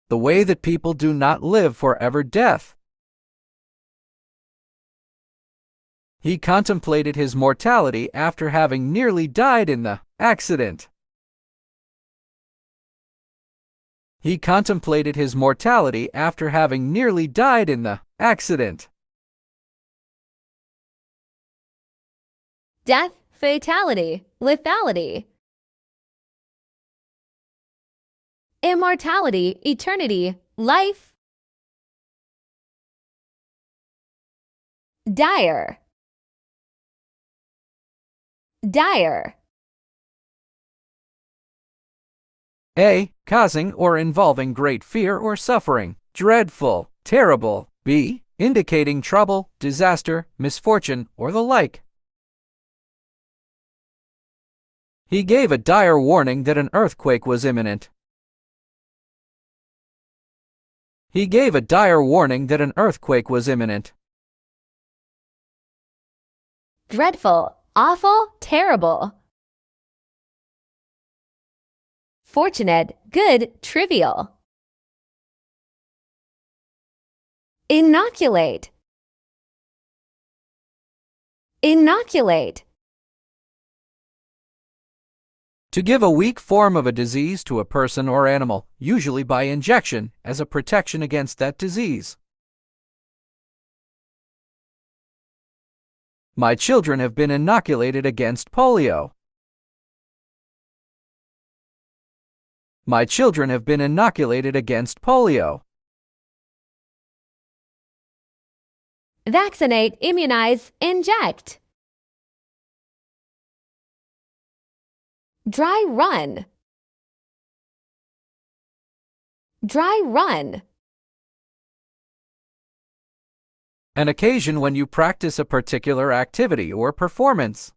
The way that people do not live forever death. He contemplated his mortality after having nearly died in the accident. He contemplated his mortality after having nearly died in the accident. Death, fatality, lethality. Immortality, eternity, life. Dire. Dire. A. Causing or involving great fear or suffering, dreadful, terrible. B. Indicating trouble, disaster, misfortune, or the like. He gave a dire warning that an earthquake was imminent. He gave a dire warning that an earthquake was imminent. Dreadful, awful, terrible. Fortunate, good, trivial. Inoculate. Inoculate. To give a weak form of a disease to a person or animal, usually by injection, as a protection against that disease. My children have been inoculated against polio. My children have been inoculated against polio. Vaccinate, immunize, inject. Dry run. Dry run. An occasion when you practice a particular activity or performance.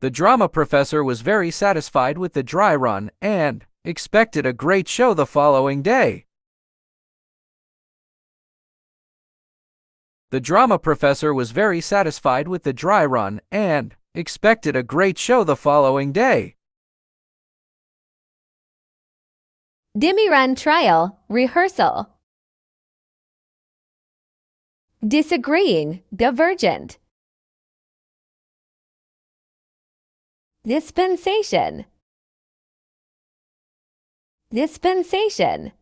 The drama professor was very satisfied with the dry run and expected a great show the following day. The drama professor was very satisfied with the dry run and expected a great show the following day. Demi-run trial, rehearsal. Disagreeing, divergent. Dispensation. Dispensation.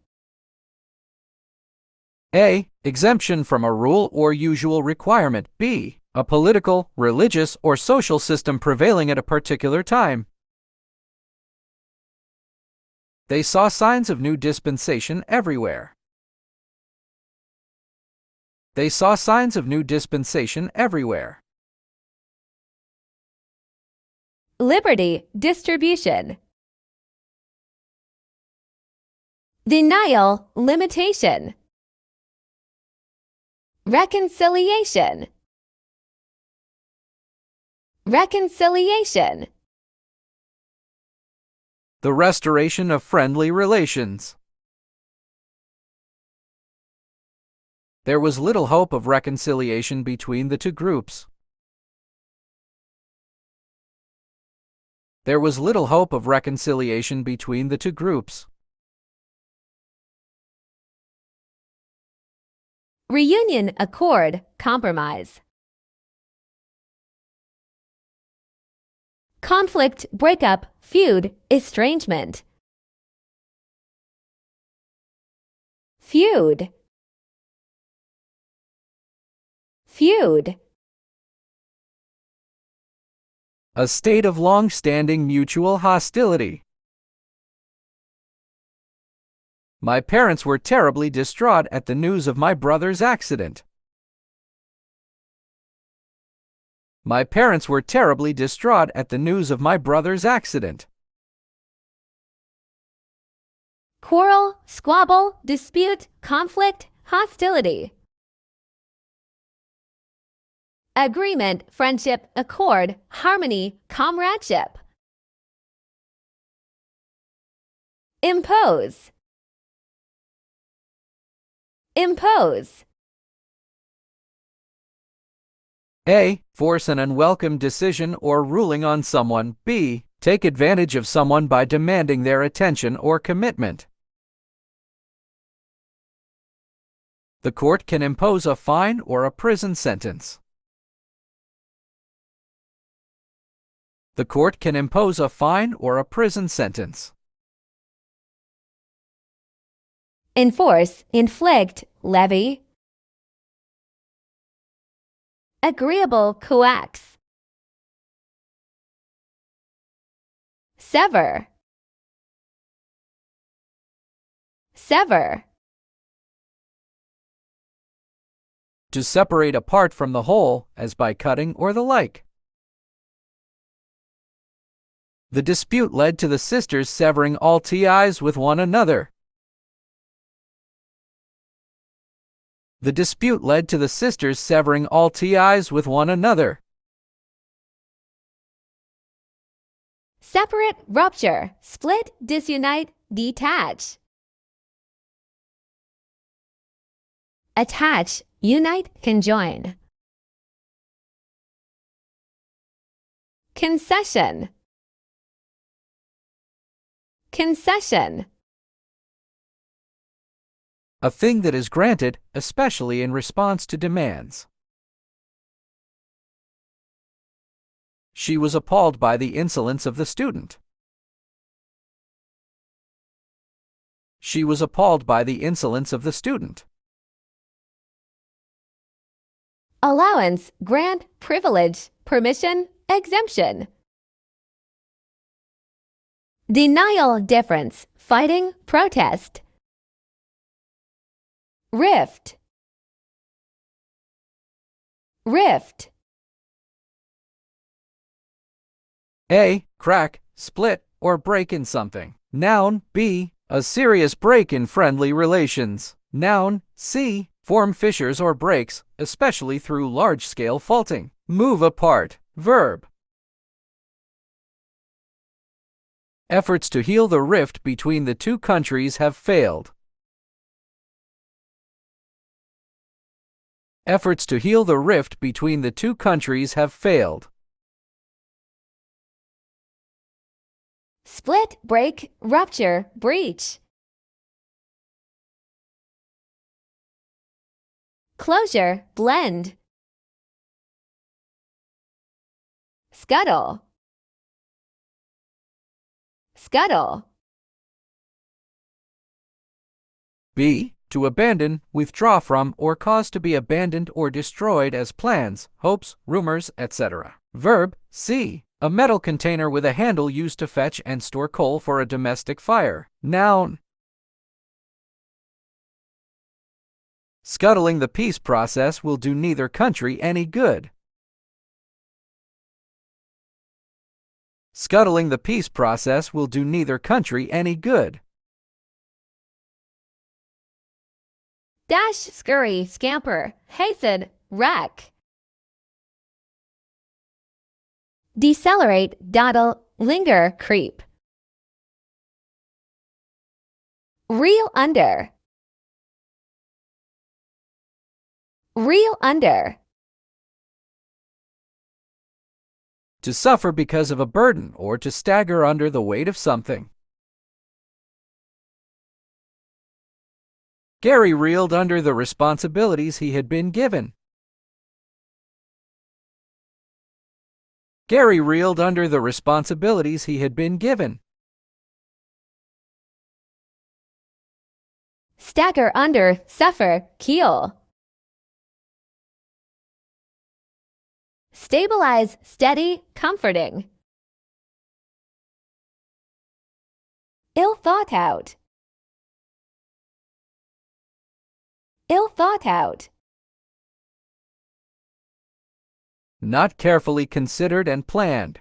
A. Exemption from a rule or usual requirement. B. A political, religious, or social system prevailing at a particular time. They saw signs of new dispensation everywhere. They saw signs of new dispensation everywhere. Liberty, distribution. Denial, limitation. Reconciliation. Reconciliation. The restoration of friendly relations. There was little hope of reconciliation between the two groups. There was little hope of reconciliation between the two groups. Reunion, accord, compromise. Conflict, breakup, feud, estrangement. Feud. Feud. A state of long-standing mutual hostility. My parents were terribly distraught at the news of my brother's accident. My parents were terribly distraught at the news of my brother's accident. Quarrel, squabble, dispute, conflict, hostility. Agreement, friendship, accord, harmony, comradeship. Impose. Impose. A. Force an unwelcome decision or ruling on someone. B. Take advantage of someone by demanding their attention or commitment. The court can impose a fine or a prison sentence. The court can impose a fine or a prison sentence. Enforce, inflict, levy. Agreeable, coax. Sever. Sever. To separate apart from the whole, as by cutting or the like. The dispute led to the sisters severing all ties with one another. The dispute led to the sisters severing all ties with one another. Separate, rupture, split, disunite, detach. Attach, unite, conjoin. Concession. Concession. A thing that is granted, especially in response to demands. She was appalled by the insolence of the student. She was appalled by the insolence of the student. Allowance, grant, privilege, permission, exemption. Denial, difference, fighting, protest. Rift. Rift. A. Crack, split, or break in something. Noun. B. A serious break in friendly relations. Noun. C. Form fissures or breaks, especially through large-scale faulting. Move apart. Verb. Efforts to heal the rift between the two countries have failed. Efforts to heal the rift between the two countries have failed. Split, break, rupture, breach. Closure, blend. Scuttle. Scuttle. B. To abandon, withdraw from, or cause to be abandoned or destroyed as plans, hopes, rumors, etc. Verb. C. A metal container with a handle used to fetch and store coal for a domestic fire. Noun. Scuttling the peace process will do neither country any good. Scuttling the peace process will do neither country any good. Dash, scurry, scamper, hasten, wreck. Decelerate, dawdle, linger, creep. Reel under. Reel under. To suffer because of a burden or to stagger under the weight of something. Gary reeled under the responsibilities he had been given. Gary reeled under the responsibilities he had been given. Stagger under, suffer, keel. Stabilize, steady, comforting. Ill thought out. Ill thought out. Not carefully considered and planned.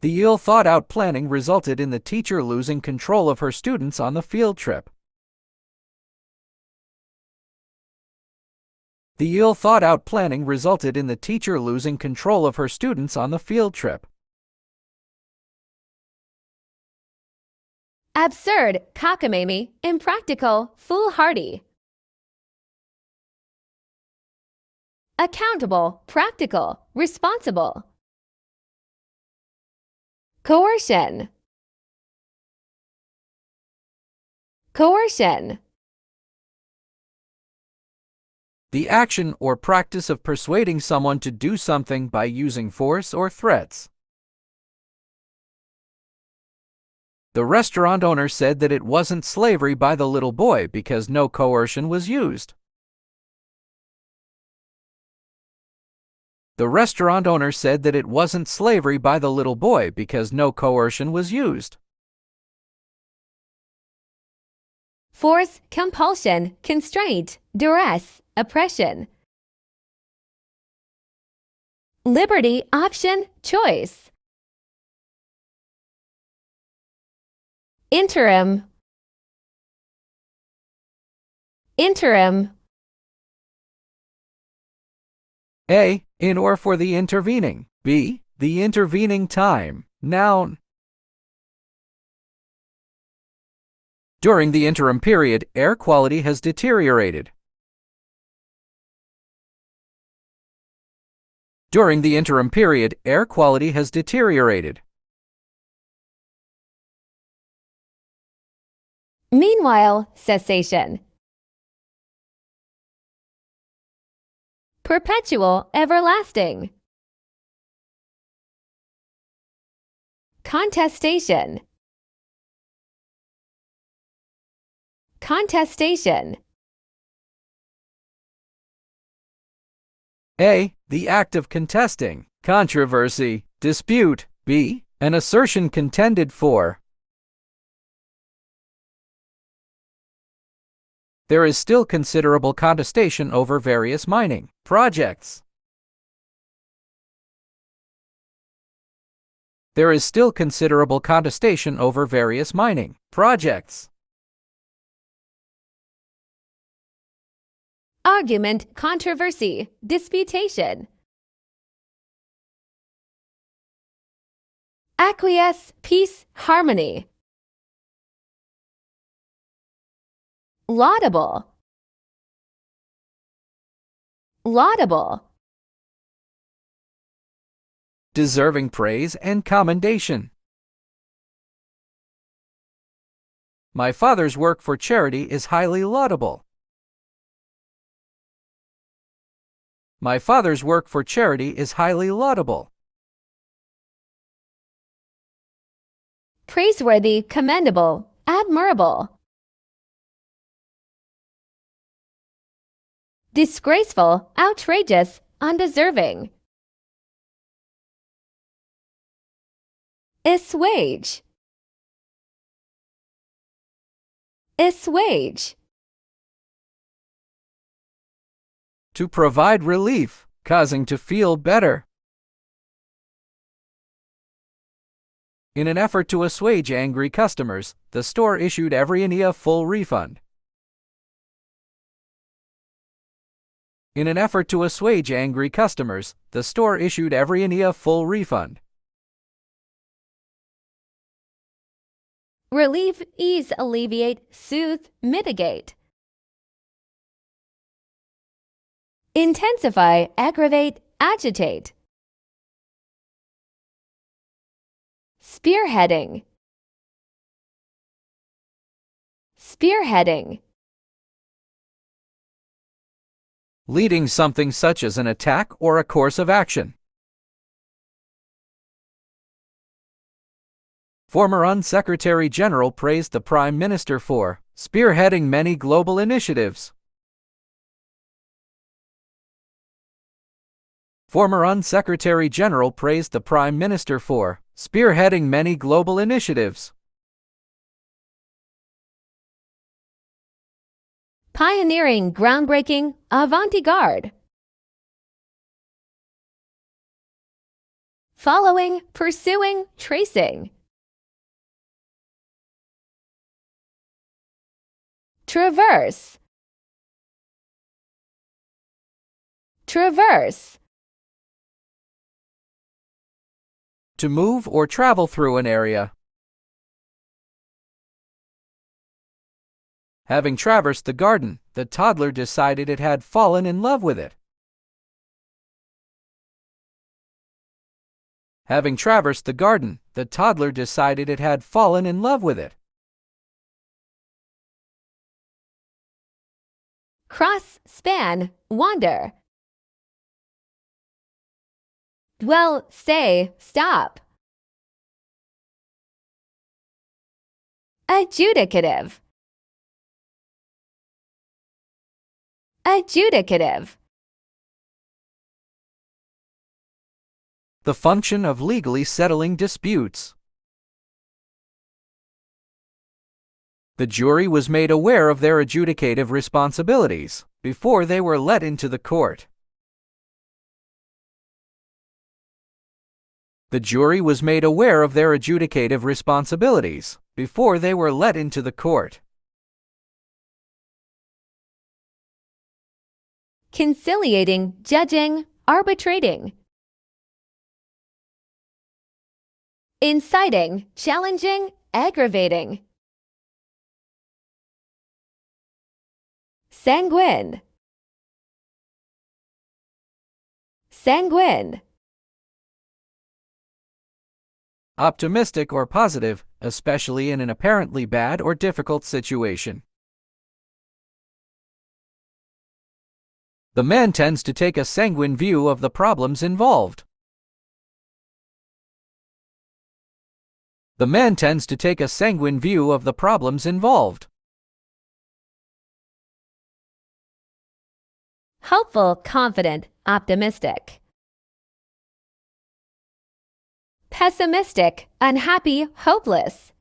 The ill-thought-out planning resulted in the teacher losing control of her students on the field trip. The ill-thought-out planning resulted in the teacher losing control of her students on the field trip. Absurd, cockamamie, impractical, foolhardy. Accountable, practical, responsible. Coercion. Coercion. The action or practice of persuading someone to do something by using force or threats. The restaurant owner said that it wasn't slavery by the little boy because no coercion was used. The restaurant owner said that it wasn't slavery by the little boy because no coercion was used. Force, compulsion, constraint, duress, oppression. Liberty, option, choice. Interim. Interim. A. In or for the intervening. B. The intervening time. Noun. During the interim period, air quality has deteriorated. During the interim period, air quality has deteriorated. Meanwhile, cessation. Perpetual, everlasting. Contestation. Contestation. A. The act of contesting, controversy, dispute. B. An assertion contended for. There is still considerable contestation over various mining projects. There is still considerable contestation over various mining projects. Argument, controversy, disputation. Acquiesce, peace, harmony. Laudable. Laudable. Deserving praise and commendation. My father's work for charity is highly laudable. My father's work for charity is highly laudable. Praiseworthy, commendable, admirable. Disgraceful, outrageous, undeserving. Assuage. Assuage. To provide relief, causing to feel better. In an effort to assuage angry customers, the store issued every penny a full refund. In an effort to assuage angry customers, the store issued every penny a full refund. Relieve, ease, alleviate, soothe, mitigate. intensify, aggravate, agitate. Spearheading, spearheading. Leading something such as an attack or a course of action. Former UN Secretary-General praised the Prime Minister for spearheading many global initiatives. Former UN Secretary-General praised the Prime Minister for spearheading many global initiatives. Pioneering, groundbreaking, avant-garde. Following, pursuing, tracing. Traverse, traverse. To move or travel through an area. Having traversed the garden, the toddler decided it had fallen in love with it. Having traversed the garden, the toddler decided it had fallen in love with it. Cross, span, wander. Dwell, stay, stop. Adjudicative, adjudicative. The function of legally settling disputes. The jury was made aware of their adjudicative responsibilities before they were let into the court. The jury was made aware of their adjudicative responsibilities before they were let into the court. Conciliating, judging, arbitrating. Inciting, challenging, aggravating. Sanguine, sanguine. Optimistic or positive, especially in an apparently bad or difficult situation. The man tends to take a sanguine view of the problems involved. The man tends to take a sanguine view of the problems involved. Hopeful, confident, optimistic. Pessimistic, unhappy, hopeless.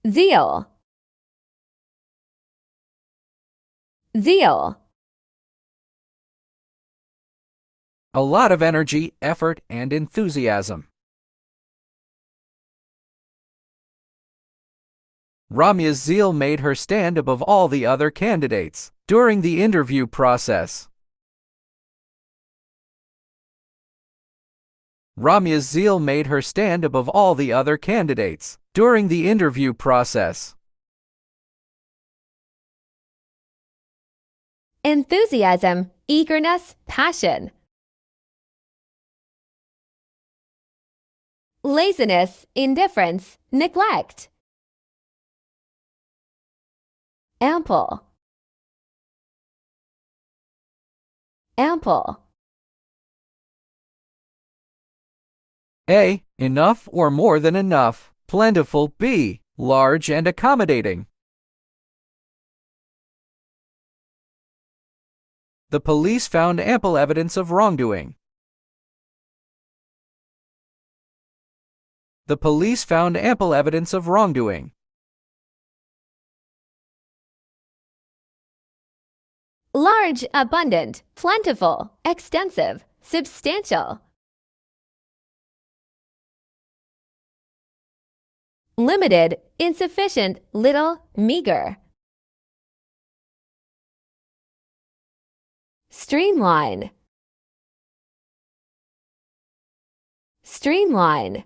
Zeal, zeal. A lot of energy, effort, and enthusiasm. Ramia's zeal made her stand above all the other candidates during the interview process. Ramia's zeal made her stand above all the other candidates during the interview process. Enthusiasm, eagerness, passion. Laziness, indifference, neglect. Ample, ample. A. Enough or more than enough. Plentiful. B. Large and accommodating. The police found ample evidence of wrongdoing. The police found ample evidence of wrongdoing. Large, abundant, plentiful, extensive, substantial. Limited, insufficient, little, meager. Streamline, streamline.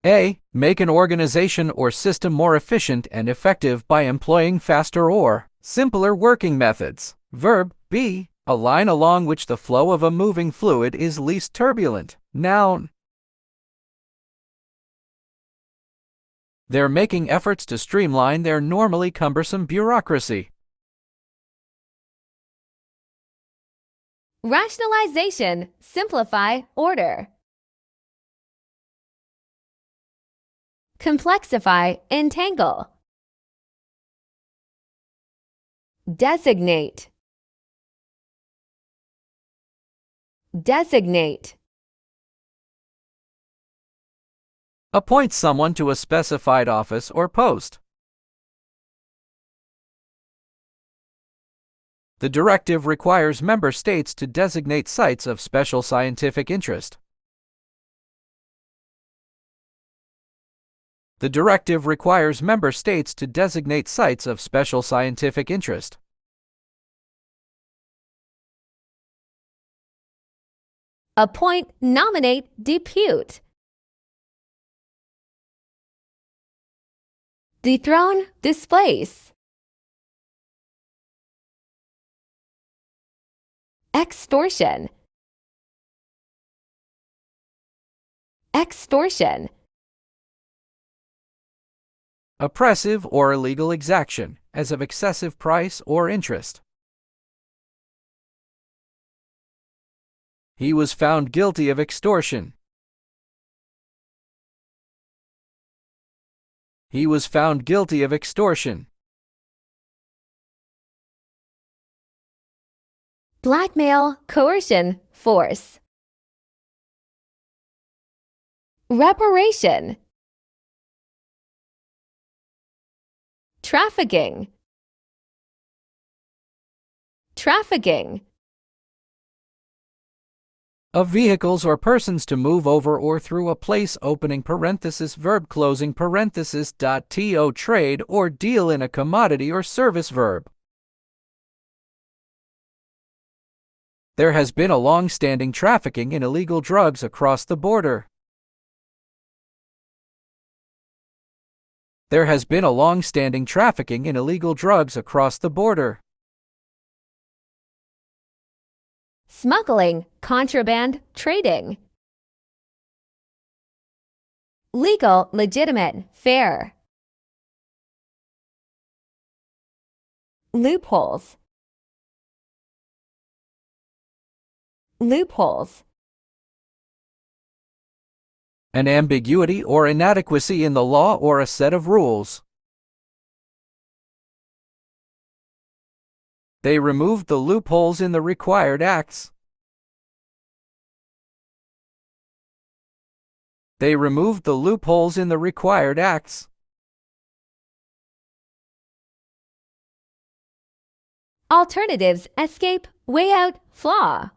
A. Make an organization or system more efficient and effective by employing faster or simpler working methods. Verb. B. A line along which the flow of a moving fluid is least turbulent. Noun. They're making efforts to streamline their normally cumbersome bureaucracy. Rationalization, simplify, order. Complexify, entangle. Designate. Designate. Appoint someone to a specified office or post. The directive requires member states to designate sites of special scientific interest. The directive requires member states to designate sites of special scientific interest. Appoint, nominate, depute. Dethrone, displace. Extortion. Extortion. Oppressive or illegal exaction, as of excessive price or interest. He was found guilty of extortion. He was found guilty of extortion. Blackmail, coercion, force. Reparation. Trafficking. Trafficking. Of vehicles or persons to move over or through a place opening parenthesis verb closing parenthesis to trade or deal in a commodity or service verb. There has been a long-standing trafficking in illegal drugs across the border. There has been a long-standing trafficking in illegal drugs across the border. Smuggling, contraband, trading. Legal, legitimate, fair. Loopholes. Loopholes. An ambiguity or inadequacy in the law or a set of rules. They removed the loopholes in the required acts. They removed the loopholes in the required acts. Alternatives, escape, way out, flaw.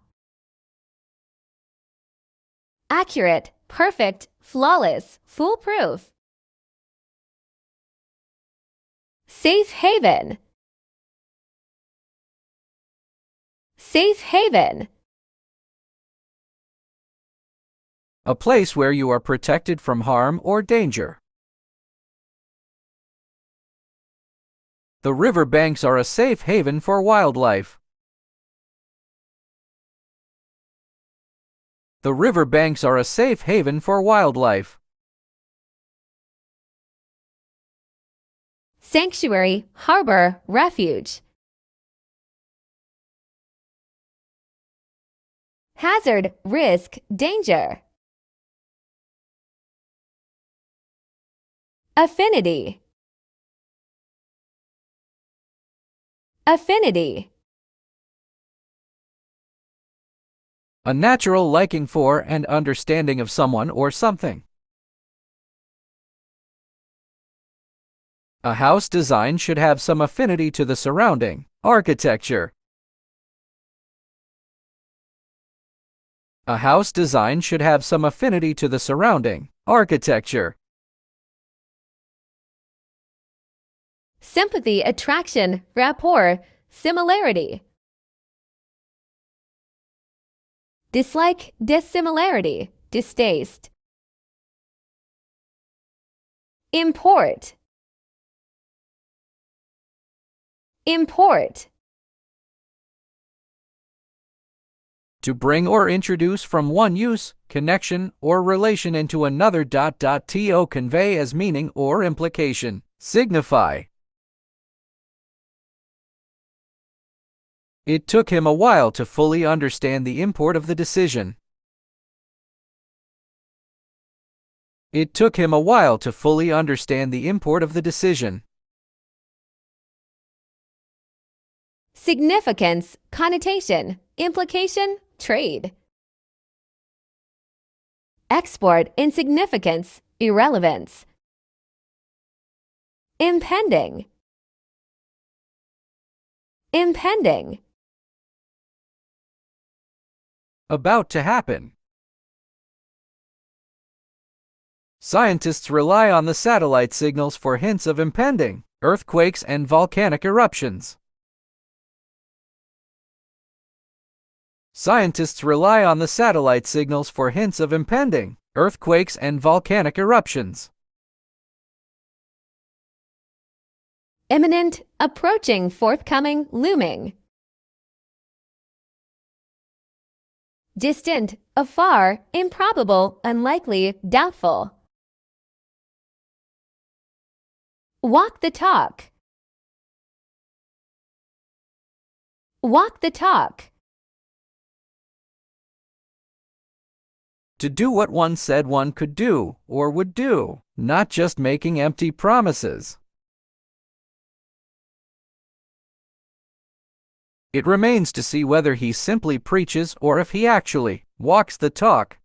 Accurate, perfect, flawless, foolproof. Safe haven. Safe haven. A place where you are protected from harm or danger. The river banks are a safe haven for wildlife. The river banks are a safe haven for wildlife. Sanctuary, harbor, refuge. Hazard, risk, danger. Affinity. Affinity. A natural liking for and understanding of someone or something. A house design should have some affinity to the surrounding architecture. A house design should have some affinity to the surrounding architecture. Sympathy, attraction, rapport, similarity. Dislike, dissimilarity, distaste. import, import. To bring or introduce from one use, connection, or relation into another. To convey as meaning or implication. Signify. It took him a while to fully understand the import of the decision. It took him a while to fully understand the import of the decision. Significance, connotation, implication, trade. Export, insignificance, irrelevance. Impending, impending. About to happen. Scientists rely on the satellite signals for hints of impending earthquakes and volcanic eruptions. Scientists rely on the satellite signals for hints of impending earthquakes and volcanic eruptions. Imminent, approaching, forthcoming, looming. Distant, afar, improbable, unlikely, doubtful. Walk the talk. Walk the talk. To do what one said one could do or would do, not just making empty promises. It remains to see whether he simply preaches or if he actually walks the talk.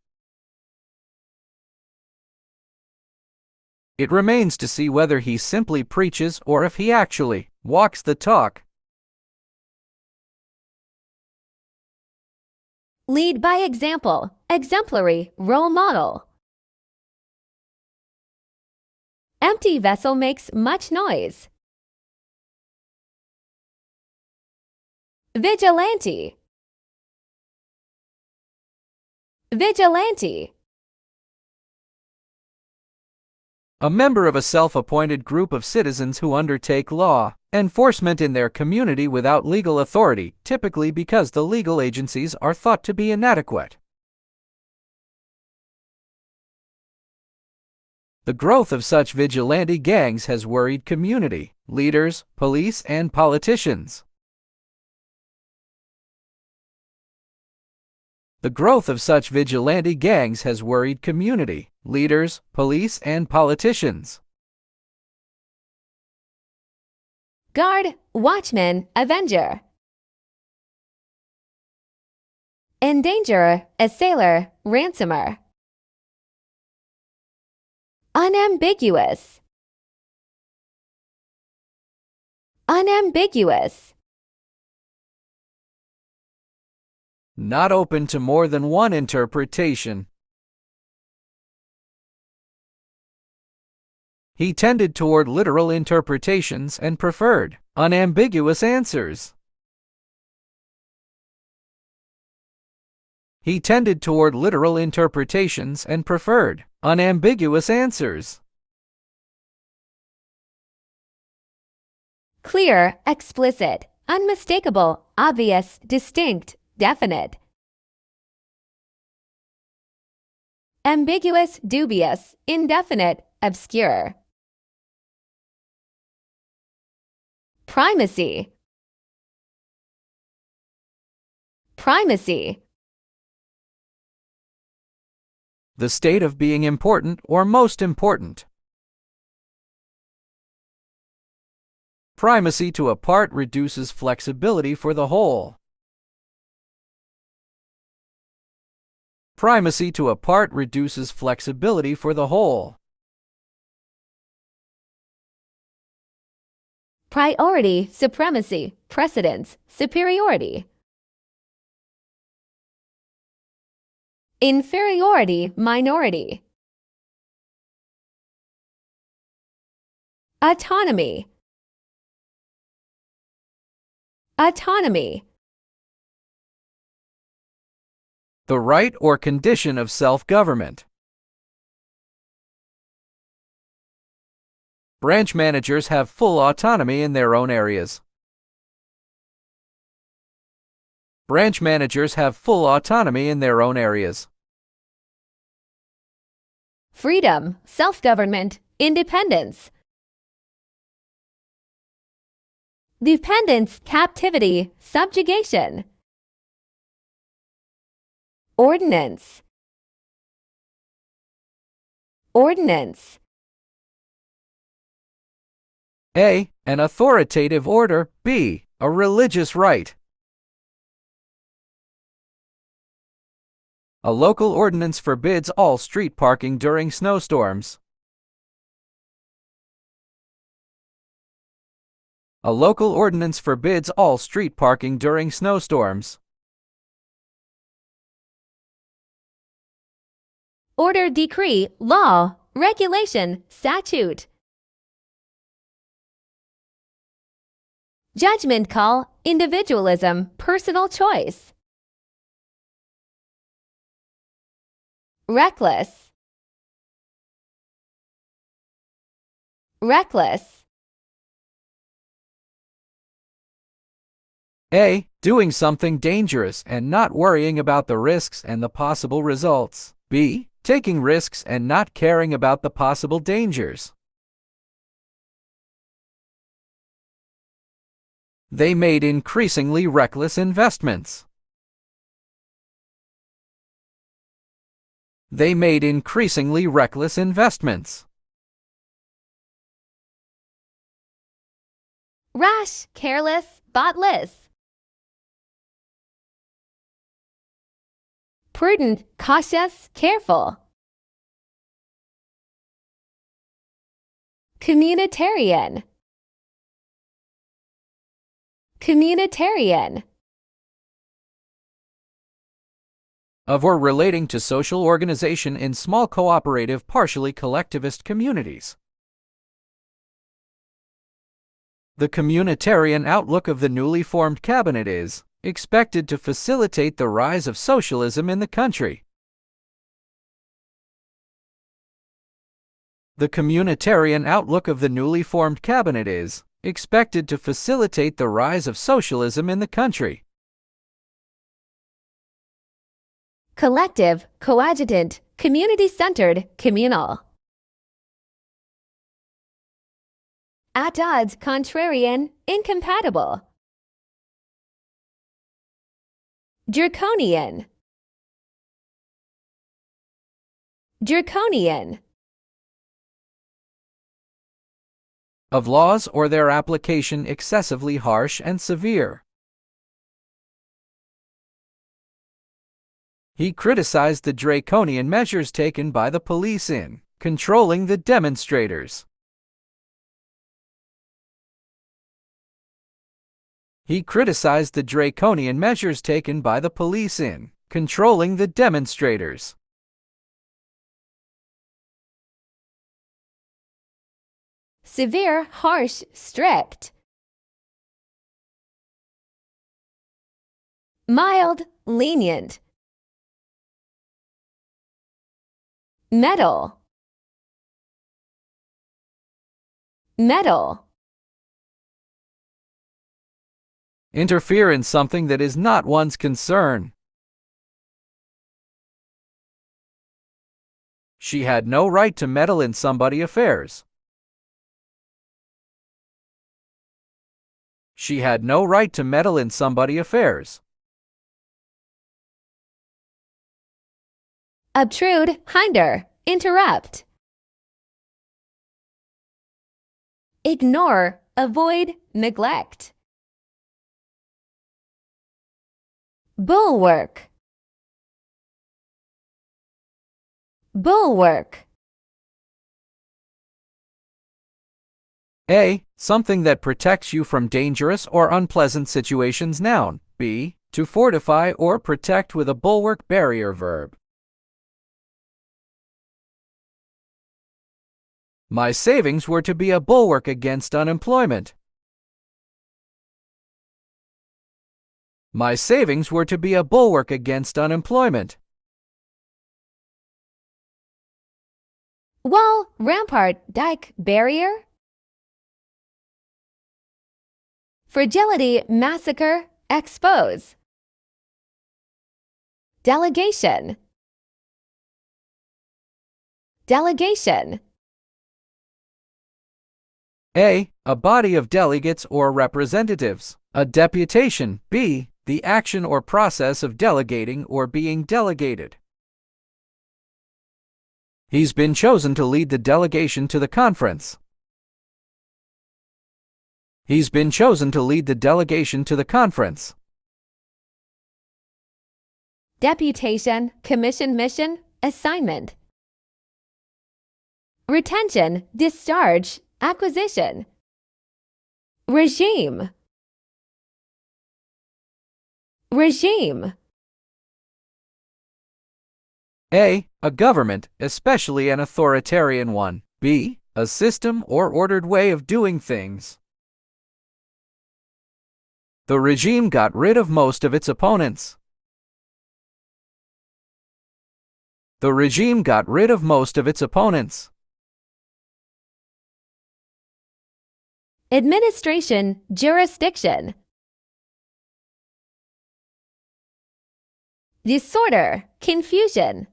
It remains to see whether he simply preaches or if he actually walks the talk. Lead by example, exemplary, role model. Empty vessel makes much noise. Vigilante, vigilante. A member of a self-appointed group of citizens who undertake law enforcement in their community without legal authority, typically because the legal agencies are thought to be inadequate. The growth of such vigilante gangs has worried community leaders, police, and politicians. The growth of such vigilante gangs has worried community leaders, police, and politicians. Guard, watchman, avenger. Endangerer, assailer, ransomer. Unambiguous, unambiguous. Not open to more than one interpretation. He tended toward literal interpretations and preferred unambiguous answers. He tended toward literal interpretations and preferred unambiguous answers. Clear, explicit, unmistakable, obvious, distinct, definite. Ambiguous, dubious, indefinite, obscure. Primacy, primacy. The state of being important or most important. Primacy to a part reduces flexibility for the whole. Primacy to a part reduces flexibility for the whole. Priority, supremacy, precedence, superiority. Inferiority, minority. Autonomy, autonomy. The right or condition of self-government. Branch managers have full autonomy in their own areas. Branch managers have full autonomy in their own areas. Freedom, self-government, independence. Dependence, captivity, subjugation. Ordinance. Ordinance. A. An authoritative order. B. A religious right. A local ordinance forbids all street parking during snowstorms. A local ordinance forbids all street parking during snowstorms. Order, decree, law, regulation, statute. Judgment call, individualism, personal choice. Reckless. Reckless. A. Doing something dangerous and not worrying about the risks and the possible results. B. Taking risks and not caring about the possible dangers. They made increasingly reckless investments. They made increasingly reckless investments. Rash, careless, thoughtless. Prudent, cautious, careful. Communitarian. Communitarian. Of or relating to social organization in small cooperative, partially collectivist communities. The communitarian outlook of the newly formed cabinet is expected to facilitate the rise of socialism in the country. The communitarian outlook of the newly formed cabinet is expected to facilitate the rise of socialism in the country. Collective, coadjutant, community-centered, communal. At odds, contrarian, incompatible. Draconian. Draconian. Of laws or their application excessively harsh and severe. He criticized the draconian measures taken by the police in controlling the demonstrators. He criticized the draconian measures taken by the police in controlling the demonstrators. Severe, harsh, strict. Mild, lenient. Metal. Metal. Interfere in something that is not one's concern. She had no right to meddle in somebody's affairs. She had no right to meddle in somebody's affairs. Obtrude, hinder, interrupt. Ignore, avoid, neglect. Bulwark. Bulwark. A. Something that protects you from dangerous or unpleasant situations. Noun. B. To fortify or protect with a bulwark barrier. Verb. My savings were to be a bulwark against unemployment. My savings were to be a bulwark against unemployment. Wall, rampart, dike, barrier. fragility, massacre, expose. Delegation. Delegation. A. A body of delegates or representatives. A deputation. B. The action or process of delegating or being delegated. He's been chosen to lead the delegation to the conference. He's been chosen to lead the delegation to the conference. Deputation, commission, mission, assignment. Retention, discharge, acquisition. Regime. Regime. A. A government, especially an authoritarian one. B. A system or ordered way of doing things. The regime got rid of most of its opponents. The regime got rid of most of its opponents. Administration, jurisdiction. Disorder, confusion.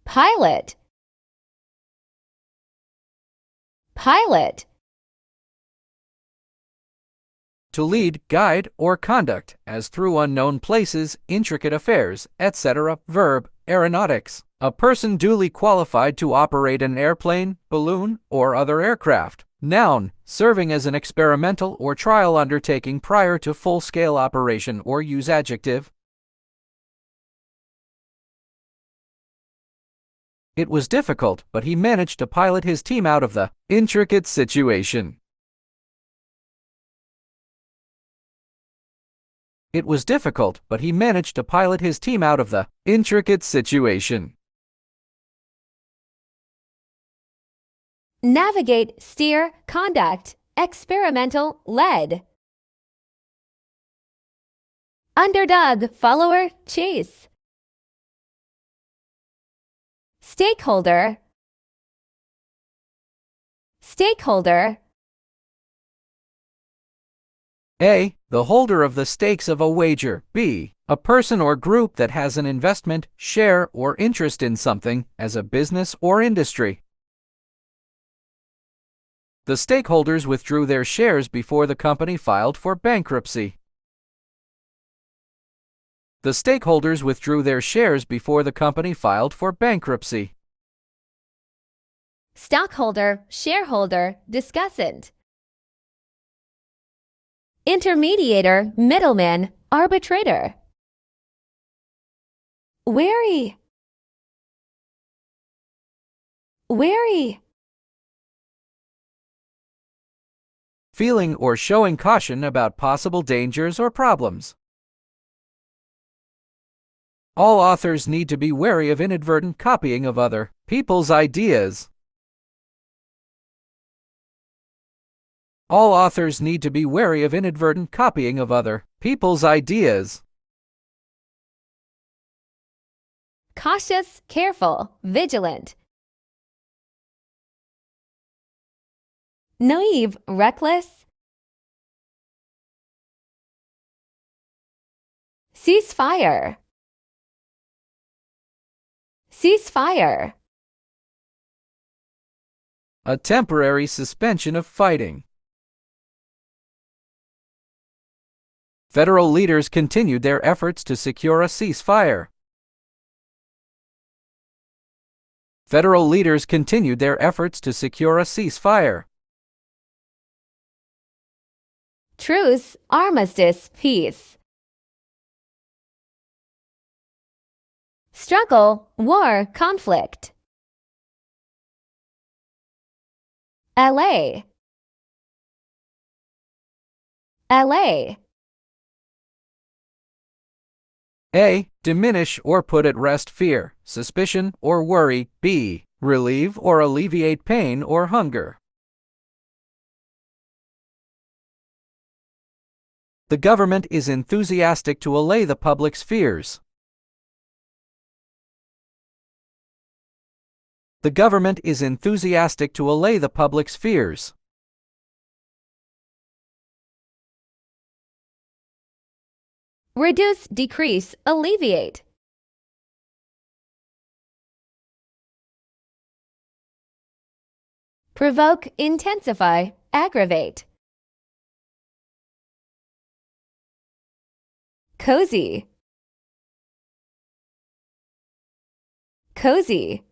Pilot. Pilot. To lead, guide, or conduct, as through unknown places, intricate affairs, etc. Verb, aeronautics. A person duly qualified to operate an airplane, balloon, or other aircraft. Noun, serving as an experimental or trial undertaking prior to full-scale operation, or use adjective. It was difficult, but he managed to pilot his team out of the intricate situation. It was difficult, but he managed to pilot his team out of the intricate situation. Navigate, steer, conduct, experimental, led. Underdog, follower, chase. Stakeholder. Stakeholder. A. The holder of the stakes of a wager. B. A person or group that has an investment, share, or interest in something, as a business or industry. The stakeholders withdrew their shares before the company filed for bankruptcy. The stakeholders withdrew their shares before the company filed for bankruptcy. Stockholder, shareholder, discussant. Intermediator, middleman, arbitrator. Wary. Wary. Feeling or showing caution about possible dangers or problems. All authors need to be wary of inadvertent copying of other people's ideas. All authors need to be wary of inadvertent copying of other people's ideas. Cautious, careful, vigilant. Naive, reckless. Ceasefire. Ceasefire. A temporary suspension of fighting. Federal leaders continued their efforts to secure a ceasefire. Federal leaders continued their efforts to secure a ceasefire. Truce, armistice, peace. Struggle, war, conflict. LA. LA. A. Diminish or put at rest fear, suspicion, or worry. B. Relieve or alleviate pain or hunger. The government is enthusiastic to allay the public's fears. The government is enthusiastic to allay the public's fears. Reduce, decrease, alleviate. Provoke, intensify, aggravate. Cozy. Cozy.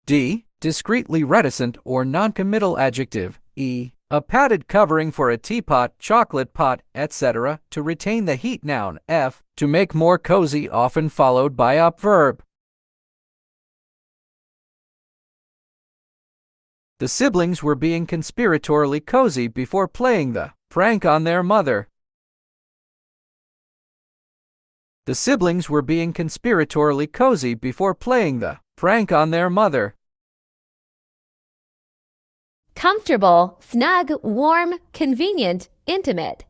D. Discreetly reticent or noncommittal adjective. E. A padded covering for a teapot, chocolate pot, etc. to retain the heat. Noun. F. To make more cozy, often followed by up verb. The siblings were being conspiratorially cozy before playing the prank on their mother. The siblings were being conspiratorially cozy before playing the prank on their mother. Comfortable, snug, warm, convenient, intimate.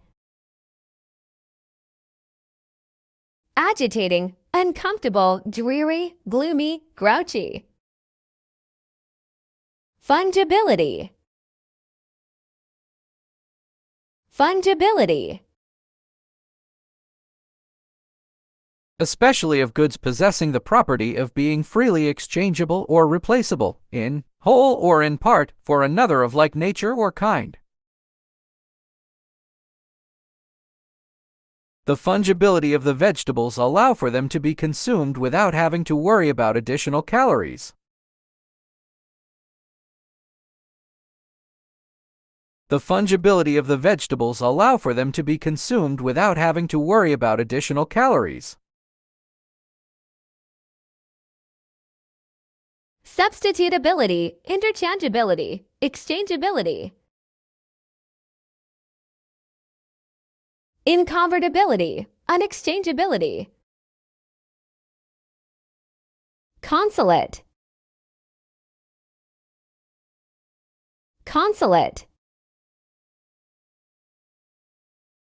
Agitating, uncomfortable, dreary, gloomy, grouchy. Fungibility. Fungibility. Especially of goods possessing the property of being freely exchangeable or replaceable, in whole or in part, for another of like nature or kind. The fungibility of the vegetables allow for them to be consumed without having to worry about additional calories. The fungibility of the vegetables allow for them to be consumed without having to worry about additional calories. Substitutability, interchangeability, exchangeability. Inconvertibility, unexchangeability. Consulate. Consulate.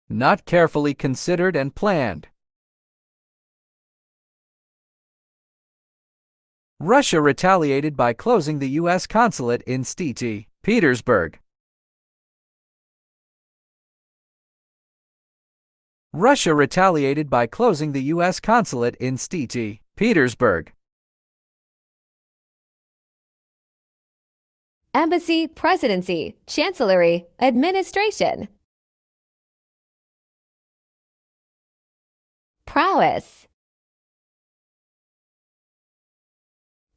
Not carefully considered and planned. Russia retaliated by closing the U.S. consulate in St. Petersburg. Russia retaliated by closing the U.S. consulate in St. Petersburg. Embassy, presidency, chancellery, administration. Prowess.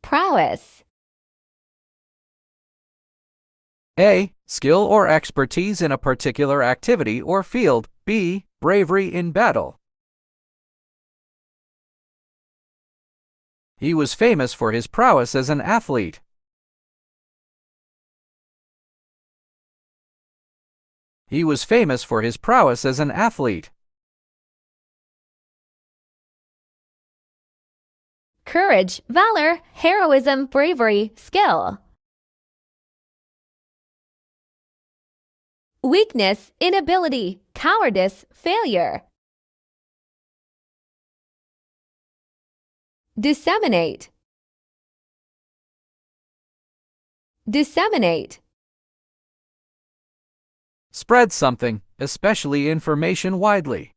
Prowess. A. Skill or expertise in a particular activity or field. B. Bravery in battle. He was famous for his prowess as an athlete. He was famous for his prowess as an athlete. Courage, valor, heroism, bravery, skill. Weakness, inability, cowardice, failure. Disseminate. Disseminate. Spread something, especially information, widely.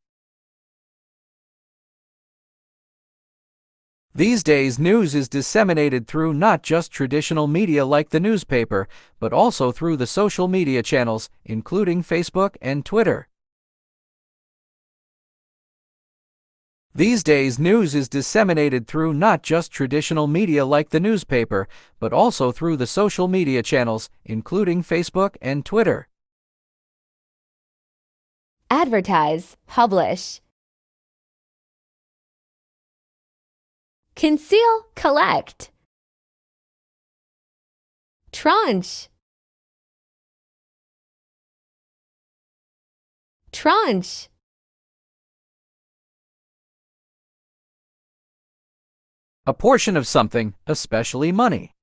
These days, news is disseminated through not just traditional media like the newspaper, but also through the social media channels, including Facebook and Twitter. These days, news is disseminated through not just traditional media like the newspaper, but also through the social media channels, including Facebook and Twitter. Advertise, publish. Conceal, collect. Tranche. Tranche. A portion of something, especially money.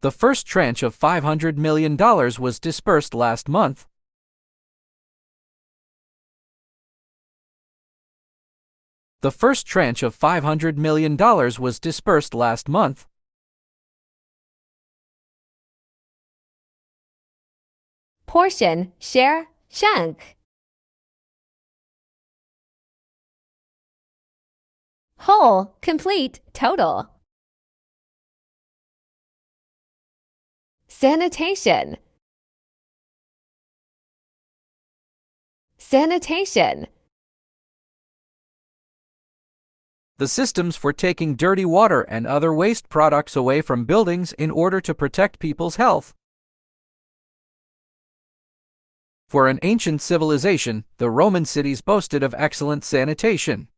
The first tranche of $500 million was disbursed last month. The first tranche of $500 million was dispersed last month. Portion, share, chunk. Whole, complete, total. Sanitation. Sanitation. The systems for taking dirty water and other waste products away from buildings in order to protect people's health. For an ancient civilization, the Roman cities boasted of excellent sanitation.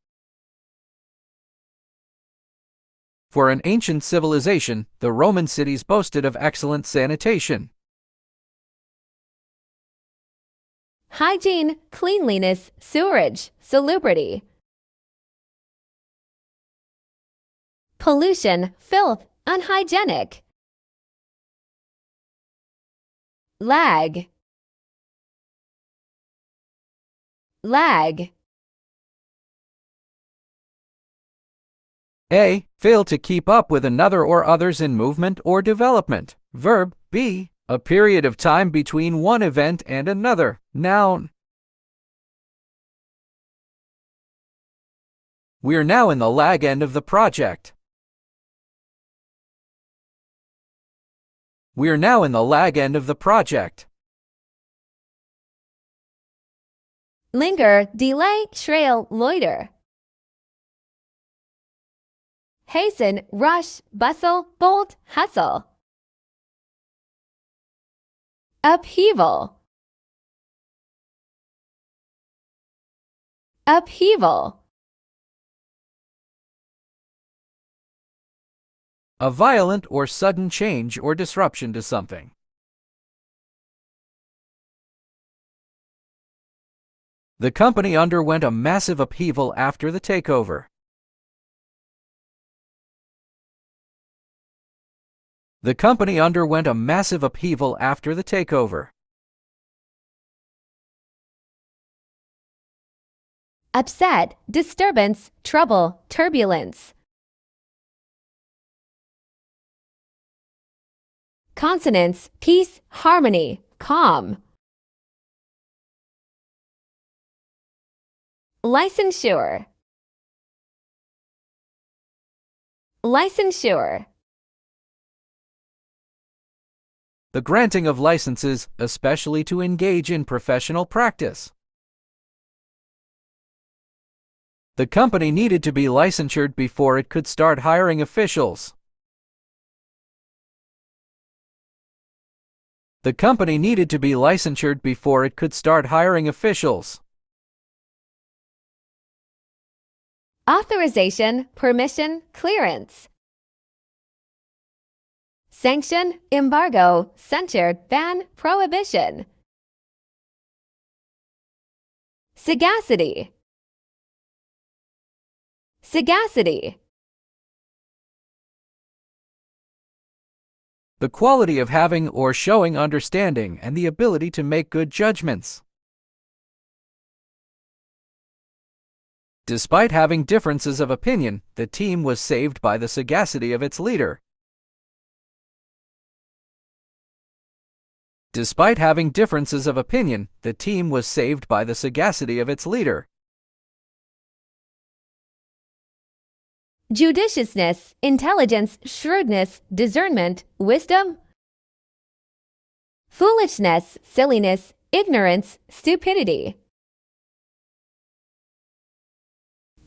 For an ancient civilization, the Roman cities boasted of excellent sanitation. Hygiene, cleanliness, sewerage, salubrity. Pollution, filth, unhygienic. Lag. Lag. A. Fail to keep up with another or others in movement or development. Verb. B. A period of time between one event and another. Noun. We're now in the lag end of the project. We're now in the lag end of the project. Linger, delay, trail, loiter. Hasten, rush, bustle, bolt, hustle. Upheaval. Upheaval. A violent or sudden change or disruption to something. The company underwent a massive upheaval after the takeover. The company underwent a massive upheaval after the takeover. Upset, disturbance, trouble, turbulence. Consonants, peace, harmony, calm. Licensure. Licensure. The granting of licenses, especially to engage in professional practice. The company needed to be licensured before it could start hiring officials. The company needed to be licensured before it could start hiring officials. Authorization, permission, clearance. Sanction, embargo, censure, ban, prohibition. Sagacity. Sagacity. The quality of having or showing understanding and the ability to make good judgments. Despite having differences of opinion, the team was saved by the sagacity of its leader. Despite having differences of opinion, the team was saved by the sagacity of its leader. Judiciousness, intelligence, shrewdness, discernment, wisdom. Foolishness, silliness, ignorance, stupidity.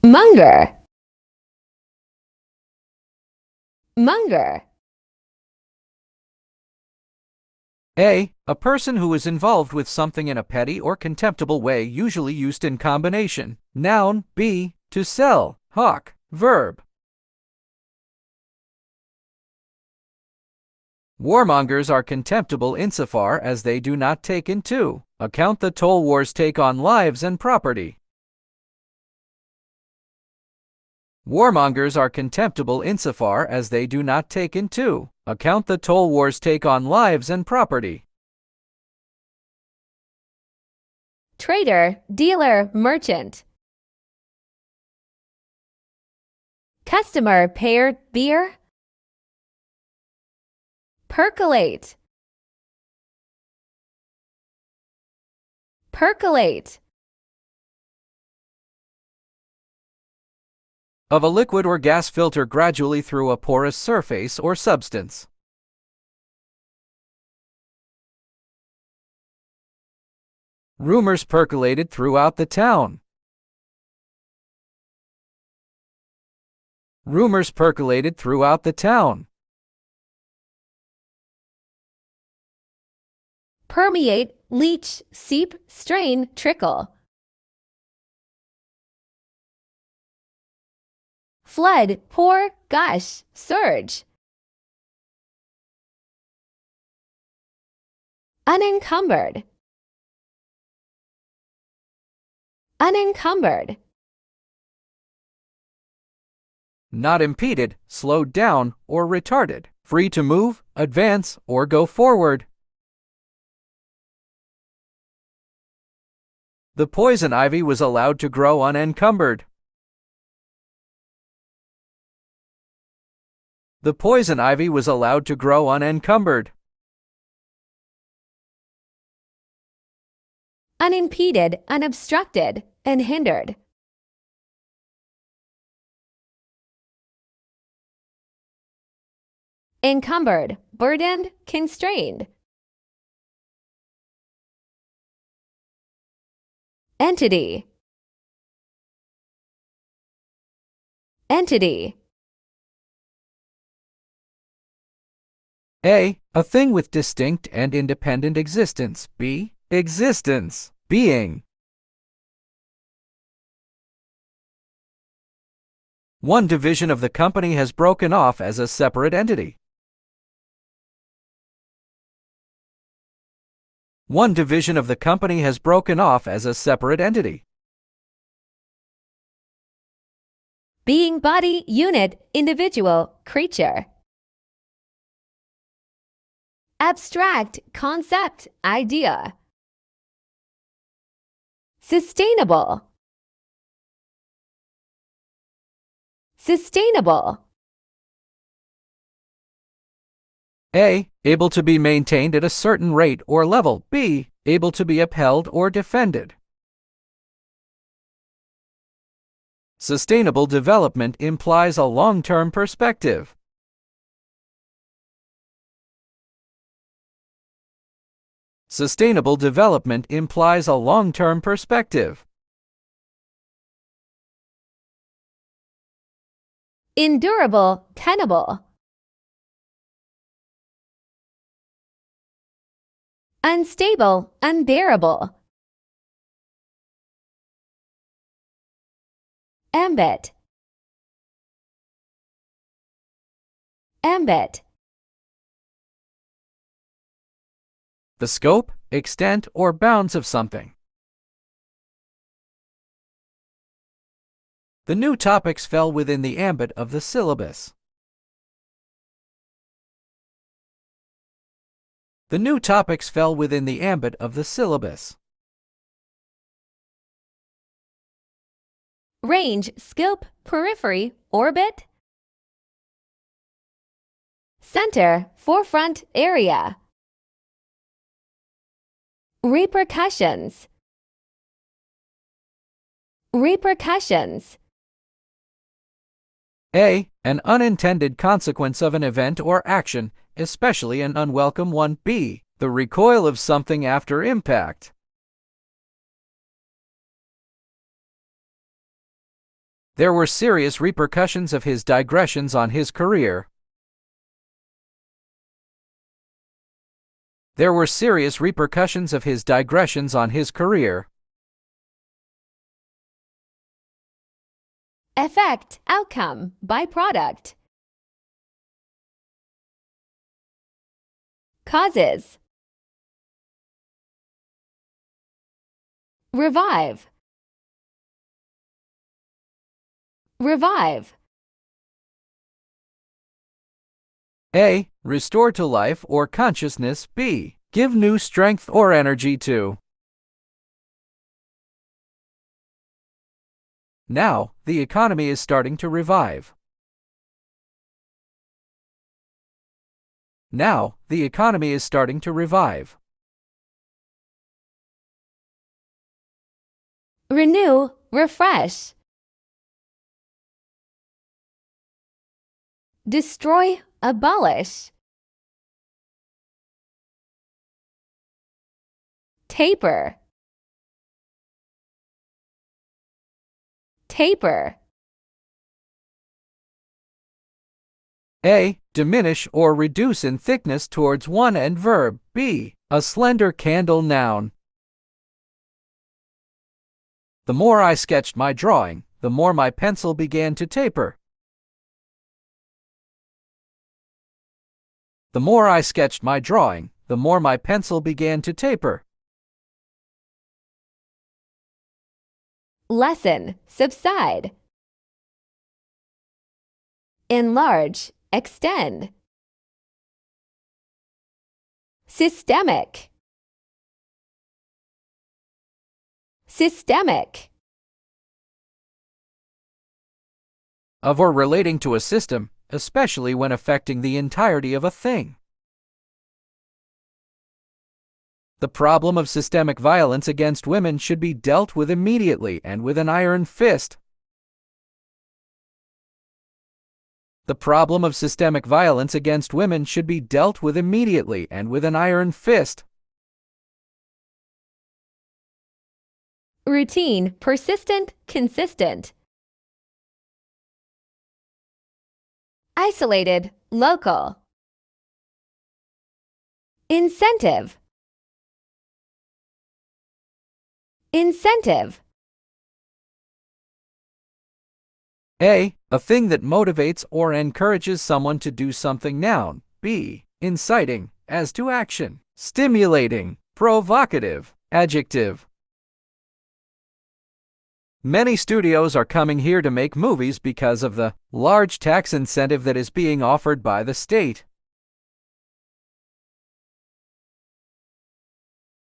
Monger. Monger. A. A person who is involved with something in a petty or contemptible way, usually used in combination. Noun. B. To sell. Hawk. Verb. Warmongers are contemptible insofar as they do not take into account the toll wars take on lives and property. Warmongers are contemptible insofar as they do not take into account the toll wars take on lives and property. Trader, dealer, merchant. Customer pair beer. Percolate. Percolate. Of a liquid or gas filter gradually through a porous surface or substance. Rumors percolated throughout the town. Rumors percolated throughout the town. Permeate, leach, seep, strain, trickle. Flood, pour, gush, surge. Unencumbered. Unencumbered. Not impeded, slowed down, or retarded. Free to move, advance, or go forward. The poison ivy was allowed to grow unencumbered. The poison ivy was allowed to grow unencumbered. Unimpeded, unobstructed, unhindered. Encumbered, burdened, constrained. Entity. Entity. A thing with distinct and independent existence. B, existence, being. One division of the company has broken off as a separate entity. One division of the company has broken off as a separate entity. Being, body, unit, individual, creature. Abstract, concept, idea. Sustainable. Sustainable. A, able to be maintained at a certain rate or level. B, able to be upheld or defended. Sustainable development implies a long-term perspective. Sustainable development implies a long-term perspective. Endurable, tenable. Unstable, unbearable. Ambit. Ambit. The scope, extent, or bounds of something. The new topics fell within the ambit of the syllabus. The new topics fell within the ambit of the syllabus. Range, scope, periphery, orbit. Center, forefront, area. Repercussions. Repercussions. A, an unintended consequence of an event or action, especially an unwelcome one. B, the recoil of something after impact. There were serious repercussions of his digressions on his career. There were serious repercussions of his digressions on his career. Effect, outcome, byproduct. Causes. Revive. Revive. A, restore to life or consciousness. B, give new strength or energy to. Now, the economy is starting to revive. Now, the economy is starting to revive. Renew, refresh. Destroy, abolish. Taper. Taper. A. Diminish or reduce in thickness towards one end verb. B. A slender candle noun. The more I sketched my drawing, the more my pencil began to taper. The more I sketched my drawing, the more my pencil began to taper. Lessen, subside. Enlarge, extend. Systemic. Systemic. Of or relating to a system, especially when affecting the entirety of a thing. The problem of systemic violence against women should be dealt with immediately and with an iron fist. The problem of systemic violence against women should be dealt with immediately and with an iron fist. Routine, persistent, consistent. Isolated, local. Incentive. Incentive. A. A thing that motivates or encourages someone to do something. Noun. B. Inciting, as to action. Stimulating, provocative. Adjective. Many studios are coming here to make movies because of the large tax incentive that is being offered by the state.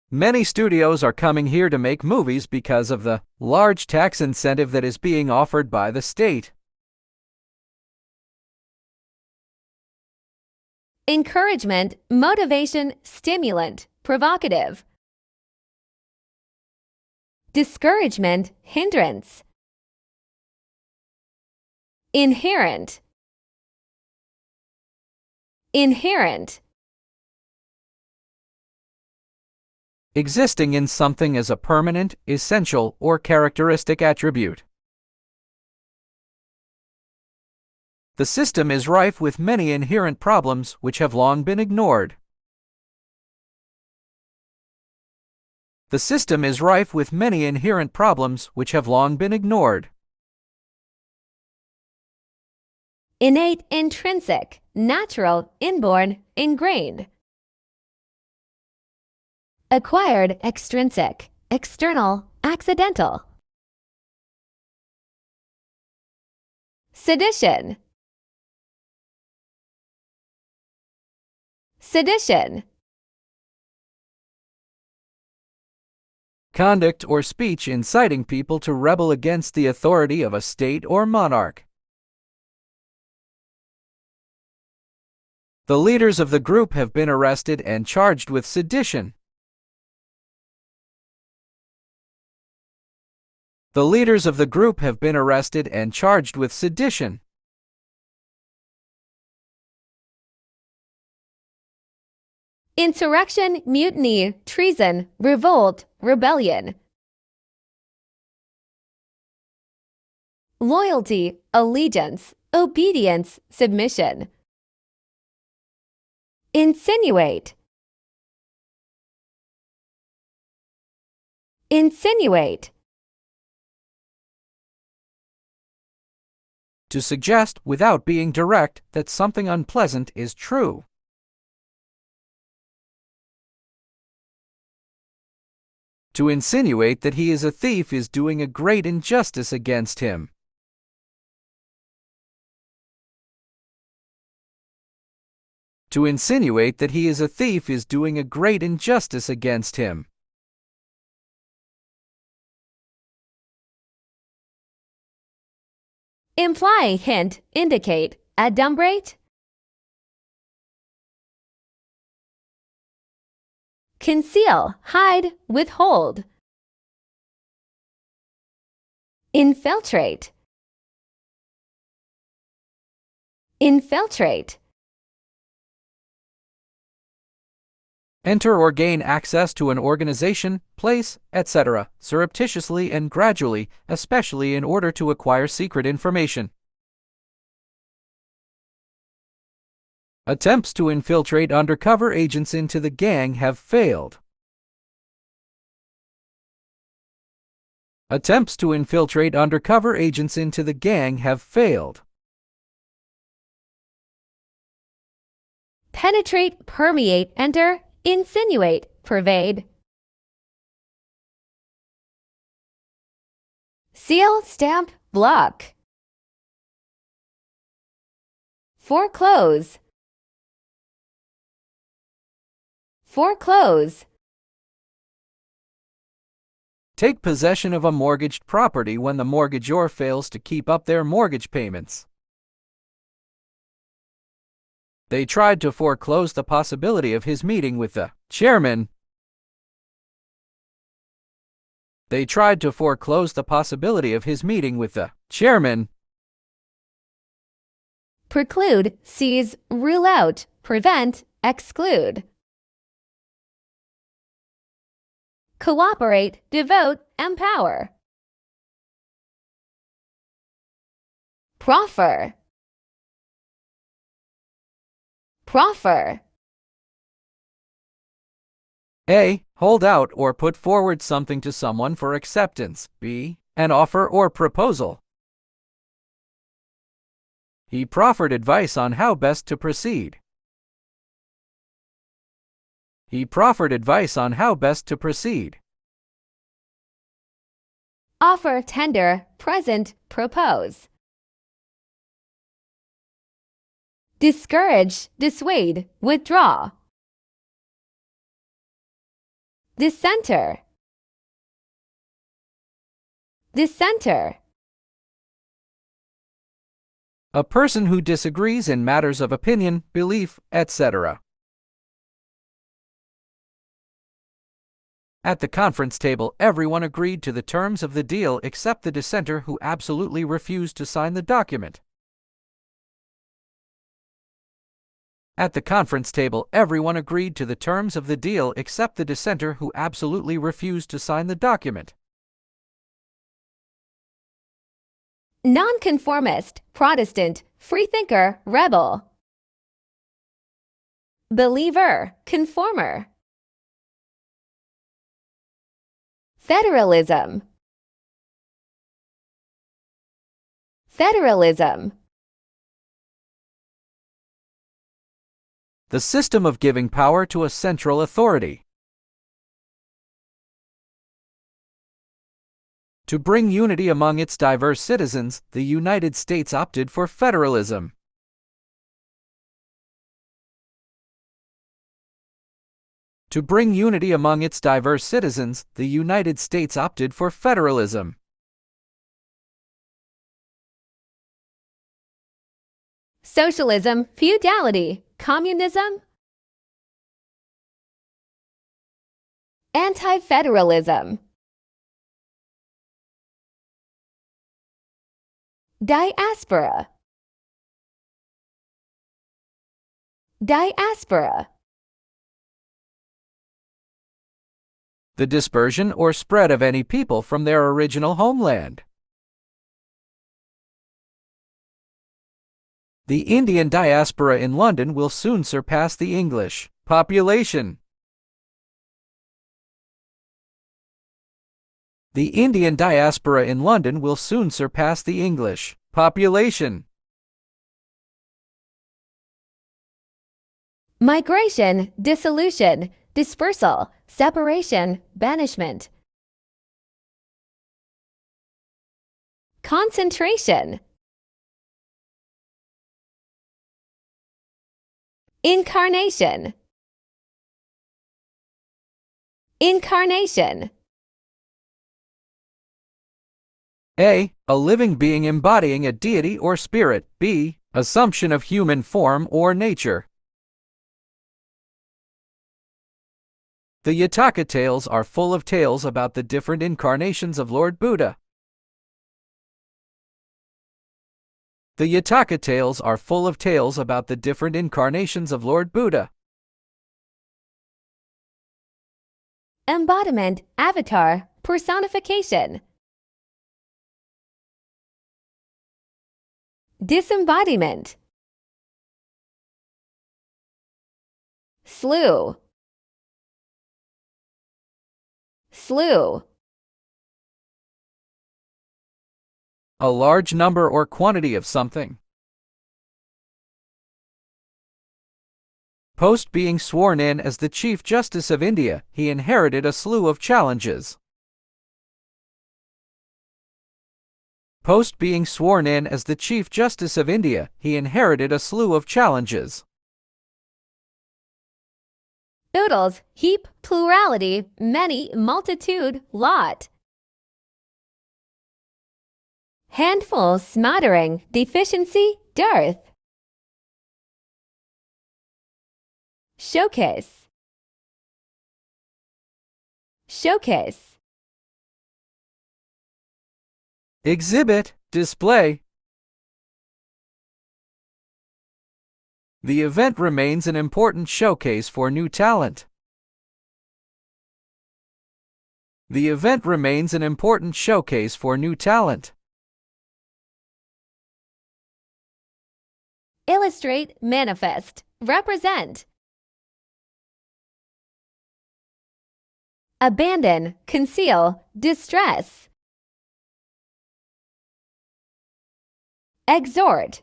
Many studios are coming here to make movies because of the large tax incentive that is being offered by the state. Encouragement, motivation, stimulant, provocative. Discouragement, hindrance. Inherent. Inherent. Existing in something as a permanent, essential, or characteristic attribute. The system is rife with many inherent problems which have long been ignored. The system is rife with many inherent problems which have long been ignored. Innate, intrinsic, natural, inborn, ingrained. Acquired, extrinsic, external, accidental. Sedition. Sedition. Conduct or speech inciting people to rebel against the authority of a state or monarch. The leaders of the group have been arrested and charged with sedition. The leaders of the group have been arrested and charged with sedition. Insurrection, mutiny, treason, revolt, rebellion. Loyalty, allegiance, obedience, submission. Insinuate. Insinuate. To suggest, without being direct, that something unpleasant is true. To insinuate that he is a thief is doing a great injustice against him. To insinuate that he is a thief is doing a great injustice against him. Imply, hint, indicate, adumbrate. conceal, hide, withhold. Infiltrate, infiltrate. Enter or gain access to an organization, place, etc., surreptitiously and gradually, especially in order to acquire secret information. Attempts to infiltrate undercover agents into the gang have failed. Attempts to infiltrate undercover agents into the gang have failed. Penetrate, permeate, enter, insinuate, pervade. Seal, stamp, block. Foreclose, foreclose. Take possession of a mortgaged property when the mortgagor fails to keep up their mortgage payments. They tried to foreclose the possibility of his meeting with the chairman. They tried to foreclose the possibility of his meeting with the chairman. Preclude, seize, rule out, prevent, exclude. Cooperate, devote, empower. Proffer, proffer. A. Hold out or put forward something to someone for acceptance. B. An offer or proposal. He proffered advice on how best to proceed. He proffered advice on how best to proceed. Offer, tender, present, propose. Discourage, dissuade, withdraw. Dissenter, dissenter. A person who disagrees in matters of opinion, belief, etc. At the conference table, everyone agreed to the terms of the deal except the dissenter who absolutely refused to sign the document. At the conference table, everyone agreed to the terms of the deal except the dissenter who absolutely refused to sign the document. Nonconformist, Protestant, freethinker, rebel. Believer, conformer. Federalism, federalism. The system of giving power to a central authority. To bring unity among its diverse citizens, the United States opted for federalism. To bring unity among its diverse citizens, the United States opted for federalism. Socialism, feudality, communism. Anti-federalism. Diaspora, diaspora. The dispersion or spread of any people from their original homeland. The Indian diaspora in London will soon surpass the English population. The Indian diaspora in London will soon surpass the English population. Migration, dissolution, dispersal, separation, banishment. Concentration. Incarnation, incarnation. A. A living being embodying a deity or spirit. B. Assumption of human form or nature. The Yataka tales are full of tales about the different incarnations of Lord Buddha. The Yataka tales are full of tales about the different incarnations of Lord Buddha. Embodiment, avatar, personification. Disembodiment. Slew. Slew. A large number or quantity of something. Post being sworn in as the Chief Justice of India, he inherited a slew of challenges. Post being sworn in as the Chief Justice of India, he inherited a slew of challenges. Oodles, heap, plurality, many, multitude, lot. Handful, smattering, deficiency, dearth. Showcase. Showcase. Exhibit, display. The event remains an important showcase for new talent. The event remains an important showcase for new talent. Illustrate, manifest, represent. Abandon, conceal, distress. Exhort.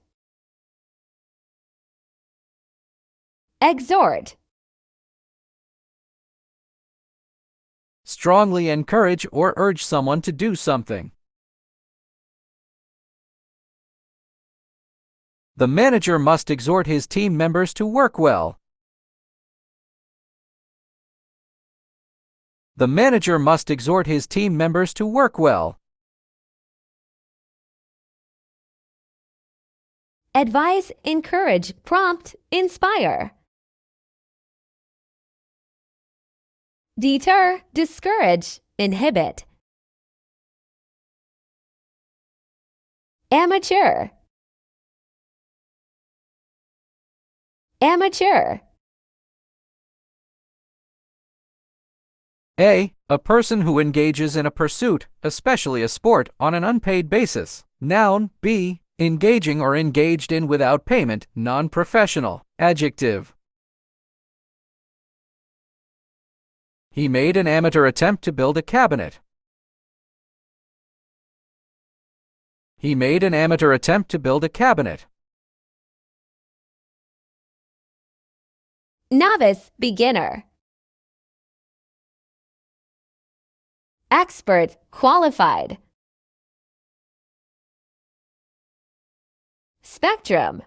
Exhort. Strongly encourage or urge someone to do something. The manager must exhort his team members to work well. The manager must exhort his team members to work well. Advise, encourage, prompt, inspire. Deter, discourage, inhibit. Amateur. Amateur. A person who engages in a pursuit, especially a sport, on an unpaid basis. Noun. B, engaging or engaged in without payment, non-professional. Adjective. He made an amateur attempt to build a cabinet. He made an amateur attempt to build a cabinet. Novice, beginner. Expert, qualified. Spectrum.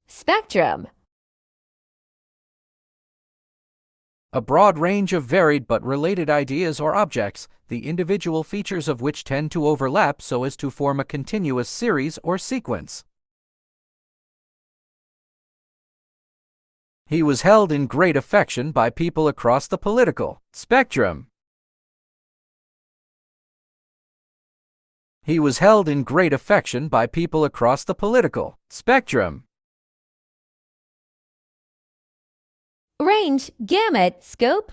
Spectrum. A broad range of varied but related ideas or objects, the individual features of which tend to overlap so as to form a continuous series or sequence. He was held in great affection by people across the political spectrum. He was held in great affection by people across the political spectrum. Range, gamut, scope.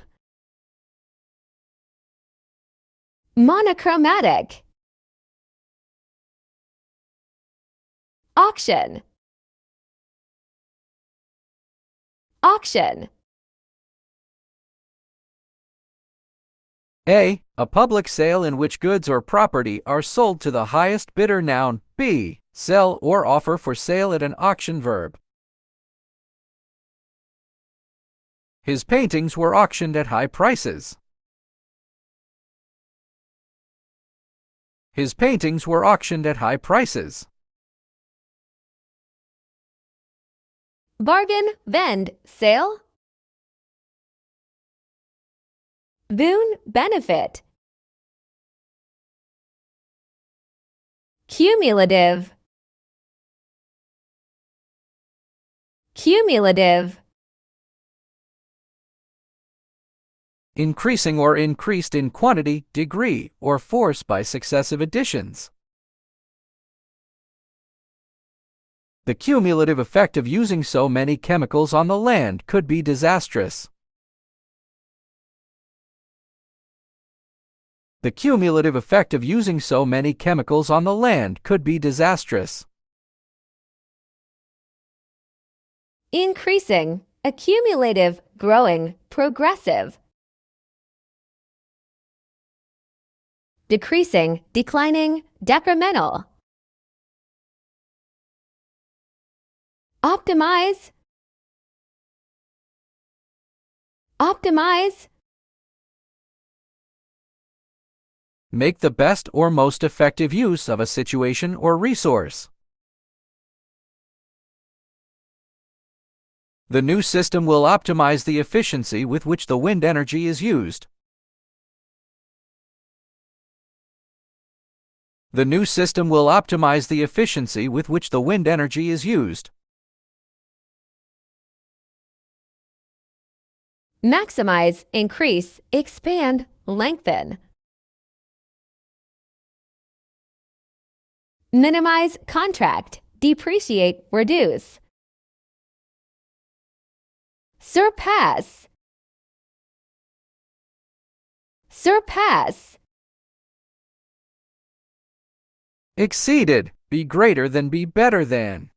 Monochromatic. Auction. Auction. A public sale in which goods or property are sold to the highest bidder. Noun. B, sell or offer for sale at an auction. Verb. His paintings were auctioned at high prices. His paintings were auctioned at high prices. Bargain, vend, sale. Boon, benefit. Cumulative. Cumulative. increasing or increased in quantity, degree, or force by successive additions. The cumulative effect of using so many chemicals on the land could be disastrous. The cumulative effect of using so many chemicals on the land could be disastrous. Increasing, accumulative, growing, progressive. Decreasing, declining, decremental. Optimize. Optimize. Make the best or most effective use of a situation or resource. The new system will optimize the efficiency with which the wind energy is used. The new system will optimize the efficiency with which the wind energy is used. Maximize, increase, expand, lengthen. Minimize, contract, depreciate, reduce. Surpass. Surpass. Exceeded, be greater than, be better than.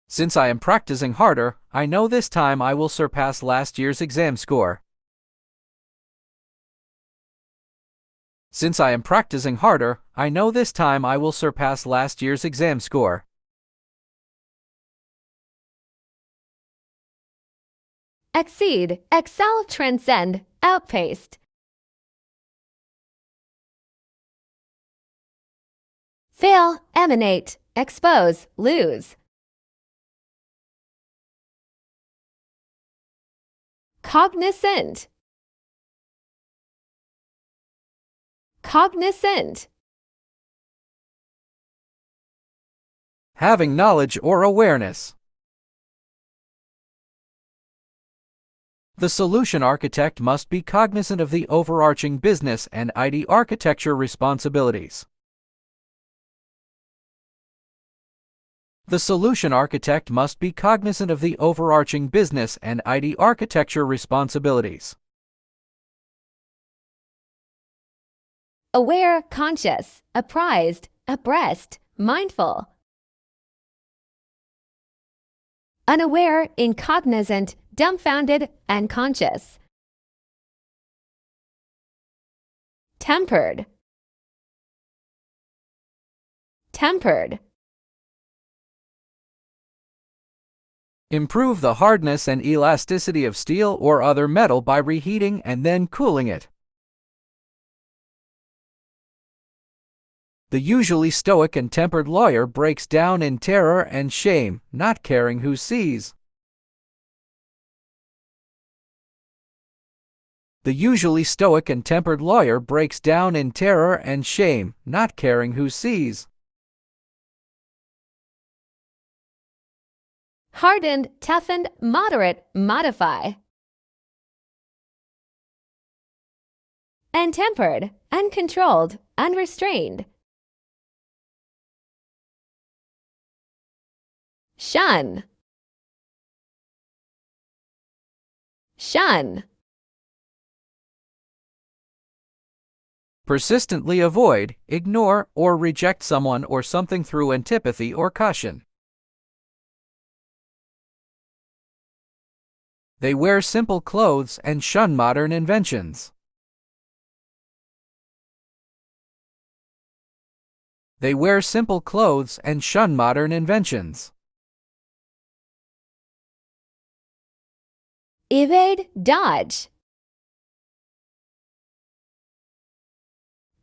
Since I am practicing harder, I know this time I will surpass last year's exam score. Since I am practicing harder, I know this time I will surpass last year's exam score. Exceed, excel, transcend, outpaced. Fail, emanate, expose, lose. Cognizant. Cognizant. Having knowledge or awareness. The solution architect must be cognizant of the overarching business and IT architecture responsibilities. The solution architect must be cognizant of the overarching business and IT architecture responsibilities. Aware, conscious, apprised, abreast, mindful. Unaware, incognizant, dumbfounded, and conscious. Tempered. Tempered. Improve the hardness and elasticity of steel or other metal by reheating and then cooling it. The usually stoic and tempered lawyer breaks down in terror and shame, not caring who sees. The usually stoic and tempered lawyer breaks down in terror and shame, not caring who sees. Hardened, toughened, moderate, modify. Untempered, uncontrolled, unrestrained. Shun. Shun. Persistently avoid, ignore, or reject someone or something through antipathy or caution. They wear simple clothes and shun modern inventions. They wear simple clothes and shun modern inventions. Evade, dodge.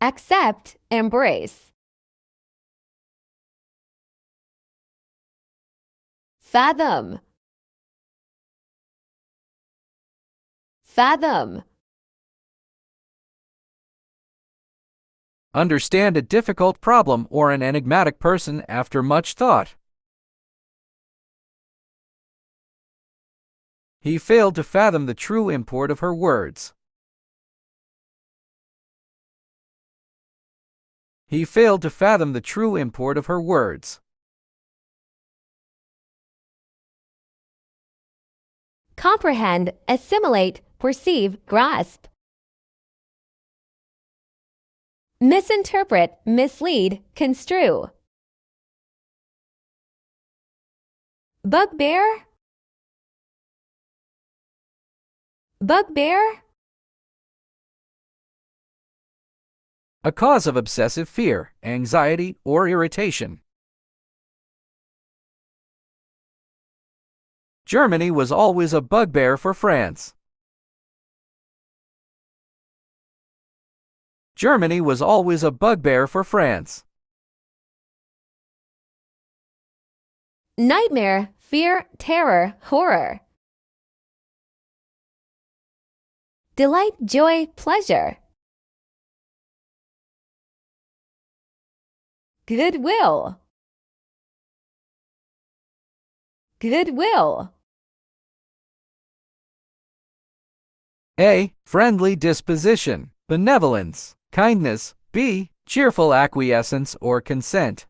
Accept, embrace. Fathom. Fathom. Understand a difficult problem or an enigmatic person after much thought. He failed to fathom the true import of her words. He failed to fathom the true import of her words. Comprehend, assimilate, perceive, grasp. Misinterpret, mislead, construe. Bugbear. Bugbear. A cause of obsessive fear, anxiety, or irritation. Germany was always a bugbear for France. Germany was always a bugbear for France. Nightmare, fear, terror, horror. Delight, joy, pleasure. Goodwill. Goodwill. A. Friendly disposition, benevolence, kindness. B. Cheerful acquiescence or consent.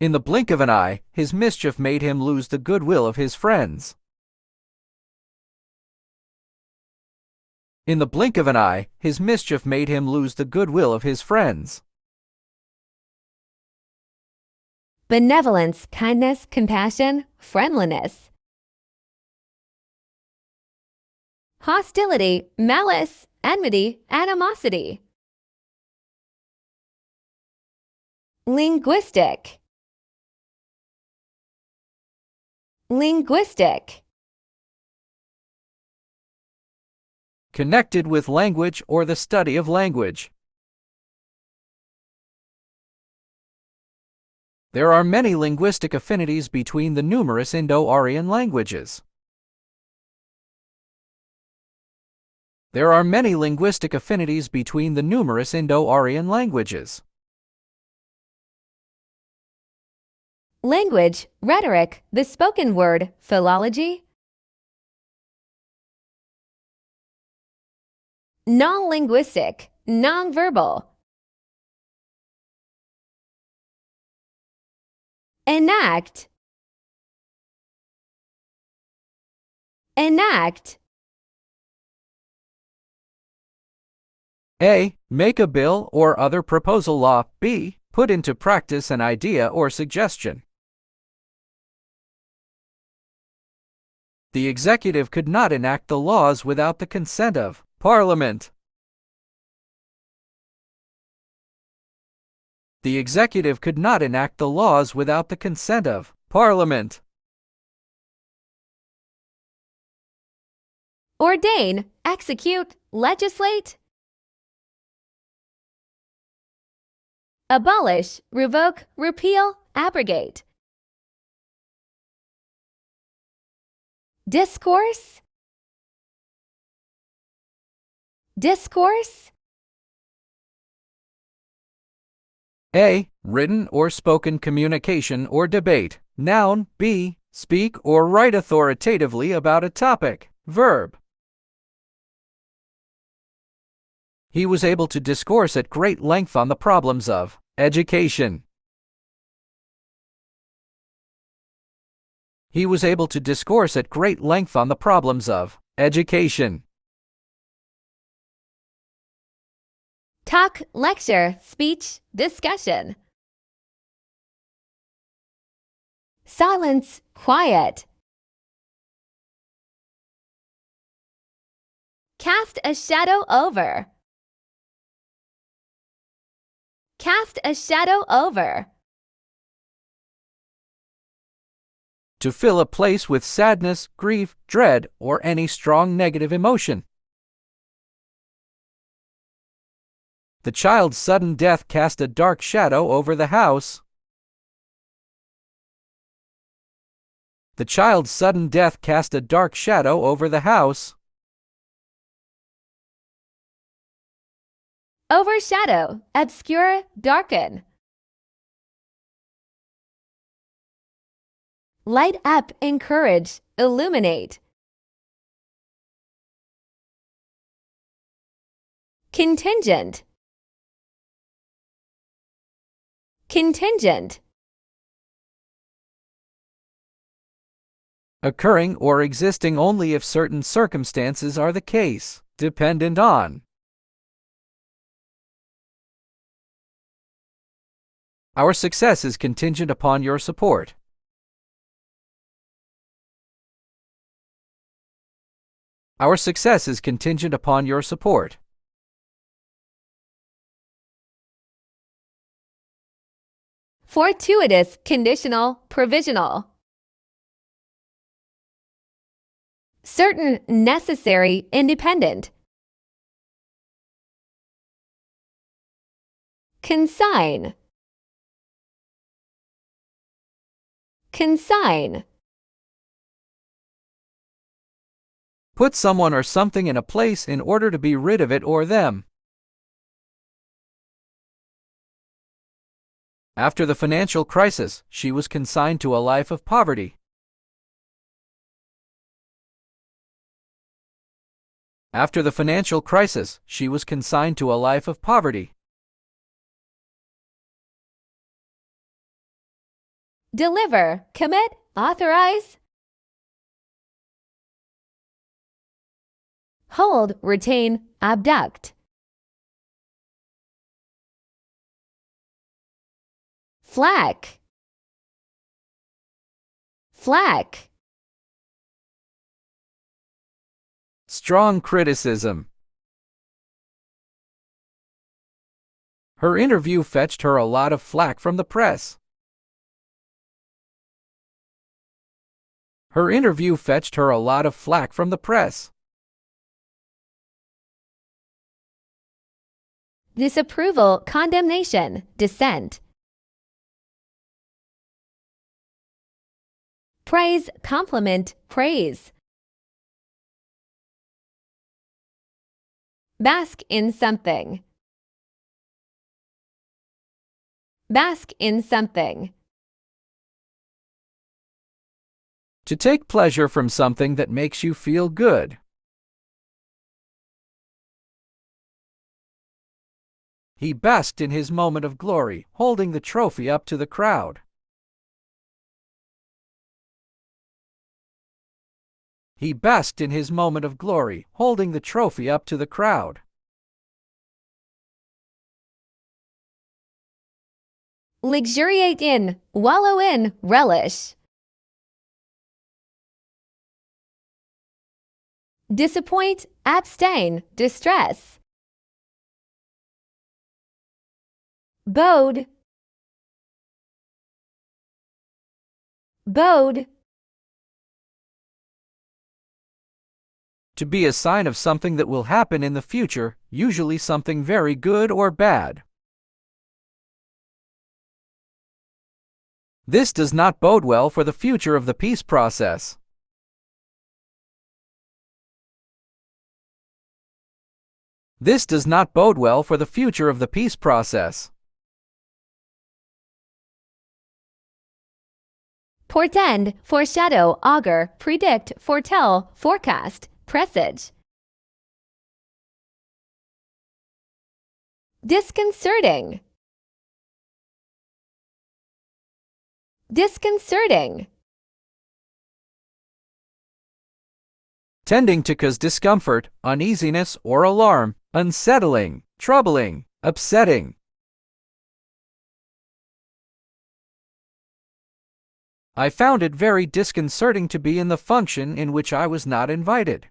In the blink of an eye, his mischief made him lose the goodwill of his friends. In the blink of an eye, his mischief made him lose the goodwill of his friends. Benevolence, kindness, compassion, friendliness. Hostility, malice, enmity, animosity. Linguistic. Linguistic. Connected with language or the study of language. There are many linguistic affinities between the numerous Indo-Aryan languages. There are many linguistic affinities between the numerous Indo-Aryan languages. Language, rhetoric, the spoken word, philology. Non-linguistic, non-verbal. Enact. Enact. A. Make a bill or other proposal law. B. Put into practice an idea or suggestion. The executive could not enact the laws without the consent of Parliament. The executive could not enact the laws without the consent of Parliament. Ordain, execute, legislate. Abolish, revoke, repeal, abrogate. Discourse. Discourse. A. Written or spoken communication or debate. Noun. B. Speak or write authoritatively about a topic. Verb. He was able to discourse at great length on the problems of education. He was able to discourse at great length on the problems of education. Talk, lecture, speech, discussion. Silence, quiet. Cast a shadow over. Cast a shadow over. To fill a place with sadness, grief, dread, or any strong negative emotion. The child's sudden death cast a dark shadow over the house. The child's sudden death cast a dark shadow over the house. Overshadow, obscure, darken. light up, encourage, illuminate. Contingent. Contingent. Occurring or existing only if certain circumstances are the case. Dependent on. Our success is contingent upon your support. Our success is contingent upon your support. Fortuitous, conditional, provisional. Certain, necessary, independent. Consign. Consign. Put someone or something in a place in order to be rid of it or them. After the financial crisis, she was consigned to a life of poverty. After the financial crisis, she was consigned to a life of poverty. Deliver, commit, authorize. Hold, retain, abduct. Flack. Flack. Strong criticism. Her interview fetched her a lot of flack from the press. Her interview fetched her a lot of flack from the press. Disapproval, condemnation, dissent. Praise, compliment, praise. Bask in something. Bask in something. To take pleasure from something that makes you feel good. He basked in his moment of glory, holding the trophy up to the crowd. He basked in his moment of glory, holding the trophy up to the crowd. Luxuriate in, wallow in, relish. Disappoint, abstain, distress. Bode. Bode. To be a sign of something that will happen in the future, usually something very good or bad. This does not bode well for the future of the peace process. This does not bode well for the future of the peace process. Portend, foreshadow, augur, predict, foretell, forecast, presage. Disconcerting. Disconcerting. Tending to cause discomfort, uneasiness, or alarm, unsettling, troubling, upsetting. I found it very disconcerting to be in the function in which I was not invited.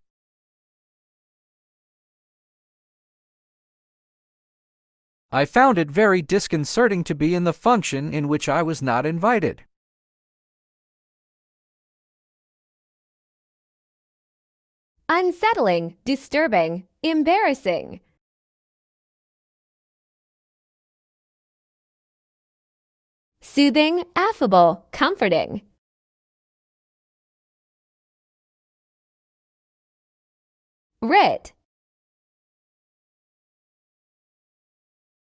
I found it very disconcerting to be in the function in which I was not invited. Unsettling, disturbing, embarrassing. Soothing, affable, comforting. Writ.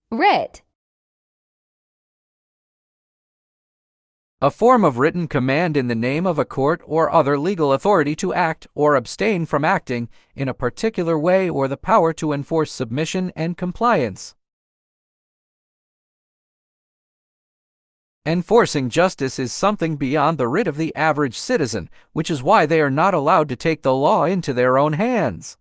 Writ. A form of written command in the name of a court or other legal authority to act or abstain from acting in a particular way, or the power to enforce submission and compliance. Enforcing justice is something beyond the writ of the average citizen, which is why they are not allowed to take the law into their own hands.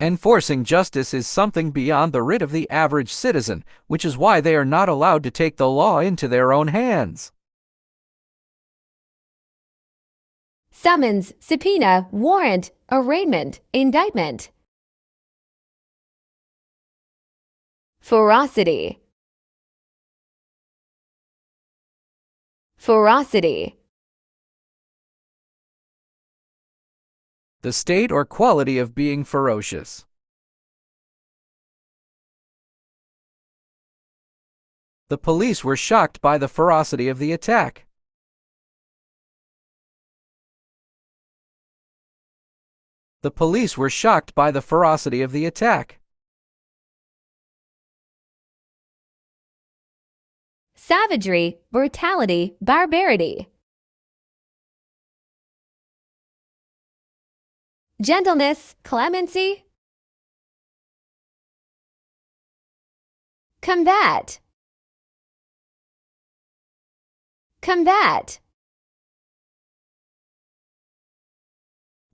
Enforcing justice is something beyond the writ of the average citizen, which is why they are not allowed to take the law into their own hands. Summons, subpoena, warrant, arraignment, indictment. Ferocity. Ferocity. The state or quality of being ferocious. The police were shocked by the ferocity of the attack. The police were shocked by the ferocity of the attack. Savagery, brutality, barbarity. Gentleness, clemency. Combat. Combat.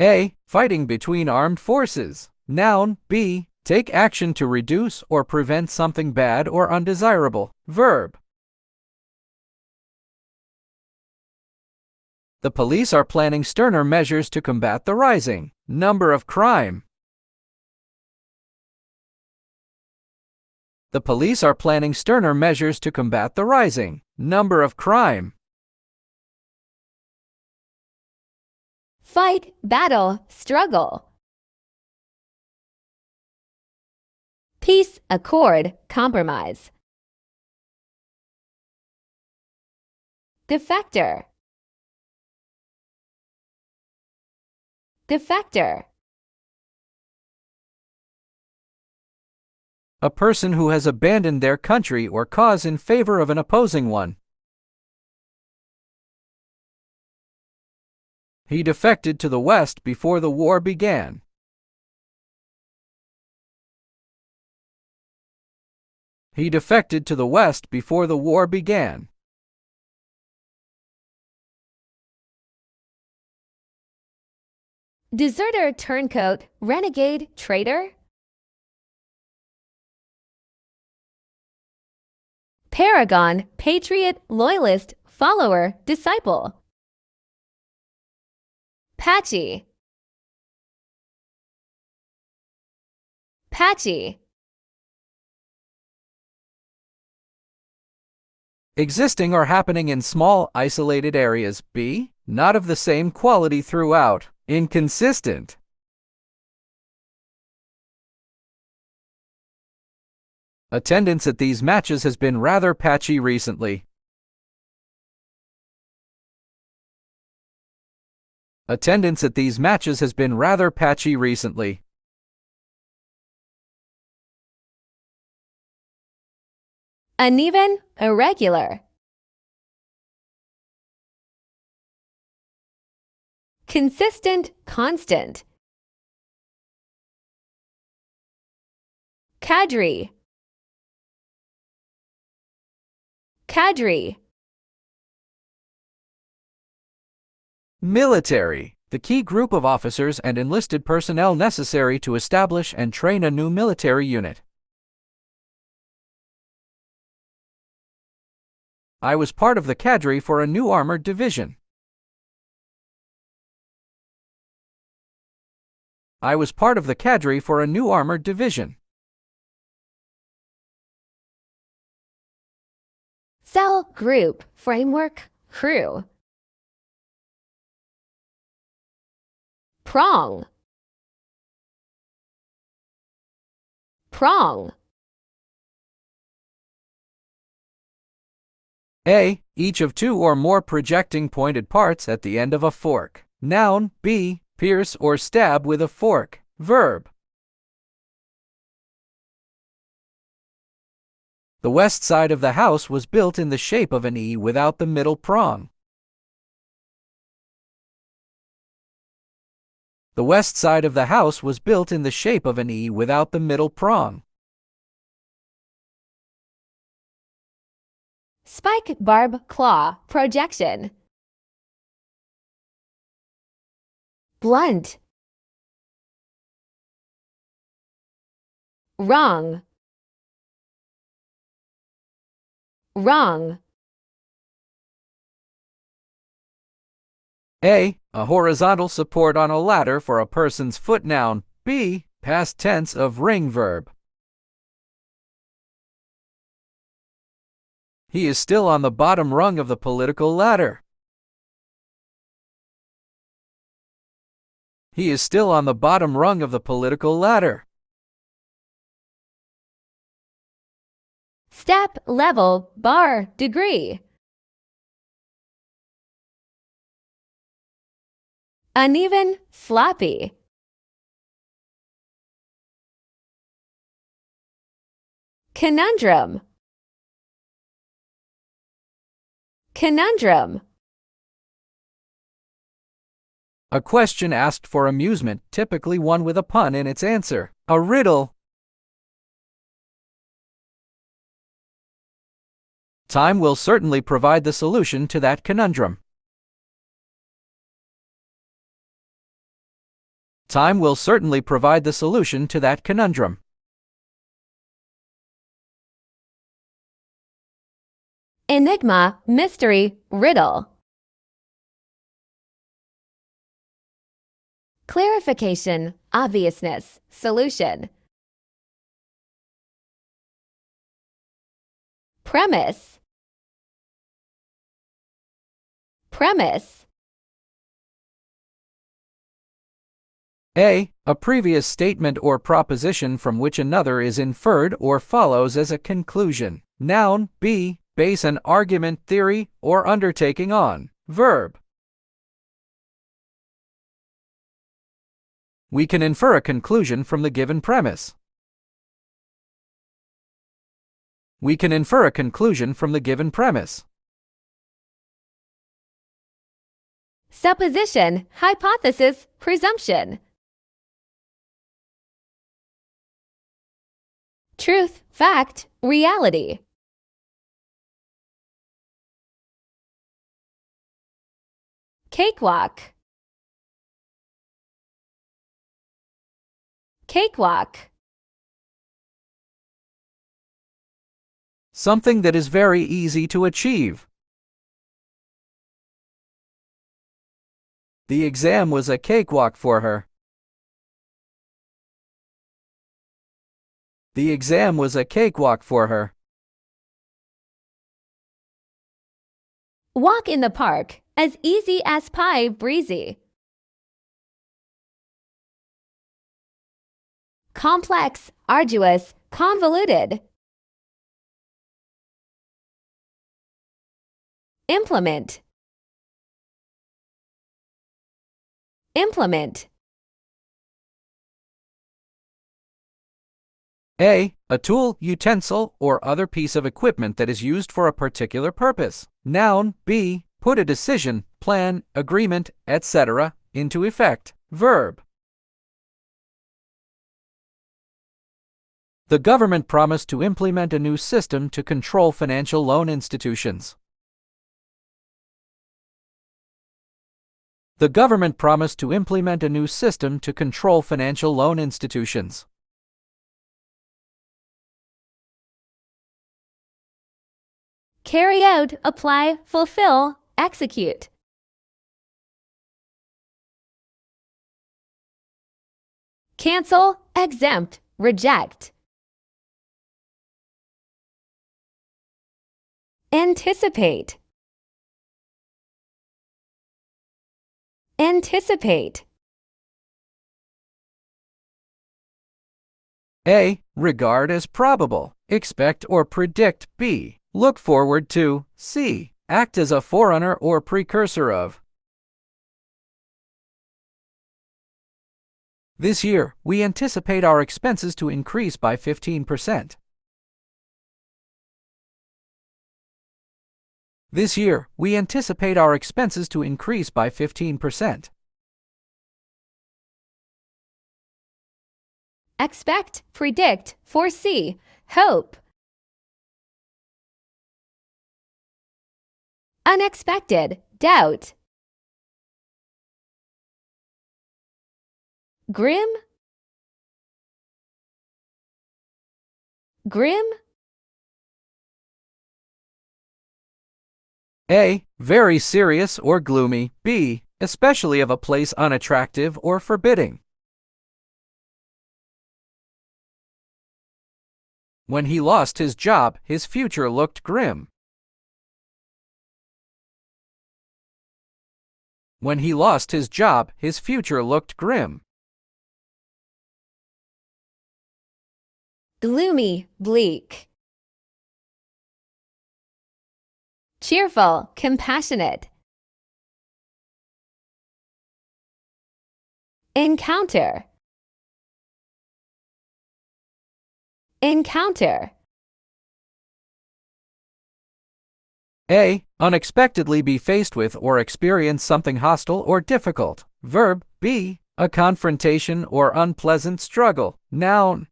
A. Fighting between armed forces. Noun. B. Take action to reduce or prevent something bad or undesirable. Verb. The police are planning sterner measures to combat the rising number of crime. The police are planning sterner measures to combat the rising number of crime. Fight, battle, struggle. Peace, accord, compromise. Defector. Defector. A person who has abandoned their country or cause in favor of an opposing one. He defected to the West before the war began. He defected to the West before the war began. Deserter, turncoat, renegade, traitor. Paragon, patriot, loyalist, follower, disciple. Patchy. Patchy. Existing or happening in small, isolated areas. B. Not of the same quality throughout. Inconsistent. Attendance at these matches has been rather patchy recently. Attendance at these matches has been rather patchy recently. Uneven, irregular. Consistent, constant. Cadre. Cadre. Military. The key group of officers and enlisted personnel necessary to establish and train a new military unit. I was part of the cadre for a new armored division. I was part of the cadre for a new armored division. Cell, group, framework, crew. Prong. Prong. A. Each of two or more projecting pointed parts at the end of a fork. Noun. B. Pierce or stab with a fork. Verb. The west side of the house was built in the shape of an E without the middle prong. The west side of the house was built in the shape of an E without the middle prong. Spike, barb, claw, projection. Blunt. Wrong. Wrong. A horizontal support on a ladder for a person's foot. Noun. B, past tense of ring verb. He is still on the bottom rung of the political ladder. He is still on the bottom rung of the political ladder. Step, level, bar, degree. Uneven, sloppy. Conundrum. Conundrum. A question asked for amusement, typically one with a pun in its answer. A riddle. Time will certainly provide the solution to that conundrum. Time will certainly provide the solution to that conundrum. Enigma, mystery, riddle. Clarification, obviousness, solution. Premise. Premise. A previous statement or proposition from which another is inferred or follows as a conclusion. Noun. B, base an argument, theory, or undertaking on. Verb. We can infer a conclusion from the given premise. We can infer a conclusion from the given premise. Supposition, hypothesis, presumption. Truth, fact, reality. Cakewalk. Cakewalk. Something that is very easy to achieve. The exam was a cakewalk for her. The exam was a cakewalk for her. Walk in the park, as easy as pie, breezy. Complex, arduous, convoluted. Implement. Implement. A tool, utensil, or other piece of equipment that is used for a particular purpose. Noun. B, put a decision, plan, agreement, etc. into effect. Verb. The government promised to implement a new system to control financial loan institutions. The government promised to implement a new system to control financial loan institutions. Carry out, apply, fulfill, execute. Cancel, exempt, reject. Anticipate. Anticipate. A, regard as probable, expect or predict. B, look forward to. C, act as a forerunner or precursor of. This year, we anticipate our expenses to increase by 15%. This year, we anticipate our expenses to increase by 15%. Expect, predict, foresee, hope. Unexpected, doubt. Grim, grim. A. Very serious or gloomy. B. Especially of a place unattractive or forbidding. When he lost his job, his future looked grim. When he lost his job, his future looked grim. Gloomy, bleak. Cheerful, compassionate. Encounter, encounter. A. Unexpectedly be faced with or experience something hostile or difficult. Verb. B. A confrontation or unpleasant struggle. Noun.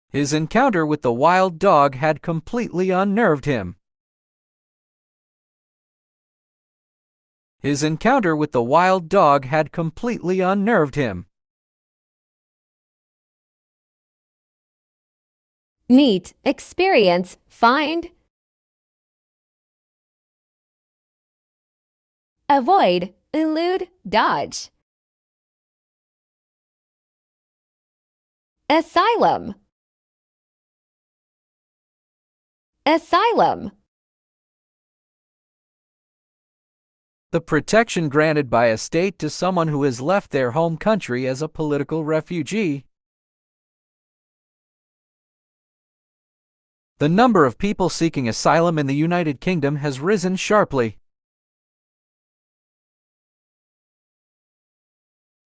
His encounter with the wild dog had completely unnerved him. His encounter with the wild dog had completely unnerved him. Meet, experience, find. Avoid, elude, dodge. Asylum, asylum. The protection granted by a state to someone who has left their home country as a political refugee. The number of people seeking asylum in the United Kingdom has risen sharply.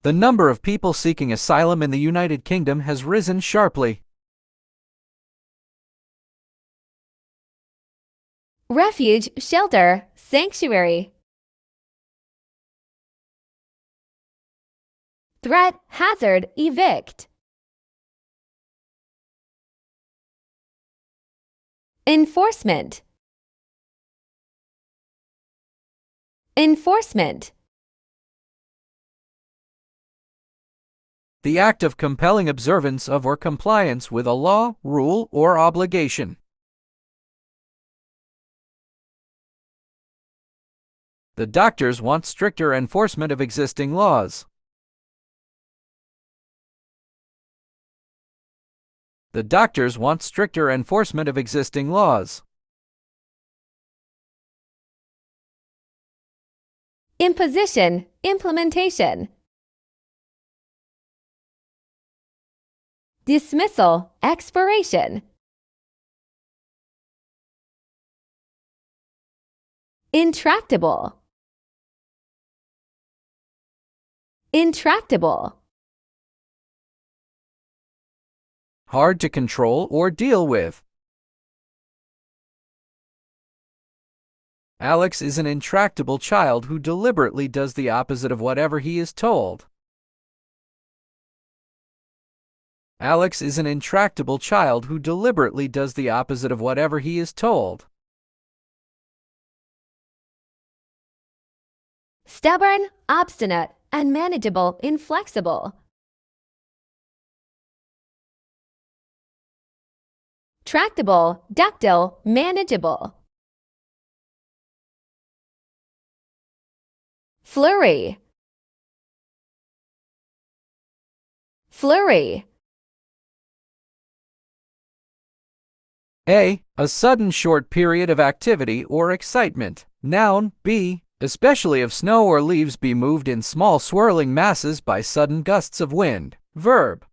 The number of people seeking asylum in the United Kingdom has risen sharply. Refuge, shelter, sanctuary. Threat, hazard, evict. Enforcement, enforcement. The act of compelling observance of or compliance with a law, rule, or obligation. The doctors want stricter enforcement of existing laws. The doctors want stricter enforcement of existing laws. Imposition, implementation. Dismissal, expiration. Intractable, intractable. Hard to control or deal with. Alex is an intractable child who deliberately does the opposite of whatever he is told. Alex is an intractable child who deliberately does the opposite of whatever he is told. Stubborn, obstinate, unmanageable, inflexible. Tractable, ductile, manageable. Flurry, flurry. A. A sudden short period of activity or excitement. Noun. B. Especially if snow or leaves be moved in small swirling masses by sudden gusts of wind. Verb.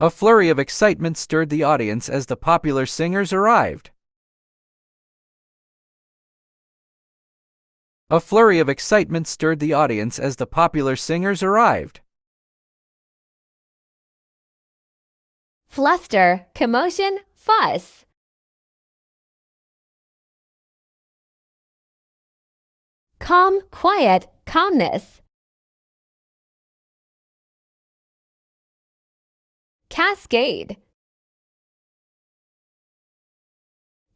A flurry of excitement stirred the audience as the popular singers arrived. A flurry of excitement stirred the audience as the popular singers arrived. fluster, commotion, fuss. Calm, quiet, calmness. Cascade.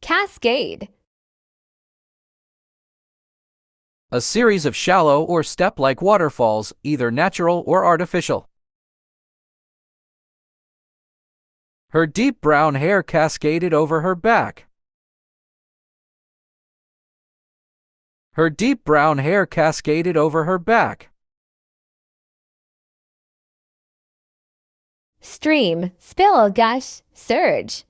Cascade. A series of shallow or step-like waterfalls, either natural or artificial. Her deep brown hair cascaded over her back. Her deep brown hair cascaded over her back. Stream, spill, gush, surge.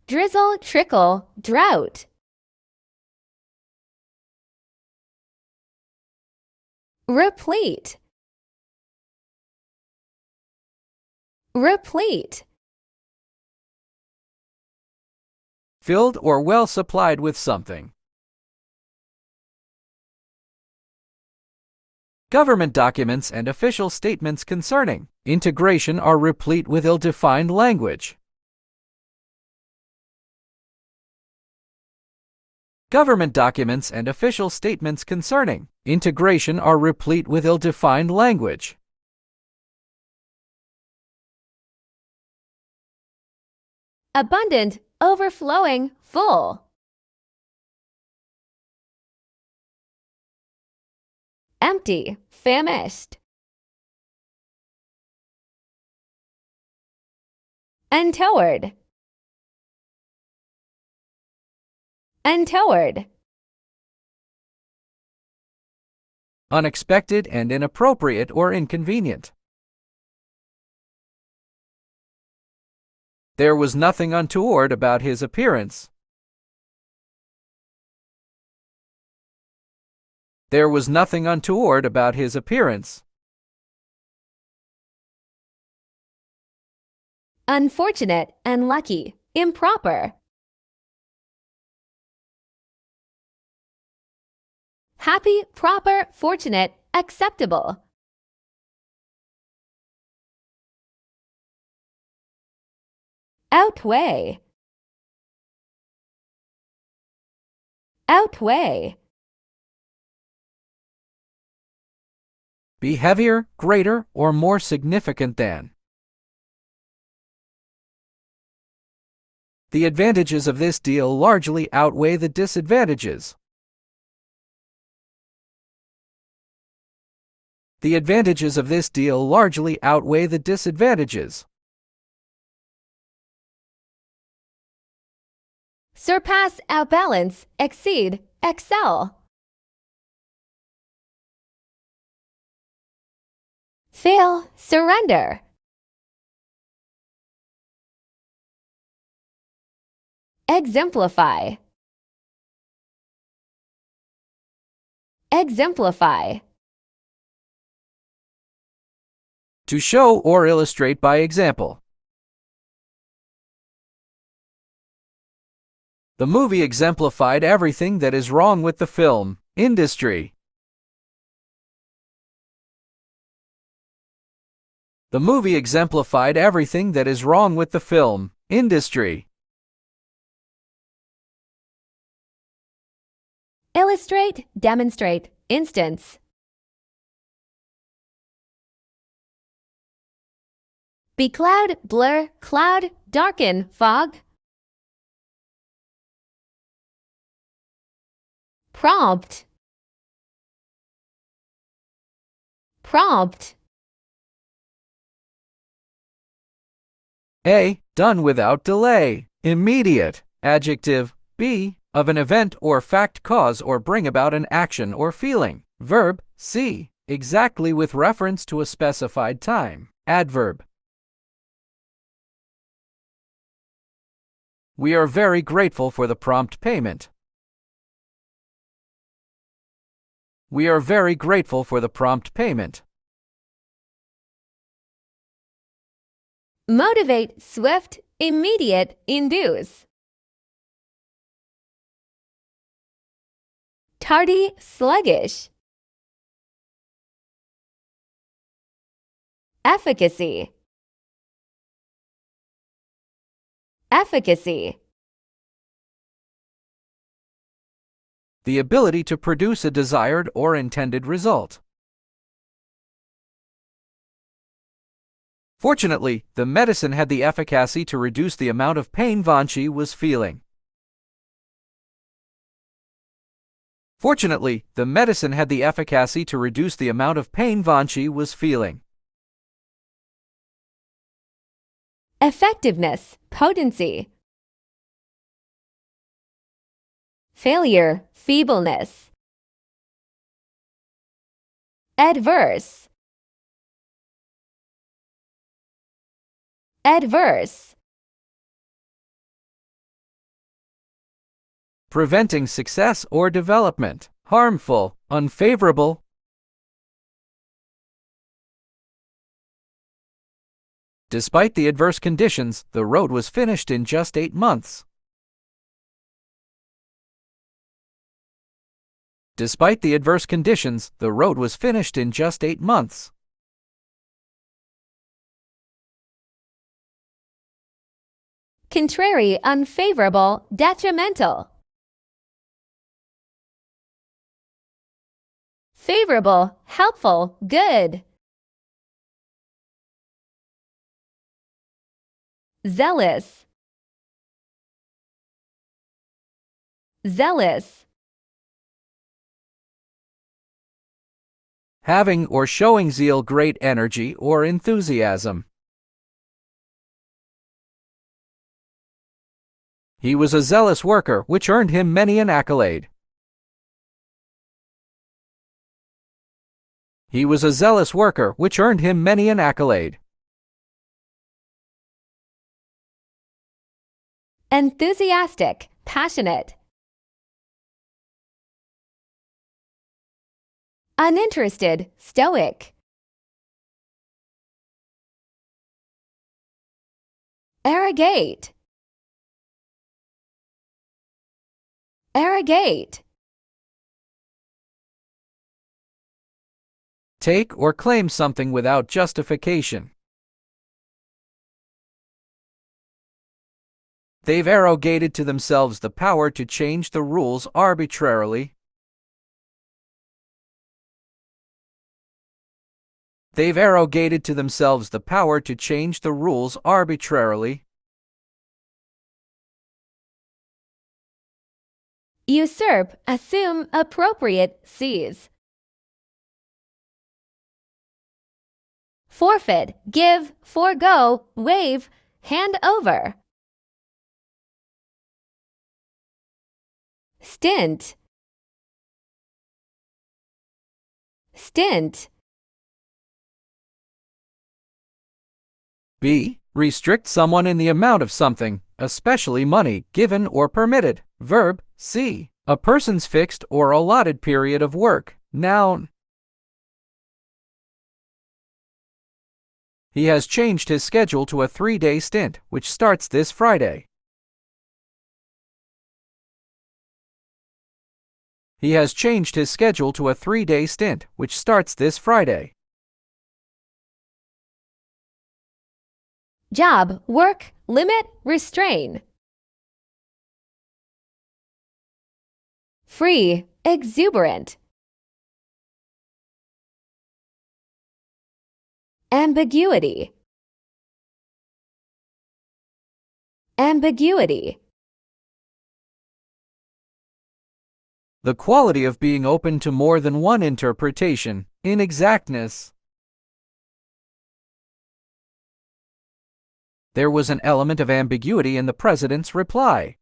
Drizzle, trickle, drought. Replete. Replete. Filled or well supplied with something. Government documents and official statements concerning integration are replete with ill-defined language. Government documents and official statements concerning integration are replete with ill-defined language. Abundant, overflowing, full. Empty, famished. Untoward. Untoward. Unexpected and inappropriate or inconvenient. There was nothing untoward about his appearance. There was nothing untoward about his appearance. Unfortunate, unlucky, improper. Happy, proper, fortunate, acceptable. Outweigh. Outweigh. Be heavier, greater, or more significant than. The advantages of this deal largely outweigh the disadvantages. The advantages of this deal largely outweigh the disadvantages. Surpass, outbalance, exceed, excel. Fail, surrender. Exemplify. Exemplify. To show or illustrate by example. The movie exemplified everything that is wrong with the film industry. The movie exemplified everything that is wrong with the film industry. Illustrate, demonstrate, instance. Becloud, blur, cloud, darken, fog. Prompt. Prompt. A. Done without delay. Immediate. Adjective. B. Of an event or fact cause or bring about an action or feeling. Verb. C. Exactly with reference to a specified time. Adverb. We are very grateful for the prompt payment. We are very grateful for the prompt payment. Motivate, swift, immediate, induce. Tardy, sluggish. Efficacy. Efficacy. The ability to produce a desired or intended result. Fortunately, the medicine had the efficacy to reduce the amount of pain Vanchi was feeling. Fortunately, the medicine had the efficacy to reduce the amount of pain Vanchi was feeling. Effectiveness, potency. Failure, feebleness. Adverse. Adverse. Preventing success or development. Harmful, unfavorable. Despite the adverse conditions, the road was finished in just 8 months. Despite the adverse conditions, the road was finished in just 8 months. Contrary, unfavorable, detrimental. Favorable, helpful, good. Zealous. Zealous. Having or showing zeal, great energy or enthusiasm. He was a zealous worker, which earned him many an accolade. He was a zealous worker, which earned him many an accolade. Enthusiastic, passionate. Uninterested, stoic. Arrogate. Arrogate. Take or claim something without justification. They've arrogated to themselves the power to change the rules arbitrarily. They've arrogated to themselves the power to change the rules arbitrarily. Usurp, assume, appropriate, seize. Forfeit, give, forego, waive, hand over. Stint. Stint. B. Restrict someone in the amount of something, especially money, given or permitted. Verb. C. A person's fixed or allotted period of work. Noun. He has changed his schedule to a 3-day stint, which starts this Friday. He has changed his schedule to a 3-day stint, which starts this Friday. Job, work, limit, restrain. Free, exuberant. Ambiguity. Ambiguity. The quality of being open to more than one interpretation. Inexactness. There was an element of ambiguity in the president's reply.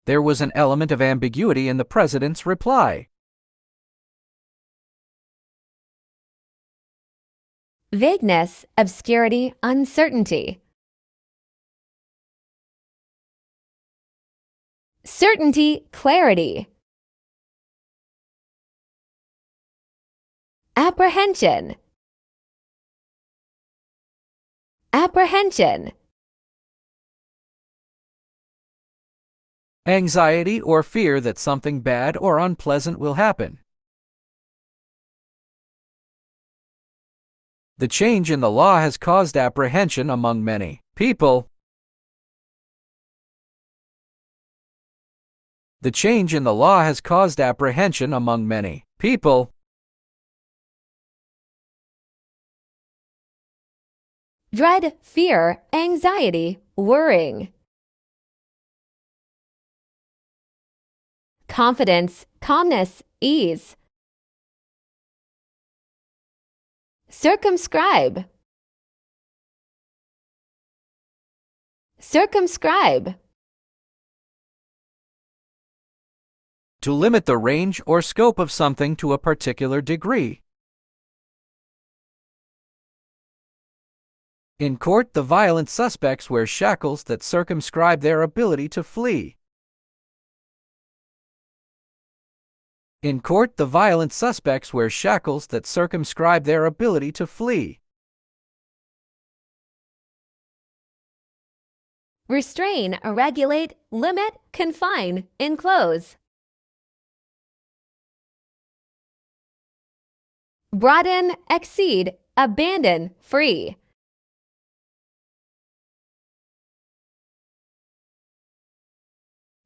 There was an element of ambiguity in the president's reply. Vagueness, obscurity, uncertainty. Certainty, clarity. Apprehension. Apprehension. Anxiety or fear that something bad or unpleasant will happen. The change in the law has caused apprehension among many people. The change in the law has caused apprehension among many people. Dread, fear, anxiety, worrying. Confidence, calmness, ease. Circumscribe. Circumscribe. To limit the range or scope of something to a particular degree. In court, the violent suspects wear shackles that circumscribe their ability to flee. In court, the violent suspects wear shackles that circumscribe their ability to flee. Restrain, regulate, limit, confine, enclose. Broaden, exceed, abandon, free.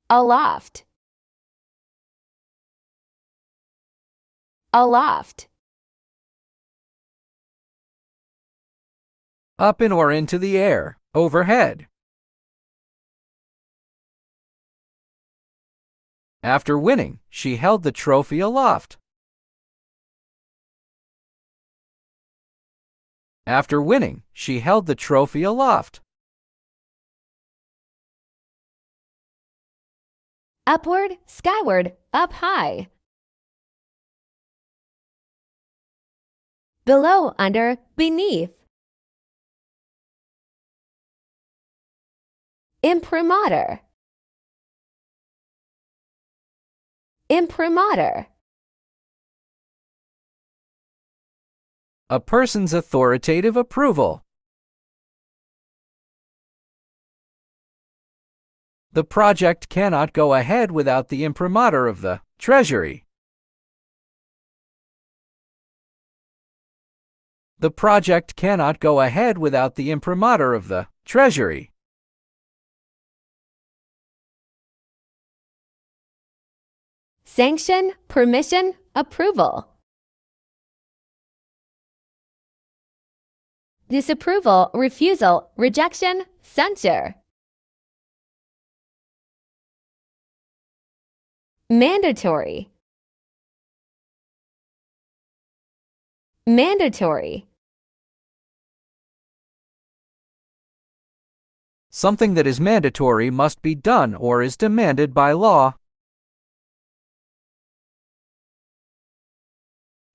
Aloft. Aloft. Up in or into the air, overhead. After winning, she held the trophy aloft. After winning, she held the trophy aloft. Upward, skyward, up high. Below, under, beneath. Imprimatur. Imprimatur. A person's authoritative approval. The project cannot go ahead without the imprimatur of the Treasury. The project cannot go ahead without the imprimatur of the Treasury. Sanction, permission, approval. Disapproval, refusal, rejection, censure. Mandatory. Mandatory. Something that is mandatory must be done or is demanded by law.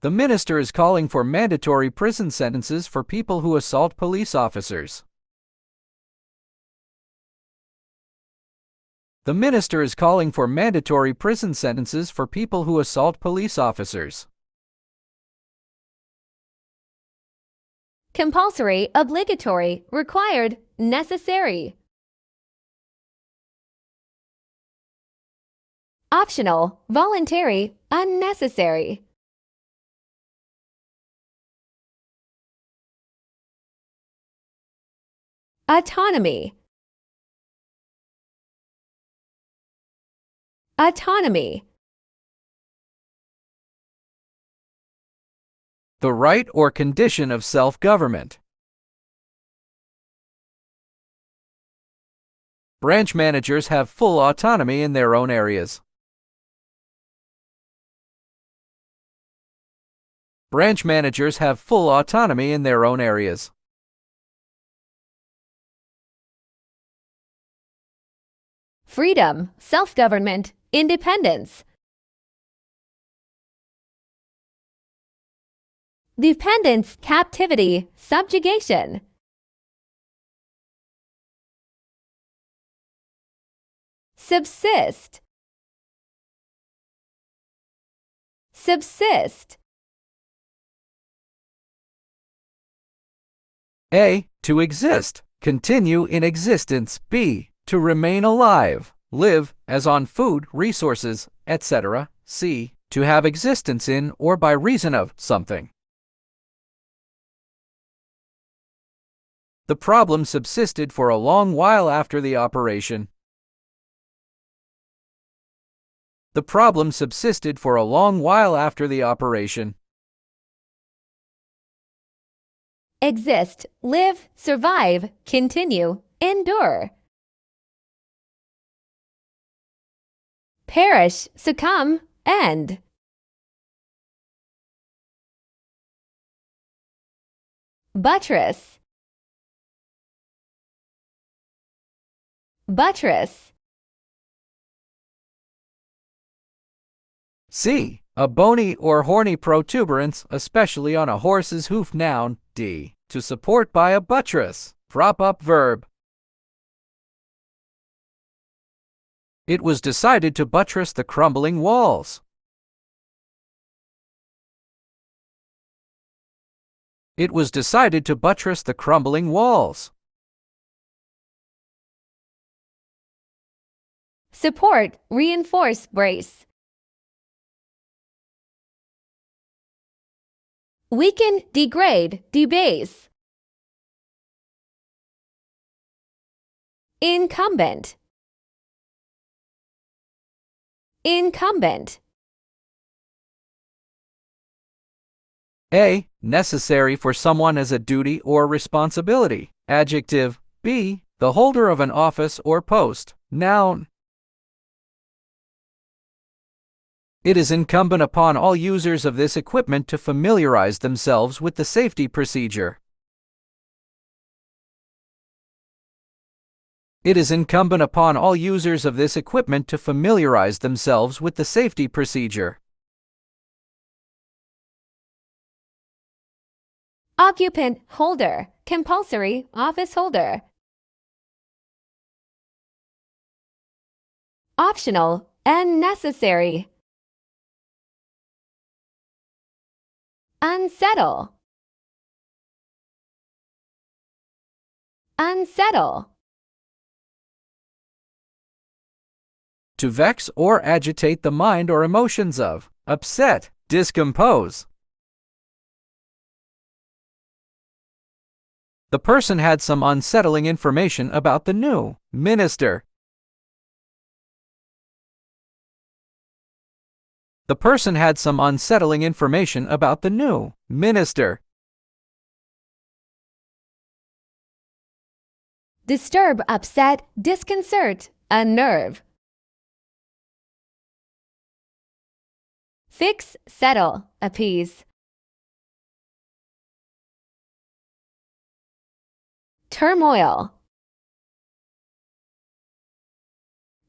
The minister is calling for mandatory prison sentences for people who assault police officers. The minister is calling for mandatory prison sentences for people who assault police officers. Compulsory, obligatory, required, necessary. Optional, voluntary, unnecessary. Autonomy. Autonomy. The right or condition of self-government. Branch managers have full autonomy in their own areas. Branch managers have full autonomy in their own areas. Freedom, self-government, independence. Dependence, captivity, subjugation. Subsist. Subsist. A. To exist, continue in existence. B. To remain alive, live, as on food, resources, etc. C. To have existence in or by reason of something. The problem subsisted for a long while after the operation. The problem subsisted for a long while after the operation. Exist, live, survive, continue, endure. Perish, succumb, end. Buttress. Buttress. C. A bony or horny protuberance, especially on a horse's hoof. Noun. D. To support by a buttress. Prop up verb. It was decided to buttress the crumbling walls. It was decided to buttress the crumbling walls. Support, reinforce, brace. Weaken, degrade, debase. Incumbent. Incumbent. A. Necessary for someone as a duty or responsibility. Adjective. B. The holder of an office or post. Noun. It is incumbent upon all users of this equipment to familiarize themselves with the safety procedure. It is incumbent upon all users of this equipment to familiarize themselves with the safety procedure. Occupant, holder, compulsory, office holder. Optional and necessary. Unsettle. Unsettle. To vex or agitate the mind or emotions of. Upset, discompose. The person had some unsettling information about the new minister. The person had some unsettling information about the new minister. Disturb, upset, disconcert, unnerve. Fix, settle, appease. Turmoil.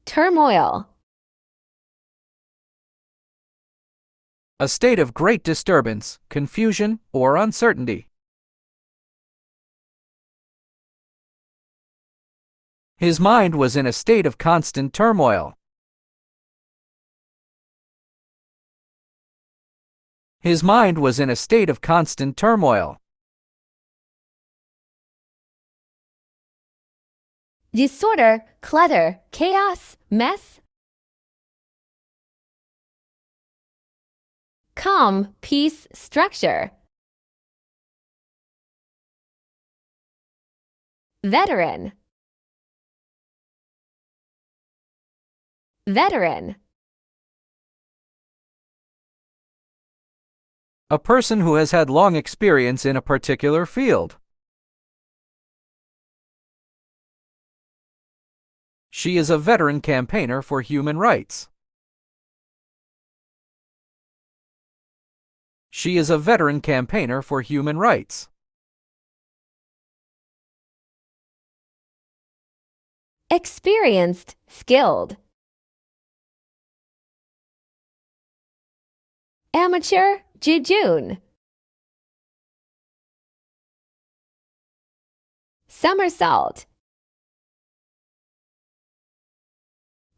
Turmoil. A state of great disturbance, confusion, or uncertainty. His mind was in a state of constant turmoil. His mind was in a state of constant turmoil. Disorder, clutter, chaos, mess. Calm, peace, structure. Veteran. Veteran. A person who has had long experience in a particular field. She is a veteran campaigner for human rights. She is a veteran campaigner for human rights. Experienced, skilled. Amateur, jejune. Somersault.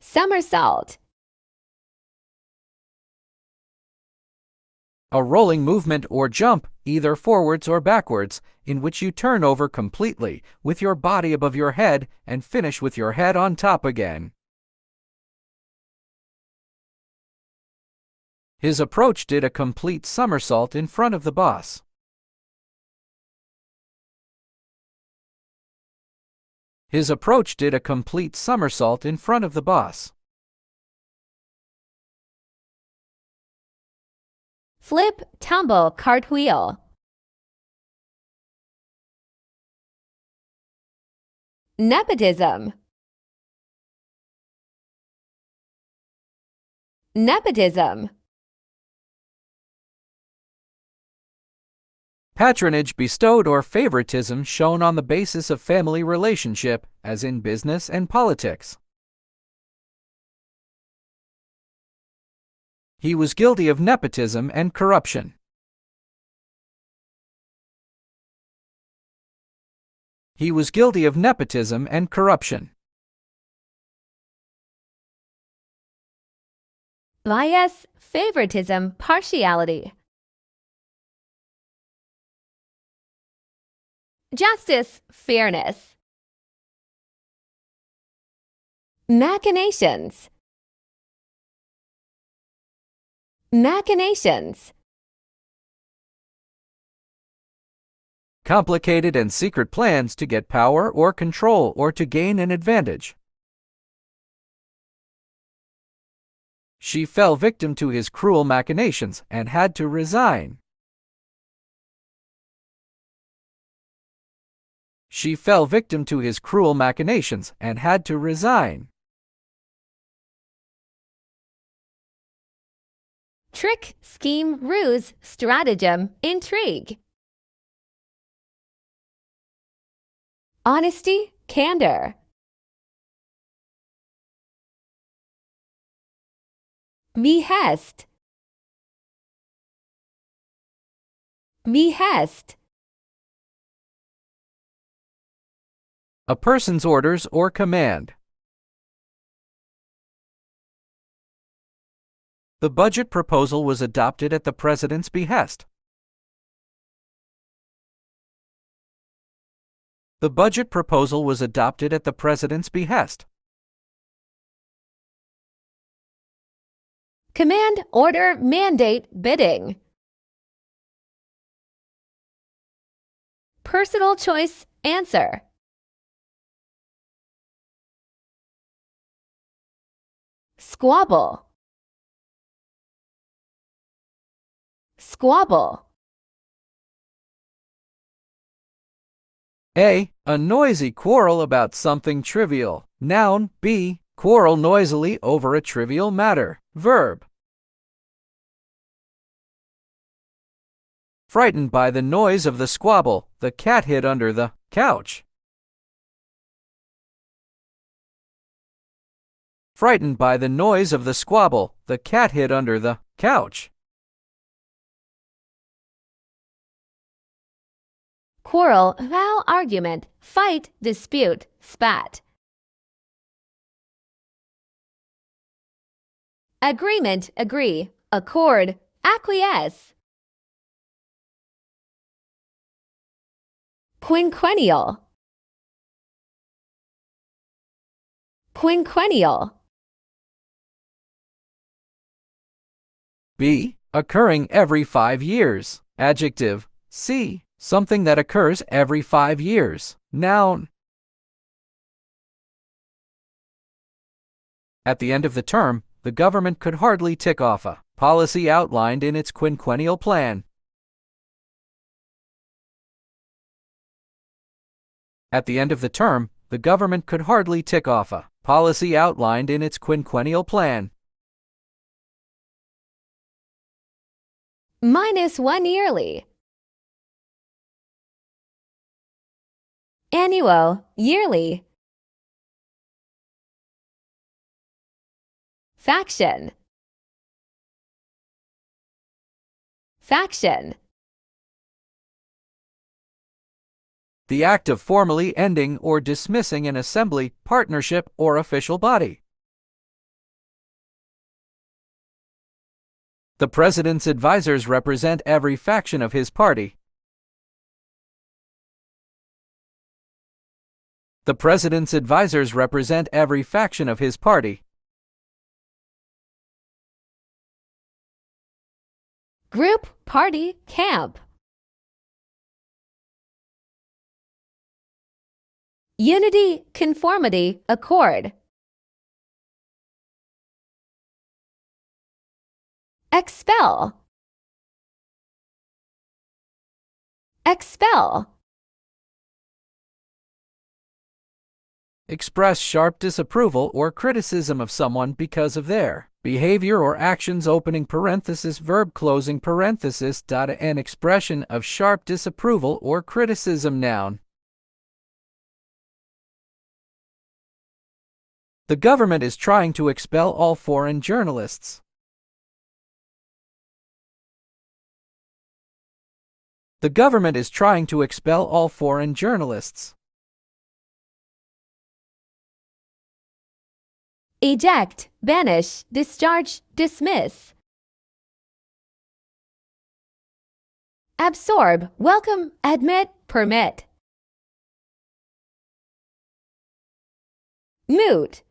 Somersault. A rolling movement or jump, either forwards or backwards, in which you turn over completely, with your body above your head, and finish with your head on top again. His approach did a complete somersault in front of the boss. His approach did a complete somersault in front of the boss. Flip, tumble, cartwheel. Nepotism. Nepotism. Patronage bestowed or favoritism shown on the basis of family relationship, as in business and politics. He was guilty of nepotism and corruption. He was guilty of nepotism and corruption. Bias, favoritism, partiality. Justice, fairness. Machinations. Machinations. Complicated and secret plans to get power or control or to gain an advantage. She fell victim to his cruel machinations and had to resign. She fell victim to his cruel machinations and had to resign. Trick, scheme, ruse, stratagem, intrigue. Honesty, candor. Behest. Behest. A person's orders or command. The budget proposal was adopted at the President's behest. The budget proposal was adopted at the President's behest. Command, order, mandate, bidding. Personal choice, answer. Squabble. Squabble. A noisy quarrel about something trivial. Noun. B, quarrel noisily over a trivial matter. Verb. Frightened by the noise of the squabble, the cat hid under the couch. Frightened by the noise of the squabble, the cat hid under the couch. Quarrel, vow, argument, fight, dispute, spat. Agreement, agree, accord, acquiesce. Quinquennial. Quinquennial. B, occurring every 5 years. Adjective. C, something that occurs every 5 years. Noun. At the end of the term, the government could hardly tick off a policy outlined in its quinquennial plan. At the end of the term, the government could hardly tick off a policy outlined in its quinquennial plan. -1 yearly. Annual, yearly. Faction. Faction. The act of formally ending or dismissing an assembly, partnership, or official body. The President's advisors represent every faction of his party. The President's advisors represent every faction of his party. Group, party, camp. unity, conformity, accord. Expel, expel. Express sharp disapproval or criticism of someone because of their behavior or actions. Opening parenthesis, verb closing parenthesis. An expression of sharp disapproval or criticism. Noun. The government is trying to expel all foreign journalists. The government is trying to expel all foreign journalists. Eject, banish, discharge, dismiss. Absorb, welcome, admit, permit. Moot,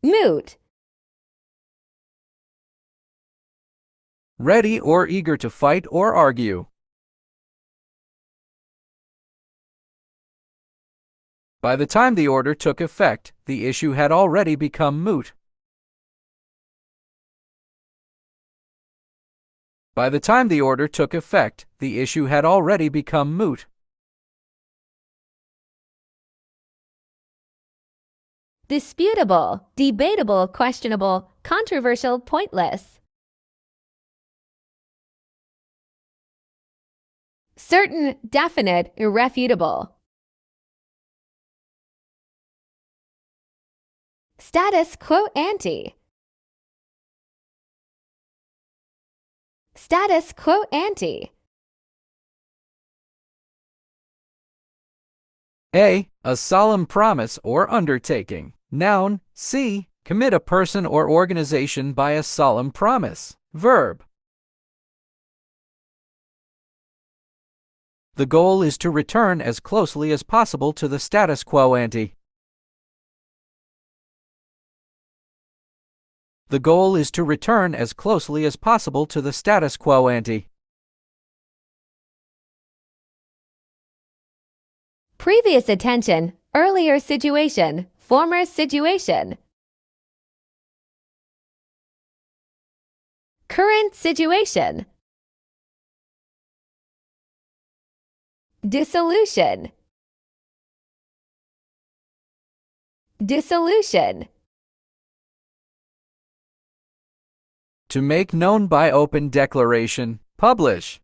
moot. Ready or eager to fight or argue. By the time the order took effect, the issue had already become moot. By the time the order took effect, the issue had already become moot. Disputable, debatable, questionable, controversial, pointless. Certain, definite, irrefutable. Status quo ante. Status quo ante. A solemn promise or undertaking. Noun. C. Commit a person or organization by a solemn promise. Verb. The goal is to return as closely as possible to the status quo ante. The goal is to return as closely as possible to the status quo ante. Previous attention, earlier situation, former situation. Current situation. Dissolution. Dissolution. To make known by open declaration, publish.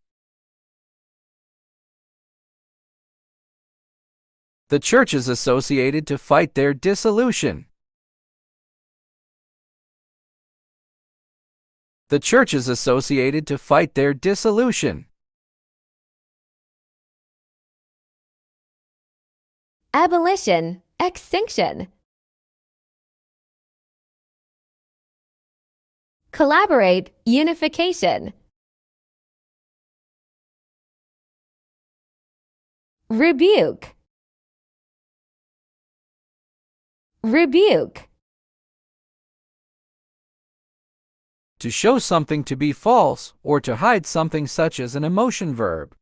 The churches associated to fight their dissolution. The churches associated to fight their dissolution. Abolition, extinction. Collaborate, unification. Rebuke. Rebuke. To show something to be false or to hide something, such as an emotion. Verb.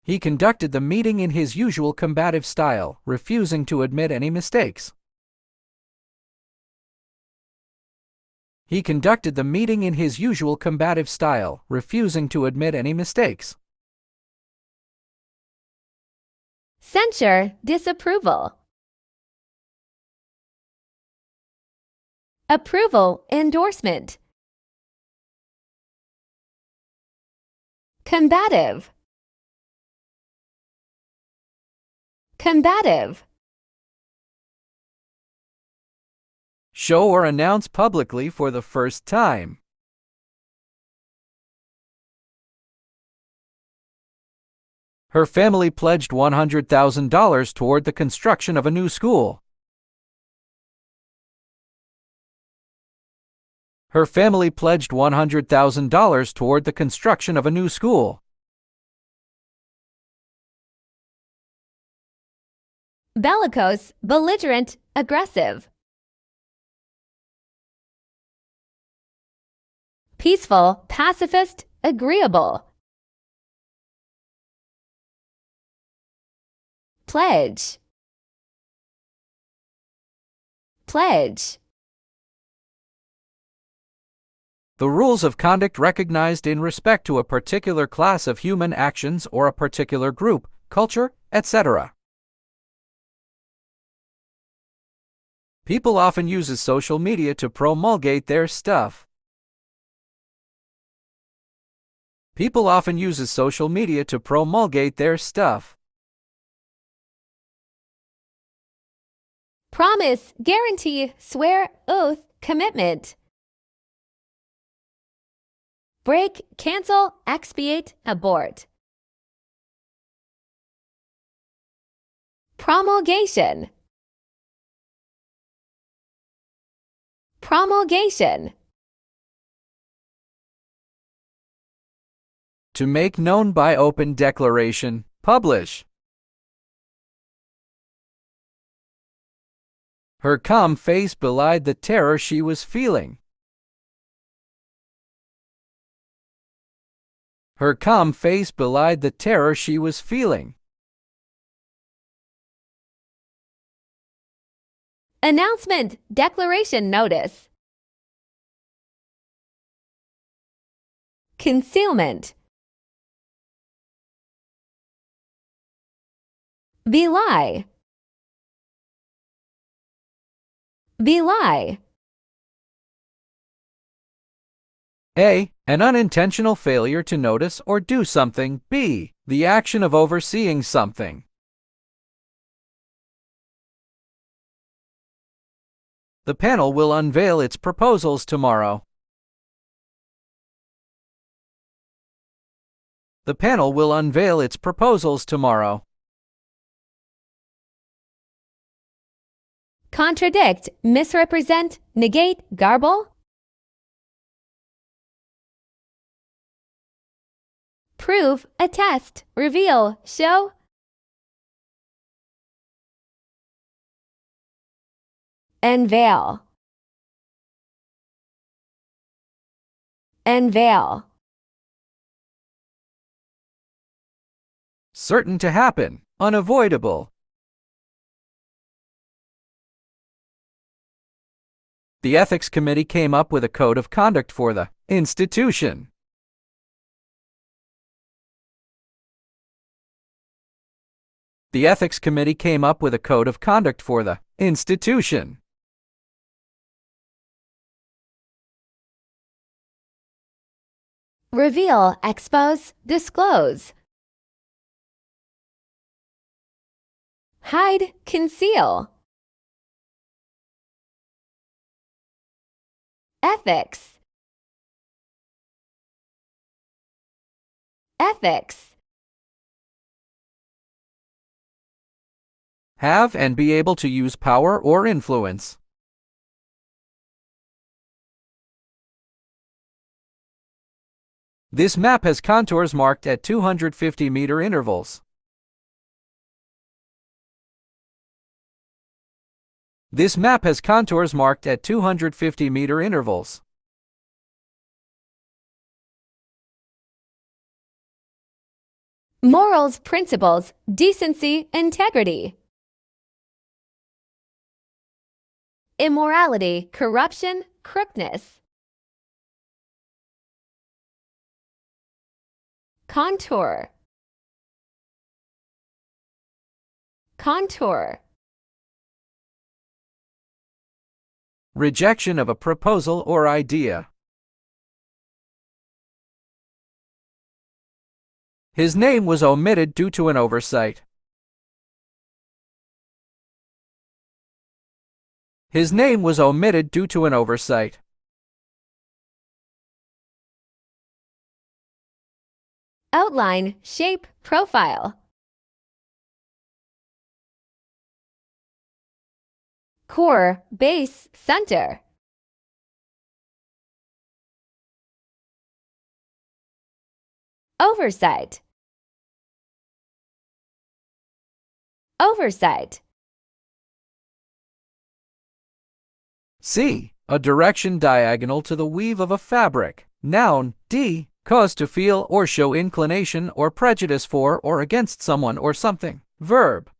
He conducted the meeting in his usual combative style, refusing to admit any mistakes. He conducted the meeting in his usual combative style, refusing to admit any mistakes. Censure, disapproval. Approval, endorsement. Combative. Combative. Show or announce publicly for the first time. Her family pledged $100,000 toward the construction of a new school. Her family pledged $100,000 toward the construction of a new school. Bellicose, belligerent, aggressive. Peaceful, pacifist, agreeable. Pledge, pledge. The rules of conduct recognized in respect to a particular class of human actions or a particular group, culture, etc. People often use social media to promulgate their stuff. People often use social media to promulgate their stuff. Promise, guarantee, swear, oath, commitment. Break, cancel, expiate, abort. Promulgation, promulgation. To make known by open declaration, publish. Her calm face belied the terror she was feeling. Her calm face belied the terror she was feeling. Announcement, declaration, notice. Concealment. Belie, belie. A. An unintentional failure to notice or do something. B. The action of overseeing something. The panel will unveil its proposals tomorrow. The panel will unveil its proposals tomorrow. Contradict, misrepresent, negate, garble. Prove, attest, reveal, show. Unveil, unveil. Certain to happen, unavoidable. The Ethics Committee came up with a code of conduct for the institution. The Ethics Committee came up with a code of conduct for the institution. Reveal, expose, disclose. Hide, conceal. Ethics, ethics. Have and be able to use power or influence. This map has contours marked at 250-meter intervals. This map has contours marked at 250-meter intervals. Morals, principles, decency, integrity. Immorality, corruption, crookedness. Contour, contour. Rejection of a proposal or idea. His name was omitted due to an oversight. His name was omitted due to an oversight. Outline, shape, profile. Core, base, center. Oversight, oversight. C. A direction diagonal to the weave of a fabric. Noun. D. cause to feel or show inclination or prejudice for or against someone or something. Verb.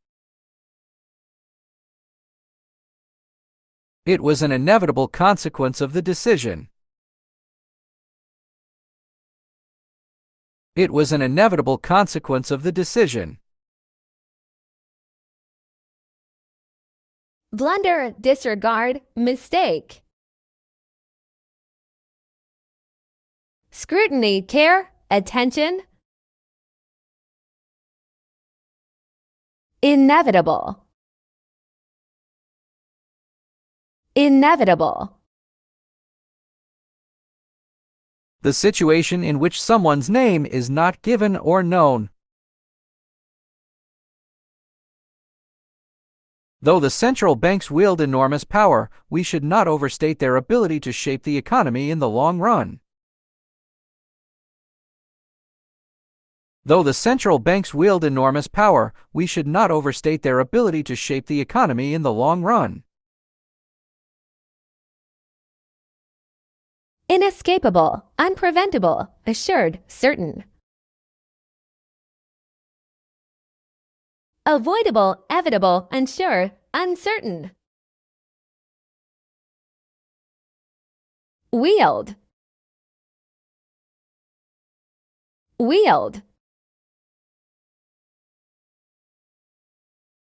It was an inevitable consequence of the decision. It was an inevitable consequence of the decision. Blunder, disregard, mistake. Scrutiny, care, attention. Inevitable. Inevitable. The situation in which someone's name is not given or known. Though the central banks wield enormous power, we should not overstate their ability to shape the economy in the long run. Though the central banks wield enormous power, we should not overstate their ability to shape the economy in the long run. Inescapable, unpreventable, assured, certain. Avoidable, evitable, unsure, uncertain. Wield. Wield.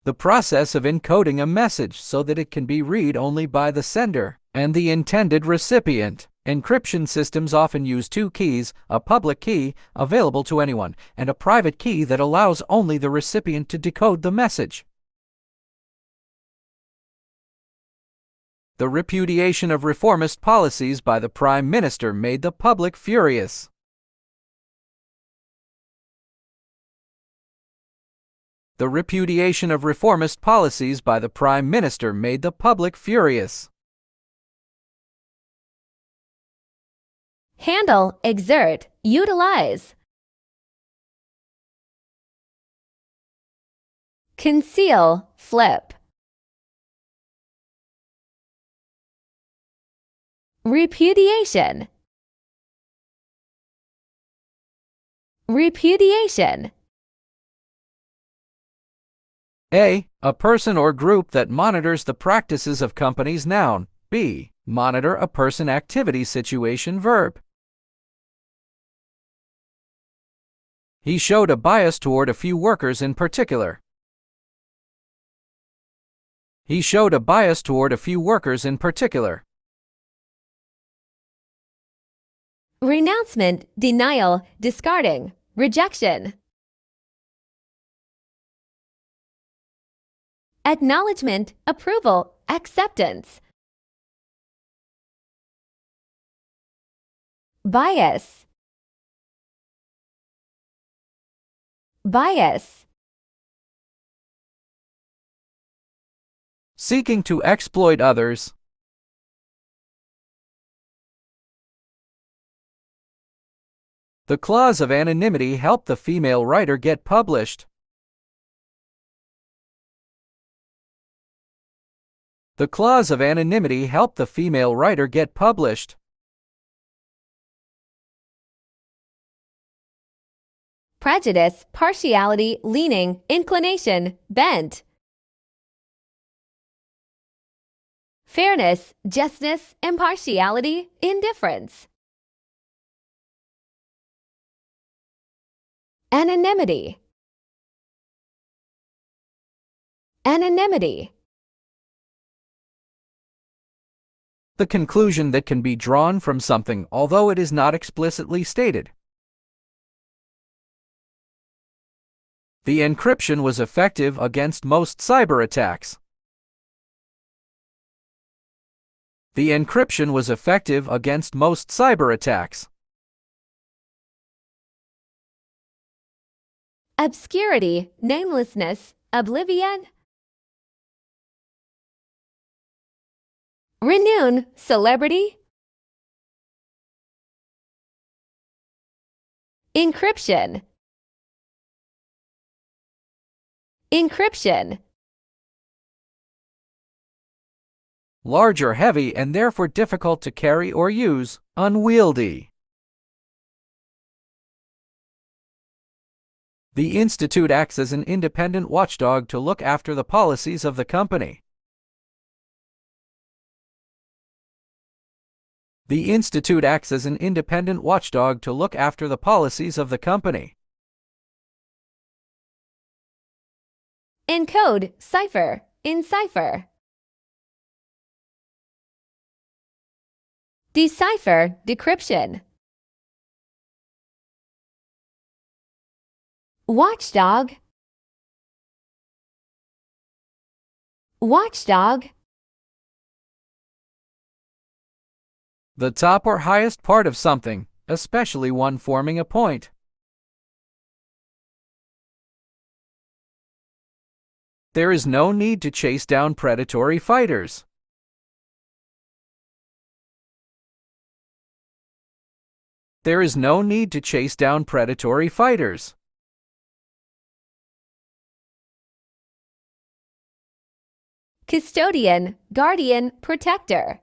The process of encoding a message so that it can be read only by the sender and the intended recipient. Encryption systems often use two keys, a public key, available to anyone, and a private key that allows only the recipient to decode the message. The repudiation of reformist policies by the Prime Minister made the public furious. The repudiation of reformist policies by the Prime Minister made the public furious. Handle, exert, utilize. Conceal, flip. Repudiation. Repudiation. A person or group that monitors the practices of companies. Noun. B. Monitor a person, activity, situation. Verb. He showed a bias toward a few workers in particular. He showed a bias toward a few workers in particular. Renouncement, denial, discarding, rejection. Acknowledgement, approval, acceptance. Bias. Bias. Seeking to exploit others. The clause of anonymity helped the female writer get published. The clause of anonymity helped the female writer get published. Prejudice, partiality, leaning, inclination, bent. Fairness, justness, impartiality, indifference. Anonymity. Anonymity. The conclusion that can be drawn from something, although it is not explicitly stated. The encryption was effective against most cyber attacks. The encryption was effective against most cyber attacks. Obscurity, namelessness, oblivion. Renown, celebrity. Encryption. Encryption. Large or heavy and therefore difficult to carry or use, unwieldy. The institute acts as an independent watchdog to look after the policies of the company. The institute acts as an independent watchdog to look after the policies of the company. Encode, cipher, encipher. Decipher, decryption. Watchdog, watchdog. The top or highest part of something, especially one forming a point. There is no need to chase down predatory fighters. There is no need to chase down predatory fighters. Custodian, guardian, protector.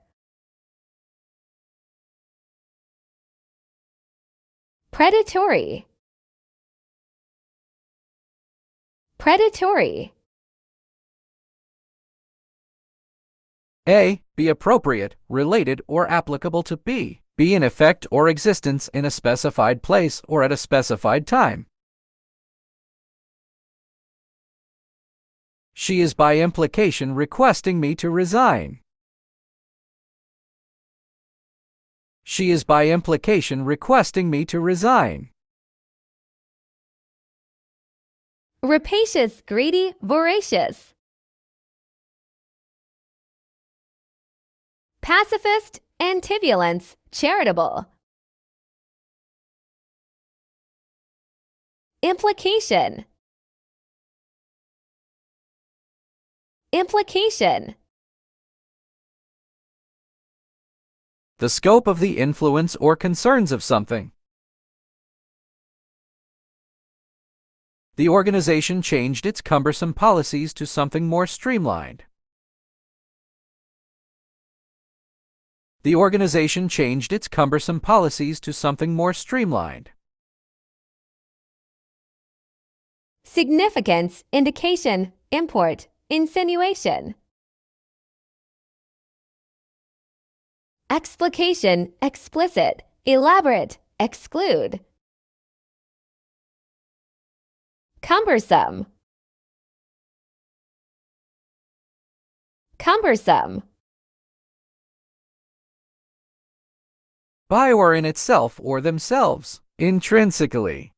Predatory, predatory. A. Be appropriate, related, or applicable to B. Be in effect or existence in a specified place or at a specified time. She is by implication requesting me to resign. She is by implication requesting me to resign. Rapacious, greedy, voracious. Pacifist, antivulance, charitable. Implication, implication. The scope of the influence or concerns of something. The organization changed its cumbersome policies to something more streamlined. The organization changed its cumbersome policies to something more streamlined. Significance, indication, import, insinuation. Explication, explicit, elaborate, exclude. Cumbersome, cumbersome. By or in itself or themselves, intrinsically.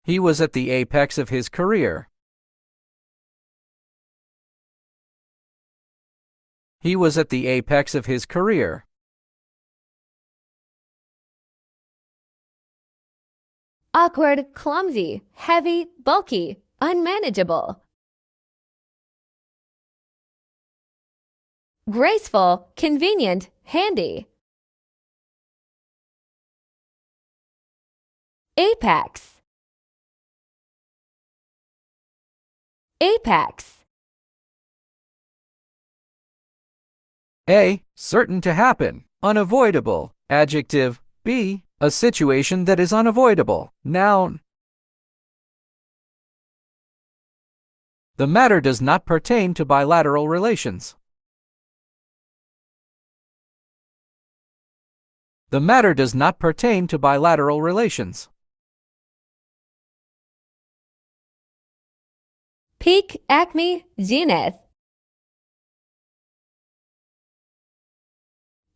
He was at the apex of his career. He was at the apex of his career. Awkward, clumsy, heavy, bulky, unmanageable. Graceful, convenient, handy. Apex, apex. A. Certain to happen, unavoidable, adjective. B. A situation that is unavoidable, noun. The matter does not pertain to bilateral relations. The matter does not pertain to bilateral relations. Peak, acme, zenith.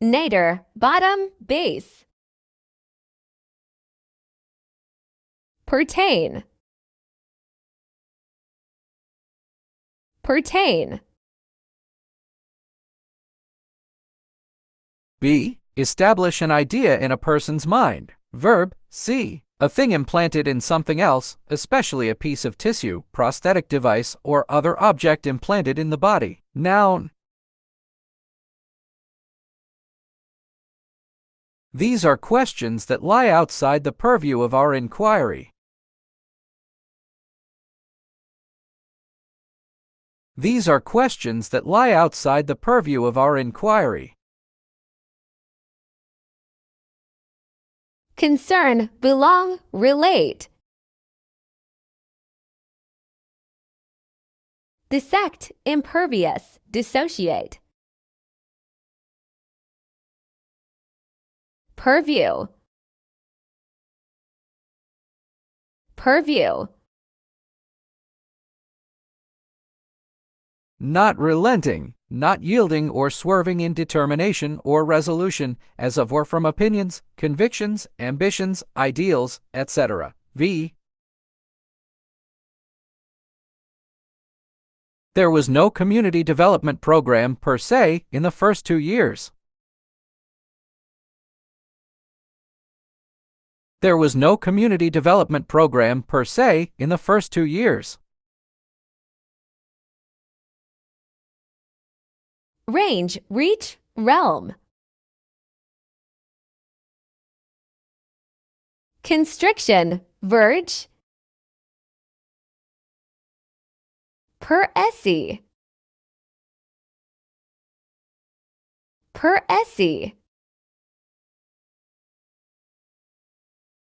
Nadir, bottom, base. Pertain, pertain. B. Establish an idea in a person's mind. Verb. C. A thing implanted in something else, especially a piece of tissue, prosthetic device, or other object implanted in the body. Noun. These are questions that lie outside the purview of our inquiry. These are questions that lie outside the purview of our inquiry. concern, belong, relate. Dissect, impervious, dissociate. Purview, purview. Not relenting, not yielding or swerving in determination or resolution, as of or from opinions, convictions, ambitions, ideals, etc. V. There was no community development program per se in the first 2 years. There was no community development program per se in the first 2 years. Range, reach, realm. Constriction, verge. Per esse, per esse.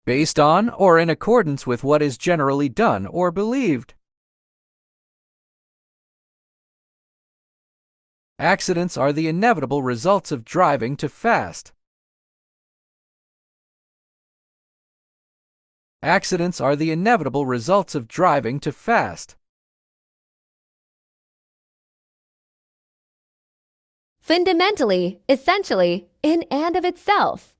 Based on or in accordance with what is generally done or believed. Accidents are the inevitable results of driving too fast. Accidents are the inevitable results of driving too fast. Fundamentally, essentially, in and of itself.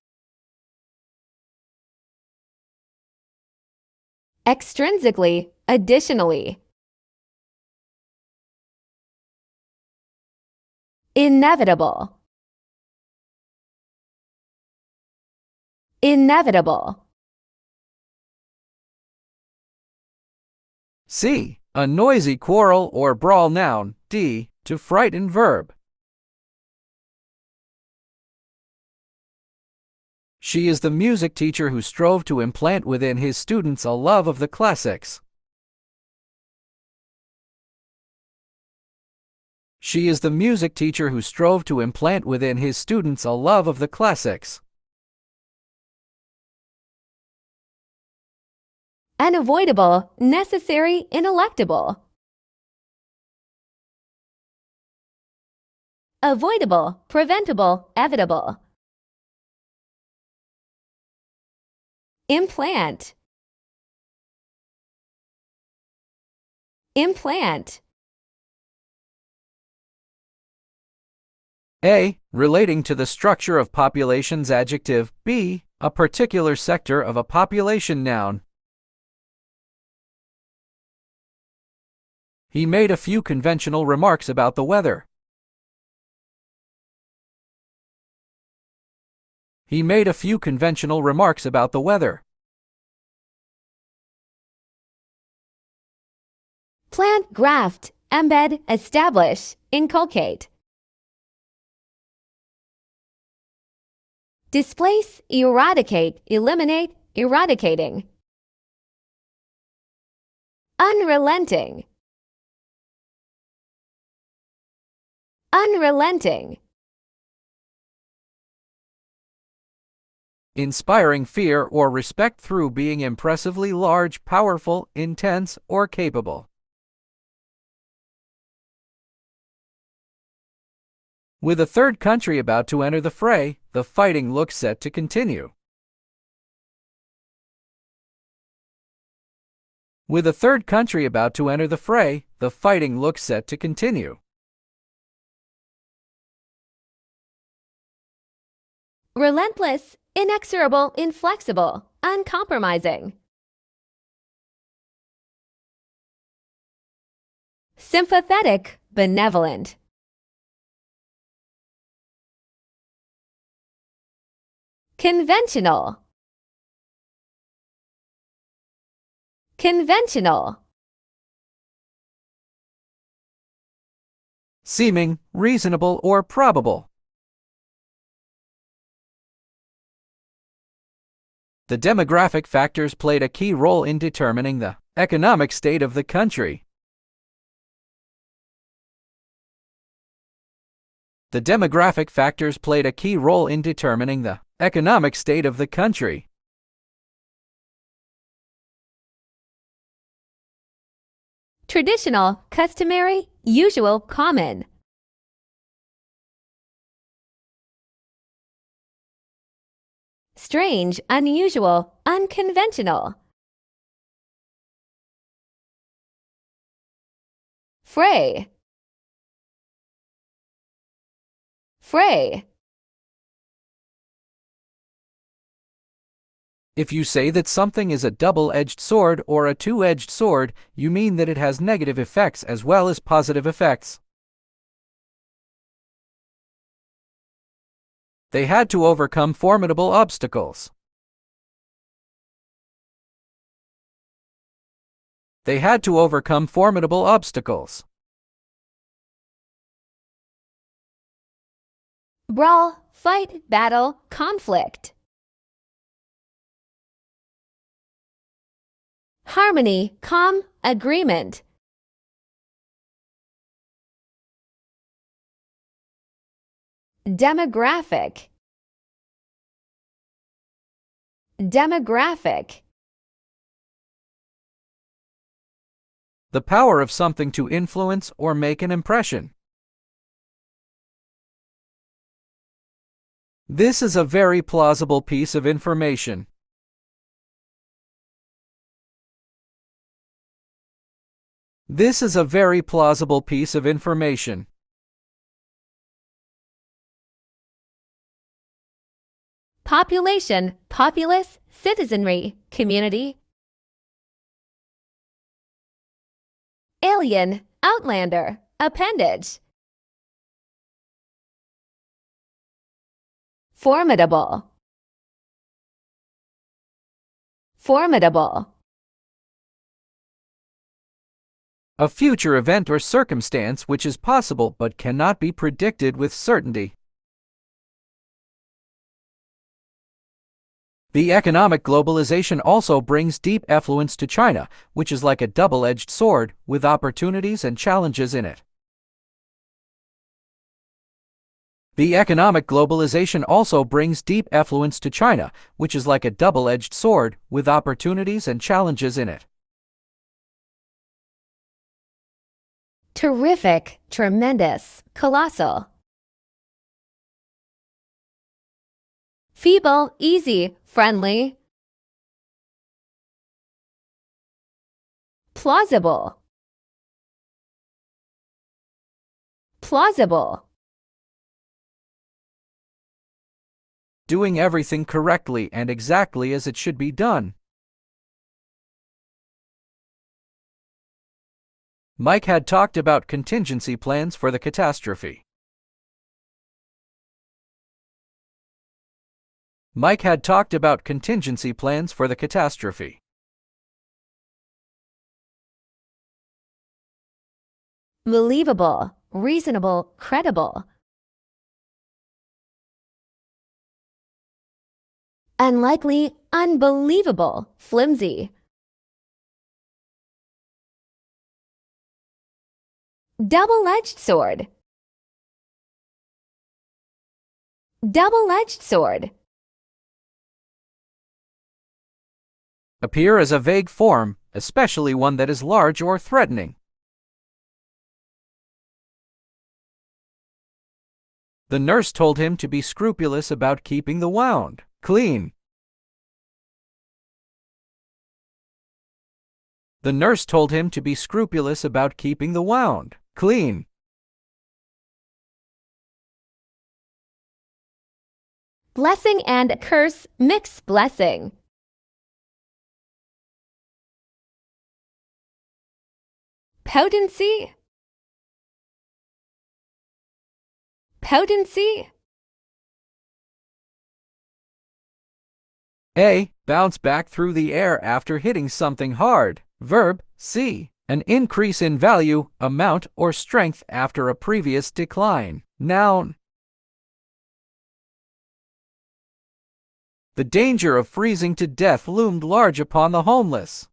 Extrinsically, additionally. Inevitable, inevitable. C. A noisy quarrel or brawl. Noun. D. To frighten. Verb. She is the music teacher who strove to implant within his students a love of the classics. She is the music teacher who strove to implant within his students a love of the classics. Unavoidable, necessary, ineluctable. Avoidable, preventable, evitable. Implant, implant. A. Relating to the structure of populations. Adjective. B. A particular sector of a population. Noun. He made a few conventional remarks about the weather. He made a few conventional remarks about the weather. Plant, graft, embed, establish, inculcate. Displace, eradicate, eliminate, eradicating. Unrelenting, unrelenting. Inspiring fear or respect through being impressively large, powerful, intense, or capable. With a third country about to enter the fray, the fighting looks set to continue. With a third country about to enter the fray, the fighting looks set to continue. Relentless, inexorable, inflexible, uncompromising. Sympathetic, benevolent. Conventional, conventional. Seeming, reasonable, or probable. The demographic factors played a key role in determining the economic state of the country. The demographic factors played a key role in determining the economic state of the country. traditional, customary, usual, common. Strange, unusual, unconventional. Fray. Fray. If you say that something is a double-edged sword or a two-edged sword, you mean that it has negative effects as well as positive effects. They had to overcome formidable obstacles. They had to overcome formidable obstacles. Brawl, fight, battle, conflict. Harmony, calm, agreement. Demographic. Demographic. The power of something to influence or make an impression. This is a very plausible piece of information. This is a very plausible piece of information. Population, populace, citizenry, community. Alien, outlander, appendage. Formidable. Formidable. A future event or circumstance which is possible but cannot be predicted with certainty. The economic globalization also brings deep affluence to China, which is like a double-edged sword with opportunities and challenges in it. The economic globalization also brings deep affluence to China, which is like a double-edged sword with opportunities and challenges in it. Terrific, tremendous, colossal. Feeble, easy, friendly. Plausible. Plausible. Doing everything correctly and exactly as it should be done. Mike had talked about contingency plans for the catastrophe. Mike had talked about contingency plans for the catastrophe. Believable, reasonable, credible. Unlikely, unbelievable, flimsy. Double-edged sword. Double-edged sword. Appear as a vague form, especially one that is large or threatening. The nurse told him to be scrupulous about keeping the wound clean. The nurse told him to be scrupulous about keeping the wound clean. Blessing and curse, mix blessing. Potency. Potency. A. Bounce back through the air after hitting something hard. Verb. C. An increase in value, amount, or strength after a previous decline. Noun. The danger of freezing to death loomed large upon the homeless.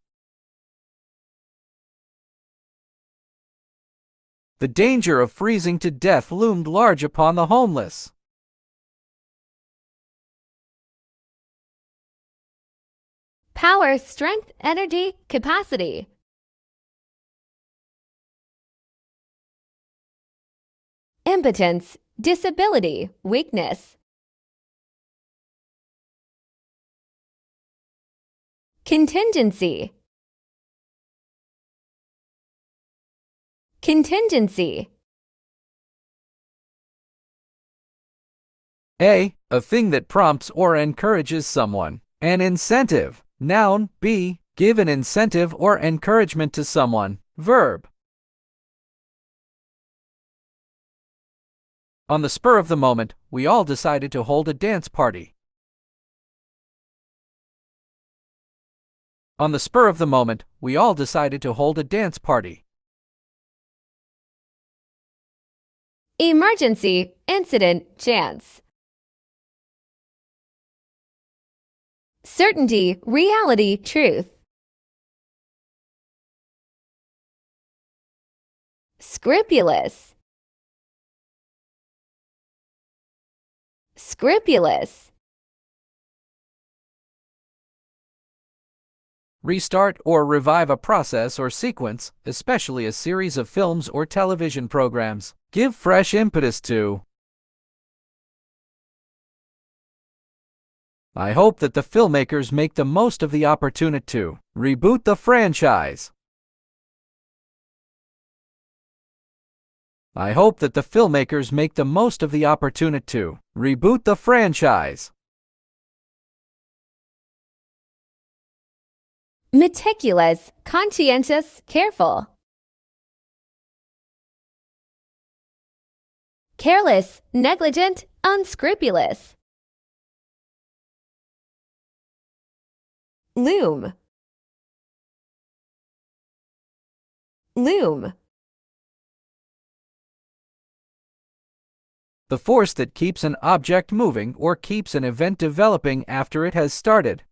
The danger of freezing to death loomed large upon the homeless. Power, strength, energy, capacity. impotence, disability, weakness. Contingency, contingency. A thing that prompts or encourages someone. An incentive. Noun. B, give an incentive or encouragement to someone. Verb. On the spur of the moment, we all decided to hold a dance party. On the spur of the moment, we all decided to hold a dance party. Emergency, incident, chance. Certainty, reality, truth. Scrupulous, scrupulous. Restart or revive a process or sequence, especially a series of films or television programs. Give fresh impetus to. I hope that the filmmakers make the most of the opportunity to reboot the franchise. I hope that the filmmakers make the most of the opportunity to reboot the franchise. Meticulous, conscientious, careful. Careless, negligent, unscrupulous. Loom, loom. The force that keeps an object moving or keeps an event developing after it has started.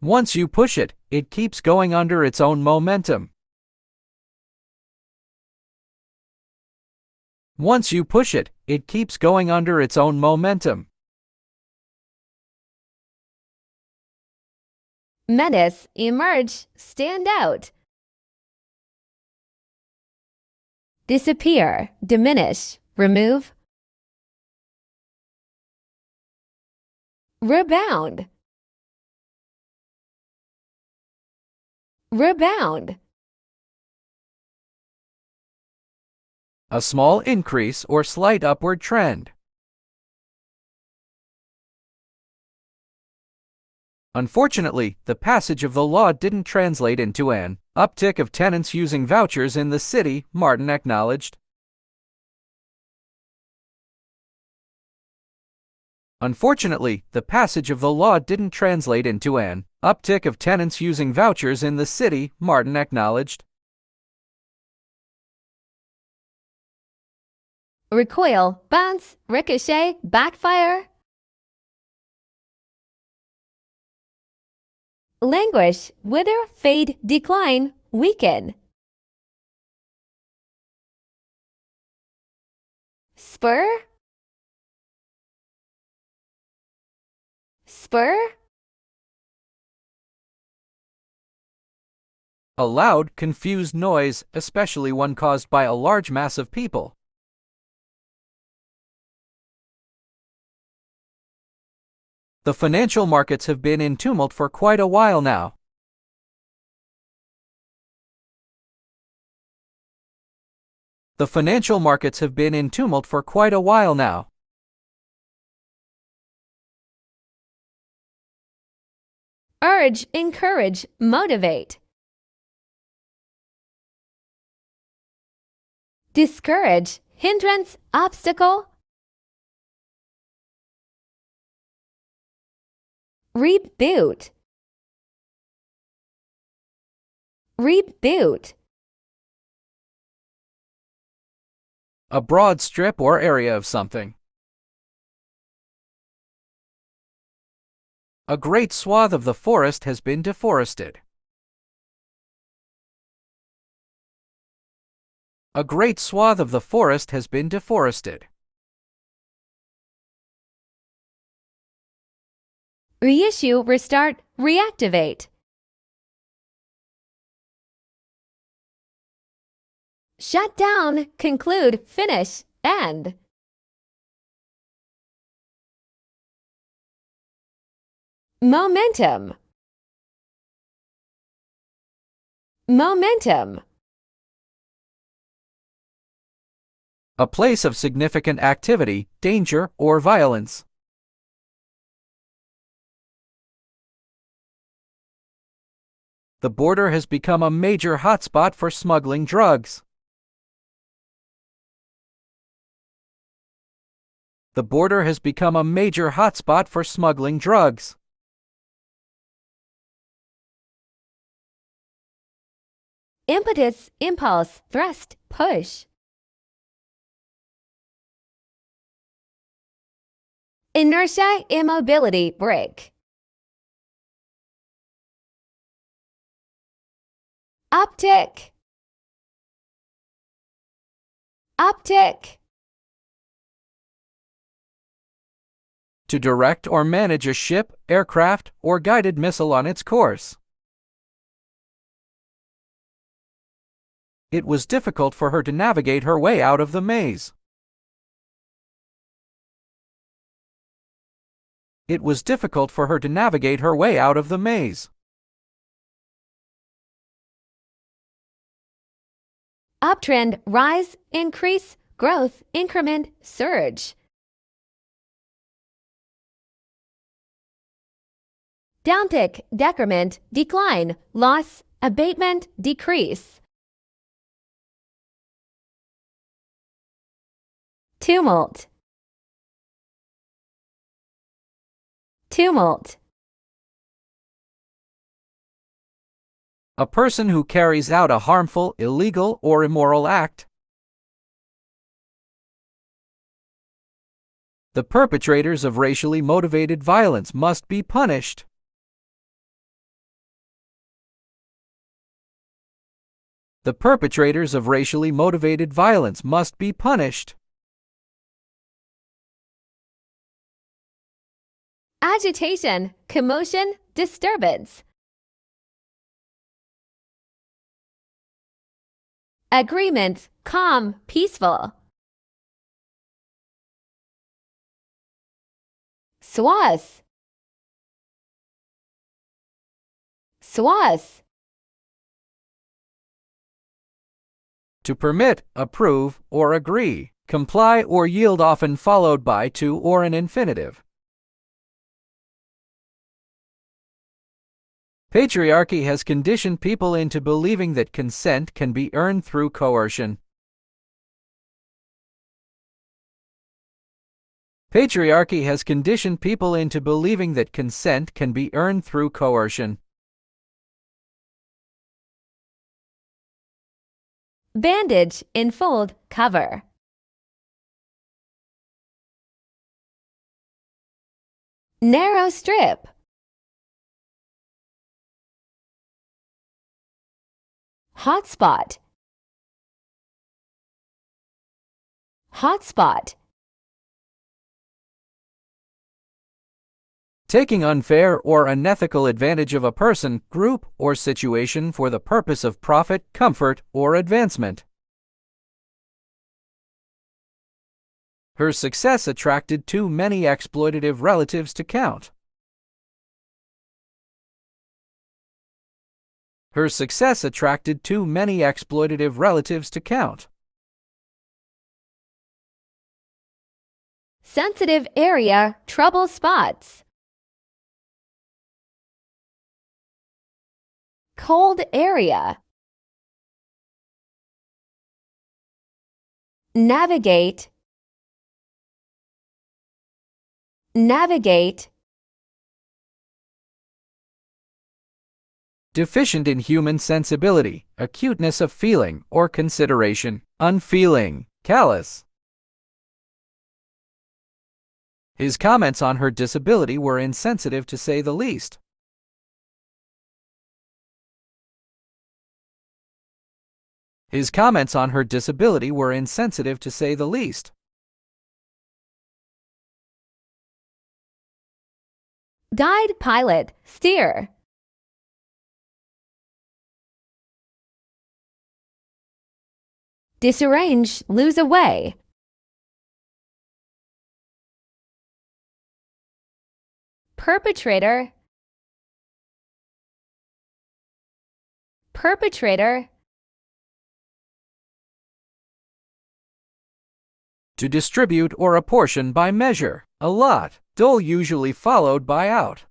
Once you push it, it keeps going under its own momentum. Once you push it, it keeps going under its own momentum. Menace, emerge, stand out. Disappear, diminish, remove. Rebound, rebound. A small increase or slight upward trend. Unfortunately, the passage of the law didn't translate into an uptick of tenants using vouchers in the city, Martin acknowledged. Unfortunately, the passage of the law didn't translate into an uptick of tenants using vouchers in the city, Martin acknowledged. Recoil, bounce, ricochet, backfire. Languish, wither, fade, decline, weaken. Spur, spur. A loud, confused noise, especially one caused by a large mass of people. The financial markets have been in tumult for quite a while now. The financial markets have been in tumult for quite a while now. Urge, encourage, motivate. Discourage, hindrance, obstacle. Reboot, reboot. A broad strip or area of something. A great swath of the forest has been deforested. A great swath of the forest has been deforested. Reissue, restart, reactivate. Shut down, conclude, finish, end. Momentum. Momentum. A place of significant activity, danger, or violence. The border has become a major hotspot for smuggling drugs. The border has become a major hotspot for smuggling drugs. Impetus, impulse, thrust, push. Inertia, immobility, brake. Uptick. Uptick. To direct or manage a ship, aircraft, or guided missile on its course. It was difficult for her to navigate her way out of the maze. It was difficult for her to navigate her way out of the maze. Uptrend, rise, increase, growth, increment, surge. Downtick, decrement, decline, loss, abatement, decrease. Tumult. Tumult. A person who carries out a harmful, illegal, or immoral act. The perpetrators of racially motivated violence must be punished. The perpetrators of racially motivated violence must be punished. Agitation, commotion, disturbance. Agreement, calm, peaceful. Swath. Swath. To permit, approve, or agree. Comply or yield often followed by to or an infinitive. Patriarchy has conditioned people into believing that consent can be earned through coercion. Patriarchy has conditioned people into believing that consent can be earned through coercion. Bandage, enfold, cover. Narrow strip. Hotspot. Hotspot. Taking unfair or unethical advantage of a person, group, or situation for the purpose of profit, comfort, or advancement. Her success attracted too many exploitative relatives to count. Her success attracted too many exploitative relatives to count. Sensitive area, trouble spots. Cold area. Navigate. Navigate. Deficient in human sensibility, acuteness of feeling or consideration, unfeeling, callous. His comments on her disability were insensitive to say the least. His comments on her disability were insensitive to say the least. Guide, pilot, steer. disarrange, lose away. Perpetrator, perpetrator. To distribute or apportion by measure, a lot, dole usually followed by out.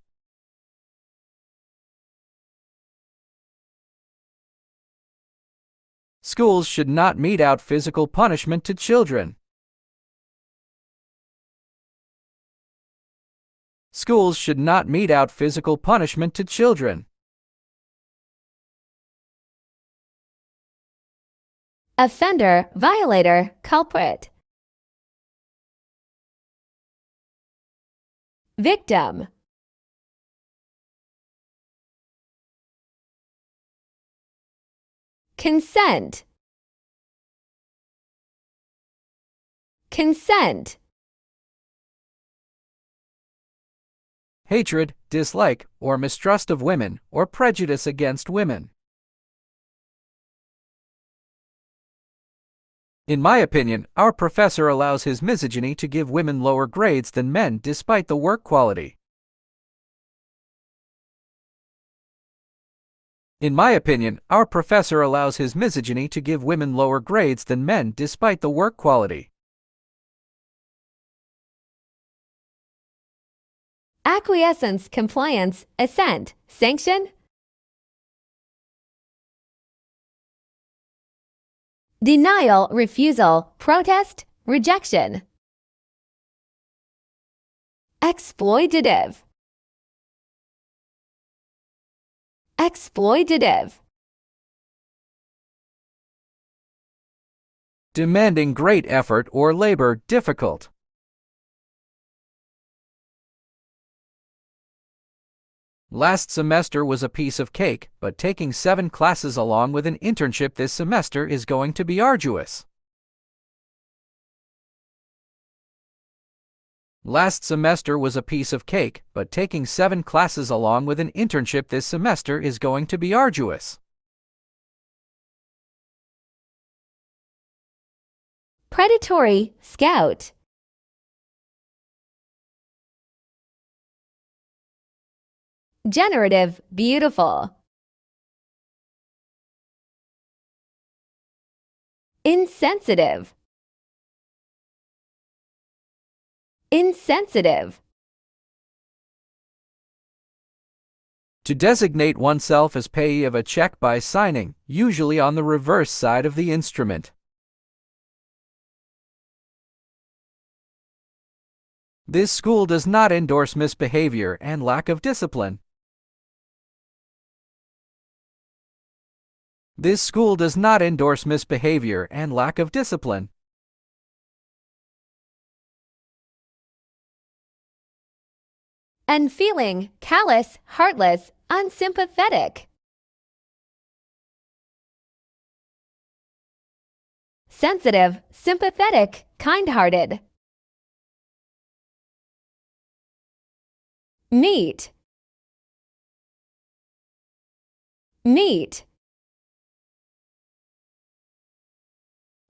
Schools should not mete out physical punishment to children. Schools should not mete out physical punishment to children. Offender, violator, culprit. Victim, consent, consent. Hatred, dislike, or mistrust of women, or prejudice against women. In my opinion, our professor allows his misogyny to give women lower grades than men despite the work quality. In my opinion, our professor allows his misogyny to give women lower grades than men despite the work quality. Acquiescence, compliance, assent, sanction. Denial, refusal, protest, rejection. Exploitative, exploitative. Demanding great effort or labor, difficult. Last semester was a piece of cake, but taking 7 classes along with an internship this semester is going to be arduous. Last semester was a piece of cake, but taking 7 classes along with an internship this semester is going to be arduous. Predatory, scout. Generative, beautiful. Insensitive, insensitive. To designate oneself as payee of a check by signing, usually on the reverse side of the instrument. This school does not endorse misbehavior and lack of discipline. This school does not endorse misbehavior and lack of discipline. Unfeeling, callous, heartless, unsympathetic. Sensitive, sympathetic, kind-hearted. Meet, meet.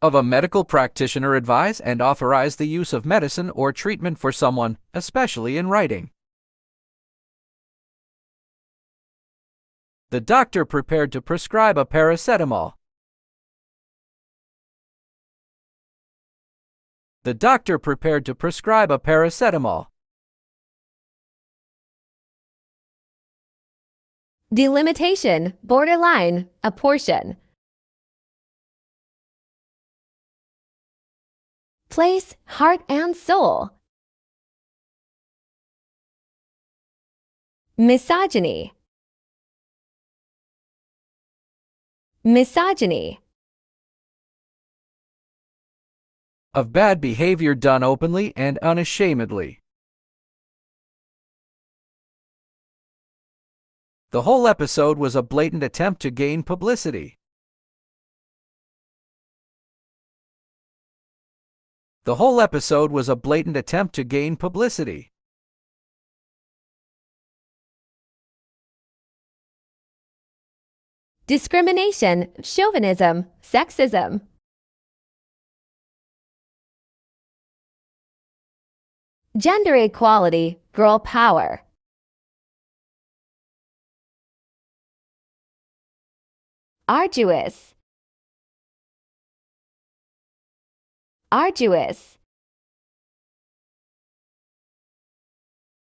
Of a medical practitioner advise and authorize the use of medicine or treatment for someone, especially in writing. The doctor prepared to prescribe a paracetamol. The doctor prepared to prescribe a paracetamol. Delimitation, borderline, apportion. Place, heart and soul. Misogyny, misogyny. Of bad behavior done openly and unashamedly. The whole episode was a blatant attempt to gain publicity. The whole episode was a blatant attempt to gain publicity. Discrimination, chauvinism, sexism. Gender equality, girl power. Arduous. Arduous.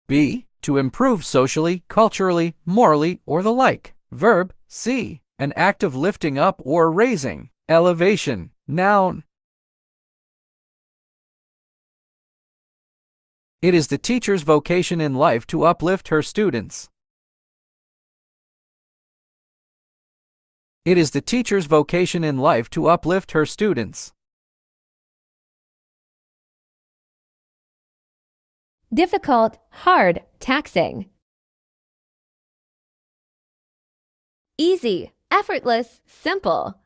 B. To improve socially, culturally, morally, or the like. Verb. C. An act of lifting up or raising. Elevation. Noun. It is the teacher's vocation in life to uplift her students. It is the teacher's vocation in life to uplift her students. Difficult, hard, taxing. Easy, effortless, simple.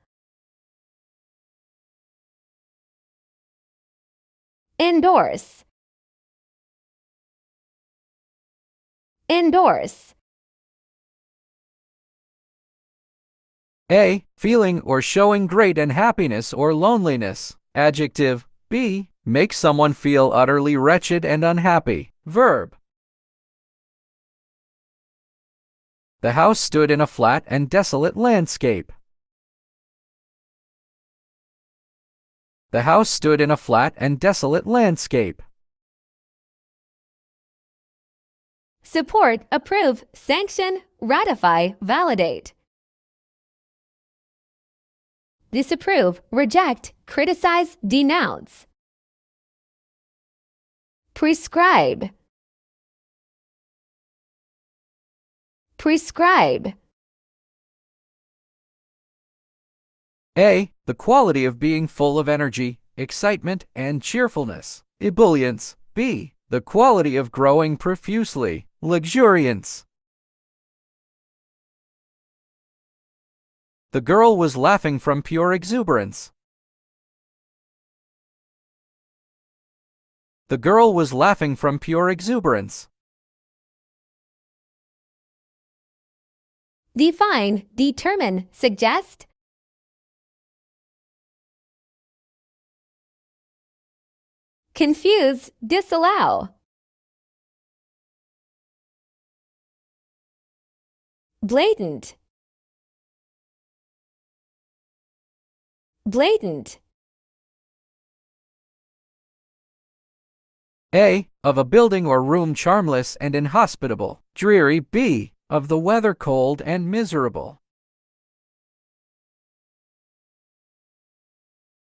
Endorse. Endorse. A. Feeling or showing great unhappiness or loneliness. Adjective. B. Make someone feel utterly wretched and unhappy. Verb. The house stood in a flat and desolate landscape. The house stood in a flat and desolate landscape. Support, approve, sanction, ratify, validate. Disapprove, reject, criticize, denounce. Prescribe. Prescribe. A. The quality of being full of energy, excitement, and cheerfulness. Ebullience. B. The quality of growing profusely. Luxuriance. The girl was laughing from pure exuberance. The girl was laughing from pure exuberance. Define, determine, suggest. Confuse, disallow. Blatant. Blatant. A. Of a building or room charmless and inhospitable. Dreary. B. Of the weather cold and miserable.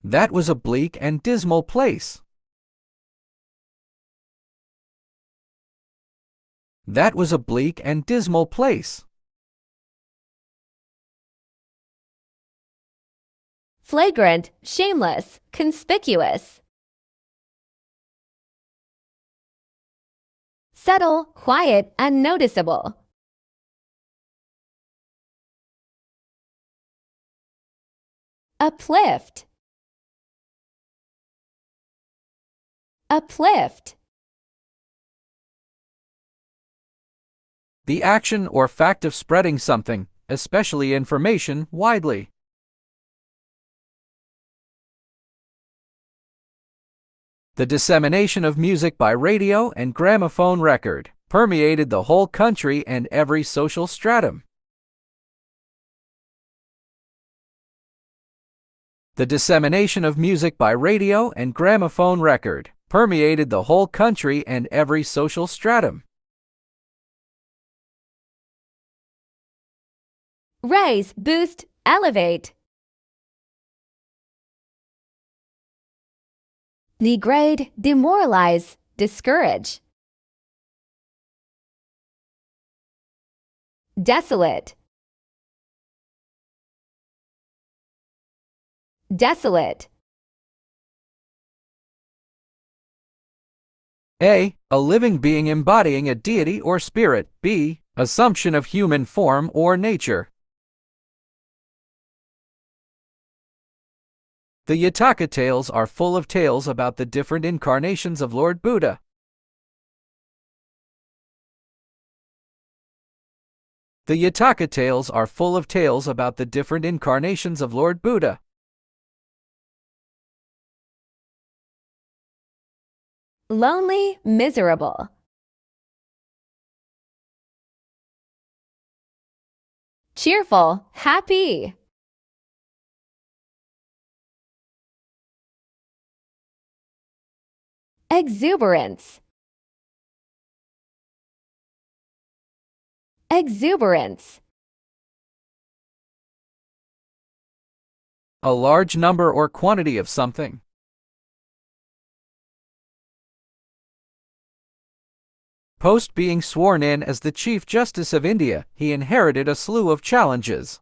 That was a bleak and dismal place. That was a bleak and dismal place. Flagrant, shameless, conspicuous. Subtle, quiet, unnoticeable. Uplift. Uplift. The action or fact of spreading something, especially information, widely. The dissemination of music by radio and gramophone record permeated the whole country and every social stratum. The dissemination of music by radio and gramophone record permeated the whole country and every social stratum. Raise, boost, elevate. Degrade, demoralize, discourage. Desolate. Desolate. A. A living being embodying a deity or spirit. B. Assumption of human form or nature. The Yataka tales are full of tales about the different incarnations of Lord Buddha. The Yataka tales are full of tales about the different incarnations of Lord Buddha. lonely, miserable. Cheerful, happy. Exuberance. Exuberance. A large number or quantity of something. Post being sworn in as the Chief Justice of India, he inherited a slew of challenges.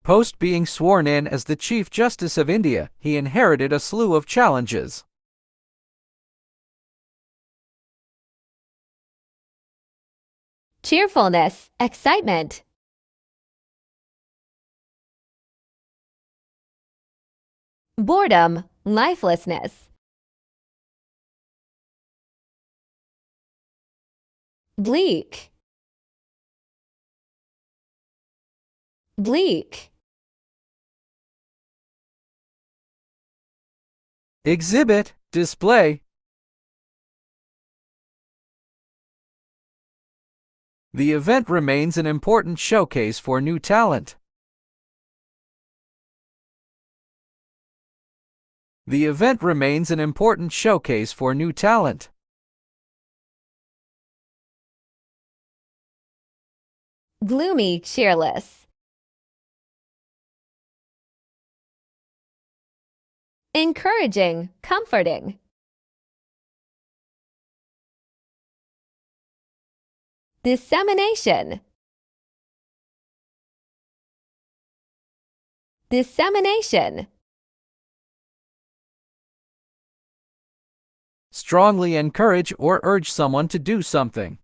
Post being sworn in as the Chief Justice of India, he inherited a slew of challenges. Cheerfulness, excitement. Boredom, lifelessness. Bleak. Bleak. Exhibit, display. The event remains an important showcase for new talent. The event remains an important showcase for new talent. Gloomy, cheerless. Encouraging, comforting. Dissemination. Dissemination. Strongly encourage or urge someone to do something.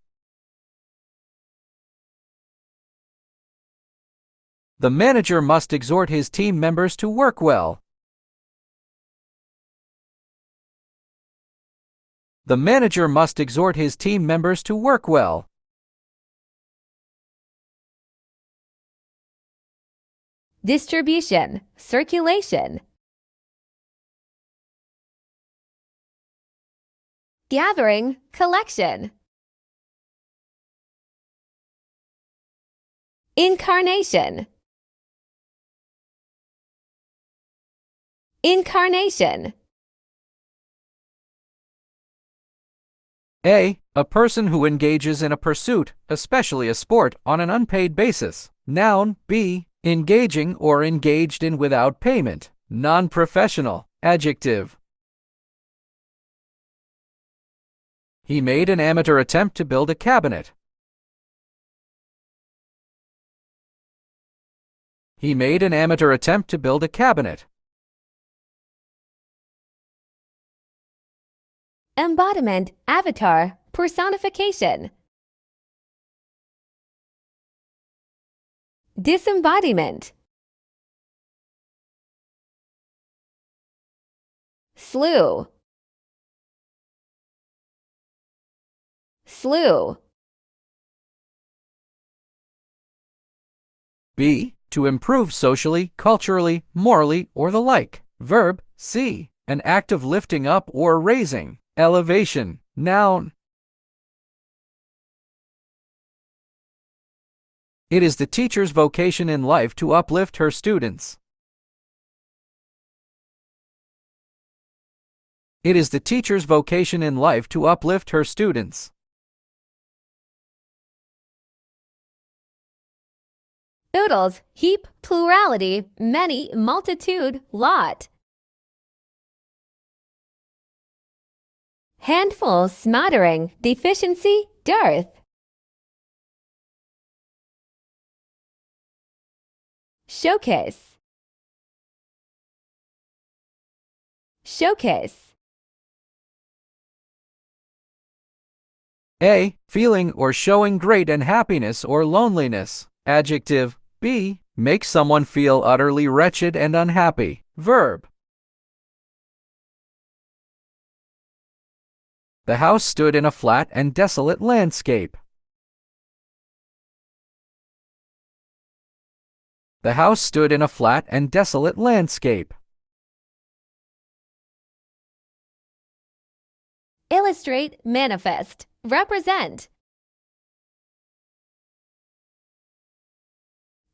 The manager must exhort his team members to work well. The manager must exhort his team members to work well. Distribution, circulation. Gathering, collection. Incarnation. Incarnation. A person who engages in a pursuit, especially a sport, on an unpaid basis. Noun. B, engaging or engaged in without payment. Non-professional. Adjective. He made an amateur attempt to build a cabinet. He made an amateur attempt to build a cabinet. Embodiment, avatar, personification. Disembodiment. Slew. Slew. B, to improve socially, culturally, morally, or the like. Verb. C, an act of lifting up or raising. Elevation. Noun. It is the teacher's vocation in life to uplift her students. It is the teacher's vocation in life to uplift her students. Oodles, heap, plurality, many, multitude, lot. Handful, smattering, deficiency, dearth. Showcase. Showcase. A, feeling or showing great unhappiness or loneliness. Adjective. B, make someone feel utterly wretched and unhappy. Verb. The house stood in a flat and desolate landscape. The house stood in a flat and desolate landscape. illustrate, manifest, represent.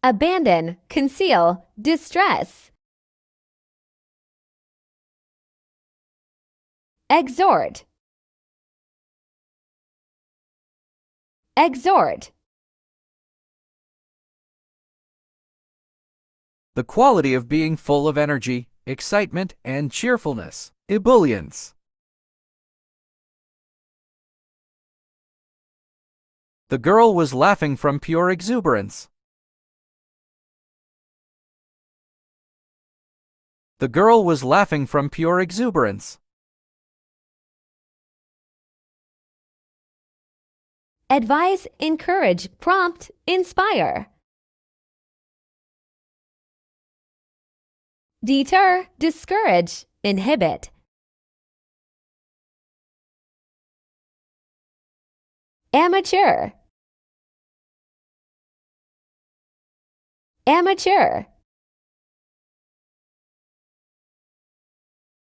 Abandon, conceal, distress. Exhort. Exhort. The quality of being full of energy, excitement, and cheerfulness. Ebullience. The girl was laughing from pure exuberance. The girl was laughing from pure exuberance. Advise, encourage, prompt, inspire. Deter, discourage, inhibit. Amateur. Amateur.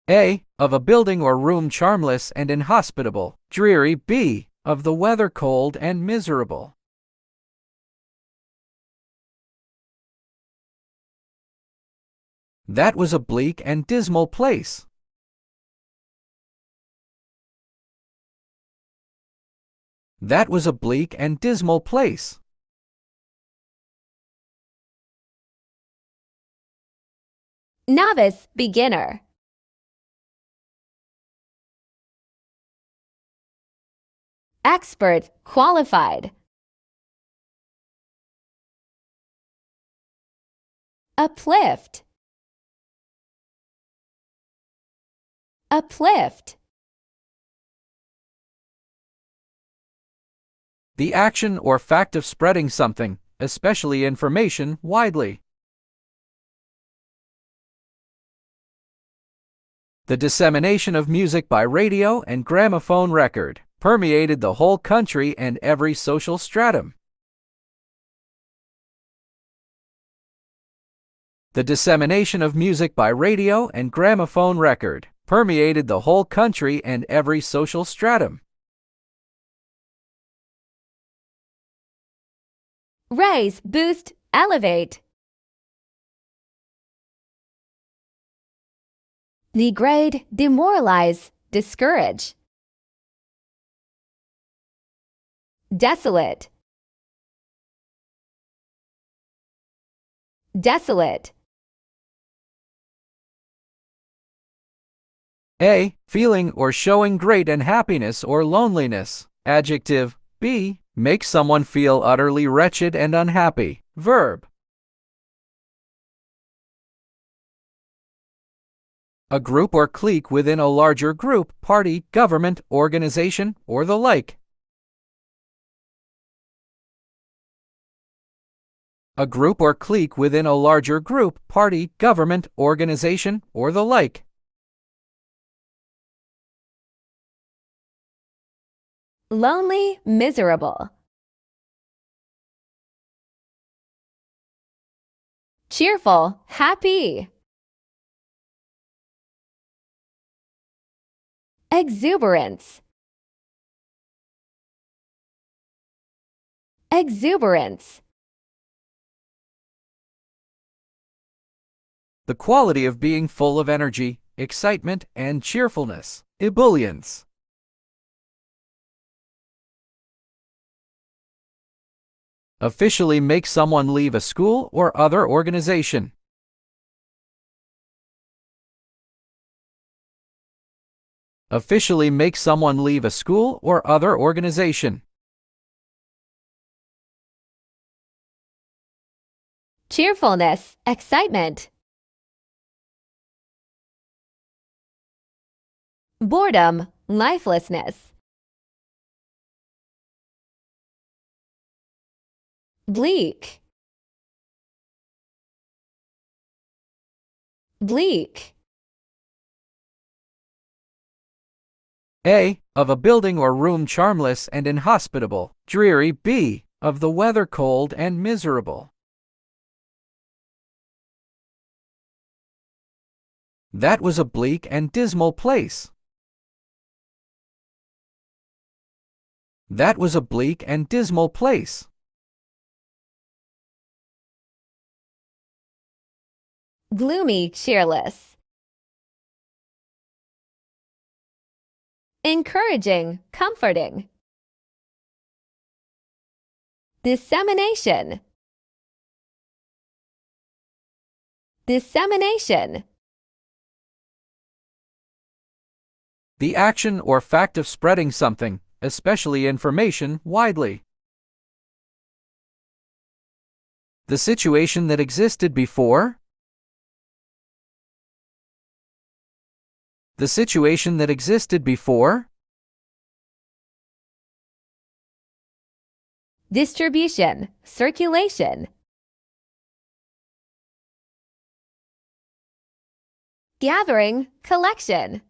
A. Of a building or room charmless and inhospitable, dreary. B. Of the weather cold and miserable. That was a bleak and dismal place. That was a bleak and dismal place. Novice, beginner. Expert, qualified. Uplift. Uplift. The action or fact of spreading something, especially information, widely. The dissemination of music by radio and gramophone record permeated the whole country and every social stratum. The dissemination of music by radio and gramophone record permeated the whole country and every social stratum. Raise, boost, elevate. Degrade, demoralize, discourage. Desolate. Desolate. A. Feeling or showing great unhappiness or loneliness. Adjective. B. Make someone feel utterly wretched and unhappy. Verb. A group or clique within a larger group, party, government, organization, or the like. A group or clique within a larger group, party, government, organization, or the like. Lonely, miserable. Cheerful, happy. Exuberance. Exuberance. The quality of being full of energy, excitement, and cheerfulness. Ebullience. Officially make someone leave a school or other organization. Officially make someone leave a school or other organization. Cheerfulness, excitement. Boredom, lifelessness. Bleak. Bleak. A. Of a building or room charmless and inhospitable, dreary. B. Of the weather cold and miserable. That was a bleak and dismal place. That was a bleak and dismal place. Gloomy, cheerless. Encouraging, comforting. Dissemination. Dissemination. The action or fact of spreading something, especially information, widely. The situation that existed before. The situation that existed before. Distribution, circulation. Gathering, collection.